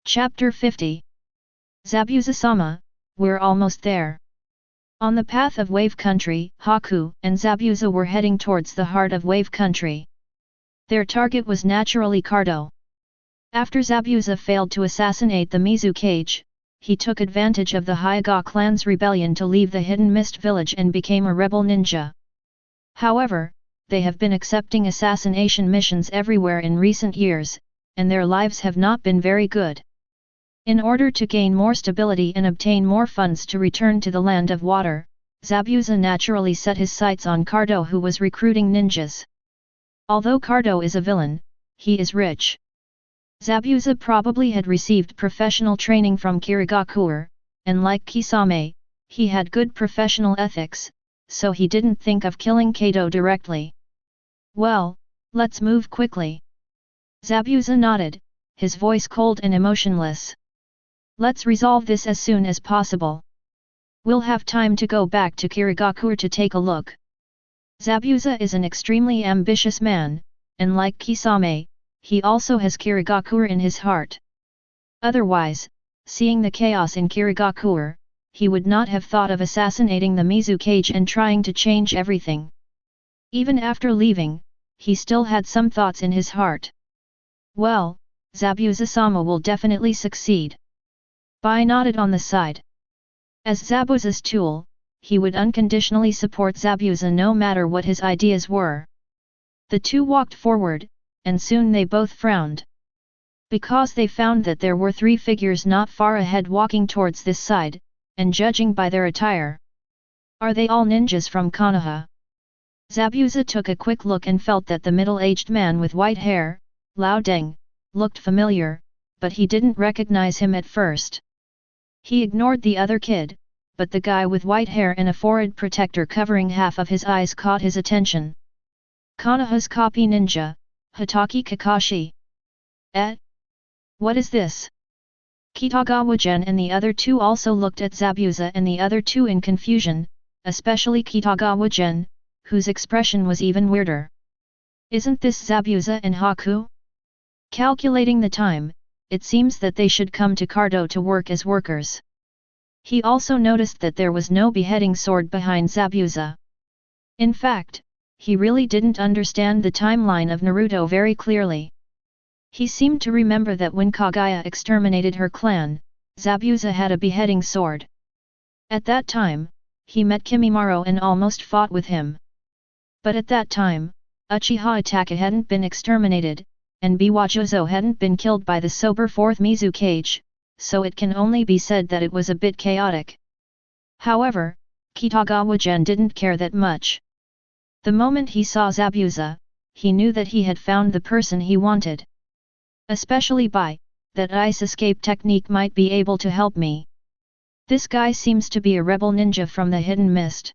Chapter 50. Zabuza-sama, we're almost there. On the path of Wave Country, Haku and Zabuza were heading towards the heart of Wave Country. Their target was naturally Cardo. After Zabuza failed to assassinate the Mizu cage, he took advantage of the Hyuga clan's rebellion to leave the Hidden Mist village and became a rebel ninja. However, they have been accepting assassination missions everywhere in recent years, and their lives have not been very good. In order to gain more stability and obtain more funds to return to the Land of Water, Zabuza naturally set his sights on Cardo, who was recruiting ninjas. Although Cardo is a villain, he is rich. Zabuza probably had received professional training from Kirigakur, and like Kisame, he had good professional ethics, so he didn't think of killing Kato directly. Well, let's move quickly. Zabuza nodded, his voice cold and emotionless. Let's resolve this as soon as possible. We'll have time to go back to Kirigakur to take a look. Zabuza is an extremely ambitious man, and like Kisame, he also has Kirigakur in his heart. Otherwise, seeing the chaos in Kirigakur, he would not have thought of assassinating the Mizu cage and trying to change everything. Even after leaving, he still had some thoughts in his heart. Well, Zabuza-sama will definitely succeed. Bai nodded on the side. As Zabuza's tool, he would unconditionally support Zabuza no matter what his ideas were. The two walked forward, and soon they both frowned. Because they found that there were three figures not far ahead walking towards this side, and judging by their attire. Are they all ninjas from Konoha? Zabuza took a quick look and felt that the middle-aged man with white hair, Lao Deng, looked familiar, but he didn't recognize him at first. He ignored the other kid, but the guy with white hair and a forehead protector covering half of his eyes caught his attention. Konoha's copy ninja, Hitaki Kakashi. What is this? Kitagawa Gen and the other two also looked at Zabuza and the other two in confusion, especially Kitagawa Gen, whose expression was even weirder. Isn't this Zabuza and Haku? Calculating the time, it seems that they should come to Cardo to work as workers. He also noticed that there was no beheading sword behind Zabuza. In fact, he really didn't understand the timeline of Naruto very clearly. He seemed to remember that when Kaguya exterminated her clan, Zabuza had a beheading sword. At that time, he met Kimimaro and almost fought with him. But at that time, Uchiha Itachi hadn't been exterminated, and Biwajozo hadn't been killed by the sober fourth Mizu cage, so it can only be said that it was a bit chaotic. However, Kitagawa Gen didn't care that much. The moment he saw Zabuza, he knew that he had found the person he wanted. Especially by that ice escape technique might be able to help me. This guy seems to be a rebel ninja from the Hidden Mist.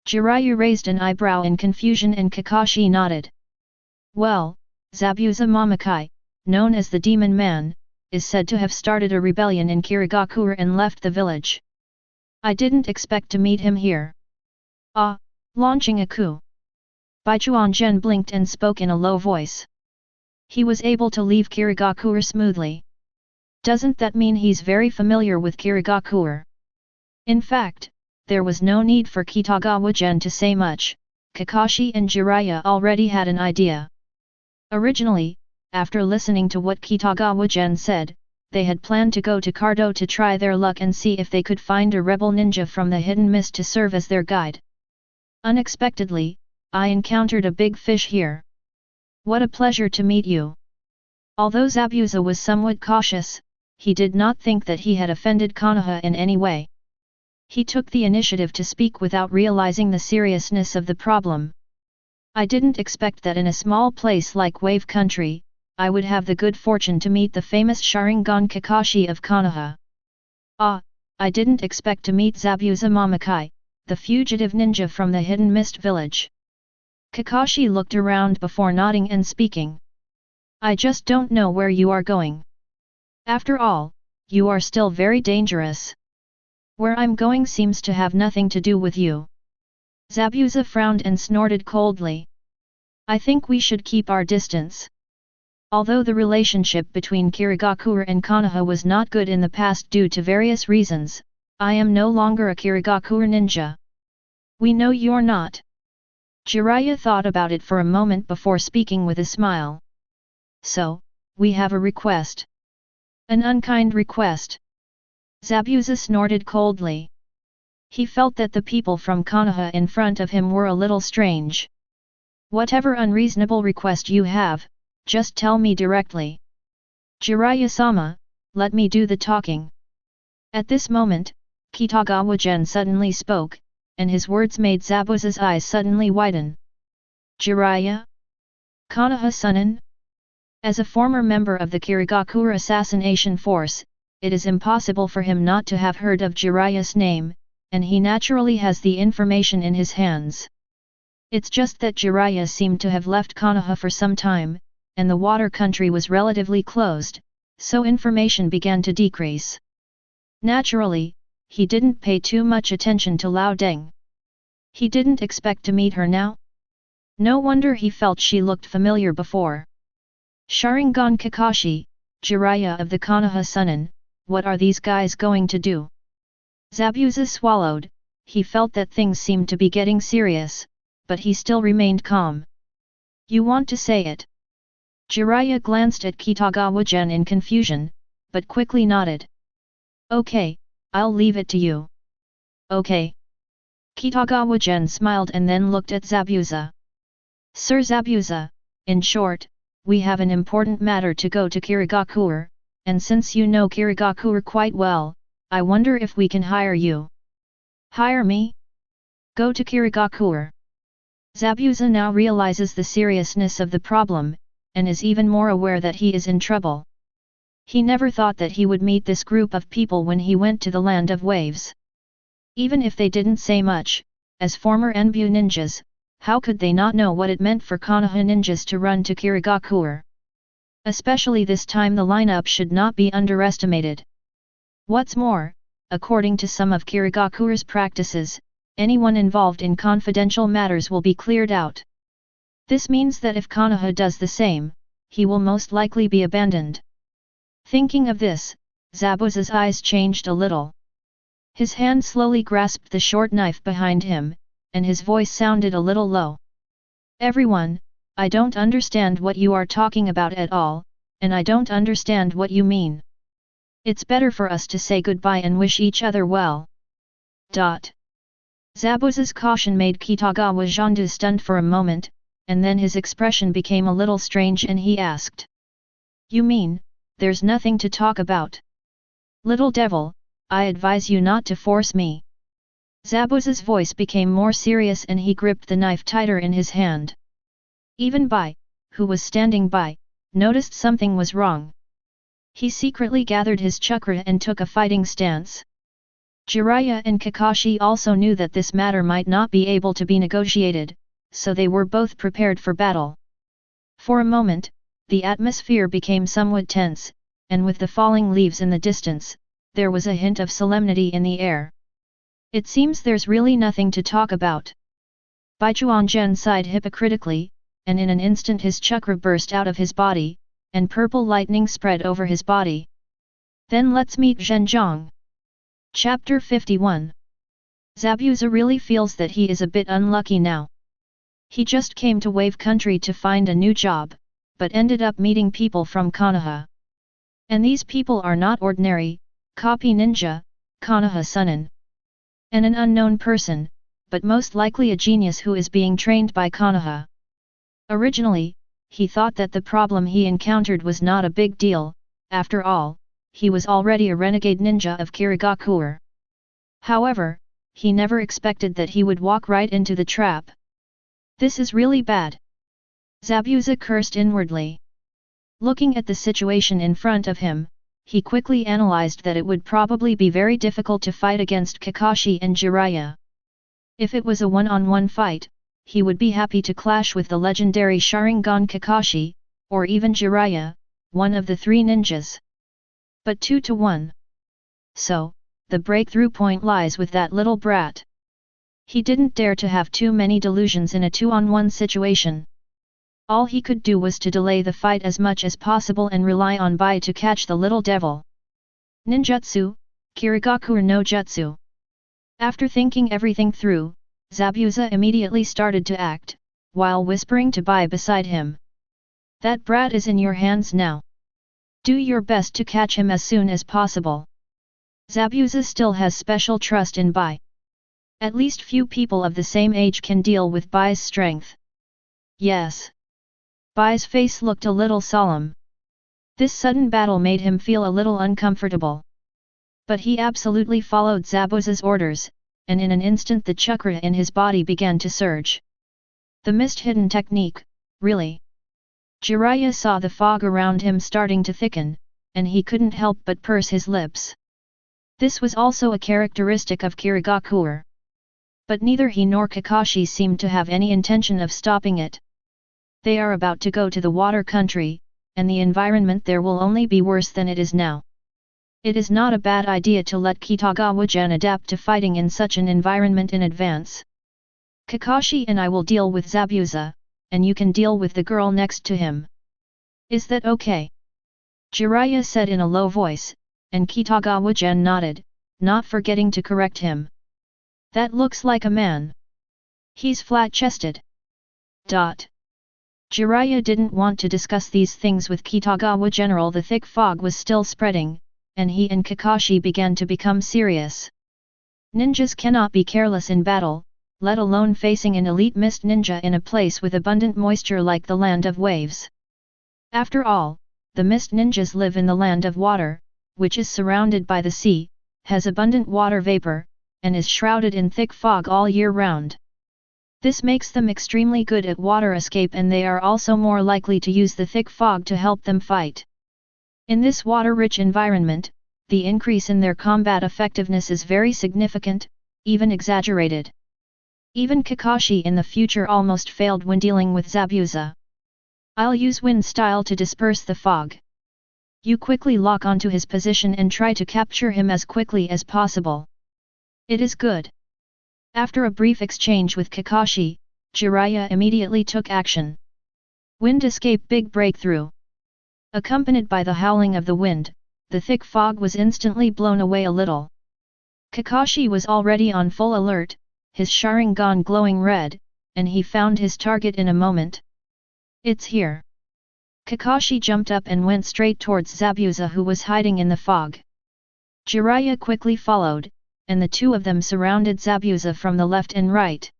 Jiraiya raised an eyebrow in confusion and Kakashi nodded. Well, Zabuza Mamakai, known as the Demon Man, is said to have started a rebellion in Kirigakur and left the village. I didn't expect to meet him here. Launching a coup. Bai Chuanzhen blinked and spoke in a low voice. He was able to leave Kirigakur smoothly. Doesn't that mean he's very familiar with Kirigakur? In fact, there was no need for Kitagawa Gen to say much, Kakashi and Jiraiya already had an idea. Originally, after listening to what Kitagawa Gen said, they had planned to go to Cardo to try their luck and see if they could find a rebel ninja from the Hidden Mist to serve as their guide. Unexpectedly, I encountered a big fish here. What a pleasure to meet you. Although Zabuza was somewhat cautious, he did not think that he had offended Konoha in any way. He took the initiative to speak without realizing the seriousness of the problem. I didn't expect that in a small place like Wave Country, I would have the good fortune to meet the famous Sharingan Kakashi of Konoha. I didn't expect to meet Zabuza Mamakai, the fugitive ninja from the Hidden Mist village. Kakashi looked around before nodding and speaking. I just don't know where you are going. After all, you are still very dangerous. Where I'm going seems to have nothing to do with you. Zabuza frowned and snorted coldly. I think we should keep our distance. Although the relationship between Kirigakur and Konoha was not good in the past due to various reasons, I am no longer a Kirigakur ninja. We know you're not. Jiraiya thought about it for a moment before speaking with a smile. So, we have a request. An unkind request. Zabuza snorted coldly. He felt that the people from Konoha in front of him were a little strange. Whatever unreasonable request you have, just tell me directly. Jiraiya-sama, let me do the talking. At this moment, Kitagawa Gen suddenly spoke, and his words made Zabuza's eyes suddenly widen. Jiraiya? Konoha-sunin? As a former member of the Kirigakur assassination force, it is impossible for him not to have heard of Jiraiya's name, and he naturally has the information in his hands. It's just that Jiraiya seemed to have left Konoha for some time, and the water country was relatively closed, so information began to decrease. Naturally, he didn't pay too much attention to Lao Deng. He didn't expect to meet her now. No wonder he felt she looked familiar before. Sharingan Kakashi, Jiraiya of the Konoha-sunin, what are these guys going to do? Zabuza swallowed, he felt that things seemed to be getting serious, but he still remained calm. You want to say it? Jiraiya glanced at Kitagawa Gen in confusion, but quickly nodded. Okay, I'll leave it to you. Okay. Kitagawa Gen smiled and then looked at Zabuza. Sir Zabuza, in short, we have an important matter to go to Kirigakur, and since you know Kirigakur quite well, I wonder if we can hire you. Hire me? Go to Kirigakur. Zabuza now realizes the seriousness of the problem, and is even more aware that he is in trouble. He never thought that he would meet this group of people when he went to the Land of Waves. Even if they didn't say much, as former Enbu ninjas, how could they not know what it meant for Konoha ninjas to run to Kirigakur? Especially this time the lineup should not be underestimated. What's more, according to some of Kirigakur's practices, anyone involved in confidential matters will be cleared out. This means that if Konoha does the same, he will most likely be abandoned. Thinking of this, Zabuza's eyes changed a little. His hand slowly grasped the short knife behind him, and his voice sounded a little low. Everyone, I don't understand what you are talking about at all, and I don't understand what you mean. It's better for us to say goodbye and wish each other well. Zabuza's caution made Kitagawa Gen stunned for a moment, and then his expression became a little strange and he asked. You mean, there's nothing to talk about? Little devil, I advise you not to force me. Zabuza's voice became more serious and he gripped the knife tighter in his hand. Even Bai, who was standing by, noticed something was wrong. He secretly gathered his chakra and took a fighting stance. Jiraiya and Kakashi also knew that this matter might not be able to be negotiated, so they were both prepared for battle. For a moment, the atmosphere became somewhat tense, and with the falling leaves in the distance, there was a hint of solemnity in the air. It seems there's really nothing to talk about. Baichuan Gen sighed hypocritically, and in an instant his chakra burst out of his body, and purple lightning spread over his body. Then let's meet Zhenjiang. Chapter 51. Zabuza really feels that he is a bit unlucky now. He just came to Wave Country to find a new job, but ended up meeting people from Konoha. And these people are not ordinary, copy ninja, Konoha-sunin. And an unknown person, but most likely a genius who is being trained by Konoha. Originally, he thought that the problem he encountered was not a big deal. After all, he was already a renegade ninja of Kirigakur. However, he never expected that he would walk right into the trap. This is really bad. Zabuza cursed inwardly. Looking at the situation in front of him, he quickly analyzed that it would probably be very difficult to fight against Kakashi and Jiraiya. If it was a one-on-one fight, he would be happy to clash with the legendary Sharingan Kakashi, or even Jiraiya, one of the three ninjas. But 2-1. So, the breakthrough point lies with that little brat. He didn't dare to have too many delusions in a 2-on-1 situation. All he could do was to delay the fight as much as possible and rely on Bai to catch the little devil. Ninjutsu, Kirigakur no Jutsu. After thinking everything through, Zabuza immediately started to act, while whispering to Bai beside him. That brat is in your hands now. Do your best to catch him as soon as possible. Zabuza still has special trust in Bai. At least few people of the same age can deal with Bai's strength. Yes. Bai's face looked a little solemn. This sudden battle made him feel a little uncomfortable. But he absolutely followed Zabuza's orders, and in an instant the chakra in his body began to surge. The mist-hidden technique, really? Jiraiya saw the fog around him starting to thicken, and he couldn't help but purse his lips. This was also a characteristic of Kirigakur. But neither he nor Kakashi seemed to have any intention of stopping it. They are about to go to the water country, and the environment there will only be worse than it is now. It is not a bad idea to let Kitagawa Gen adapt to fighting in such an environment in advance. Kakashi and I will deal with Zabuza, and you can deal with the girl next to him. Is that okay? Jiraiya said in a low voice, and Kitagawa Gen nodded, not forgetting to correct him. That looks like a man. He's flat-chested. Jiraiya didn't want to discuss these things with Kitagawa General. The thick fog was still spreading, and he and Kakashi began to become serious. Ninjas cannot be careless in battle, let alone facing an elite mist ninja in a place with abundant moisture like the Land of Waves. After all, the mist ninjas live in the Land of Water, which is surrounded by the sea, has abundant water vapor, and is shrouded in thick fog all year round. This makes them extremely good at water escape, and they are also more likely to use the thick fog to help them fight. In this water-rich environment, the increase in their combat effectiveness is very significant, even exaggerated. Even Kakashi in the future almost failed when dealing with Zabuza. I'll use wind style to disperse the fog. You quickly lock onto his position and try to capture him as quickly as possible. It is good. After a brief exchange with Kakashi, Jiraiya immediately took action. Wind escape big breakthrough. Accompanied by the howling of the wind, the thick fog was instantly blown away a little. Kakashi was already on full alert, his Sharingan glowing red, and he found his target in a moment. It's here. Kakashi jumped up and went straight towards Zabuza, who was hiding in the fog. Jiraiya quickly followed, and the two of them surrounded Zabuza from the left and right.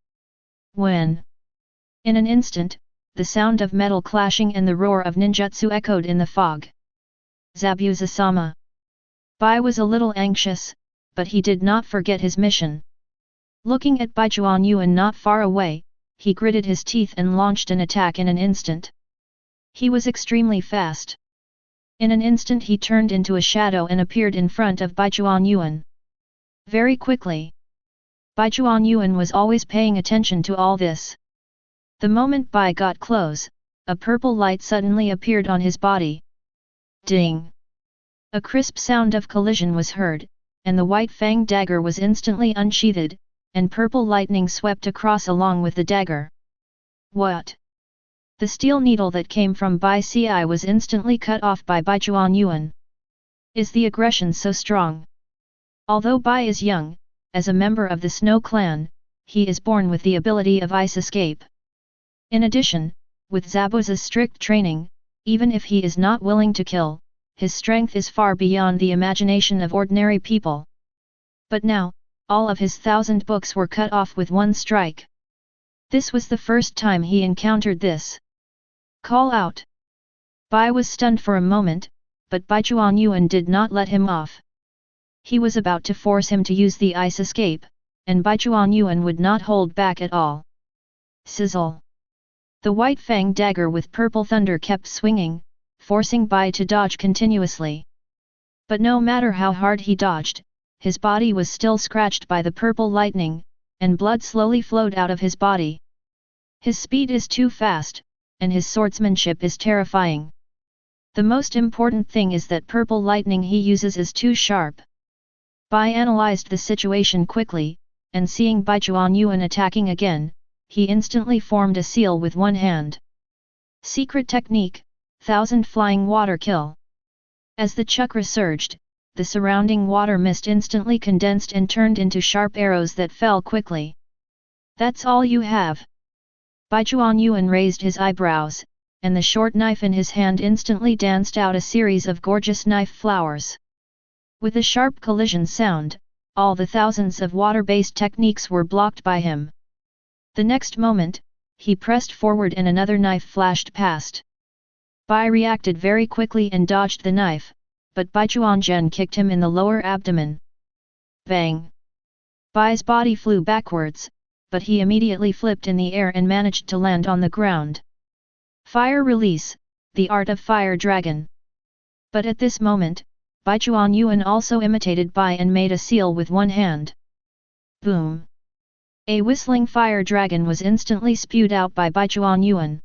When? In an instant, the sound of metal clashing and the roar of ninjutsu echoed in the fog. Zabuza-sama. Bai was a little anxious, but he did not forget his mission. Looking at Baijuanyuan not far away, he gritted his teeth and launched an attack in an instant. He was extremely fast. In an instant he turned into a shadow and appeared in front of Baijuanyuan. Very quickly. Baijuanyuan was always paying attention to all this. The moment Bai got close, a purple light suddenly appeared on his body. Ding! A crisp sound of collision was heard, and the white fang dagger was instantly unsheathed, and purple lightning swept across along with the dagger. What? The steel needle that came from Bai Ci was instantly cut off by Baijuanyuan. Is the aggression so strong? Although Bai is young, as a member of the Snow Clan, he is born with the ability of ice escape. In addition, with Zabuza's strict training, even if he is not willing to kill, his strength is far beyond the imagination of ordinary people. But now, all of his 1,000 books were cut off with one strike. This was the first time he encountered this. Call out! Bai was stunned for a moment, but Baichuan Yuan did not let him off. He was about to force him to use the ice escape, and Baichuan Yuan would not hold back at all. Sizzle! The white fang dagger with purple thunder kept swinging, forcing Bai to dodge continuously. But no matter how hard he dodged, his body was still scratched by the purple lightning, and blood slowly flowed out of his body. His speed is too fast, and his swordsmanship is terrifying. The most important thing is that purple lightning he uses is too sharp. Bai analyzed the situation quickly, and seeing Baichuan Yuan attacking again, he instantly formed a seal with one hand. Secret technique, 1000 flying water kill. As the chakra surged, the surrounding water mist instantly condensed and turned into sharp arrows that fell quickly. That's all you have? Baichuan Yuan raised his eyebrows, and the short knife in his hand instantly danced out a series of gorgeous knife flowers. With a sharp collision sound, all the thousands of water-based techniques were blocked by him. The next moment, he pressed forward and another knife flashed past. Bai reacted very quickly and dodged the knife, but Baichuan Gen kicked him in the lower abdomen. Bang! Bai's body flew backwards, but he immediately flipped in the air and managed to land on the ground. Fire release, the art of fire dragon. But at this moment, Baichuan Yuan also imitated Bai and made a seal with one hand. Boom! A whistling fire dragon was instantly spewed out by Baichuan Yuan.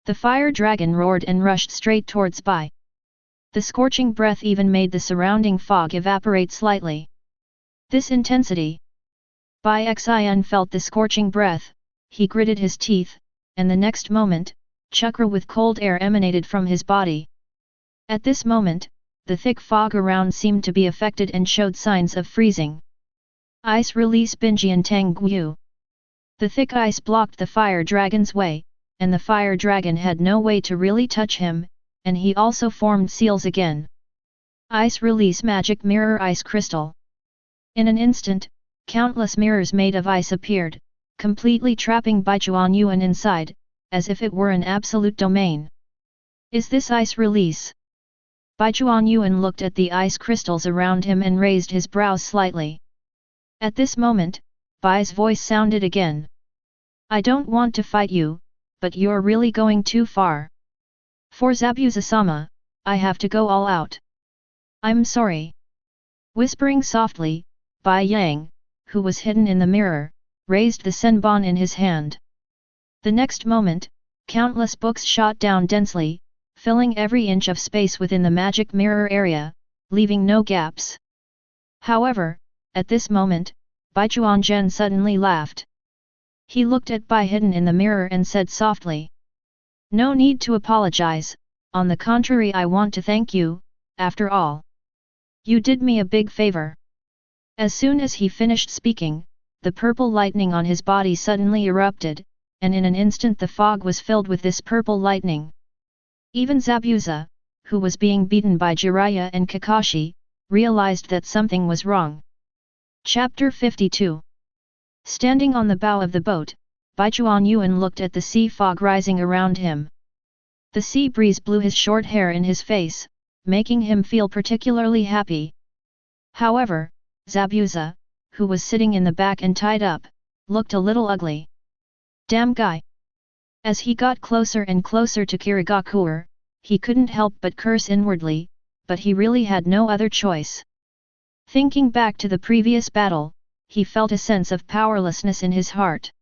The fire dragon roared and rushed straight towards Bai. The scorching breath even made the surrounding fog evaporate slightly. This intensity! Bai Xin felt the scorching breath, he gritted his teeth, and the next moment, chakra with cold air emanated from his body. At this moment, the thick fog around seemed to be affected and showed signs of freezing. Ice release Binjian Tang Guyu. The thick ice blocked the fire dragon's way, and the fire dragon had no way to really touch him, and he also formed seals again. Ice release magic mirror ice crystal. In an instant, countless mirrors made of ice appeared, completely trapping Baichuan Yuan inside, as if it were an absolute domain. Is this ice release? Baichuan Yuan looked at the ice crystals around him and raised his brows slightly. At this moment, Bai's voice sounded again. I don't want to fight you, but you're really going too far. For Zabuza-sama, I have to go all out. I'm sorry. Whispering softly, Bai Yang, who was hidden in the mirror, raised the senbon in his hand. The next moment, countless books shot down densely, filling every inch of space within the magic mirror area, leaving no gaps. However, at this moment, Baichuan Gen suddenly laughed. He looked at Bai hidden in the mirror and said softly. No need to apologize, on the contrary I want to thank you, after all. You did me a big favor. As soon as he finished speaking, the purple lightning on his body suddenly erupted, and in an instant the fog was filled with this purple lightning. Even Zabuza, who was being beaten by Jiraiya and Kakashi, realized that something was wrong. Chapter 52. Standing on the bow of the boat, Baichuan Yuan looked at the sea fog rising around him. The sea breeze blew his short hair in his face, making him feel particularly happy. However, Zabuza, who was sitting in the back and tied up, looked a little ugly. Damn guy! As he got closer and closer to Kirigakur, he couldn't help but curse inwardly, but he really had no other choice. Thinking back to the previous battle, he felt a sense of powerlessness in his heart.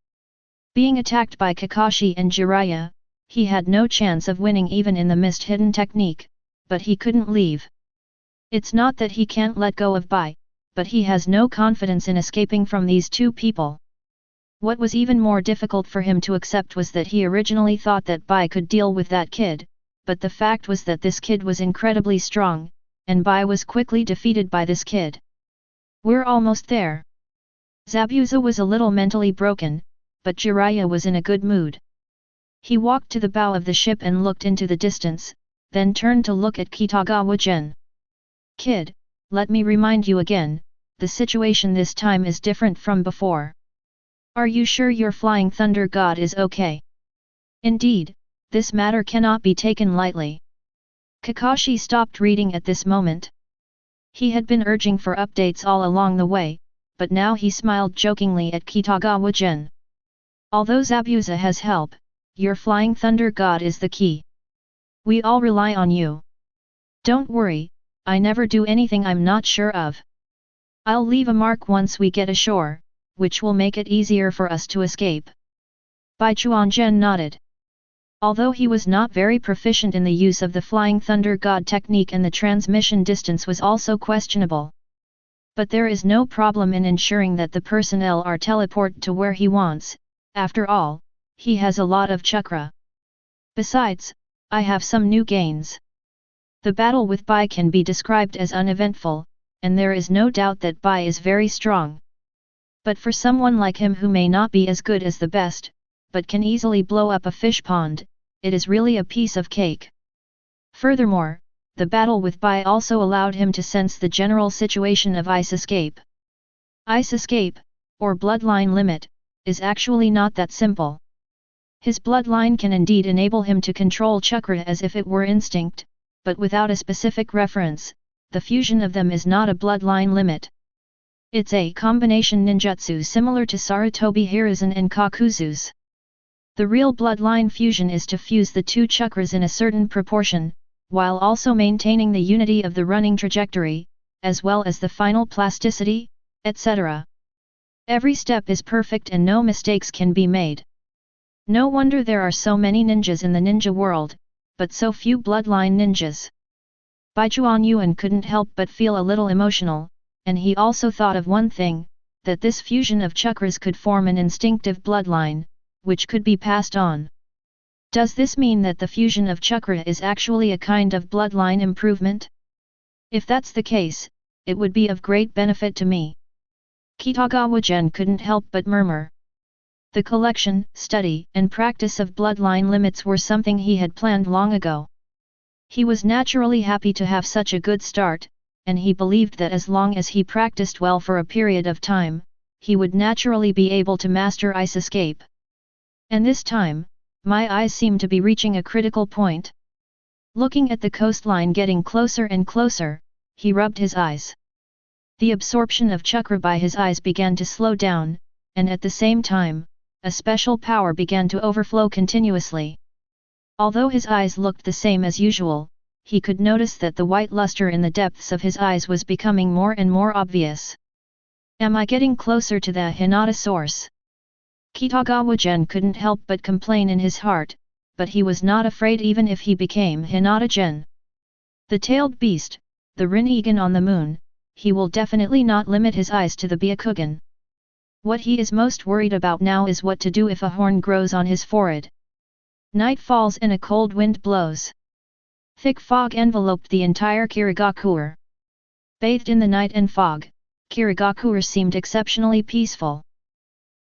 Being attacked by Kakashi and Jiraiya, he had no chance of winning even in the mist-hidden technique, but he couldn't leave. It's not that he can't let go of Bai, but he has no confidence in escaping from these two people. What was even more difficult for him to accept was that he originally thought that Bai could deal with that kid, but the fact was that this kid was incredibly strong, and Bai was quickly defeated by this kid. We're almost there. Zabuza was a little mentally broken, but Jiraiya was in a good mood. He walked to the bow of the ship and looked into the distance, then turned to look at Kitagawa Gen. Kid, let me remind you again, the situation this time is different from before. Are you sure your flying thunder god is okay? Indeed, this matter cannot be taken lightly. Kakashi stopped reading at this moment. He had been urging for updates all along the way, but now he smiled jokingly at Kitagawa Gen. Although Zabuza has help, your flying thunder god is the key. We all rely on you. Don't worry, I never do anything I'm not sure of. I'll leave a mark once we get ashore, which will make it easier for us to escape. Baichuan Gen nodded. Although he was not very proficient in the use of the Flying Thunder God technique and the transmission distance was also questionable. But there is no problem in ensuring that the personnel are teleported to where he wants, after all, he has a lot of chakra. Besides, I have some new gains. The battle with Bai can be described as uneventful, and there is no doubt that Bai is very strong. But for someone like him who may not be as good as the best, but can easily blow up a fish pond, it is really a piece of cake. Furthermore, the battle with Bai also allowed him to sense the general situation of ice escape. Ice escape, or bloodline limit, is actually not that simple. His bloodline can indeed enable him to control chakra as if it were instinct, but without a specific reference, the fusion of them is not a bloodline limit. It's a combination ninjutsu similar to Sarutobi Hiruzen and Kakuzu's. The real bloodline fusion is to fuse the two chakras in a certain proportion, while also maintaining the unity of the running trajectory, as well as the final plasticity, etc. Every step is perfect and no mistakes can be made. No wonder there are so many ninjas in the ninja world, but so few bloodline ninjas. Baichuan Yuan couldn't help but feel a little emotional, and he also thought of one thing, that this fusion of chakras could form an instinctive bloodline, which could be passed on. Does this mean that the fusion of chakra is actually a kind of bloodline improvement? If that's the case, it would be of great benefit to me. Kitagawa Gen couldn't help but murmur. The collection, study, and practice of bloodline limits were something he had planned long ago. He was naturally happy to have such a good start, and he believed that as long as he practiced well for a period of time, he would naturally be able to master ice escape. And this time, my eyes seem to be reaching a critical point. Looking at the coastline getting closer and closer, he rubbed his eyes. The absorption of chakra by his eyes began to slow down, and at the same time, a special power began to overflow continuously. Although his eyes looked the same as usual, he could notice that the white luster in the depths of his eyes was becoming more and more obvious. Am I getting closer to the Hinata source? Kitagawa Gen couldn't help but complain in his heart, but he was not afraid even if he became Hinata Gen. The tailed beast, the Rinnegan on the moon, he will definitely not limit his eyes to the Byakugan. What he is most worried about now is what to do if a horn grows on his forehead. Night falls and a cold wind blows. Thick fog enveloped the entire Kirigakur. Bathed in the night and fog, Kirigakur seemed exceptionally peaceful.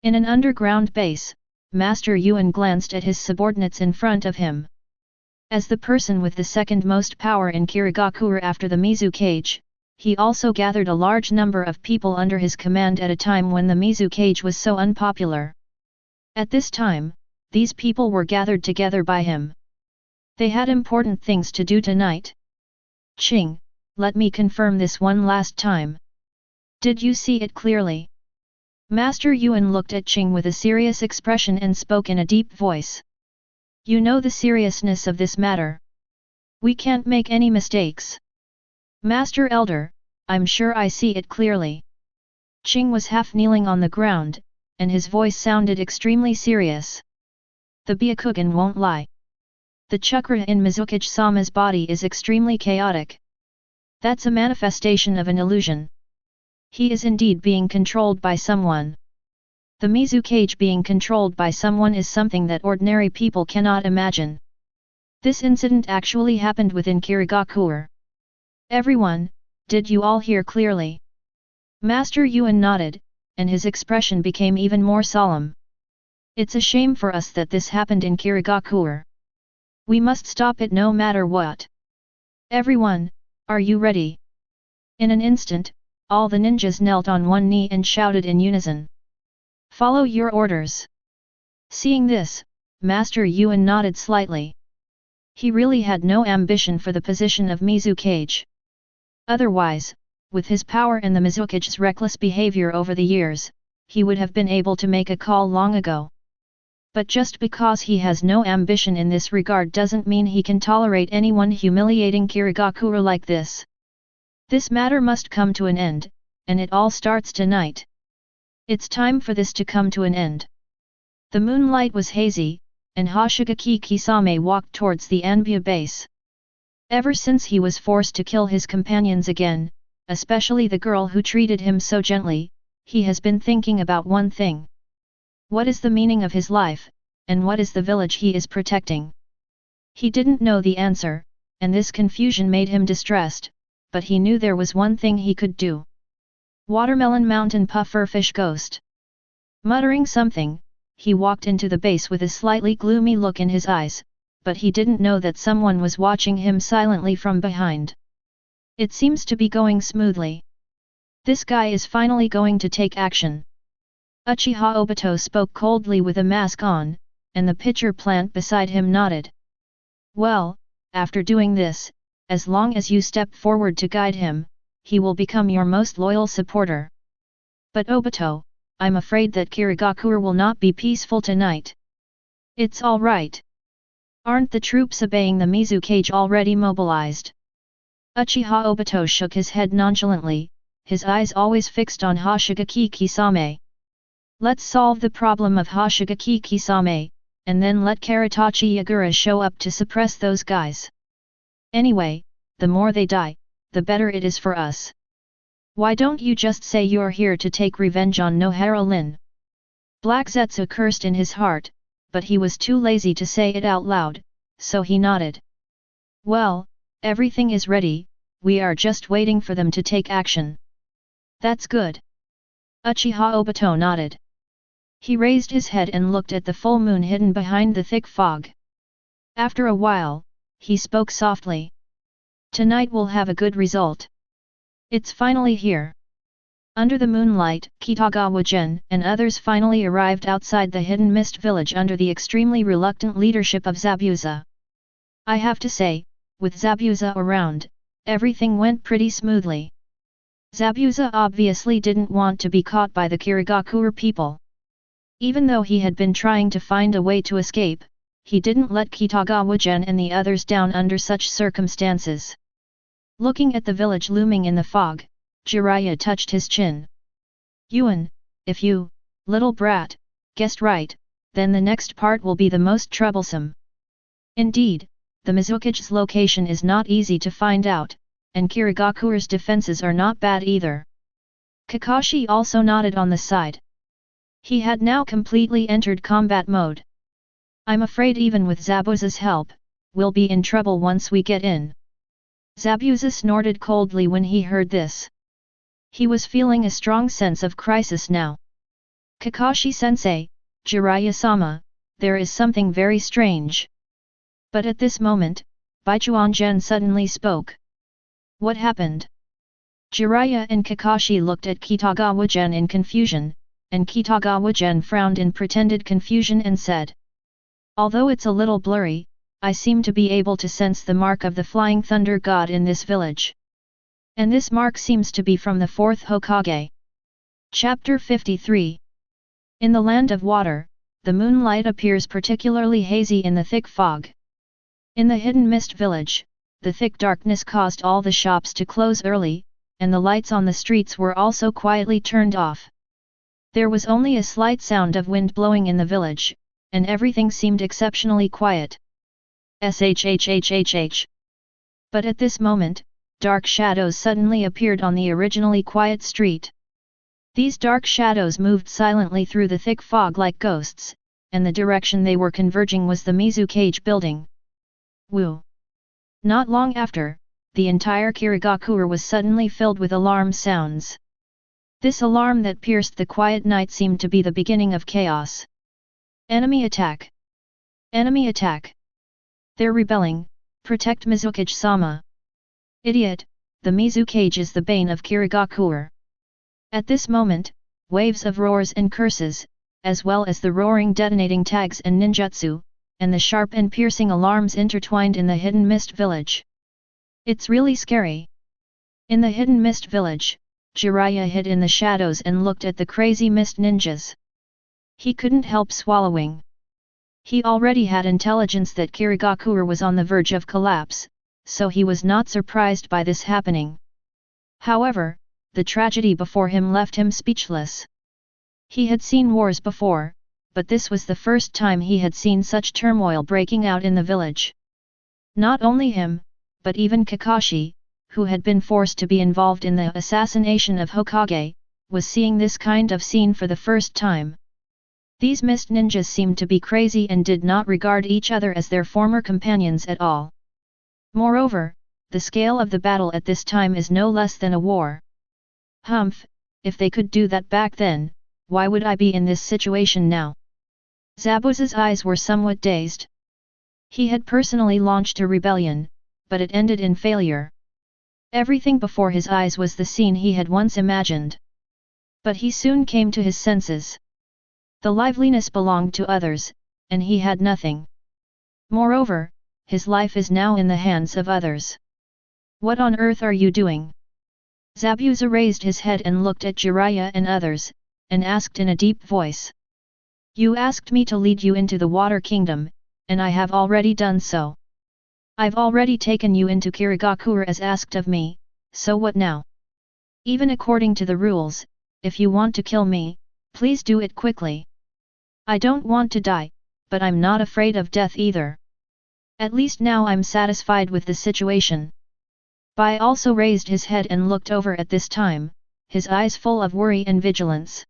In an underground base, Master Yuan glanced at his subordinates in front of him. As the person with the second most power in Kirigakur after the Mizukage, he also gathered a large number of people under his command at a time when the Mizukage was so unpopular. At this time, these people were gathered together by him. They had important things to do tonight. Ching, let me confirm this one last time. Did you see it clearly? Master Yuan looked at Ching with a serious expression and spoke in a deep voice. You know the seriousness of this matter. We can't make any mistakes. Master Elder, I'm sure I see it clearly. Ching was half kneeling on the ground, and his voice sounded extremely serious. The Byakugan won't lie. The chakra in Mizukage-sama's body is extremely chaotic. That's a manifestation of an illusion. He is indeed being controlled by someone. The Mizukage being controlled by someone is something that ordinary people cannot imagine. This incident actually happened within Kirigakur. Everyone, did you all hear clearly? Master Yuan nodded, and his expression became even more solemn. It's a shame for us that this happened in Kirigakur. We must stop it no matter what. Everyone, are you ready? In an instant, all the ninjas knelt on one knee and shouted in unison. Follow your orders. Seeing this, Master Yuan nodded slightly. He really had no ambition for the position of Mizukage. Otherwise, with his power and the Mizukage's reckless behavior over the years, he would have been able to make a call long ago. But just because he has no ambition in this regard doesn't mean he can tolerate anyone humiliating Kirigakur like this. This matter must come to an end, and it all starts tonight. It's time for this to come to an end. The moonlight was hazy, and Hokage Kisame walked towards the Anbu base. Ever since he was forced to kill his companions again, especially the girl who treated him so gently, he has been thinking about one thing. What is the meaning of his life, and what is the village he is protecting? He didn't know the answer, and this confusion made him distressed, but he knew there was one thing he could do. Watermelon Mountain Pufferfish Ghost. Muttering something, he walked into the base with a slightly gloomy look in his eyes, but he didn't know that someone was watching him silently from behind. It seems to be going smoothly. This guy is finally going to take action. Uchiha Obito spoke coldly with a mask on, and the pitcher plant beside him nodded. Well, after doing this, as long as you step forward to guide him, he will become your most loyal supporter. But Obito, I'm afraid that Kirigakur will not be peaceful tonight. It's all right. Aren't the troops obeying the Mizukage already mobilized? Uchiha Obito shook his head nonchalantly, his eyes always fixed on Hokage Kisame. Let's solve the problem of Hokage Kisame, and then let Karatachi Yagura show up to suppress those guys. Anyway, the more they die, the better it is for us. Why don't you just say you're here to take revenge on Nohara Lin? Black Zetsu cursed in his heart, but he was too lazy to say it out loud, so he nodded. Well, everything is ready, we are just waiting for them to take action. That's good. Uchiha Obito nodded. He raised his head and looked at the full moon hidden behind the thick fog. After a while, he spoke softly. Tonight we'll have a good result. It's finally here. Under the moonlight, Kitagawa Gen and others finally arrived outside the hidden mist village under the extremely reluctant leadership of Zabuza. I have to say, with Zabuza around, everything went pretty smoothly. Zabuza obviously didn't want to be caught by the Kirigakur people. Even though he had been trying to find a way to escape, he didn't let Kitagawa Gen and the others down under such circumstances. Looking at the village looming in the fog, Jiraiya touched his chin. Yuan, if you, little brat, guessed right, then the next part will be the most troublesome. Indeed, the Mizukage's location is not easy to find out, and Kirigakur's defenses are not bad either. Kakashi also nodded on the side. He had now completely entered combat mode. I'm afraid even with Zabuza's help, we'll be in trouble once we get in. Zabuza snorted coldly when he heard this. He was feeling a strong sense of crisis now. Kakashi-sensei, Jiraiya-sama, there is something very strange. But at this moment, Baichuan Gen suddenly spoke. What happened? Jiraiya and Kakashi looked at Kitagawa Gen in confusion, and Kitagawa Gen frowned in pretended confusion and said. Although it's a little blurry, I seem to be able to sense the mark of the Flying Thunder God in this village. And this mark seems to be from the 4th Hokage. Chapter 53. In the land of water, the moonlight appears particularly hazy in the thick fog. In the hidden mist village, the thick darkness caused all the shops to close early, and the lights on the streets were also quietly turned off. There was only a slight sound of wind blowing in the village, and everything seemed exceptionally quiet. Shhhhh. But at this moment, dark shadows suddenly appeared on the originally quiet street. These dark shadows moved silently through the thick fog like ghosts, and the direction they were converging was the Mizukage building. Woo! Not long after, the entire Kirigakur was suddenly filled with alarm sounds. This alarm that pierced the quiet night seemed to be the beginning of chaos. Enemy attack! Enemy attack! They're rebelling, protect Mizukage-sama! Idiot, the Mizukage is the bane of Kirigakur. At this moment, waves of roars and curses, as well as the roaring detonating tags and ninjutsu, and the sharp and piercing alarms intertwined in the Hidden Mist Village. It's really scary. In the Hidden Mist Village, Jiraiya hid in the shadows and looked at the crazy mist ninjas. He couldn't help swallowing. He already had intelligence that Kirigakur was on the verge of collapse, so he was not surprised by this happening. However, the tragedy before him left him speechless. He had seen wars before, but this was the first time he had seen such turmoil breaking out in the village. Not only him, but even Kakashi, who had been forced to be involved in the assassination of Hokage, was seeing this kind of scene for the first time. These mist ninjas seemed to be crazy and did not regard each other as their former companions at all. Moreover, the scale of the battle at this time is no less than a war. Humph, if they could do that back then, why would I be in this situation now? Zabuza's eyes were somewhat dazed. He had personally launched a rebellion, but it ended in failure. Everything before his eyes was the scene he had once imagined. But he soon came to his senses. The liveliness belonged to others, and he had nothing. Moreover, his life is now in the hands of others. What on earth are you doing? Zabuza raised his head and looked at Jiraiya and others, and asked in a deep voice. You asked me to lead you into the Water Kingdom, and I have already done so. I've already taken you into Kirigakur as asked of me, so what now? Even according to the rules, if you want to kill me, please do it quickly. I don't want to die, but I'm not afraid of death either. At least now I'm satisfied with the situation. Bai also raised his head and looked over at this time, his eyes full of worry and vigilance.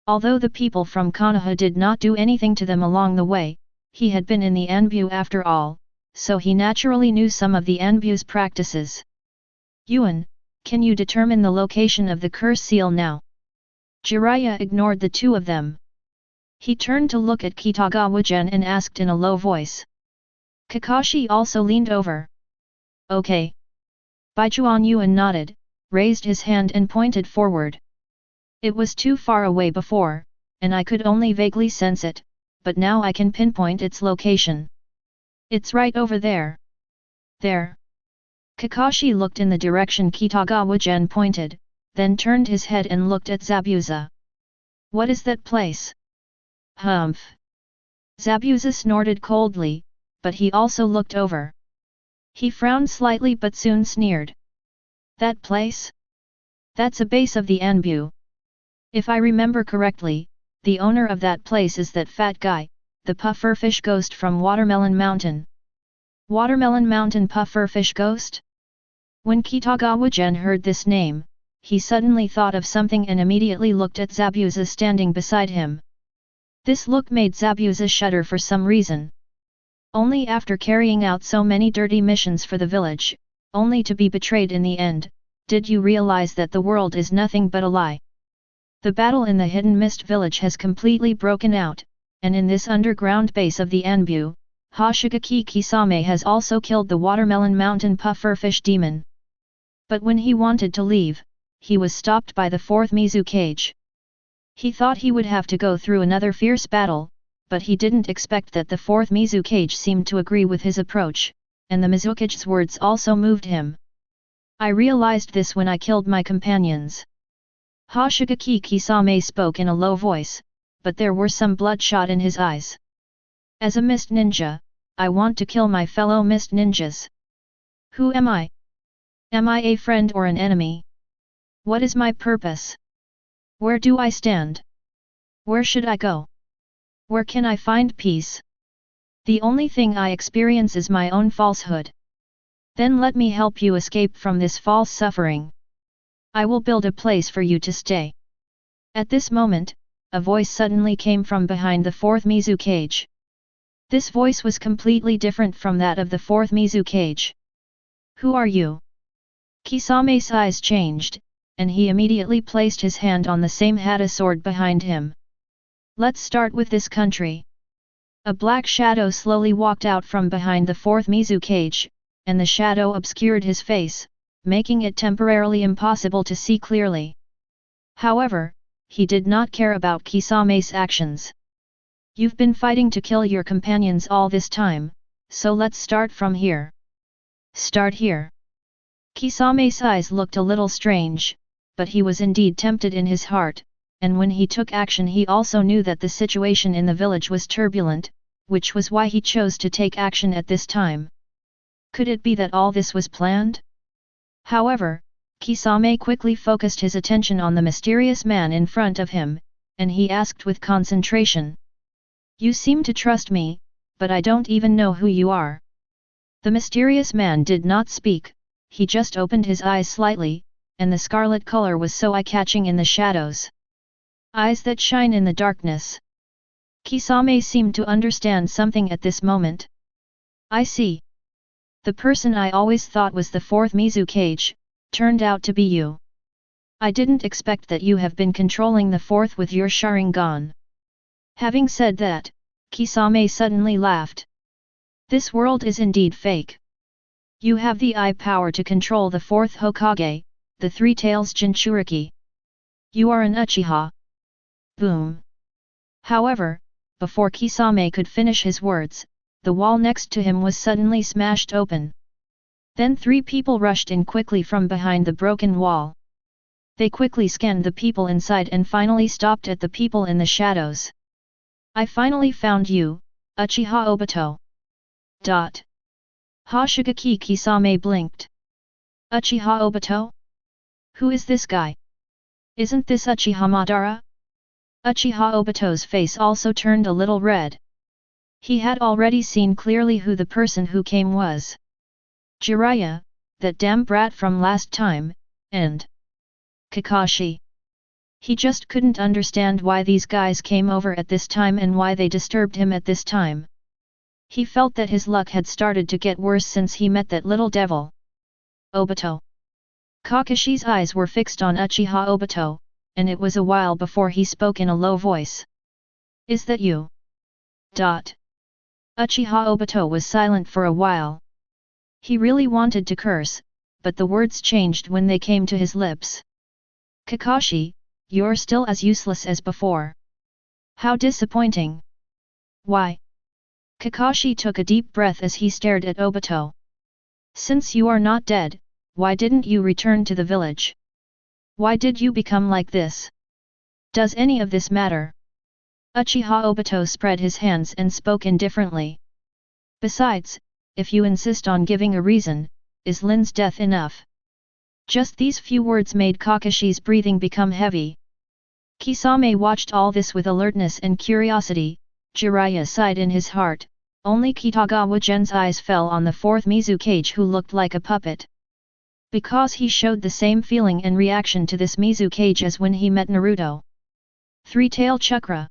Although the people from Konoha did not do anything to them along the way, he had been in the Anbu after all, so he naturally knew some of the Anbu's practices. Yuan, can you determine the location of the curse seal now? Jiraiya ignored the two of them. He turned to look at Kitagawa Gen and asked in a low voice. Kakashi also leaned over. Okay. Baijuan Yuan nodded, raised his hand and pointed forward. It was too far away before, and I could only vaguely sense it, but now I can pinpoint its location. It's right over there. There. Kakashi looked in the direction Kitagawa Gen pointed, then turned his head and looked at Zabuza. What is that place? Humph. Zabuza snorted coldly, but he also looked over. He frowned slightly but soon sneered. That place? That's a base of the Anbu. If I remember correctly, the owner of that place is that fat guy, the pufferfish ghost from Watermelon Mountain. Watermelon Mountain pufferfish ghost? When Kitagawa Gen heard this name, he suddenly thought of something and immediately looked at Zabuza standing beside him. This look made Zabuza shudder for some reason. Only after carrying out so many dirty missions for the village, only to be betrayed in the end, did you realize that the world is nothing but a lie. The battle in the Hidden Mist Village has completely broken out, and in this underground base of the Anbu, Hoshigaki Kisame has also killed the Watermelon Mountain pufferfish demon. But when he wanted to leave, he was stopped by the fourth Mizukage. He thought he would have to go through another fierce battle, but he didn't expect that the fourth Mizukage seemed to agree with his approach, and the Mizukage's words also moved him. I realized this when I killed my companions. Hoshigaki Kisame spoke in a low voice, but there were some bloodshot in his eyes. As a mist ninja, I want to kill my fellow mist ninjas. Who am I? Am I a friend or an enemy? What is my purpose? Where do I stand? Where should I go? Where can I find peace? The only thing I experience is my own falsehood. Then let me help you escape from this false suffering. I will build a place for you to stay. At this moment, a voice suddenly came from behind the fourth Mizukage. This voice was completely different from that of the fourth Mizukage. Who are you? Kisame's eyes changed, and he immediately placed his hand on the same Hata sword behind him. Let's start with this country. A black shadow slowly walked out from behind the fourth Mizukage, and the shadow obscured his face, making it temporarily impossible to see clearly. However, he did not care about Kisame's actions. You've been fighting to kill your companions all this time, so let's start from here. Start here. Kisame's eyes looked a little strange, but he was indeed tempted in his heart, and when he took action he also knew that the situation in the village was turbulent, which was why he chose to take action at this time. Could it be that all this was planned? However, Kisame quickly focused his attention on the mysterious man in front of him, and he asked with concentration. You seem to trust me, but I don't even know who you are. The mysterious man did not speak, he just opened his eyes slightly, and the scarlet color was so eye-catching in the shadows. Eyes that shine in the darkness. Kisame seemed to understand something at this moment. I see. The person I always thought was the fourth Mizukage, turned out to be you. I didn't expect that you have been controlling the fourth with your Sharingan. Having said that, Kisame suddenly laughed. This world is indeed fake. You have the eye power to control the fourth Hokage, the Three Tails Jinchuriki. You are an Uchiha. Boom. However, before Kisame could finish his words, the wall next to him was suddenly smashed open. Then 3 people rushed in quickly from behind the broken wall. They quickly scanned the people inside and finally stopped at the people in the shadows. I finally found you, Uchiha Obito. Hoshigaki Kisame blinked. Uchiha Obito? Who is this guy? Isn't this Uchiha Madara? Uchiha Obito's face also turned a little red. He had already seen clearly who the person who came was. Jiraiya, that damn brat from last time, and Kakashi. He just couldn't understand why these guys came over at this time and why they disturbed him at this time. He felt that his luck had started to get worse since he met that little devil. Obito. Kakashi's eyes were fixed on Uchiha Obito, and it was a while before he spoke in a low voice. Is that you? Uchiha Obito was silent for a while. He really wanted to curse, but the words changed when they came to his lips. Kakashi, you're still as useless as before. How disappointing. Why? Kakashi took a deep breath as he stared at Obito. Since you are not dead, why didn't you return to the village? Why did you become like this? Does any of this matter? Uchiha Obito spread his hands and spoke indifferently. Besides, if you insist on giving a reason, is Lin's death enough? Just these few words made Kakashi's breathing become heavy. Kisame watched all this with alertness and curiosity. Jiraiya sighed in his heart. Only Kitagawa Gen's eyes fell on the fourth Mizukage who looked like a puppet. Because he showed the same feeling and reaction to this Mizukage as when he met Naruto. Three-Tail Chakra.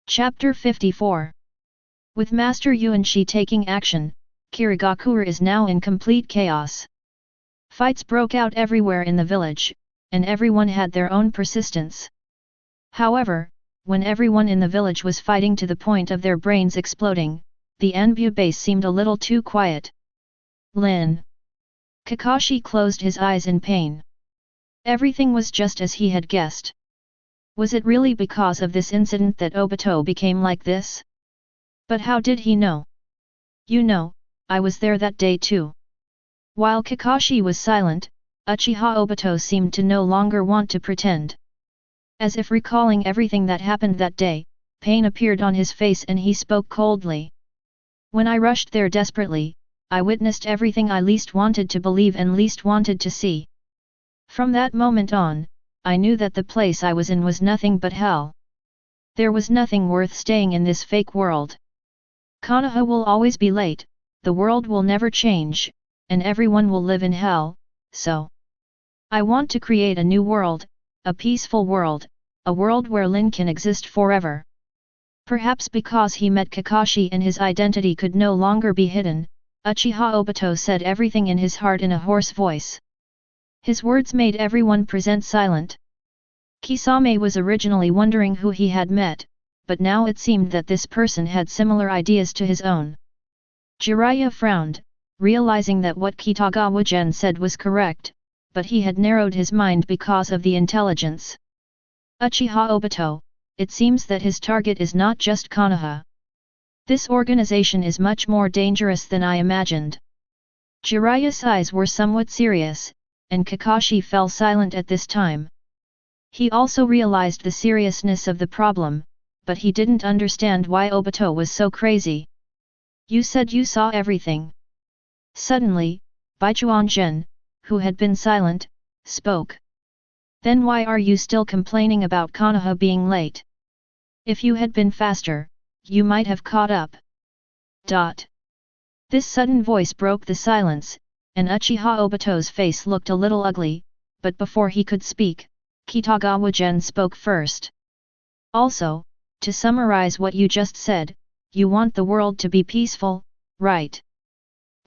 Chapter 54. With Master Yuanshi taking action, Kirigakur is now in complete chaos. Fights broke out everywhere in the village, and everyone had their own persistence. However, when everyone in the village was fighting to the point of their brains exploding, the Anbu base seemed a little too quiet. Lin. Kakashi closed his eyes in pain. Everything was just as he had guessed. Was it really because of this incident that Obito became like this? But how did he know? You know, I was there that day too. While Kakashi was silent, Uchiha Obito seemed to no longer want to pretend. As if recalling everything that happened that day, pain appeared on his face and he spoke coldly. When I rushed there desperately, I witnessed everything I least wanted to believe and least wanted to see. From that moment on, I knew that the place I was in was nothing but hell. There was nothing worth staying in this fake world. Konoha will always be late, the world will never change, and everyone will live in hell, so I want to create a new world, a peaceful world, a world where Lin can exist forever. Perhaps because he met Kakashi and his identity could no longer be hidden, Uchiha Obito said everything in his heart in a hoarse voice. His words made everyone present silent. Kisame was originally wondering who he had met, but now it seemed that this person had similar ideas to his own. Jiraiya frowned, realizing that what Kitagawa Gen said was correct, but he had narrowed his mind because of the intelligence. Uchiha Obito, it seems that his target is not just Konoha. This organization is much more dangerous than I imagined. Jiraiya's eyes were somewhat serious, and Kakashi fell silent at this time. He also realized the seriousness of the problem, but he didn't understand why Obito was so crazy. You said you saw everything. Suddenly, Baichuan Gen, who had been silent, spoke. Then why are you still complaining about Konoha being late? If you had been faster, you might have caught up. This sudden voice broke the silence, and Uchiha Obito's face looked a little ugly, but before he could speak, Kitagawa Gen spoke first. Also, to summarize what you just said, you want the world to be peaceful, right?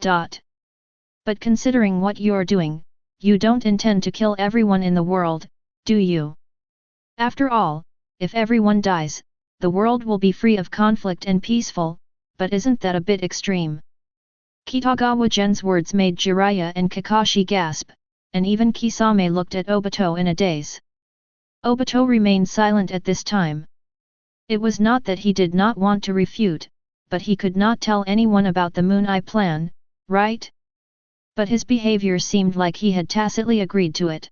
But considering what you're doing, you don't intend to kill everyone in the world, do you? After all, if everyone dies, the world will be free of conflict and peaceful, but isn't that a bit extreme? Kitagawa Gen's words made Jiraiya and Kakashi gasp, and even Kisame looked at Obito in a daze. Obito remained silent at this time. It was not that he did not want to refute, but he could not tell anyone about the Moon Eye plan, right? But his behavior seemed like he had tacitly agreed to it.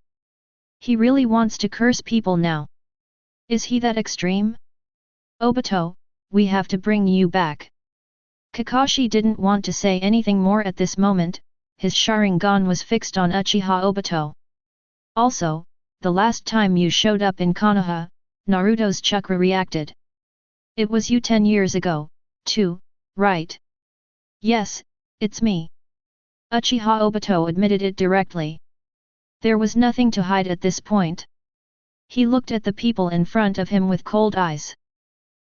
He really wants to curse people now. Is he that extreme? Obito, we have to bring you back. Kakashi didn't want to say anything more at this moment, his Sharingan was fixed on Uchiha Obito. Also, the last time you showed up in Konoha, Naruto's chakra reacted. It was you 10 years ago, too, right? Yes, it's me. Uchiha Obito admitted it directly. There was nothing to hide at this point. He looked at the people in front of him with cold eyes.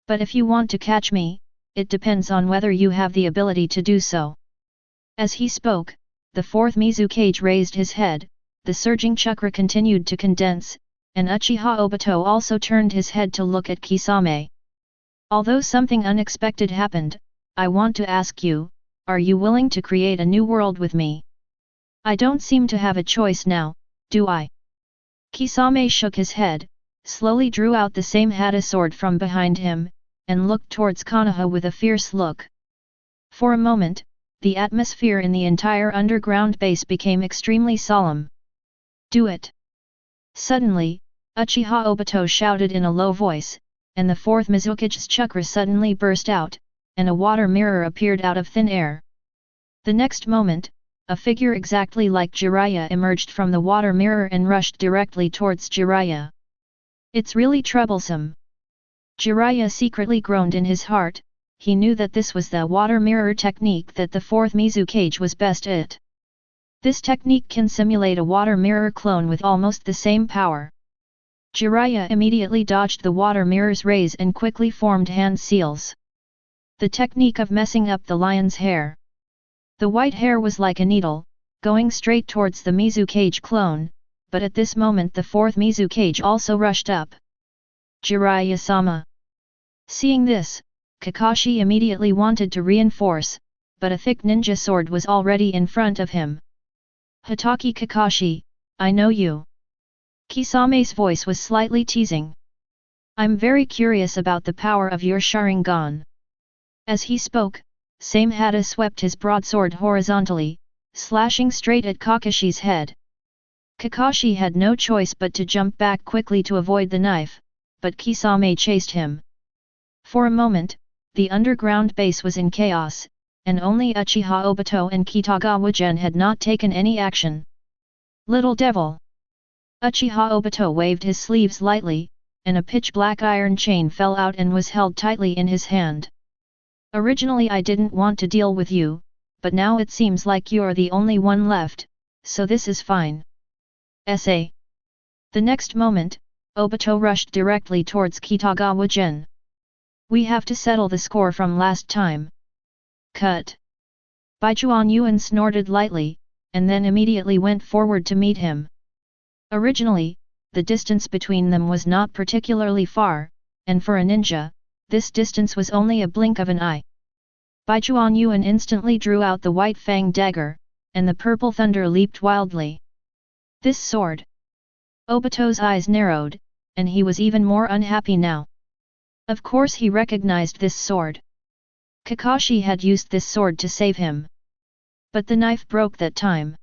But if you want to catch me, it depends on whether you have the ability to do so. As he spoke, the fourth Mizukage raised his head, the surging chakra continued to condense, and Uchiha Obito also turned his head to look at Kisame. Although something unexpected happened, I want to ask you, are you willing to create a new world with me? I don't seem to have a choice now, do I? Kisame shook his head, slowly drew out the same Hata sword from behind him, and looked towards Konoha with a fierce look. For a moment, the atmosphere in the entire underground base became extremely solemn. Do it! Suddenly, Uchiha Obito shouted in a low voice, and the fourth Mizukage's chakra suddenly burst out, and a water mirror appeared out of thin air. The next moment, a figure exactly like Jiraiya emerged from the water mirror and rushed directly towards Jiraiya. It's really troublesome. Jiraiya secretly groaned in his heart, he knew that this was the water mirror technique that the fourth Mizukage was best at. This technique can simulate a water mirror clone with almost the same power. Jiraiya immediately dodged the water mirror's rays and quickly formed hand seals. The technique of messing up the lion's hair. The white hair was like a needle, going straight towards the Mizukage clone, but at this moment the fourth Mizukage also rushed up. Jiraiya-sama. Seeing this, Kakashi immediately wanted to reinforce, but a thick ninja sword was already in front of him. Hatake Kakashi, I know you. Kisame's voice was slightly teasing. I'm very curious about the power of your Sharingan. As he spoke, Same Hata swept his broadsword horizontally, slashing straight at Kakashi's head. Kakashi had no choice but to jump back quickly to avoid the knife, but Kisame chased him. For a moment, the underground base was in chaos, and only Uchiha Obito and Kitagawa Gen had not taken any action. Little devil! Uchiha Obito waved his sleeves lightly, and a pitch-black iron chain fell out and was held tightly in his hand. Originally I didn't want to deal with you, but now it seems like you're the only one left, so this is fine. The next moment, Obito rushed directly towards Kitagawa Gen. We have to settle the score from last time. Cut. Baichuan Yuan snorted lightly, and then immediately went forward to meet him. Originally, the distance between them was not particularly far, and for a ninja, this distance was only a blink of an eye. Baichuan Yuan instantly drew out the white fang dagger, and the purple thunder leaped wildly. This sword! Obito's eyes narrowed, and he was even more unhappy now. Of course he recognized this sword. Kakashi had used this sword to save him. But the knife broke that time.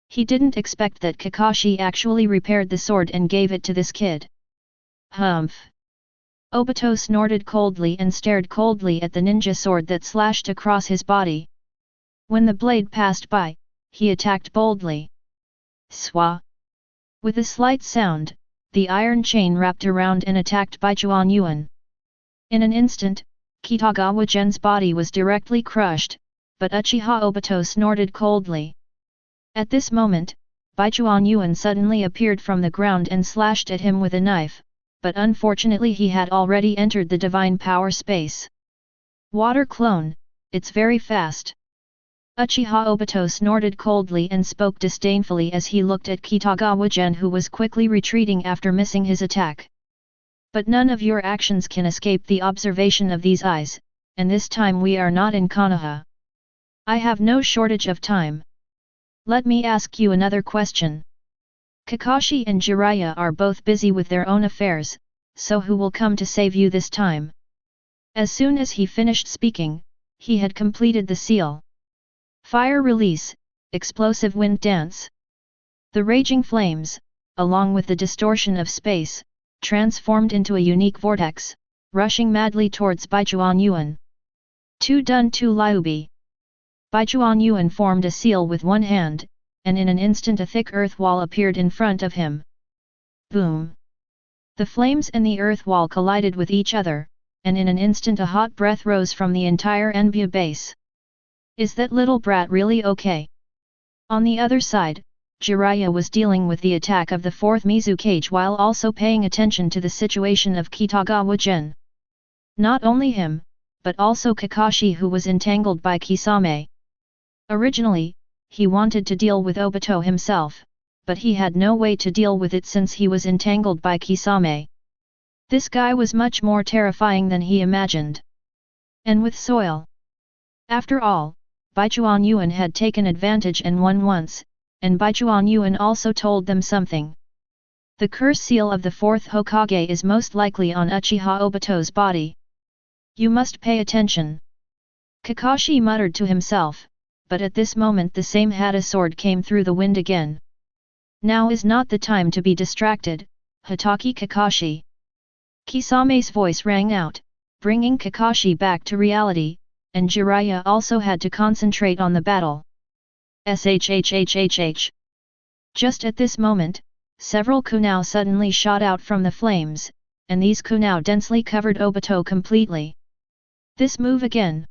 He didn't expect that Kakashi actually repaired the sword and gave it to this kid. Humph! Obito snorted coldly and stared coldly at the ninja sword that slashed across his body. When the blade passed by, he attacked boldly. Swa! With a slight sound, the iron chain wrapped around and attacked Baichuan Yuan. In an instant, Kitagawa Gen's body was directly crushed, but Uchiha Obito snorted coldly. At this moment, Baichuan Yuan suddenly appeared from the ground and slashed at him with a knife, but unfortunately he had already entered the divine power space. Water clone, it's very fast. Uchiha Obito snorted coldly and spoke disdainfully as he looked at Kitagawa Gen, who was quickly retreating after missing his attack. But none of your actions can escape the observation of these eyes, and this time we are not in Konoha. I have no shortage of time. Let me ask you another question. Kakashi and Jiraiya are both busy with their own affairs, so who will come to save you this time? As soon as he finished speaking, he had completed the seal. Fire release, explosive wind dance. The raging flames, along with the distortion of space, transformed into a unique vortex, rushing madly towards Baichuan Yuan. Tu dun tu liubi. Baichuan Yuan formed a seal with one hand, and in an instant a thick earth wall appeared in front of him. Boom! The flames and the earth wall collided with each other, and in an instant a hot breath rose from the entire Enbya base. Is that little brat really okay? On the other side, Jiraiya was dealing with the attack of the fourth Mizukage while also paying attention to the situation of Kitagawa Gen. Not only him, but also Kakashi, who was entangled by Kisame. Originally, he wanted to deal with Obito himself, but he had no way to deal with it since he was entangled by Kisame. This guy was much more terrifying than he imagined. And with soil. After all, Baichuan Yuan had taken advantage and won once, and Baichuan Yuan also told them something. The curse seal of the fourth Hokage is most likely on Uchiha Obito's body. You must pay attention. Kakashi muttered to himself, but at this moment the same Hata sword came through the wind again. Now is not the time to be distracted, Hatake Kakashi. Kisame's voice rang out, bringing Kakashi back to reality, and Jiraiya also had to concentrate on the battle. Shhhhh. Just at this moment, several kunao suddenly shot out from the flames, and these kunao densely covered Obito completely. This move again.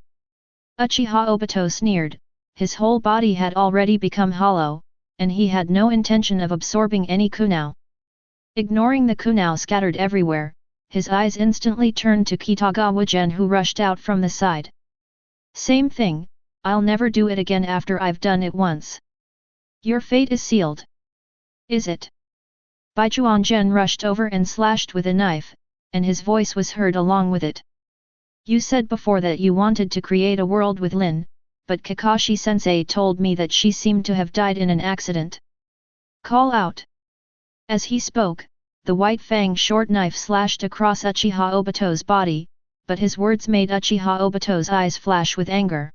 Uchiha Obito sneered, his whole body had already become hollow, and he had no intention of absorbing any kunao. Ignoring the kunao scattered everywhere, his eyes instantly turned to Kitagawa Gen, who rushed out from the side. Same thing, I'll never do it again after I've done it once. Your fate is sealed. Is it? Baichuan Gen rushed over and slashed with a knife, and his voice was heard along with it. You said before that you wanted to create a world with Lin, but Kakashi-sensei told me that she seemed to have died in an accident. Call out. As he spoke, the white fang short knife slashed across Uchiha Obito's body, but his words made Uchiha Obito's eyes flash with anger.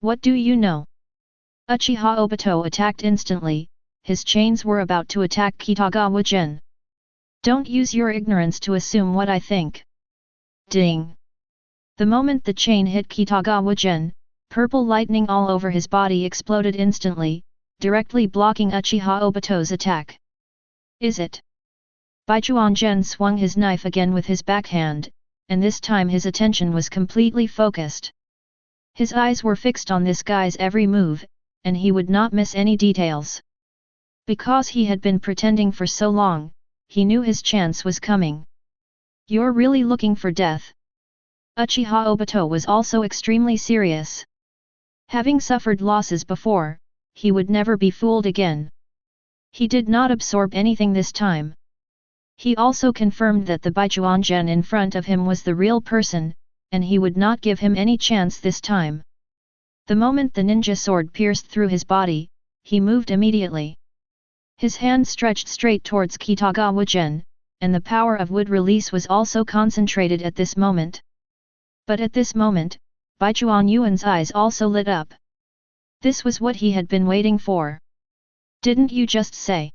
What do you know? Uchiha Obito attacked instantly, his chains were about to attack Kitagawa Gen. Don't use your ignorance to assume what I think. Ding! The moment the chain hit Kitagawa Gen, purple lightning all over his body exploded instantly, directly blocking Uchiha Obito's attack. Is it? Baichuan Gen swung his knife again with his backhand, and this time his attention was completely focused. His eyes were fixed on this guy's every move, and he would not miss any details. Because he had been pretending for so long, he knew his chance was coming. You're really looking for death? Uchiha Obito was also extremely serious. Having suffered losses before, he would never be fooled again. He did not absorb anything this time. He also confirmed that the Baichuan Gen in front of him was the real person, and he would not give him any chance this time. The moment the ninja sword pierced through his body, he moved immediately. His hand stretched straight towards Kitagawa Gen, and the power of wood release was also concentrated at this moment. But at this moment, Baichuan Yuan's eyes also lit up. This was what he had been waiting for. Didn't you just say?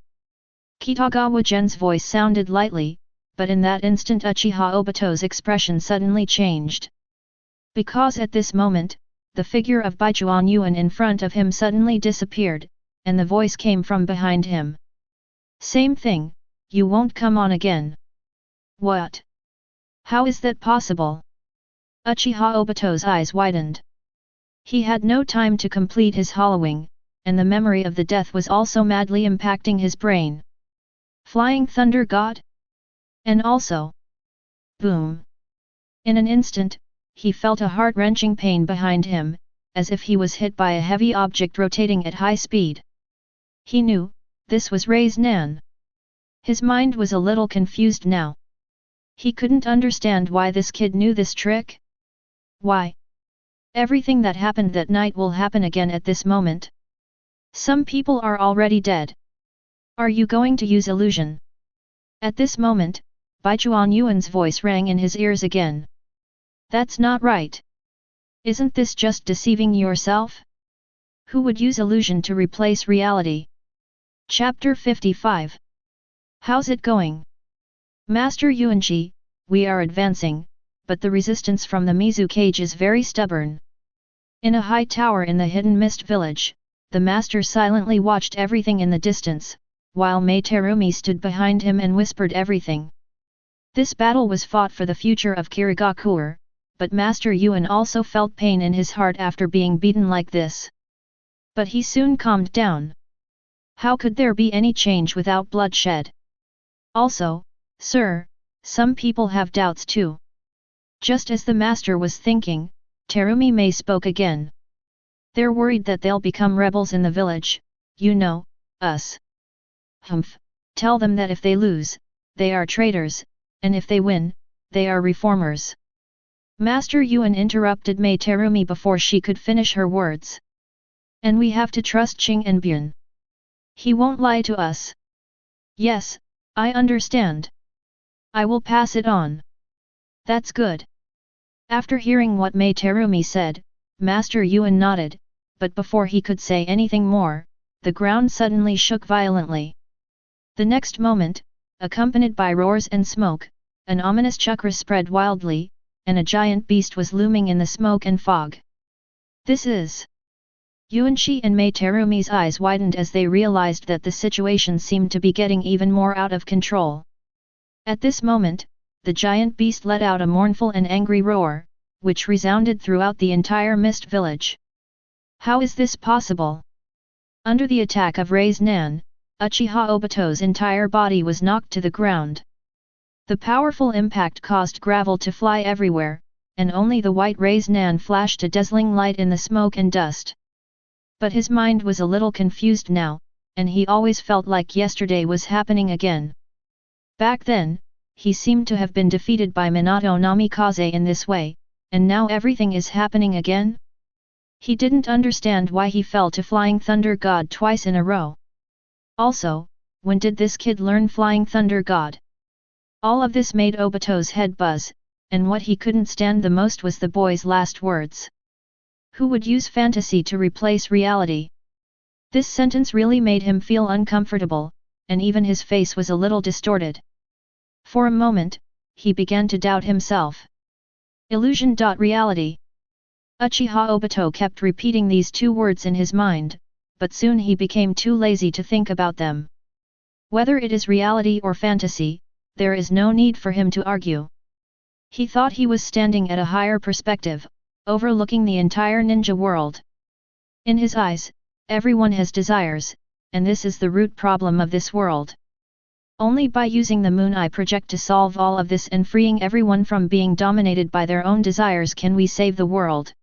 Kitagawa Gen's voice sounded lightly, but in that instant Uchiha Obito's expression suddenly changed. Because at this moment, the figure of Baichuan Yuan in front of him suddenly disappeared, and the voice came from behind him. Same thing, you won't come on again. What? How is that possible? Uchiha Obito's eyes widened. He had no time to complete his hollowing, and the memory of the death was also madly impacting his brain. Flying Thunder God? And also... Boom! In an instant, he felt a heart-wrenching pain behind him, as if he was hit by a heavy object rotating at high speed. He knew, this was Rei's Nan. His mind was a little confused now. He couldn't understand why this kid knew this trick. Why? Everything that happened that night will happen again at this moment. Some people are already dead. Are you going to use illusion? At this moment, Baichuan Yuan's voice rang in his ears again. That's not right. Isn't this just deceiving yourself? Who would use illusion to replace reality? Chapter 55. How's it going? Master Yuanji, we are advancing, but the resistance from the Mizu cage is very stubborn. In a high tower in the hidden mist village, the master silently watched everything in the distance, while Mei Terumi stood behind him and whispered everything. This battle was fought for the future of Kirigakur, but Master Yuan also felt pain in his heart after being beaten like this. But he soon calmed down. How could there be any change without bloodshed? Also, sir, some people have doubts too. Just as the master was thinking, Terumi Mei spoke again. They're worried that they'll become rebels in the village, you know, us. Humph, tell them that if they lose, they are traitors, and if they win, they are reformers. Master Yuan interrupted Mei Terumi before she could finish her words. And we have to trust Qing and Bun. He won't lie to us. Yes, I understand. I will pass it on. That's good. After hearing what Mei Terumi said, Master Yuan nodded, but before he could say anything more, the ground suddenly shook violently. The next moment, accompanied by roars and smoke, an ominous chakra spread wildly, and a giant beast was looming in the smoke and fog. This is... Yuanqi and Mei Terumi's eyes widened as they realized that the situation seemed to be getting even more out of control. At this moment, the giant beast let out a mournful and angry roar, which resounded throughout the entire mist village. How is this possible? Under the attack of Rei's Nan, Uchiha Obito's entire body was knocked to the ground. The powerful impact caused gravel to fly everywhere, and only the white Rei's Nan flashed a dazzling light in the smoke and dust. But his mind was a little confused now, and he always felt like yesterday was happening again. Back then, he seemed to have been defeated by Minato Namikaze in this way, and now everything is happening again? He didn't understand why he fell to Flying Thunder God twice in a row. Also, when did this kid learn Flying Thunder God? All of this made Obito's head buzz, and what he couldn't stand the most was the boy's last words. Who would use fantasy to replace reality? This sentence really made him feel uncomfortable, and even his face was a little distorted. For a moment, he began to doubt himself. Illusion.reality. Uchiha Obito kept repeating these two words in his mind, but soon he became too lazy to think about them. Whether it is reality or fantasy, there is no need for him to argue. He thought he was standing at a higher perspective, overlooking the entire ninja world. In his eyes, everyone has desires, and this is the root problem of this world. Only by using the Moon Eye project to solve all of this and freeing everyone from being dominated by their own desires can we save the world.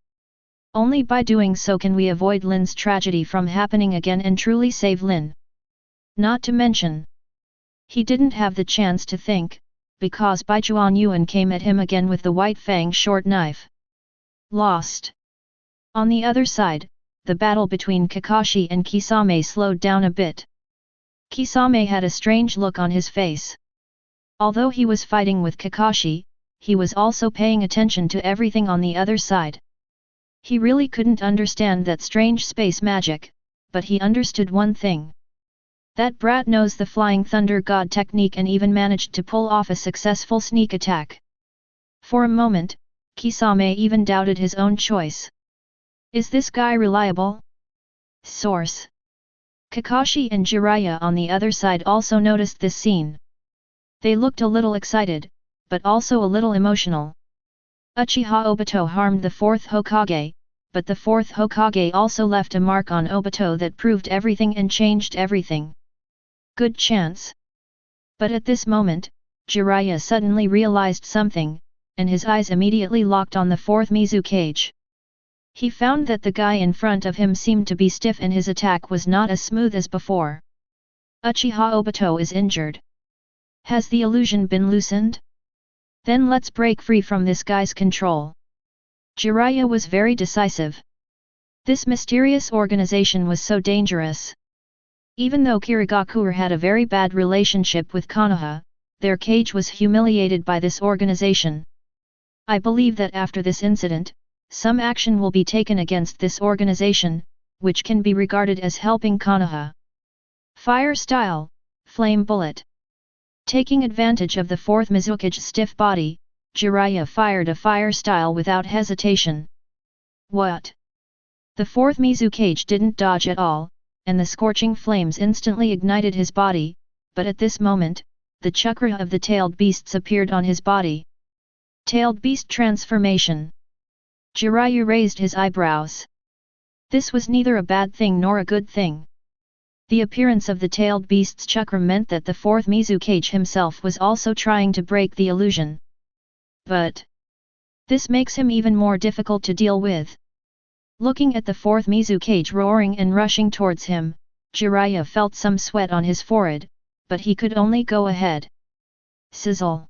Only by doing so can we avoid Lin's tragedy from happening again and truly save Lin. Not to mention, he didn't have the chance to think, because Baichuan Yuan came at him again with the white fang short knife. Lost. On the other side, the battle between Kakashi and Kisame slowed down a bit. Kisame had a strange look on his face. Although he was fighting with Kakashi, he was also paying attention to everything on the other side. He really couldn't understand that strange space magic, but he understood one thing. That brat knows the Flying Thunder God technique and even managed to pull off a successful sneak attack. For a moment, Kisame even doubted his own choice. Is this guy reliable? Source. Kakashi and Jiraiya on the other side also noticed this scene. They looked a little excited, but also a little emotional. Uchiha Obito harmed the fourth Hokage, but the fourth Hokage also left a mark on Obito that proved everything and changed everything. Good chance. But at this moment, Jiraiya suddenly realized something, and his eyes immediately locked on the fourth Mizukage. He found that the guy in front of him seemed to be stiff and his attack was not as smooth as before. Uchiha Obito is injured. Has the illusion been loosened? Then let's break free from this guy's control. Jiraiya was very decisive. This mysterious organization was so dangerous. Even though Kirigakur had a very bad relationship with Konoha, their cage was humiliated by this organization. I believe that after this incident, some action will be taken against this organization, which can be regarded as helping Konoha. Fire style, flame bullet. Taking advantage of the fourth Mizukage's stiff body, Jiraiya fired a fire style without hesitation. What? The fourth Mizukage didn't dodge at all, and the scorching flames instantly ignited his body, but at this moment, the chakra of the tailed beasts appeared on his body. Tailed beast transformation. Jiraiya raised his eyebrows. This was neither a bad thing nor a good thing. The appearance of the tailed beast's chakra meant that the fourth Mizukage himself was also trying to break the illusion. But this makes him even more difficult to deal with. Looking at the fourth Mizukage roaring and rushing towards him, Jiraiya felt some sweat on his forehead, but he could only go ahead. Sizzle.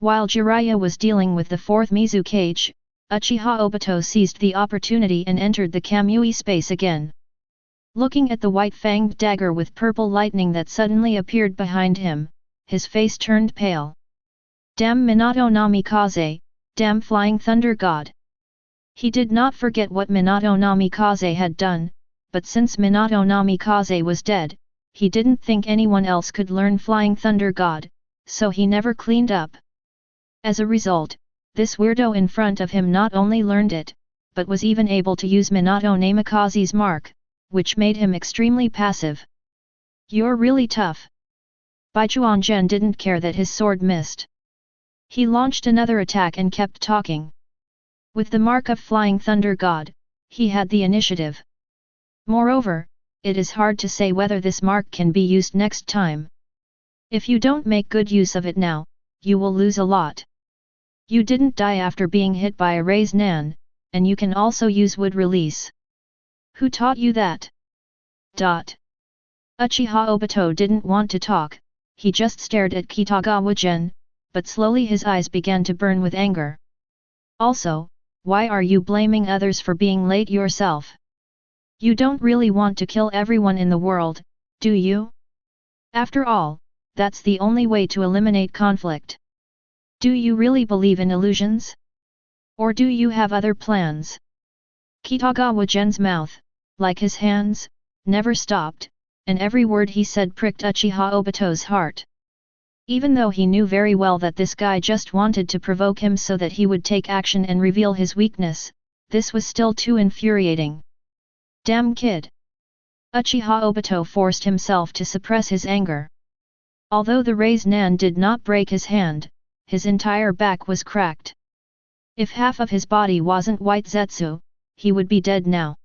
While Jiraiya was dealing with the fourth Mizukage, Uchiha Obito seized the opportunity and entered the Kamui space again. Looking at the white-fanged dagger with purple lightning that suddenly appeared behind him, his face turned pale. Damn Minato Namikaze, damn Flying Thunder God! He did not forget what Minato Namikaze had done, but since Minato Namikaze was dead, he didn't think anyone else could learn Flying Thunder God, so he never cleaned up. As a result, this weirdo in front of him not only learned it, but was even able to use Minato Namikaze's mark, which made him extremely passive. You're really tough. Baichuan Gen didn't care that his sword missed. He launched another attack and kept talking. With the mark of Flying Thunder God, he had the initiative. Moreover, it is hard to say whether this mark can be used next time. If you don't make good use of it now, you will lose a lot. You didn't die after being hit by a raise nan, and you can also use wood release. Who taught you that? Uchiha Obito didn't want to talk, he just stared at Kitagawa Gen, but slowly his eyes began to burn with anger. Also, why are you blaming others for being late yourself? You don't really want to kill everyone in the world, do you? After all, that's the only way to eliminate conflict. Do you really believe in illusions? Or do you have other plans? Kitagawa Gen's mouth, like his hands, never stopped, and every word he said pricked Uchiha Obito's heart. Even though he knew very well that this guy just wanted to provoke him so that he would take action and reveal his weakness, this was still too infuriating. Damn kid! Uchiha Obito forced himself to suppress his anger. Although the raise nan did not break his hand, his entire back was cracked. If half of his body wasn't white zetsu, he would be dead now.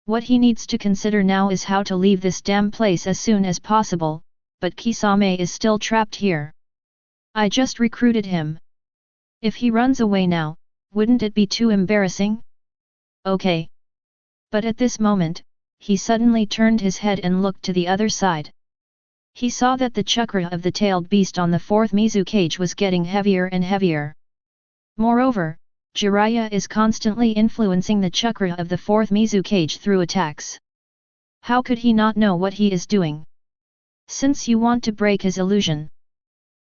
What he needs to consider now is how to leave this damn place as soon as possible, but Kisame is still trapped here. I just recruited him. If he runs away now, wouldn't it be too embarrassing? Okay. But at this moment, he suddenly turned his head and looked to the other side. He saw that the chakra of the tailed beast on the fourth Mizukage was getting heavier and heavier. Moreover, Jiraiya is constantly influencing the chakra of the fourth Mizukage through attacks. How could he not know what he is doing? Since you want to break his illusion.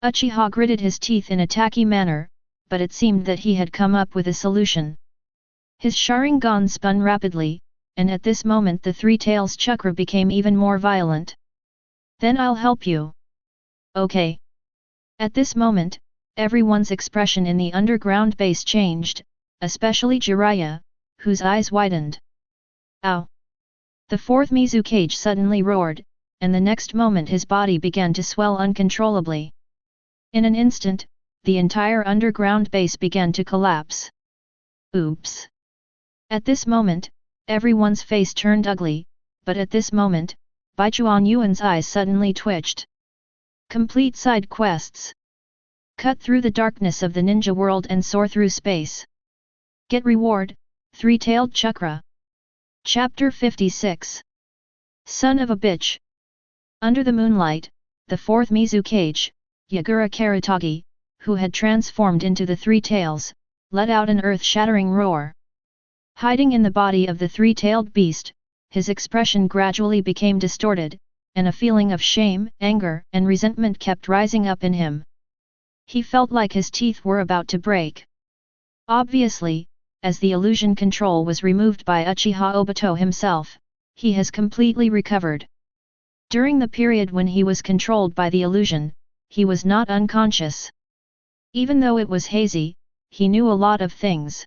Uchiha gritted his teeth in a tacky manner, but it seemed that he had come up with a solution. His Sharingan spun rapidly, and at this moment the Three Tails chakra became even more violent. Then I'll help you. Okay. At this moment, everyone's expression in the underground base changed, especially Jiraiya, whose eyes widened. Ow! The fourth Mizukage suddenly roared, and the next moment his body began to swell uncontrollably. In an instant, the entire underground base began to collapse. Oops! At this moment, everyone's face turned ugly, but at this moment, Baichuan Yuan's eyes suddenly twitched. Complete side quests. Cut through the darkness of the ninja world and soar through space. Get reward, Three-tailed chakra. Chapter 56. Son of a bitch. Under the moonlight, the fourth Mizukage, Yagura Karatagi, who had transformed into the Three Tails, let out an earth-shattering roar. Hiding in the body of the three-tailed beast, his expression gradually became distorted, and a feeling of shame, anger, and resentment kept rising up in him. He felt like his teeth were about to break. Obviously, as the illusion control was removed by Uchiha Obito himself, he has completely recovered. During the period when he was controlled by the illusion, he was not unconscious. Even though it was hazy, he knew a lot of things.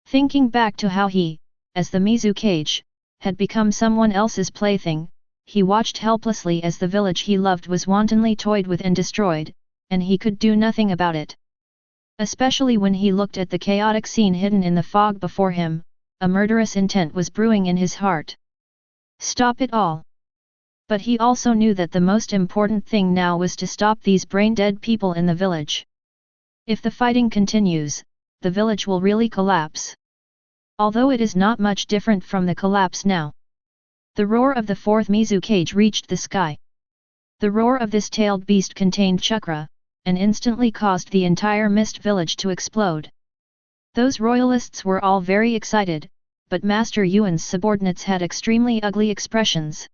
Thinking back to how he, as the Mizukage, had become someone else's plaything, he watched helplessly as the village he loved was wantonly toyed with and destroyed, and he could do nothing about it. Especially when he looked at the chaotic scene hidden in the fog before him, a murderous intent was brewing in his heart. Stop it all! But he also knew that the most important thing now was to stop these brain-dead people in the village. If the fighting continues, the village will really collapse. Although it is not much different from the collapse now. The roar of the fourth Mizukage reached the sky. The roar of this tailed beast contained chakra, and instantly caused the entire mist village to explode. Those royalists were all very excited, but Master Yuan's subordinates had extremely ugly expressions.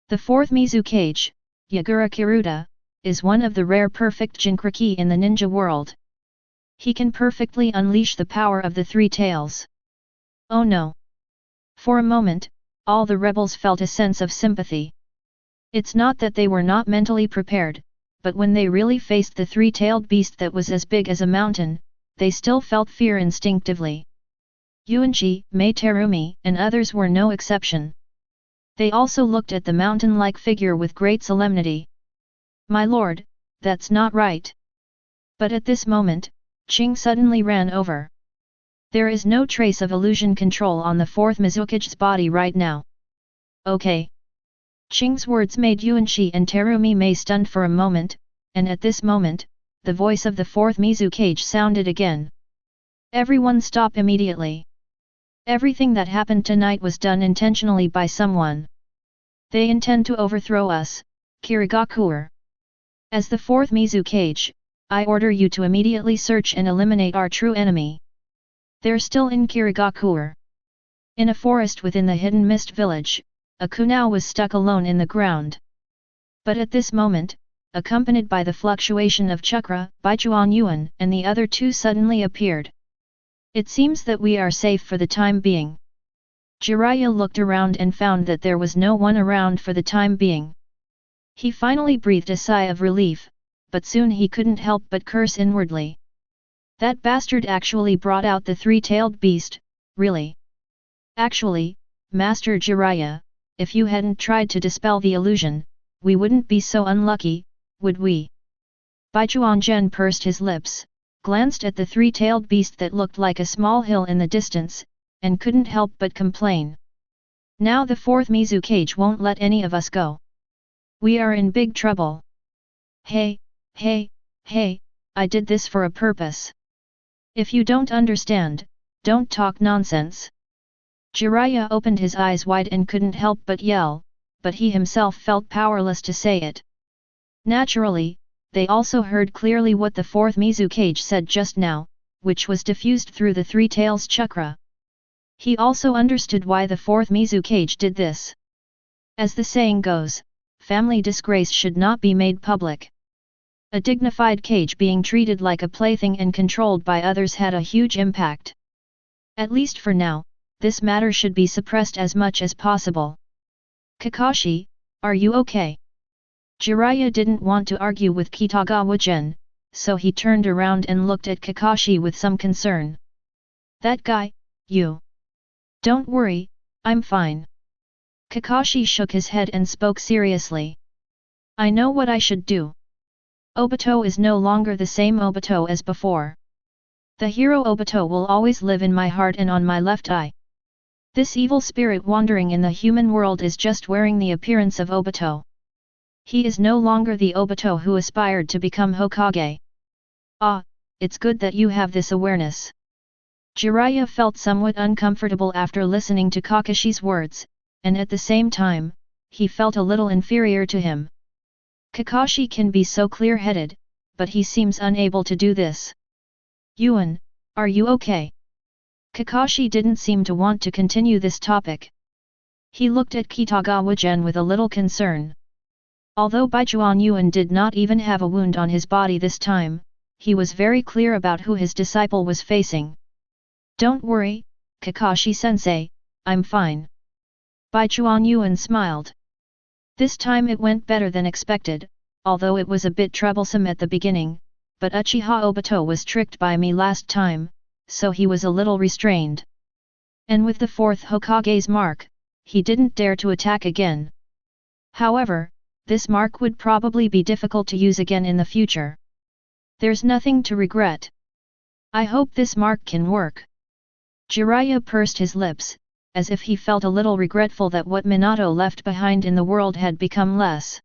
The fourth Mizukage, Yagura Kiruta, is one of the rare perfect Jinkriki in the ninja world. He can perfectly unleash the power of the Three Tails. Oh no! For a moment, all the rebels felt a sense of sympathy. It's not that they were not mentally prepared, but when they really faced the three-tailed beast that was as big as a mountain, they still felt fear instinctively. Yuanchi, Mei Terumi, and others were no exception. They also looked at the mountain-like figure with great solemnity. My lord, that's not right. But at this moment, Qing suddenly ran over. There is no trace of illusion control on the fourth Mizukage's body right now. Okay. Qing's words made Yuanchi and Terumi Mei stunned for a moment, and at this moment, the voice of the fourth Mizukage sounded again. Everyone stop immediately. Everything that happened tonight was done intentionally by someone. They intend to overthrow us, Kirigakur. As the fourth Mizukage, I order you to immediately search and eliminate our true enemy. They're still in Kirigakur. In a forest within the hidden mist village, a kunao was stuck alone in the ground. But at this moment, accompanied by the fluctuation of chakra, Baichuan Yuan and the other two suddenly appeared. It seems that we are safe for the time being. Jiraiya looked around and found that there was no one around for the time being. He finally breathed a sigh of relief, but soon he couldn't help but curse inwardly. That bastard actually brought out the three-tailed beast, really. Actually, Master Jiraiya, if you hadn't tried to dispel the illusion, we wouldn't be so unlucky, would we? Baichuan Gen pursed his lips, glanced at the three-tailed beast that looked like a small hill in the distance, and couldn't help but complain. Now the fourth Mizukage won't let any of us go. We are in big trouble. Hey, I did this for a purpose. If you don't understand, don't talk nonsense. Jiraiya opened his eyes wide and couldn't help but yell, but he himself felt powerless to say it. Naturally, they also heard clearly what the fourth Mizukage said just now, which was diffused through the Three Tails chakra. He also understood why the fourth Mizukage did this. As the saying goes, family disgrace should not be made public. A dignified cage being treated like a plaything and controlled by others had a huge impact. At least for now, this matter should be suppressed as much as possible. Kakashi, are you okay? Jiraiya didn't want to argue with Kitagawa Gen, so he turned around and looked at Kakashi with some concern. That guy, you. Don't worry, I'm fine. Kakashi shook his head and spoke seriously. I know what I should do. Obito is no longer the same Obito as before. The hero Obito will always live in my heart and on my left eye. This evil spirit wandering in the human world is just wearing the appearance of Obito. He is no longer the Obito who aspired to become Hokage. Ah, it's good that you have this awareness. Jiraiya felt somewhat uncomfortable after listening to Kakashi's words, and at the same time, he felt a little inferior to him. Kakashi can be so clear-headed, but he seems unable to do this. Yuan, are you okay? Kakashi didn't seem to want to continue this topic. He looked at Kitagawa Gen with a little concern. Although Baijuan Yuan did not even have a wound on his body this time, he was very clear about who his disciple was facing. Don't worry, Kakashi-sensei, I'm fine. Baijuan Yuan smiled. This time it went better than expected, although it was a bit troublesome at the beginning, but Uchiha Obito was tricked by me last time, so he was a little restrained. And with the fourth Hokage's mark, he didn't dare to attack again. However, this mark would probably be difficult to use again in the future. There's nothing to regret. I hope this mark can work. Jiraiya pursed his lips, as if he felt a little regretful that what Minato left behind in the world had become less.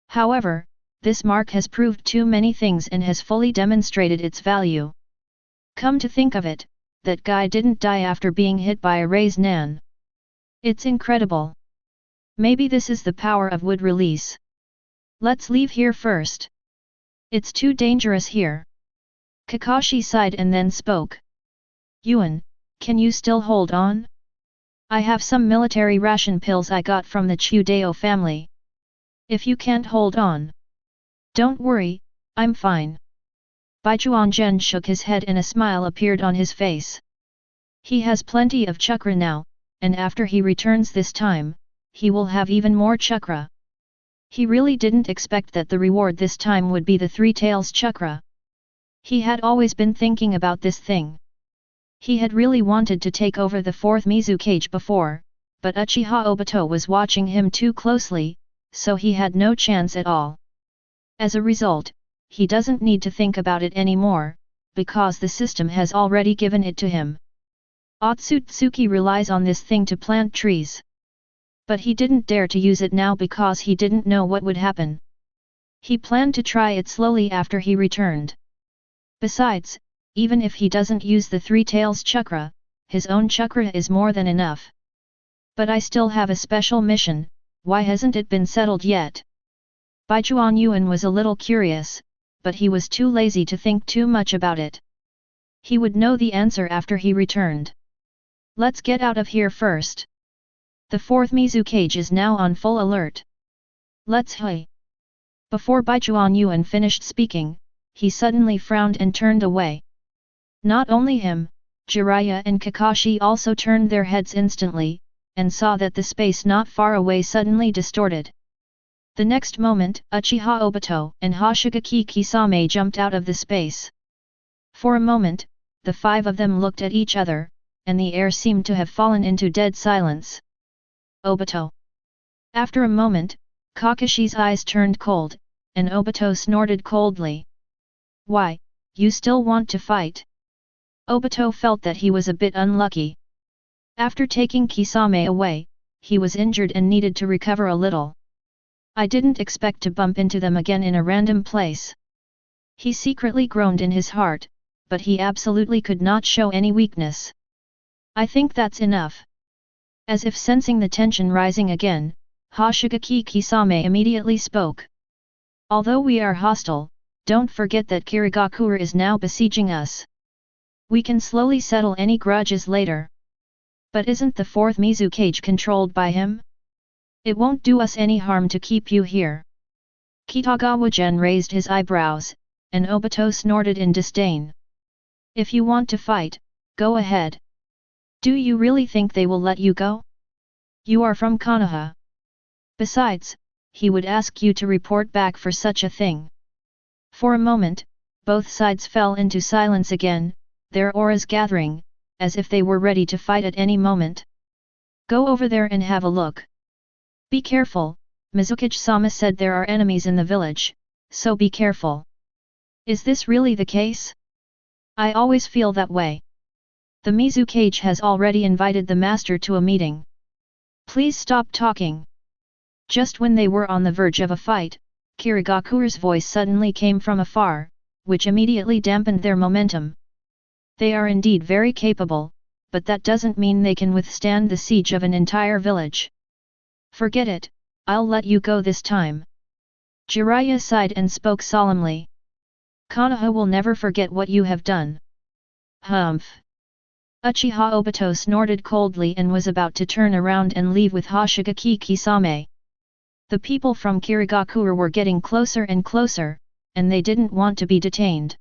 However, this mark has proved too many things and has fully demonstrated its value. Come to think of it, that guy didn't die after being hit by a raise nan. It's incredible. Maybe this is the power of wood release. Let's leave here first. It's too dangerous here. Kakashi sighed and then spoke. Yuan, can you still hold on? I have some military ration pills I got from the Chudeo family. If you can't hold on. Don't worry, I'm fine. Baijuan Gen shook his head and a smile appeared on his face. He has plenty of chakra now, and after he returns this time, he will have even more chakra. He really didn't expect that the reward this time would be the Three Tails chakra. He had always been thinking about this thing. He had really wanted to take over the fourth Mizukage before, but Uchiha Obito was watching him too closely, so he had no chance at all. As a result, he doesn't need to think about it anymore, because the system has already given it to him. Otsutsuki relies on this thing to plant trees. But he didn't dare to use it now because he didn't know what would happen. He planned to try it slowly after he returned. Besides, even if he doesn't use the Three Tails chakra, his own chakra is more than enough. But I still have a special mission, why hasn't it been settled yet? Baijuan Yuan was a little curious, but he was too lazy to think too much about it. He would know the answer after he returned. Let's get out of here first. The fourth Mizukage is now on full alert. Let's hurry. Before Baijuan Yuan finished speaking, he suddenly frowned and turned away. Not only him, Jiraiya and Kakashi also turned their heads instantly, and saw that the space not far away suddenly distorted. The next moment, Uchiha Obito and Hoshigaki Kisame jumped out of the space. For a moment, the five of them looked at each other, and the air seemed to have fallen into dead silence. Obito. After a moment, Kakashi's eyes turned cold, and Obito snorted coldly. Why, you still want to fight? Obito felt that he was a bit unlucky. After taking Kisame away, he was injured and needed to recover a little. I didn't expect to bump into them again in a random place. He secretly groaned in his heart, but he absolutely could not show any weakness. I think that's enough. As if sensing the tension rising again, Hoshigaki Kisame immediately spoke. Although we are hostile, don't forget that Kirigakur is now besieging us. We can slowly settle any grudges later. But isn't the fourth Mizukage controlled by him? It won't do us any harm to keep you here. Kitagawa Gen raised his eyebrows, and Obito snorted in disdain. If you want to fight, go ahead. Do you really think they will let you go? You are from Konoha. Besides, he would ask you to report back for such a thing. For a moment, both sides fell into silence again, their auras gathering, as if they were ready to fight at any moment. Go over there and have a look. Be careful, Mizukage-sama said there are enemies in the village, so be careful. Is this really the case? I always feel that way. The Mizukage has already invited the master to a meeting. Please stop talking. Just when they were on the verge of a fight, Kirigakur's voice suddenly came from afar, which immediately dampened their momentum. They are indeed very capable, but that doesn't mean they can withstand the siege of an entire village. Forget it, I'll let you go this time. Jiraiya sighed and spoke solemnly. Konoha will never forget what you have done. Humph. Uchiha Obito snorted coldly and was about to turn around and leave with Hoshigaki Kisame. The people from Kirigakur were getting closer and closer, and they didn't want to be detained.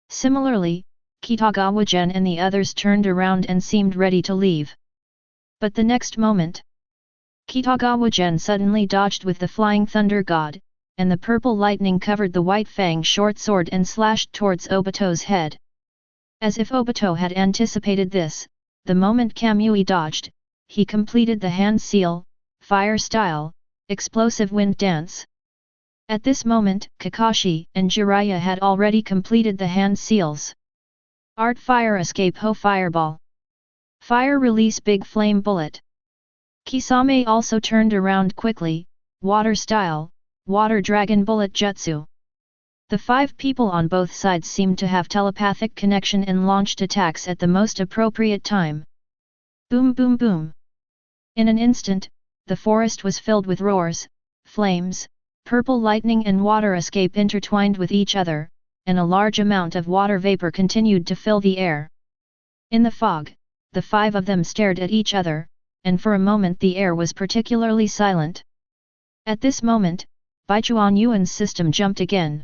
Similarly, Kitagawa Gen and the others turned around and seemed ready to leave. But the next moment, Kitagawa Gen suddenly dodged with the Flying Thunder God, and the purple lightning covered the white fang short sword and slashed towards Obito's head. As if Obito had anticipated this, the moment Kamui dodged, he completed the hand seal, fire style, explosive wind dance. At this moment, Kakashi and Jiraiya had already completed the hand seals. Art fire escape ho fireball. Fire release big flame bullet. Kisame also turned around quickly, water style, water dragon bullet jutsu. The 5 people on both sides seemed to have telepathic connection and launched attacks at the most appropriate time. Boom boom boom. In an instant, the forest was filled with roars, flames, purple lightning and water escape intertwined with each other, and a large amount of water vapor continued to fill the air. In the fog, the 5 of them stared at each other, and for a moment the air was particularly silent. At this moment, Baichuan Yuan's system jumped again.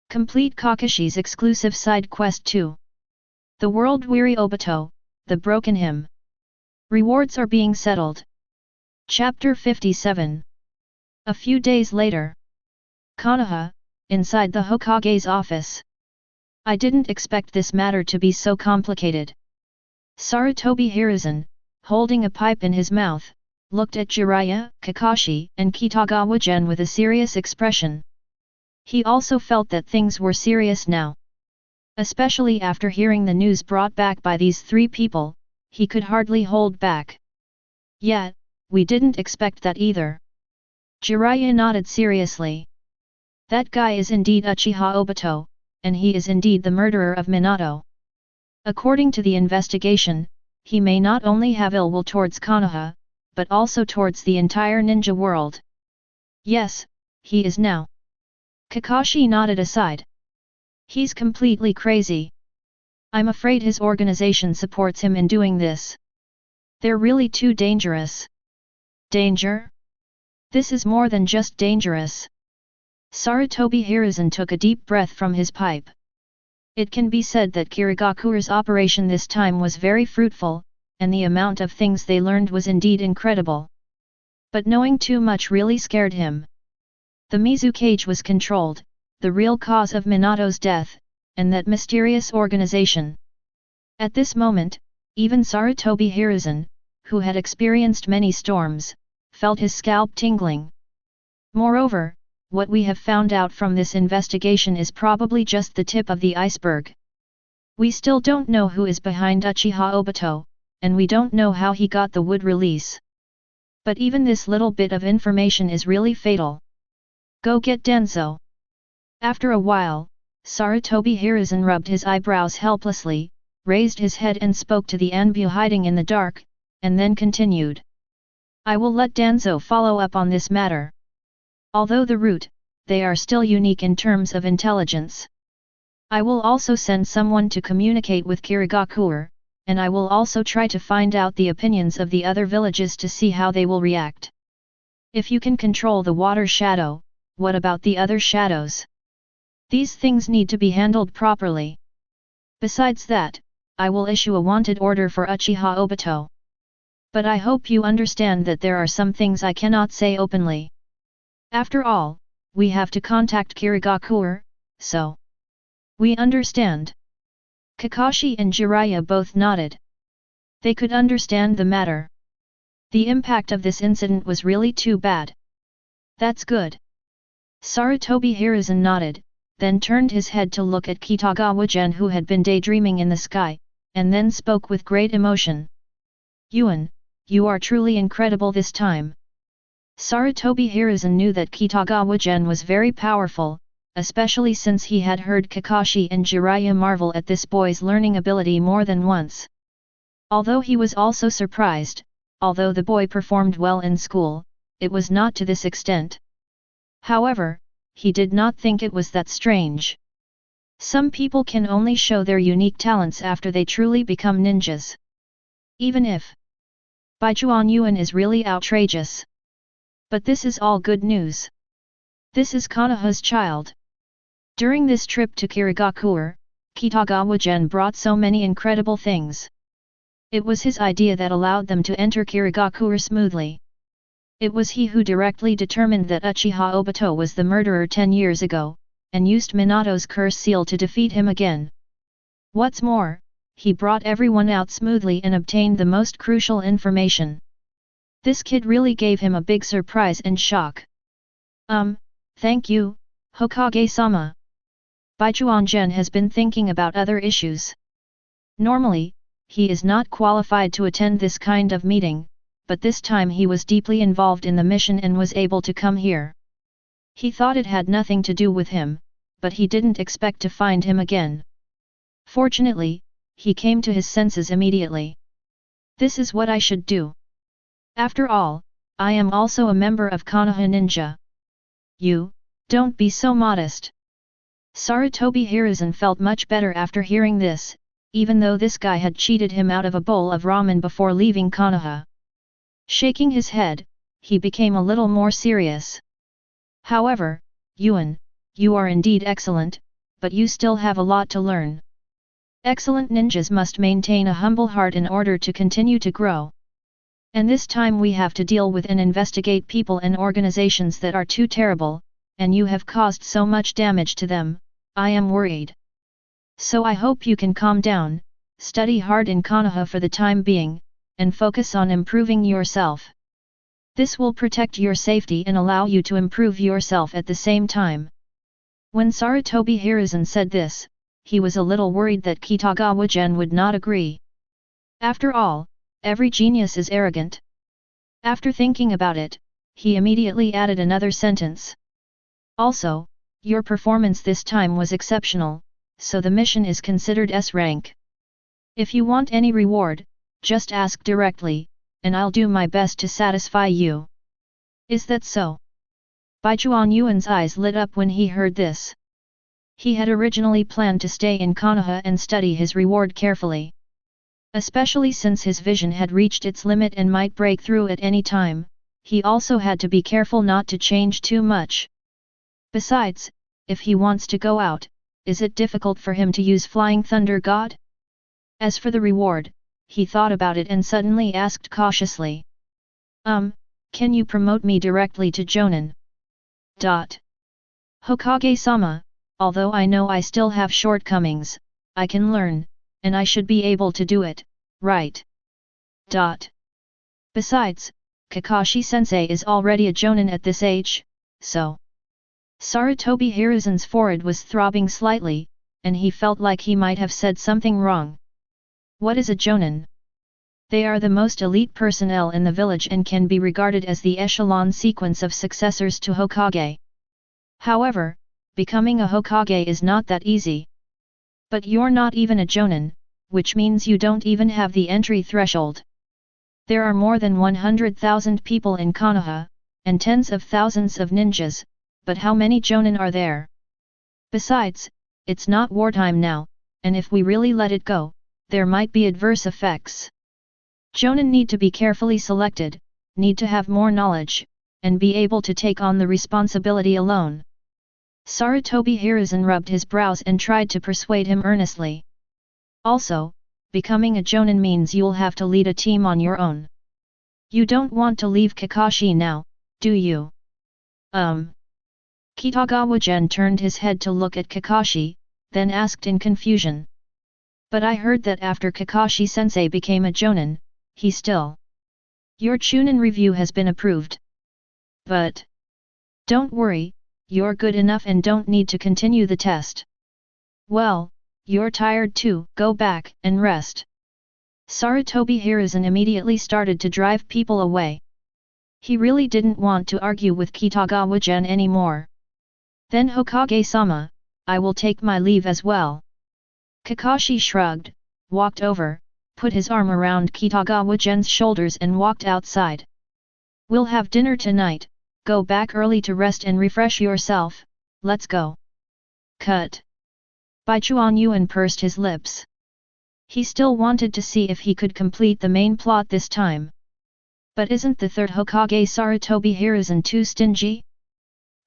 Complete Kakashi's exclusive side quest 2. The world-weary Obito, the broken hymn. Rewards are being settled. Chapter 57. A few days later. Konoha, inside the Hokage's office. I didn't expect this matter to be so complicated. Sarutobi Hiruzen, holding a pipe in his mouth, looked at Jiraiya, Kakashi and Kitagawa Gen with a serious expression. He also felt that things were serious now. Especially after hearing the news brought back by these 3 people, he could hardly hold back. Yeah, we didn't expect that either. Jiraiya nodded seriously. That guy is indeed Uchiha Obito, and he is indeed the murderer of Minato. According to the investigation, he may not only have ill will towards Konoha, but also towards the entire ninja world. Yes, he is now. Kakashi nodded aside. He's completely crazy. I'm afraid his organization supports him in doing this. They're really too dangerous. Danger? This is more than just dangerous. Sarutobi Hiruzen took a deep breath from his pipe. It can be said that Kirigakur's operation this time was very fruitful, and the amount of things they learned was indeed incredible. But knowing too much really scared him. The Mizukage was controlled, the real cause of Minato's death, and that mysterious organization. At this moment, even Sarutobi Hiruzen, who had experienced many storms, felt his scalp tingling. Moreover, what we have found out from this investigation is probably just the tip of the iceberg. We still don't know who is behind Uchiha Obito, and we don't know how he got the wood release. But even this little bit of information is really fatal. Go get Denzo. After a while, Sarutobi Hiruzen rubbed his eyebrows helplessly, raised his head and spoke to the Anbu hiding in the dark, and then continued. I will let Denzo follow up on this matter. Although the root, they are still unique in terms of intelligence. I will also send someone to communicate with Kirigakur, and I will also try to find out the opinions of the other villages to see how they will react. If you can control the water shadow, what about the other shadows? These things need to be handled properly. Besides that, I will issue a wanted order for Uchiha Obito. But I hope you understand that there are some things I cannot say openly. After all, we have to contact Kirigakur, so. We understand. Kakashi and Jiraiya both nodded. They could understand the matter. The impact of this incident was really too bad. That's good. Sarutobi Hiruzen nodded, then turned his head to look at Kitagawa Gen, who had been daydreaming in the sky, and then spoke with great emotion. Yuan, you are truly incredible this time. Sarutobi Hiruzen knew that Kitagawa Gen was very powerful, especially since he had heard Kakashi and Jiraiya marvel at this boy's learning ability more than once. Although he was also surprised, although the boy performed well in school, it was not to this extent. However, he did not think it was that strange. Some people can only show their unique talents after they truly become ninjas. Even if Baijuan Yuan is really outrageous. But this is all good news. This is Konoha's child. During this trip to Kirigakur, Kitagawa Gen brought so many incredible things. It was his idea that allowed them to enter Kirigakur smoothly. It was he who directly determined that Uchiha Obito was the murderer 10 years ago, and used Minato's curse seal to defeat him again. What's more, he brought everyone out smoothly and obtained the most crucial information. This kid really gave him a big surprise and shock. Thank you, Hokage-sama. Baijuan Gen has been thinking about other issues. Normally, he is not qualified to attend this kind of meeting, but this time he was deeply involved in the mission and was able to come here. He thought it had nothing to do with him, but he didn't expect to find him again. Fortunately, he came to his senses immediately. This is what I should do. After all, I am also a member of Konoha Ninja. You, don't be so modest. Sarutobi Hiruzen felt much better after hearing this, even though this guy had cheated him out of a bowl of ramen before leaving Konoha. Shaking his head, he became a little more serious. However, Yuan, you are indeed excellent, but you still have a lot to learn. Excellent ninjas must maintain a humble heart in order to continue to grow. And this time we have to deal with and investigate people and organizations that are too terrible, and you have caused so much damage to them, I am worried. So I hope you can calm down, study hard in Konoha for the time being, and focus on improving yourself. This will protect your safety and allow you to improve yourself at the same time. When Sarutobi Hiruzen said this, he was a little worried that Kitagawa Gen would not agree. After all, every genius is arrogant. After thinking about it, he immediately added another sentence. Also, your performance this time was exceptional, so the mission is considered S rank. If you want any reward, just ask directly, and I'll do my best to satisfy you. Is that so? Baijuan Yuan's eyes lit up when he heard this. He had originally planned to stay in Konoha and study his reward carefully. Especially since his vision had reached its limit and might break through at any time, he also had to be careful not to change too much. Besides, if he wants to go out, is it difficult for him to use Flying Thunder God? As for the reward, he thought about it and suddenly asked cautiously. Can you promote me directly to Jonin? Hokage-sama, although I know I still have shortcomings, I can learn, and I should be able to do it, right? Besides, Kakashi-sensei is already a Jonin at this age, so. Sarutobi Hiruzen's forehead was throbbing slightly, and he felt like he might have said something wrong. What is a Jonin? They are the most elite personnel in the village and can be regarded as the echelon sequence of successors to Hokage. However, becoming a Hokage is not that easy. But you're not even a Jonin, which means you don't even have the entry threshold. There are more than 100,000 people in Konoha, and tens of thousands of ninjas, but how many Jonin are there? Besides, it's not wartime now, and if we really let it go, there might be adverse effects. Jonin need to be carefully selected, need to have more knowledge, and be able to take on the responsibility alone. Sarutobi Hiruzen rubbed his brows and tried to persuade him earnestly. Also, becoming a jonin means you'll have to lead a team on your own. You don't want to leave Kakashi now, do you? Kitagawa Gen turned his head to look at Kakashi, then asked in confusion. But I heard that after Kakashi-sensei became a jonin, he still. Your Chunin review has been approved. But don't worry, you're good enough and don't need to continue the test. Well, you're tired too, go back and rest. Sarutobi Hiruzen immediately started to drive people away. He really didn't want to argue with Kitagawa Gen anymore. Then Hokage-sama, I will take my leave as well. Kakashi shrugged, walked over, put his arm around Kitagawa Gen's shoulders and walked outside. We'll have dinner tonight, go back early to rest and refresh yourself, let's go. Cut. Baichuan Yuan pursed his lips. He still wanted to see if he could complete the main plot this time. But isn't the third Hokage Sarutobi Hiruzen too stingy?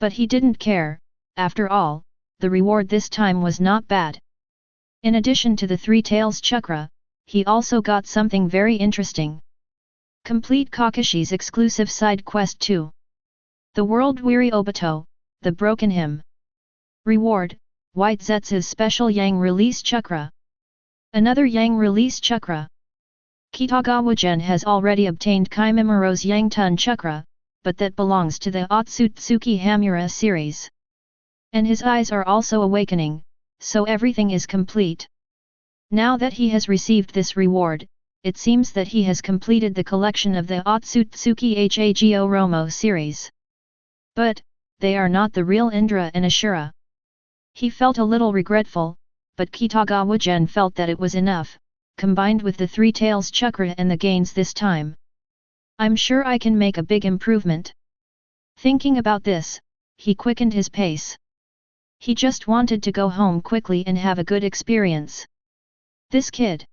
But he didn't care, after all, the reward this time was not bad. In addition to the Three Tails Chakra, he also got something very interesting. Complete Kakashi's exclusive side quest 2. The world-weary Obito, the Broken Hymn. Reward, White Zetsu's special Yang Release Chakra. Another Yang Release Chakra. Kitagawa Gen has already obtained Kaimimaro's Yang Tun Chakra, but that belongs to the Otsutsuki Hamura series. And his eyes are also awakening, so everything is complete. Now that he has received this reward, it seems that he has completed the collection of the Otsutsuki Hago Romo series. But, they are not the real Indra and Ashura. He felt a little regretful, but Kitagawa Gen felt that it was enough, combined with the Three Tails Chakra and the gains this time. I'm sure I can make a big improvement. Thinking about this, he quickened his pace. He just wanted to go home quickly and have a good experience. This kid.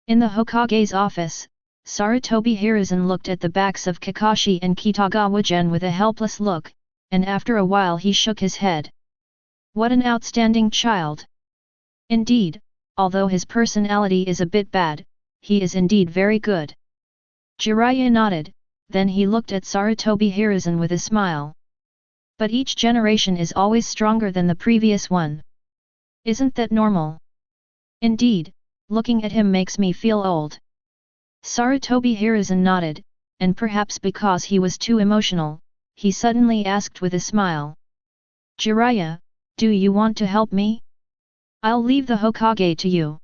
In the Hokage's office, Sarutobi Hiruzen looked at the backs of Kakashi and Kitagawa Gen with a helpless look, and after a while he shook his head. What an outstanding child! Indeed, although his personality is a bit bad, he is indeed very good. Jiraiya nodded, then he looked at Sarutobi Hiruzen with a smile. But each generation is always stronger than the previous one. Isn't that normal? Indeed, looking at him makes me feel old. Sarutobi Hiruzen nodded, and perhaps because he was too emotional, he suddenly asked with a smile. Jiraiya, do you want to help me? I'll leave the Hokage to you.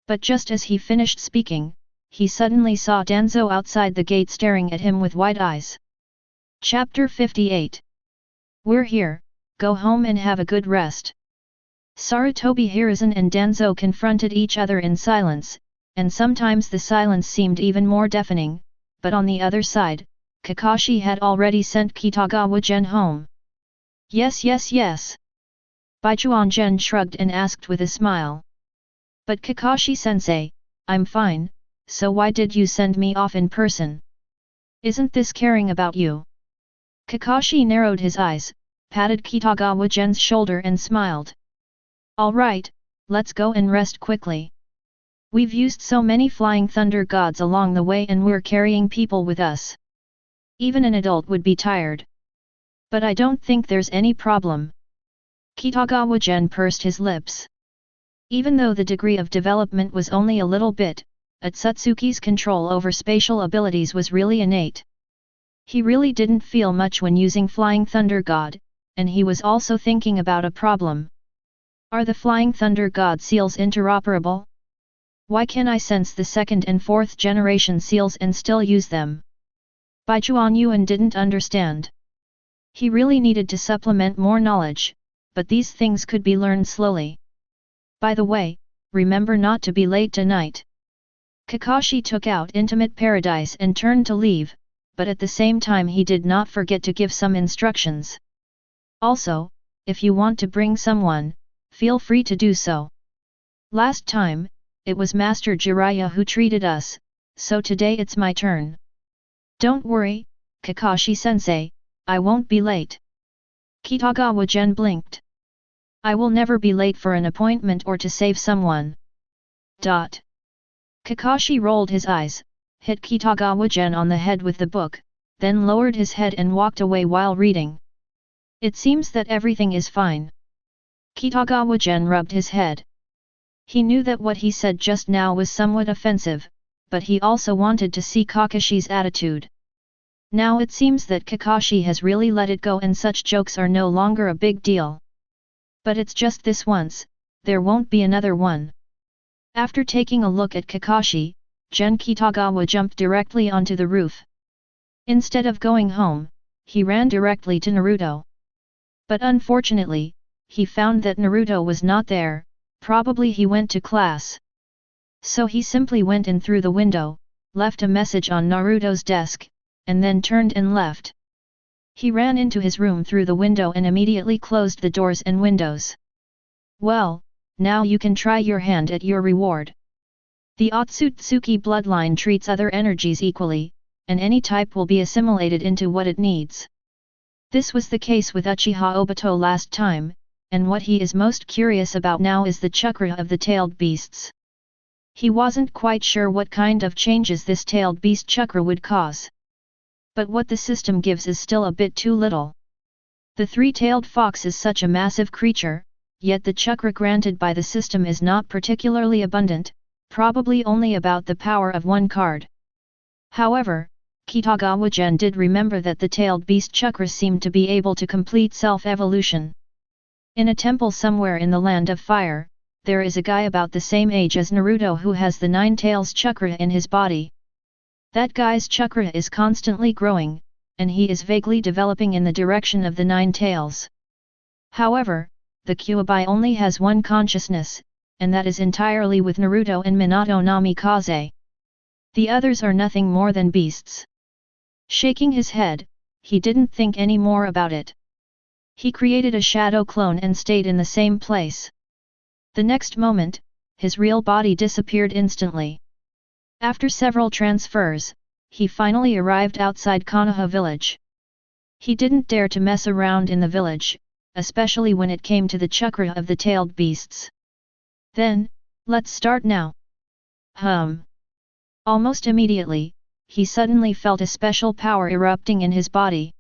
But just as he finished speaking, he suddenly saw Danzo outside the gate staring at him with wide eyes. Chapter 58. We're here, go home and have a good rest. Sarutobi Hiruzen and Danzo confronted each other in silence, and sometimes the silence seemed even more deafening, but on the other side, Kakashi had already sent Kitagawa Gen home. Yes yes yes. Baichuan Gen shrugged and asked with a smile. But Kakashi-sensei, I'm fine, so why did you send me off in person? Isn't this caring about you? Kakashi narrowed his eyes, patted Kitagawa Gen's shoulder and smiled. Alright, let's go and rest quickly. We've used so many flying thunder gods along the way and we're carrying people with us. Even an adult would be tired. But I don't think there's any problem. Kitagawa Gen pursed his lips. Even though the degree of development was only a little bit, Otsutsuki's control over spatial abilities was really innate. He really didn't feel much when using Flying Thunder God, and he was also thinking about a problem. Are the Flying Thunder God seals interoperable? Why can't I sense the second and fourth generation seals and still use them? Baichuan Yuan didn't understand. He really needed to supplement more knowledge, but these things could be learned slowly. By the way, remember not to be late tonight. Kakashi took out Intimate Paradise and turned to leave, but at the same time he did not forget to give some instructions. Also, if you want to bring someone, feel free to do so. Last time, it was Master Jiraiya who treated us, so today it's my turn. Don't worry, Kakashi-sensei, I won't be late. Kitagawa Gen blinked. I will never be late for an appointment or to save someone. Kakashi rolled his eyes, hit Kitagawa Gen on the head with the book, then lowered his head and walked away while reading. It seems that everything is fine. Kitagawa Gen rubbed his head. He knew that what he said just now was somewhat offensive, but he also wanted to see Kakashi's attitude. Now it seems that Kakashi has really let it go and such jokes are no longer a big deal. But it's just this once, there won't be another one. After taking a look at Kakashi, Gen Kitagawa jumped directly onto the roof. Instead of going home, he ran directly to Naruto. But unfortunately, he found that Naruto was not there, probably he went to class. So he simply went in through the window, left a message on Naruto's desk, and then turned and left. He ran into his room through the window and immediately closed the doors and windows. Well, now you can try your hand at your reward. The Otsutsuki bloodline treats other energies equally, and any type will be assimilated into what it needs. This was the case with Uchiha Obito last time, and what he is most curious about now is the chakra of the tailed beasts. He wasn't quite sure what kind of changes this tailed beast chakra would cause. But what the system gives is still a bit too little. The three-tailed fox is such a massive creature, yet the chakra granted by the system is not particularly abundant, probably only about the power of one card. However, Kitagawa Gen did remember that the tailed beast chakra seemed to be able to complete self-evolution. In a temple somewhere in the Land of Fire, there is a guy about the same age as Naruto who has the 9 tails chakra in his body. That guy's chakra is constantly growing, and he is vaguely developing in the direction of the 9 tails. However, the Kyuubi only has one consciousness, and that is entirely with Naruto and Minato Namikaze. The others are nothing more than beasts. Shaking his head, he didn't think any more about it. He created a shadow clone and stayed in the same place. The next moment, his real body disappeared instantly. After several transfers, he finally arrived outside Konoha village. He didn't dare to mess around in the village, especially when it came to the chakra of the tailed beasts. Then, let's start now. Almost immediately, he suddenly felt a special power erupting in his body.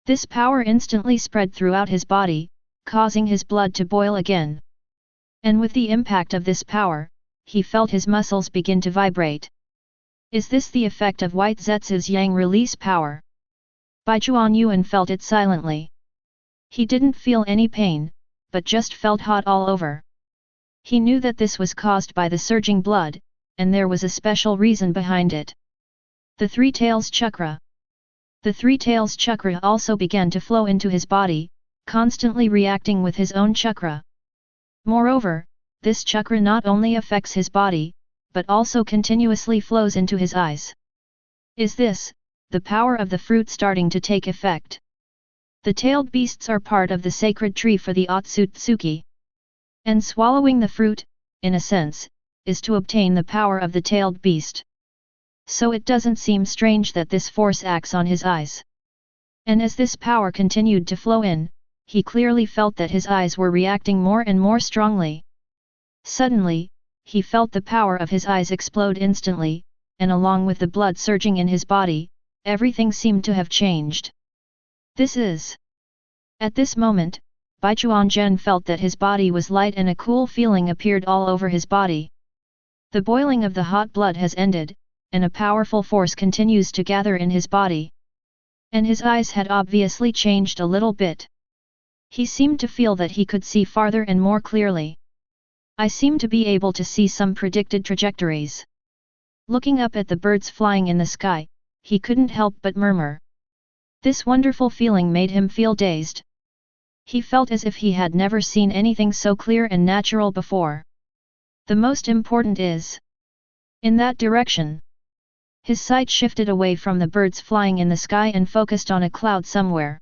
This power instantly spread throughout his body, causing his blood to boil again. And with the impact of this power, he felt his muscles begin to vibrate. Is this the effect of White Zetsu's Yang release power? Baichuan Yuan felt it silently. He didn't feel any pain, but just felt hot all over. He knew that this was caused by the surging blood, and there was a special reason behind it. The 3 tails chakra. The 3 tails chakra also began to flow into his body, constantly reacting with his own chakra. Moreover, this chakra not only affects his body, but also continuously flows into his eyes. Is this, the power of the fruit starting to take effect? The tailed beasts are part of the sacred tree for the Otsutsuki. And swallowing the fruit, in a sense, is to obtain the power of the tailed beast. So it doesn't seem strange that this force acts on his eyes. And as this power continued to flow in, he clearly felt that his eyes were reacting more and more strongly. Suddenly, he felt the power of his eyes explode instantly, and along with the blood surging in his body, everything seemed to have changed. This is... At this moment, Baichuan Gen felt that his body was light and a cool feeling appeared all over his body. The boiling of the hot blood has ended, and a powerful force continues to gather in his body. And his eyes had obviously changed a little bit. He seemed to feel that he could see farther and more clearly. I seem to be able to see some predicted trajectories. Looking up at the birds flying in the sky, he couldn't help but murmur. This wonderful feeling made him feel dazed. He felt as if he had never seen anything so clear and natural before. The most important is... In that direction. His sight shifted away from the birds flying in the sky and focused on a cloud somewhere.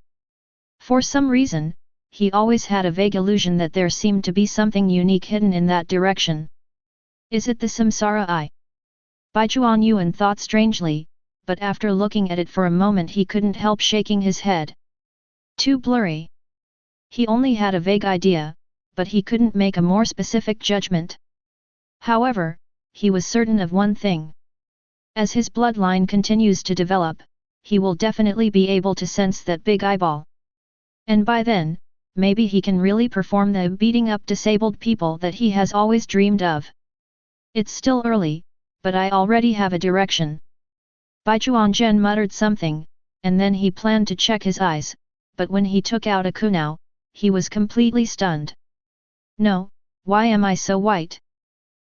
For some reason, he always had a vague illusion that there seemed to be something unique hidden in that direction. Is it the Samsara Eye? Baichuan Yuan thought strangely, but after looking at it for a moment he couldn't help shaking his head. Too blurry. He only had a vague idea, but he couldn't make a more specific judgment. However, he was certain of one thing. As his bloodline continues to develop, he will definitely be able to sense that big eyeball. And by then, maybe he can really perform the beating up disabled people that he has always dreamed of. It's still early, but I already have a direction. Baichuan Gen muttered something, and then he planned to check his eyes, but when he took out a kunao, he was completely stunned. No, why am I so white?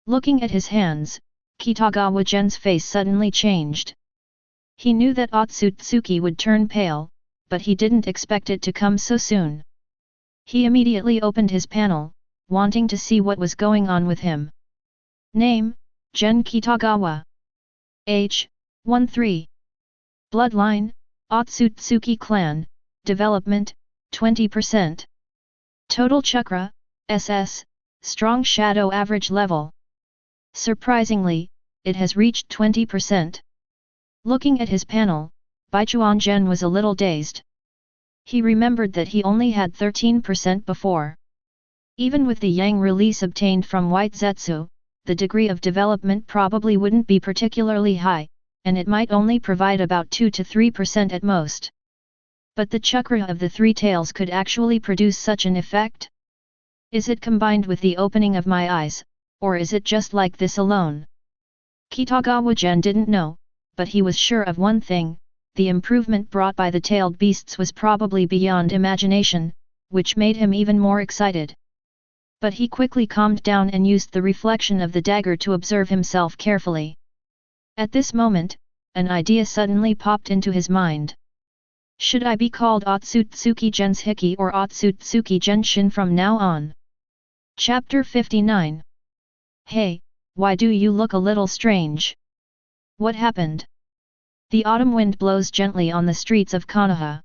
Looking at his hands, Kitagawa Gen's face suddenly changed. He knew that Otsutsuki would turn pale, but he didn't expect it to come so soon. He immediately opened his panel, wanting to see what was going on with him. Name, Gen Kitagawa. Age, 13. Bloodline, Otsutsuki clan, development, 20%. Total chakra, SS, strong shadow average level. Surprisingly, it has reached 20%. Looking at his panel, Baichuan Gen was a little dazed. He remembered that he only had 13% before. Even with the yang release obtained from White Zetsu, the degree of development probably wouldn't be particularly high, and it might only provide about 2 to 3% at most. But the chakra of the three tails could actually produce such an effect? Is it combined with the opening of my eyes, or is it just like this alone? Kitagawa Gen didn't know, but he was sure of one thing: the improvement brought by the tailed beasts was probably beyond imagination, which made him even more excited. But he quickly calmed down and used the reflection of the dagger to observe himself carefully. At this moment, an idea suddenly popped into his mind. Should I be called Otsutsuki Gen's Hiki or Otsutsuki Genshin from now on? Chapter 59. Hey, why do you look a little strange? What happened? The autumn wind blows gently on the streets of Konoha.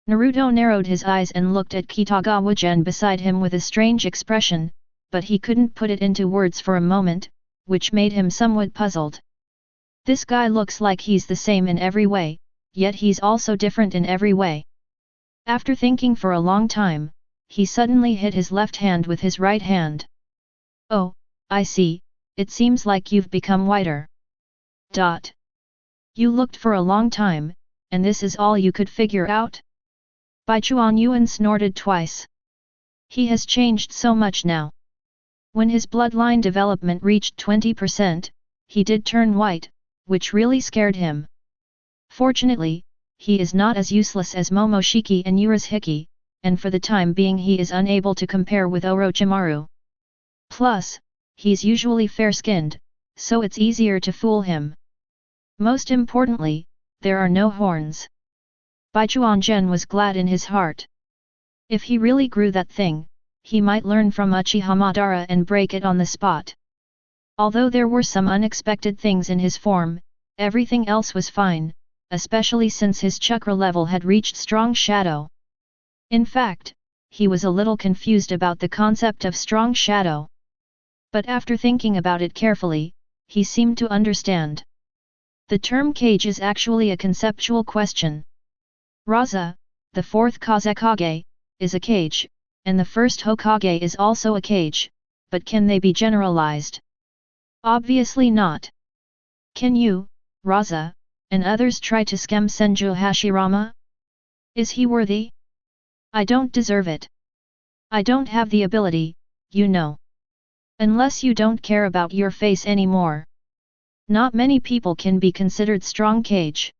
Naruto narrowed his eyes and looked at Kitagawa Gen beside him with a strange expression, but he couldn't put it into words for a moment, which made him somewhat puzzled. This guy looks like he's the same in every way, yet he's also different in every way. After thinking for a long time, he suddenly hit his left hand with his right hand. Oh, I see, it seems like you've become whiter. You looked for a long time, and this is all you could figure out? Baichuan Yuan snorted twice. He has changed so much now. When his bloodline development reached 20%, he did turn white, which really scared him. Fortunately, he is not as useless as Momoshiki and Yura's Hiki, and for the time being he is unable to compare with Orochimaru. Plus, he's usually fair-skinned, so it's easier to fool him. Most importantly, there are no horns. Baichuan Gen was glad in his heart. If he really grew that thing, he might learn from Uchiha Madara and break it on the spot. Although there were some unexpected things in his form, everything else was fine, especially since his chakra level had reached strong shadow. In fact, he was a little confused about the concept of strong shadow. But after thinking about it carefully, he seemed to understand. The term cage is actually a conceptual question. Raza, the fourth Kazekage, is a cage, and the first Hokage is also a cage, but can they be generalized? Obviously not. Can you, Raza, and others try to scam Senju Hashirama? Is he worthy? I don't deserve it. I don't have the ability, you know. Unless you don't care about your face anymore. Not many people can be considered strong cage.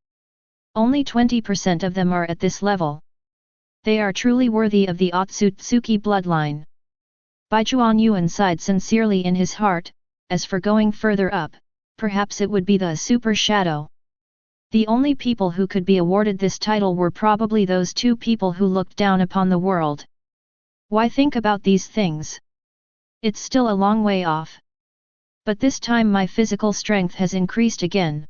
Only 20% of them are at this level. They are truly worthy of the Otsutsuki bloodline. Baichuan Yuan sighed sincerely in his heart. As for going further up, perhaps it would be the Super Shadow. The only people who could be awarded this title were probably those two people who looked down upon the world. Why think about these things? It's still a long way off. But this time my physical strength has increased again.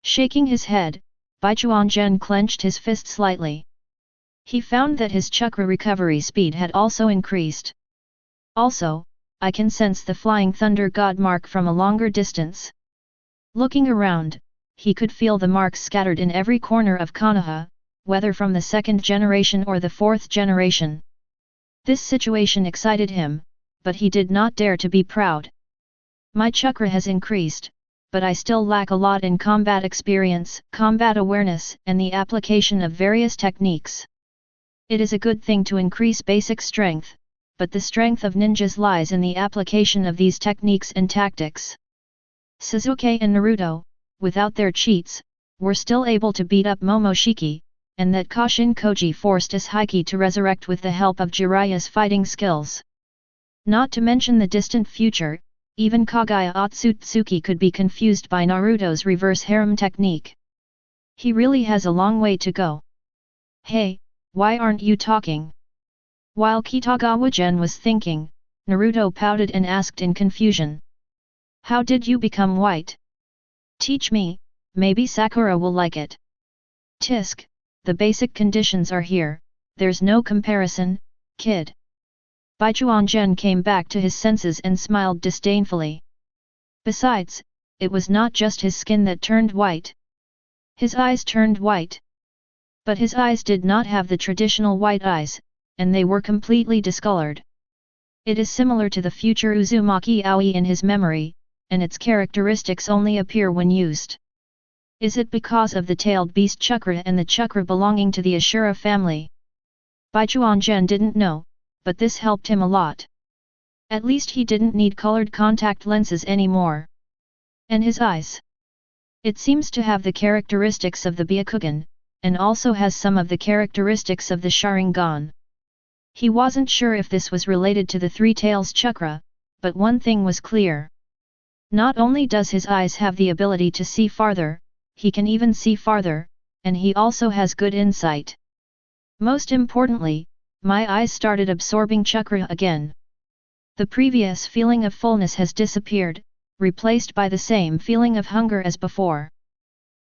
Shaking his head, Baichuan Gen clenched his fist slightly. He found that his chakra recovery speed had also increased. Also, I can sense the flying thunder god mark from a longer distance. Looking around, he could feel the marks scattered in every corner of Konoha, whether from the second generation or the fourth generation. This situation excited him, but he did not dare to be proud. My chakra has increased, but I still lack a lot in combat experience, combat awareness, and the application of various techniques. It is a good thing to increase basic strength, but the strength of ninjas lies in the application of these techniques and tactics. Sasuke and Naruto, without their cheats, were still able to beat up Momoshiki, and that Kashin Koji forced Ishiki to resurrect with the help of Jiraiya's fighting skills. Not to mention the distant future, even Kaguya Otsutsuki could be confused by Naruto's reverse harem technique. He really has a long way to go. Hey, why aren't you talking? While Kitagawa Gen was thinking, Naruto pouted and asked in confusion. How did you become white? Teach me, maybe Sakura will like it. Tisk, the basic conditions are here, there's no comparison, kid. Baichuan Gen came back to his senses and smiled disdainfully. Besides, it was not just his skin that turned white. His eyes turned white. But his eyes did not have the traditional white eyes, and they were completely discolored. It is similar to the future Uzumaki Aoi in his memory, and its characteristics only appear when used. Is it because of the tailed beast chakra and the chakra belonging to the Ashura family? Baichuan Gen didn't know, but this helped him a lot. At least he didn't need colored contact lenses anymore. And his eyes? It seems to have the characteristics of the Byakugan, and also has some of the characteristics of the Sharingan. He wasn't sure if this was related to the Three Tails chakra, but one thing was clear. Not only does his eyes have the ability to see farther, he can even see farther, and he also has good insight. Most importantly, my eyes started absorbing chakra again. The previous feeling of fullness has disappeared, replaced by the same feeling of hunger as before.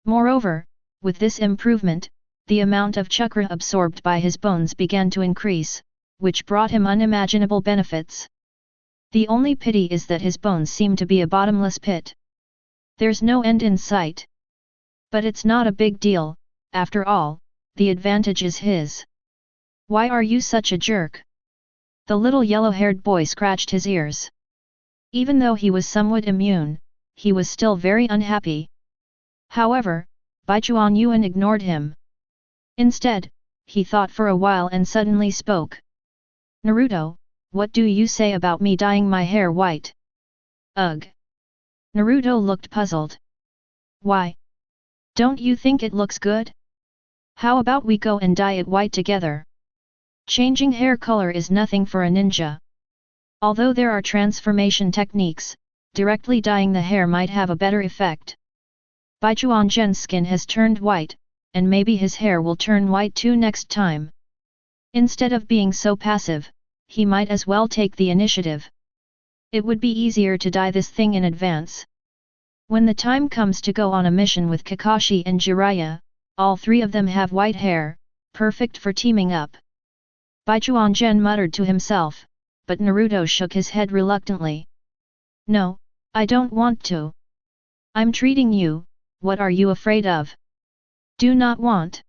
Moreover, with this improvement, the amount of chakra absorbed by his bones began to increase, which brought him unimaginable benefits. The only pity is that his bones seem to be a bottomless pit. There's no end in sight. But it's not a big deal, after all, the advantage is his. Why are you such a jerk? The little yellow-haired boy scratched his ears. Even though he was somewhat immune, he was still very unhappy. However, Baichuan Yuan ignored him. Instead, he thought for a while and suddenly spoke. Naruto, what do you say about me dyeing my hair white? Ugh. Naruto looked puzzled. Why? Don't you think it looks good? How about we go and dye it white together? Changing hair color is nothing for a ninja. Although there are transformation techniques, directly dyeing the hair might have a better effect. Baichuan Gen's skin has turned white, and maybe his hair will turn white too next time. Instead of being so passive, he might as well take the initiative. It would be easier to dye this thing in advance. When the time comes to go on a mission with Kakashi and Jiraiya, all three of them have white hair, perfect for teaming up. Baichuan Gen muttered to himself, but Naruto shook his head reluctantly. No, I don't want to. I'm treating you, what are you afraid of? Do not want.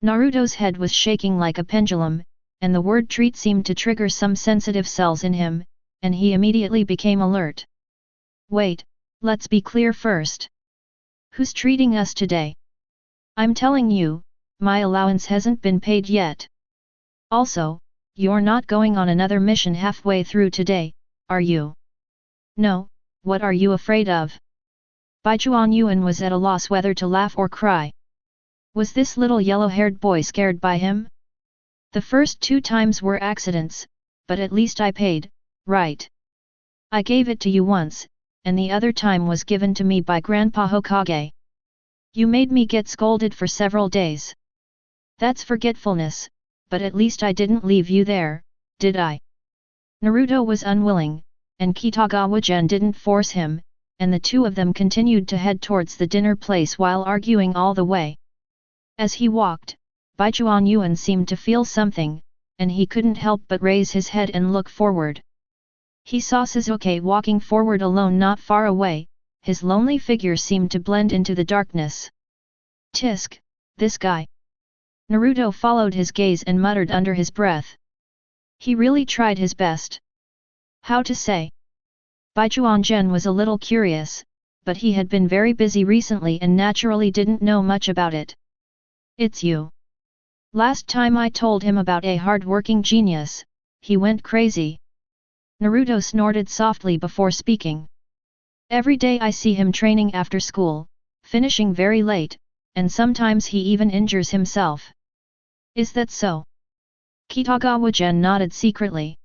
Naruto's head was shaking like a pendulum, and the word treat seemed to trigger some sensitive cells in him, and he immediately became alert. Wait, let's be clear first. Who's treating us today? I'm telling you, my allowance hasn't been paid yet. Also, you're not going on another mission halfway through today, are you? No, what are you afraid of? Baichuan Yuan was at a loss whether to laugh or cry. Was this little yellow-haired boy scared by him? The first 2 times were accidents, but at least I paid, right? I gave it to you once, and the other time was given to me by Grandpa Hokage. You made me get scolded for several days. That's forgetfulness, but at least I didn't leave you there, did I? Naruto was unwilling, and Kitagawa Gen didn't force him, and the two of them continued to head towards the dinner place while arguing all the way. As he walked, Baichuan Yuan seemed to feel something, and he couldn't help but raise his head and look forward. He saw Sasuke walking forward alone not far away, his lonely figure seemed to blend into the darkness. Tisk, this guy. Naruto followed his gaze and muttered under his breath. He really tried his best. How to say? Baichuan Gen was a little curious, but he had been very busy recently and naturally didn't know much about it. It's you. Last time I told him about a hard-working genius, he went crazy. Naruto snorted softly before speaking. Every day I see him training after school, finishing very late, and sometimes he even injures himself. Is that so? Kitagawa Gen nodded secretly.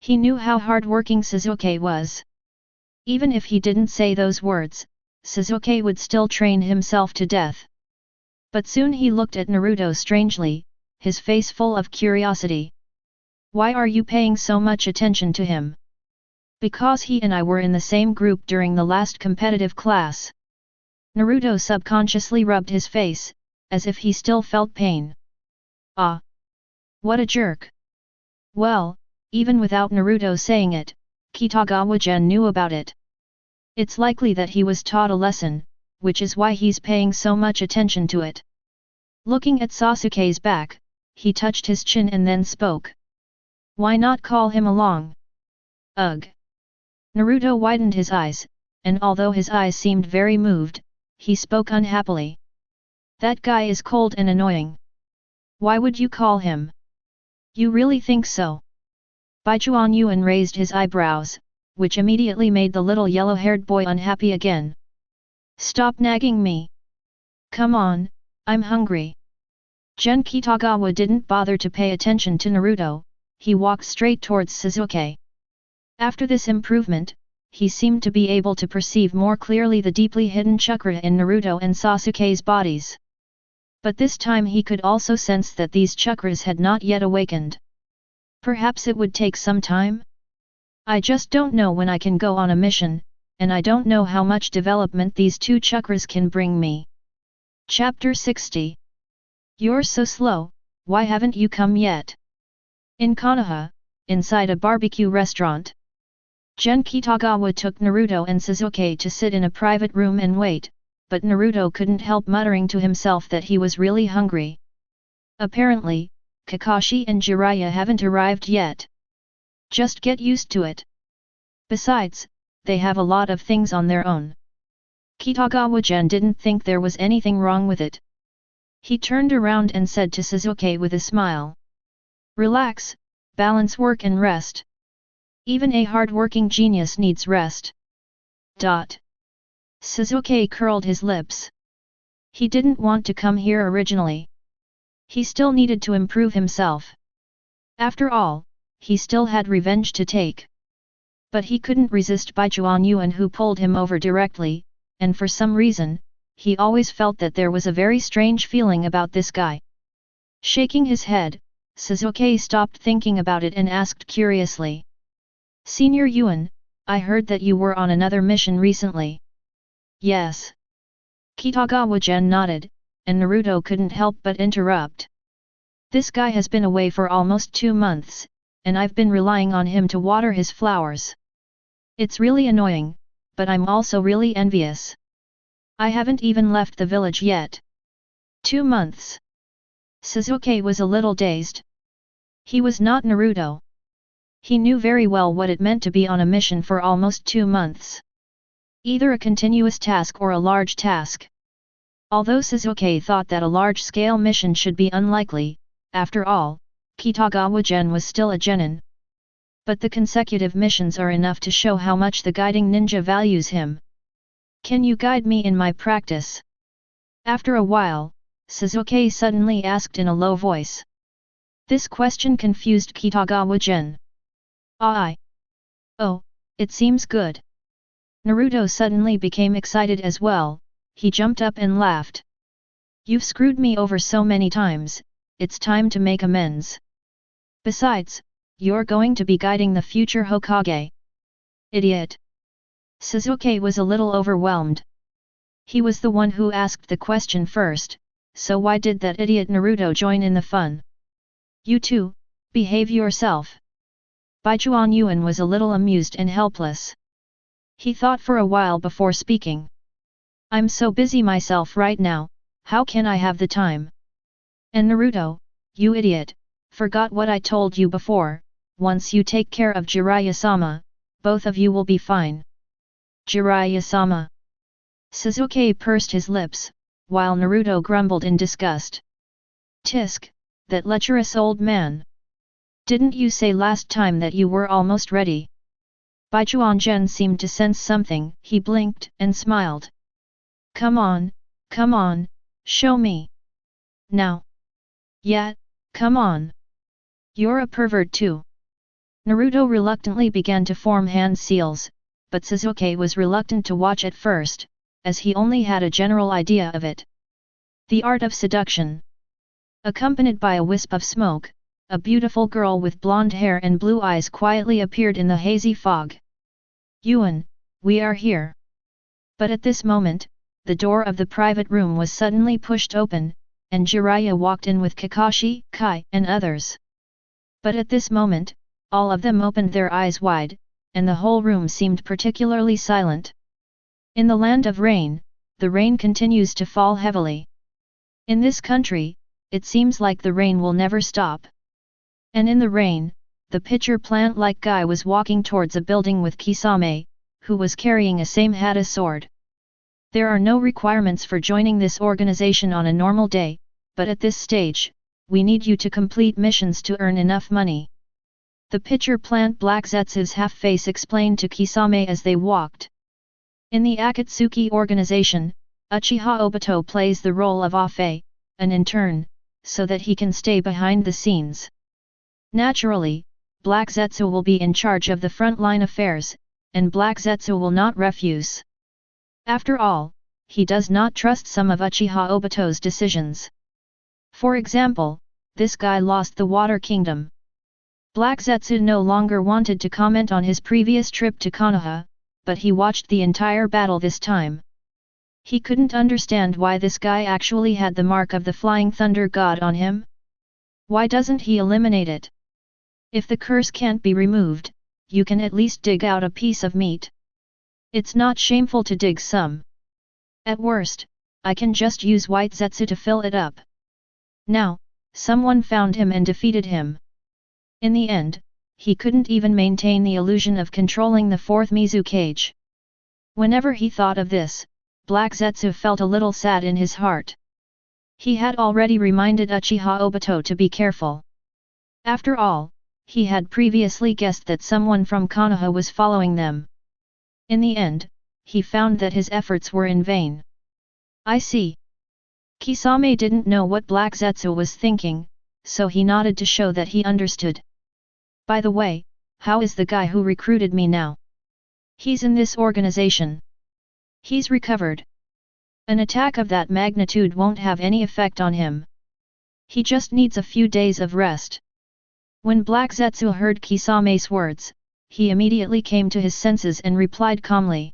He knew how hard-working Sasuke was. Even if he didn't say those words, Sasuke would still train himself to death. But soon he looked at Naruto strangely, his face full of curiosity. Why are you paying so much attention to him? Because he and I were in the same group during the last competitive class. Naruto subconsciously rubbed his face, as if he still felt pain. Ah! What a jerk! Well, even without Naruto saying it, Kitagawa Gen knew about it. It's likely that he was taught a lesson, which is why he's paying so much attention to it. Looking at Sasuke's back, he touched his chin and then spoke. Why not call him along? Ugh! Naruto widened his eyes, and although his eyes seemed very moved, he spoke unhappily. That guy is cold and annoying. Why would you call him? You really think so? Baichuan Yuan raised his eyebrows, which immediately made the little yellow-haired boy unhappy again. Stop nagging me. Come on, I'm hungry. Gen Kitagawa didn't bother to pay attention to Naruto, he walked straight towards Sasuke. After this improvement, he seemed to be able to perceive more clearly the deeply hidden chakra in Naruto and Sasuke's bodies. But this time he could also sense that these chakras had not yet awakened. Perhaps it would take some time? I just don't know when I can go on a mission, and I don't know how much development these two chakras can bring me. Chapter 60. You're so slow, why haven't you come yet? In Konoha, inside a barbecue restaurant. Gen Kitagawa took Naruto and Sasuke to sit in a private room and wait, but Naruto couldn't help muttering to himself that he was really hungry. Apparently, Kakashi and Jiraiya haven't arrived yet. Just get used to it. Besides, they have a lot of things on their own. Kitagawa Gen didn't think there was anything wrong with it. He turned around and said to Sasuke with a smile. Relax, balance work and rest. Even a hard-working genius needs rest. Sasuke curled his lips. He didn't want to come here originally. He still needed to improve himself. After all, he still had revenge to take. But he couldn't resist Baichuan Yuan who pulled him over directly, and for some reason, he always felt that there was a very strange feeling about this guy. Shaking his head, Sasuke stopped thinking about it and asked curiously. Senior Yuan, I heard that you were on another mission recently. Yes. Kitagawa Gen nodded, and Naruto couldn't help but interrupt. This guy has been away for almost 2 months, and I've been relying on him to water his flowers. It's really annoying, but I'm also really envious. I haven't even left the village yet. 2 months. Sasuke was a little dazed. He was not Naruto. He knew very well what it meant to be on a mission for almost 2 months. Either a continuous task or a large task. Although Sasuke thought that a large-scale mission should be unlikely, after all, Kitagawa Gen was still a genin. But the consecutive missions are enough to show how much the guiding ninja values him. Can you guide me in my practice? After a while, Sasuke suddenly asked in a low voice. This question confused Kitagawa Gen. Oh, it seems good. Naruto suddenly became excited as well, he jumped up and laughed. You've screwed me over so many times, it's time to make amends. Besides, you're going to be guiding the future Hokage. Idiot. Sasuke was a little overwhelmed. He was the one who asked the question first, so why did that idiot Naruto join in the fun? You too, behave yourself. Baichuan Yuan was a little amused and helpless. He thought for a while before speaking. I'm so busy myself right now, how can I have the time? And Naruto, you idiot, forgot what I told you before, once you take care of Jiraiya-sama, both of you will be fine. Jiraiya-sama. Sasuke pursed his lips, while Naruto grumbled in disgust. Tisk, that lecherous old man. Didn't you say last time that you were almost ready? Baichuan Gen seemed to sense something, he blinked and smiled. Come on, show me. Now. Yeah, come on. You're a pervert too. Naruto reluctantly began to form hand seals, but Sasuke was reluctant to watch at first, as he only had a general idea of it. The art of seduction. Accompanied by a wisp of smoke, a beautiful girl with blonde hair and blue eyes quietly appeared in the hazy fog. Yuan, we are here. But at this moment, the door of the private room was suddenly pushed open, and Jiraiya walked in with Kakashi, Kai, and others. But at this moment, all of them opened their eyes wide, and the whole room seemed particularly silent. In the land of rain, the rain continues to fall heavily. In this country, it seems like the rain will never stop. And in the rain, the pitcher plant-like guy was walking towards a building with Kisame, who was carrying a same-hata sword. There are no requirements for joining this organization on a normal day, but at this stage, we need you to complete missions to earn enough money. The pitcher plant Black Zetsu's half-face explained to Kisame as they walked. In the Akatsuki organization, Uchiha Obito plays the role of Afe, an intern, so that he can stay behind the scenes. Naturally, Black Zetsu will be in charge of the front-line affairs, and Black Zetsu will not refuse. After all, he does not trust some of Uchiha Obito's decisions. For example, this guy lost the Water Kingdom. Black Zetsu no longer wanted to comment on his previous trip to Konoha, but he watched the entire battle this time. He couldn't understand why this guy actually had the mark of the Flying Thunder God on him. Why doesn't he eliminate it? If the curse can't be removed, you can at least dig out a piece of meat. It's not shameful to dig some. At worst, I can just use White Zetsu to fill it up. Now, someone found him and defeated him. In the end, he couldn't even maintain the illusion of controlling the fourth Mizu cage. Whenever he thought of this, Black Zetsu felt a little sad in his heart. He had already reminded Uchiha Obito to be careful. After all, he had previously guessed that someone from Konoha was following them. In the end, he found that his efforts were in vain. I see. Kisame didn't know what Black Zetsu was thinking, so he nodded to show that he understood. By the way, how is the guy who recruited me now? He's in this organization. He's recovered. An attack of that magnitude won't have any effect on him. He just needs a few days of rest. When Black Zetsu heard Kisame's words, he immediately came to his senses and replied calmly.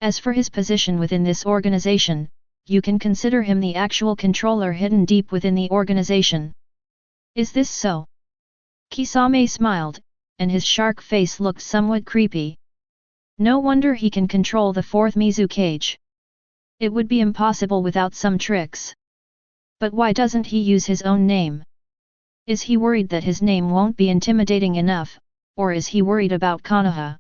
As for his position within this organization, you can consider him the actual controller hidden deep within the organization. Is this so? Kisame smiled, and his shark face looked somewhat creepy. No wonder he can control the fourth Mizu cage. It would be impossible without some tricks. But why doesn't he use his own name? Is he worried that his name won't be intimidating enough, or is he worried about Konoha?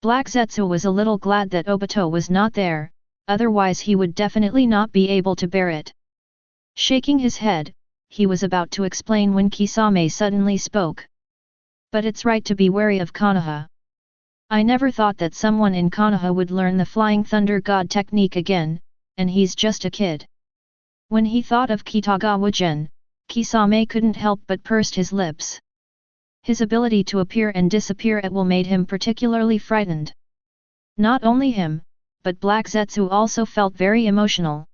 Black Zetsu was a little glad that Obito was not there, otherwise he would definitely not be able to bear it. Shaking his head, he was about to explain when Kisame suddenly spoke. But it's right to be wary of Konoha. I never thought that someone in Konoha would learn the Flying Thunder God technique again, and he's just a kid. When he thought of Kitagawa Gen, Kisame couldn't help but pursed his lips. His ability to appear and disappear at will made him particularly frightened. Not only him, but Black Zetsu also felt very emotional.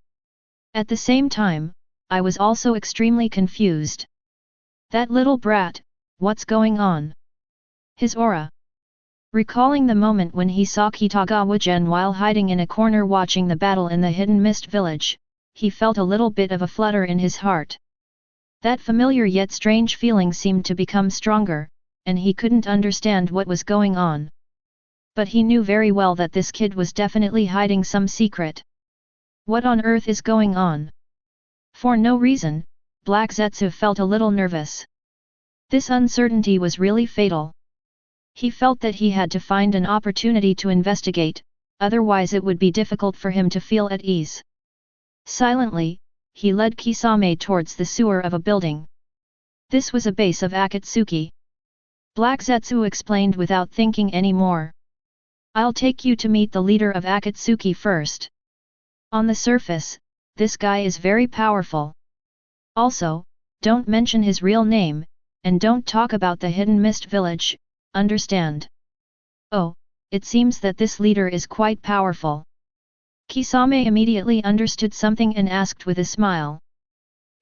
At the same time, I was also extremely confused. That little brat, what's going on? His aura. Recalling the moment when he saw Kitagawa Gen while hiding in a corner watching the battle in the Hidden Mist village, he felt a little bit of a flutter in his heart. That familiar yet strange feeling seemed to become stronger, and he couldn't understand what was going on. But he knew very well that this kid was definitely hiding some secret. What on earth is going on? For no reason, Black Zetsu felt a little nervous. This uncertainty was really fatal. He felt that he had to find an opportunity to investigate, otherwise it would be difficult for him to feel at ease. Silently, he led Kisame towards the sewer of a building. This was a base of Akatsuki. Black Zetsu explained without thinking any more. I'll take you to meet the leader of Akatsuki first. On the surface, this guy is very powerful. Also, don't mention his real name, and don't talk about the Hidden Mist Village, understand? Oh, it seems that this leader is quite powerful. Kisame immediately understood something and asked with a smile.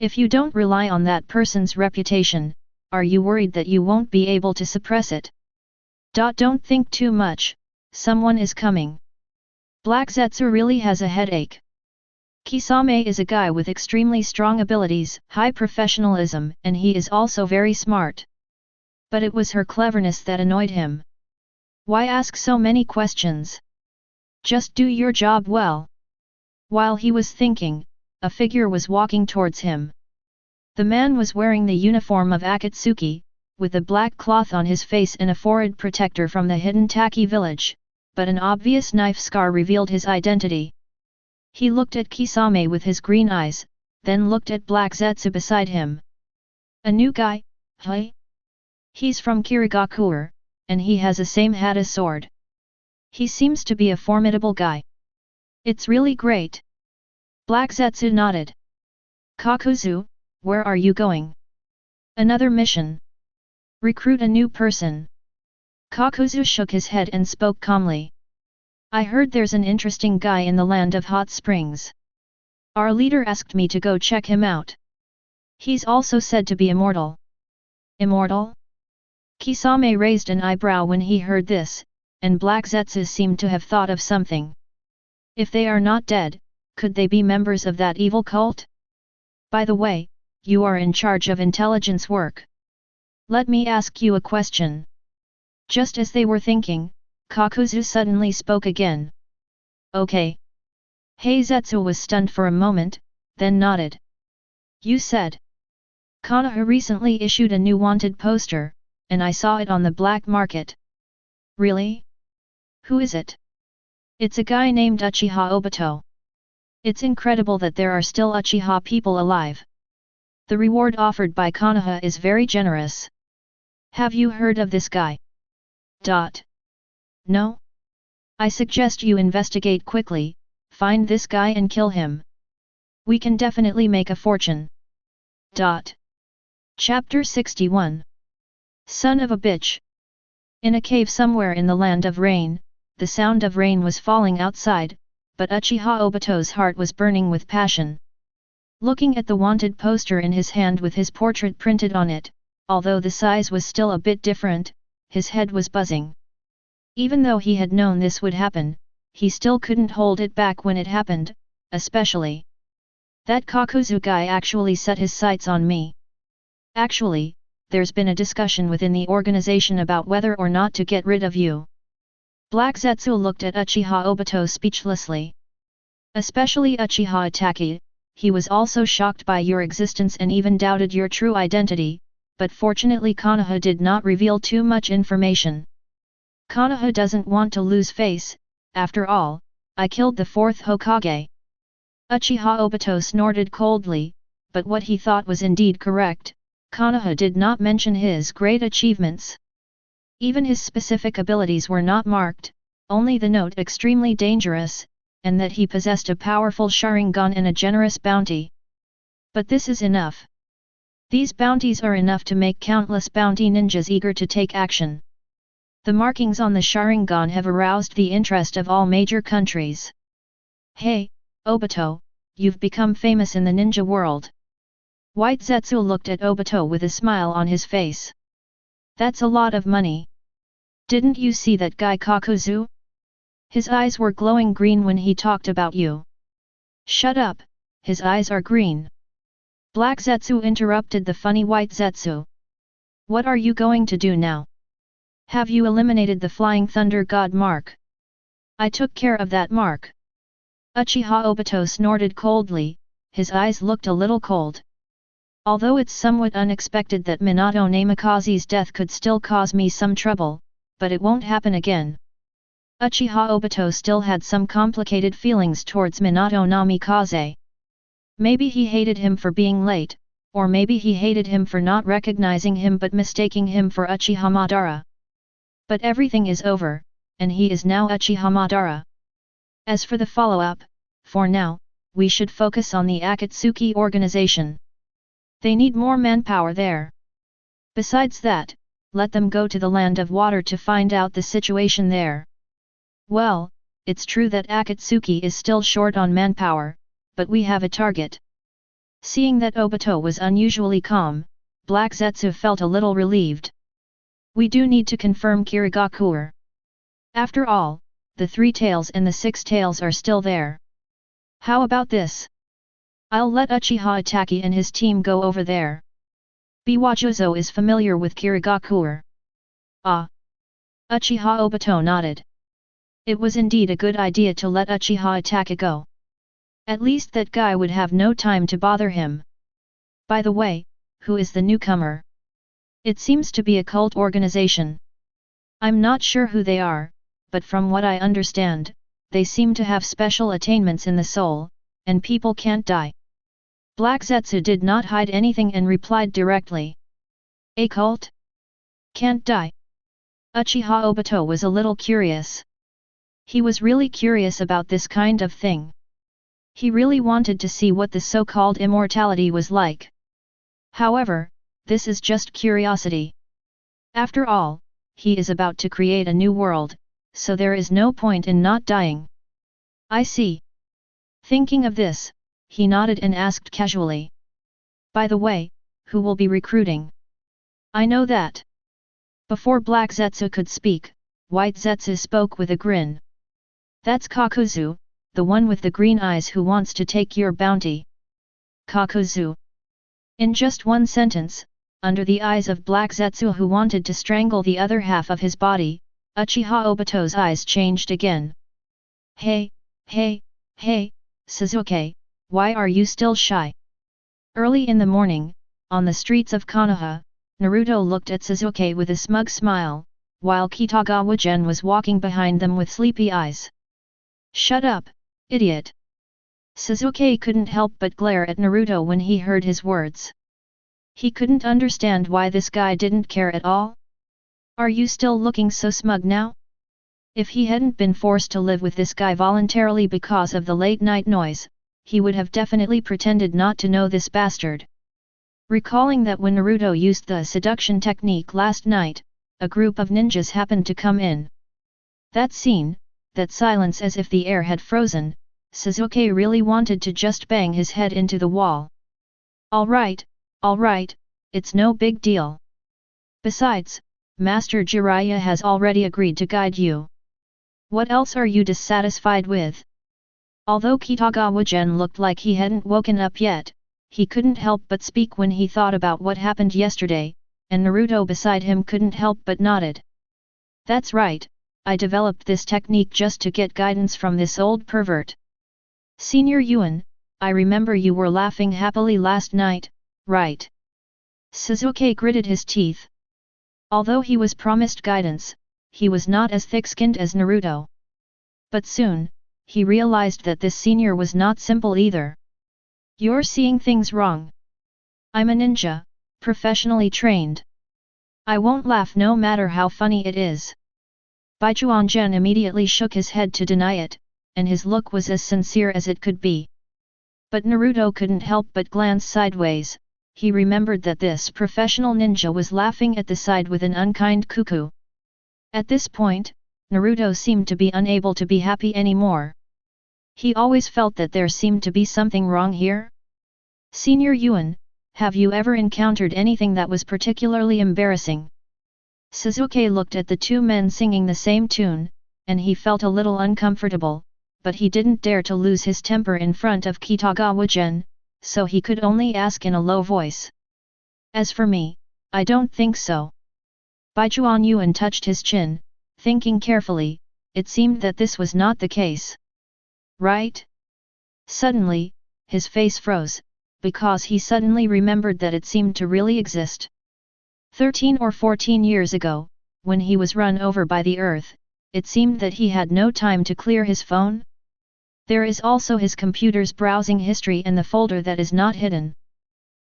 If you don't rely on that person's reputation, are you worried that you won't be able to suppress it? Don't think too much, someone is coming. Black Zetsu really has a headache. Kisame is a guy with extremely strong abilities, high professionalism, and he is also very smart. But it was her cleverness that annoyed him. Why ask so many questions? Just do your job well. While he was thinking, a figure was walking towards him. The man was wearing the uniform of Akatsuki, with a black cloth on his face and a forehead protector from the hidden Taki village, but an obvious knife scar revealed his identity. He looked at Kisame with his green eyes, then looked at Black Zetsu beside him. A new guy, huh? He's from Kirigakur, and he has a same Hata sword. He seems to be a formidable guy. It's really great. Black Zetsu nodded. Kakuzu, where are you going? Another mission. Recruit a new person. Kakuzu shook his head and spoke calmly. I heard there's an interesting guy in the land of hot springs. Our leader asked me to go check him out. He's also said to be immortal. Immortal? Kisame raised an eyebrow when he heard this, and Black Zetsu seemed to have thought of something. If they are not dead, could they be members of that evil cult? By the way, you are in charge of intelligence work. Let me ask you a question. Just as they were thinking, Kakuzu suddenly spoke again. Okay. Zetsu was stunned for a moment, then nodded. You said. Konoha recently issued a new wanted poster, and I saw it on the black market. Really? Who is it? It's a guy named Uchiha Obito. It's incredible that there are still Uchiha people alive. The reward offered by Konoha is very generous. Have you heard of this guy? No? I suggest you investigate quickly, find this guy and kill him. We can definitely make a fortune. Chapter 61. Son of a bitch. In a cave somewhere in the land of rain, the sound of rain was falling outside, but Uchiha Obito's heart was burning with passion. Looking at the wanted poster in his hand with his portrait printed on it, although the size was still a bit different, his head was buzzing. Even though he had known this would happen, he still couldn't hold it back when it happened, especially. That Kakuzu guy actually set his sights on me. Actually, there's been a discussion within the organization about whether or not to get rid of you. Black Zetsu looked at Uchiha Obito speechlessly. Especially Uchiha Itachi, he was also shocked by your existence and even doubted your true identity, but fortunately Konoha did not reveal too much information. Konoha doesn't want to lose face, after all, I killed the fourth Hokage. Uchiha Obito snorted coldly, but what he thought was indeed correct, Konoha did not mention his great achievements. Even his specific abilities were not marked, only the note extremely dangerous, and that he possessed a powerful Sharingan and a generous bounty. But this is enough. These bounties are enough to make countless bounty ninjas eager to take action. The markings on the Sharingan have aroused the interest of all major countries. Hey, Obito, you've become famous in the ninja world. White Zetsu looked at Obito with a smile on his face. That's a lot of money. Didn't you see that guy Kakuzu? His eyes were glowing green when he talked about you. Shut up, his eyes are green. Black Zetsu interrupted the funny White Zetsu. What are you going to do now? Have you eliminated the Flying Thunder God mark? I took care of that mark. Uchiha Obito snorted coldly, his eyes looked a little cold. Although it's somewhat unexpected that Minato Namikaze's death could still cause me some trouble, but it won't happen again. Uchiha Obito still had some complicated feelings towards Minato Namikaze. Maybe he hated him for being late, or maybe he hated him for not recognizing him but mistaking him for Uchiha Madara. But everything is over, and he is now Uchiha Madara. As for the follow-up, for now, we should focus on the Akatsuki organization. They need more manpower there. Besides that, let them go to the Land of Water to find out the situation there. Well, it's true that Akatsuki is still short on manpower, but we have a target. Seeing that Obito was unusually calm, Black Zetsu felt a little relieved. We do need to confirm Kirigakur. After all, the 3 tails and the 6 tails are still there. How about this? I'll let Uchiha Itachi and his team go over there. Biwajuzo is familiar with Kirigakur. Ah! Uchiha Obito nodded. It was indeed a good idea to let Uchiha Itachi go. At least that guy would have no time to bother him. By the way, who is the newcomer? It seems to be a cult organization. I'm not sure who they are, but from what I understand, they seem to have special attainments in the soul, and people can't die. Black Zetsu did not hide anything and replied directly. A cult? Can't die? Uchiha Obito was a little curious. He was really curious about this kind of thing. He really wanted to see what the so-called immortality was like. However, this is just curiosity. After all, he is about to create a new world, so there is no point in not dying. I see. Thinking of this, he nodded and asked casually. By the way, who will be recruiting? I know that. Before Black Zetsu could speak, White Zetsu spoke with a grin. That's Kakuzu, the one with the green eyes who wants to take your bounty. Kakuzu. In just one sentence, under the eyes of Black Zetsu who wanted to strangle the other half of his body, Uchiha Obito's eyes changed again. Hey, Sasuke, why are you still shy? Early in the morning, on the streets of Konoha, Naruto looked at Sasuke with a smug smile, while Kitagawa Gen was walking behind them with sleepy eyes. Shut up, idiot! Sasuke couldn't help but glare at Naruto when he heard his words. He couldn't understand why this guy didn't care at all. Are you still looking so smug now? If he hadn't been forced to live with this guy voluntarily because of the late-night noise, he would have definitely pretended not to know this bastard. Recalling that when Naruto used the seduction technique last night, a group of ninjas happened to come in. That scene, that silence as if the air had frozen, Sasuke really wanted to just bang his head into the wall. All right, it's no big deal. Besides, Master Jiraiya has already agreed to guide you. What else are you dissatisfied with? Although Kitagawa Gen looked like he hadn't woken up yet, he couldn't help but speak when he thought about what happened yesterday, and Naruto beside him couldn't help but nodded. That's right, I developed this technique just to get guidance from this old pervert. Senior Yuan, I remember you were laughing happily last night, right? Sasuke gritted his teeth. Although he was promised guidance, he was not as thick-skinned as Naruto. But soon, he realized that this senior was not simple either. You're seeing things wrong. I'm a ninja, professionally trained. I won't laugh no matter how funny it is. Baichuan Gen immediately shook his head to deny it, and his look was as sincere as it could be. But Naruto couldn't help but glance sideways. He remembered that this professional ninja was laughing at the side with an unkind cuckoo. At this point, Naruto seemed to be unable to be happy anymore. He always felt that there seemed to be something wrong here. Senior Yuan, have you ever encountered anything that was particularly embarrassing? Sasuke looked at the two men singing the same tune, and he felt a little uncomfortable, but he didn't dare to lose his temper in front of Kitagawa Gen, so he could only ask in a low voice. As for me, I don't think so. Baijuan Yuan touched his chin, thinking carefully. It seemed that this was not the case. Right? Suddenly, his face froze, because he suddenly remembered that it seemed to really exist. 13 or 14 years ago, when he was run over by the earth, it seemed that he had no time to clear his phone. There is also his computer's browsing history and the folder that is not hidden.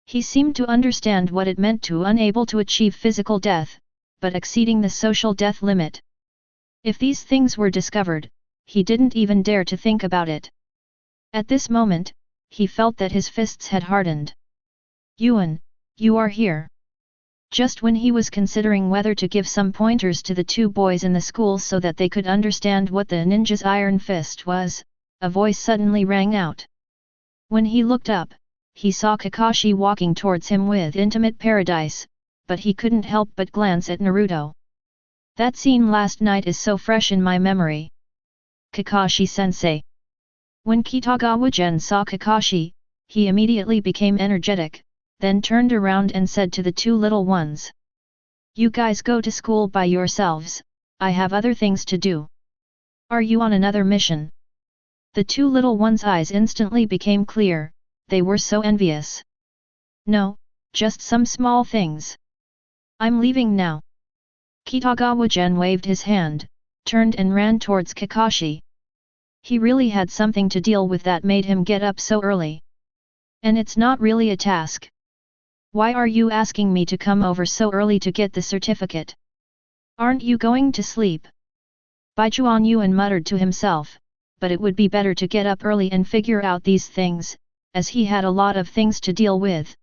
He seemed to understand what it meant to unable to achieve physical death, but exceeding the social death limit. If these things were discovered, he didn't even dare to think about it. At this moment, he felt that his fists had hardened. Yuan, you are here. Just when he was considering whether to give some pointers to the two boys in the school so that they could understand what the ninja's iron fist was, a voice suddenly rang out. When he looked up, he saw Kakashi walking towards him with intimate paradise, but he couldn't help but glance at Naruto. That scene last night is so fresh in my memory. Kakashi-sensei. When Kitagawa Gen saw Kakashi, he immediately became energetic, then turned around and said to the two little ones. You guys go to school by yourselves, I have other things to do. Are you on another mission? The two little ones' eyes instantly became clear, they were so envious. No, just some small things. I'm leaving now. Kitagawa Gen waved his hand, turned and ran towards Kakashi. He really had something to deal with that made him get up so early. And it's not really a task. Why are you asking me to come over so early to get the certificate? Aren't you going to sleep? Baijuan Yuan muttered to himself, but it would be better to get up early and figure out these things, as he had a lot of things to deal with.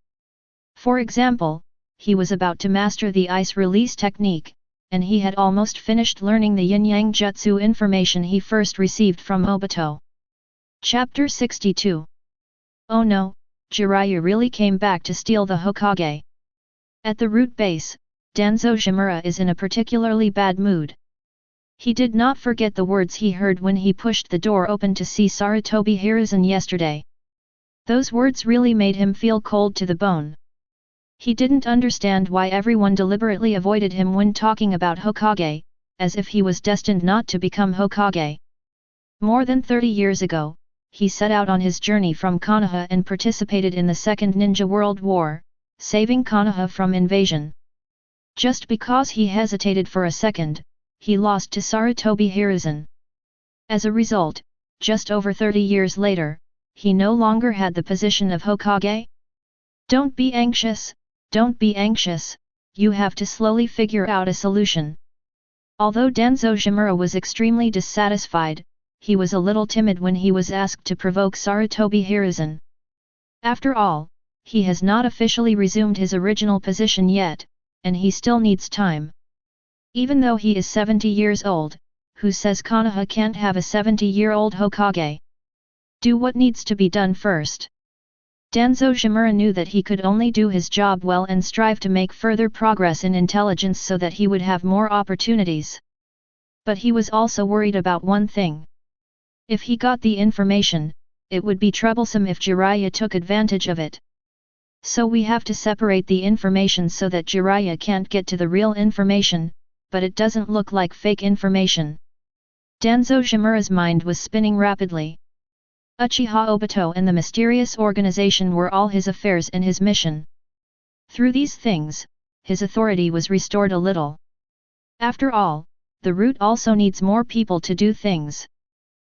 For example, he was about to master the ice release technique, and he had almost finished learning the yin-yang jutsu information he first received from Obito. Chapter 62. Oh no, Jiraiya really came back to steal the Hokage. At the root base, Danzo Shimura is in a particularly bad mood. He did not forget the words he heard when he pushed the door open to see Sarutobi Hiruzen yesterday. Those words really made him feel cold to the bone. He didn't understand why everyone deliberately avoided him when talking about Hokage, as if he was destined not to become Hokage. More than 30 years ago, he set out on his journey from Konoha and participated in the Second Ninja World War, saving Konoha from invasion. Just because he hesitated for a second, he lost to Sarutobi Hiruzen. As a result, just over 30 years later, he no longer had the position of Hokage. Don't be anxious. Don't be anxious, you have to slowly figure out a solution. Although Danzo Shimura was extremely dissatisfied, he was a little timid when he was asked to provoke Sarutobi Hiruzen. After all, he has not officially resumed his original position yet, and he still needs time. Even though he is 70 years old, who says Konoha can't have a 70-year-old Hokage? Do what needs to be done first. Danzo Shimura knew that he could only do his job well and strive to make further progress in intelligence so that he would have more opportunities. But he was also worried about one thing. If he got the information, it would be troublesome if Jiraiya took advantage of it. So we have to separate the information so that Jiraiya can't get to the real information, but it doesn't look like fake information. Danzo Shimura's mind was spinning rapidly. Uchiha Obito and the mysterious organization were all his affairs and his mission. Through these things, his authority was restored a little. After all, the root also needs more people to do things.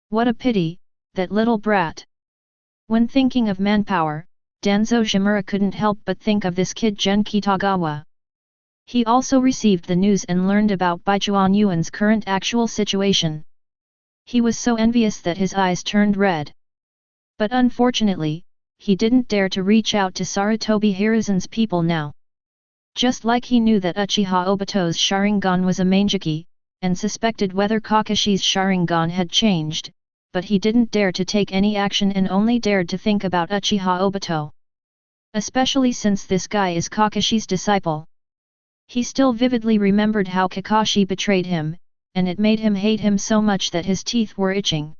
What a pity, that little brat. When thinking of manpower, Danzo Shimura couldn't help but think of this kid Gen Kitagawa. He also received the news and learned about Baijuan Yuan's current actual situation. He was so envious that his eyes turned red. But unfortunately, he didn't dare to reach out to Sarutobi Hiruzen's people now. Just like he knew that Uchiha Obito's Sharingan was a Manjiki, and suspected whether Kakashi's Sharingan had changed, but he didn't dare to take any action and only dared to think about Uchiha Obito. Especially since this guy is Kakashi's disciple. He still vividly remembered how Kakashi betrayed him, and it made him hate him so much that his teeth were itching.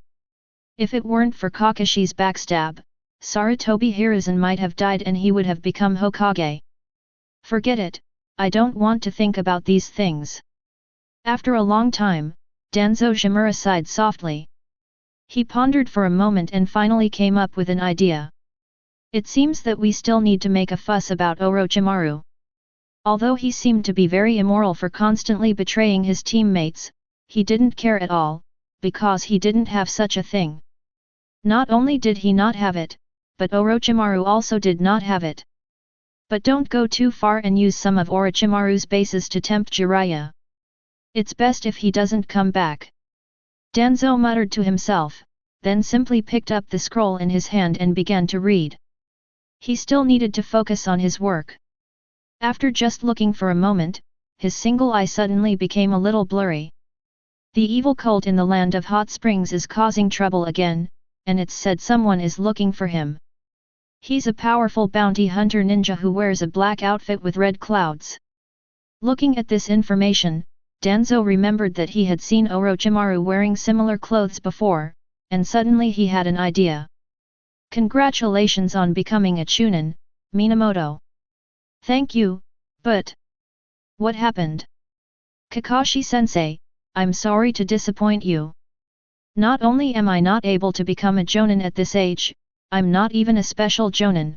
If it weren't for Kakashi's backstab, Sarutobi Hiruzen might have died and he would have become Hokage. Forget it, I don't want to think about these things. After a long time, Danzo Shimura sighed softly. He pondered for a moment and finally came up with an idea. It seems that we still need to make a fuss about Orochimaru. Although he seemed to be very immoral for constantly betraying his teammates, he didn't care at all, because he didn't have such a thing. Not only did he not have it, but Orochimaru also did not have it. But don't go too far and use some of Orochimaru's bases to tempt Jiraiya. It's best if he doesn't come back. Danzo muttered to himself, then simply picked up the scroll in his hand and began to read. He still needed to focus on his work. After just looking for a moment, his single eye suddenly became a little blurry. The evil cult in the land of hot springs is causing trouble again, and it's said someone is looking for him. He's a powerful bounty hunter ninja who wears a black outfit with red clouds. Looking at this information, Danzo remembered that he had seen Orochimaru wearing similar clothes before, and suddenly he had an idea. Congratulations on becoming a chunin, Minamoto. Thank you, but... what happened? Kakashi-sensei, I'm sorry to disappoint you. Not only am I not able to become a jonin at this age, I'm not even a special jonin.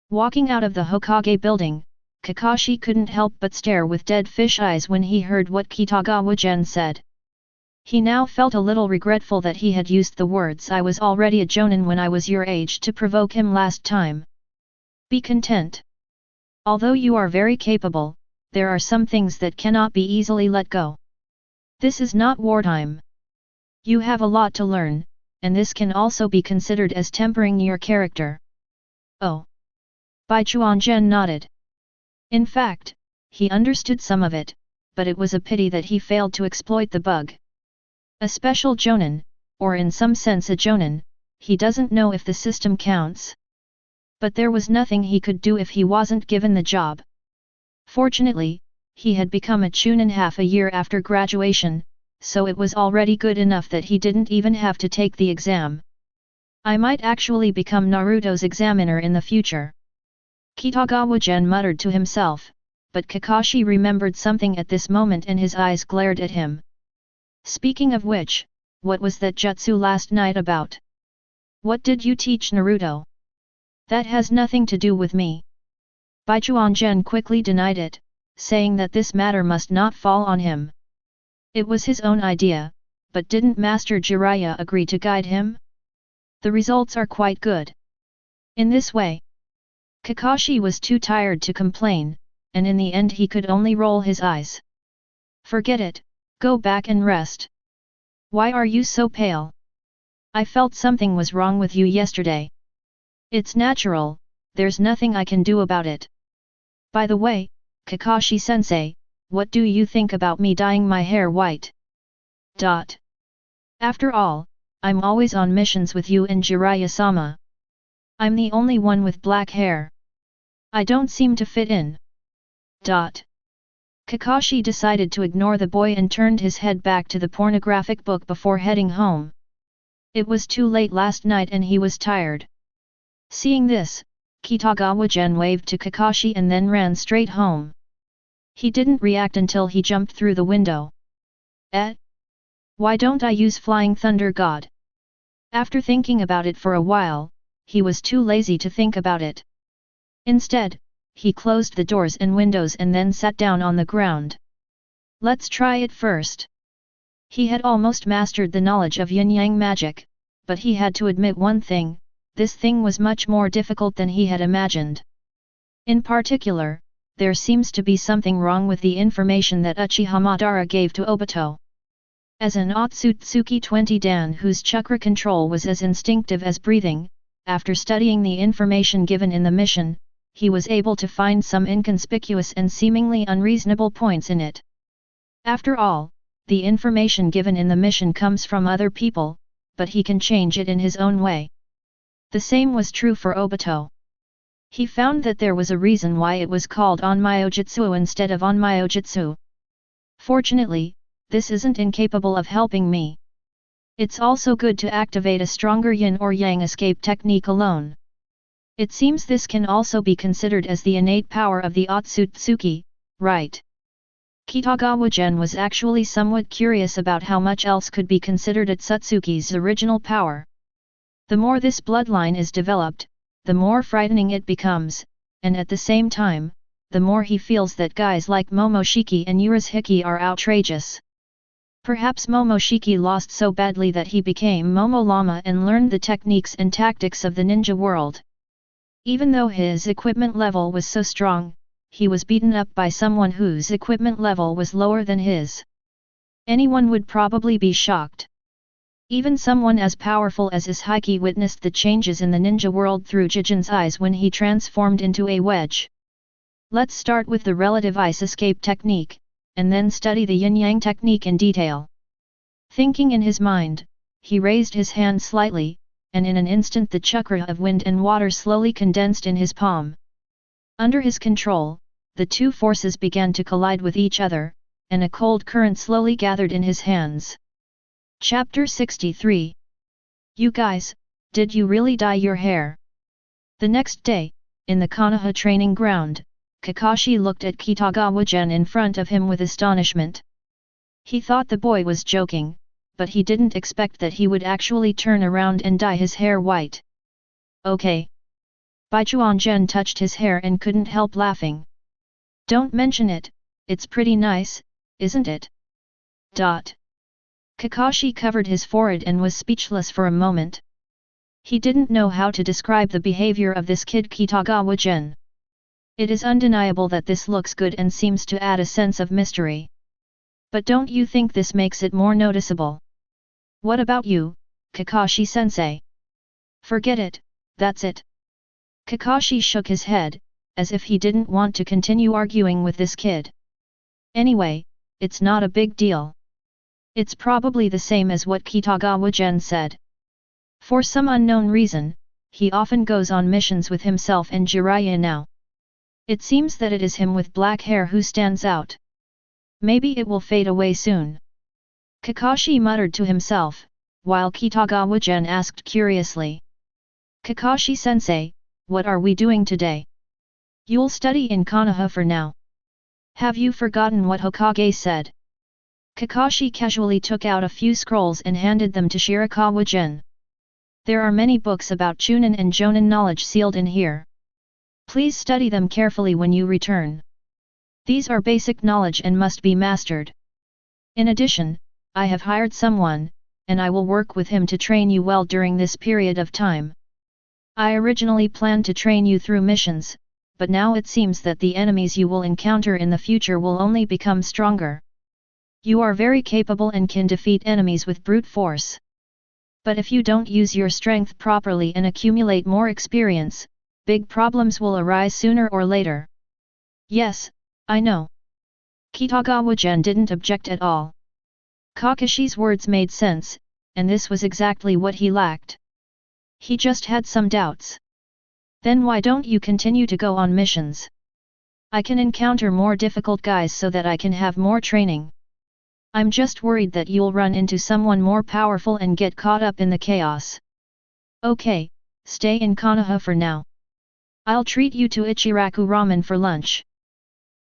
Walking out of the Hokage building, Kakashi couldn't help but stare with dead fish eyes when he heard what Kitagawa Gen said. He now felt a little regretful that he had used the words "I was already a jonin when I was your age" to provoke him last time. Be content. Although you are very capable, there are some things that cannot be easily let go. This is not wartime. You have a lot to learn, and this can also be considered as tempering your character. Oh. Baichuan Gen nodded. In fact, he understood some of it, but it was a pity that he failed to exploit the bug. A special jonin, or in some sense a jonin, he doesn't know if the system counts. But there was nothing he could do if he wasn't given the job. Fortunately, he had become a chunin half a year after graduation, so it was already good enough that he didn't even have to take the exam. I might actually become Naruto's examiner in the future. Kitagawa Gen muttered to himself, but Kakashi remembered something at this moment and his eyes glared at him. Speaking of which, what was that jutsu last night about? What did you teach Naruto? That has nothing to do with me. Baichuan Gen quickly denied it, saying that this matter must not fall on him. It was his own idea, but didn't Master Jiraiya agree to guide him? The results are quite good. In this way, Kakashi was too tired to complain, and in the end he could only roll his eyes. Forget it, go back and rest. Why are you so pale? I felt something was wrong with you yesterday. It's natural, there's nothing I can do about it. By the way, Kakashi-sensei, what do you think about me dyeing my hair white? After all, I'm always on missions with you and Jiraiya-sama. I'm the only one with black hair. I don't seem to fit in. Kakashi decided to ignore the boy and turned his head back to the pornographic book before heading home. It was too late last night and he was tired. Seeing this, Kitagawa Gen waved to Kakashi and then ran straight home. He didn't react until he jumped through the window. Why don't I use Flying Thunder God? After thinking about it for a while, he was too lazy to think about it. Instead, he closed the doors and windows and then sat down on the ground. Let's try it first. He had almost mastered the knowledge of yin-yang magic, but he had to admit one thing, this thing was much more difficult than he had imagined. In particular, there seems to be something wrong with the information that Uchiha Madara gave to Obito. As an Otsutsuki 20 Dan whose chakra control was as instinctive as breathing, after studying the information given in the mission, he was able to find some inconspicuous and seemingly unreasonable points in it. After all, the information given in the mission comes from other people, but he can change it in his own way. The same was true for Obito. He found that there was a reason why it was called Onmyojutsu instead of Onmyojutsu. Fortunately, this isn't incapable of helping me. It's also good to activate a stronger yin or yang escape technique alone. It seems this can also be considered as the innate power of the Otsutsuki, right? Kitagawa Gen was actually somewhat curious about how much else could be considered Otsutsuki's original power. The more this bloodline is developed, the more frightening it becomes, and at the same time, the more he feels that guys like Momoshiki and Urashiki are outrageous. Perhaps Momoshiki lost so badly that he became Momo Lama and learned the techniques and tactics of the ninja world. Even though his equipment level was so strong, he was beaten up by someone whose equipment level was lower than his. Anyone would probably be shocked. Even someone as powerful as Ishiki witnessed the changes in the ninja world through Jijin's eyes when he transformed into a wedge. Let's start with the relative ice escape technique, and then study the yin-yang technique in detail. Thinking in his mind, he raised his hand slightly, and in an instant the chakra of wind and water slowly condensed in his palm. Under his control, the two forces began to collide with each other, and a cold current slowly gathered in his hands. Chapter 63. You guys, did you really dye your hair? The next day, in the Konoha training ground, Kakashi looked at Kitagawa Gen in front of him with astonishment. He thought the boy was joking, but he didn't expect that he would actually turn around and dye his hair white. Okay. Baichuan Gen touched his hair and couldn't help laughing. Don't mention it, it's pretty nice, isn't it? Kakashi covered his forehead and was speechless for a moment. He didn't know how to describe the behavior of this kid Kitagawa Gen. It is undeniable that this looks good and seems to add a sense of mystery. But don't you think this makes it more noticeable? What about you, Kakashi-sensei? Forget it, that's it. Kakashi shook his head, as if he didn't want to continue arguing with this kid. Anyway, it's not a big deal. It's probably the same as what Kitagawa Gen said. For some unknown reason, he often goes on missions with himself and Jiraiya now. It seems that it is him with black hair who stands out. Maybe it will fade away soon. Kakashi muttered to himself, while Kitagawa Gen asked curiously. Kakashi-sensei, what are we doing today? You'll study in Konoha for now. Have you forgotten what Hokage said? Kakashi casually took out a few scrolls and handed them to Shirakawa Gen. There are many books about Chunin and Jonin knowledge sealed in here. Please study them carefully when you return. These are basic knowledge and must be mastered. In addition, I have hired someone, and I will work with him to train you well during this period of time. I originally planned to train you through missions, but now it seems that the enemies you will encounter in the future will only become stronger. You are very capable and can defeat enemies with brute force. But if you don't use your strength properly and accumulate more experience, big problems will arise sooner or later. Yes, I know. Kitagawa Gen didn't object at all. Kakashi's words made sense, and this was exactly what he lacked. He just had some doubts. Then why don't you continue to go on missions? I can encounter more difficult guys so that I can have more training. I'm just worried that you'll run into someone more powerful and get caught up in the chaos. Okay, stay in Konoha for now. I'll treat you to Ichiraku ramen for lunch.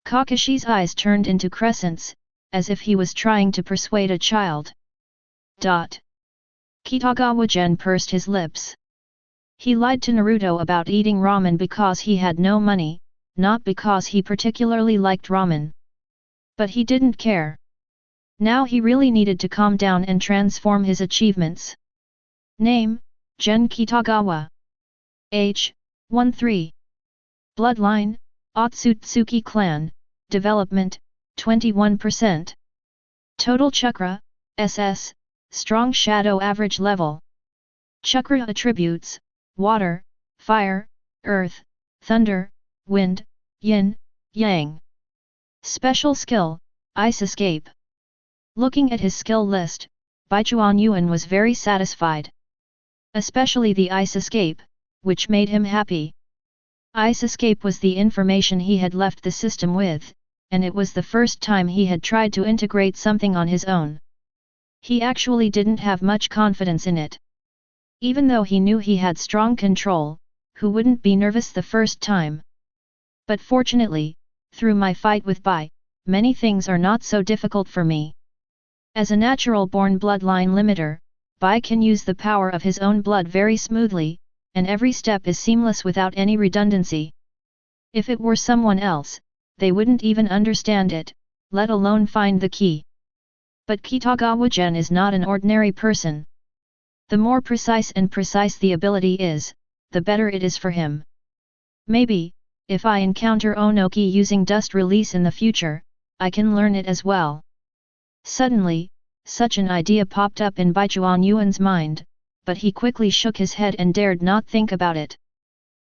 Kakashi's eyes turned into crescents, as if he was trying to persuade a child. Kitagawa Gen pursed his lips. He lied to Naruto about eating ramen because he had no money, not because he particularly liked ramen. But he didn't care. Now he really needed to calm down and transform his achievements. Name, Gen Kitagawa. Age, 13. Bloodline, Otsutsuki clan, development, 21%. Total chakra, SS, strong shadow average level. Chakra attributes, water, fire, earth, thunder, wind, yin, yang. Special skill, ice escape. Looking at his skill list, Baichuan Yuan was very satisfied. Especially the ice escape, which made him happy. Ice escape was the information he had left the system with, and it was the first time he had tried to integrate something on his own. He actually didn't have much confidence in it. Even though he knew he had strong control, who wouldn't be nervous the first time? But fortunately, through my fight with Bai, many things are not so difficult for me. As a natural-born bloodline limiter, Bai can use the power of his own blood very smoothly, and every step is seamless without any redundancy. If it were someone else, they wouldn't even understand it, let alone find the key. But Kitagawa Gen is not an ordinary person. The more precise the ability is, the better it is for him. Maybe, if I encounter Onoki using dust release in the future, I can learn it as well. Suddenly, such an idea popped up in Baichuan Yuan's mind, but he quickly shook his head and dared not think about it.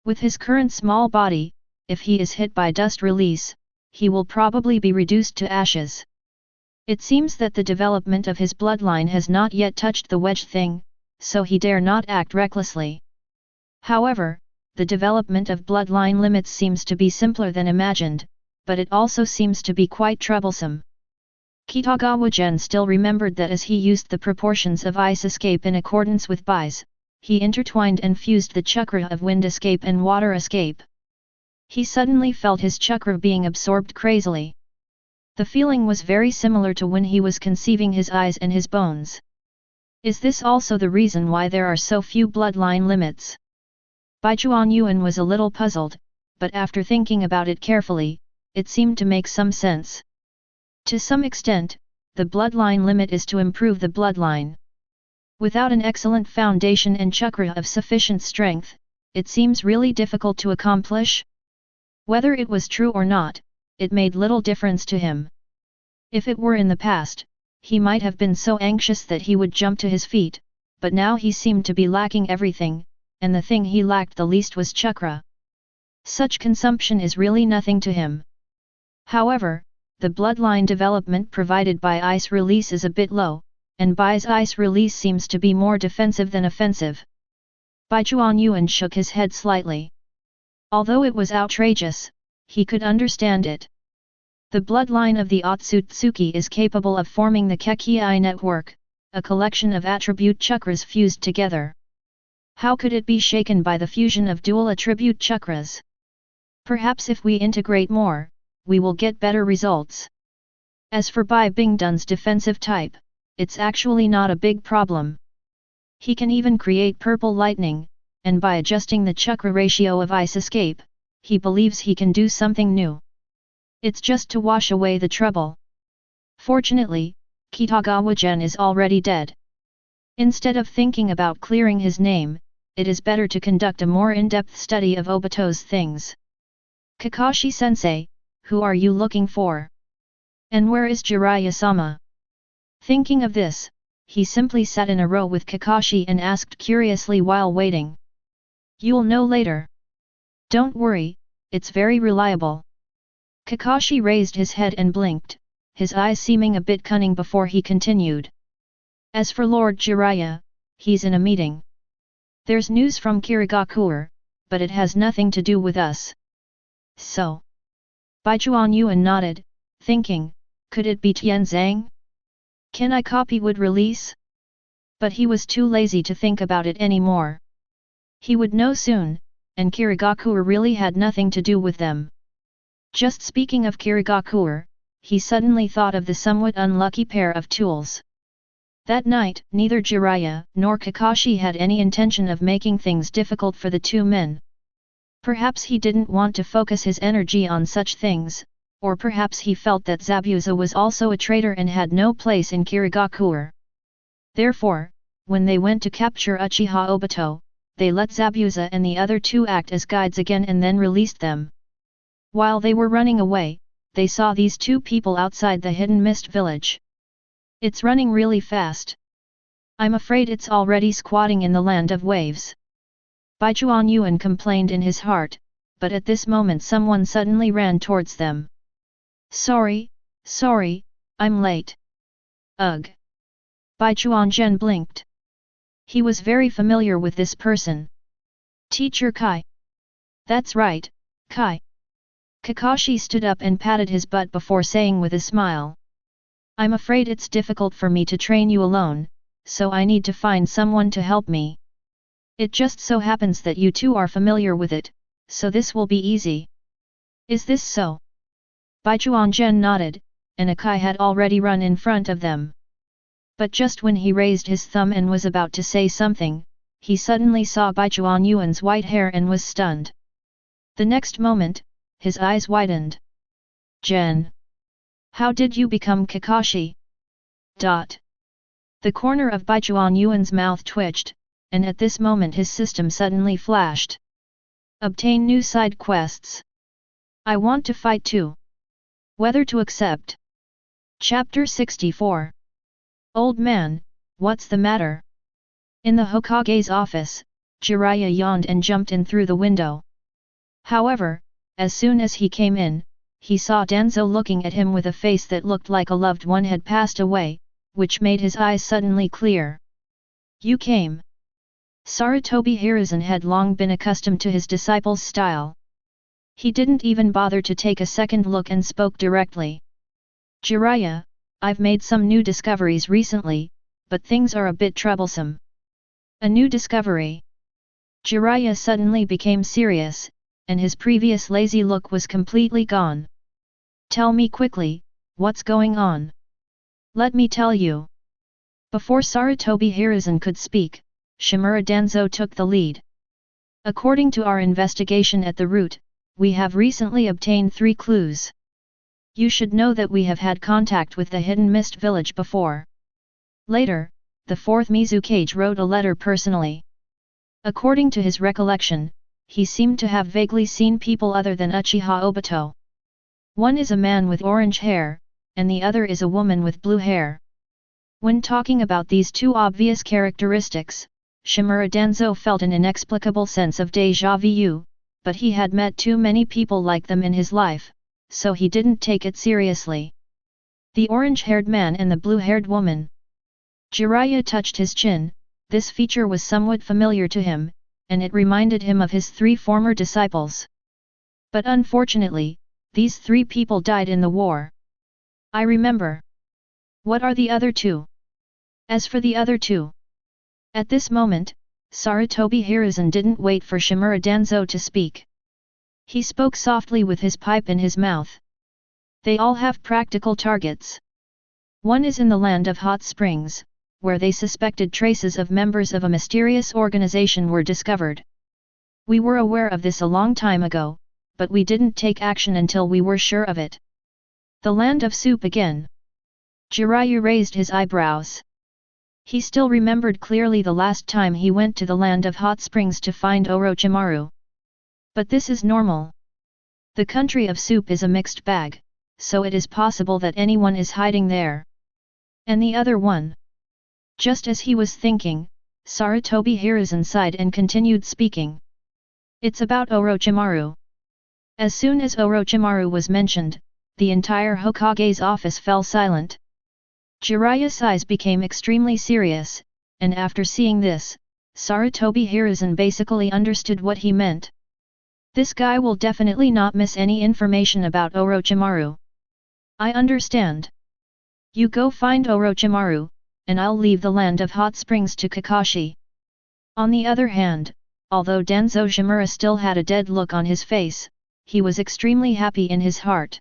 With his current small body, if he is hit by dust release, he will probably be reduced to ashes. It seems that the development of his bloodline has not yet touched the wedge thing, so he dare not act recklessly. However, the development of bloodline limits seems to be simpler than imagined, but it also seems to be quite troublesome. Kitagawa Gen still remembered that as he used the proportions of ice escape in accordance with Bai's, he intertwined and fused the chakra of wind escape and water escape. He suddenly felt his chakra being absorbed crazily. The feeling was very similar to when he was conceiving his eyes and his bones. Is this also the reason why there are so few bloodline limits? Baichuan Yuan was a little puzzled, but after thinking about it carefully, it seemed to make some sense. To some extent, the bloodline limit is to improve the bloodline. Without an excellent foundation and chakra of sufficient strength, it seems really difficult to accomplish. Whether it was true or not, it made little difference to him. If it were in the past, he might have been so anxious that he would jump to his feet, but now he seemed to be lacking everything, and the thing he lacked the least was chakra. Such consumption is really nothing to him. However, the bloodline development provided by ice release is a bit low, and Bai's ice release seems to be more defensive than offensive. Baichuan Yuan shook his head slightly. Although it was outrageous, he could understand it. The bloodline of the Otsutsuki is capable of forming the Kekii network, a collection of attribute chakras fused together. How could it be shaken by the fusion of dual attribute chakras? Perhaps if we integrate more, we will get better results. As for Bai Bingdun's defensive type, it's actually not a big problem. He can even create purple lightning, and by adjusting the chakra ratio of ice escape, he believes he can do something new. It's just to wash away the trouble. Fortunately, Kitagawa Gen is already dead. Instead of thinking about clearing his name, it is better to conduct a more in-depth study of Obito's things. Kakashi-sensei, who are you looking for? And where is Jiraiya-sama? Thinking of this, he simply sat in a row with Kakashi and asked curiously while waiting. You'll know later. Don't worry, it's very reliable. Kakashi raised his head and blinked, his eyes seeming a bit cunning before he continued. As for Lord Jiraiya, he's in a meeting. There's news from Kirigakur, but it has nothing to do with us. So? Baichuan Yuan nodded, thinking, could it be Tianzang? Can I copy wood release? But he was too lazy to think about it anymore. He would know soon, and Kirigakur really had nothing to do with them. Just speaking of Kirigakur, he suddenly thought of the somewhat unlucky pair of tools. That night, neither Jiraiya nor Kakashi had any intention of making things difficult for the two men. Perhaps he didn't want to focus his energy on such things, or perhaps he felt that Zabuza was also a traitor and had no place in Kirigakur. Therefore, when they went to capture Uchiha Obito, they let Zabuza and the other two act as guides again and then released them. While they were running away, they saw these two people outside the Hidden Mist village. It's running really fast. I'm afraid it's already squatting in the land of waves. Baichuan Yuan complained in his heart, but at this moment someone suddenly ran towards them. Sorry, I'm late. Ugh. Baichuan Gen blinked. He was very familiar with this person. Teacher Kai. That's right, Kai. Kakashi stood up and patted his butt before saying with a smile. I'm afraid it's difficult for me to train you alone, so I need to find someone to help me. It just so happens that you two are familiar with it, so this will be easy. Is this so? Baichuan Gen nodded, and Akai had already run in front of them. But just when he raised his thumb and was about to say something, he suddenly saw Baichuan Yuan's white hair and was stunned. The next moment, his eyes widened. Gen! How did you become Kakashi? The corner of Baichuan Yuan's mouth twitched, and at this moment his system suddenly flashed. Obtain new side quests. I want to fight too. Whether to accept. Chapter 64. Old man, what's the matter? In the Hokage's office, Jiraiya yawned and jumped in through the window. However, as soon as he came in, he saw Danzo looking at him with a face that looked like a loved one had passed away, which made his eyes suddenly clear. You came. Sarutobi Hiruzen had long been accustomed to his disciple's style. He didn't even bother to take a second look and spoke directly. Jiraiya, I've made some new discoveries recently, but things are a bit troublesome. A new discovery? Jiraiya suddenly became serious, and his previous lazy look was completely gone. Tell me quickly, what's going on? Let me tell you. Before Sarutobi Hiruzen could speak, Shimura Danzo took the lead. According to our investigation at the root, we have recently obtained 3 clues. You should know that we have had contact with the Hidden Mist village before. Later, the 4th Mizukage wrote a letter personally. According to his recollection, he seemed to have vaguely seen people other than Uchiha Obito. One is a man with orange hair, and the other is a woman with blue hair. When talking about these 2 obvious characteristics, Shimura Danzo felt an inexplicable sense of déjà vu, but he had met too many people like them in his life, so he didn't take it seriously. The orange-haired man and the blue-haired woman. Jiraiya touched his chin. This feature was somewhat familiar to him, and it reminded him of his 3 former disciples. But unfortunately, these 3 people died in the war. I remember. What are the other 2? As for the other 2. At this moment, Sarutobi Hiruzen didn't wait for Shimura Danzo to speak. He spoke softly with his pipe in his mouth. They all have practical targets. One is in the land of hot springs, where they suspected traces of members of a mysterious organization were discovered. We were aware of this a long time ago, but we didn't take action until we were sure of it. The land of soup again. Jiraiya raised his eyebrows. He still remembered clearly the last time he went to the land of hot springs to find Orochimaru. But this is normal. The country of soup is a mixed bag, so it is possible that anyone is hiding there. And the other one? Just as he was thinking, Sarutobi Hiruzen sighed and continued speaking. It's about Orochimaru. As soon as Orochimaru was mentioned, the entire Hokage's office fell silent. Jiraiya's eyes became extremely serious, and after seeing this, Sarutobi Hiruzen basically understood what he meant. This guy will definitely not miss any information about Orochimaru. I understand. You go find Orochimaru, and I'll leave the land of hot springs to Kakashi. On the other hand, although Danzo Shimura still had a dead look on his face, he was extremely happy in his heart.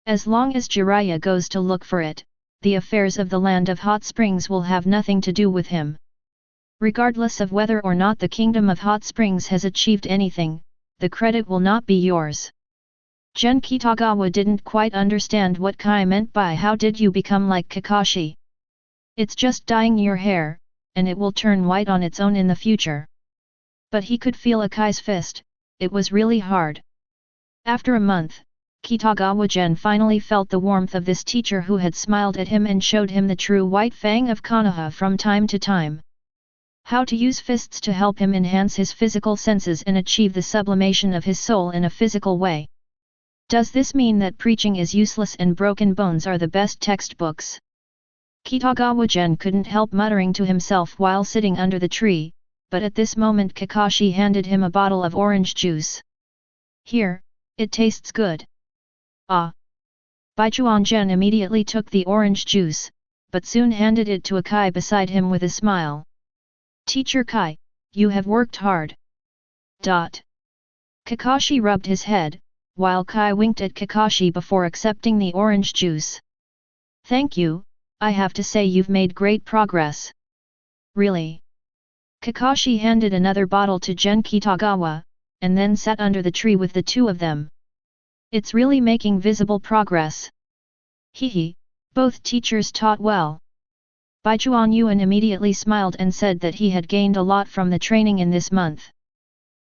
As long as Jiraiya goes to look for it, the affairs of the land of hot springs will have nothing to do with him. Regardless of whether or not the kingdom of hot springs has achieved anything, the credit will not be yours. Gen Kitagawa didn't quite understand what Kai meant by how did you become like Kakashi. It's just dyeing your hair, and it will turn white on its own in the future. But he could feel Akai's fist, it was really hard. After a month, Kitagawa Gen finally felt the warmth of this teacher who had smiled at him and showed him the true white fang of Konoha from time to time. How to use fists to help him enhance his physical senses and achieve the sublimation of his soul in a physical way. Does this mean that preaching is useless and broken bones are the best textbooks? Kitagawa Gen couldn't help muttering to himself while sitting under the tree, but at this moment Kakashi handed him a bottle of orange juice. Here, it tastes good. Ah! Baichuan Gen immediately took the orange juice, but soon handed it to Akai beside him with a smile. Teacher Kai, you have worked hard. Kakashi rubbed his head, while Kai winked at Kakashi before accepting the orange juice. Thank you, I have to say you've made great progress. Really? Kakashi handed another bottle to Gen Kitagawa, and then sat under the tree with the two of them. It's really making visible progress. Hehe, both teachers taught well. Baichuan Yuan immediately smiled and said that he had gained a lot from the training in this month.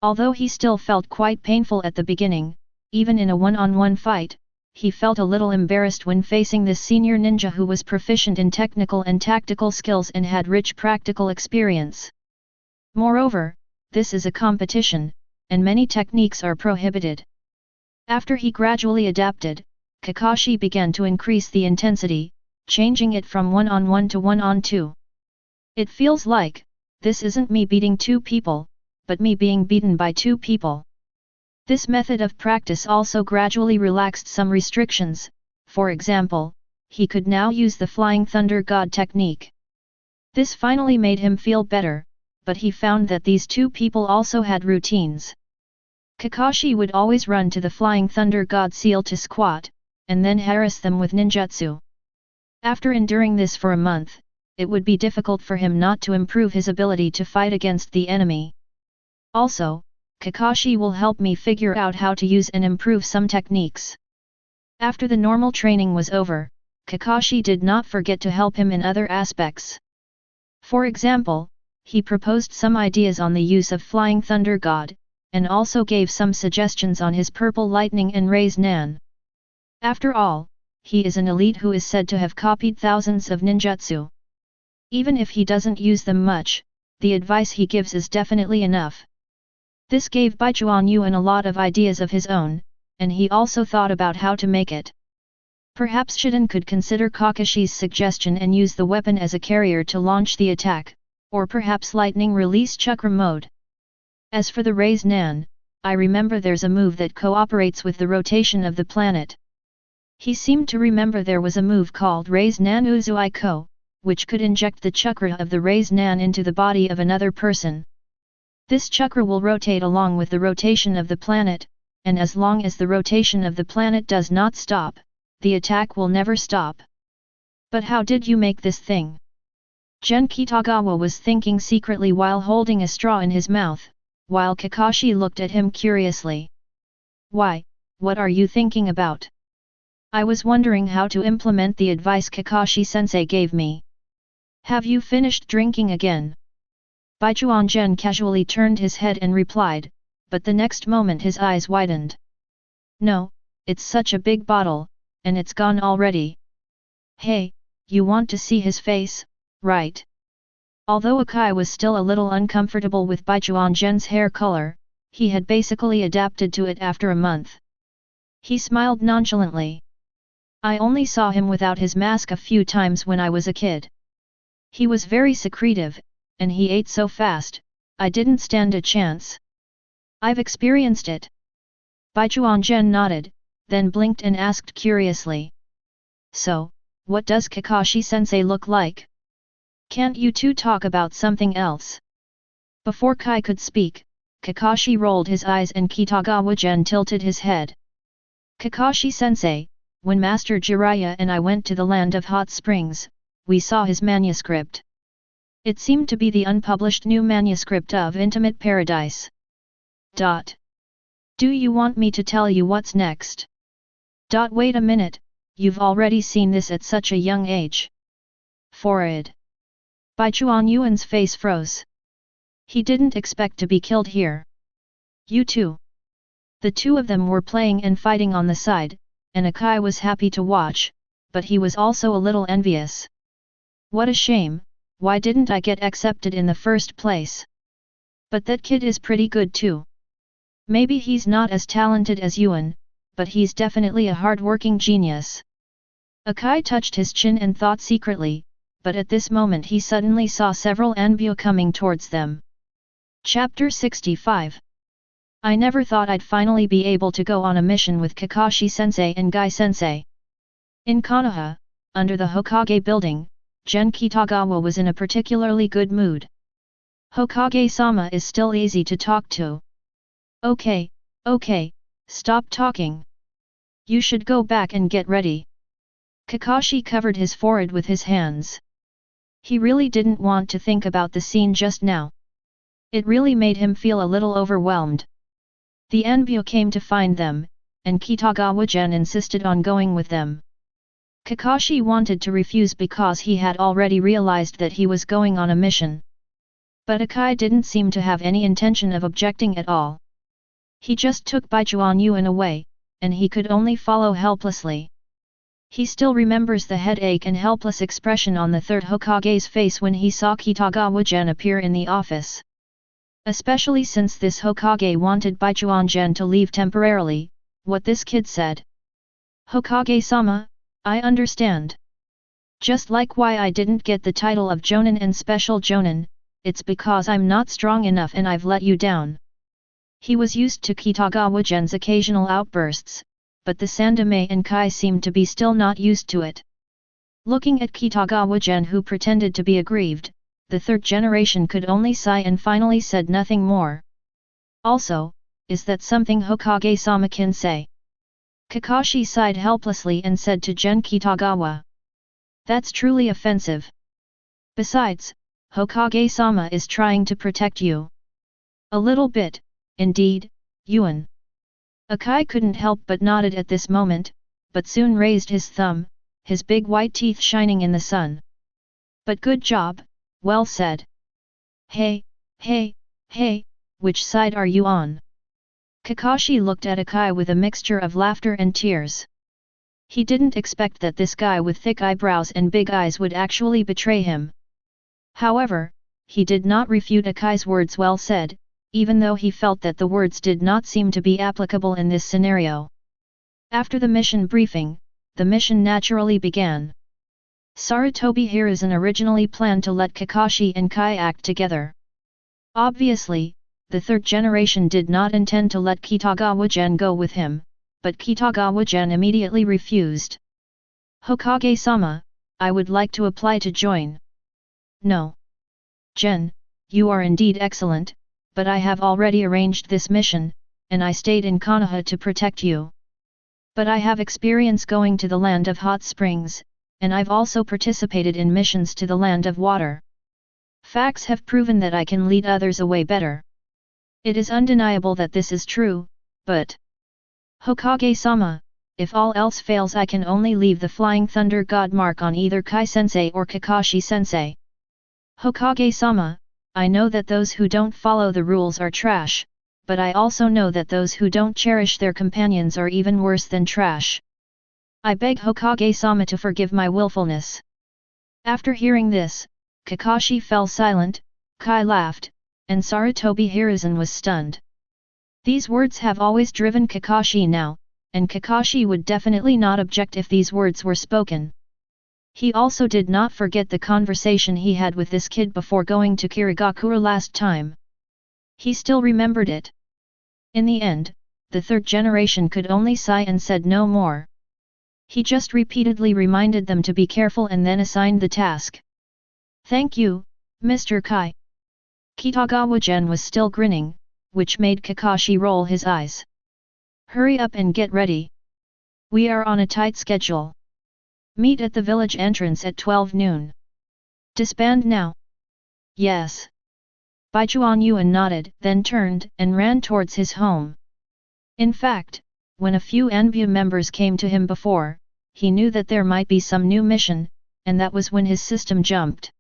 Although he still felt quite painful at the beginning, even in a one-on-one fight, he felt a little embarrassed when facing this senior ninja who was proficient in technical and tactical skills and had rich practical experience. Moreover, this is a competition, and many techniques are prohibited. After he gradually adapted, Kakashi began to increase the intensity, changing it from one-on-one to one-on-two. It feels like, this isn't me beating two people, but me being beaten by two people. This method of practice also gradually relaxed some restrictions, for example, he could now use the Flying Thunder God technique. This finally made him feel better, but he found that these two people also had routines. Kakashi would always run to the Flying Thunder God seal to squat, and then harass them with ninjutsu. After enduring this for a month, it would be difficult for him not to improve his ability to fight against the enemy. Also, Kakashi will help me figure out how to use and improve some techniques. After the normal training was over, Kakashi did not forget to help him in other aspects. For example, he proposed some ideas on the use of Flying Thunder God, and also gave some suggestions on his Purple Lightning and Raise Nan. After all, he is an elite who is said to have copied thousands of ninjutsu. Even if he doesn't use them much, the advice he gives is definitely enough. This gave Baichuan Yuan a lot of ideas of his own, and he also thought about how to make it. Perhaps Shiden could consider Kakashi's suggestion and use the weapon as a carrier to launch the attack, or perhaps lightning release chakra mode. As for the Raise Nan, I remember there's a move that cooperates with the rotation of the planet. He seemed to remember there was a move called Raise Nan Uzuiko, which could inject the chakra of the Raise Nan into the body of another person. This chakra will rotate along with the rotation of the planet, and as long as the rotation of the planet does not stop, the attack will never stop. But how did you make this thing? Gen Kitagawa was thinking secretly while holding a straw in his mouth, while Kakashi looked at him curiously. Why, what are you thinking about? I was wondering how to implement the advice Kakashi-sensei gave me. Have you finished drinking again? Baichuan Gen casually turned his head and replied, but the next moment his eyes widened. No, it's such a big bottle, and it's gone already. Hey, you want to see his face, right? Although Akai was still a little uncomfortable with Baichuan Gen's hair color, he had basically adapted to it after a month. He smiled nonchalantly. I only saw him without his mask a few times when I was a kid. He was very secretive, and he ate so fast, I didn't stand a chance. I've experienced it. Baichuan Gen nodded, then blinked and asked curiously. So, what does Kakashi-sensei look like? Can't you two talk about something else? Before Kai could speak, Kakashi rolled his eyes and Kitagawa Gen tilted his head. Kakashi-sensei, when Master Jiraiya and I went to the land of hot springs, we saw his manuscript. It seemed to be the unpublished new manuscript of Intimate Paradise. Do you want me to tell you what's next? Wait a minute, you've already seen this at such a young age. Forward. Baichuan Yuan's face froze. He didn't expect to be killed here. You too. The two of them were playing and fighting on the side, and Akai was happy to watch, but he was also a little envious. What a shame, why didn't I get accepted in the first place? But that kid is pretty good too. Maybe he's not as talented as Yuan, but he's definitely a hard-working genius. Akai touched his chin and thought secretly, but at this moment he suddenly saw several Anbyo coming towards them. Chapter 65. I never thought I'd finally be able to go on a mission with Kakashi-sensei and Gai-sensei. In Konoha, under the Hokage building, Gen Kitagawa was in a particularly good mood. Hokage-sama is still easy to talk to. Okay, stop talking. You should go back and get ready. Kakashi covered his forehead with his hands. He really didn't want to think about the scene just now. It really made him feel a little overwhelmed. The Anbu came to find them, and Kitagawa Gen insisted on going with them. Kakashi wanted to refuse because he had already realized that he was going on a mission. But Akai didn't seem to have any intention of objecting at all. He just took Baichuan Yuan away, and he could only follow helplessly. He still remembers the headache and helpless expression on the third Hokage's face when he saw Kitagawa Gen appear in the office. Especially since this Hokage wanted Baichuan Gen to leave temporarily, what this kid said. Hokage-sama, I understand. Just like why I didn't get the title of Jonin and Special Jonin, it's because I'm not strong enough and I've let you down. He was used to Kitagawa Gen's occasional outbursts, but the Sandame and Kai seemed to be still not used to it. Looking at Kitagawa Gen who pretended to be aggrieved, the third generation could only sigh and finally said nothing more. Also, is that something Hokage-sama can say? Kakashi sighed helplessly and said to Gen Kitagawa. That's truly offensive. Besides, Hokage-sama is trying to protect you. A little bit, indeed, Yuan. Akai couldn't help but nodded at this moment, but soon raised his thumb, his big white teeth shining in the sun. But good job, well said. Hey, which side are you on? Kakashi looked at Akai with a mixture of laughter and tears. He didn't expect that this guy with thick eyebrows and big eyes would actually betray him. However, he did not refute Akai's words well said, even though he felt that the words did not seem to be applicable in this scenario. After the mission briefing, the mission naturally began. Sarutobi Hiruzen originally planned to let Kakashi and Kai act together. Obviously, the third generation did not intend to let Kitagawa Gen go with him, but Kitagawa Gen immediately refused. Hokage-sama, I would like to apply to join. No. Gen, you are indeed excellent, but I have already arranged this mission, and I stayed in Konoha to protect you. But I have experience going to the land of hot springs, and I've also participated in missions to the land of water. Facts have proven that I can lead others away better. It is undeniable that this is true, but... Hokage-sama, if all else fails I can only leave the Flying Thunder God mark on either Kai-sensei or Kakashi-sensei. Hokage-sama, I know that those who don't follow the rules are trash, but I also know that those who don't cherish their companions are even worse than trash. I beg Hokage-sama to forgive my willfulness. After hearing this, Kakashi fell silent, Kai laughed, and Sarutobi Hiruzen was stunned. These words have always driven Kakashi now, and Kakashi would definitely not object if these words were spoken. He also did not forget the conversation he had with this kid before going to Kirigakur last time. He still remembered it. In the end, the third generation could only sigh and said no more. He just repeatedly reminded them to be careful and then assigned the task. Thank you, Mr. Kai. Kitagawa Gen was still grinning, which made Kakashi roll his eyes. Hurry up and get ready. We are on a tight schedule. Meet at the village entrance at 12 noon. Disband now. Yes. Baichuan Yuan nodded, then turned and ran towards his home. In fact, when a few Anbu members came to him before, he knew that there might be some new mission, and that was when his system jumped.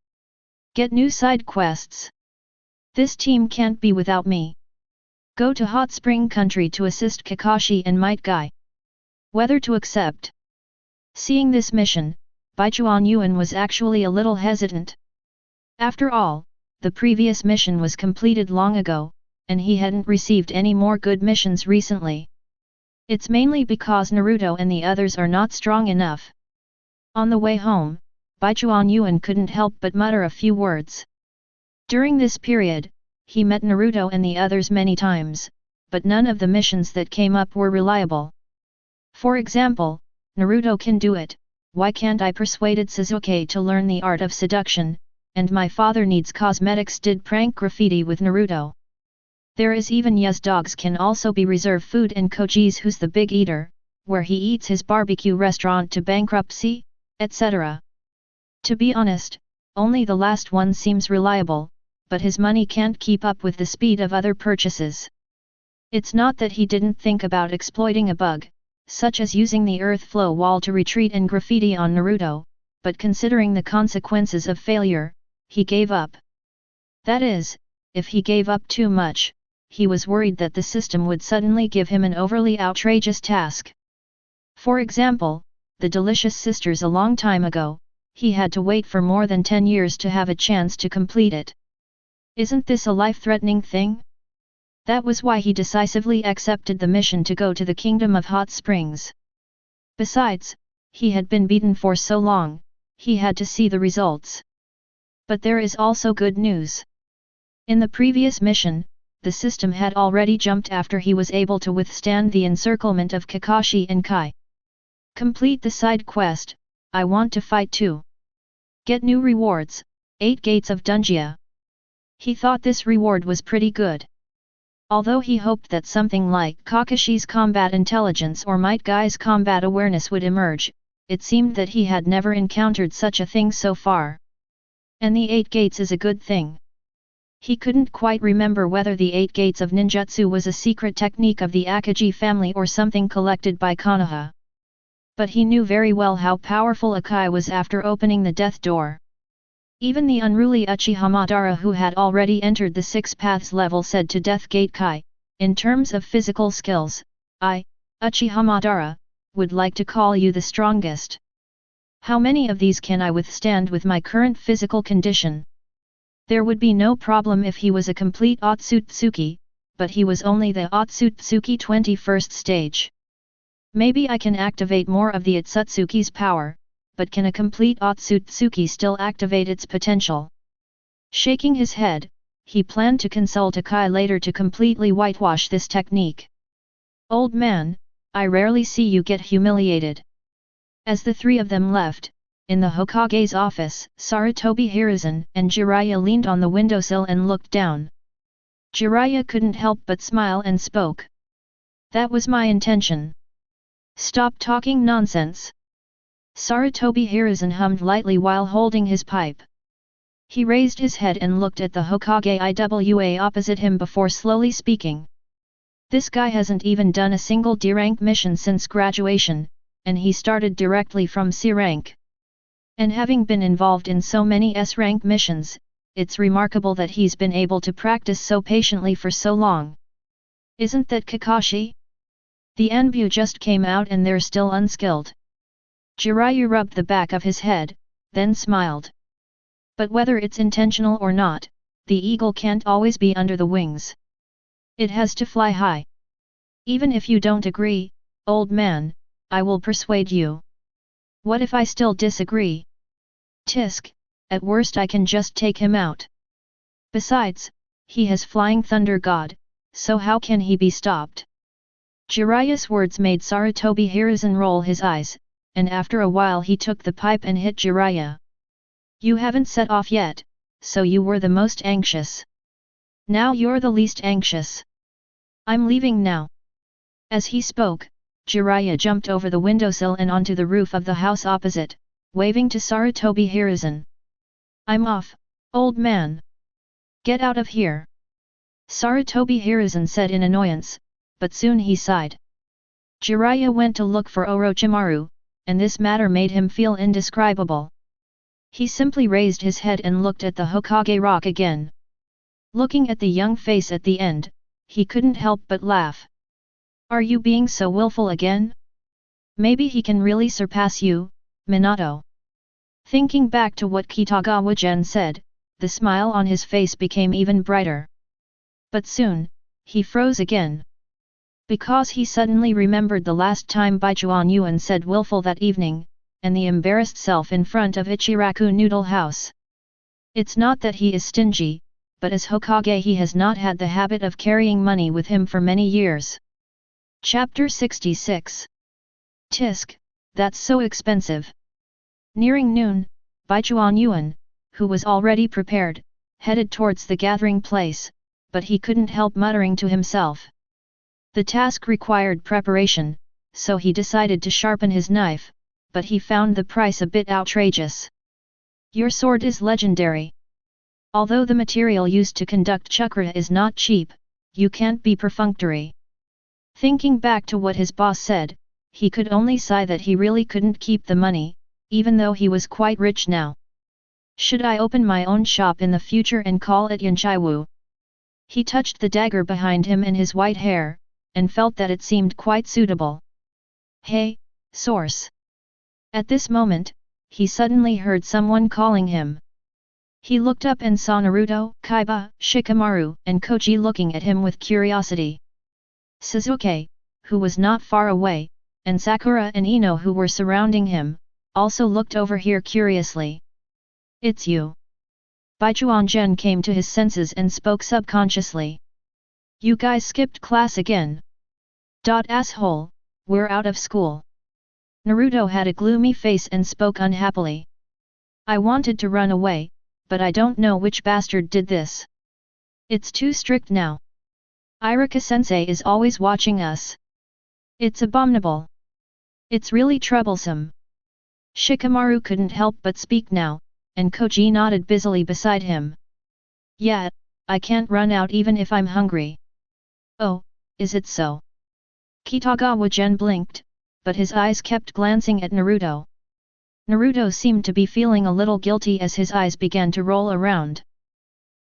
Get new side quests. This team can't be without me. Go to Hot Spring Country to assist Kakashi and Might Guy. Whether to accept. Seeing this mission, Baichuan Yuan was actually a little hesitant. After all, the previous mission was completed long ago, and he hadn't received any more good missions recently. It's mainly because Naruto and the others are not strong enough. On the way home, Baichuan Yuan couldn't help but mutter a few words. During this period, he met Naruto and the others many times, but none of the missions that came up were reliable. For example, Naruto can do it, why can't I persuaded Sasuke to learn the art of seduction, and my father needs cosmetics. Did prank graffiti with Naruto. There is even Yuz dogs can also be reserve food in Koji's Who's the Big Eater, where he eats his barbecue restaurant to bankruptcy, etc. To be honest, only the last one seems reliable, but his money can't keep up with the speed of other purchases. It's not that he didn't think about exploiting a bug, such as using the earth flow wall to retreat and graffiti on Naruto, but considering the consequences of failure, he gave up. That is, if he gave up too much, he was worried that the system would suddenly give him an overly outrageous task. For example, the Delicious Sisters a long time ago, he had to wait for more than 10 years to have a chance to complete it. Isn't this a life-threatening thing? That was why he decisively accepted the mission to go to the Kingdom of Hot Springs. Besides, he had been beaten for so long, he had to see the results. But there is also good news. In the previous mission, the system had already jumped after he was able to withstand the encirclement of Kakashi and Kai. Complete the side quest, I want to fight too. Get new rewards, 8 Gates of Dungia. He thought this reward was pretty good. Although he hoped that something like Kakashi's combat intelligence or Might Guy's combat awareness would emerge, it seemed that he had never encountered such a thing so far. And the 8 Gates is a good thing. He couldn't quite remember whether the 8 Gates of Ninjutsu was a secret technique of the Akatsuki family or something collected by Konoha. But he knew very well how powerful Akai was after opening the death door. Even the unruly Uchiha Madara, who had already entered the 6 paths level, said to Death Gate Kai, in terms of physical skills, I, Uchiha Madara, would like to call you the strongest. How many of these can I withstand with my current physical condition? There would be no problem if he was a complete Otsutsuki, but he was only the Otsutsuki 21st stage. Maybe I can activate more of the Otsutsuki's power, but can a complete Otsutsuki still activate its potential? Shaking his head, he planned to consult Akai later to completely whitewash this technique. Old man, I rarely see you get humiliated. As the three of them left, in the Hokage's office, Sarutobi Hiruzen and Jiraiya leaned on the windowsill and looked down. Jiraiya couldn't help but smile and spoke. That was my intention. Stop talking nonsense. Sarutobi Hiruzen hummed lightly while holding his pipe. He raised his head and looked at the Hokage IWA opposite him before slowly speaking. This guy hasn't even done a single D rank mission since graduation, and he started directly from C rank. And having been involved in so many S rank missions, it's remarkable that he's been able to practice so patiently for so long. Isn't that Kakashi? The Anbu just came out and they're still unskilled. Jiraiya rubbed the back of his head, then smiled. But whether it's intentional or not, the eagle can't always be under the wings. It has to fly high. Even if you don't agree, old man, I will persuade you. What if I still disagree? Tisk, at worst I can just take him out. Besides, he has Flying Thunder God, so how can he be stopped? Jiraiya's words made Sarutobi Hiruzen roll his eyes, and after a while he took the pipe and hit Jiraiya. You haven't set off yet, so you were the most anxious. Now you're the least anxious. I'm leaving now. As he spoke, Jiraiya jumped over the windowsill and onto the roof of the house opposite, waving to Sarutobi Hiruzen. I'm off, old man. Get out of here. Sarutobi Hiruzen said in annoyance, but soon he sighed. Jiraiya went to look for Orochimaru, and this matter made him feel indescribable. He simply raised his head and looked at the Hokage rock again. Looking at the young face at the end, he couldn't help but laugh. Are you being so willful again? Maybe he can really surpass you, Minato. Thinking back to what Kitagawa Gen said, the smile on his face became even brighter. But soon, he froze again. Because he suddenly remembered the last time Baichuan Yuan said willful that evening, and the embarrassed self in front of Ichiraku Noodle House. It's not that he is stingy, but as Hokage he has not had the habit of carrying money with him for many years. Chapter 66. Tisk, that's so expensive. Nearing noon, Baichuan Yuan, who was already prepared, headed towards the gathering place, but he couldn't help muttering to himself. The task required preparation, so he decided to sharpen his knife, but he found the price a bit outrageous. Your sword is legendary. Although the material used to conduct chakra is not cheap, you can't be perfunctory. Thinking back to what his boss said, he could only sigh that he really couldn't keep the money, even though he was quite rich now. Should I open my own shop in the future and call it Yanchaiwu? He touched the dagger behind him in his white hair, and felt that it seemed quite suitable. Hey, source! At this moment, he suddenly heard someone calling him. He looked up and saw Naruto, Kaiba, Shikamaru, and Koji looking at him with curiosity. Sasuke, who was not far away, and Sakura and Ino who were surrounding him, also looked over here curiously. It's you. Baichuan Gen came to his senses and spoke subconsciously. You guys skipped class again. Asshole, we're out of school. Naruto had a gloomy face and spoke unhappily. I wanted to run away, but I don't know which bastard did this. It's too strict now. Irika-sensei is always watching us. It's abominable. It's really troublesome. Shikamaru couldn't help but speak now, and Koji nodded busily beside him. Yeah, I can't run out even if I'm hungry. Oh, is it so? Kitagawa Gen blinked, but his eyes kept glancing at Naruto. Naruto seemed to be feeling a little guilty as his eyes began to roll around.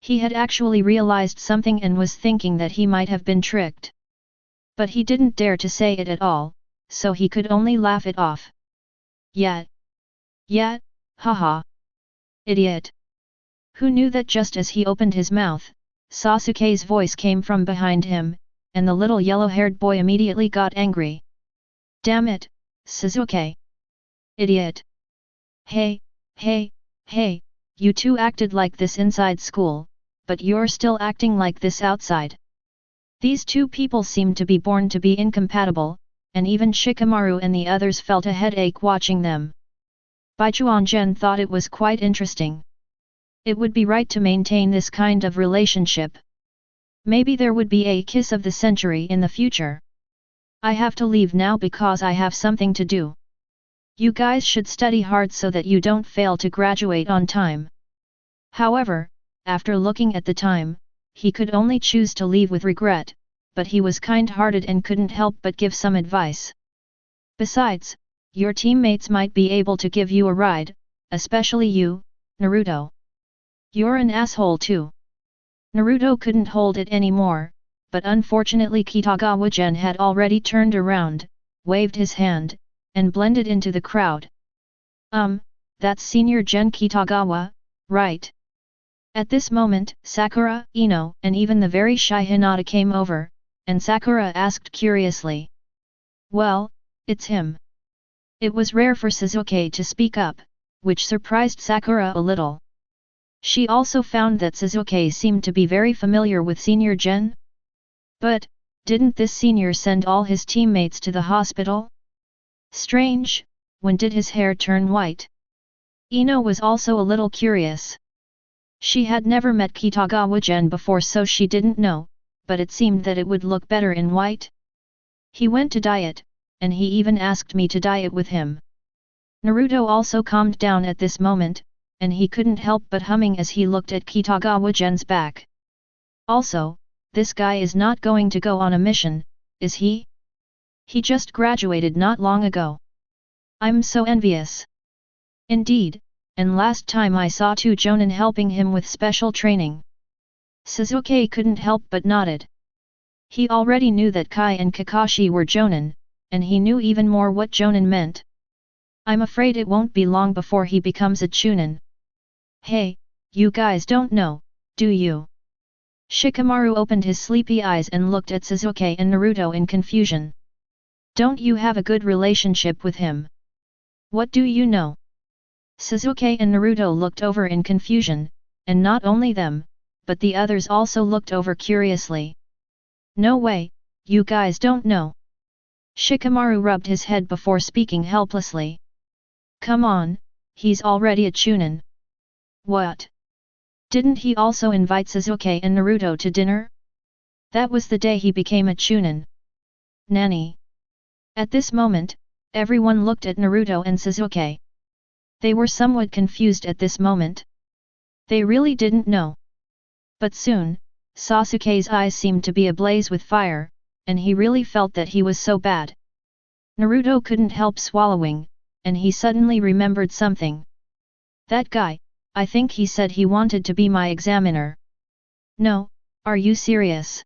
He had actually realized something and was thinking that he might have been tricked. But he didn't dare to say it at all, so he could only laugh it off. Yeah, haha. Idiot. Who knew that just as he opened his mouth, Sasuke's voice came from behind him, and the little yellow-haired boy immediately got angry. Damn it, Sasuke! Idiot! Hey, you two acted like this inside school, but you're still acting like this outside. These two people seemed to be born to be incompatible, and even Shikamaru and the others felt a headache watching them. Baichuan Gen thought it was quite interesting. It would be right to maintain this kind of relationship. Maybe there would be a kiss of the century in the future. I have to leave now because I have something to do. You guys should study hard so that you don't fail to graduate on time. However, after looking at the time, he could only choose to leave with regret, but he was kind-hearted and couldn't help but give some advice. Besides, your teammates might be able to give you a ride, especially you, Naruto. You're an asshole too. Naruto couldn't hold it anymore, but unfortunately Kitagawa Gen had already turned around, waved his hand, and blended into the crowd. That's Senior Gen Kitagawa, right? At this moment, Sakura, Ino, and even the very shy Hinata came over, and Sakura asked curiously. Well, it's him. It was rare for Sasuke to speak up, which surprised Sakura a little. She also found that Sasuke seemed to be very familiar with Senior Gen. But, didn't this senior send all his teammates to the hospital? Strange, when did his hair turn white? Ino was also a little curious. She had never met Kitagawa Gen before so she didn't know, but it seemed that it would look better in white. He went to dye it, and he even asked me to dye it with him. Naruto also calmed down at this moment, and he couldn't help but humming as he looked at Kitagawa Gen's back. Also, this guy is not going to go on a mission, is he? He just graduated not long ago. I'm so envious. Indeed, and last time I saw two Jonin helping him with special training. Sasuke couldn't help but nodded. He already knew that Kai and Kakashi were Jonin, and he knew even more what Jonin meant. I'm afraid it won't be long before he becomes a Chunin. Hey, you guys don't know, do you? Shikamaru opened his sleepy eyes and looked at Sasuke and Naruto in confusion. Don't you have a good relationship with him? What do you know? Sasuke and Naruto looked over in confusion, and not only them, but the others also looked over curiously. No way, you guys don't know. Shikamaru rubbed his head before speaking helplessly. Come on, he's already a Chunin. What? Didn't he also invite Sasuke and Naruto to dinner? That was the day he became a Chunin. Nani? At this moment, everyone looked at Naruto and Sasuke. They were somewhat confused at this moment. They really didn't know. But soon, Sasuke's eyes seemed to be ablaze with fire, and he really felt that he was so bad. Naruto couldn't help swallowing, and he suddenly remembered something. That guy, I think he said he wanted to be my examiner. No, are you serious?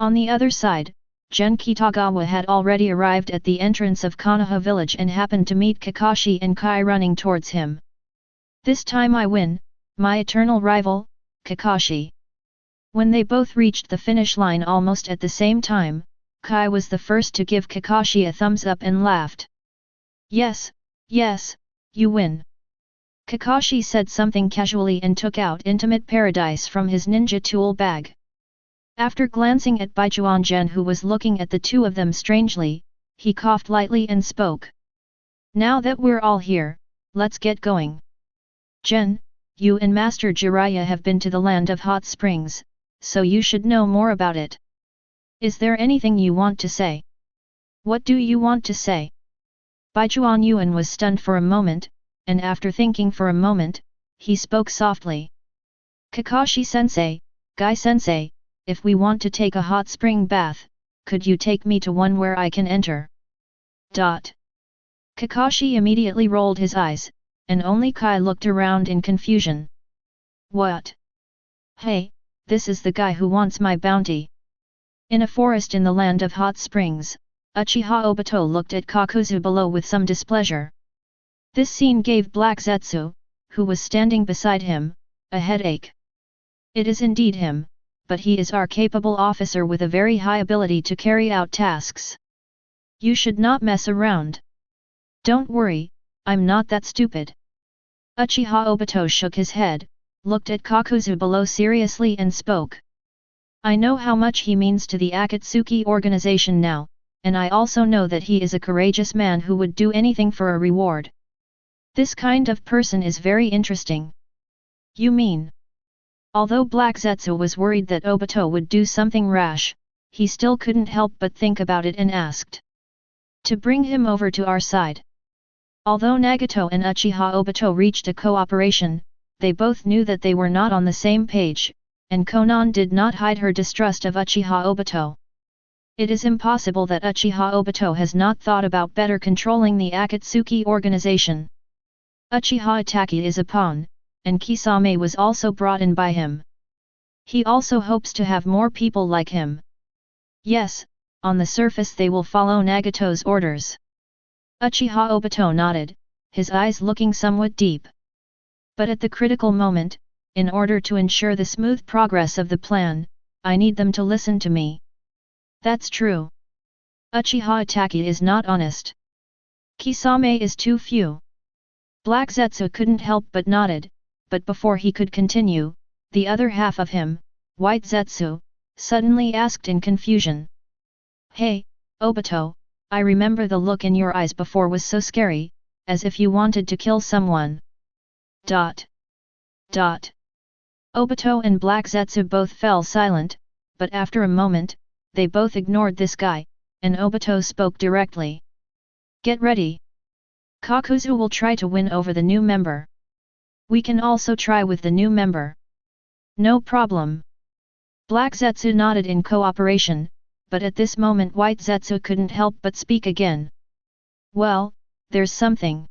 On the other side, Gen Kitagawa had already arrived at the entrance of Konoha village and happened to meet Kakashi and Kai running towards him. This time I win, my eternal rival, Kakashi. When they both reached the finish line almost at the same time, Kai was the first to give Kakashi a thumbs up and laughed. Yes, yes, you win. Kakashi said something casually and took out Intimate Paradise from his ninja tool bag. After glancing at Bloodline Gen who was looking at the two of them strangely, he coughed lightly and spoke. Now that we're all here, let's get going. Gen, you and Master Jiraiya have been to the land of hot springs, so you should know more about it. Is there anything you want to say? What do you want to say? Baichuan Yuan was stunned for a moment, and after thinking for a moment, he spoke softly. Kakashi-sensei, Guy-sensei, if we want to take a hot spring bath, could you take me to one where I can enter? Kakashi immediately rolled his eyes, and only Kai looked around in confusion. What? Hey, this is the guy who wants my bounty. In a forest in the land of hot springs, Uchiha Obito looked at Kakuzu below with some displeasure. This scene gave Black Zetsu, who was standing beside him, a headache. It is indeed him, but he is our capable officer with a very high ability to carry out tasks. You should not mess around. Don't worry, I'm not that stupid. Uchiha Obito shook his head, looked at Kakuzu below seriously and spoke. I know how much he means to the Akatsuki organization now, and I also know that he is a courageous man who would do anything for a reward. This kind of person is very interesting. You mean? Although Black Zetsu was worried that Obito would do something rash, he still couldn't help but think about it and asked. To bring him over to our side. Although Nagato and Uchiha Obito reached a cooperation, they both knew that they were not on the same page, and Konan did not hide her distrust of Uchiha Obito. It is impossible that Uchiha Obito has not thought about better controlling the Akatsuki organization. Uchiha Itachi is a pawn, and Kisame was also brought in by him. He also hopes to have more people like him. Yes, on the surface they will follow Nagato's orders. Uchiha Obito nodded, his eyes looking somewhat deep. But at the critical moment, in order to ensure the smooth progress of the plan, I need them to listen to me. That's true. Uchiha Itachi is not honest. Kisame is too few. Black Zetsu couldn't help but nodded, but before he could continue, the other half of him, White Zetsu, suddenly asked in confusion. Hey, Obito, I remember the look in your eyes before was so scary, as if you wanted to kill someone. Obito and Black Zetsu both fell silent, but after a moment, they both ignored this guy, and Obito spoke directly. Get ready. Kakuzu will try to win over the new member. We can also try with the new member. No problem. Black Zetsu nodded in cooperation, but at this moment White Zetsu couldn't help but speak again. Well, there's something.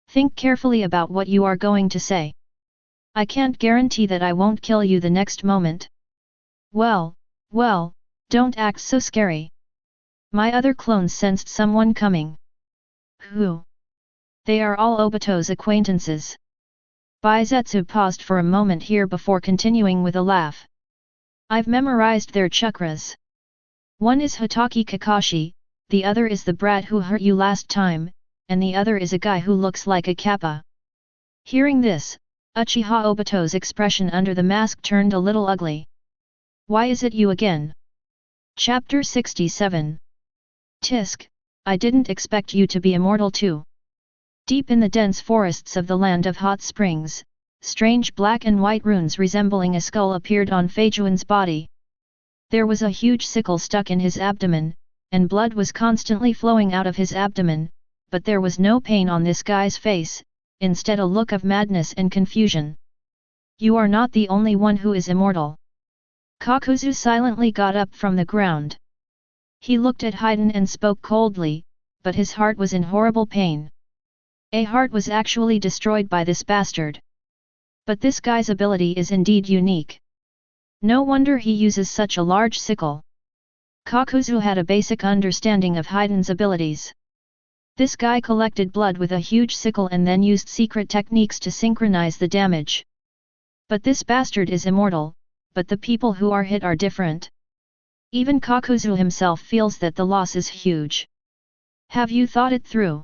Think carefully about what you are going to say. I can't guarantee that I won't kill you the next moment. Well, don't act so scary. My other clones sensed someone coming. Who? They are all Obito's acquaintances. Baizetsu paused for a moment here before continuing with a laugh. I've memorized their chakras. One is Hotaki Kakashi, the other is the brat who hurt you last time, and the other is a guy who looks like a kappa. Hearing this, Uchiha Obito's expression under the mask turned a little ugly. Why is it you again? Chapter 67. Tisk, I didn't expect you to be immortal too. Deep in the dense forests of the land of hot springs, strange black and white runes resembling a skull appeared on Feijuan's body. There was a huge sickle stuck in his abdomen, and blood was constantly flowing out of his abdomen, but there was no pain on this guy's face, instead a look of madness and confusion. You are not the only one who is immortal. Kakuzu silently got up from the ground. He looked at Haiden and spoke coldly, but his heart was in horrible pain. A heart was actually destroyed by this bastard. But this guy's ability is indeed unique. No wonder he uses such a large sickle. Kakuzu had a basic understanding of Haiden's abilities. This guy collected blood with a huge sickle and then used secret techniques to synchronize the damage. But this bastard is immortal, but the people who are hit are different. Even Kakuzu himself feels that the loss is huge. Have you thought it through?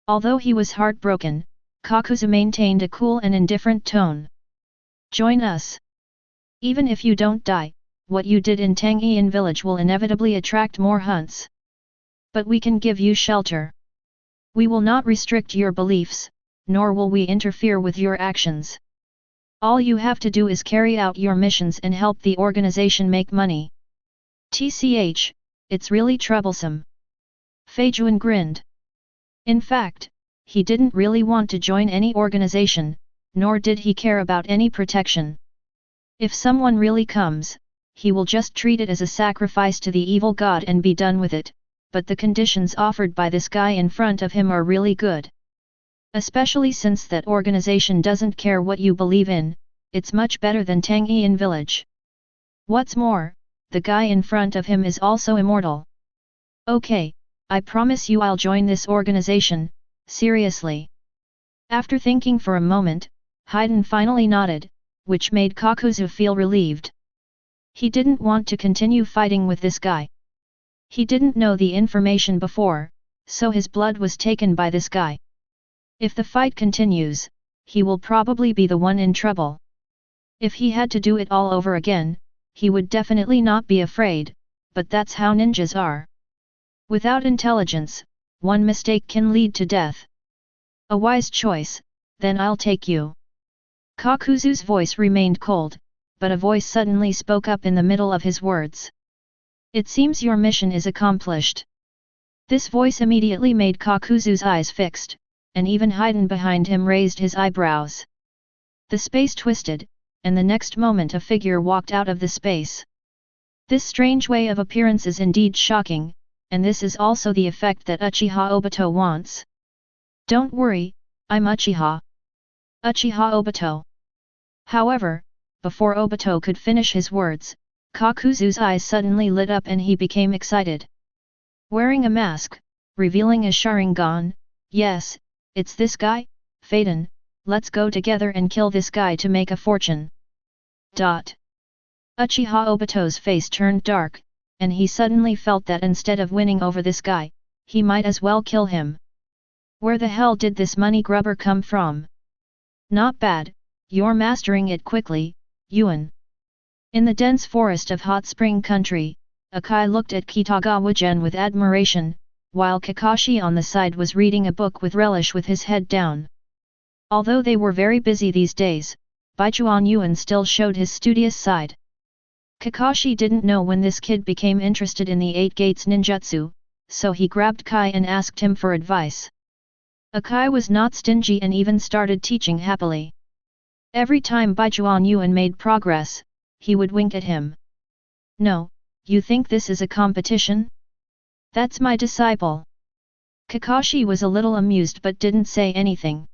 Although he was heartbroken, Kakuzu maintained a cool and indifferent tone. Join us. Even if you don't die, what you did in Tangyin village will inevitably attract more hunts. But we can give you shelter. We will not restrict your beliefs, nor will we interfere with your actions. All you have to do is carry out your missions and help the organization make money. TCH, it's really troublesome. Feijuan grinned. In fact, he didn't really want to join any organization, nor did he care about any protection. If someone really comes, he will just treat it as a sacrifice to the evil god and be done with it, but the conditions offered by this guy in front of him are really good. Especially since that organization doesn't care what you believe in, it's much better than Tangyin village. What's more, the guy in front of him is also immortal. Okay, I promise you I'll join this organization, seriously. After thinking for a moment, Haiden finally nodded, which made Kakuzu feel relieved. He didn't want to continue fighting with this guy. He didn't know the information before, so his blood was taken by this guy. If the fight continues, he will probably be the one in trouble. If he had to do it all over again, he would definitely not be afraid, but that's how ninjas are. Without intelligence, one mistake can lead to death. A wise choice, then I'll take you. Kakuzu's voice remained cold, but a voice suddenly spoke up in the middle of his words. It seems your mission is accomplished. This voice immediately made Kakuzu's eyes fixed, and even Haiden behind him raised his eyebrows. The space twisted, and the next moment a figure walked out of the space. This strange way of appearance is indeed shocking, and this is also the effect that Uchiha Obito wants. Don't worry, I'm Uchiha. Uchiha Obito. However, before Obito could finish his words, Kakuzu's eyes suddenly lit up and he became excited. Wearing a mask, revealing a Sharingan, yes, it's this guy, Faden, let's go together and kill this guy to make a fortune. Uchiha Obito's face turned dark, and he suddenly felt that instead of winning over this guy, he might as well kill him. Where the hell did this money grubber come from? Not bad, you're mastering it quickly, Yuan. In the dense forest of Hot Spring Country, Akai looked at Kitagawa Gen with admiration, while Kakashi on the side was reading a book with relish with his head down. Although they were very busy these days, Baichuan Yuan still showed his studious side. Kakashi didn't know when this kid became interested in the 8 Gates ninjutsu, so he grabbed Kai and asked him for advice. Akai was not stingy and even started teaching happily. Every time Baichuan Yuan made progress, he would wink at him. No, you think this is a competition? That's my disciple. Kakashi was a little amused but didn't say anything.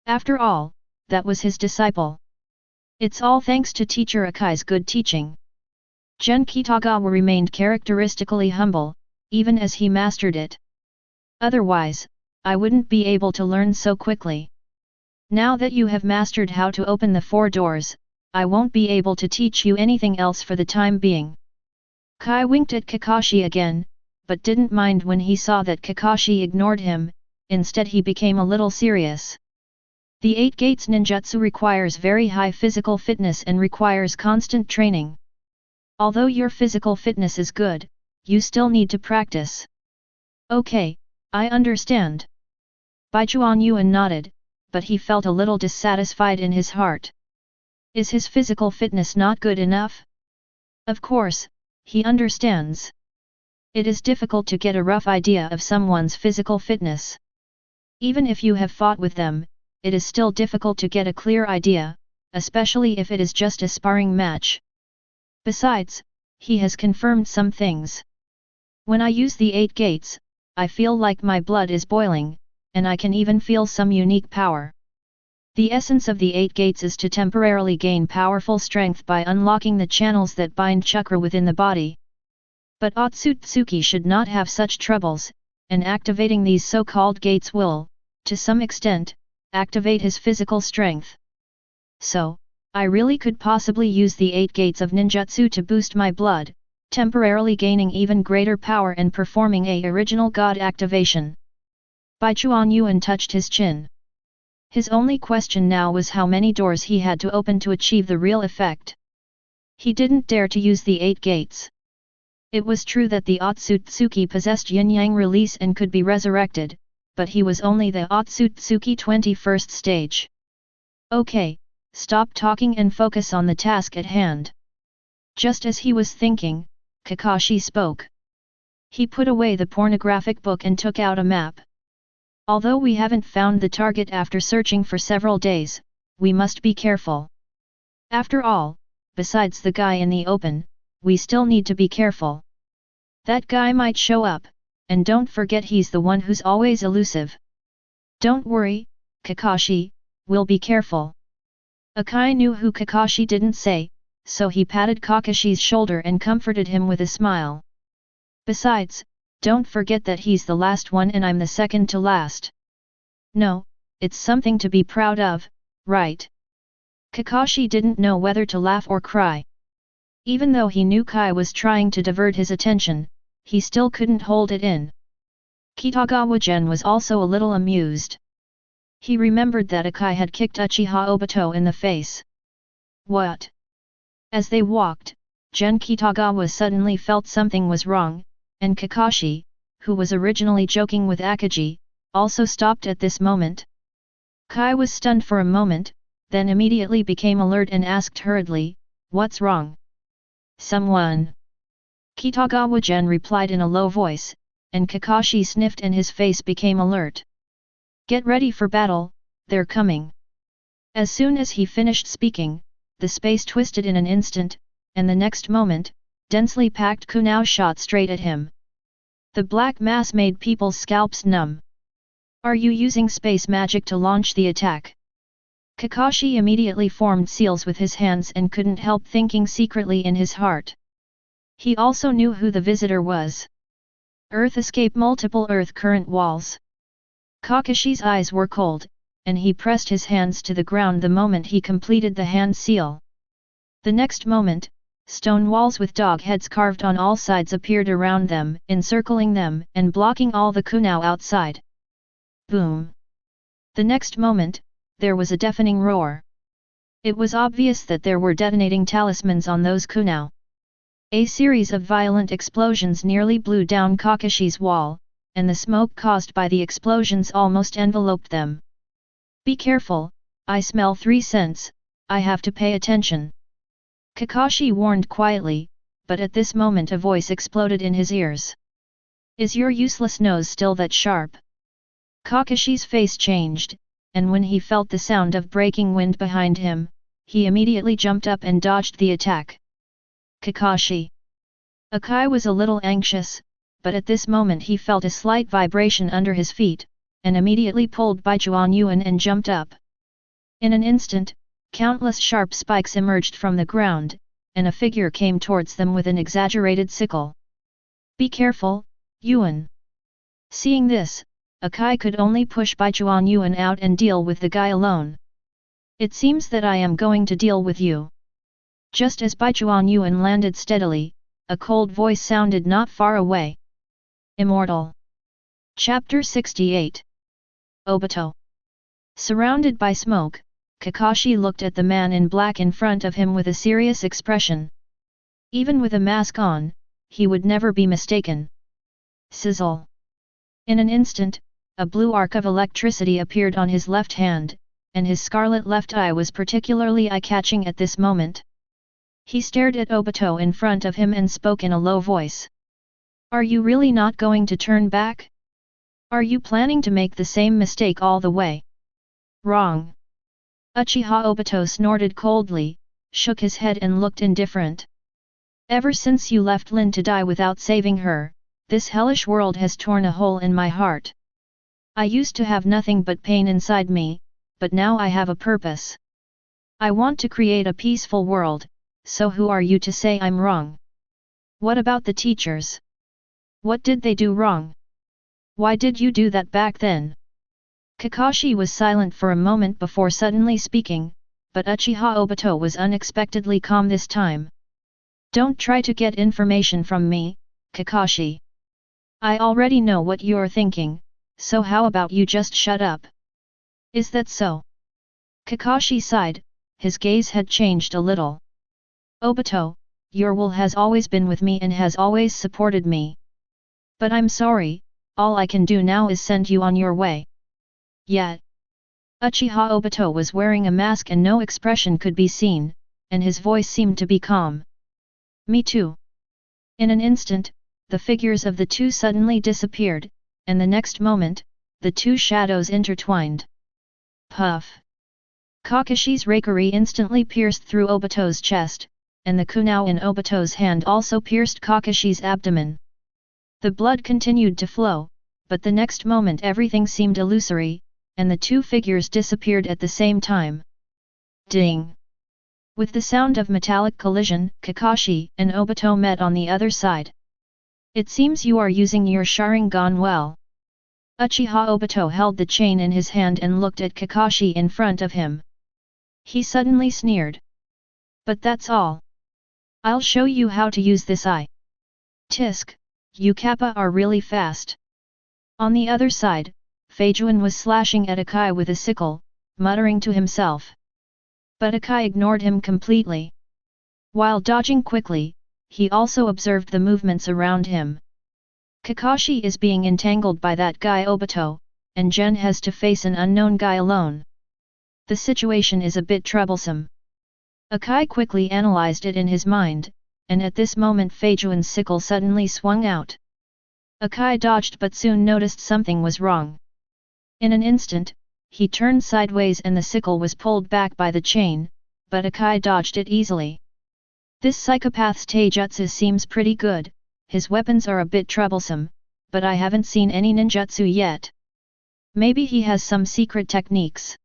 After all, that was his disciple. It's all thanks to teacher Akai's good teaching. Gen Kitagawa remained characteristically humble, even as he mastered it. Otherwise, I wouldn't be able to learn so quickly. Now that you have mastered how to open the 4 doors, I won't be able to teach you anything else for the time being. Kai winked at Kakashi again, but didn't mind when he saw that Kakashi ignored him, instead he became a little serious. The 8 Gates ninjutsu requires very high physical fitness and requires constant training. Although your physical fitness is good, you still need to practice. Okay, I understand. Baichuan Yuan nodded, but he felt a little dissatisfied in his heart. Is his physical fitness not good enough? Of course, he understands. It is difficult to get a rough idea of someone's physical fitness. Even if you have fought with them, it is still difficult to get a clear idea, especially if it is just a sparring match. Besides, he has confirmed some things. When I use the 8 gates, I feel like my blood is boiling, and I can even feel some unique power. The essence of the 8 gates is to temporarily gain powerful strength by unlocking the channels that bind chakra within the body. But Otsutsuki should not have such troubles, and activating these so-called gates will, to some extent, activate his physical strength. So, I really could possibly use the 8 gates of ninjutsu to boost my blood, temporarily gaining even greater power and performing a original god activation. Bai Chuanyuan touched his chin. His only question now was how many doors he had to open to achieve the real effect. He didn't dare to use the 8 gates. It was true that the Otsutsuki possessed yin-yang release and could be resurrected, but he was only the Otsutsuki 21st stage. Okay, stop talking and focus on the task at hand. Just as he was thinking, Kakashi spoke. He put away the pornographic book and took out a map. Although we haven't found the target after searching for several days, we must be careful. After all, besides the guy in the open, we still need to be careful. That guy might show up, and don't forget he's the one who's always elusive. Don't worry, Kakashi, we'll be careful. Akai knew who Kakashi didn't say, so he patted Kakashi's shoulder and comforted him with a smile. Besides, don't forget that he's the last one and I'm the second to last. No, it's something to be proud of, right? Kakashi didn't know whether to laugh or cry. Even though he knew Kai was trying to divert his attention, he still couldn't hold it in. Kitagawa Gen was also a little amused. He remembered that Akai had kicked Uchiha Obito in the face. What? As they walked, Gen Kitagawa suddenly felt something was wrong, and Kakashi, who was originally joking with Akatsuki, also stopped at this moment. Kai was stunned for a moment, then immediately became alert and asked hurriedly, "What's wrong?" "Someone." Kitagawa Gen replied in a low voice, and Kakashi sniffed and his face became alert. "Get ready for battle, they're coming." As soon as he finished speaking, the space twisted in an instant, and the next moment, densely packed kunao shot straight at him. The black mass made people's scalps numb. "Are you using space magic to launch the attack?" Kakashi immediately formed seals with his hands and couldn't help thinking secretly in his heart. He also knew who the visitor was. Earth escape multiple earth current walls. Kakashi's eyes were cold, and he pressed his hands to the ground the moment he completed the hand seal. The next moment, stone walls with dog heads carved on all sides appeared around them, encircling them and blocking all the kunao outside. Boom! The next moment, there was a deafening roar. It was obvious that there were detonating talismans on those kunao. A series of violent explosions nearly blew down Kakashi's wall, and the smoke caused by the explosions almost enveloped them. "Be careful, I smell 3 cents, I have to pay attention." Kakashi warned quietly, but at this moment a voice exploded in his ears. "Is your useless nose still that sharp?" Kakashi's face changed, and when he felt the sound of breaking wind behind him, he immediately jumped up and dodged the attack. "Kakashi!" Akai was a little anxious, but at this moment he felt a slight vibration under his feet, and immediately pulled Bai Chuanyuan and jumped up. In an instant, countless sharp spikes emerged from the ground, and a figure came towards them with an exaggerated sickle. "Be careful, Yuan!" Seeing this, Akai could only push Bai Chuanyuan out and deal with the guy alone. "It seems that I am going to deal with you." Just as Bai Chuanyuan landed steadily, a cold voice sounded not far away. Immortal. Chapter 68. Obito. Surrounded by smoke, Kakashi looked at the man in black in front of him with a serious expression. Even with a mask on, he would never be mistaken. Sizzle. In an instant, a blue arc of electricity appeared on his left hand, and his scarlet left eye was particularly eye-catching at this moment. He stared at Obito in front of him and spoke in a low voice. Are you really not going to turn back? Are you planning to make the same mistake all the way? Wrong. Uchiha Obito snorted coldly, shook his head and looked indifferent. Ever since you left Lin to die without saving her, this hellish world has torn a hole in my heart. I used to have nothing but pain inside me, but now I have a purpose. I want to create a peaceful world, so who are you to say I'm wrong? What about the teachers? What did they do wrong? Why did you do that back then? Kakashi was silent for a moment before suddenly speaking, but Uchiha Obito was unexpectedly calm this time. Don't try to get information from me, Kakashi. I already know what you're thinking, so how about you just shut up? Is that so? Kakashi sighed, his gaze had changed a little. Obito, your will has always been with me and has always supported me. But I'm sorry, all I can do now is send you on your way. Yet. Uchiha Obito was wearing a mask and no expression could be seen, and his voice seemed to be calm. Me too. In an instant, the figures of the two suddenly disappeared, and the next moment, the two shadows intertwined. Puff! Kakashi's rakery instantly pierced through Obito's chest, and the kunai in Obito's hand also pierced Kakashi's abdomen. The blood continued to flow, but the next moment everything seemed illusory, and the two figures disappeared at the same time. Ding! With the sound of metallic collision, Kakashi and Obito met on the other side. It seems you are using your Sharingan well. Uchiha Obito held the chain in his hand and looked at Kakashi in front of him. He suddenly sneered. But that's all. I'll show you how to use this eye. Tisk, you kappa are really fast. On the other side, Feijuan was slashing at Akai with a sickle, muttering to himself. But Akai ignored him completely. While dodging quickly, he also observed the movements around him. Kakashi is being entangled by that guy Obito, and Gen has to face an unknown guy alone. The situation is a bit troublesome. Akai quickly analyzed it in his mind, and at this moment Feijuan's sickle suddenly swung out. Akai dodged but soon noticed something was wrong. In an instant, he turned sideways and the sickle was pulled back by the chain, but Akai dodged it easily. This psychopath's taijutsu seems pretty good, his weapons are a bit troublesome, but I haven't seen any ninjutsu yet. Maybe he has some secret techniques.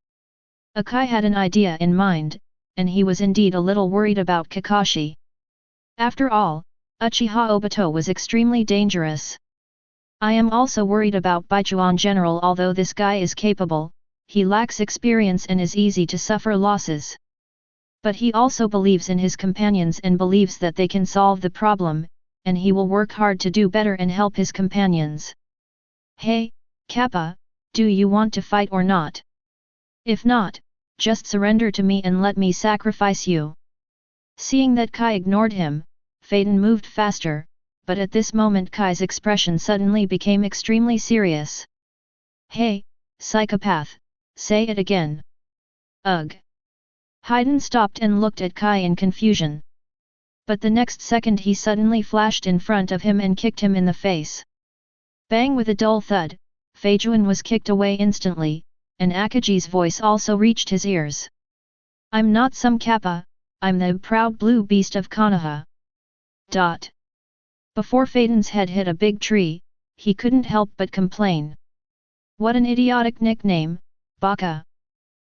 Akai had an idea in mind, and he was indeed a little worried about Kakashi. After all, Uchiha Obito was extremely dangerous. I am also worried about Baichuan General. Although this guy is capable, he lacks experience and is easy to suffer losses. But he also believes in his companions and believes that they can solve the problem, and he will work hard to do better and help his companions. Hey, Kappa, do you want to fight or not? If not, just surrender to me and let me sacrifice you. Seeing that Kai ignored him, Phaeton moved faster, but at this moment Kai's expression suddenly became extremely serious. Hey, psychopath, say it again. Ugh. Haydn stopped and looked at Kai in confusion. But the next second he suddenly flashed in front of him and kicked him in the face. Bang! With a dull thud, Feijuan was kicked away instantly, and Akaji's voice also reached his ears. I'm not some kappa, I'm the proud blue beast of Konoha. Before Phaeton's head hit a big tree, he couldn't help but complain. What an idiotic nickname, Baka.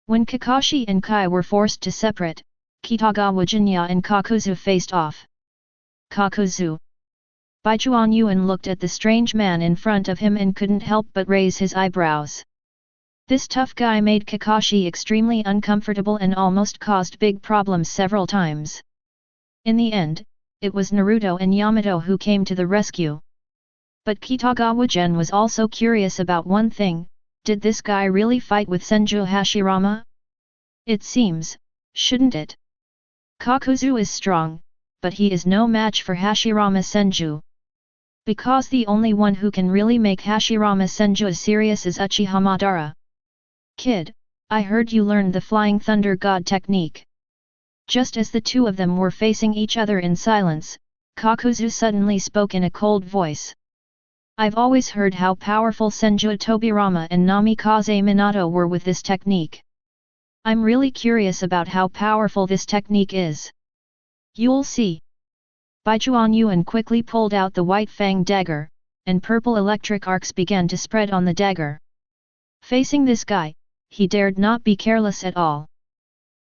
When Kakashi and Kai were forced to separate, Kitagawa Gen and Kakuzu faced off. Kakuzu. Baichuan Yuan looked at the strange man in front of him and couldn't help but raise his eyebrows. This tough guy made Kakashi extremely uncomfortable and almost caused big problems several times. In the end, it was Naruto and Yamato who came to the rescue. But Kitagawa Gen was also curious about one thing: did this guy really fight with Senju Hashirama? It seems, shouldn't it? Kakuzu is strong, but he is no match for Hashirama Senju. Because the only one who can really make Hashirama Senju serious is Uchiha Madara. Kid, I heard you learned the Flying Thunder God technique. Just as the two of them were facing each other in silence, Kakuzu suddenly spoke in a cold voice. I've always heard how powerful Senju Tobirama and Namikaze Minato were with this technique. I'm really curious about how powerful this technique is. You'll see. Baichuan Yuan quickly pulled out the white fang dagger, and purple electric arcs began to spread on the dagger. Facing this guy, he dared not be careless at all.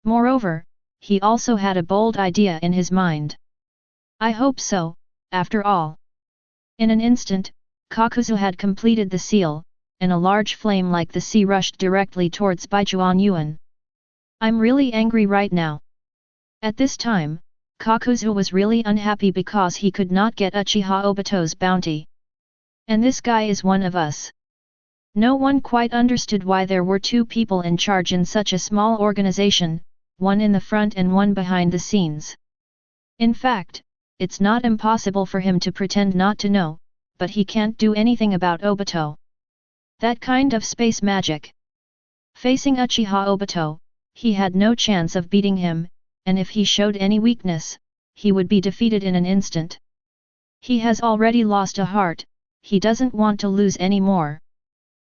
Moreover, he also had a bold idea in his mind. I hope so, after all. In an instant, Kakuzu had completed the seal, and a large flame like the sea rushed directly towards Baichuan Yuan. I'm really angry right now. At this time, Kakuzu was really unhappy because he could not get Uchiha Obito's bounty. And this guy is one of us. No one quite understood why there were two people in charge in such a small organization, one in the front and one behind the scenes. In fact, it's not impossible for him to pretend not to know, but he can't do anything about Obito. That kind of space magic. Facing Uchiha Obito, he had no chance of beating him, and if he showed any weakness, he would be defeated in an instant. He has already lost a heart, he doesn't want to lose any more.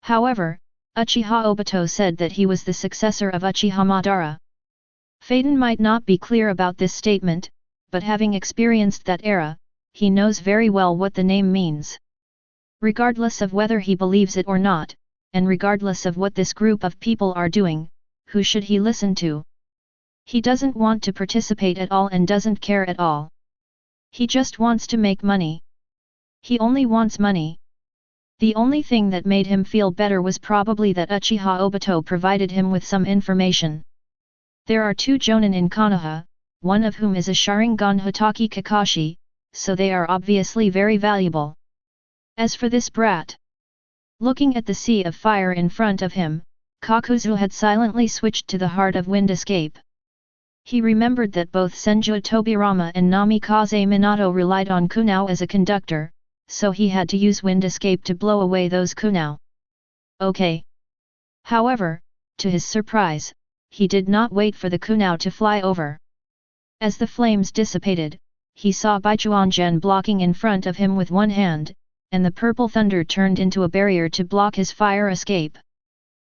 However, Uchiha Obito said that he was the successor of Uchiha Madara. Phaeton might not be clear about this statement, but having experienced that era, he knows very well what the name means. Regardless of whether he believes it or not, and regardless of what this group of people are doing, who should he listen to? He doesn't want to participate at all and doesn't care at all. He just wants to make money. He only wants money. The only thing that made him feel better was probably that Uchiha Obito provided him with some information. There are two Jonin in Konoha, one of whom is a Sharingan Hotaki Kakashi, so they are obviously very valuable. As for this brat, looking at the sea of fire in front of him, Kakuzu had silently switched to the Heart of Wind escape. He remembered that both Senju Tobirama and Namikaze Minato relied on Kunao as a conductor, so he had to use Wind escape to blow away those Kunao. Okay. However, to his surprise, he did not wait for the Kunao to fly over. As the flames dissipated, he saw Baichuan Gen blocking in front of him with one hand, and the purple thunder turned into a barrier to block his fire escape.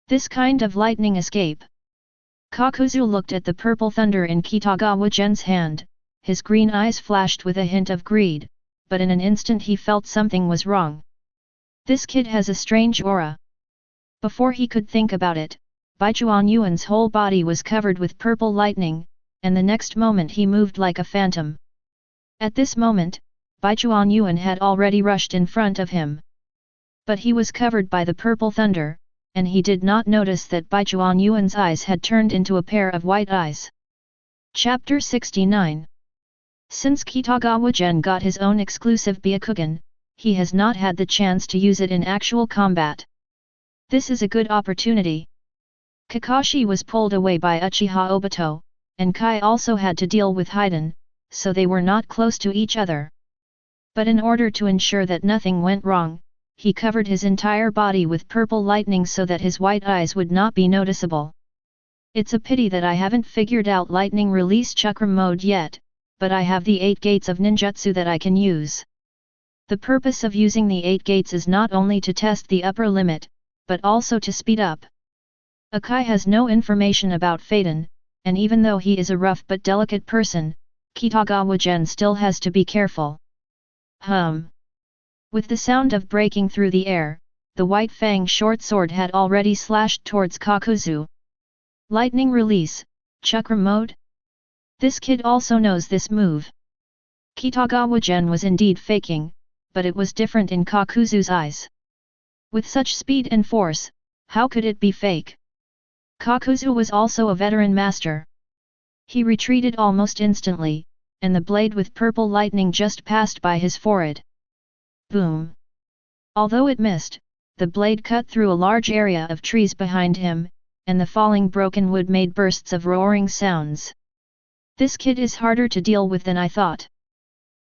This kind of lightning escape. Kakuzu looked at the purple thunder in Kitagawa Gen's hand, his green eyes flashed with a hint of greed, but in an instant he felt something was wrong. This kid has a strange aura. Before he could think about it, Baichuan Yuan's whole body was covered with purple lightning, and the next moment he moved like a phantom. At this moment, Baichuan Yuan had already rushed in front of him. But he was covered by the purple thunder, and he did not notice that Baichuan Yuan's eyes had turned into a pair of white eyes. Chapter 69. Since Kitagawa Gen got his own exclusive Byakugan, he has not had the chance to use it in actual combat. This is a good opportunity. Kakashi was pulled away by Uchiha Obito, and Kai also had to deal with Haiden, so they were not close to each other. But in order to ensure that nothing went wrong, he covered his entire body with purple lightning so that his white eyes would not be noticeable. It's a pity that I haven't figured out lightning release chakra mode yet, but I have the 8 gates of ninjutsu that I can use. The purpose of using the 8 gates is not only to test the upper limit, but also to speed up. Akai has no information about Phaeton, and even though he is a rough but delicate person, Kitagawa Gen still has to be careful. With the sound of breaking through the air, the white fang short sword had already slashed towards Kakuzu. Lightning release, chakra mode? This kid also knows this move. Kitagawa Gen was indeed faking, but it was different in Kakuzu's eyes. With such speed and force, how could it be fake? Kakuzu was also a veteran master. He retreated almost instantly, and the blade with purple lightning just passed by his forehead. Boom! Although it missed, the blade cut through a large area of trees behind him, and the falling broken wood made bursts of roaring sounds. This kid is harder to deal with than I thought.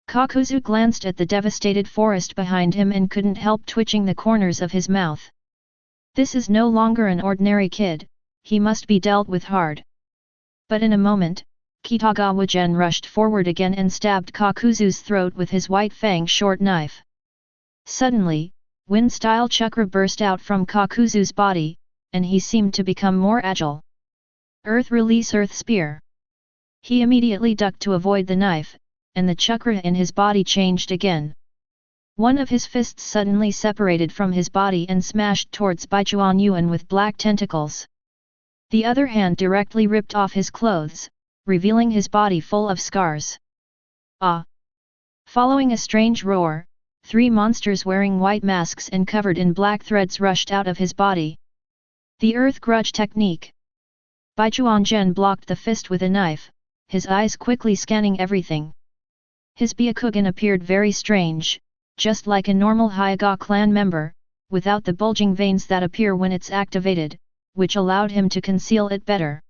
Kakuzu glanced at the devastated forest behind him and couldn't help twitching the corners of his mouth. This is no longer an ordinary kid, he must be dealt with hard. But in a moment, Kitagawa Gen rushed forward again and stabbed Kakuzu's throat with his white fang short knife. Suddenly, wind-style chakra burst out from Kakuzu's body, and he seemed to become more agile. Earth release Earth Spear. He immediately ducked to avoid the knife, and the chakra in his body changed again. One of his fists suddenly separated from his body and smashed towards Baichuan Yuan with black tentacles. The other hand directly ripped off his clothes, revealing his body full of scars. Ah! Following a strange roar, 3 monsters wearing white masks and covered in black threads rushed out of his body. The Earth Grudge Technique. Baichuan Gen blocked the fist with a knife, his eyes quickly scanning everything. His Byakugan appeared very strange, just like a normal Hyuga clan member, without the bulging veins that appear when it's activated, which allowed him to conceal it better.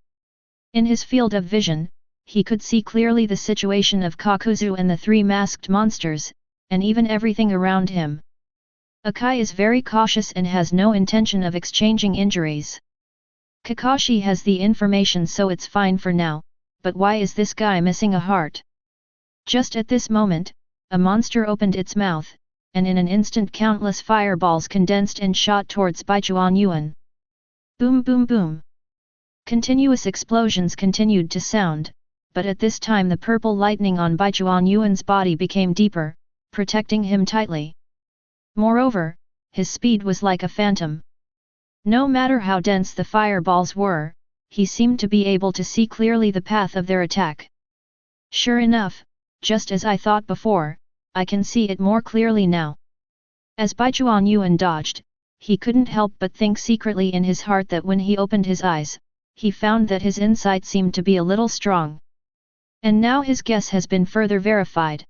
In his field of vision, he could see clearly the situation of Kakuzu and the 3 masked monsters, and even everything around him. Akai is very cautious and has no intention of exchanging injuries. Kakashi has the information, so it's fine for now, but why is this guy missing a heart? Just at this moment, a monster opened its mouth, and in an instant countless fireballs condensed and shot towards Baichuan Yuan. Boom boom boom. Continuous explosions continued to sound, but at this time the purple lightning on Baichuan Yuan's body became deeper, protecting him tightly. Moreover, his speed was like a phantom. No matter how dense the fireballs were, he seemed to be able to see clearly the path of their attack. Sure enough, just as I thought before, I can see it more clearly now. As Baichuan Yuan dodged, he couldn't help but think secretly in his heart that when he opened his eyes, he found that his insight seemed to be a little strong. And now his guess has been further verified.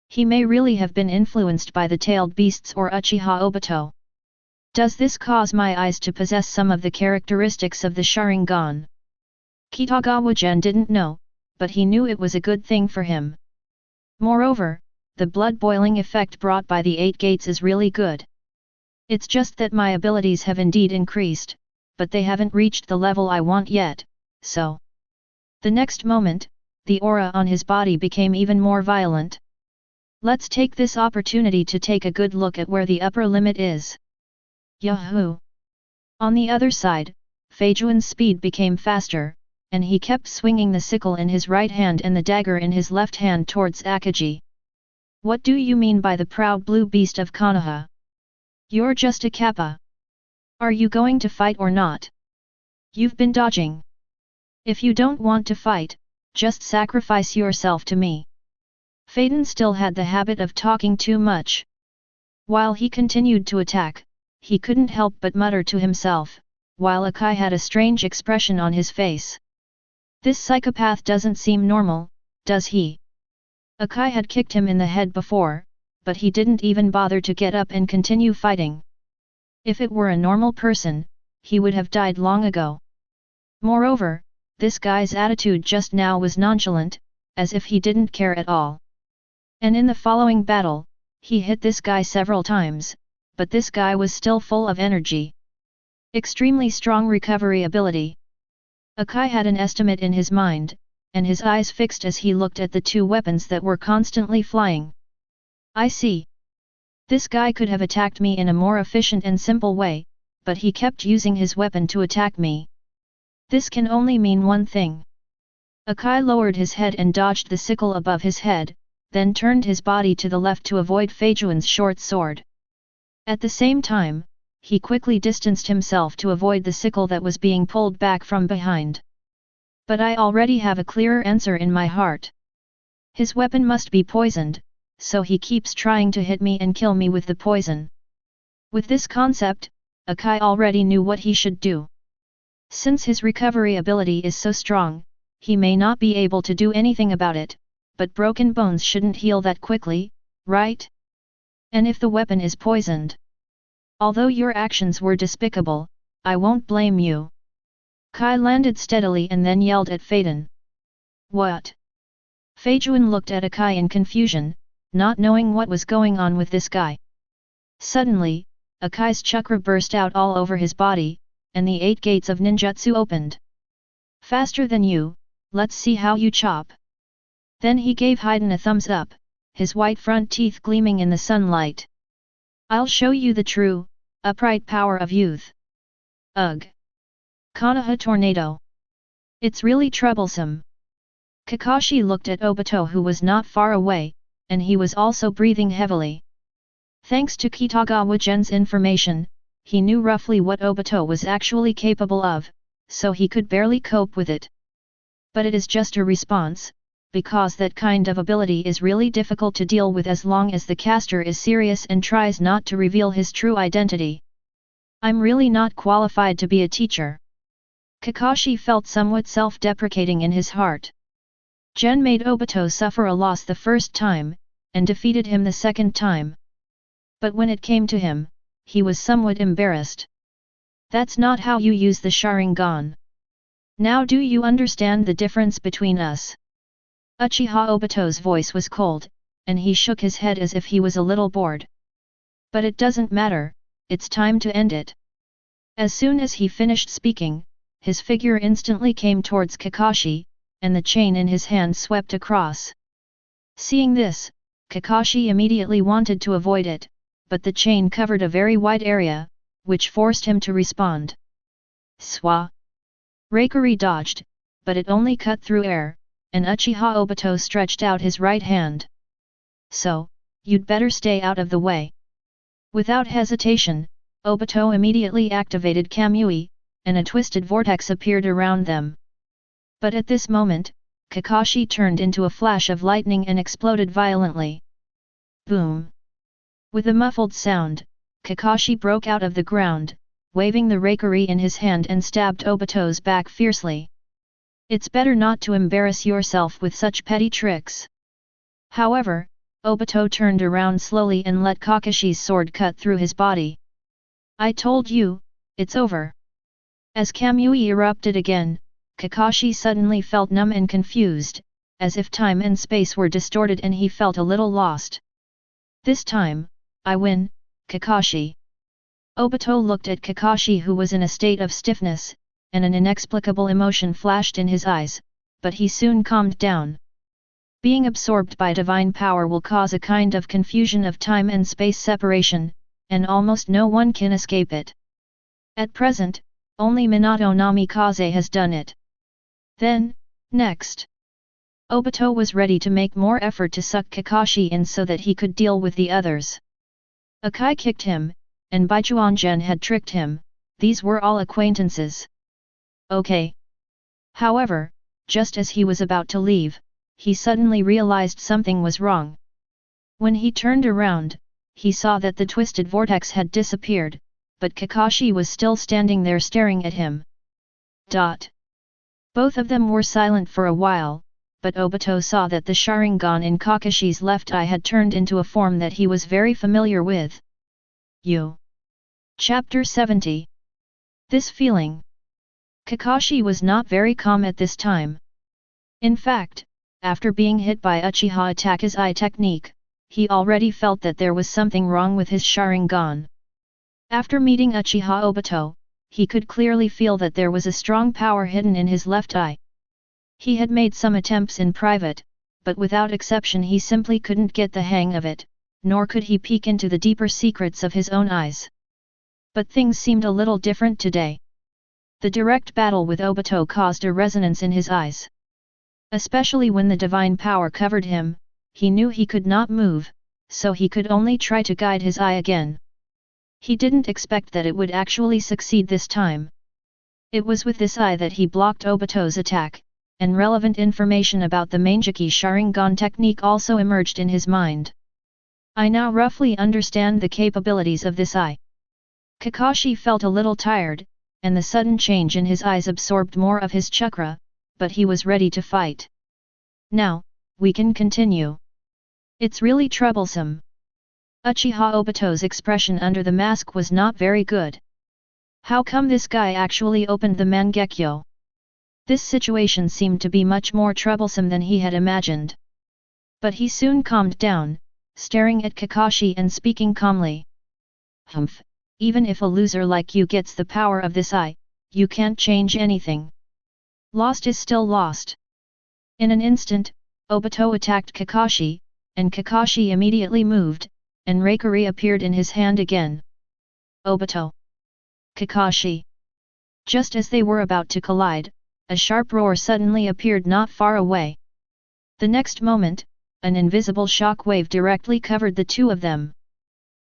He may really have been influenced by the tailed beasts or Uchiha Obito. Does this cause my eyes to possess some of the characteristics of the Sharingan? Kitagawa Gen didn't know, but he knew it was a good thing for him. Moreover, the blood-boiling effect brought by the 8 gates is really good. It's just that my abilities have indeed increased, but they haven't reached the level I want yet, so... The next moment, the aura on his body became even more violent. Let's take this opportunity to take a good look at where the upper limit is. Yahoo! On the other side, Feijuan's speed became faster, and he kept swinging the sickle in his right hand and the dagger in his left hand towards Akatsuki. What do you mean by the proud blue beast of Konoha? You're just a kappa. Are you going to fight or not? You've been dodging. If you don't want to fight, just sacrifice yourself to me. Phaeton still had the habit of talking too much. While he continued to attack, he couldn't help but mutter to himself, while Akai had a strange expression on his face. This psychopath doesn't seem normal, does he? Akai had kicked him in the head before, but he didn't even bother to get up and continue fighting. If it were a normal person, he would have died long ago. Moreover, this guy's attitude just now was nonchalant, as if he didn't care at all. And in the following battle, he hit this guy several times, but this guy was still full of energy. Extremely strong recovery ability. Akai had an estimate in his mind, and his eyes fixed as he looked at the 2 weapons that were constantly flying. I see. This guy could have attacked me in a more efficient and simple way, but he kept using his weapon to attack me. This can only mean one thing. Akai lowered his head and dodged the sickle above his head, then turned his body to the left to avoid Feijuan's short sword. At the same time, he quickly distanced himself to avoid the sickle that was being pulled back from behind. But I already have a clearer answer in my heart. His weapon must be poisoned, so he keeps trying to hit me and kill me with the poison. With this concept, Akai already knew what he should do. Since his recovery ability is so strong, he may not be able to do anything about it, but broken bones shouldn't heal that quickly, right? And if the weapon is poisoned? Although your actions were despicable, I won't blame you. Kai landed steadily and then yelled at Phaeton. What? Feijuan looked at Akai in confusion, not knowing what was going on with this guy. Suddenly, Akai's chakra burst out all over his body, and the 8 gates of ninjutsu opened. Faster than you, let's see how you chop. Then he gave Haiden a thumbs up, his white front teeth gleaming in the sunlight. I'll show you the true, upright power of youth. Ugh! Konoha tornado. It's really troublesome. Kakashi looked at Obito, who was not far away, and he was also breathing heavily. Thanks to Kitagawa Gen's information, he knew roughly what Obito was actually capable of, so he could barely cope with it. But it is just a response, because that kind of ability is really difficult to deal with as long as the caster is serious and tries not to reveal his true identity. I'm really not qualified to be a teacher. Kakashi felt somewhat self-deprecating in his heart. Gen made Obito suffer a loss the first time, and defeated him the second time. But when it came to him, he was somewhat embarrassed. That's not how you use the Sharingan. Now do you understand the difference between us? Uchiha Obito's voice was cold, and he shook his head as if he was a little bored. But it doesn't matter, it's time to end it. As soon as he finished speaking, his figure instantly came towards Kakashi, and the chain in his hand swept across. Seeing this, Kakashi immediately wanted to avoid it, but the chain covered a very wide area, which forced him to respond. Swa! Reikari dodged, but it only cut through air, and Uchiha Obito stretched out his right hand. So, you'd better stay out of the way. Without hesitation, Obito immediately activated Kamui, and a twisted vortex appeared around them. But at this moment, Kakashi turned into a flash of lightning and exploded violently. Boom! With a muffled sound, Kakashi broke out of the ground, waving the Reikari in his hand and stabbed Obito's back fiercely. It's better not to embarrass yourself with such petty tricks. However, Obito turned around slowly and let Kakashi's sword cut through his body. I told you, it's over. As Kamui erupted again, Kakashi suddenly felt numb and confused, as if time and space were distorted and he felt a little lost. This time, I win, Kakashi. Obito looked at Kakashi, who was in a state of stiffness, and an inexplicable emotion flashed in his eyes, but he soon calmed down. Being absorbed by divine power will cause a kind of confusion of time and space separation, and almost no one can escape it. At present, only Minato Namikaze has done it. Then, next. Obito was ready to make more effort to suck Kakashi in so that he could deal with the others. Akai kicked him, and Baichuan Gen had tricked him, these were all acquaintances. Okay. However, just as he was about to leave, he suddenly realized something was wrong. When he turned around, he saw that the twisted vortex had disappeared, but Kakashi was still standing there staring at him. Both of them were silent for a while, but Obito saw that the Sharingan in Kakashi's left eye had turned into a form that he was very familiar with. Chapter 70. This feeling. Kakashi was not very calm at this time. In fact, after being hit by Uchiha Ataka's eye technique, he already felt that there was something wrong with his Sharingan. After meeting Uchiha Obito, he could clearly feel that there was a strong power hidden in his left eye. He had made some attempts in private, but without exception he simply couldn't get the hang of it, nor could he peek into the deeper secrets of his own eyes. But things seemed a little different today. The direct battle with Obito caused a resonance in his eyes. Especially when the divine power covered him, he knew he could not move, so he could only try to guide his eye again. He didn't expect that it would actually succeed this time. It was with this eye that he blocked Obito's attack, and relevant information about the Manjiki Sharingan technique also emerged in his mind. I now roughly understand the capabilities of this eye. Kakashi felt a little tired, and the sudden change in his eyes absorbed more of his chakra, but he was ready to fight. Now, we can continue. It's really troublesome. Uchiha Obito's expression under the mask was not very good. How come this guy actually opened the Mangekyo? This situation seemed to be much more troublesome than he had imagined. But he soon calmed down, staring at Kakashi and speaking calmly. Humph, even if a loser like you gets the power of this eye, you can't change anything. Lost is still lost. In an instant, Obito attacked Kakashi, and Kakashi immediately moved, and Reikari appeared in his hand again. Obito! Kakashi! Just as they were about to collide, a sharp roar suddenly appeared not far away. The next moment, an invisible shock wave directly covered the two of them.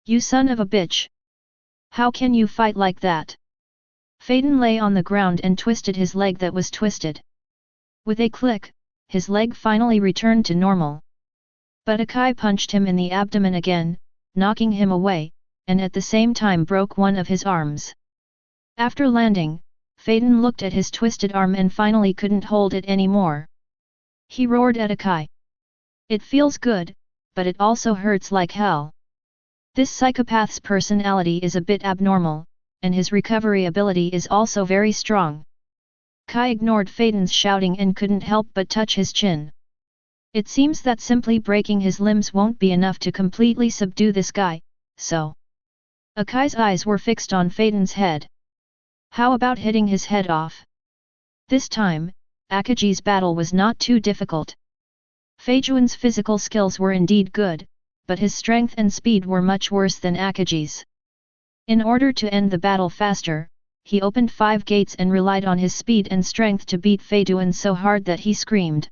You son of a bitch! How can you fight like that? Phaeton lay on the ground and twisted his leg that was twisted. With a click, his leg finally returned to normal. But Akai punched him in the abdomen again, knocking him away, and at the same time broke one of his arms. After landing, Phaeton looked at his twisted arm and finally couldn't hold it anymore. He roared at Akai. It feels good, but it also hurts like hell. This psychopath's personality is a bit abnormal, and his recovery ability is also very strong. Kai ignored Phaeton's shouting and couldn't help but touch his chin. It seems that simply breaking his limbs won't be enough to completely subdue this guy, so... Akai's eyes were fixed on Phaeton's head. How about hitting his head off? This time, Akagi's battle was not too difficult. Phaejuan's physical skills were indeed good, but his strength and speed were much worse than Akagi's. In order to end the battle faster, he opened 5 gates and relied on his speed and strength to beat Phaejuan so hard that he screamed.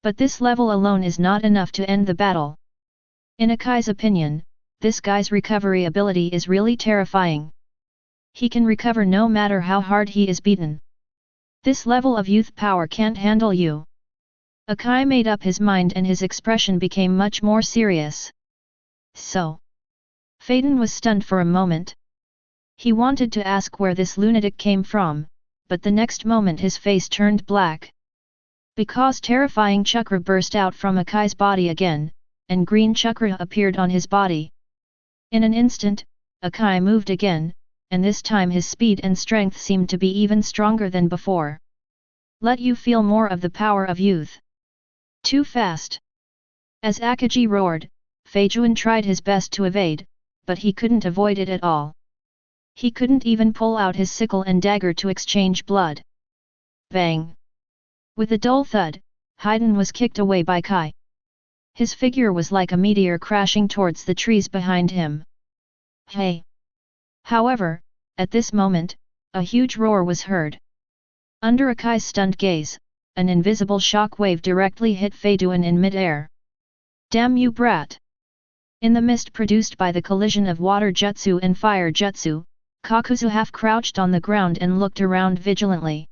But this level alone is not enough to end the battle. In Akai's opinion, this guy's recovery ability is really terrifying. He can recover no matter how hard he is beaten. This level of youth power can't handle you. Akai made up his mind and his expression became much more serious. So. Phaeton was stunned for a moment. He wanted to ask where this lunatic came from, but the next moment his face turned black. Because terrifying chakra burst out from Akai's body again, and green chakra appeared on his body. In an instant, Akai moved again, and this time his speed and strength seemed to be even stronger than before. Let you feel more of the power of youth. Too fast. As Akagi roared, Phaejuan tried his best to evade, but he couldn't avoid it at all. He couldn't even pull out his sickle and dagger to exchange blood. Bang! With a dull thud, Haiden was kicked away by Kai. His figure was like a meteor crashing towards the trees behind him. Hey! However, at this moment, a huge roar was heard. Under Akai's stunned gaze, an invisible shock wave directly hit Phaejuan in mid-air. Damn you brat! In the mist produced by the collision of water jutsu and fire jutsu, Kakuzu half-crouched on the ground and looked around vigilantly.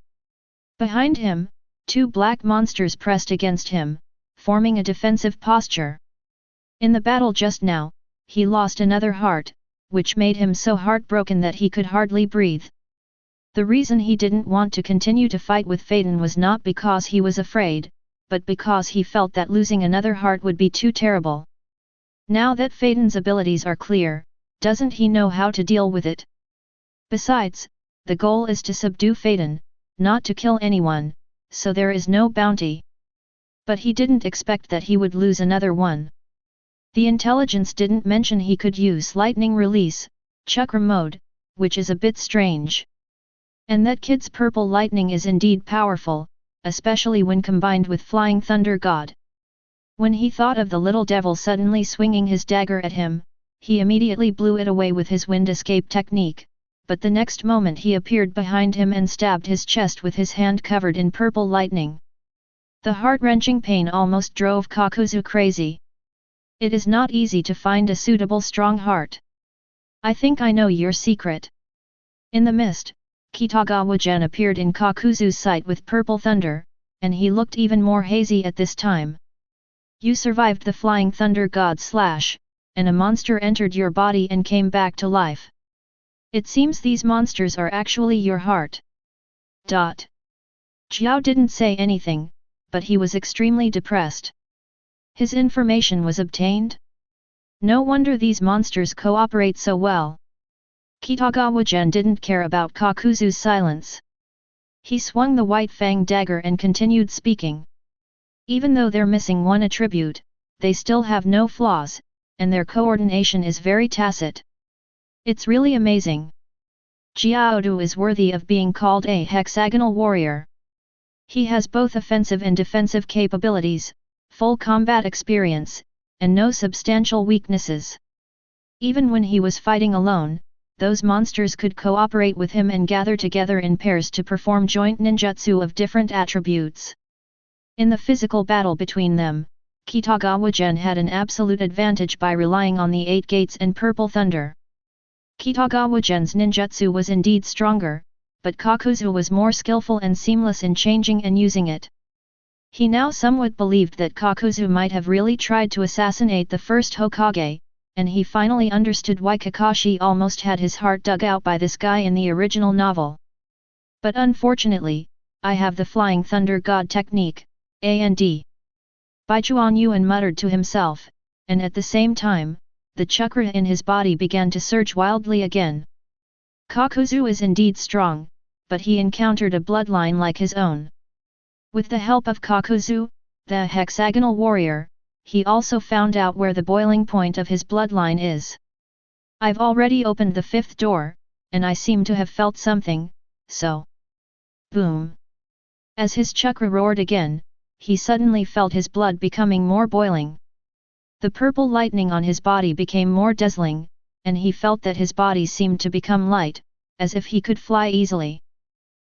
Behind him, 2 black monsters pressed against him, forming a defensive posture. In the battle just now, he lost another heart, which made him so heartbroken that he could hardly breathe. The reason he didn't want to continue to fight with Phaeton was not because he was afraid, but because he felt that losing another heart would be too terrible. Now that Phaeton's abilities are clear, doesn't he know how to deal with it? Besides, the goal is to subdue Phaeton, not to kill anyone, so there is no bounty. But he didn't expect that he would lose another one. The intelligence didn't mention he could use lightning release, chakra mode, which is a bit strange. And that kid's purple lightning is indeed powerful, especially when combined with flying thunder god. When he thought of the little devil suddenly swinging his dagger at him, he immediately blew it away with his wind escape technique, but the next moment he appeared behind him and stabbed his chest with his hand covered in purple lightning. The heart-wrenching pain almost drove Kakuzu crazy. It is not easy to find a suitable strong heart. I think I know your secret. In the mist, Kitagawa Gen appeared in Kakuzu's sight with purple thunder, and he looked even more hazy at this time. You survived the flying thunder god slash, and a monster entered your body and came back to life. It seems these monsters are actually your heart. Xiao didn't say anything, but he was extremely depressed. His information was obtained? No wonder these monsters cooperate so well. Kitagawa Gen didn't care about Kakuzu's silence. He swung the white fang dagger and continued speaking. Even though they're missing one attribute, they still have no flaws, and their coordination is very tacit. It's really amazing. Jiaodu is worthy of being called a hexagonal warrior. He has both offensive and defensive capabilities, full combat experience, and no substantial weaknesses. Even when he was fighting alone, those monsters could cooperate with him and gather together in pairs to perform joint ninjutsu of different attributes. In the physical battle between them, Kitagawa Gen had an absolute advantage by relying on the 8 gates and purple thunder. Kitagawa Gen's ninjutsu was indeed stronger, but Kakuzu was more skillful and seamless in changing and using it. He now somewhat believed that Kakuzu might have really tried to assassinate the first Hokage, and he finally understood why Kakashi almost had his heart dug out by this guy in the original novel. But unfortunately, I have the Flying Thunder God technique, and Baichuan Yuan muttered to himself, and at the same time, the chakra in his body began to surge wildly again. Kakuzu is indeed strong, but he encountered a bloodline like his own. With the help of Kakuzu, the hexagonal warrior, he also found out where the boiling point of his bloodline is. I've already opened the 5th door, and I seem to have felt something, so... Boom! As his chakra roared again, he suddenly felt his blood becoming more boiling. The purple lightning on his body became more dazzling, and he felt that his body seemed to become light, as if he could fly easily.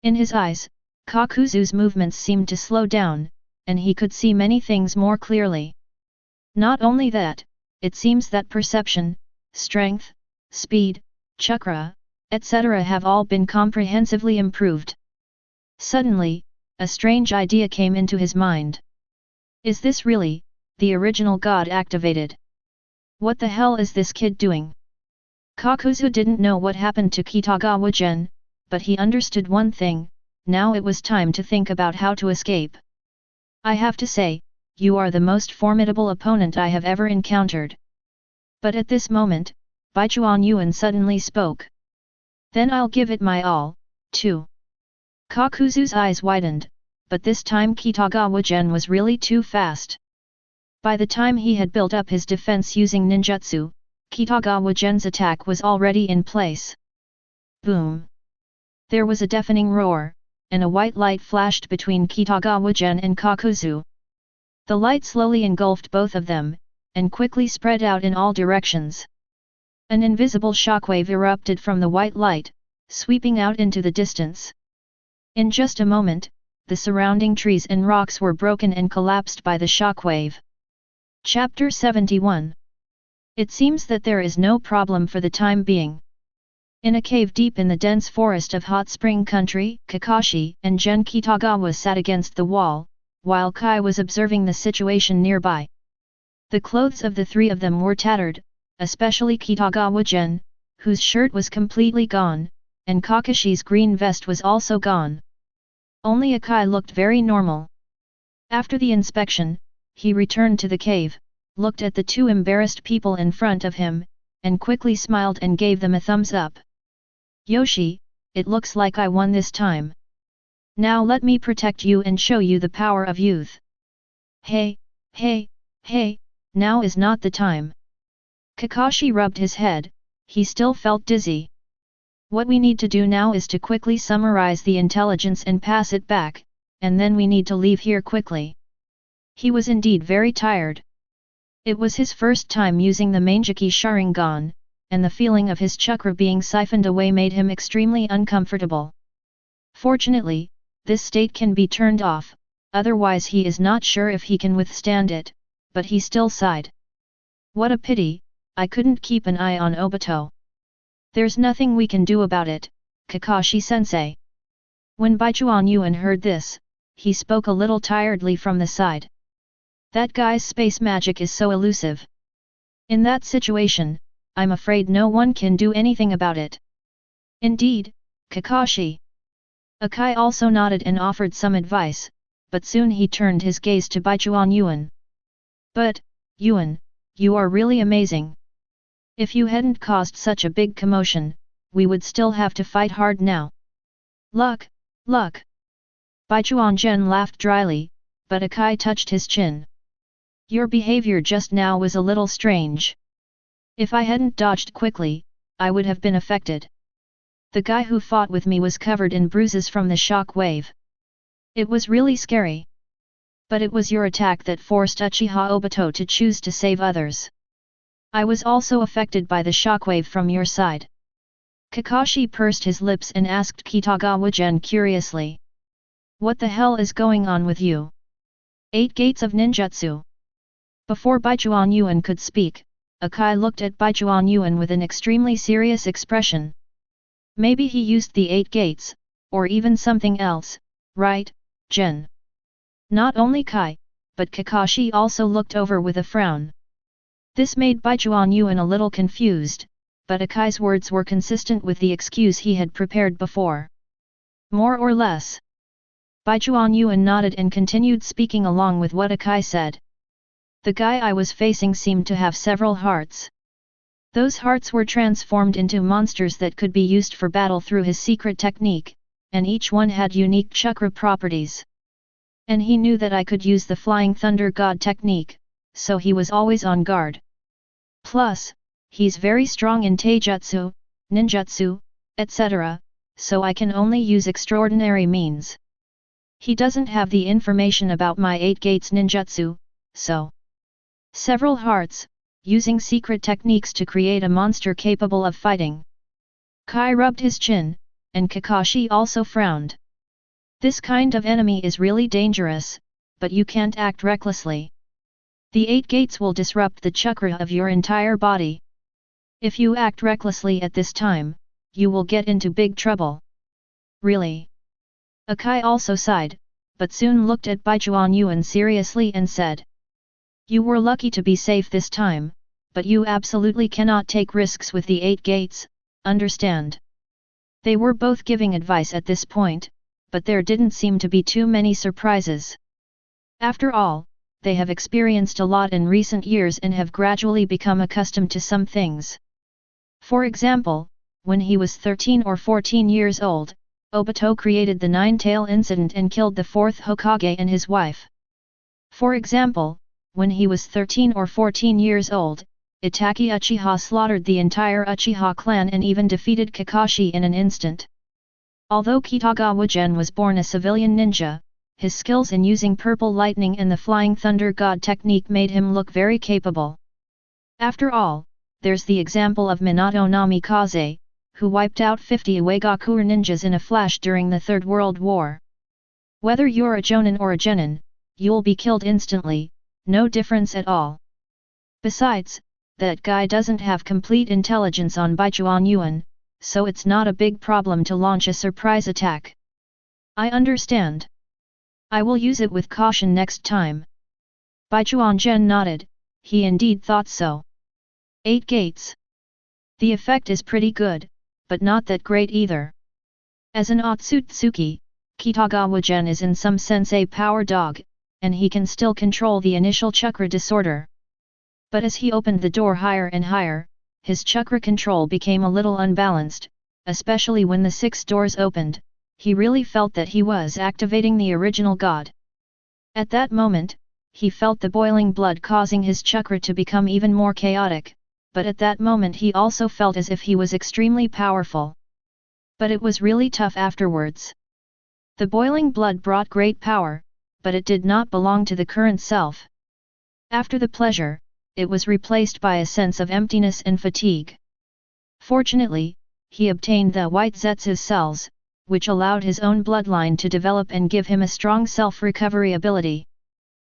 In his eyes, Kakuzu's movements seemed to slow down, and he could see many things more clearly. Not only that, it seems that perception, strength, speed, chakra, etc. have all been comprehensively improved. Suddenly, a strange idea came into his mind. Is this really, the original god activated? What the hell is this kid doing? Kakuzu didn't know what happened to Kitagawa Gen, but he understood one thing, now it was time to think about how to escape. I have to say, you are the most formidable opponent I have ever encountered. But at this moment, Baichuan Yuan suddenly spoke. Then I'll give it my all, too. Kakuzu's eyes widened, but this time Kitagawa Gen was really too fast. By the time he had built up his defense using ninjutsu, Kitagawa Gen's attack was already in place. Boom! There was a deafening roar, and a white light flashed between Kitagawa Gen and Kakuzu. The light slowly engulfed both of them, and quickly spread out in all directions. An invisible shockwave erupted from the white light, sweeping out into the distance. In just a moment, the surrounding trees and rocks were broken and collapsed by the shockwave. Chapter 71. It seems that there is no problem for the time being. In a cave deep in the dense forest of Hot Spring Country, Kakashi and Gen Kitagawa sat against the wall, while Kai was observing the situation nearby. The clothes of the 3 of them were tattered, especially Kitagawa Gen, whose shirt was completely gone, and Kakashi's green vest was also gone. Only Akai looked very normal. After the inspection, he returned to the cave, looked at the 2 embarrassed people in front of him, and quickly smiled and gave them a thumbs up. Yoshi, it looks like I won this time. Now let me protect you and show you the power of youth. Hey, now is not the time. Kakashi rubbed his head, he still felt dizzy. What we need to do now is to quickly summarize the intelligence and pass it back, and then we need to leave here quickly. He was indeed very tired. It was his first time using the Manjiki Sharingan, and the feeling of his chakra being siphoned away made him extremely uncomfortable. Fortunately, this state can be turned off, otherwise he is not sure if he can withstand it, but he still sighed. What a pity, I couldn't keep an eye on Obito. There's nothing we can do about it, Kakashi-sensei. When Baichuan Yuan heard this, he spoke a little tiredly from the side. That guy's space magic is so elusive. In that situation, I'm afraid no one can do anything about it. Indeed, Kakashi. Akai also nodded and offered some advice, but soon he turned his gaze to Baichuan Yuan. But, Yuan, you are really amazing. If you hadn't caused such a big commotion, we would still have to fight hard now. Luck. Baichuan Gen laughed dryly, but Akai touched his chin. Your behavior just now was a little strange. If I hadn't dodged quickly, I would have been affected. The guy who fought with me was covered in bruises from the shock wave. It was really scary. But it was your attack that forced Uchiha Obito to choose to save others. I was also affected by the shockwave from your side. Kakashi pursed his lips and asked Kitagawa Gen curiously. What the hell is going on with you? 8 gates of ninjutsu. Before Baichuan Yuan could speak, Akai looked at Baichuan Yuan with an extremely serious expression. Maybe he used the 8 gates, or even something else, right, Gen? Not only Kai, but Kakashi also looked over with a frown. This made Baichuan Yuan a little confused, but Akai's words were consistent with the excuse he had prepared before. More or less. Baichuan Yuan nodded and continued speaking along with what Akai said. The guy I was facing seemed to have several hearts. Those hearts were transformed into monsters that could be used for battle through his secret technique, and each one had unique chakra properties. And he knew that I could use the Flying Thunder God technique, so he was always on guard. Plus, he's very strong in taijutsu, ninjutsu, etc., so I can only use extraordinary means. He doesn't have the information about my 8 gates ninjutsu, so. Several hearts, using secret techniques to create a monster capable of fighting. Kai rubbed his chin, and Kakashi also frowned. This kind of enemy is really dangerous, but you can't act recklessly. The 8 gates will disrupt the chakra of your entire body. If you act recklessly at this time, you will get into big trouble. Really? Akai also sighed, but soon looked at Baichuan Yuan seriously and said. You were lucky to be safe this time, but you absolutely cannot take risks with the 8 gates, understand? They were both giving advice at this point, but there didn't seem to be too many surprises. After all, they have experienced a lot in recent years and have gradually become accustomed to some things. For example, when he was 13 or 14 years old, Obito created the Nine-Tail incident and killed the 4th Hokage and his wife. For example, when he was 13 or 14 years old, Itachi Uchiha slaughtered the entire Uchiha clan and even defeated Kakashi in an instant. Although Kitagawa Gen was born a civilian ninja, his skills in using purple lightning and the Flying Thunder God technique made him look very capable. After all, there's the example of Minato Namikaze, who wiped out 50 Uegakur ninjas in a flash during the Third World War. Whether you're a Jonin or a Genin, you'll be killed instantly, no difference at all. Besides, that guy doesn't have complete intelligence on Baichuan Yuan, so it's not a big problem to launch a surprise attack. I understand. I will use it with caution next time. Baichuan Gen nodded, he indeed thought so. 8 gates. The effect is pretty good, but not that great either. As an Otsutsuki, Kitagawa Gen is in some sense a power dog, and he can still control the initial chakra disorder. But as he opened the door higher and higher, his chakra control became a little unbalanced, especially when the 6 doors opened, he really felt that he was activating the original god. At that moment, he felt the boiling blood causing his chakra to become even more chaotic, but at that moment he also felt as if he was extremely powerful. But it was really tough afterwards. The boiling blood brought great power, but it did not belong to the current self. After the pleasure, it was replaced by a sense of emptiness and fatigue. Fortunately, he obtained the white Zetsu cells, which allowed his own bloodline to develop and give him a strong self-recovery ability.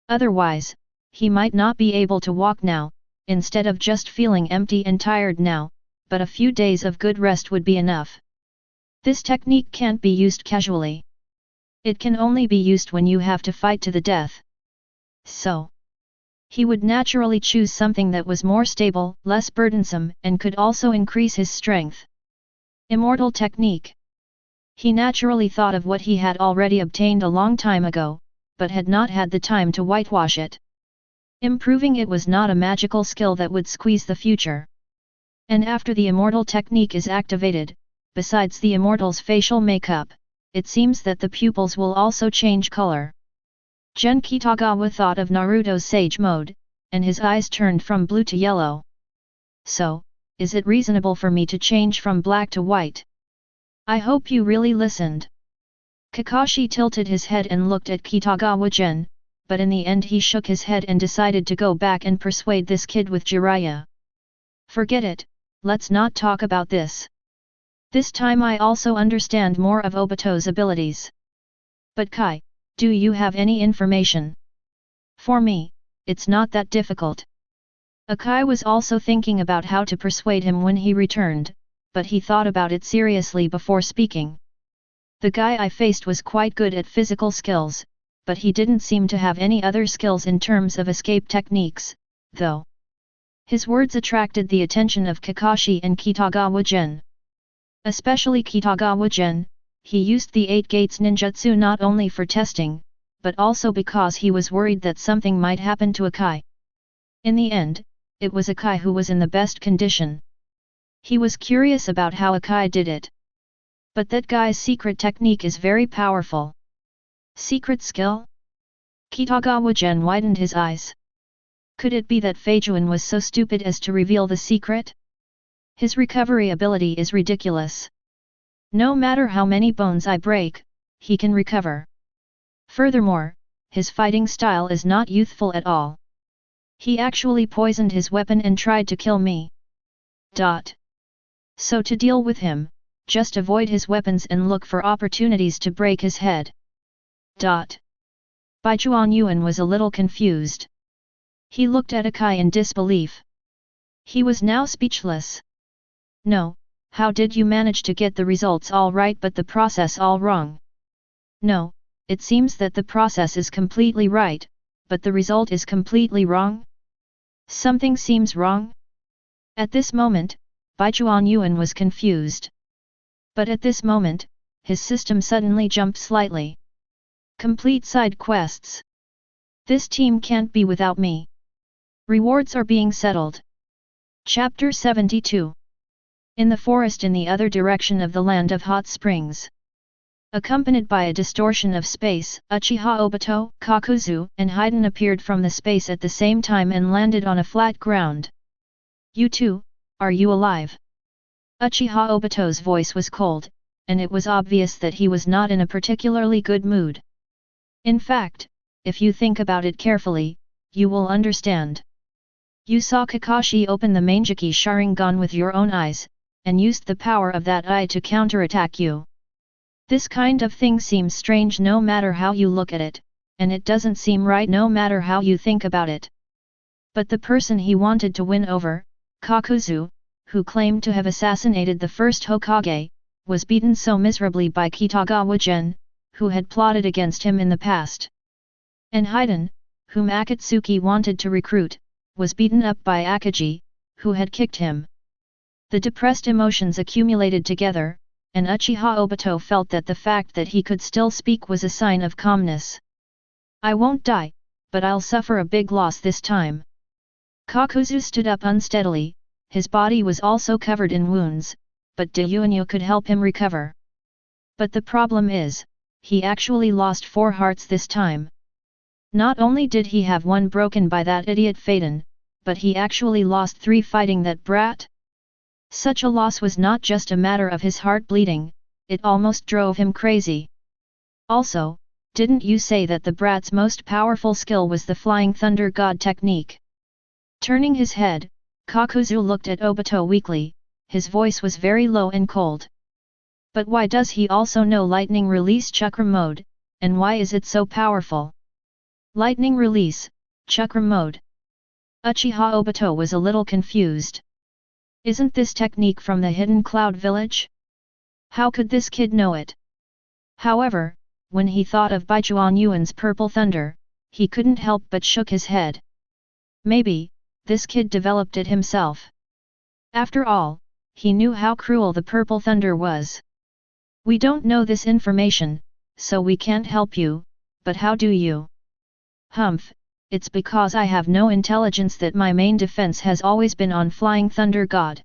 Otherwise, he might not be able to walk now, instead of just feeling empty and tired now, but a few days of good rest would be enough. This technique can't be used casually. It can only be used when you have to fight to the death. So, he would naturally choose something that was more stable, less burdensome, and could also increase his strength. Immortal technique. He naturally thought of what he had already obtained a long time ago, but had not had the time to whitewash it. Improving it was not a magical skill that would squeeze the future. And after the immortal technique is activated, besides the immortal's facial makeup, it seems that the pupils will also change color. Gen Kitagawa thought of Naruto's Sage Mode, and his eyes turned from blue to yellow. So, is it reasonable for me to change from black to white? I hope you really listened. Kakashi tilted his head and looked at Kitagawa Gen, but in the end he shook his head and decided to go back and persuade this kid with Jiraiya. Forget it, let's not talk about this. This time I also understand more of Obito's abilities. But Kai, do you have any information? For me, it's not that difficult. Akai was also thinking about how to persuade him when he returned, but he thought about it seriously before speaking. The guy I faced was quite good at physical skills, but he didn't seem to have any other skills in terms of escape techniques, though. His words attracted the attention of Kakashi and Kitagawa Gen. Especially Kitagawa Gen, he used the 8 Gates ninjutsu not only for testing, but also because he was worried that something might happen to Akai. In the end, it was Akai who was in the best condition. He was curious about how Akai did it. But that guy's secret technique is very powerful. Secret skill? Kitagawa Gen widened his eyes. Could it be that Feijuan was so stupid as to reveal the secret? His recovery ability is ridiculous. No matter how many bones I break, he can recover. Furthermore, his fighting style is not youthful at all. He actually poisoned his weapon and tried to kill me. So to deal with him, just avoid his weapons and look for opportunities to break his head. Baijuan Yuan was a little confused. He looked at Akai in disbelief. He was now speechless. No, how did you manage to get the results all right but the process all wrong? No, it seems that the process is completely right, but the result is completely wrong? Something seems wrong? At this moment, Baijuan Yuan was confused. But at this moment, his system suddenly jumped slightly. Complete side quests. This team can't be without me. Rewards are being settled. Chapter 72. In the forest in the other direction of the land of hot springs. Accompanied by a distortion of space, Uchiha Obito, Kakuzu, and Haiden appeared from the space at the same time and landed on a flat ground. You two, are you alive? Uchiha Obito's voice was cold, and it was obvious that he was not in a particularly good mood. In fact, if you think about it carefully, you will understand. You saw Kakashi open the Manjiki Sharingan with your own eyes, and used the power of that eye to counterattack you. This kind of thing seems strange no matter how you look at it, and it doesn't seem right no matter how you think about it. But the person he wanted to win over, Kakuzu, who claimed to have assassinated the first Hokage, was beaten so miserably by Kitagawa Gen, who had plotted against him in the past. And Haiden, whom Akatsuki wanted to recruit, was beaten up by Akagi, who had kicked him. The depressed emotions accumulated together, and Uchiha Obito felt that the fact that he could still speak was a sign of calmness. I won't die, but I'll suffer a big loss this time. Kakuzu stood up unsteadily, his body was also covered in wounds, but De Yuanyu could help him recover. But the problem is, he actually lost 4 hearts this time. Not only did he have one broken by that idiot Faden, but he actually lost 3 fighting that brat. Such a loss was not just a matter of his heart bleeding, it almost drove him crazy. Also, didn't you say that the brat's most powerful skill was the Flying Thunder God technique? Turning his head, Kakuzu looked at Obito weakly, his voice was very low and cold. But why does he also know Lightning Release Chakra Mode, and why is it so powerful? Lightning Release, Chakra Mode. Uchiha Obito was a little confused. Isn't this technique from the Hidden Cloud Village? How could this kid know it? However, when he thought of Baijuan Yuan's Purple Thunder, he couldn't help but shook his head. Maybe, this kid developed it himself. After all, he knew how cruel the Purple Thunder was. We don't know this information, so we can't help you, but how do you? Humph, it's because I have no intelligence that my main defense has always been on Flying Thunder God.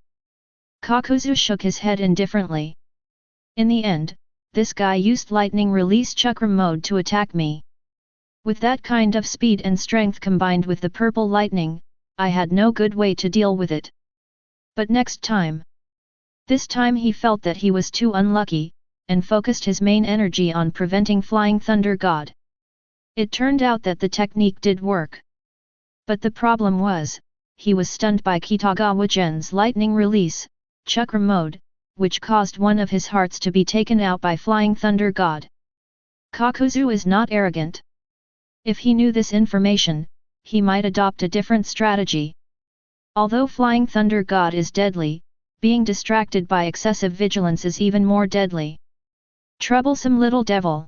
Kakuzu shook his head indifferently. In the end, this guy used Lightning Release Chakra Mode to attack me. With that kind of speed and strength combined with the purple lightning, I had no good way to deal with it. But next time. This time he felt that he was too unlucky, and focused his main energy on preventing Flying Thunder God. It turned out that the technique did work. But the problem was, he was stunned by Kitagawa Gen's lightning release, chakra mode, which caused one of his hearts to be taken out by Flying Thunder God. Kakuzu is not arrogant. If he knew this information, he might adopt a different strategy. Although Flying Thunder God is deadly, being distracted by excessive vigilance is even more deadly. Troublesome little devil.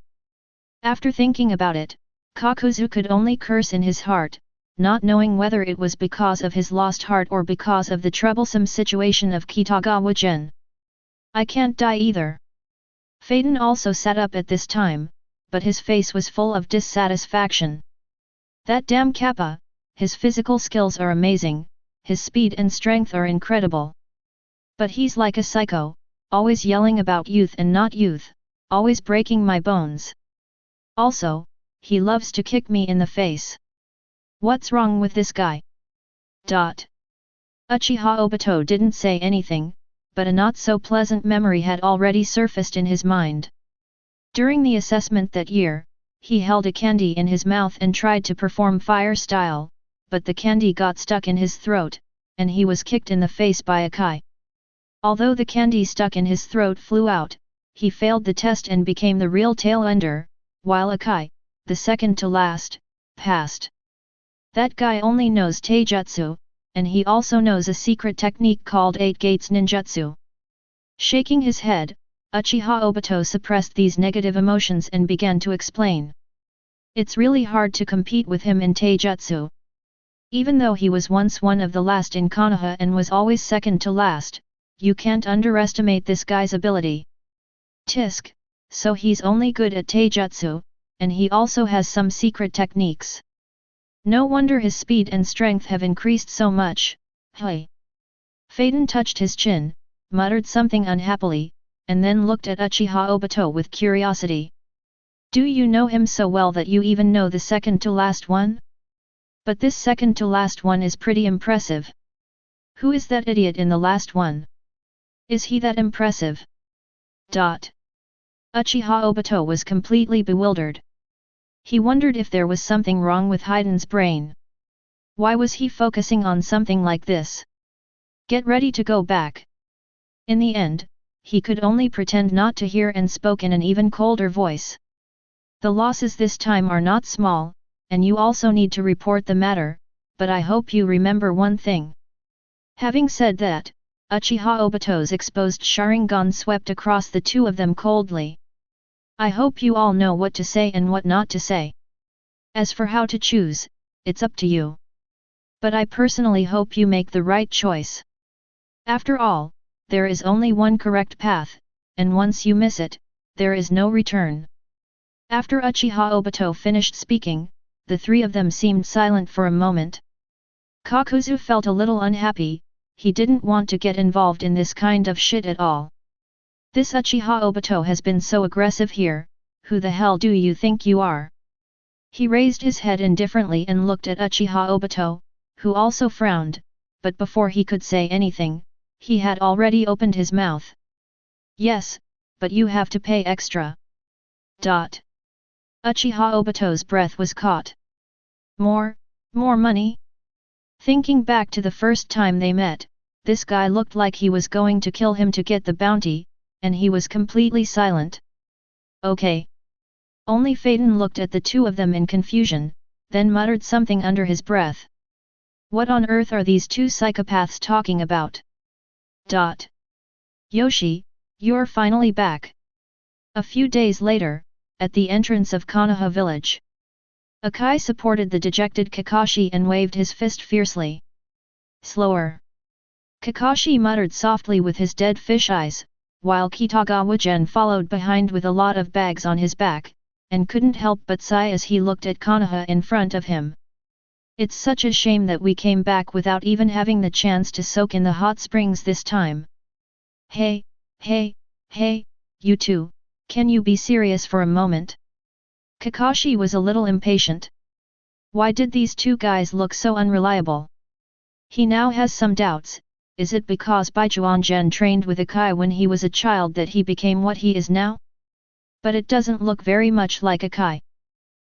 After thinking about it, Kakuzu could only curse in his heart, not knowing whether it was because of his lost heart or because of the troublesome situation of Kitagawa Gen. I can't die either. Phaeton also sat up at this time, but his face was full of dissatisfaction. That damn Kappa, his physical skills are amazing, his speed and strength are incredible. But he's like a psycho, always yelling about youth and not youth, always breaking my bones. Also, he loves to kick me in the face. What's wrong with this guy? Uchiha Obito didn't say anything, but a not-so-pleasant memory had already surfaced in his mind. During the assessment that year, he held a candy in his mouth and tried to perform fire style, but the candy got stuck in his throat, and he was kicked in the face by Akai. Although the candy stuck in his throat flew out, he failed the test and became the real tail ender, while Akai, the second to last, passed. That guy only knows taijutsu, and he also knows a secret technique called 8 Gates Ninjutsu. Shaking his head, Uchiha Obito suppressed these negative emotions and began to explain. It's really hard to compete with him in taijutsu. Even though he was once one of the last in Konoha and was always second to last, you can't underestimate this guy's ability. Tisk, so he's only good at taijutsu, and he also has some secret techniques. No wonder his speed and strength have increased so much. Hey! Phaeton touched his chin, muttered something unhappily, and then looked at Uchiha Obito with curiosity. Do you know him so well that you even know the second to last one? But this second to last one is pretty impressive. Who is that idiot in the last one? Is he that impressive? Uchiha Obito was completely bewildered. He wondered if there was something wrong with Haiden's brain. Why was he focusing on something like this? Get ready to go back. In the end, he could only pretend not to hear and spoke in an even colder voice. The losses this time are not small, and you also need to report the matter, but I hope you remember one thing. Having said that, Uchiha Obito's exposed Sharingan swept across the two of them coldly. I hope you all know what to say and what not to say. As for how to choose, it's up to you. But I personally hope you make the right choice. After all, there is only one correct path, and once you miss it, there is no return. After Uchiha Obito finished speaking, the three of them seemed silent for a moment. Kakuzu felt a little unhappy, he didn't want to get involved in this kind of shit at all. This Uchiha Obito has been so aggressive here, who the hell do you think you are? He raised his head indifferently and looked at Uchiha Obito, who also frowned, but before he could say anything, he had already opened his mouth. Yes, but you have to pay extra. Uchiha Obito's breath was caught. More money? Thinking back to the first time they met, this guy looked like he was going to kill him to get the bounty, and he was completely silent. Okay. Only Phaeton looked at the two of them in confusion, then muttered something under his breath. What on earth are these two psychopaths talking about? Yoshi, you're finally back. A few days later, at the entrance of Konoha village, Akai supported the dejected Kakashi and waved his fist fiercely. Slower. Kakashi muttered softly with his dead fish eyes, while Kitagawa Gen followed behind with a lot of bags on his back, and couldn't help but sigh as he looked at Konoha in front of him. It's such a shame that we came back without even having the chance to soak in the hot springs this time. Hey, you two, can you be serious for a moment? Kakashi was a little impatient. Why did these two guys look so unreliable? He now has some doubts, is it because Baichuan Gen trained with Akai when he was a child that he became what he is now? But it doesn't look very much like Akai.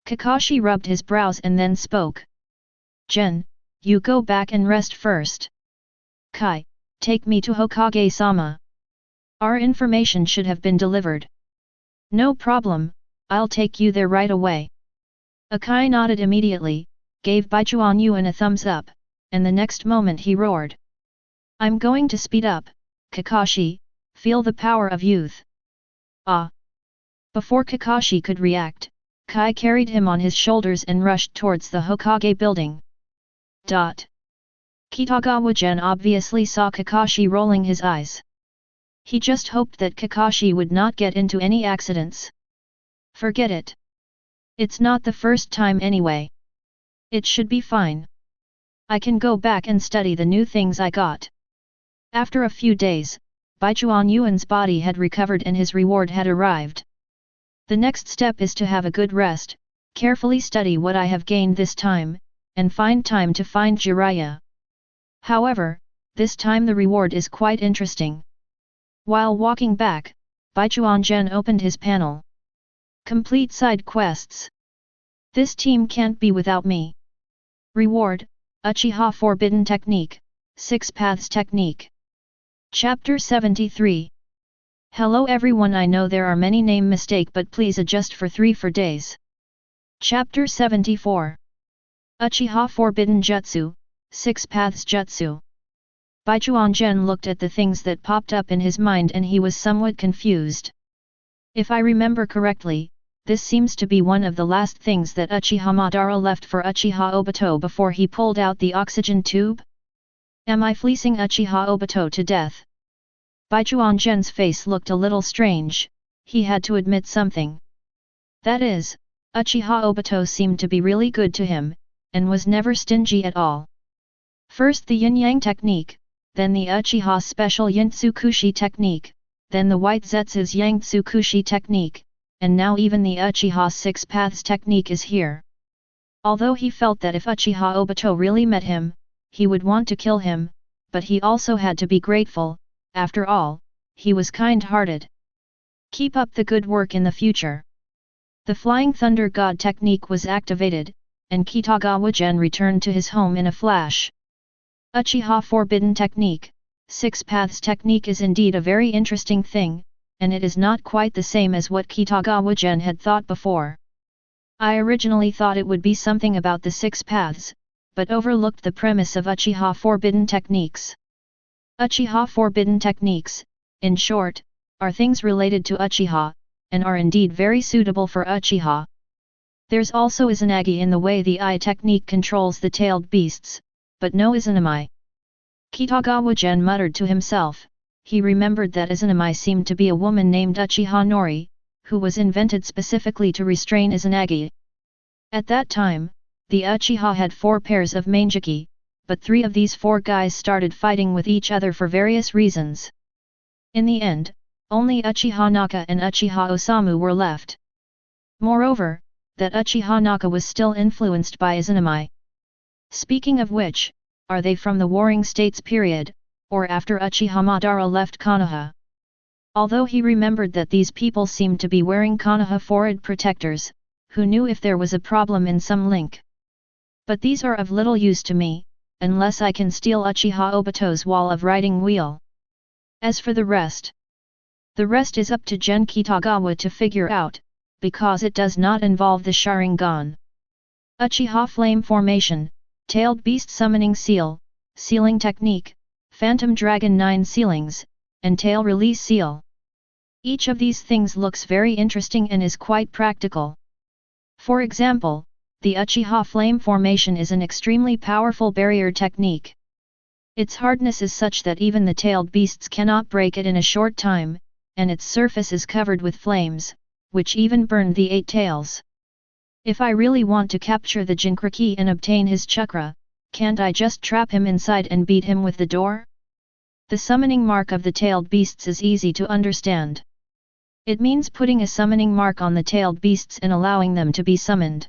Kakashi rubbed his brows and then spoke. Gen, you go back and rest first. Kai, take me to Hokage-sama. Our information should have been delivered. No problem, I'll take you there right away. Akai nodded immediately, gave Baichuan Yuan a thumbs up, and the next moment he roared. I'm going to speed up, Kakashi, feel the power of youth. Ah! Before Kakashi could react, Kai carried him on his shoulders and rushed towards the Hokage building. Kitagawa Gen obviously saw Kakashi rolling his eyes. He just hoped that Kakashi would not get into any accidents. Forget it. It's not the first time anyway. It should be fine. I can go back and study the new things I got. After a few days, Baichuan Yuan's body had recovered and his reward had arrived. The next step is to have a good rest, carefully study what I have gained this time, and find time to find Jiraiya. However, this time the reward is quite interesting. While walking back, Baichuan Gen opened his panel. Complete side quests. This team can't be without me. Reward, Uchiha Forbidden Technique, 6 Paths Technique. Chapter 73. Hello everyone, I know there are many name mistake but please adjust for 3 for days. Chapter 74. Uchiha Forbidden Jutsu, 6 Paths Jutsu. Baichuan Gen looked at the things that popped up in his mind and he was somewhat confused. If I remember correctly, this seems to be one of the last things that Uchiha Madara left for Uchiha Obito before he pulled out the oxygen tube? Am I fleecing Uchiha Obito to death? Baichuan Gen's face looked a little strange, he had to admit something. That is, Uchiha Obito seemed to be really good to him, and was never stingy at all. First the yin-yang technique, then the Uchiha special yin-tsukushi technique, then the white zetsu's yang-tsukushi technique, and now even the Uchiha 6 Paths technique is here. Although he felt that if Uchiha Obito really met him, he would want to kill him, but he also had to be grateful, after all, he was kind-hearted. Keep up the good work in the future. The Flying Thunder God technique was activated, and Kitagawa Gen returned to his home in a flash. Uchiha Forbidden Technique, 6 Paths Technique is indeed a very interesting thing, and it is not quite the same as what Kitagawa Gen had thought before. I originally thought it would be something about the 6 paths, but overlooked the premise of Uchiha Forbidden Techniques. Uchiha Forbidden Techniques, in short, are things related to Uchiha, and are indeed very suitable for Uchiha. There's also Izanagi in the way the eye technique controls the tailed beasts, but no Izanami. Kitagawa Gen muttered to himself, he remembered that Izanami seemed to be a woman named Uchiha Nori, who was invented specifically to restrain Izanagi. At that time, the Uchiha had 4 pairs of Manjiki, but 3 of these 4 guys started fighting with each other for various reasons. In the end, only Uchiha Naka and Uchiha Osamu were left. Moreover, that Uchiha Naka was still influenced by Izanami. Speaking of which, are they from the Warring States period, or after Uchiha Madara left Konoha? Although he remembered that these people seemed to be wearing Konoha forehead protectors, who knew if there was a problem in some link. But these are of little use to me, unless I can steal Uchiha Obito's wall of riding wheel. As for the rest is up to Gen Kitagawa to figure out, because it does not involve the Sharingan. Uchiha Flame Formation, Tailed Beast Summoning Seal, Sealing Technique, Phantom Dragon 9 Sealings, and Tail Release Seal. Each of these things looks very interesting and is quite practical. For example, the Uchiha Flame Formation is an extremely powerful barrier technique. Its hardness is such that even the tailed beasts cannot break it in a short time, and its surface is covered with flames, which even burned the 8 tails. If I really want to capture the Jinchuriki and obtain his chakra, can't I just trap him inside and beat him with the door? The summoning mark of the tailed beasts is easy to understand. It means putting a summoning mark on the tailed beasts and allowing them to be summoned.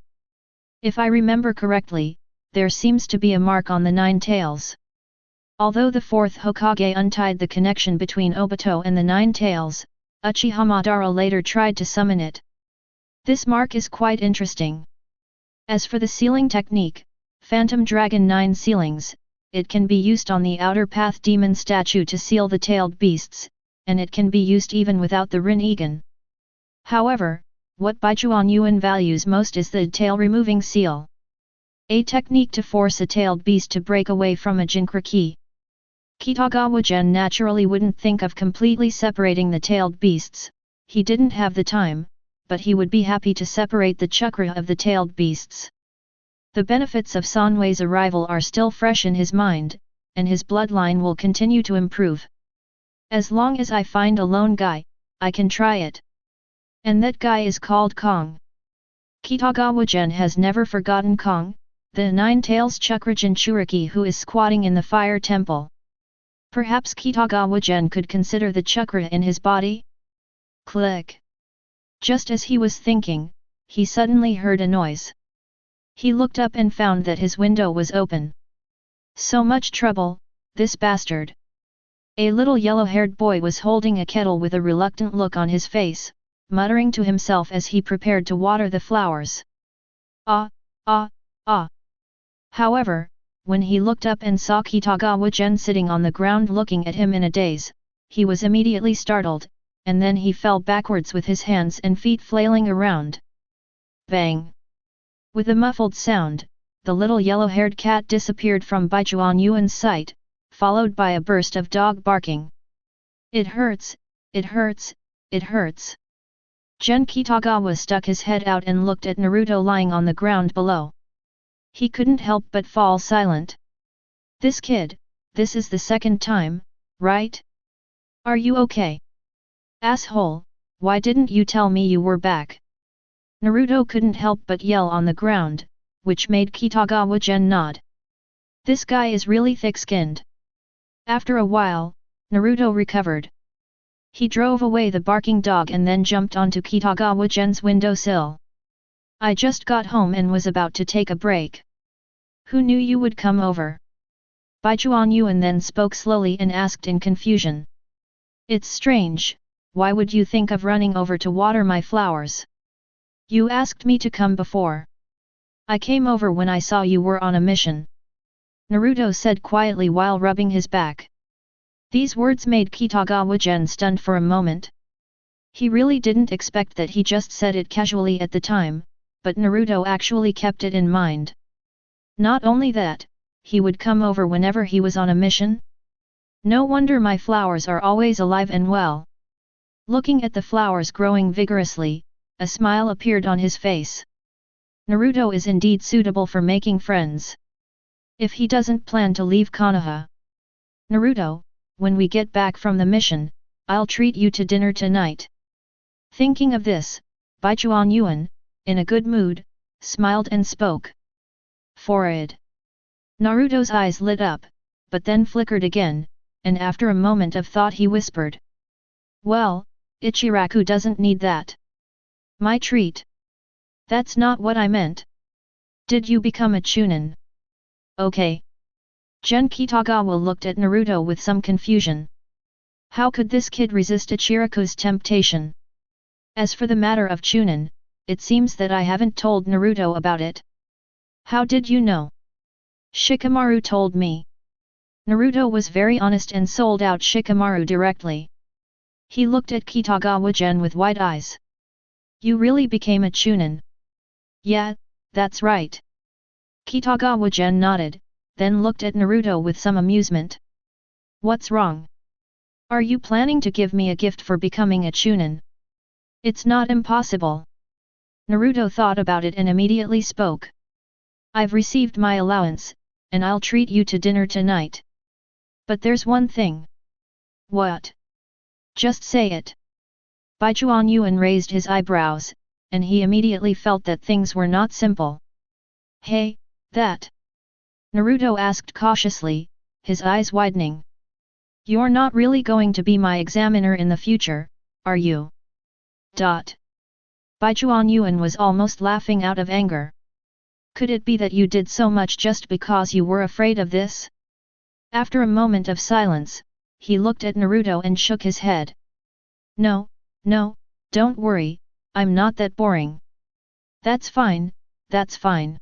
If I remember correctly, there seems to be a mark on the 9 tails. Although the fourth Hokage untied the connection between Obito and the Nine Tails, Uchiha Madara later tried to summon it. This mark is quite interesting. As for the sealing technique, Phantom Dragon 9 sealings, it can be used on the outer path demon statue to seal the tailed beasts, and it can be used even without the Rinnegan. However, what Baichuan Yuan values most is the tail removing seal. A technique to force a tailed beast to break away from a Jinchuriki. Kitagawa Gen naturally wouldn't think of completely separating the tailed beasts, he didn't have the time, but he would be happy to separate the chakra of the tailed beasts. The benefits of Sanwei's arrival are still fresh in his mind, and his bloodline will continue to improve. As long as I find a lone guy, I can try it. And that guy is called Kong. Kitagawa Gen has never forgotten Kong, the Nine Tails Chakra Jinchuriki who is squatting in the fire temple. Perhaps Kitagawa Gen could consider the chakra in his body? Click. Just as he was thinking, he suddenly heard a noise. He looked up and found that his window was open. So much trouble, this bastard. A little yellow-haired boy was holding a kettle with a reluctant look on his face, muttering to himself as he prepared to water the flowers. Ah. However, when he looked up and saw Kitagawa Gen sitting on the ground looking at him in a daze, he was immediately startled, and then he fell backwards with his hands and feet flailing around. Bang! With a muffled sound, the little yellow-haired cat disappeared from Baichuan Yuan's sight, followed by a burst of dog barking. It hurts, it hurts, it hurts. Gen Kitagawa stuck his head out and looked at Naruto lying on the ground below. He couldn't help but fall silent. This kid, this is the second time, right? Are you okay? Asshole, why didn't you tell me you were back? Naruto couldn't help but yell on the ground, which made Kitagawa Gen nod. This guy is really thick-skinned. After a while, Naruto recovered. He drove away the barking dog and then jumped onto Kitagawa Gen's windowsill. I just got home and was about to take a break. Who knew you would come over? Baichuan Yuan then spoke slowly and asked in confusion. It's strange, why would you think of running over to water my flowers? You asked me to come before. I came over when I saw you were on a mission. Naruto said quietly while rubbing his back. These words made Kitagawa Gen stunned for a moment. He really didn't expect that he just said it casually at the time, but Naruto actually kept it in mind. Not only that, he would come over whenever he was on a mission? No wonder my flowers are always alive and well. Looking at the flowers growing vigorously, a smile appeared on his face. Naruto is indeed suitable for making friends. If he doesn't plan to leave Konoha. Naruto, when we get back from the mission, I'll treat you to dinner tonight. Thinking of this, Baichuan Yuan, in a good mood, smiled and spoke. Forward. Naruto's eyes lit up, but then flickered again, and after a moment of thought he whispered. Well, Ichiraku doesn't need that. My treat. That's not what I meant. Did you become a chunin? Okay. Gen Kitagawa looked at Naruto with some confusion. How could this kid resist Ichiraku's temptation? As for the matter of chunin, it seems that I haven't told Naruto about it. How did you know? Shikamaru told me. Naruto was very honest and sold out Shikamaru directly. He looked at Kitagawa Gen with wide eyes. You really became a chunin? Yeah, that's right. Kitagawa Gen nodded, then looked at Naruto with some amusement. What's wrong? Are you planning to give me a gift for becoming a chunin? It's not impossible. Naruto thought about it and immediately spoke. I've received my allowance, and I'll treat you to dinner tonight. But there's one thing. What? Just say it. Baichuan Yuan raised his eyebrows, and he immediately felt that things were not simple. Hey, that? Naruto asked cautiously, his eyes widening. You're not really going to be my examiner in the future, are you? Baichuan Yuan was almost laughing out of anger. Could it be that you did so much just because you were afraid of this? After a moment of silence, he looked at Naruto and shook his head. No, don't worry, I'm not that boring. That's fine, that's fine.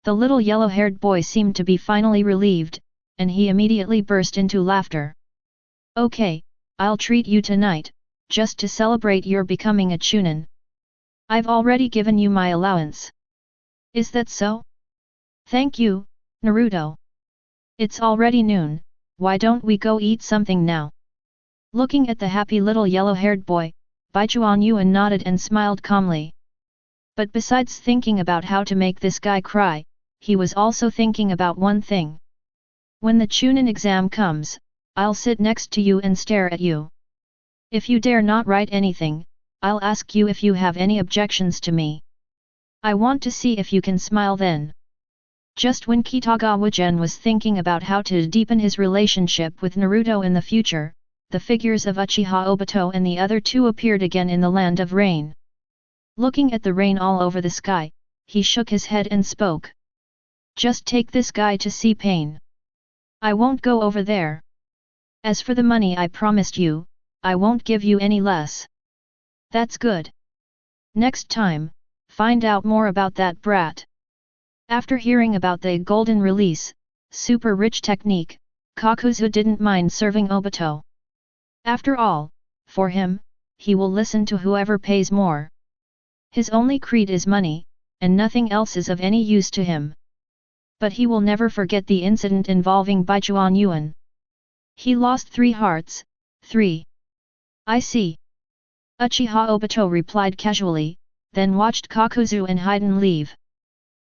The little yellow-haired boy seemed to be finally relieved, and he immediately burst into laughter. Okay, I'll treat you tonight, just to celebrate your becoming a chunin. I've already given you my allowance. Is that so? Thank you, Naruto. It's already noon, why don't we go eat something now? Looking at the happy little yellow-haired boy, Baichuan nodded and smiled calmly. But besides thinking about how to make this guy cry, he was also thinking about one thing. When the chunin exam comes, I'll sit next to you and stare at you. If you dare not write anything, I'll ask you if you have any objections to me. I want to see if you can smile then. Just when Kitagawa Gen was thinking about how to deepen his relationship with Naruto in the future, the figures of Uchiha Obito and the other two appeared again in the land of rain. Looking at the rain all over the sky, he shook his head and spoke. Just take this guy to see pain. I won't go over there. As for the money I promised you, I won't give you any less. That's good. Next time, find out more about that brat. After hearing about the golden release, super rich technique, Kakuzu didn't mind serving Obito. After all, for him, he will listen to whoever pays more. His only creed is money, and nothing else is of any use to him. But he will never forget the incident involving Baichuan. He lost 3 hearts, 3. I see. Uchiha Obito replied casually, then watched Kakuzu and Haiden leave.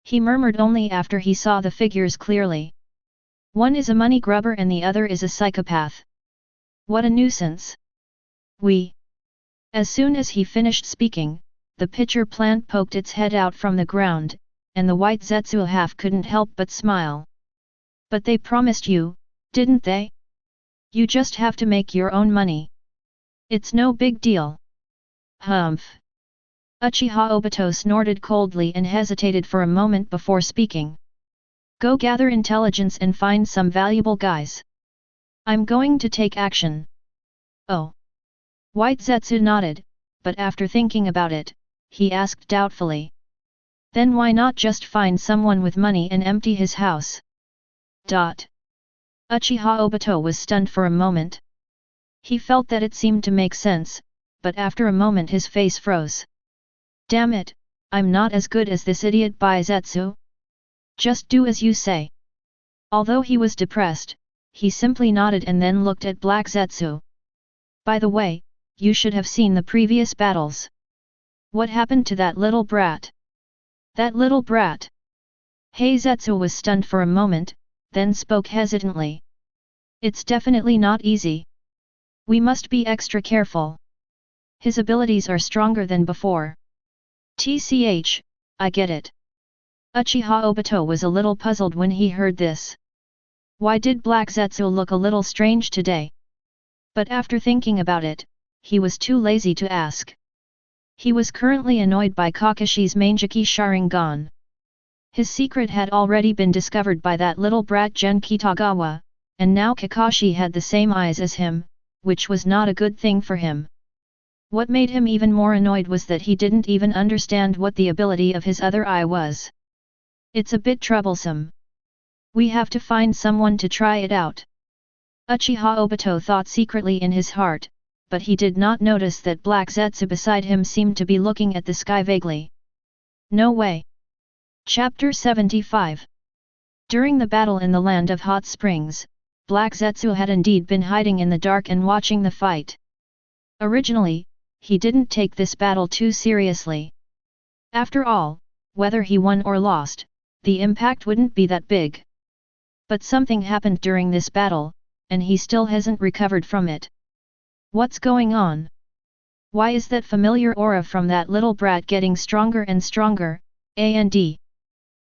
He murmured only after he saw the figures clearly. One is a money grubber and the other is a psychopath. What a nuisance. As soon as he finished speaking, the pitcher plant poked its head out from the ground, and the white Zetsu half couldn't help but smile. But they promised you, didn't they? You just have to make your own money. It's no big deal. Humph. Uchiha Obito snorted coldly and hesitated for a moment before speaking. Go gather intelligence and find some valuable guys. I'm going to take action. Oh. White Zetsu nodded, but after thinking about it, he asked doubtfully. Then why not just find someone with money and empty his house? Uchiha Obito was stunned for a moment. He felt that it seemed to make sense, but after a moment his face froze. Damn it, I'm not as good as this idiot Baizetsu. Just do as you say. Although he was depressed, he simply nodded and then looked at Black Zetsu. By the way, you should have seen the previous battles. What happened to that little brat? That little brat? Zetsu was stunned for a moment, then spoke hesitantly. It's definitely not easy. We must be extra careful. His abilities are stronger than before. TCH, I get it. Uchiha Obito was a little puzzled when he heard this. Why did Black Zetsu look a little strange today? But after thinking about it, he was too lazy to ask. He was currently annoyed by Kakashi's Manjiki Sharingan. His secret had already been discovered by that little brat Gen Kitagawa, and now Kakashi had the same eyes as him, which was not a good thing for him. What made him even more annoyed was that he didn't even understand what the ability of his other eye was. It's a bit troublesome. We have to find someone to try it out. Uchiha Obito thought secretly in his heart, but he did not notice that Black Zetsu beside him seemed to be looking at the sky vaguely. No way. Chapter 75. During the battle in the land of hot springs, Black Zetsu had indeed been hiding in the dark and watching the fight. Originally, he didn't take this battle too seriously. After all, whether he won or lost, the impact wouldn't be that big. But something happened during this battle, and he still hasn't recovered from it. What's going on? Why is that familiar aura from that little brat getting stronger and stronger, and?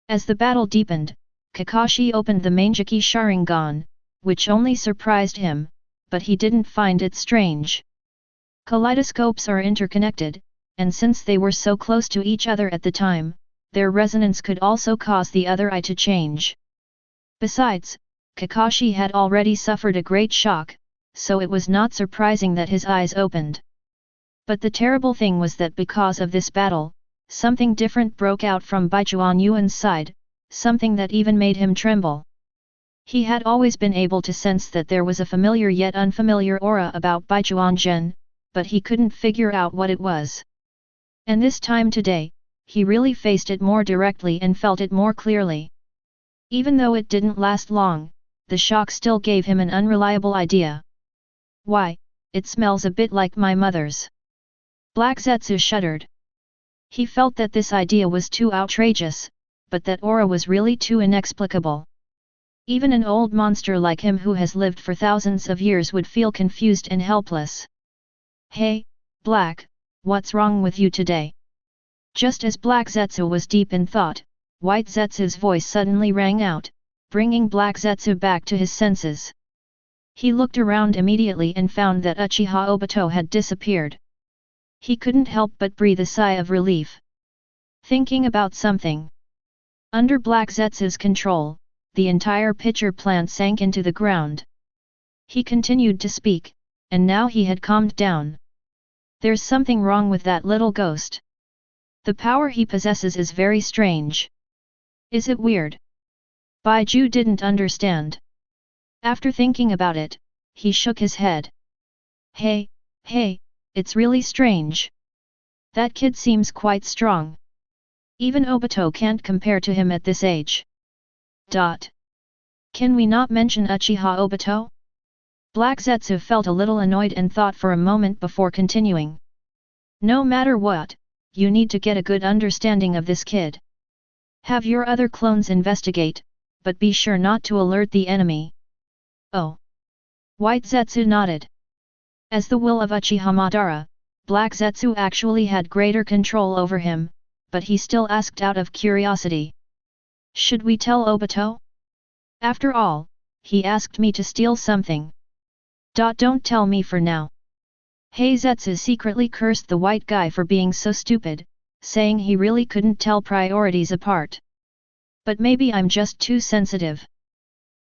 As the battle deepened, Kakashi opened the Manjiki Sharingan, which only surprised him, but he didn't find it strange. Kaleidoscopes are interconnected, and since they were so close to each other at the time, their resonance could also cause the other eye to change. Besides, Kakashi had already suffered a great shock, so it was not surprising that his eyes opened. But the terrible thing was that because of this battle, something different broke out from Baichuan Yuan's side, something that even made him tremble. He had always been able to sense that there was a familiar yet unfamiliar aura about Baichuan Gen, but he couldn't figure out what it was. And this time today, he really faced it more directly and felt it more clearly. Even though it didn't last long, the shock still gave him an unreliable idea. Why, it smells a bit like my mother's. Black Zetsu shuddered. He felt that this idea was too outrageous, but that aura was really too inexplicable. Even an old monster like him who has lived for thousands of years would feel confused and helpless. Hey, Black, what's wrong with you today? Just as Black Zetsu was deep in thought, White Zetsu's voice suddenly rang out, bringing Black Zetsu back to his senses. He looked around immediately and found that Uchiha Obito had disappeared. He couldn't help but breathe a sigh of relief. Thinking about something. Under Black Zetsu's control, the entire pitcher plant sank into the ground. He continued to speak, and now he had calmed down. There's something wrong with that little ghost. The power he possesses is very strange. Is it weird? Baiju didn't understand. After thinking about it, he shook his head. Hey, it's really strange. That kid seems quite strong. Even Obito can't compare to him at this age. Can we not mention Uchiha Obito? Black Zetsu felt a little annoyed and thought for a moment before continuing. No matter what, you need to get a good understanding of this kid. Have your other clones investigate, but be sure not to alert the enemy. Oh. White Zetsu nodded. As the will of Uchiha Madara, Black Zetsu actually had greater control over him, but he still asked out of curiosity. Should we tell Obito? After all, he asked me to steal something. Don't tell me for now. Zetsu secretly cursed the white guy for being so stupid, saying he really couldn't tell priorities apart. But maybe I'm just too sensitive.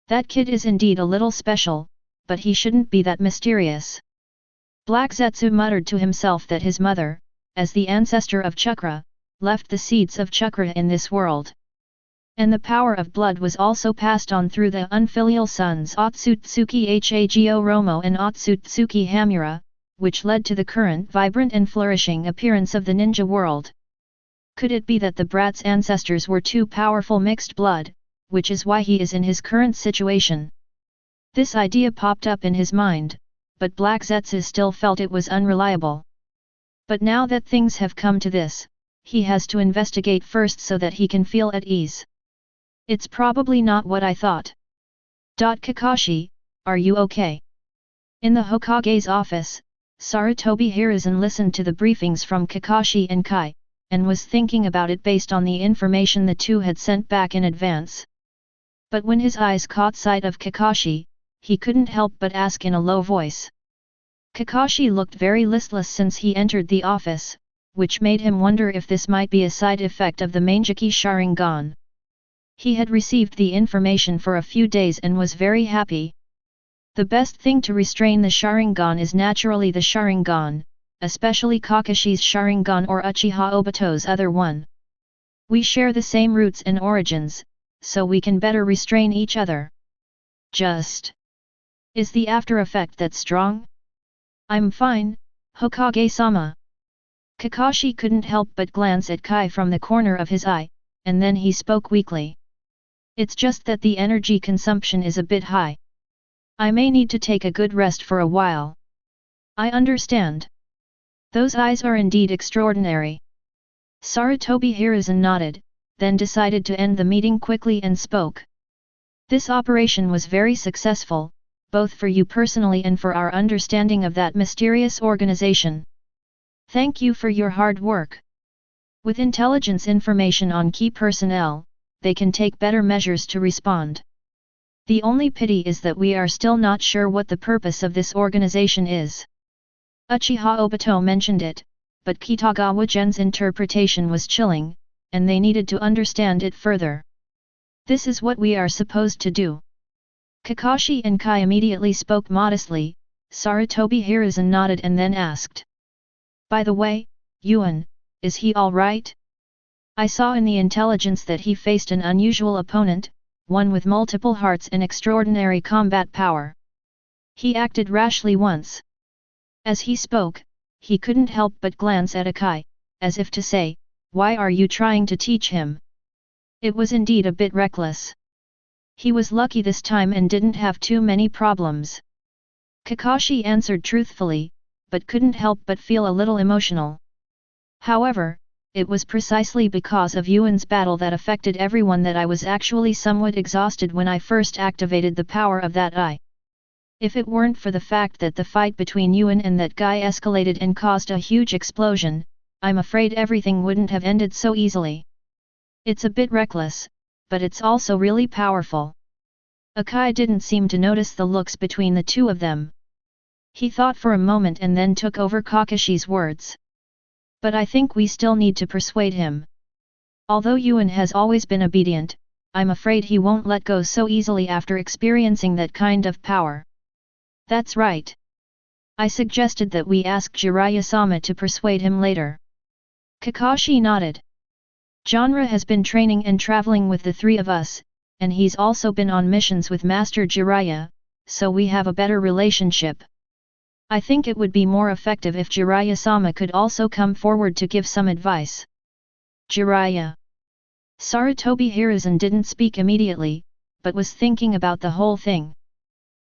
That kid is indeed a little special, but he shouldn't be that mysterious. Black Zetsu muttered to himself that his mother, as the ancestor of chakra, left the seeds of chakra in this world. And the power of blood was also passed on through the unfilial sons Otsutsuki Hago Romo and Otsutsuki Hamura, which led to the current vibrant and flourishing appearance of the ninja world. Could it be that the brat's ancestors were too powerful mixed blood, which is why he is in his current situation? This idea popped up in his mind, but Black Zetsu still felt it was unreliable. But now that things have come to this, he has to investigate first so that he can feel at ease. It's probably not what I thought. Kakashi, are you okay? In the Hokage's office, Sarutobi Hiruzen listened to the briefings from Kakashi and Kai, and was thinking about it based on the information the two had sent back in advance. But when his eyes caught sight of Kakashi, he couldn't help but ask in a low voice. Kakashi looked very listless since he entered the office, which made him wonder if this might be a side effect of the Manjiki Sharingan. He had received the information for a few days and was very happy. The best thing to restrain the Sharingan is naturally the Sharingan, especially Kakashi's Sharingan or Uchiha Obito's other one. We share the same roots and origins, so we can better restrain each other. Is the after effect that strong? I'm fine, Hokage-sama. Kakashi couldn't help but glance at Kai from the corner of his eye, and then he spoke weakly. It's just that the energy consumption is a bit high. I may need to take a good rest for a while. I understand. Those eyes are indeed extraordinary. Sarutobi Hiruzen nodded, then decided to end the meeting quickly and spoke. This operation was very successful, both for you personally and for our understanding of that mysterious organization. Thank you for your hard work. With intelligence information on key personnel, they can take better measures to respond. The only pity is that we are still not sure what the purpose of this organization is. Uchiha Obito mentioned it, but Kitagawa Gen's interpretation was chilling, and they needed to understand it further. This is what we are supposed to do. Kakashi and Kai immediately spoke modestly. Sarutobi Hiruzen nodded and then asked. By the way, Yuan, is he alright? I saw in the intelligence that he faced an unusual opponent, one with multiple hearts and extraordinary combat power. He acted rashly once. As he spoke, he couldn't help but glance at Akai, as if to say, why are you trying to teach him? It was indeed a bit reckless. He was lucky this time and didn't have too many problems. Kakashi answered truthfully, but couldn't help but feel a little emotional. However, it was precisely because of Yuan's battle that affected everyone that I was actually somewhat exhausted when I first activated the power of that eye. If it weren't for the fact that the fight between Yuan and that guy escalated and caused a huge explosion, I'm afraid everything wouldn't have ended so easily. It's a bit reckless, but it's also really powerful. Akai didn't seem to notice the looks between the two of them. He thought for a moment and then took over Kakashi's words. But I think we still need to persuade him. Although Yuan has always been obedient, I'm afraid he won't let go so easily after experiencing that kind of power. That's right. I suggested that we ask Jiraiya-sama to persuade him later. Kakashi nodded. Genre has been training and traveling with the three of us, and he's also been on missions with Master Jiraiya, so we have a better relationship. I think it would be more effective if Jiraiya-sama could also come forward to give some advice. Jiraiya. Sarutobi Hiruzen didn't speak immediately, but was thinking about the whole thing.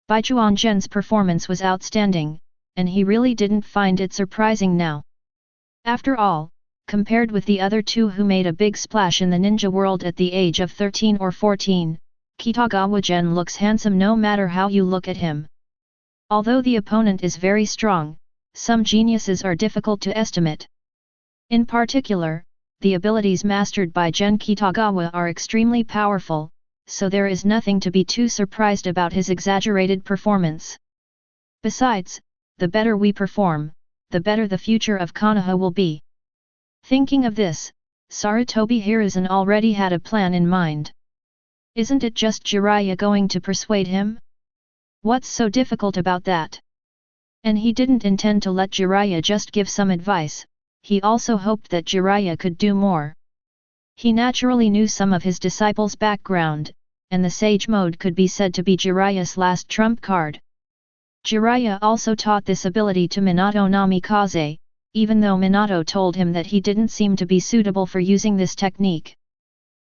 Baijuan Gen's performance was outstanding, and he really didn't find it surprising now. After all, compared with the other two who made a big splash in the ninja world at the age of 13 or 14, Kitagawa Gen looks handsome no matter how you look at him. Although the opponent is very strong, some geniuses are difficult to estimate. In particular, the abilities mastered by Gen Kitagawa are extremely powerful, so there is nothing to be too surprised about his exaggerated performance. Besides, the better we perform, the better the future of Konoha will be. Thinking of this, Sarutobi Hiruzen already had a plan in mind. Isn't it just Jiraiya going to persuade him? What's so difficult about that? And he didn't intend to let Jiraiya just give some advice, he also hoped that Jiraiya could do more. He naturally knew some of his disciples' background, and the Sage Mode could be said to be Jiraiya's last trump card. Jiraiya also taught this ability to Minato Namikaze, even though Minato told him that he didn't seem to be suitable for using this technique.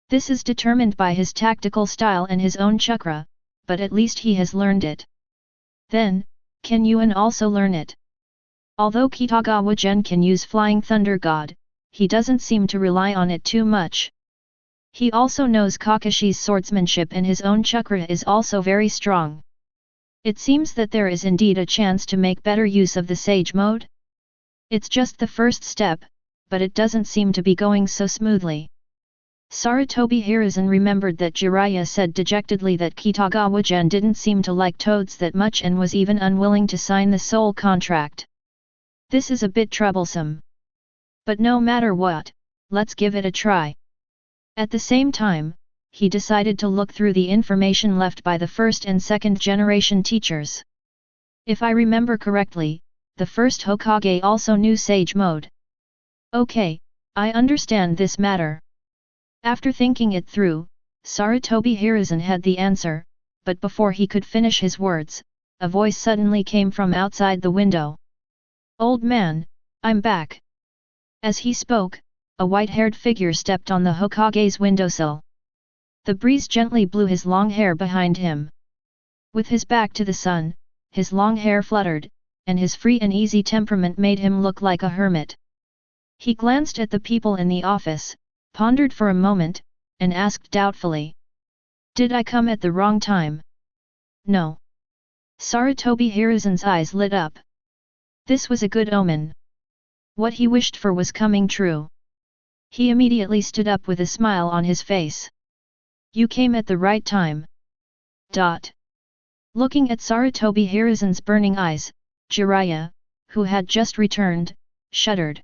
This is determined by his tactical style and his own chakra, but at least he has learned it. Then, can Yuan also learn it? Although Kitagawa Gen can use Flying Thunder God, he doesn't seem to rely on it too much. He also knows Kakashi's swordsmanship and his own chakra is also very strong. It seems that there is indeed a chance to make better use of the Sage Mode. It's just the first step, but it doesn't seem to be going so smoothly. Sarutobi Hiruzen remembered that Jiraiya said dejectedly that Kitagawa Gen didn't seem to like toads that much and was even unwilling to sign the soul contract. This is a bit troublesome. But no matter what, let's give it a try. At the same time, he decided to look through the information left by the first and second generation teachers. If I remember correctly, the first Hokage also knew Sage Mode. Okay, I understand this matter. After thinking it through, Sarutobi Hiruzen had the answer, but before he could finish his words, a voice suddenly came from outside the window. Old man, I'm back. As he spoke, a white-haired figure stepped on the Hokage's windowsill. The breeze gently blew his long hair behind him. With his back to the sun, his long hair fluttered, and his free and easy temperament made him look like a hermit. He glanced at the people in the office, pondered for a moment, and asked doubtfully. Did I come at the wrong time? No. Sarutobi Hiruzen's eyes lit up. This was a good omen. What he wished for was coming true. He immediately stood up with a smile on his face. You came at the right time. Looking at Sarutobi Hiruzen's burning eyes, Jiraiya, who had just returned, shuddered.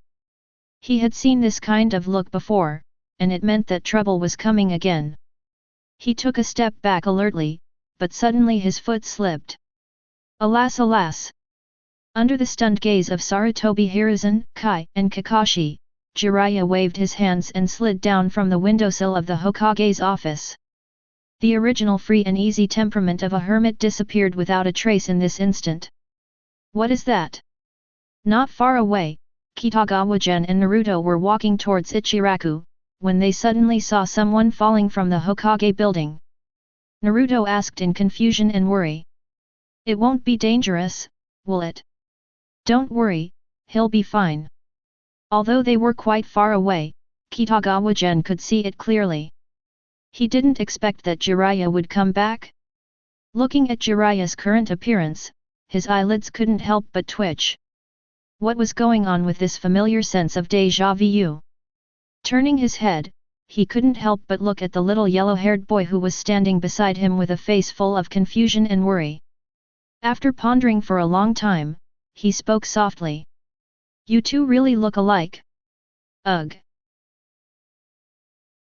He had seen this kind of look before, and it meant that trouble was coming again. He took a step back alertly, but suddenly his foot slipped. Alas alas! Under the stunned gaze of Sarutobi Hiruzen, Kai, and Kakashi, Jiraiya waved his hands and slid down from the windowsill of the Hokage's office. The original free and easy temperament of a hermit disappeared without a trace in this instant. What is that? Not far away, Kitagawa Gen and Naruto were walking towards Ichiraku, when they suddenly saw someone falling from the Hokage building. Naruto asked in confusion and worry. It won't be dangerous, will it? Don't worry, he'll be fine. Although they were quite far away, Kitagawa Gen could see it clearly. He didn't expect that Jiraiya would come back. Looking at Jiraiya's current appearance, his eyelids couldn't help but twitch. What was going on with this familiar sense of déjà vu? Turning his head, he couldn't help but look at the little yellow-haired boy who was standing beside him with a face full of confusion and worry. After pondering for a long time, he spoke softly. You two really look alike. Ugh.